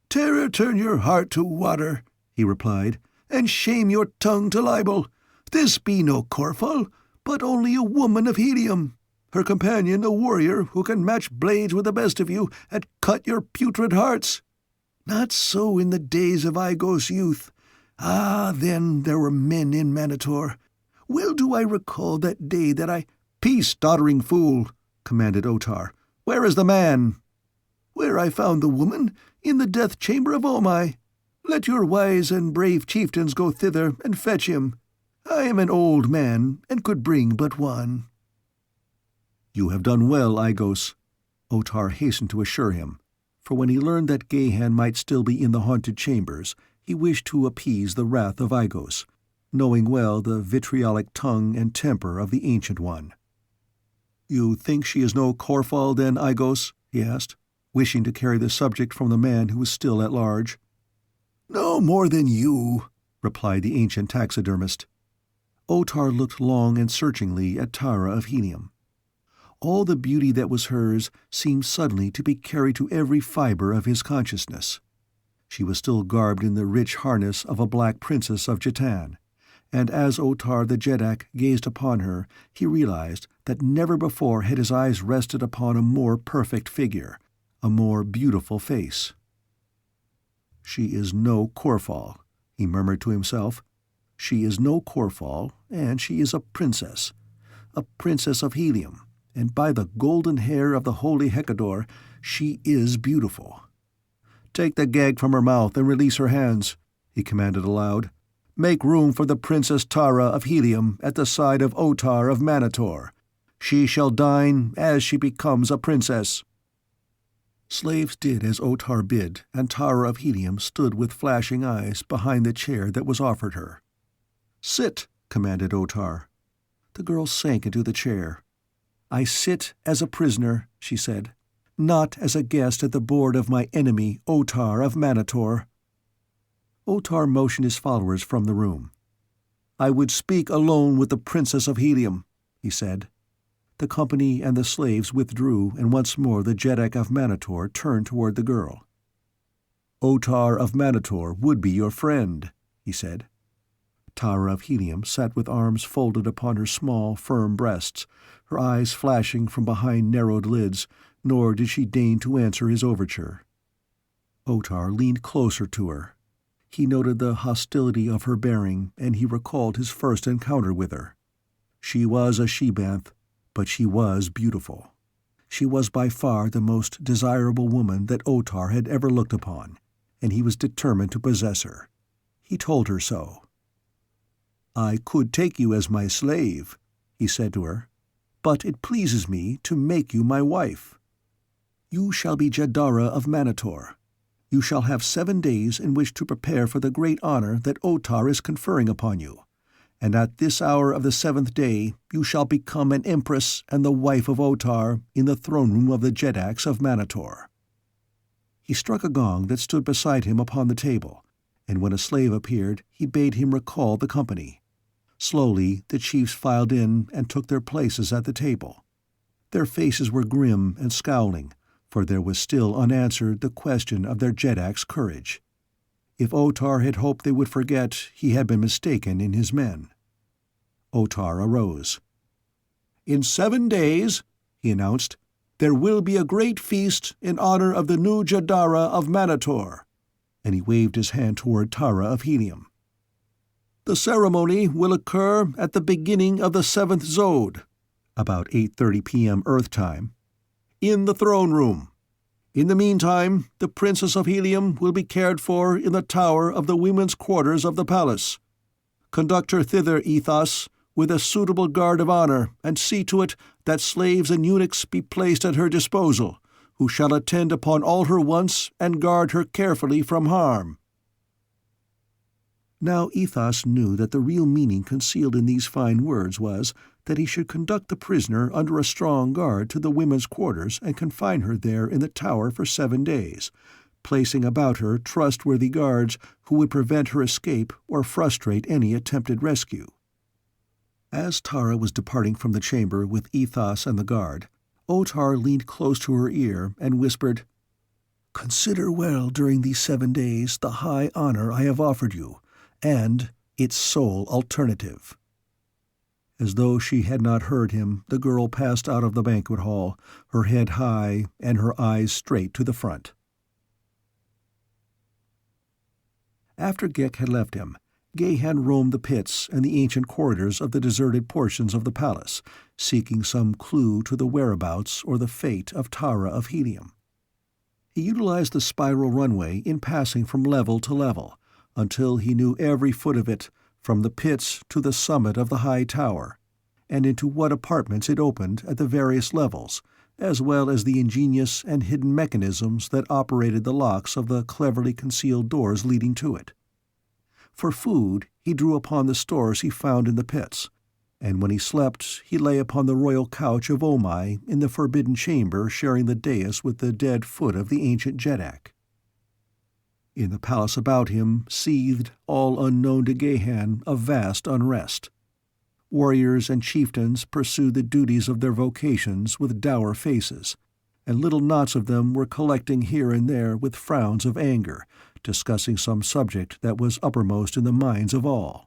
"Terror turn your heart to water," he replied, "and shame your tongue to libel. This be no Korfal, but only a woman of Helium. Her companion a warrior who can match blades with the best of you and cut your putrid hearts. Not so in the days of Aigos' youth. Ah, then there were men in Manator. Well do I recall that day that I—" "Peace, doddering fool," commanded Otar. "Where is the man?" "Where I found the woman, in the death chamber of Omai. Let your wise and brave chieftains go thither and fetch him. I am an old man, and could bring but one." "You have done well, Aigos," Otar hastened to assure him, for when he learned that Gahan might still be in the haunted chambers, he wished to appease the wrath of Aigos, knowing well the vitriolic tongue and temper of the Ancient One. "You think she is no Corfal, then, Aigos?" he asked, wishing to carry the subject from the man who was still at large. "No more than you," replied the ancient taxidermist. Otar looked long and searchingly at Tara of Helium. All the beauty that was hers seemed suddenly to be carried to every fiber of his consciousness. She was still garbed in the rich harness of a black princess of Jatan, and as Otar the Jeddak gazed upon her, he realized that never before had his eyes rested upon a more perfect figure, a more beautiful face. "She is no Corfal," he murmured to himself. "She is no Corfal, and she is a princess of Helium, and by the golden hair of the holy Hekador, she is beautiful. Take the gag from her mouth and release her hands," he commanded aloud. "Make room for the Princess Tara of Helium at the side of Otar of Manator. She shall dine as she becomes a princess." Slaves did as Otar bid, and Tara of Helium stood with flashing eyes behind the chair that was offered her. "Sit," commanded Otar. The girl sank into the chair. "I sit as a prisoner," she said, "not as a guest at the board of my enemy, Otar of Manator." Otar motioned his followers from the room. "I would speak alone with the Princess of Helium," he said. The company and the slaves withdrew, and once more the Jeddak of Manator turned toward the girl. "Otar of Manator would be your friend," he said. Tara of Helium sat with arms folded upon her small, firm breasts, her eyes flashing from behind narrowed lids, nor did she deign to answer his overture. Otar leaned closer to her. He noted the hostility of her bearing, and he recalled his first encounter with her. She was a she-banth, but she was beautiful. She was by far the most desirable woman that Otar had ever looked upon, and he was determined to possess her. He told her so. "I could take you as my slave," he said to her, "but it pleases me to make you my wife. You shall be Jeddara of Manator. You shall have 7 days in which to prepare for the great honor that Otar is conferring upon you, and at this hour of the 7th day you shall become an empress and the wife of Otar in the throne room of the Jeddaks of Manator." He struck a gong that stood beside him upon the table, and when a slave appeared he bade him recall the company. Slowly the chiefs filed in and took their places at the table. Their faces were grim and scowling, for there was still unanswered the question of their Jeddak's courage. If Otar had hoped they would forget, he had been mistaken in his men. Otar arose. "In 7 days," he announced, "there will be a great feast in honor of the new Jeddara of Manator," and he waved his hand toward Tara of Helium. "The ceremony will occur at the beginning of the 7th Zode," about 8:30 p.m. Earth time, "in the throne room. In the meantime, the Princess of Helium will be cared for in the tower of the women's quarters of the palace. Conduct her thither, Ethos, with a suitable guard of honor, and see to it that slaves and eunuchs be placed at her disposal, who shall attend upon all her wants and guard her carefully from harm." Now Ethos knew that the real meaning concealed in these fine words was that he should conduct the prisoner under a strong guard to the women's quarters and confine her there in the tower for 7 days, placing about her trustworthy guards who would prevent her escape or frustrate any attempted rescue. As Tara was departing from the chamber with Ethos and the guard, Otar leaned close to her ear and whispered, "Consider well during these 7 days the high honor I have offered you, and its sole alternative." As though she had not heard him, the girl passed out of the banquet hall, her head high and her eyes straight to the front. After Ghek had left him, Gahan roamed the pits and the ancient corridors of the deserted portions of the palace, seeking some clue to the whereabouts or the fate of Tara of Helium. He utilized the spiral runway in passing from level to level, until he knew every foot of it, from the pits to the summit of the high tower, and into what apartments it opened at the various levels, as well as the ingenious and hidden mechanisms that operated the locks of the cleverly concealed doors leading to it. For food, he drew upon the stores he found in the pits, and when he slept he lay upon the royal couch of Omai in the forbidden chamber sharing the dais with the dead foot of the ancient Jeddak. In the palace about him seethed, all unknown to Gehan, a vast unrest. Warriors and chieftains pursued the duties of their vocations with dour faces, and little knots of them were collecting here and there with frowns of anger, discussing some subject that was uppermost in the minds of all.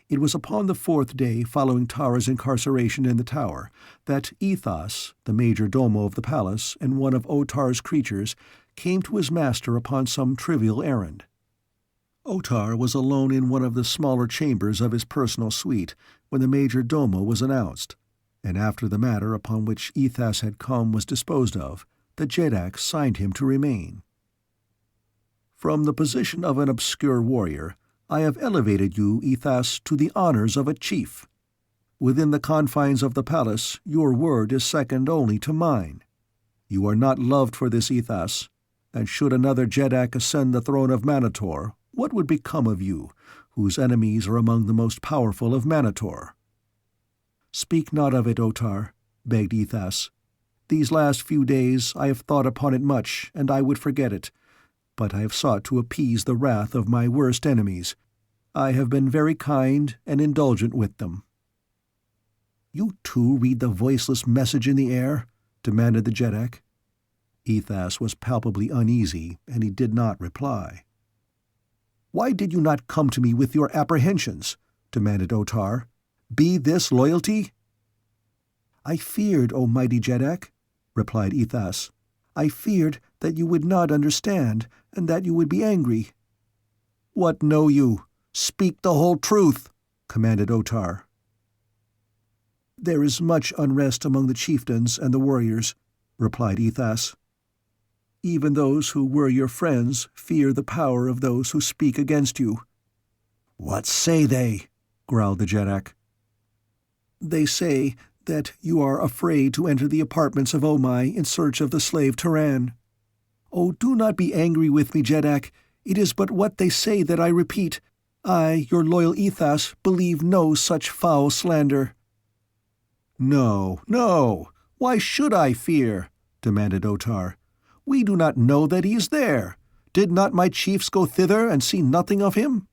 It was upon the 4th day following Tara's incarceration in the tower that Ethos, the major domo of the palace and one of Otar's creatures, came to his master upon some trivial errand. Otar was alone in one of the smaller chambers of his personal suite when the major domo was announced, and after the matter upon which Ethos had come was disposed of, the Jeddak signed him to remain. "From the position of an obscure warrior, I have elevated you, Ethos, to the honors of a chief. Within the confines of the palace, your word is second only to mine. You are not loved for this, Ethos, and should another Jeddak ascend the throne of Manator, what would become of you, whose enemies are among the most powerful of Manator?" "Speak not of it, Otar," begged Ethos. "These last few days I have thought upon it much, and I would forget it, but I have sought to appease the wrath of my worst enemies. I have been very kind and indulgent with them." "You too read the voiceless message in the air?" demanded the Jeddak. Ethos was palpably uneasy, and he did not reply. "Why did you not come to me with your apprehensions?" demanded Otar. "Be this loyalty?" "I feared, O mighty Jeddak," replied Ethos. "I feared that you would not understand, and that you would be angry." "What know you? Speak the whole truth," commanded Otar. "There is much unrest among the chieftains and the warriors," replied Ethos. "Even those who were your friends fear the power of those who speak against you." "What say they?" growled the Jeddak. "They say that you are afraid to enter the apartments of Omai in search of the slave Turan. Oh, do not be angry with me, Jeddak. It is but what they say that I repeat. I, your loyal Ethos, believe no such foul slander." "No, no! Why should I fear?" demanded Otar. "We do not know that he is there. Did not my chiefs go thither and see nothing of him?"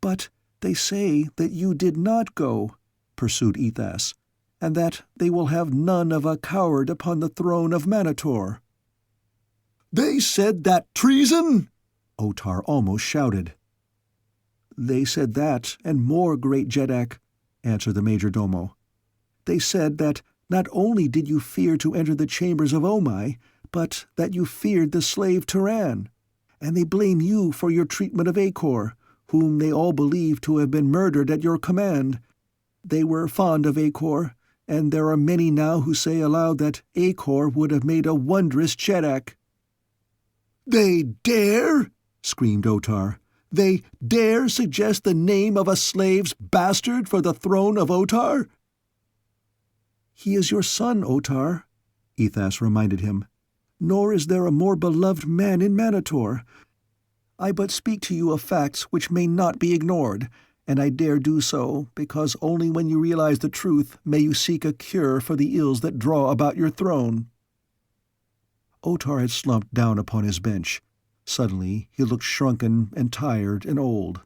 "But they say that you did not go," pursued Ethos, "and that they will have none of a coward upon the throne of Manator." "They said that treason?" Otar almost shouted. "They said that, and more, great Jeddak," answered the major domo. "They said that not only did you fear to enter the chambers of Omai, but that you feared the slave Turan, and they blame you for your treatment of Acor, whom they all believe to have been murdered at your command. They were fond of Acor, and there are many now who say aloud that Acor would have made a wondrous Jeddak." "They dare?" screamed Otar. "They dare suggest the name of a slave's bastard for the throne of Otar?" "He is your son, Otar," Ethos reminded him. "Nor is there a more beloved man in Manator. I but speak to you of facts which may not be ignored, and I dare do so because only when you realize the truth may you seek a cure for the ills that draw about your throne." Otar had slumped down upon his bench. Suddenly he looked shrunken and tired and old.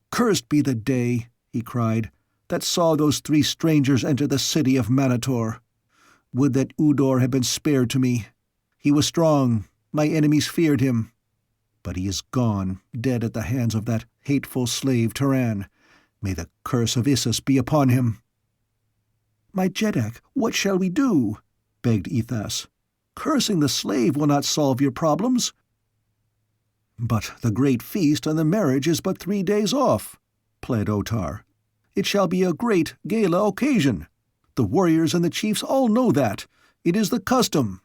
"Cursed be the day," he cried, "that saw those 3 strangers enter the city of Manator. Would that Udor had been spared to me. He was strong, my enemies feared him. But he is gone, dead at the hands of that hateful slave Turan. May the curse of Issus be upon him." "My Jeddak, what shall we do?" begged Ethos. "Cursing the slave will not solve your problems." "But the great feast and the marriage is but 3 days off," pled Otar. "It shall be a great gala occasion. The warriors and the chiefs all know that. It is the custom.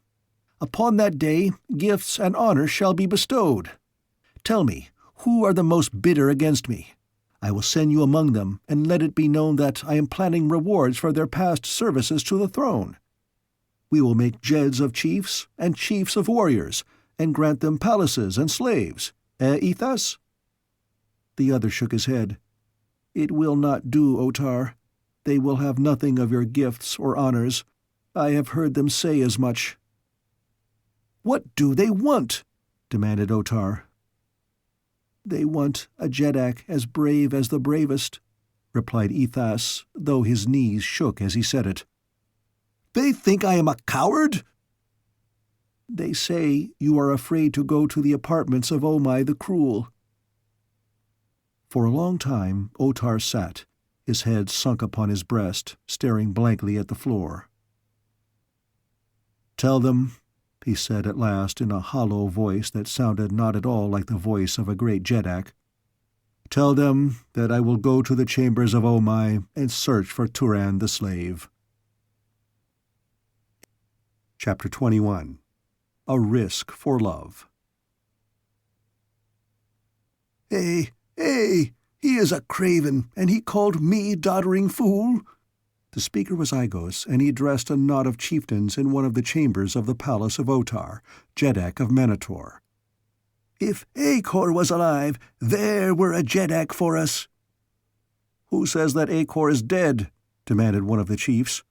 Upon that day, gifts and honor shall be bestowed. Tell me, who are the most bitter against me? I will send you among them, and let it be known that I am planning rewards for their past services to the throne. We will make Jeds of chiefs and chiefs of warriors, and grant them palaces and slaves. Ethas?" The other shook his head. "It will not do, Otar. They will have nothing of your gifts or honors. I have heard them say as much." "What do they want?" demanded Otar. "They want a Jeddak as brave as the bravest," replied Ethas, though his knees shook as he said it. "They think I am a coward?" "They say you are afraid to go to the apartments of Omai the Cruel." For a long time Otar sat, his head sunk upon his breast, staring blankly at the floor. "Tell them," he said at last in a hollow voice that sounded not at all like the voice of a great Jeddak, "tell them that I will go to the chambers of Omai and search for Turan the slave." Chapter 21. A Risk for Love. "Hey, he is a craven, and he called me doddering fool?" The speaker was Igos, and he addressed a knot of chieftains in one of the chambers of the palace of Otar, Jeddak of Manator. "If Acor was alive, there were a Jeddak for us." "Who says that Acor is dead?" demanded one of the chiefs.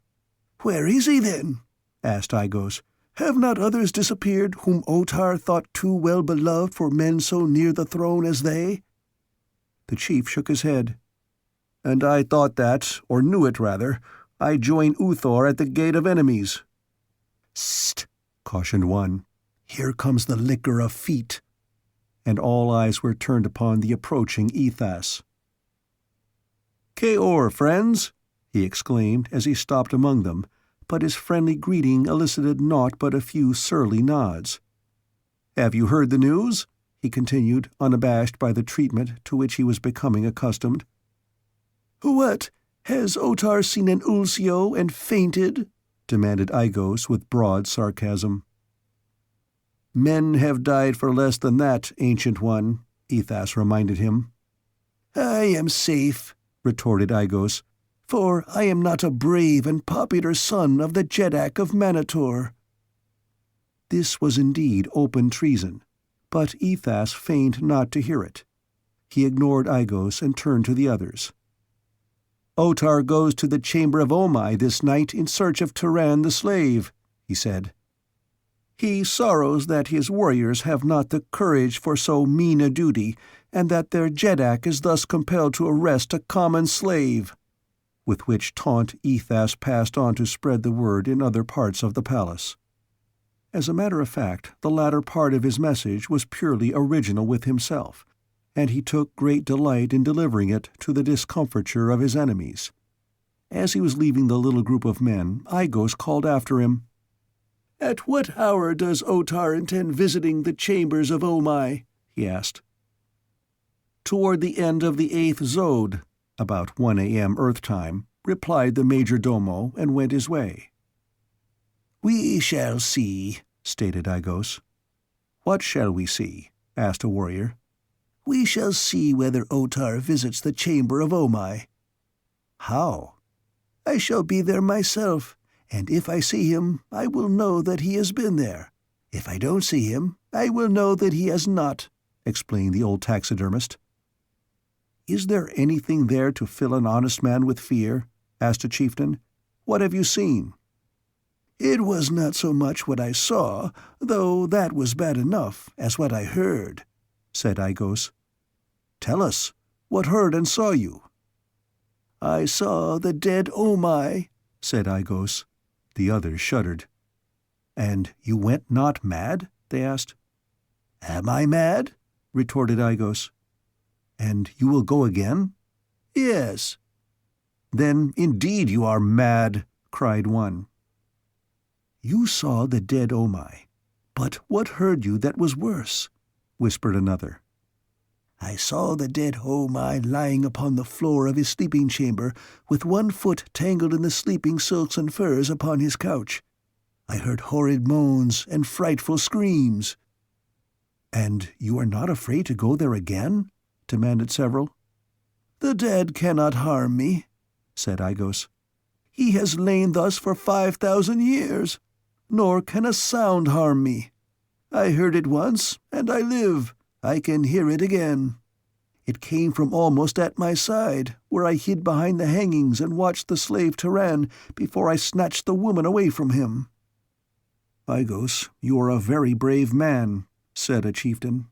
"Where is he, then?" asked Igos. "Have not others disappeared whom Otar thought too well beloved for men so near the throne as they?" The chief shook his head. "And I thought that, or knew it rather, I joined Uthor at the Gate of Enemies." "Sst!" cautioned one. "Here comes the licker of feet." And all eyes were turned upon the approaching Ethas. "Kaor, friends!" he exclaimed as he stopped among them, but his friendly greeting elicited naught but a few surly nods. "Have you heard the news?" he continued, unabashed by the treatment to which he was becoming accustomed. "What? Has Otar seen an Ulsio and fainted?" demanded Igos with broad sarcasm. "Men have died for less than that, Ancient One," Ethas reminded him. "I am safe," retorted Igos, "for I am not a brave and popular son of the Jeddak of Manator." This was indeed open treason, but Ethas feigned not to hear it. He ignored Igos and turned to the others. "Otar goes to the chamber of Omai this night in search of Turan the slave," he said. "He sorrows that his warriors have not the courage for so mean a duty, and that their Jeddak is thus compelled to arrest a common slave," with which taunt Ethas passed on to spread the word in other parts of the palace. As a matter of fact, the latter part of his message was purely original with himself, and he took great delight in delivering it to the discomfiture of his enemies. As he was leaving the little group of men, Igos called after him, "At what hour does Otar intend visiting the chambers of Omai?" he asked. "Toward the end of the 8th Zode, about 1 a.m. Earth time," replied the major domo, and went his way. "We shall see," stated Igos. "What shall we see?" asked a warrior. "We shall see whether Otar visits the chamber of Omai." "How?" "I shall be there myself, and if I see him, I will know that he has been there. If I don't see him, I will know that he has not," explained the old taxidermist. "Is there anything there to fill an honest man with fear?" asked a chieftain. "What have you seen?" "It was not so much what I saw, though that was bad enough, as what I heard," said Igos. "Tell us, what heard and saw you?" "I saw the dead Omai," said Igos. The others shuddered. "And you went not mad?" they asked. "Am I mad?" retorted Igos. "And you will go again?" "Yes." "Then indeed you are mad," cried one. "You saw the dead Omai, but what heard you that was worse?" whispered another. "I saw the dead Omai lying upon the floor of his sleeping chamber, with one foot tangled in the sleeping silks and furs upon his couch. I heard horrid moans and frightful screams." "And you are not afraid to go there again?" demanded several. "The dead cannot harm me," said Aigos. "He has lain thus for 5,000 years, nor can a sound harm me. I heard it once, and I live. I can hear it again. It came from almost at my side, where I hid behind the hangings and watched the slave Turan before I snatched the woman away from him." "Aigos, you are a very brave man," said a chieftain.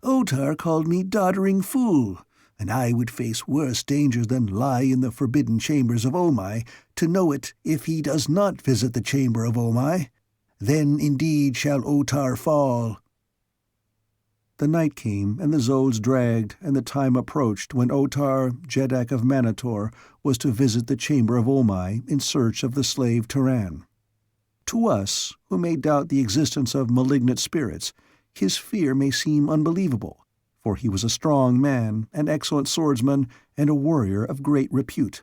"Otar called me doddering fool, and I would face worse dangers than lie in the forbidden chambers of Omai to know it if he does not visit the chamber of Omai. Then indeed shall Otar fall." The night came, and the Zodes dragged, and the time approached when Otar, Jeddak of Manator, was to visit the chamber of Omai in search of the slave Turan. To us, who may doubt the existence of malignant spirits, his fear may seem unbelievable, for he was a strong man, an excellent swordsman, and a warrior of great repute.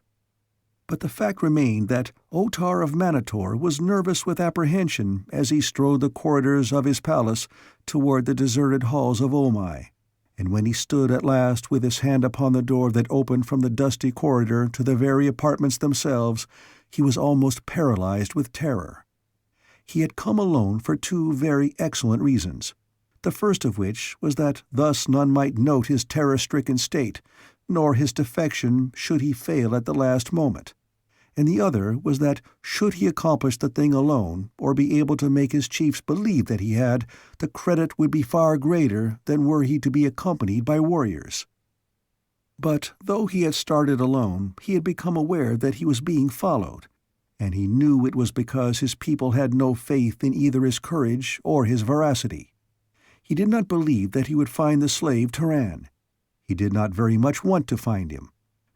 But the fact remained that Otar of Manator was nervous with apprehension as he strode the corridors of his palace toward the deserted halls of Omai, and when he stood at last with his hand upon the door that opened from the dusty corridor to the very apartments themselves, he was almost paralyzed with terror. He had come alone for two very excellent reasons, the first of which was that thus none might note his terror-stricken state, nor his defection should he fail at the last moment, and the other was that should he accomplish the thing alone, or be able to make his chiefs believe that he had, the credit would be far greater than were he to be accompanied by warriors. But though he had started alone, he had become aware that he was being followed, and he knew it was because his people had no faith in either his courage or his veracity. He did not believe that he would find the slave Turan. He did not very much want to find him,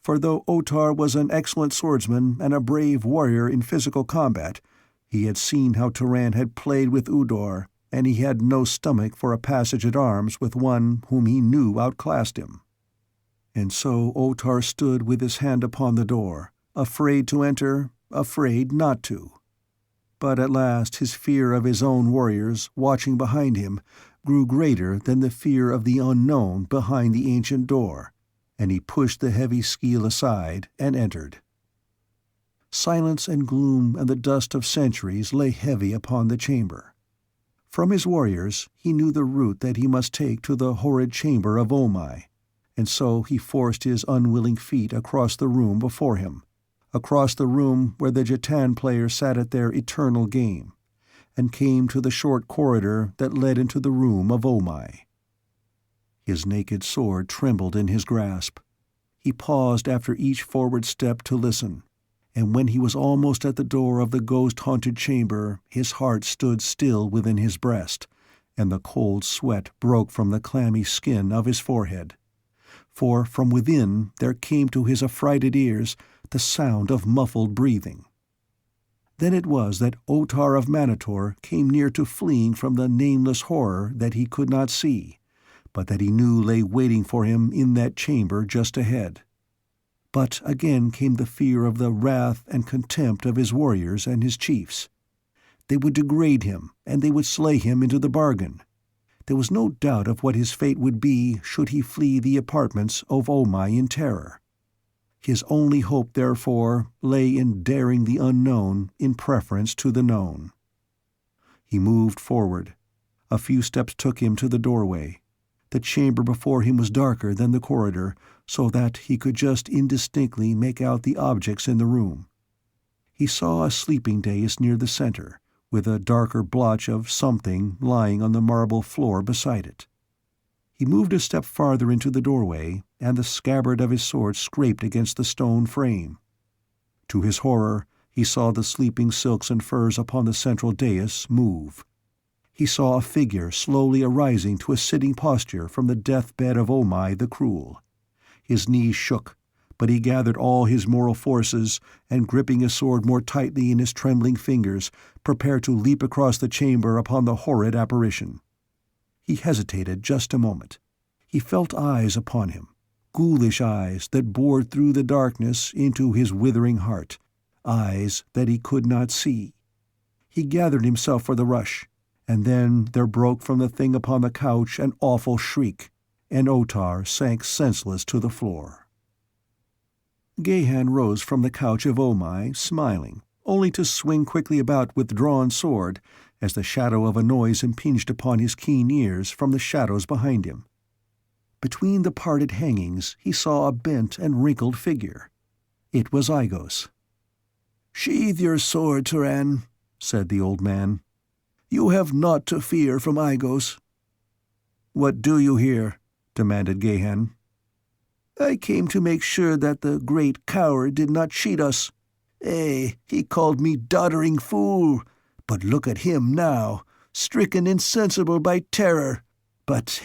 for though Otar was an excellent swordsman and a brave warrior in physical combat, he had seen how Turan had played with Udor, and he had no stomach for a passage at arms with one whom he knew outclassed him. And so Otar stood with his hand upon the door, afraid to enter, afraid not to. But at last his fear of his own warriors, watching behind him, grew greater than the fear of the unknown behind the ancient door, and he pushed the heavy skeel aside and entered. Silence and gloom and the dust of centuries lay heavy upon the chamber. From his warriors he knew the route that he must take to the horrid chamber of Omai, and so he forced his unwilling feet across the room before him, across the room where the Jatan players sat at their eternal game, and came to the short corridor that led into the room of Omai. His naked sword trembled in his grasp. He paused after each forward step to listen, and when he was almost at the door of the ghost-haunted chamber, his heart stood still within his breast, and the cold sweat broke from the clammy skin of his forehead. For from within there came to his affrighted ears the sound of muffled breathing. Then it was that Otar of Manator came near to fleeing from the nameless horror that he could not see, but that he knew lay waiting for him in that chamber just ahead. But again came the fear of the wrath and contempt of his warriors and his chiefs. They would degrade him, and they would slay him into the bargain. There was no doubt of what his fate would be should he flee the apartments of Omai in terror. His only hope, therefore, lay in daring the unknown in preference to the known. He moved forward. A few steps took him to the doorway. The chamber before him was darker than the corridor, so that he could just indistinctly make out the objects in the room. He saw a sleeping dais near the center, with a darker blotch of something lying on the marble floor beside it. He moved a step farther into the doorway, and the scabbard of his sword scraped against the stone frame. To his horror, he saw the sleeping silks and furs upon the central dais move. He saw a figure slowly arising to a sitting posture from the deathbed of Omai the Cruel. His knees shook, but he gathered all his moral forces, and gripping his sword more tightly in his trembling fingers, prepared to leap across the chamber upon the horrid apparition. He hesitated just a moment. He felt eyes upon him, ghoulish eyes that bored through the darkness into his withering heart, eyes that he could not see. He gathered himself for the rush, and then there broke from the thing upon the couch an awful shriek, and Otar sank senseless to the floor. Gahan rose from the couch of Omai, smiling, only to swing quickly about with drawn sword as the shadow of a noise impinged upon his keen ears from the shadows behind him. Between the parted hangings he saw a bent and wrinkled figure. It was Aigos. "Sheathe your sword, Turan," said the old man. "You have naught to fear from Aigos." "What do you here?" demanded Gahan. "I came to make sure that the great coward did not cheat us. He called me doddering fool, but look at him now, stricken insensible by terror. But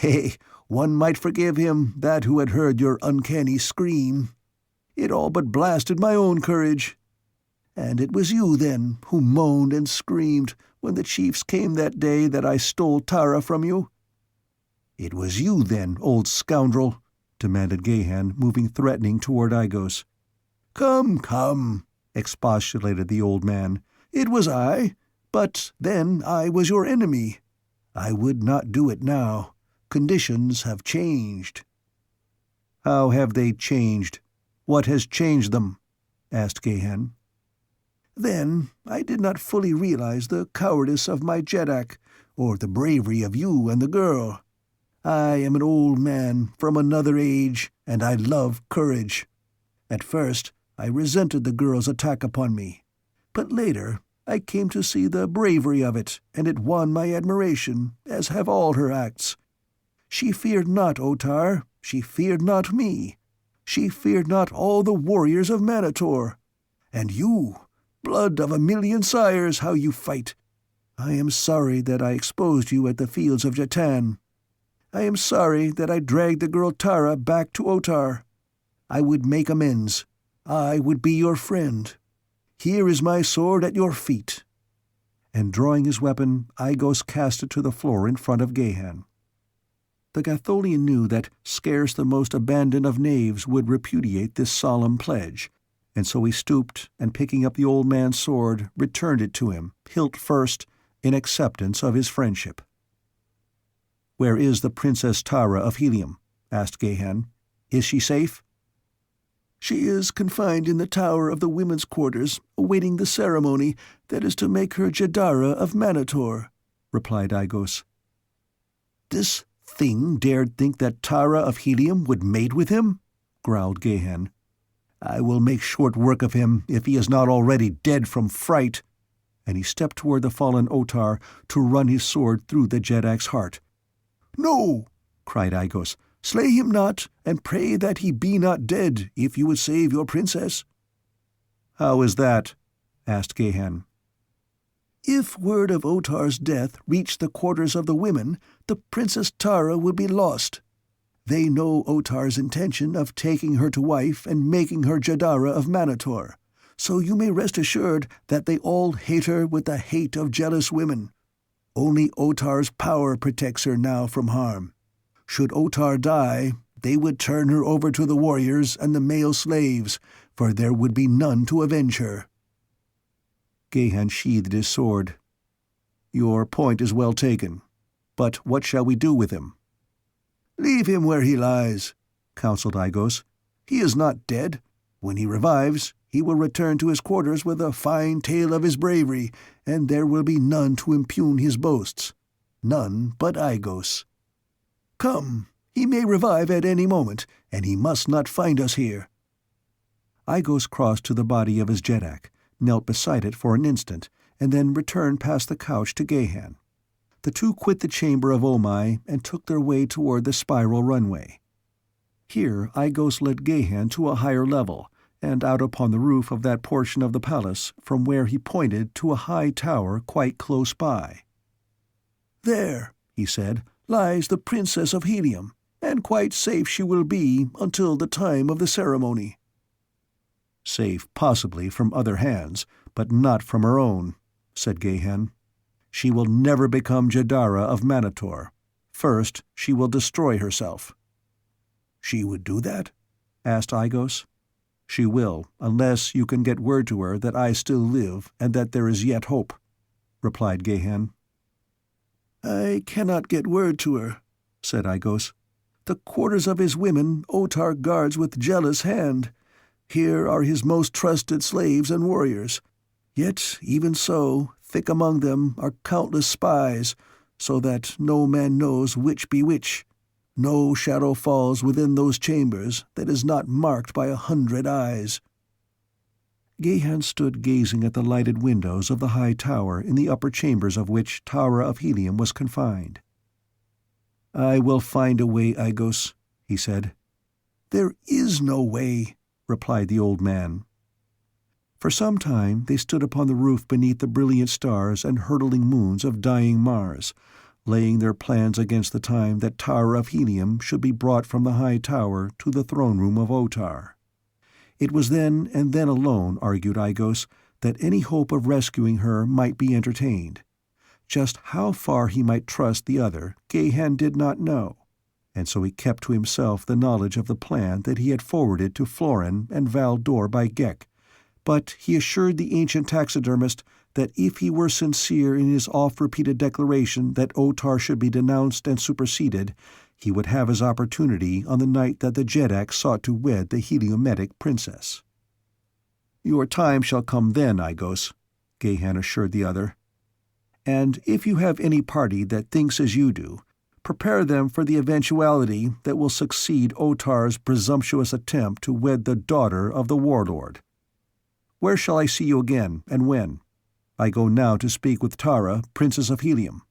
one might forgive him that who had heard your uncanny scream. It all but blasted my own courage. And it was you, then, who moaned and screamed when the chiefs came that day that I stole Tara from you?" "It was you, then, old scoundrel?" demanded Gahan, moving threatening toward Aigos. Come," expostulated the old man. "It was I, but then I was your enemy. I would not do it now. Conditions have changed." "How have they changed? What has changed them?" asked Gahan. "Then I did not fully realize the cowardice of my Jeddak, or the bravery of you and the girl. I am an old man from another age, and I love courage. At first I resented the girl's attack upon me, but later I came to see the bravery of it, and it won my admiration, as have all her acts. She feared not Otar, she feared not me, she feared not all the warriors of Manator. And you, blood of a million sires, how you fight! I am sorry that I exposed you at the fields of Jatan. I am sorry that I dragged the girl Tara back to Otar. I would make amends. I would be your friend. Here is my sword at your feet." And drawing his weapon, Aigos cast it to the floor in front of Gahan. The Gatholian knew that scarce the most abandoned of knaves would repudiate this solemn pledge, and so he stooped, and picking up the old man's sword, returned it to him, hilt first, in acceptance of his friendship. "Where is the Princess Tara of Helium?" asked Gahan. "Is she safe?" "She is confined in the tower of the women's quarters, awaiting the ceremony that is to make her Jedara of Manator," replied Aigos. "This thing dared think that Tara of Helium would mate with him?" growled Gahan. "I will make short work of him if he is not already dead from fright," and he stepped toward the fallen Otar to run his sword through the Jeddak's heart. "No!" cried Aigos. "Slay him not, and pray that he be not dead, if you would save your princess." "How is that?" asked Gahan. "If word of Otar's death reached the quarters of the women, the Princess Tara would be lost. They know Otar's intention of taking her to wife and making her Jedara of Manator, so you may rest assured that they all hate her with the hate of jealous women. Only Otar's power protects her now from harm. Should Otar die, they would turn her over to the warriors and the male slaves, for there would be none to avenge her." Gahan sheathed his sword. "Your point is well taken. But what shall we do with him?" "Leave him where he lies," counseled Aigos. "He is not dead. When he revives, he will return to his quarters with a fine tale of his bravery, and there will be none to impugn his boasts. None but Aigos. Come, he may revive at any moment, and he must not find us here." Aigos crossed to the body of his Jeddak, knelt beside it for an instant, and then returned past the couch to Gahan. The two quit the chamber of Omai and took their way toward the spiral runway. Here Aigos led Gahan to a higher level, and out upon the roof of that portion of the palace from where he pointed to a high tower quite close by. "There," he said, "lies the Princess of Helium, and quite safe she will be until the time of the ceremony." "Safe, possibly, from other hands, but not from her own," said Gahan. "She will never become Jedara of Manator. First, she will destroy herself." "She would do that?" asked Aigos. "She will, unless you can get word to her that I still live and that there is yet hope." replied Gahan. "I cannot get word to her," said Aigos. "The quarters of his women Otar guards with jealous hand. Here are his most trusted slaves and warriors. Yet, even so, thick among them are countless spies, so that no man knows which be which. No shadow falls within those chambers that is not marked by 100 eyes." Gahan stood gazing at the lighted windows of the high tower in the upper chambers of which Tara of Helium was confined. "I will find a way, Aigos," he said. "There is no way," replied the old man. For some time they stood upon the roof beneath the brilliant stars and hurtling moons of dying Mars, laying their plans against the time that Tara of Helium should be brought from the high tower to the throne room of Otar. It was then and then alone, argued Aigos, that any hope of rescuing her might be entertained. Just how far he might trust the other, Gahan did not know, and so he kept to himself the knowledge of the plan that he had forwarded to Florin and Val Dor by Ghek, but he assured the ancient taxidermist that if he were sincere in his oft-repeated declaration that Otar should be denounced and superseded, he would have his opportunity on the night that the Jeddak sought to wed the Heliometic princess. "Your time shall come then, Aigos," Gahan assured the other. "And if you have any party that thinks as you do, prepare them for the eventuality that will succeed Otar's presumptuous attempt to wed the daughter of the warlord. Where shall I see you again, and when? I go now to speak with Tara, Princess of Helium."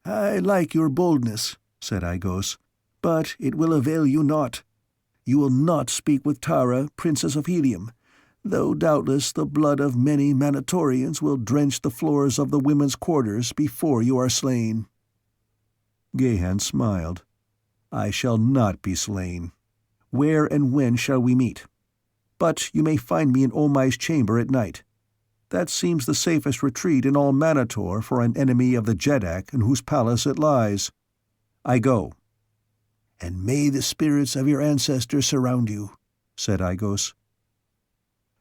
"I like your boldness," said Aigos, "but it will avail you naught. You will not speak with Tara, Princess of Helium, though doubtless the blood of many Manatorians will drench the floors of the women's quarters before you are slain." Gahan smiled. "I shall not be slain. Where and when shall we meet? But you may find me in Omai's chamber at night. That seems the safest retreat in all Manator for an enemy of the Jeddak in whose palace it lies. I go." "And may the spirits of your ancestors surround you," said Aigos.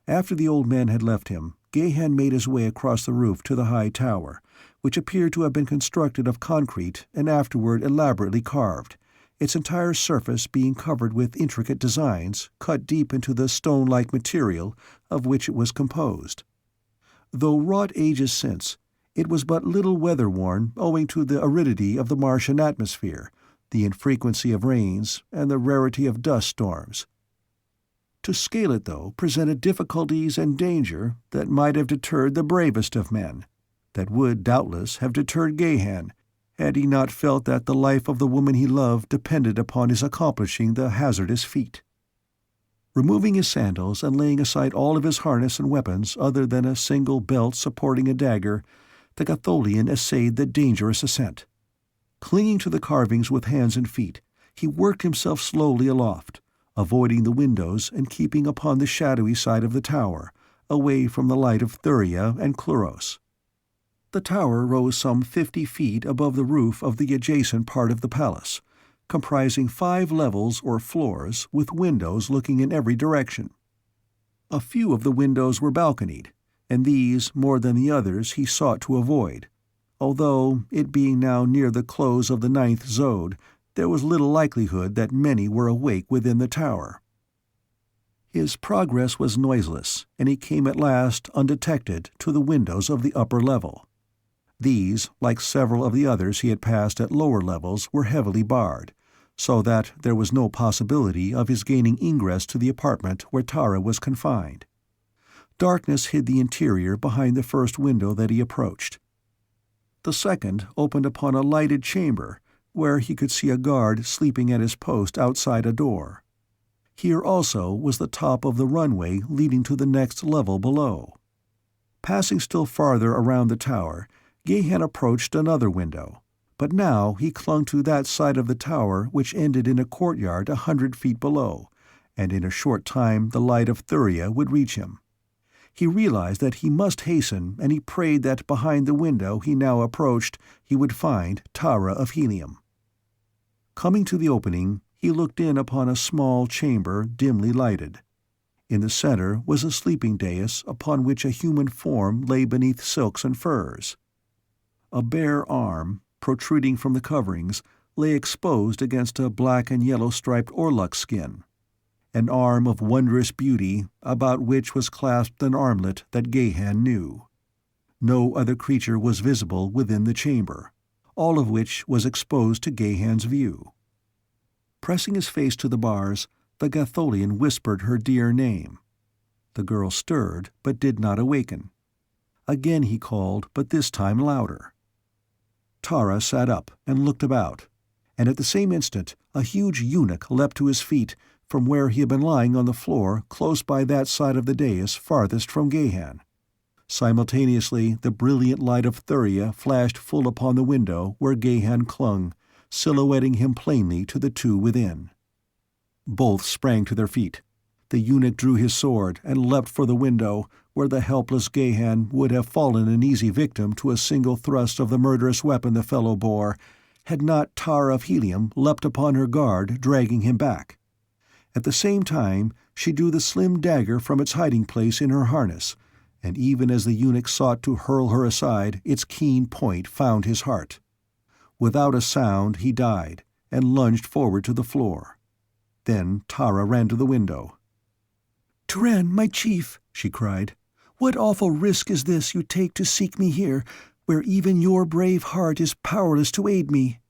After the old man had left him, Gahan made his way across the roof to the high tower, which appeared to have been constructed of concrete and afterward elaborately carved, its entire surface being covered with intricate designs cut deep into the stone-like material of which it was composed. Though wrought ages since, it was but little weather-worn owing to the aridity of the Martian atmosphere, the infrequency of rains, and the rarity of dust storms. To scale it, though, presented difficulties and danger that might have deterred the bravest of men, that would, doubtless, have deterred Gahan, had he not felt that the life of the woman he loved depended upon his accomplishing the hazardous feat. Removing his sandals and laying aside all of his harness and weapons other than a single belt supporting a dagger, the Catholian essayed the dangerous ascent. Clinging to the carvings with hands and feet, he worked himself slowly aloft, avoiding the windows and keeping upon the shadowy side of the tower, away from the light of Thuria and Cluros. The tower rose some 50 feet above the roof of the adjacent part of the palace, comprising 5 levels or floors with windows looking in every direction. A few of the windows were balconied, and these, more than the others, he sought to avoid, although, it being now near the close of the 9th Zode, there was little likelihood that many were awake within the tower. His progress was noiseless, and he came at last, undetected, to the windows of the upper level. These, like several of the others he had passed at lower levels, were heavily barred, so that there was no possibility of his gaining ingress to the apartment where Tara was confined. Darkness hid the interior behind the first window that he approached. The second opened upon a lighted chamber, where he could see a guard sleeping at his post outside a door. Here also was the top of the runway leading to the next level below. Passing still farther around the tower, Gahan approached another window, but now he clung to that side of the tower which ended in a courtyard 100 feet below, and in a short time the light of Thuria would reach him. He realized that he must hasten, and he prayed that behind the window he now approached he would find Tara of Helium. Coming to the opening, he looked in upon a small chamber dimly lighted. In the center was a sleeping dais upon which a human form lay beneath silks and furs. A bare arm, protruding from the coverings, lay exposed against a black and yellow-striped orluk skin, an arm of wondrous beauty about which was clasped an armlet that Gahan knew. No other creature was visible within the chamber, all of which was exposed to Gahan's view. Pressing his face to the bars, the Gatholian whispered her dear name. The girl stirred, but did not awaken. Again he called, but this time louder. Tara sat up and looked about, and at the same instant a huge eunuch leapt to his feet from where he had been lying on the floor close by that side of the dais farthest from Gahan. Simultaneously the brilliant light of Thuria flashed full upon the window where Gahan clung, silhouetting him plainly to the two within. Both sprang to their feet. The eunuch drew his sword and leapt for the window, where the helpless Gahan would have fallen an easy victim to a single thrust of the murderous weapon the fellow bore, had not Tara of Helium leapt upon her guard, dragging him back. At the same time she drew the slim dagger from its hiding-place in her harness, and even as the eunuch sought to hurl her aside, its keen point found his heart. Without a sound he died, and lunged forward to the floor. Then Tara ran to the window. "Turan, my chief," she cried, "what awful risk is this you take to seek me here, where even your brave heart is powerless to aid me?"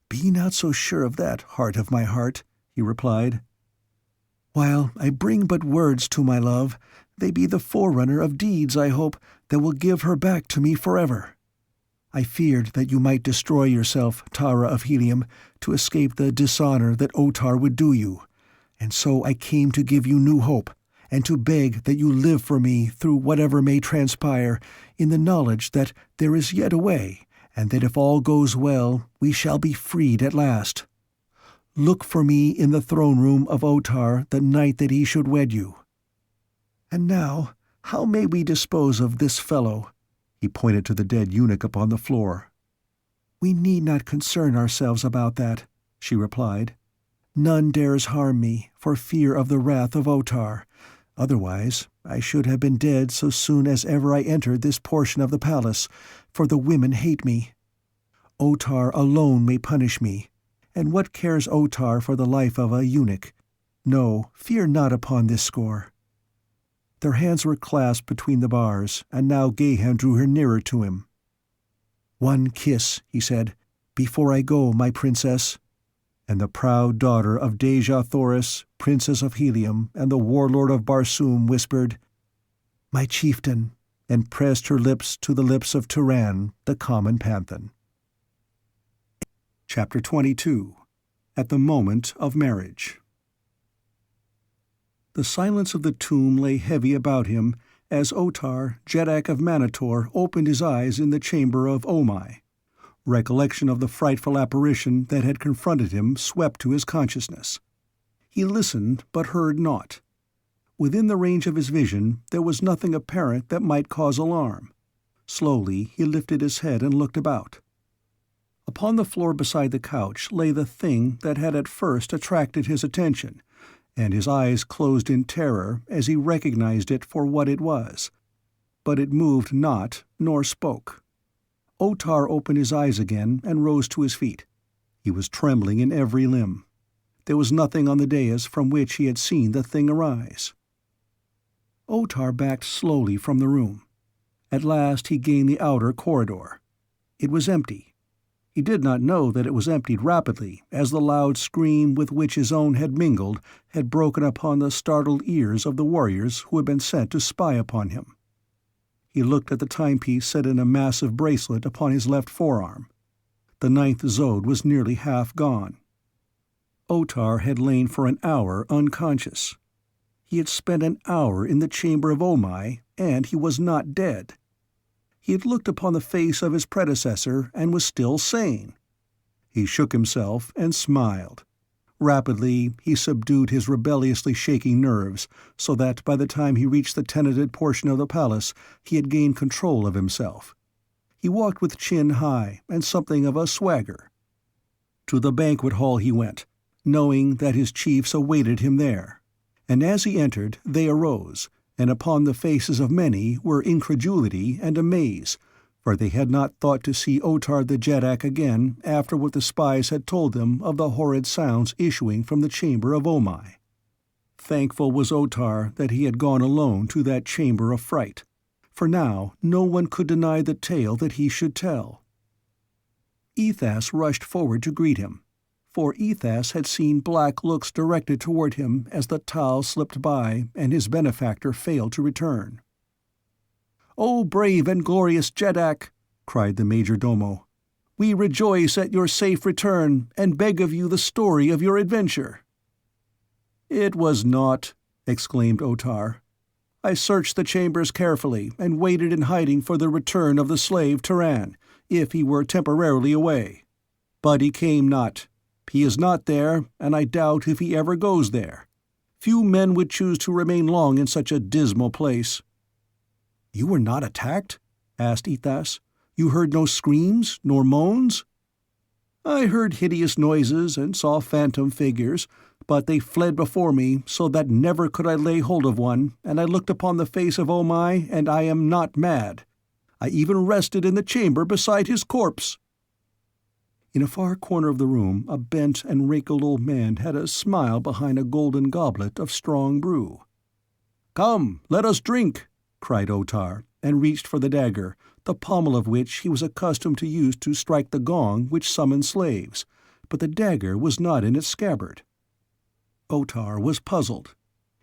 "Be not so sure of that, heart of my heart," he replied. "While I bring but words to my love, they be the forerunner of deeds, I hope, that will give her back to me forever. I feared that you might destroy yourself, Tara of Helium, to escape the dishonor that Otar would do you, and so I came to give you new hope, and to beg that you live for me through whatever may transpire, in the knowledge that there is yet a way, and that if all goes well, we shall be freed at last. Look for me in the throne-room of Otar the night that he should wed you. And now, how may we dispose of this fellow?" He pointed to the dead eunuch upon the floor. "We need not concern ourselves about that," she replied. "None dares harm me, for fear of the wrath of Otar. Otherwise, I should have been dead so soon as ever I entered this portion of the palace, for the women hate me. Otar alone may punish me, and what cares Otar for the life of a eunuch? No, fear not upon this score." Their hands were clasped between the bars, and now Gahan drew her nearer to him. "One kiss," he said, "before I go, my princess." And the proud daughter of Dejah Thoris, Princess of Helium, and the warlord of Barsoom whispered, "My chieftain," and pressed her lips to the lips of Turan, the common panthan. Chapter 22. At the Moment of Marriage. The silence of the tomb lay heavy about him as Otar, Jeddak of Manator, opened his eyes in the chamber of Omai. Recollection of the frightful apparition that had confronted him swept to his consciousness. He listened, but heard naught. Within the range of his vision there was nothing apparent that might cause alarm. Slowly he lifted his head and looked about. Upon the floor beside the couch lay the thing that had at first attracted his attention, and his eyes closed in terror as he recognized it for what it was. But it moved not, nor spoke. Otar opened his eyes again and rose to his feet. He was trembling in every limb. There was nothing on the dais from which he had seen the thing arise. Otar backed slowly from the room. At last he gained the outer corridor. It was empty. He did not know that it was emptied rapidly, as the loud scream with which his own had mingled had broken upon the startled ears of the warriors who had been sent to spy upon him. He looked at the timepiece set in a massive bracelet upon his left forearm. The 9th Zode was nearly half gone. Otar had lain for an hour unconscious. He had spent an hour in the chamber of Omai, and he was not dead. He had looked upon the face of his predecessor and was still sane. He shook himself and smiled. Rapidly he subdued his rebelliously shaking nerves, so that by the time he reached the tenanted portion of the palace he had gained control of himself. He walked with chin high and something of a swagger. To the banquet hall he went, knowing that his chiefs awaited him there, and as he entered they arose, and upon the faces of many were incredulity and amaze, for they had not thought to see Otar the Jeddak again after what the spies had told them of the horrid sounds issuing from the chamber of Omai. Thankful was Otar that he had gone alone to that chamber of fright, for now no one could deny the tale that he should tell. Ethas rushed forward to greet him, for Ethas had seen black looks directed toward him as the Tal slipped by and his benefactor failed to return. "O brave and glorious Jeddak," cried the major domo, "we rejoice at your safe return and beg of you the story of your adventure." "It was naught," exclaimed Otar. "I searched the chambers carefully and waited in hiding for the return of the slave Turan, if he were temporarily away. But he came not. He is not there, and I doubt if he ever goes there. Few men would choose to remain long in such a dismal place." "You were not attacked?" asked Ethas. "You heard no screams, nor moans?" "I heard hideous noises and saw phantom figures, but they fled before me, so that never could I lay hold of one, and I looked upon the face of Omai, and I am not mad. I even rested in the chamber beside his corpse." In a far corner of the room a bent and wrinkled old man had a smile behind a golden goblet of strong brew. "Come, let us drink," cried Otar, and reached for the dagger, the pommel of which he was accustomed to use to strike the gong which summoned slaves, but the dagger was not in its scabbard. Otar was puzzled.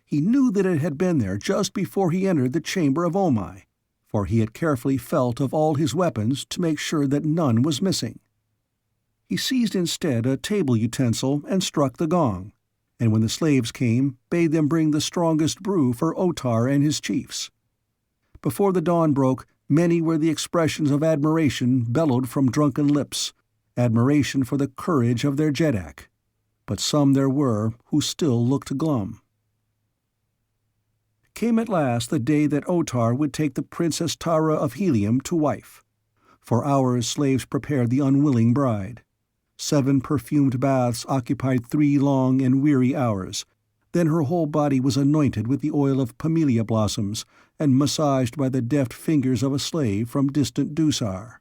He knew that it had been there just before he entered the chamber of Omai, for he had carefully felt of all his weapons to make sure that none was missing. He seized instead a table utensil and struck the gong, and when the slaves came, bade them bring the strongest brew for Otar and his chiefs. Before the dawn broke, many were the expressions of admiration bellowed from drunken lips, admiration for the courage of their Jeddak. But some there were who still looked glum. Came at last the day that Otar would take the Princess Tara of Helium to wife. For hours slaves prepared the unwilling bride. 7 perfumed baths occupied 3 long and weary hours. Then her whole body was anointed with the oil of Pamelia blossoms and massaged by the deft fingers of a slave from distant Dusar.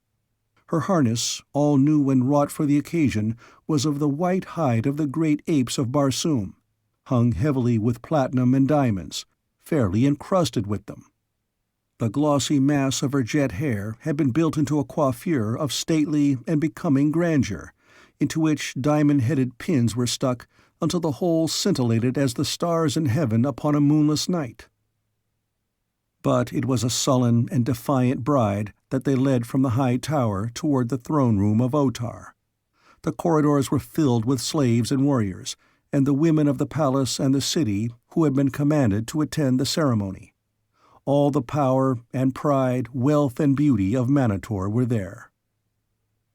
Her harness, all new and wrought for the occasion, was of the white hide of the great apes of Barsoom, hung heavily with platinum and diamonds, fairly encrusted with them. The glossy mass of her jet hair had been built into a coiffure of stately and becoming grandeur, into which diamond-headed pins were stuck until the whole scintillated as the stars in heaven upon a moonless night. But it was a sullen and defiant bride that they led from the high tower toward the throne-room of Otar. The corridors were filled with slaves and warriors, and the women of the palace and the city who had been commanded to attend the ceremony. All the power and pride, wealth and beauty of Manator were there.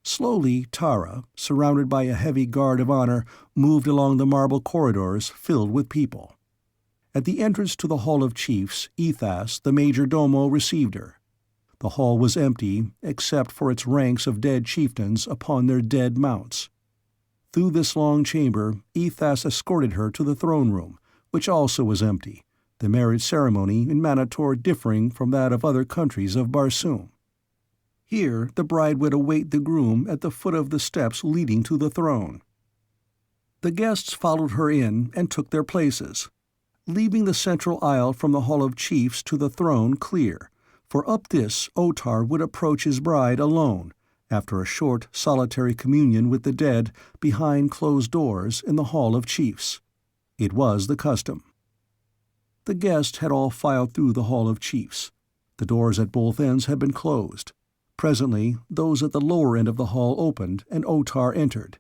Slowly Tara, surrounded by a heavy guard of honor, moved along the marble corridors filled with people. At the entrance to the Hall of Chiefs, Ethas, the major domo, received her. The hall was empty, except for its ranks of dead chieftains upon their dead mounts. Through this long chamber, Ethas escorted her to the throne room, which also was empty, the marriage ceremony in Manator differing from that of other countries of Barsoom. Here the bride would await the groom at the foot of the steps leading to the throne. The guests followed her in and took their places, leaving the central aisle from the Hall of Chiefs to the throne clear, for up this Otar would approach his bride alone, after a short solitary communion with the dead behind closed doors in the Hall of Chiefs. It was the custom. The guests had all filed through the Hall of Chiefs. The doors at both ends had been closed. Presently, those at the lower end of the hall opened, and Otar entered.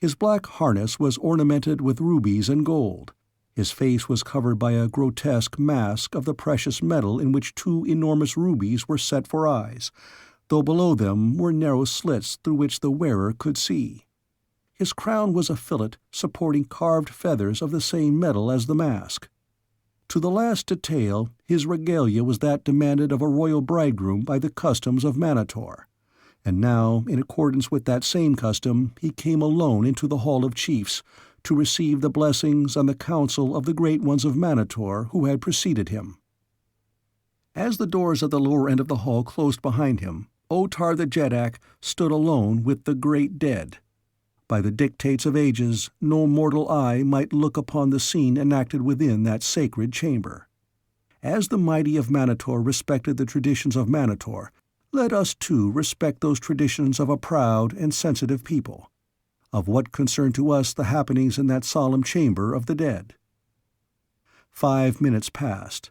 His black harness was ornamented with rubies and gold. His face was covered by a grotesque mask of the precious metal in which 2 enormous rubies were set for eyes, though below them were narrow slits through which the wearer could see. His crown was a fillet supporting carved feathers of the same metal as the mask. To the last detail, his regalia was that demanded of a royal bridegroom by the customs of Manator, and now, in accordance with that same custom, he came alone into the Hall of Chiefs, to receive the blessings and the counsel of the great ones of Manator who had preceded him. As the doors at the lower end of the hall closed behind him, Otar the Jeddak stood alone with the great dead. By the dictates of ages, no mortal eye might look upon the scene enacted within that sacred chamber. As the mighty of Manator respected the traditions of Manator, let us too respect those traditions of a proud and sensitive people. Of what concern to us the happenings in that solemn chamber of the dead? 5 minutes passed.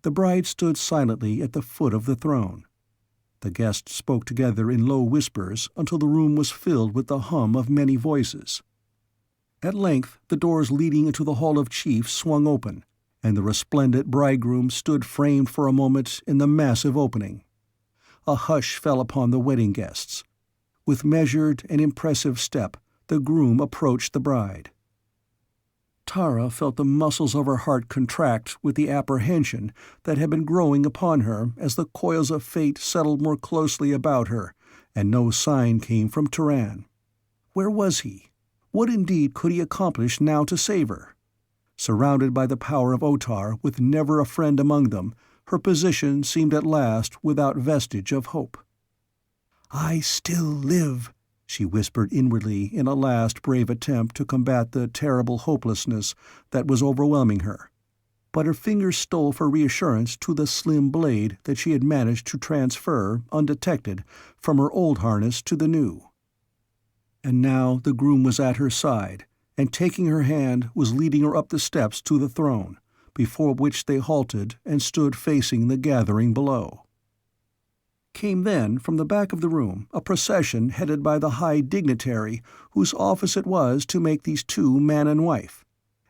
The bride stood silently at the foot of the throne. The guests spoke together in low whispers until the room was filled with the hum of many voices. At length the doors leading into the Hall of Chiefs swung open, and the resplendent bridegroom stood framed for a moment in the massive opening. A hush fell upon the wedding guests. With measured and impressive step, the groom approached the bride. Tara felt the muscles of her heart contract with the apprehension that had been growing upon her as the coils of fate settled more closely about her, and no sign came from Turan. Where was he? What indeed could he accomplish now to save her? Surrounded by the power of Otar, with never a friend among them, her position seemed at last without vestige of hope. "I still live," she whispered inwardly in a last brave attempt to combat the terrible hopelessness that was overwhelming her. But her fingers stole for reassurance to the slim blade that she had managed to transfer, undetected, from her old harness to the new. And now the groom was at her side, and taking her hand was leading her up the steps to the throne, before which they halted and stood facing the gathering below. Came then, from the back of the room, a procession headed by the high dignitary whose office it was to make these two man and wife,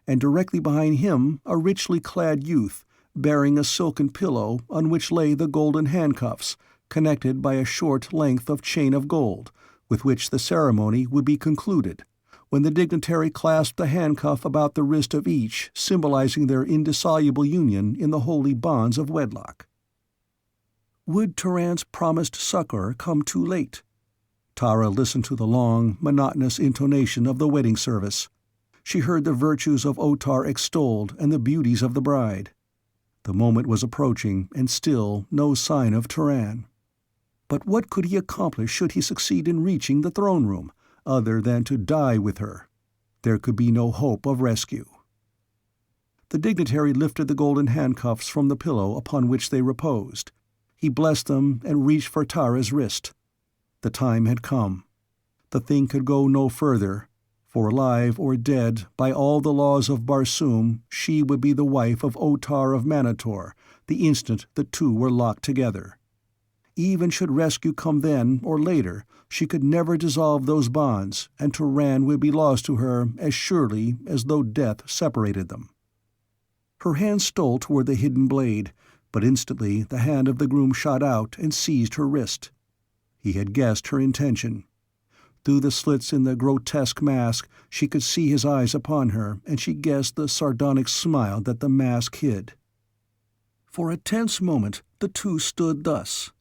and directly behind him a richly clad youth, bearing a silken pillow on which lay the golden handcuffs, connected by a short length of chain of gold, with which the ceremony would be concluded, when the dignitary clasped the handcuff about the wrist of each, symbolizing their indissoluble union in the holy bonds of wedlock. Would Turan's promised succor come too late? Tara listened to the long, monotonous intonation of the wedding service. She heard the virtues of Otar extolled and the beauties of the bride. The moment was approaching, and still no sign of Turan. But what could he accomplish should he succeed in reaching the throne-room, other than to die with her? There could be no hope of rescue. The dignitary lifted the golden handcuffs from the pillow upon which they reposed. He blessed them and reached for Tara's wrist. The time had come. The thing could go no further, for alive or dead, by all the laws of Barsoom, she would be the wife of Otar of Manator the instant the two were locked together. Even should rescue come then or later, she could never dissolve those bonds, and Turan would be lost to her as surely as though death separated them. Her hand stole toward the hidden blade, but instantly the hand of the groom shot out and seized her wrist. He had guessed her intention. Through the slits in the grotesque mask she could see his eyes upon her, and she guessed the sardonic smile that the mask hid. For a tense moment the two stood thus.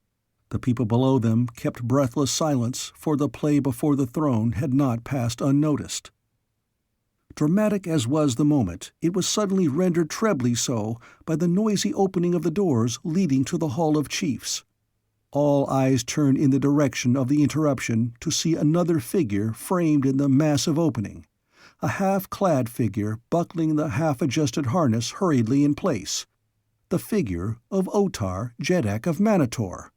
The people below them kept breathless silence, for the play before the throne had not passed unnoticed. Dramatic as was the moment, it was suddenly rendered trebly so by the noisy opening of the doors leading to the Hall of Chiefs. All eyes turned in the direction of the interruption to see another figure framed in the massive opening, a half-clad figure buckling the half-adjusted harness hurriedly in place. The figure of Otar, Jeddak of Manator.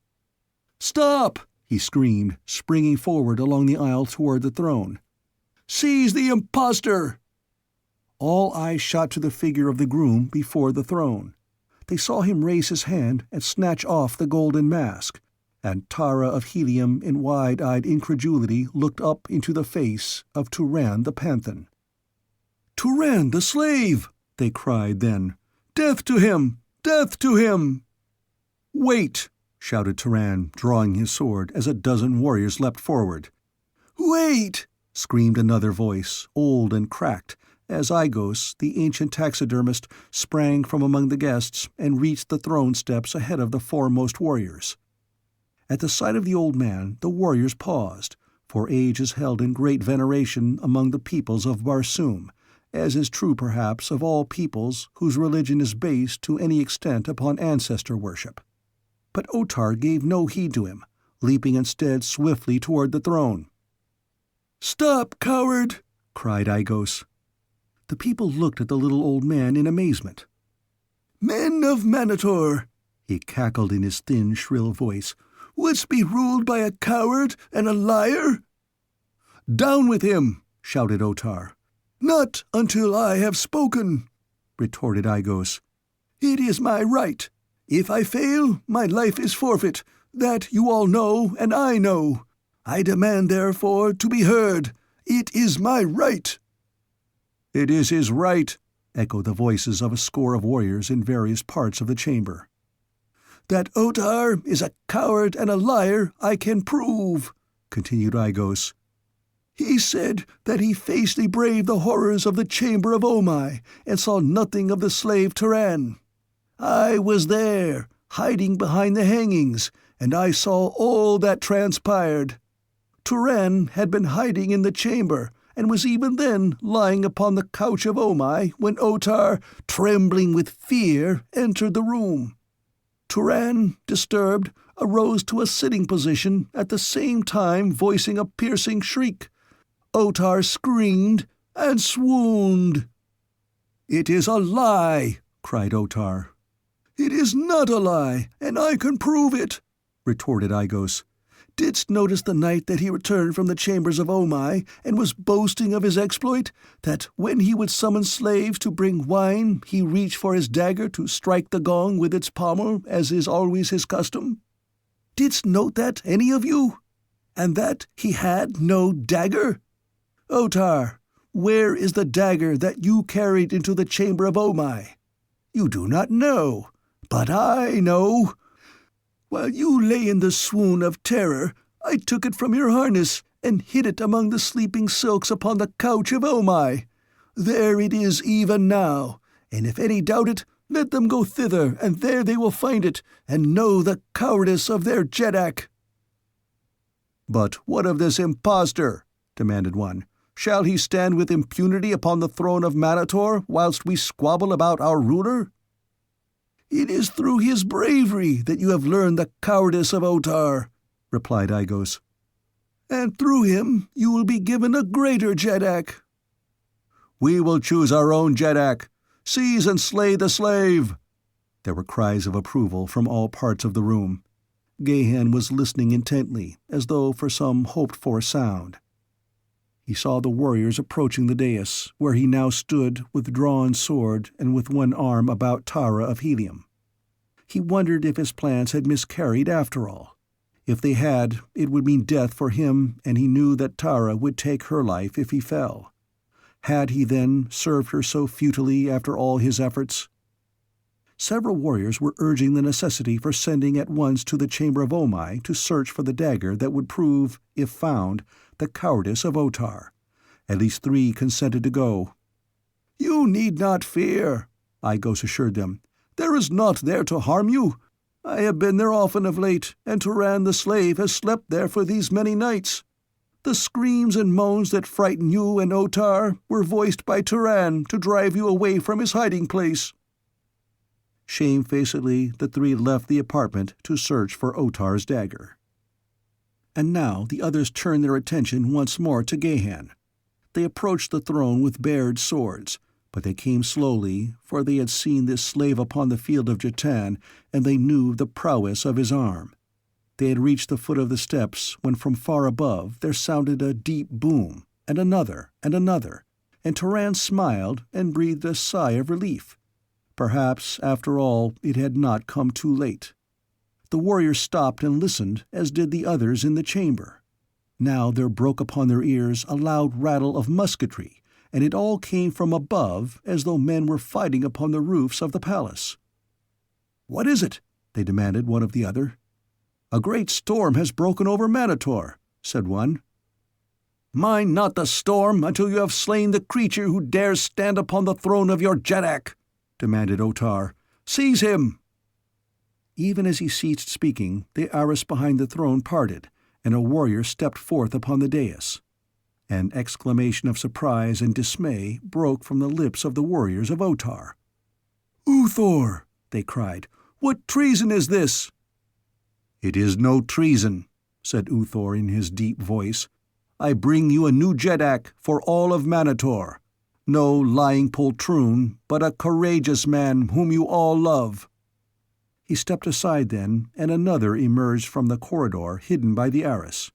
"Stop!" he screamed, springing forward along the aisle toward the throne. "Seize the impostor!" All eyes shot to the figure of the groom before the throne. They saw him raise his hand and snatch off the golden mask, and Tara of Helium in wide-eyed incredulity looked up into the face of Turan the Panthan. "Turan the slave!" they cried then. "Death to him! Death to him!" "Wait!" shouted Turan, drawing his sword as a dozen warriors leapt forward. "Wait!" screamed another voice, old and cracked, as Igos, the ancient taxidermist, sprang from among the guests and reached the throne steps ahead of the foremost warriors. At the sight of the old man, the warriors paused, for age is held in great veneration among the peoples of Barsoom, as is true perhaps of all peoples whose religion is based to any extent upon ancestor worship. But Otar gave no heed to him, leaping instead swiftly toward the throne. "Stop, coward!" cried Aigos. The people looked at the little old man in amazement. "Men of Manator," he cackled in his thin, shrill voice, "wouldst be ruled by a coward and a liar?" "Down with him!" shouted Otar. "Not until I have spoken," retorted Aigos. "It is my right. If I fail, my life is forfeit. That you all know, and I know. I demand, therefore, to be heard. It is my right." "It is his right," echoed the voices of a score of warriors in various parts of the chamber. "That Otar is a coward and a liar I can prove," continued Aigos. "He said that he faced braved the horrors of the chamber of Omai and saw nothing of the slave Turan. I was there, hiding behind the hangings, and I saw all that transpired. Turan had been hiding in the chamber, and was even then lying upon the couch of Omai when Otar, trembling with fear, entered the room. Turan, disturbed, arose to a sitting position, at the same time voicing a piercing shriek. Otar screamed and swooned." "It is a lie!" cried Otar. "It is not a lie, and I can prove it," retorted Aigos. "Didst notice the night that he returned from the chambers of Omai and was boasting of his exploit, that when he would summon slaves to bring wine, he reached for his dagger to strike the gong with its pommel, as is always his custom? Didst note that, any of you? And that he had no dagger? Otar, where is the dagger that you carried into the chamber of Omai? You do not know, but I know. While you lay in the swoon of terror, I took it from your harness and hid it among the sleeping silks upon the couch of Omai. There it is even now, and if any doubt it, let them go thither, and there they will find it, and know the cowardice of their Jeddak." "But what of this impostor?" demanded one. "Shall he stand with impunity upon the throne of Manator whilst we squabble about our ruler?" "It is through his bravery that you have learned the cowardice of Otar," replied Aigos. "And through him you will be given a greater Jeddak." "We will choose our own Jeddak. Seize and slay the slave!" There were cries of approval from all parts of the room. Gahan was listening intently, as though for some hoped-for sound. He saw the warriors approaching the dais, where he now stood with drawn sword and with one arm about Tara of Helium. He wondered if his plans had miscarried after all. If they had, it would mean death for him, and he knew that Tara would take her life if he fell. Had he, then, served her so futilely after all his efforts? Several warriors were urging the necessity for sending at once to the chamber of Omai to search for the dagger that would prove, if found, the cowardice of Otar. At least 3 consented to go. "You need not fear," Aigos assured them. "There is naught there to harm you. I have been there often of late, and Turan the slave has slept there for these many nights. The screams and moans that frighten you and Otar were voiced by Turan to drive you away from his hiding place." Shamefacedly, the 3 left the apartment to search for Otar's dagger. And now the others turned their attention once more to Gahan. They approached the throne with bared swords, but they came slowly, for they had seen this slave upon the field of Jatan, and they knew the prowess of his arm. They had reached the foot of the steps when from far above there sounded a deep boom, and another, and Turan smiled and breathed a sigh of relief. Perhaps, after all, it had not come too late. The warriors stopped and listened, as did the others in the chamber. Now there broke upon their ears a loud rattle of musketry, and it all came from above, as though men were fighting upon the roofs of the palace. "What is it?" they demanded one of the other. "A great storm has broken over Manator," said one. "Mind not the storm until you have slain the creature who dares stand upon the throne of your Jeddak," demanded Otar. "Seize him!" Even as he ceased speaking, the arras behind the throne parted, and a warrior stepped forth upon the dais. An exclamation of surprise and dismay broke from the lips of the warriors of Otar. "Uthor!" they cried. "What treason is this?" "It is no treason," said Uthor in his deep voice. "I bring you a new Jeddak for all of Manator. No lying poltroon, but a courageous man whom you all love." He stepped aside then, and another emerged from the corridor hidden by the arras.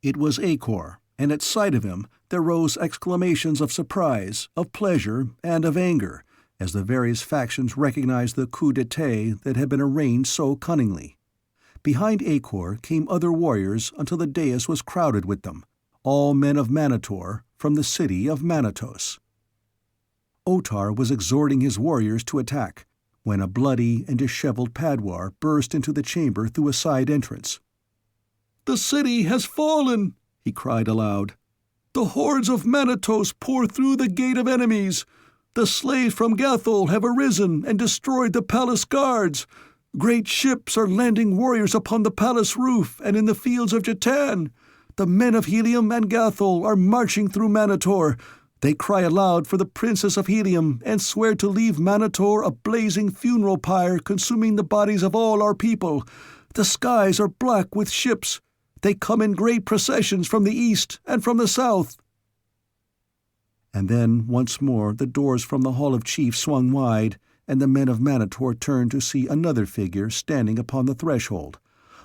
It was Acor, and at sight of him there rose exclamations of surprise, of pleasure, and of anger, as the various factions recognized the coup d'etat that had been arranged so cunningly. Behind Acor came other warriors until the dais was crowded with them, all men of Manator, from the city of Manatos. Otar was exhorting his warriors to attack, when a bloody and disheveled Padwar burst into the chamber through a side entrance. "The city has fallen!" he cried aloud. "The hordes of Manatos pour through the gate of enemies! The slaves from Gathol have arisen and destroyed the palace guards! Great ships are landing warriors upon the palace roof and in the fields of Jatan! The men of Helium and Gathol are marching through Manator! They cry aloud for the Princess of Helium and swear to leave Manator a blazing funeral pyre consuming the bodies of all our people. The skies are black with ships. They come in great processions from the east and from the south." And then once more the doors from the Hall of Chiefs swung wide, and the men of Manator turned to see another figure standing upon the threshold,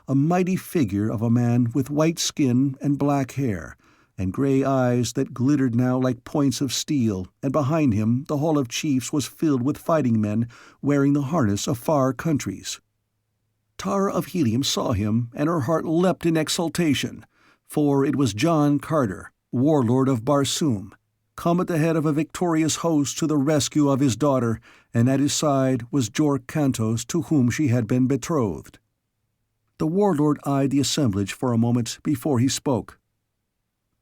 a mighty figure of a man with white skin and black hair, and grey eyes that glittered now like points of steel, and behind him the Hall of Chiefs was filled with fighting men wearing the harness of far countries. Tara of Helium saw him, and her heart leapt in exultation, for it was John Carter, warlord of Barsoom, come at the head of a victorious host to the rescue of his daughter, and at his side was Jork Cantos, to whom she had been betrothed. The warlord eyed the assemblage for a moment before he spoke.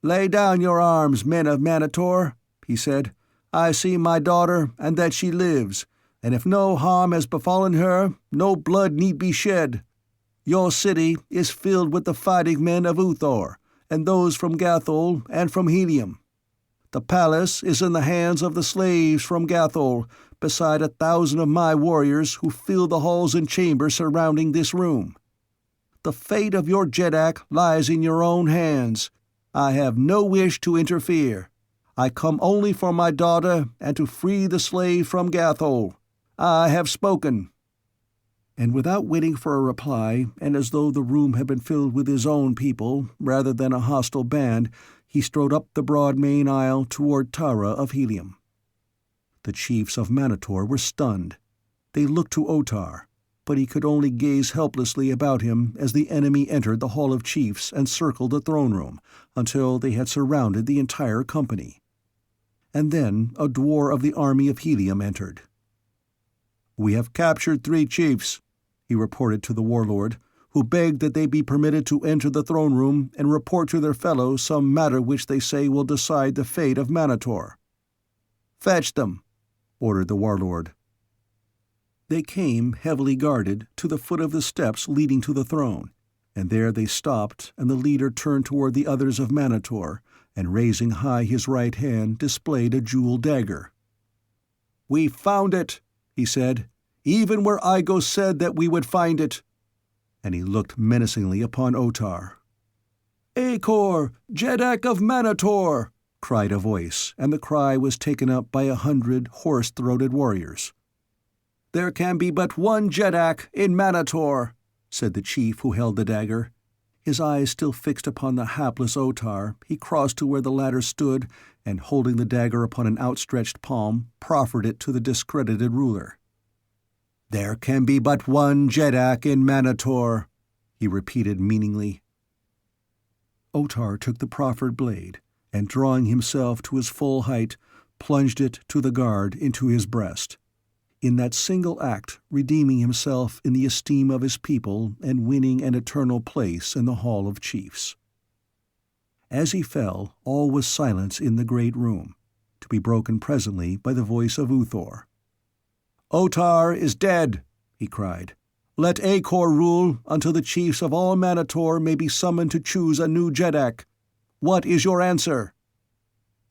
"Lay down your arms, men of Manator," he said. "I see my daughter, and that she lives, and if no harm has befallen her, no blood need be shed. Your city is filled with the fighting men of Uthor, and those from Gathol and from Helium. The palace is in the hands of the slaves from Gathol, beside 1,000 of my warriors who fill the halls and chambers surrounding this room. The fate of your Jeddak lies in your own hands. I have no wish to interfere. I come only for my daughter and to free the slave from Gathol. I have spoken." And without waiting for a reply, and as though the room had been filled with his own people rather than a hostile band, he strode up the broad main aisle toward Tara of Helium. The chiefs of Manator were stunned. They looked to Otar, but he could only gaze helplessly about him as the enemy entered the Hall of Chiefs and circled the throne room, until they had surrounded the entire company. And then a dwar of the army of Helium entered. "We have captured 3 chiefs," he reported to the warlord, who begged that they be permitted to enter the throne room and report to their fellows some matter which they say will decide the fate of Manator. "Fetch them," ordered the warlord. They came, heavily guarded, to the foot of the steps leading to the throne, and there they stopped, and the leader turned toward the others of Manator, and raising high his right hand displayed a jeweled dagger. "We found it," he said, "even where Igo said that we would find it." And he looked menacingly upon Otar. "Acor, Jeddak of Manator!" cried a voice, and the cry was taken up by 100 hoarse-throated warriors. "There can be but one Jeddak in Manator," said the chief who held the dagger. His eyes still fixed upon the hapless Otar, he crossed to where the latter stood, and holding the dagger upon an outstretched palm, proffered it to the discredited ruler. "There can be but one Jeddak in Manator," he repeated meaningly. Otar took the proffered blade, and drawing himself to his full height, plunged it to the guard into his breast, in that single act redeeming himself in the esteem of his people and winning an eternal place in the Hall of Chiefs. As he fell, all was silence in the great room, to be broken presently by the voice of Uthor. "Otar is dead," he cried. Let Acor rule until the chiefs of all Manator may be summoned to choose a new Jeddak. What is your answer?"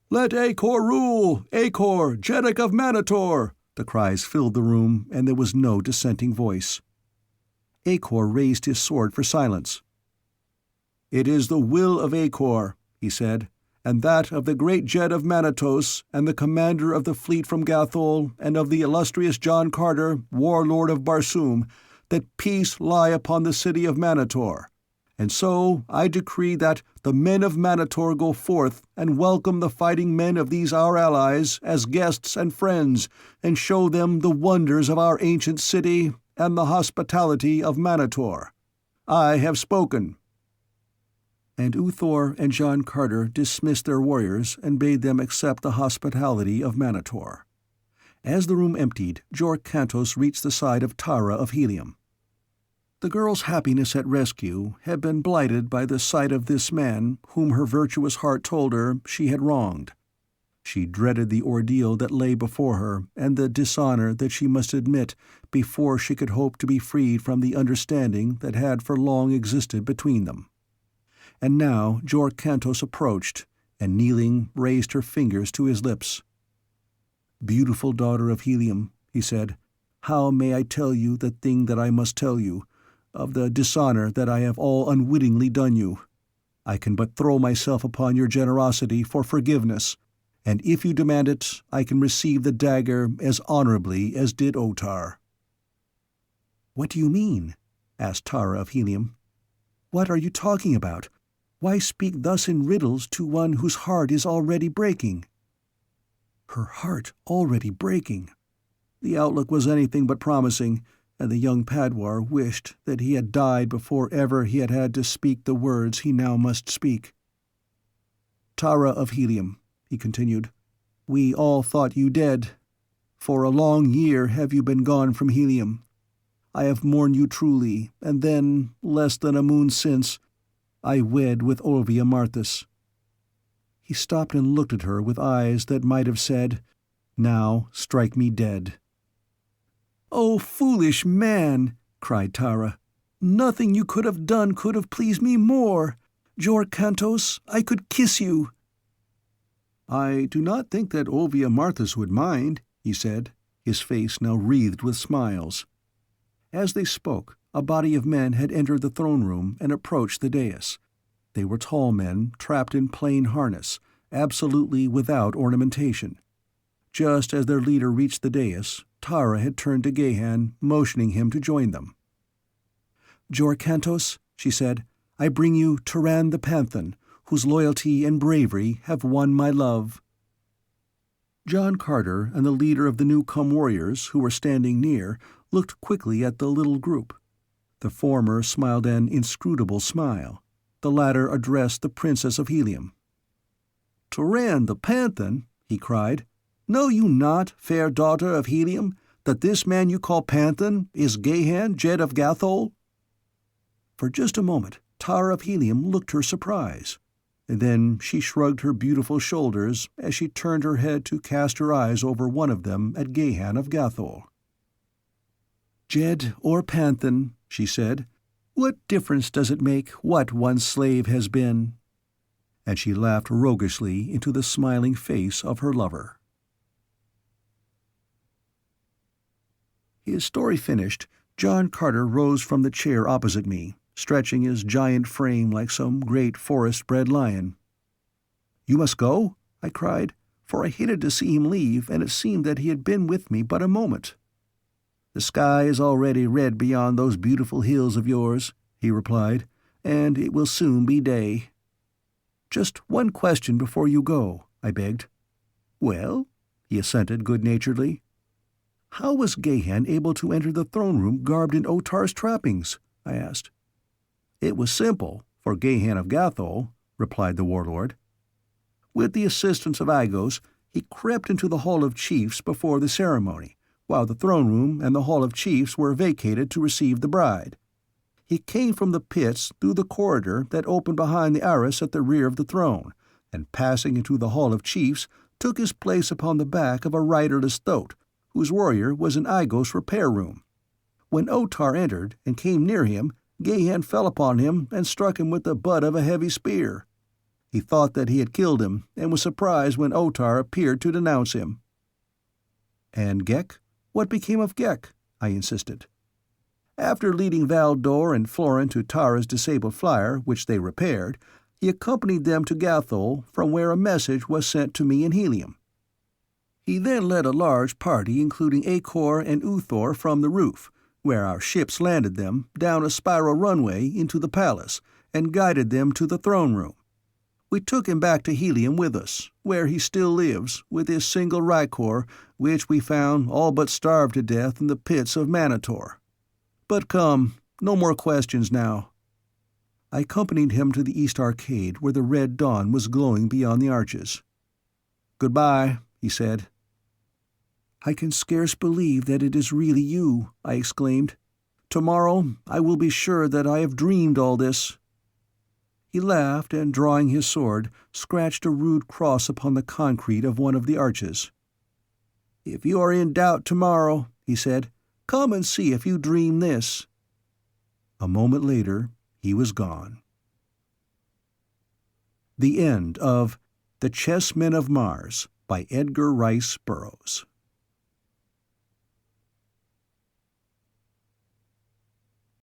"Let Acor rule! Acor, Jeddak of Manator!" The cries filled the room, and there was no dissenting voice. Acor raised his sword for silence. "It is the will of Acor," he said, "and that of the great Jed of Manatos, and the commander of the fleet from Gathol, and of the illustrious John Carter, warlord of Barsoom, that peace lie upon the city of Manator. And so I decree that the men of Manator go forth and welcome the fighting men of these our allies as guests and friends, and show them the wonders of our ancient city and the hospitality of Manator. I have spoken." And Uthor and John Carter dismissed their warriors and bade them accept the hospitality of Manator. As the room emptied, Jork Cantos reached the side of Tara of Helium. The girl's happiness at rescue had been blighted by the sight of this man whom her virtuous heart told her she had wronged. She dreaded the ordeal that lay before her and the dishonor that she must admit before she could hope to be freed from the understanding that had for long existed between them. And now Jork Cantos approached, and kneeling, raised her fingers to his lips. "Beautiful daughter of Helium," he said, "how may I tell you the thing that I must tell you, of the dishonor that I have all unwittingly done you? I can but throw myself upon your generosity for forgiveness, and if you demand it, I can receive the dagger as honorably as did Otar." "What do you mean?" asked Tara of Helium. "What are you talking about? Why speak thus in riddles to one whose heart is already breaking?" Her heart already breaking. The outlook was anything but promising, and the young Padwar wished that he had died before ever he had had to speak the words he now must speak. "Tara of Helium," he continued, "we all thought you dead. For a long year have you been gone from Helium. I have mourned you truly, and then, less than a moon since, I wed with Olvia Marthas." He stopped and looked at her with eyes that might have said, "Now strike me dead." "Oh, foolish man!" cried Tara. "Nothing you could have done could have pleased me more. Jork Cantos, I could kiss you." "I do not think that Olvia Marthas would mind," he said, his face now wreathed with smiles. As they spoke, a body of men had entered the throne room and approached the dais. They were tall men, trapped in plain harness, absolutely without ornamentation. Just as their leader reached the dais, Tara had turned to Gahan, motioning him to join them. "Jork Cantos," she said, "I bring you Turan the Panthan, whose loyalty and bravery have won my love." John Carter and the leader of the new-come warriors, who were standing near, looked quickly at the little group. The former smiled an inscrutable smile. The latter addressed the Princess of Helium. "Turan the Panthan!" he cried. "Know you not, fair daughter of Helium, that this man you call Panthan is Gahan, Jed of Gathol?" For just a moment Tara of Helium looked her surprise, and then she shrugged her beautiful shoulders as she turned her head to cast her eyes over one of them at Gahan of Gathol. "Jed or Panthan," she said, "what difference does it make what one's slave has been?" And she laughed roguishly into the smiling face of her lover. His story finished, John Carter rose from the chair opposite me, stretching his giant frame like some great forest-bred lion. "You must go?" I cried, for I hated to see him leave, and it seemed that he had been with me but a moment. "The sky is already red beyond those beautiful hills of yours," he replied, "and it will soon be day." "Just one question before you go," I begged. "Well?" he assented good-naturedly. "How was Gahan able to enter the throne room garbed in Otar's trappings?" I asked. "It was simple, for Gahan of Gathol," replied the warlord. "With the assistance of Agos, he crept into the Hall of Chiefs before the ceremony, while the throne room and the Hall of Chiefs were vacated to receive the bride. He came from the pits through the corridor that opened behind the arras at the rear of the throne, and passing into the Hall of Chiefs, took his place upon the back of a riderless thoat, whose warrior was in Agos' repair room. When Otar entered and came near him, Gahan fell upon him and struck him with the butt of a heavy spear. He thought that he had killed him, and was surprised when Otar appeared to denounce him." "And Ghek? What became of Ghek?" I insisted. "After leading Valdor and Florin to Tara's disabled flyer, which they repaired, he accompanied them to Gathol, from where a message was sent to me in Helium. He then led a large party, including Akor and Uthor, from the roof, where our ships landed them, down a spiral runway into the palace, and guided them to the throne room. We took him back to Helium with us, where he still lives, with his single Rykor, which we found all but starved to death in the pits of Manator. But come, no more questions now." I accompanied him to the East Arcade, where the red dawn was glowing beyond the arches. "Goodbye," he said. "I can scarce believe that it is really you," I exclaimed. "Tomorrow I will be sure that I have dreamed all this." He laughed, and drawing his sword, scratched a rude cross upon the concrete of one of the arches. "If you are in doubt tomorrow," he said, "come and see if you dream this." A moment later he was gone. The end of The Chessmen of Mars by Edgar Rice Burroughs.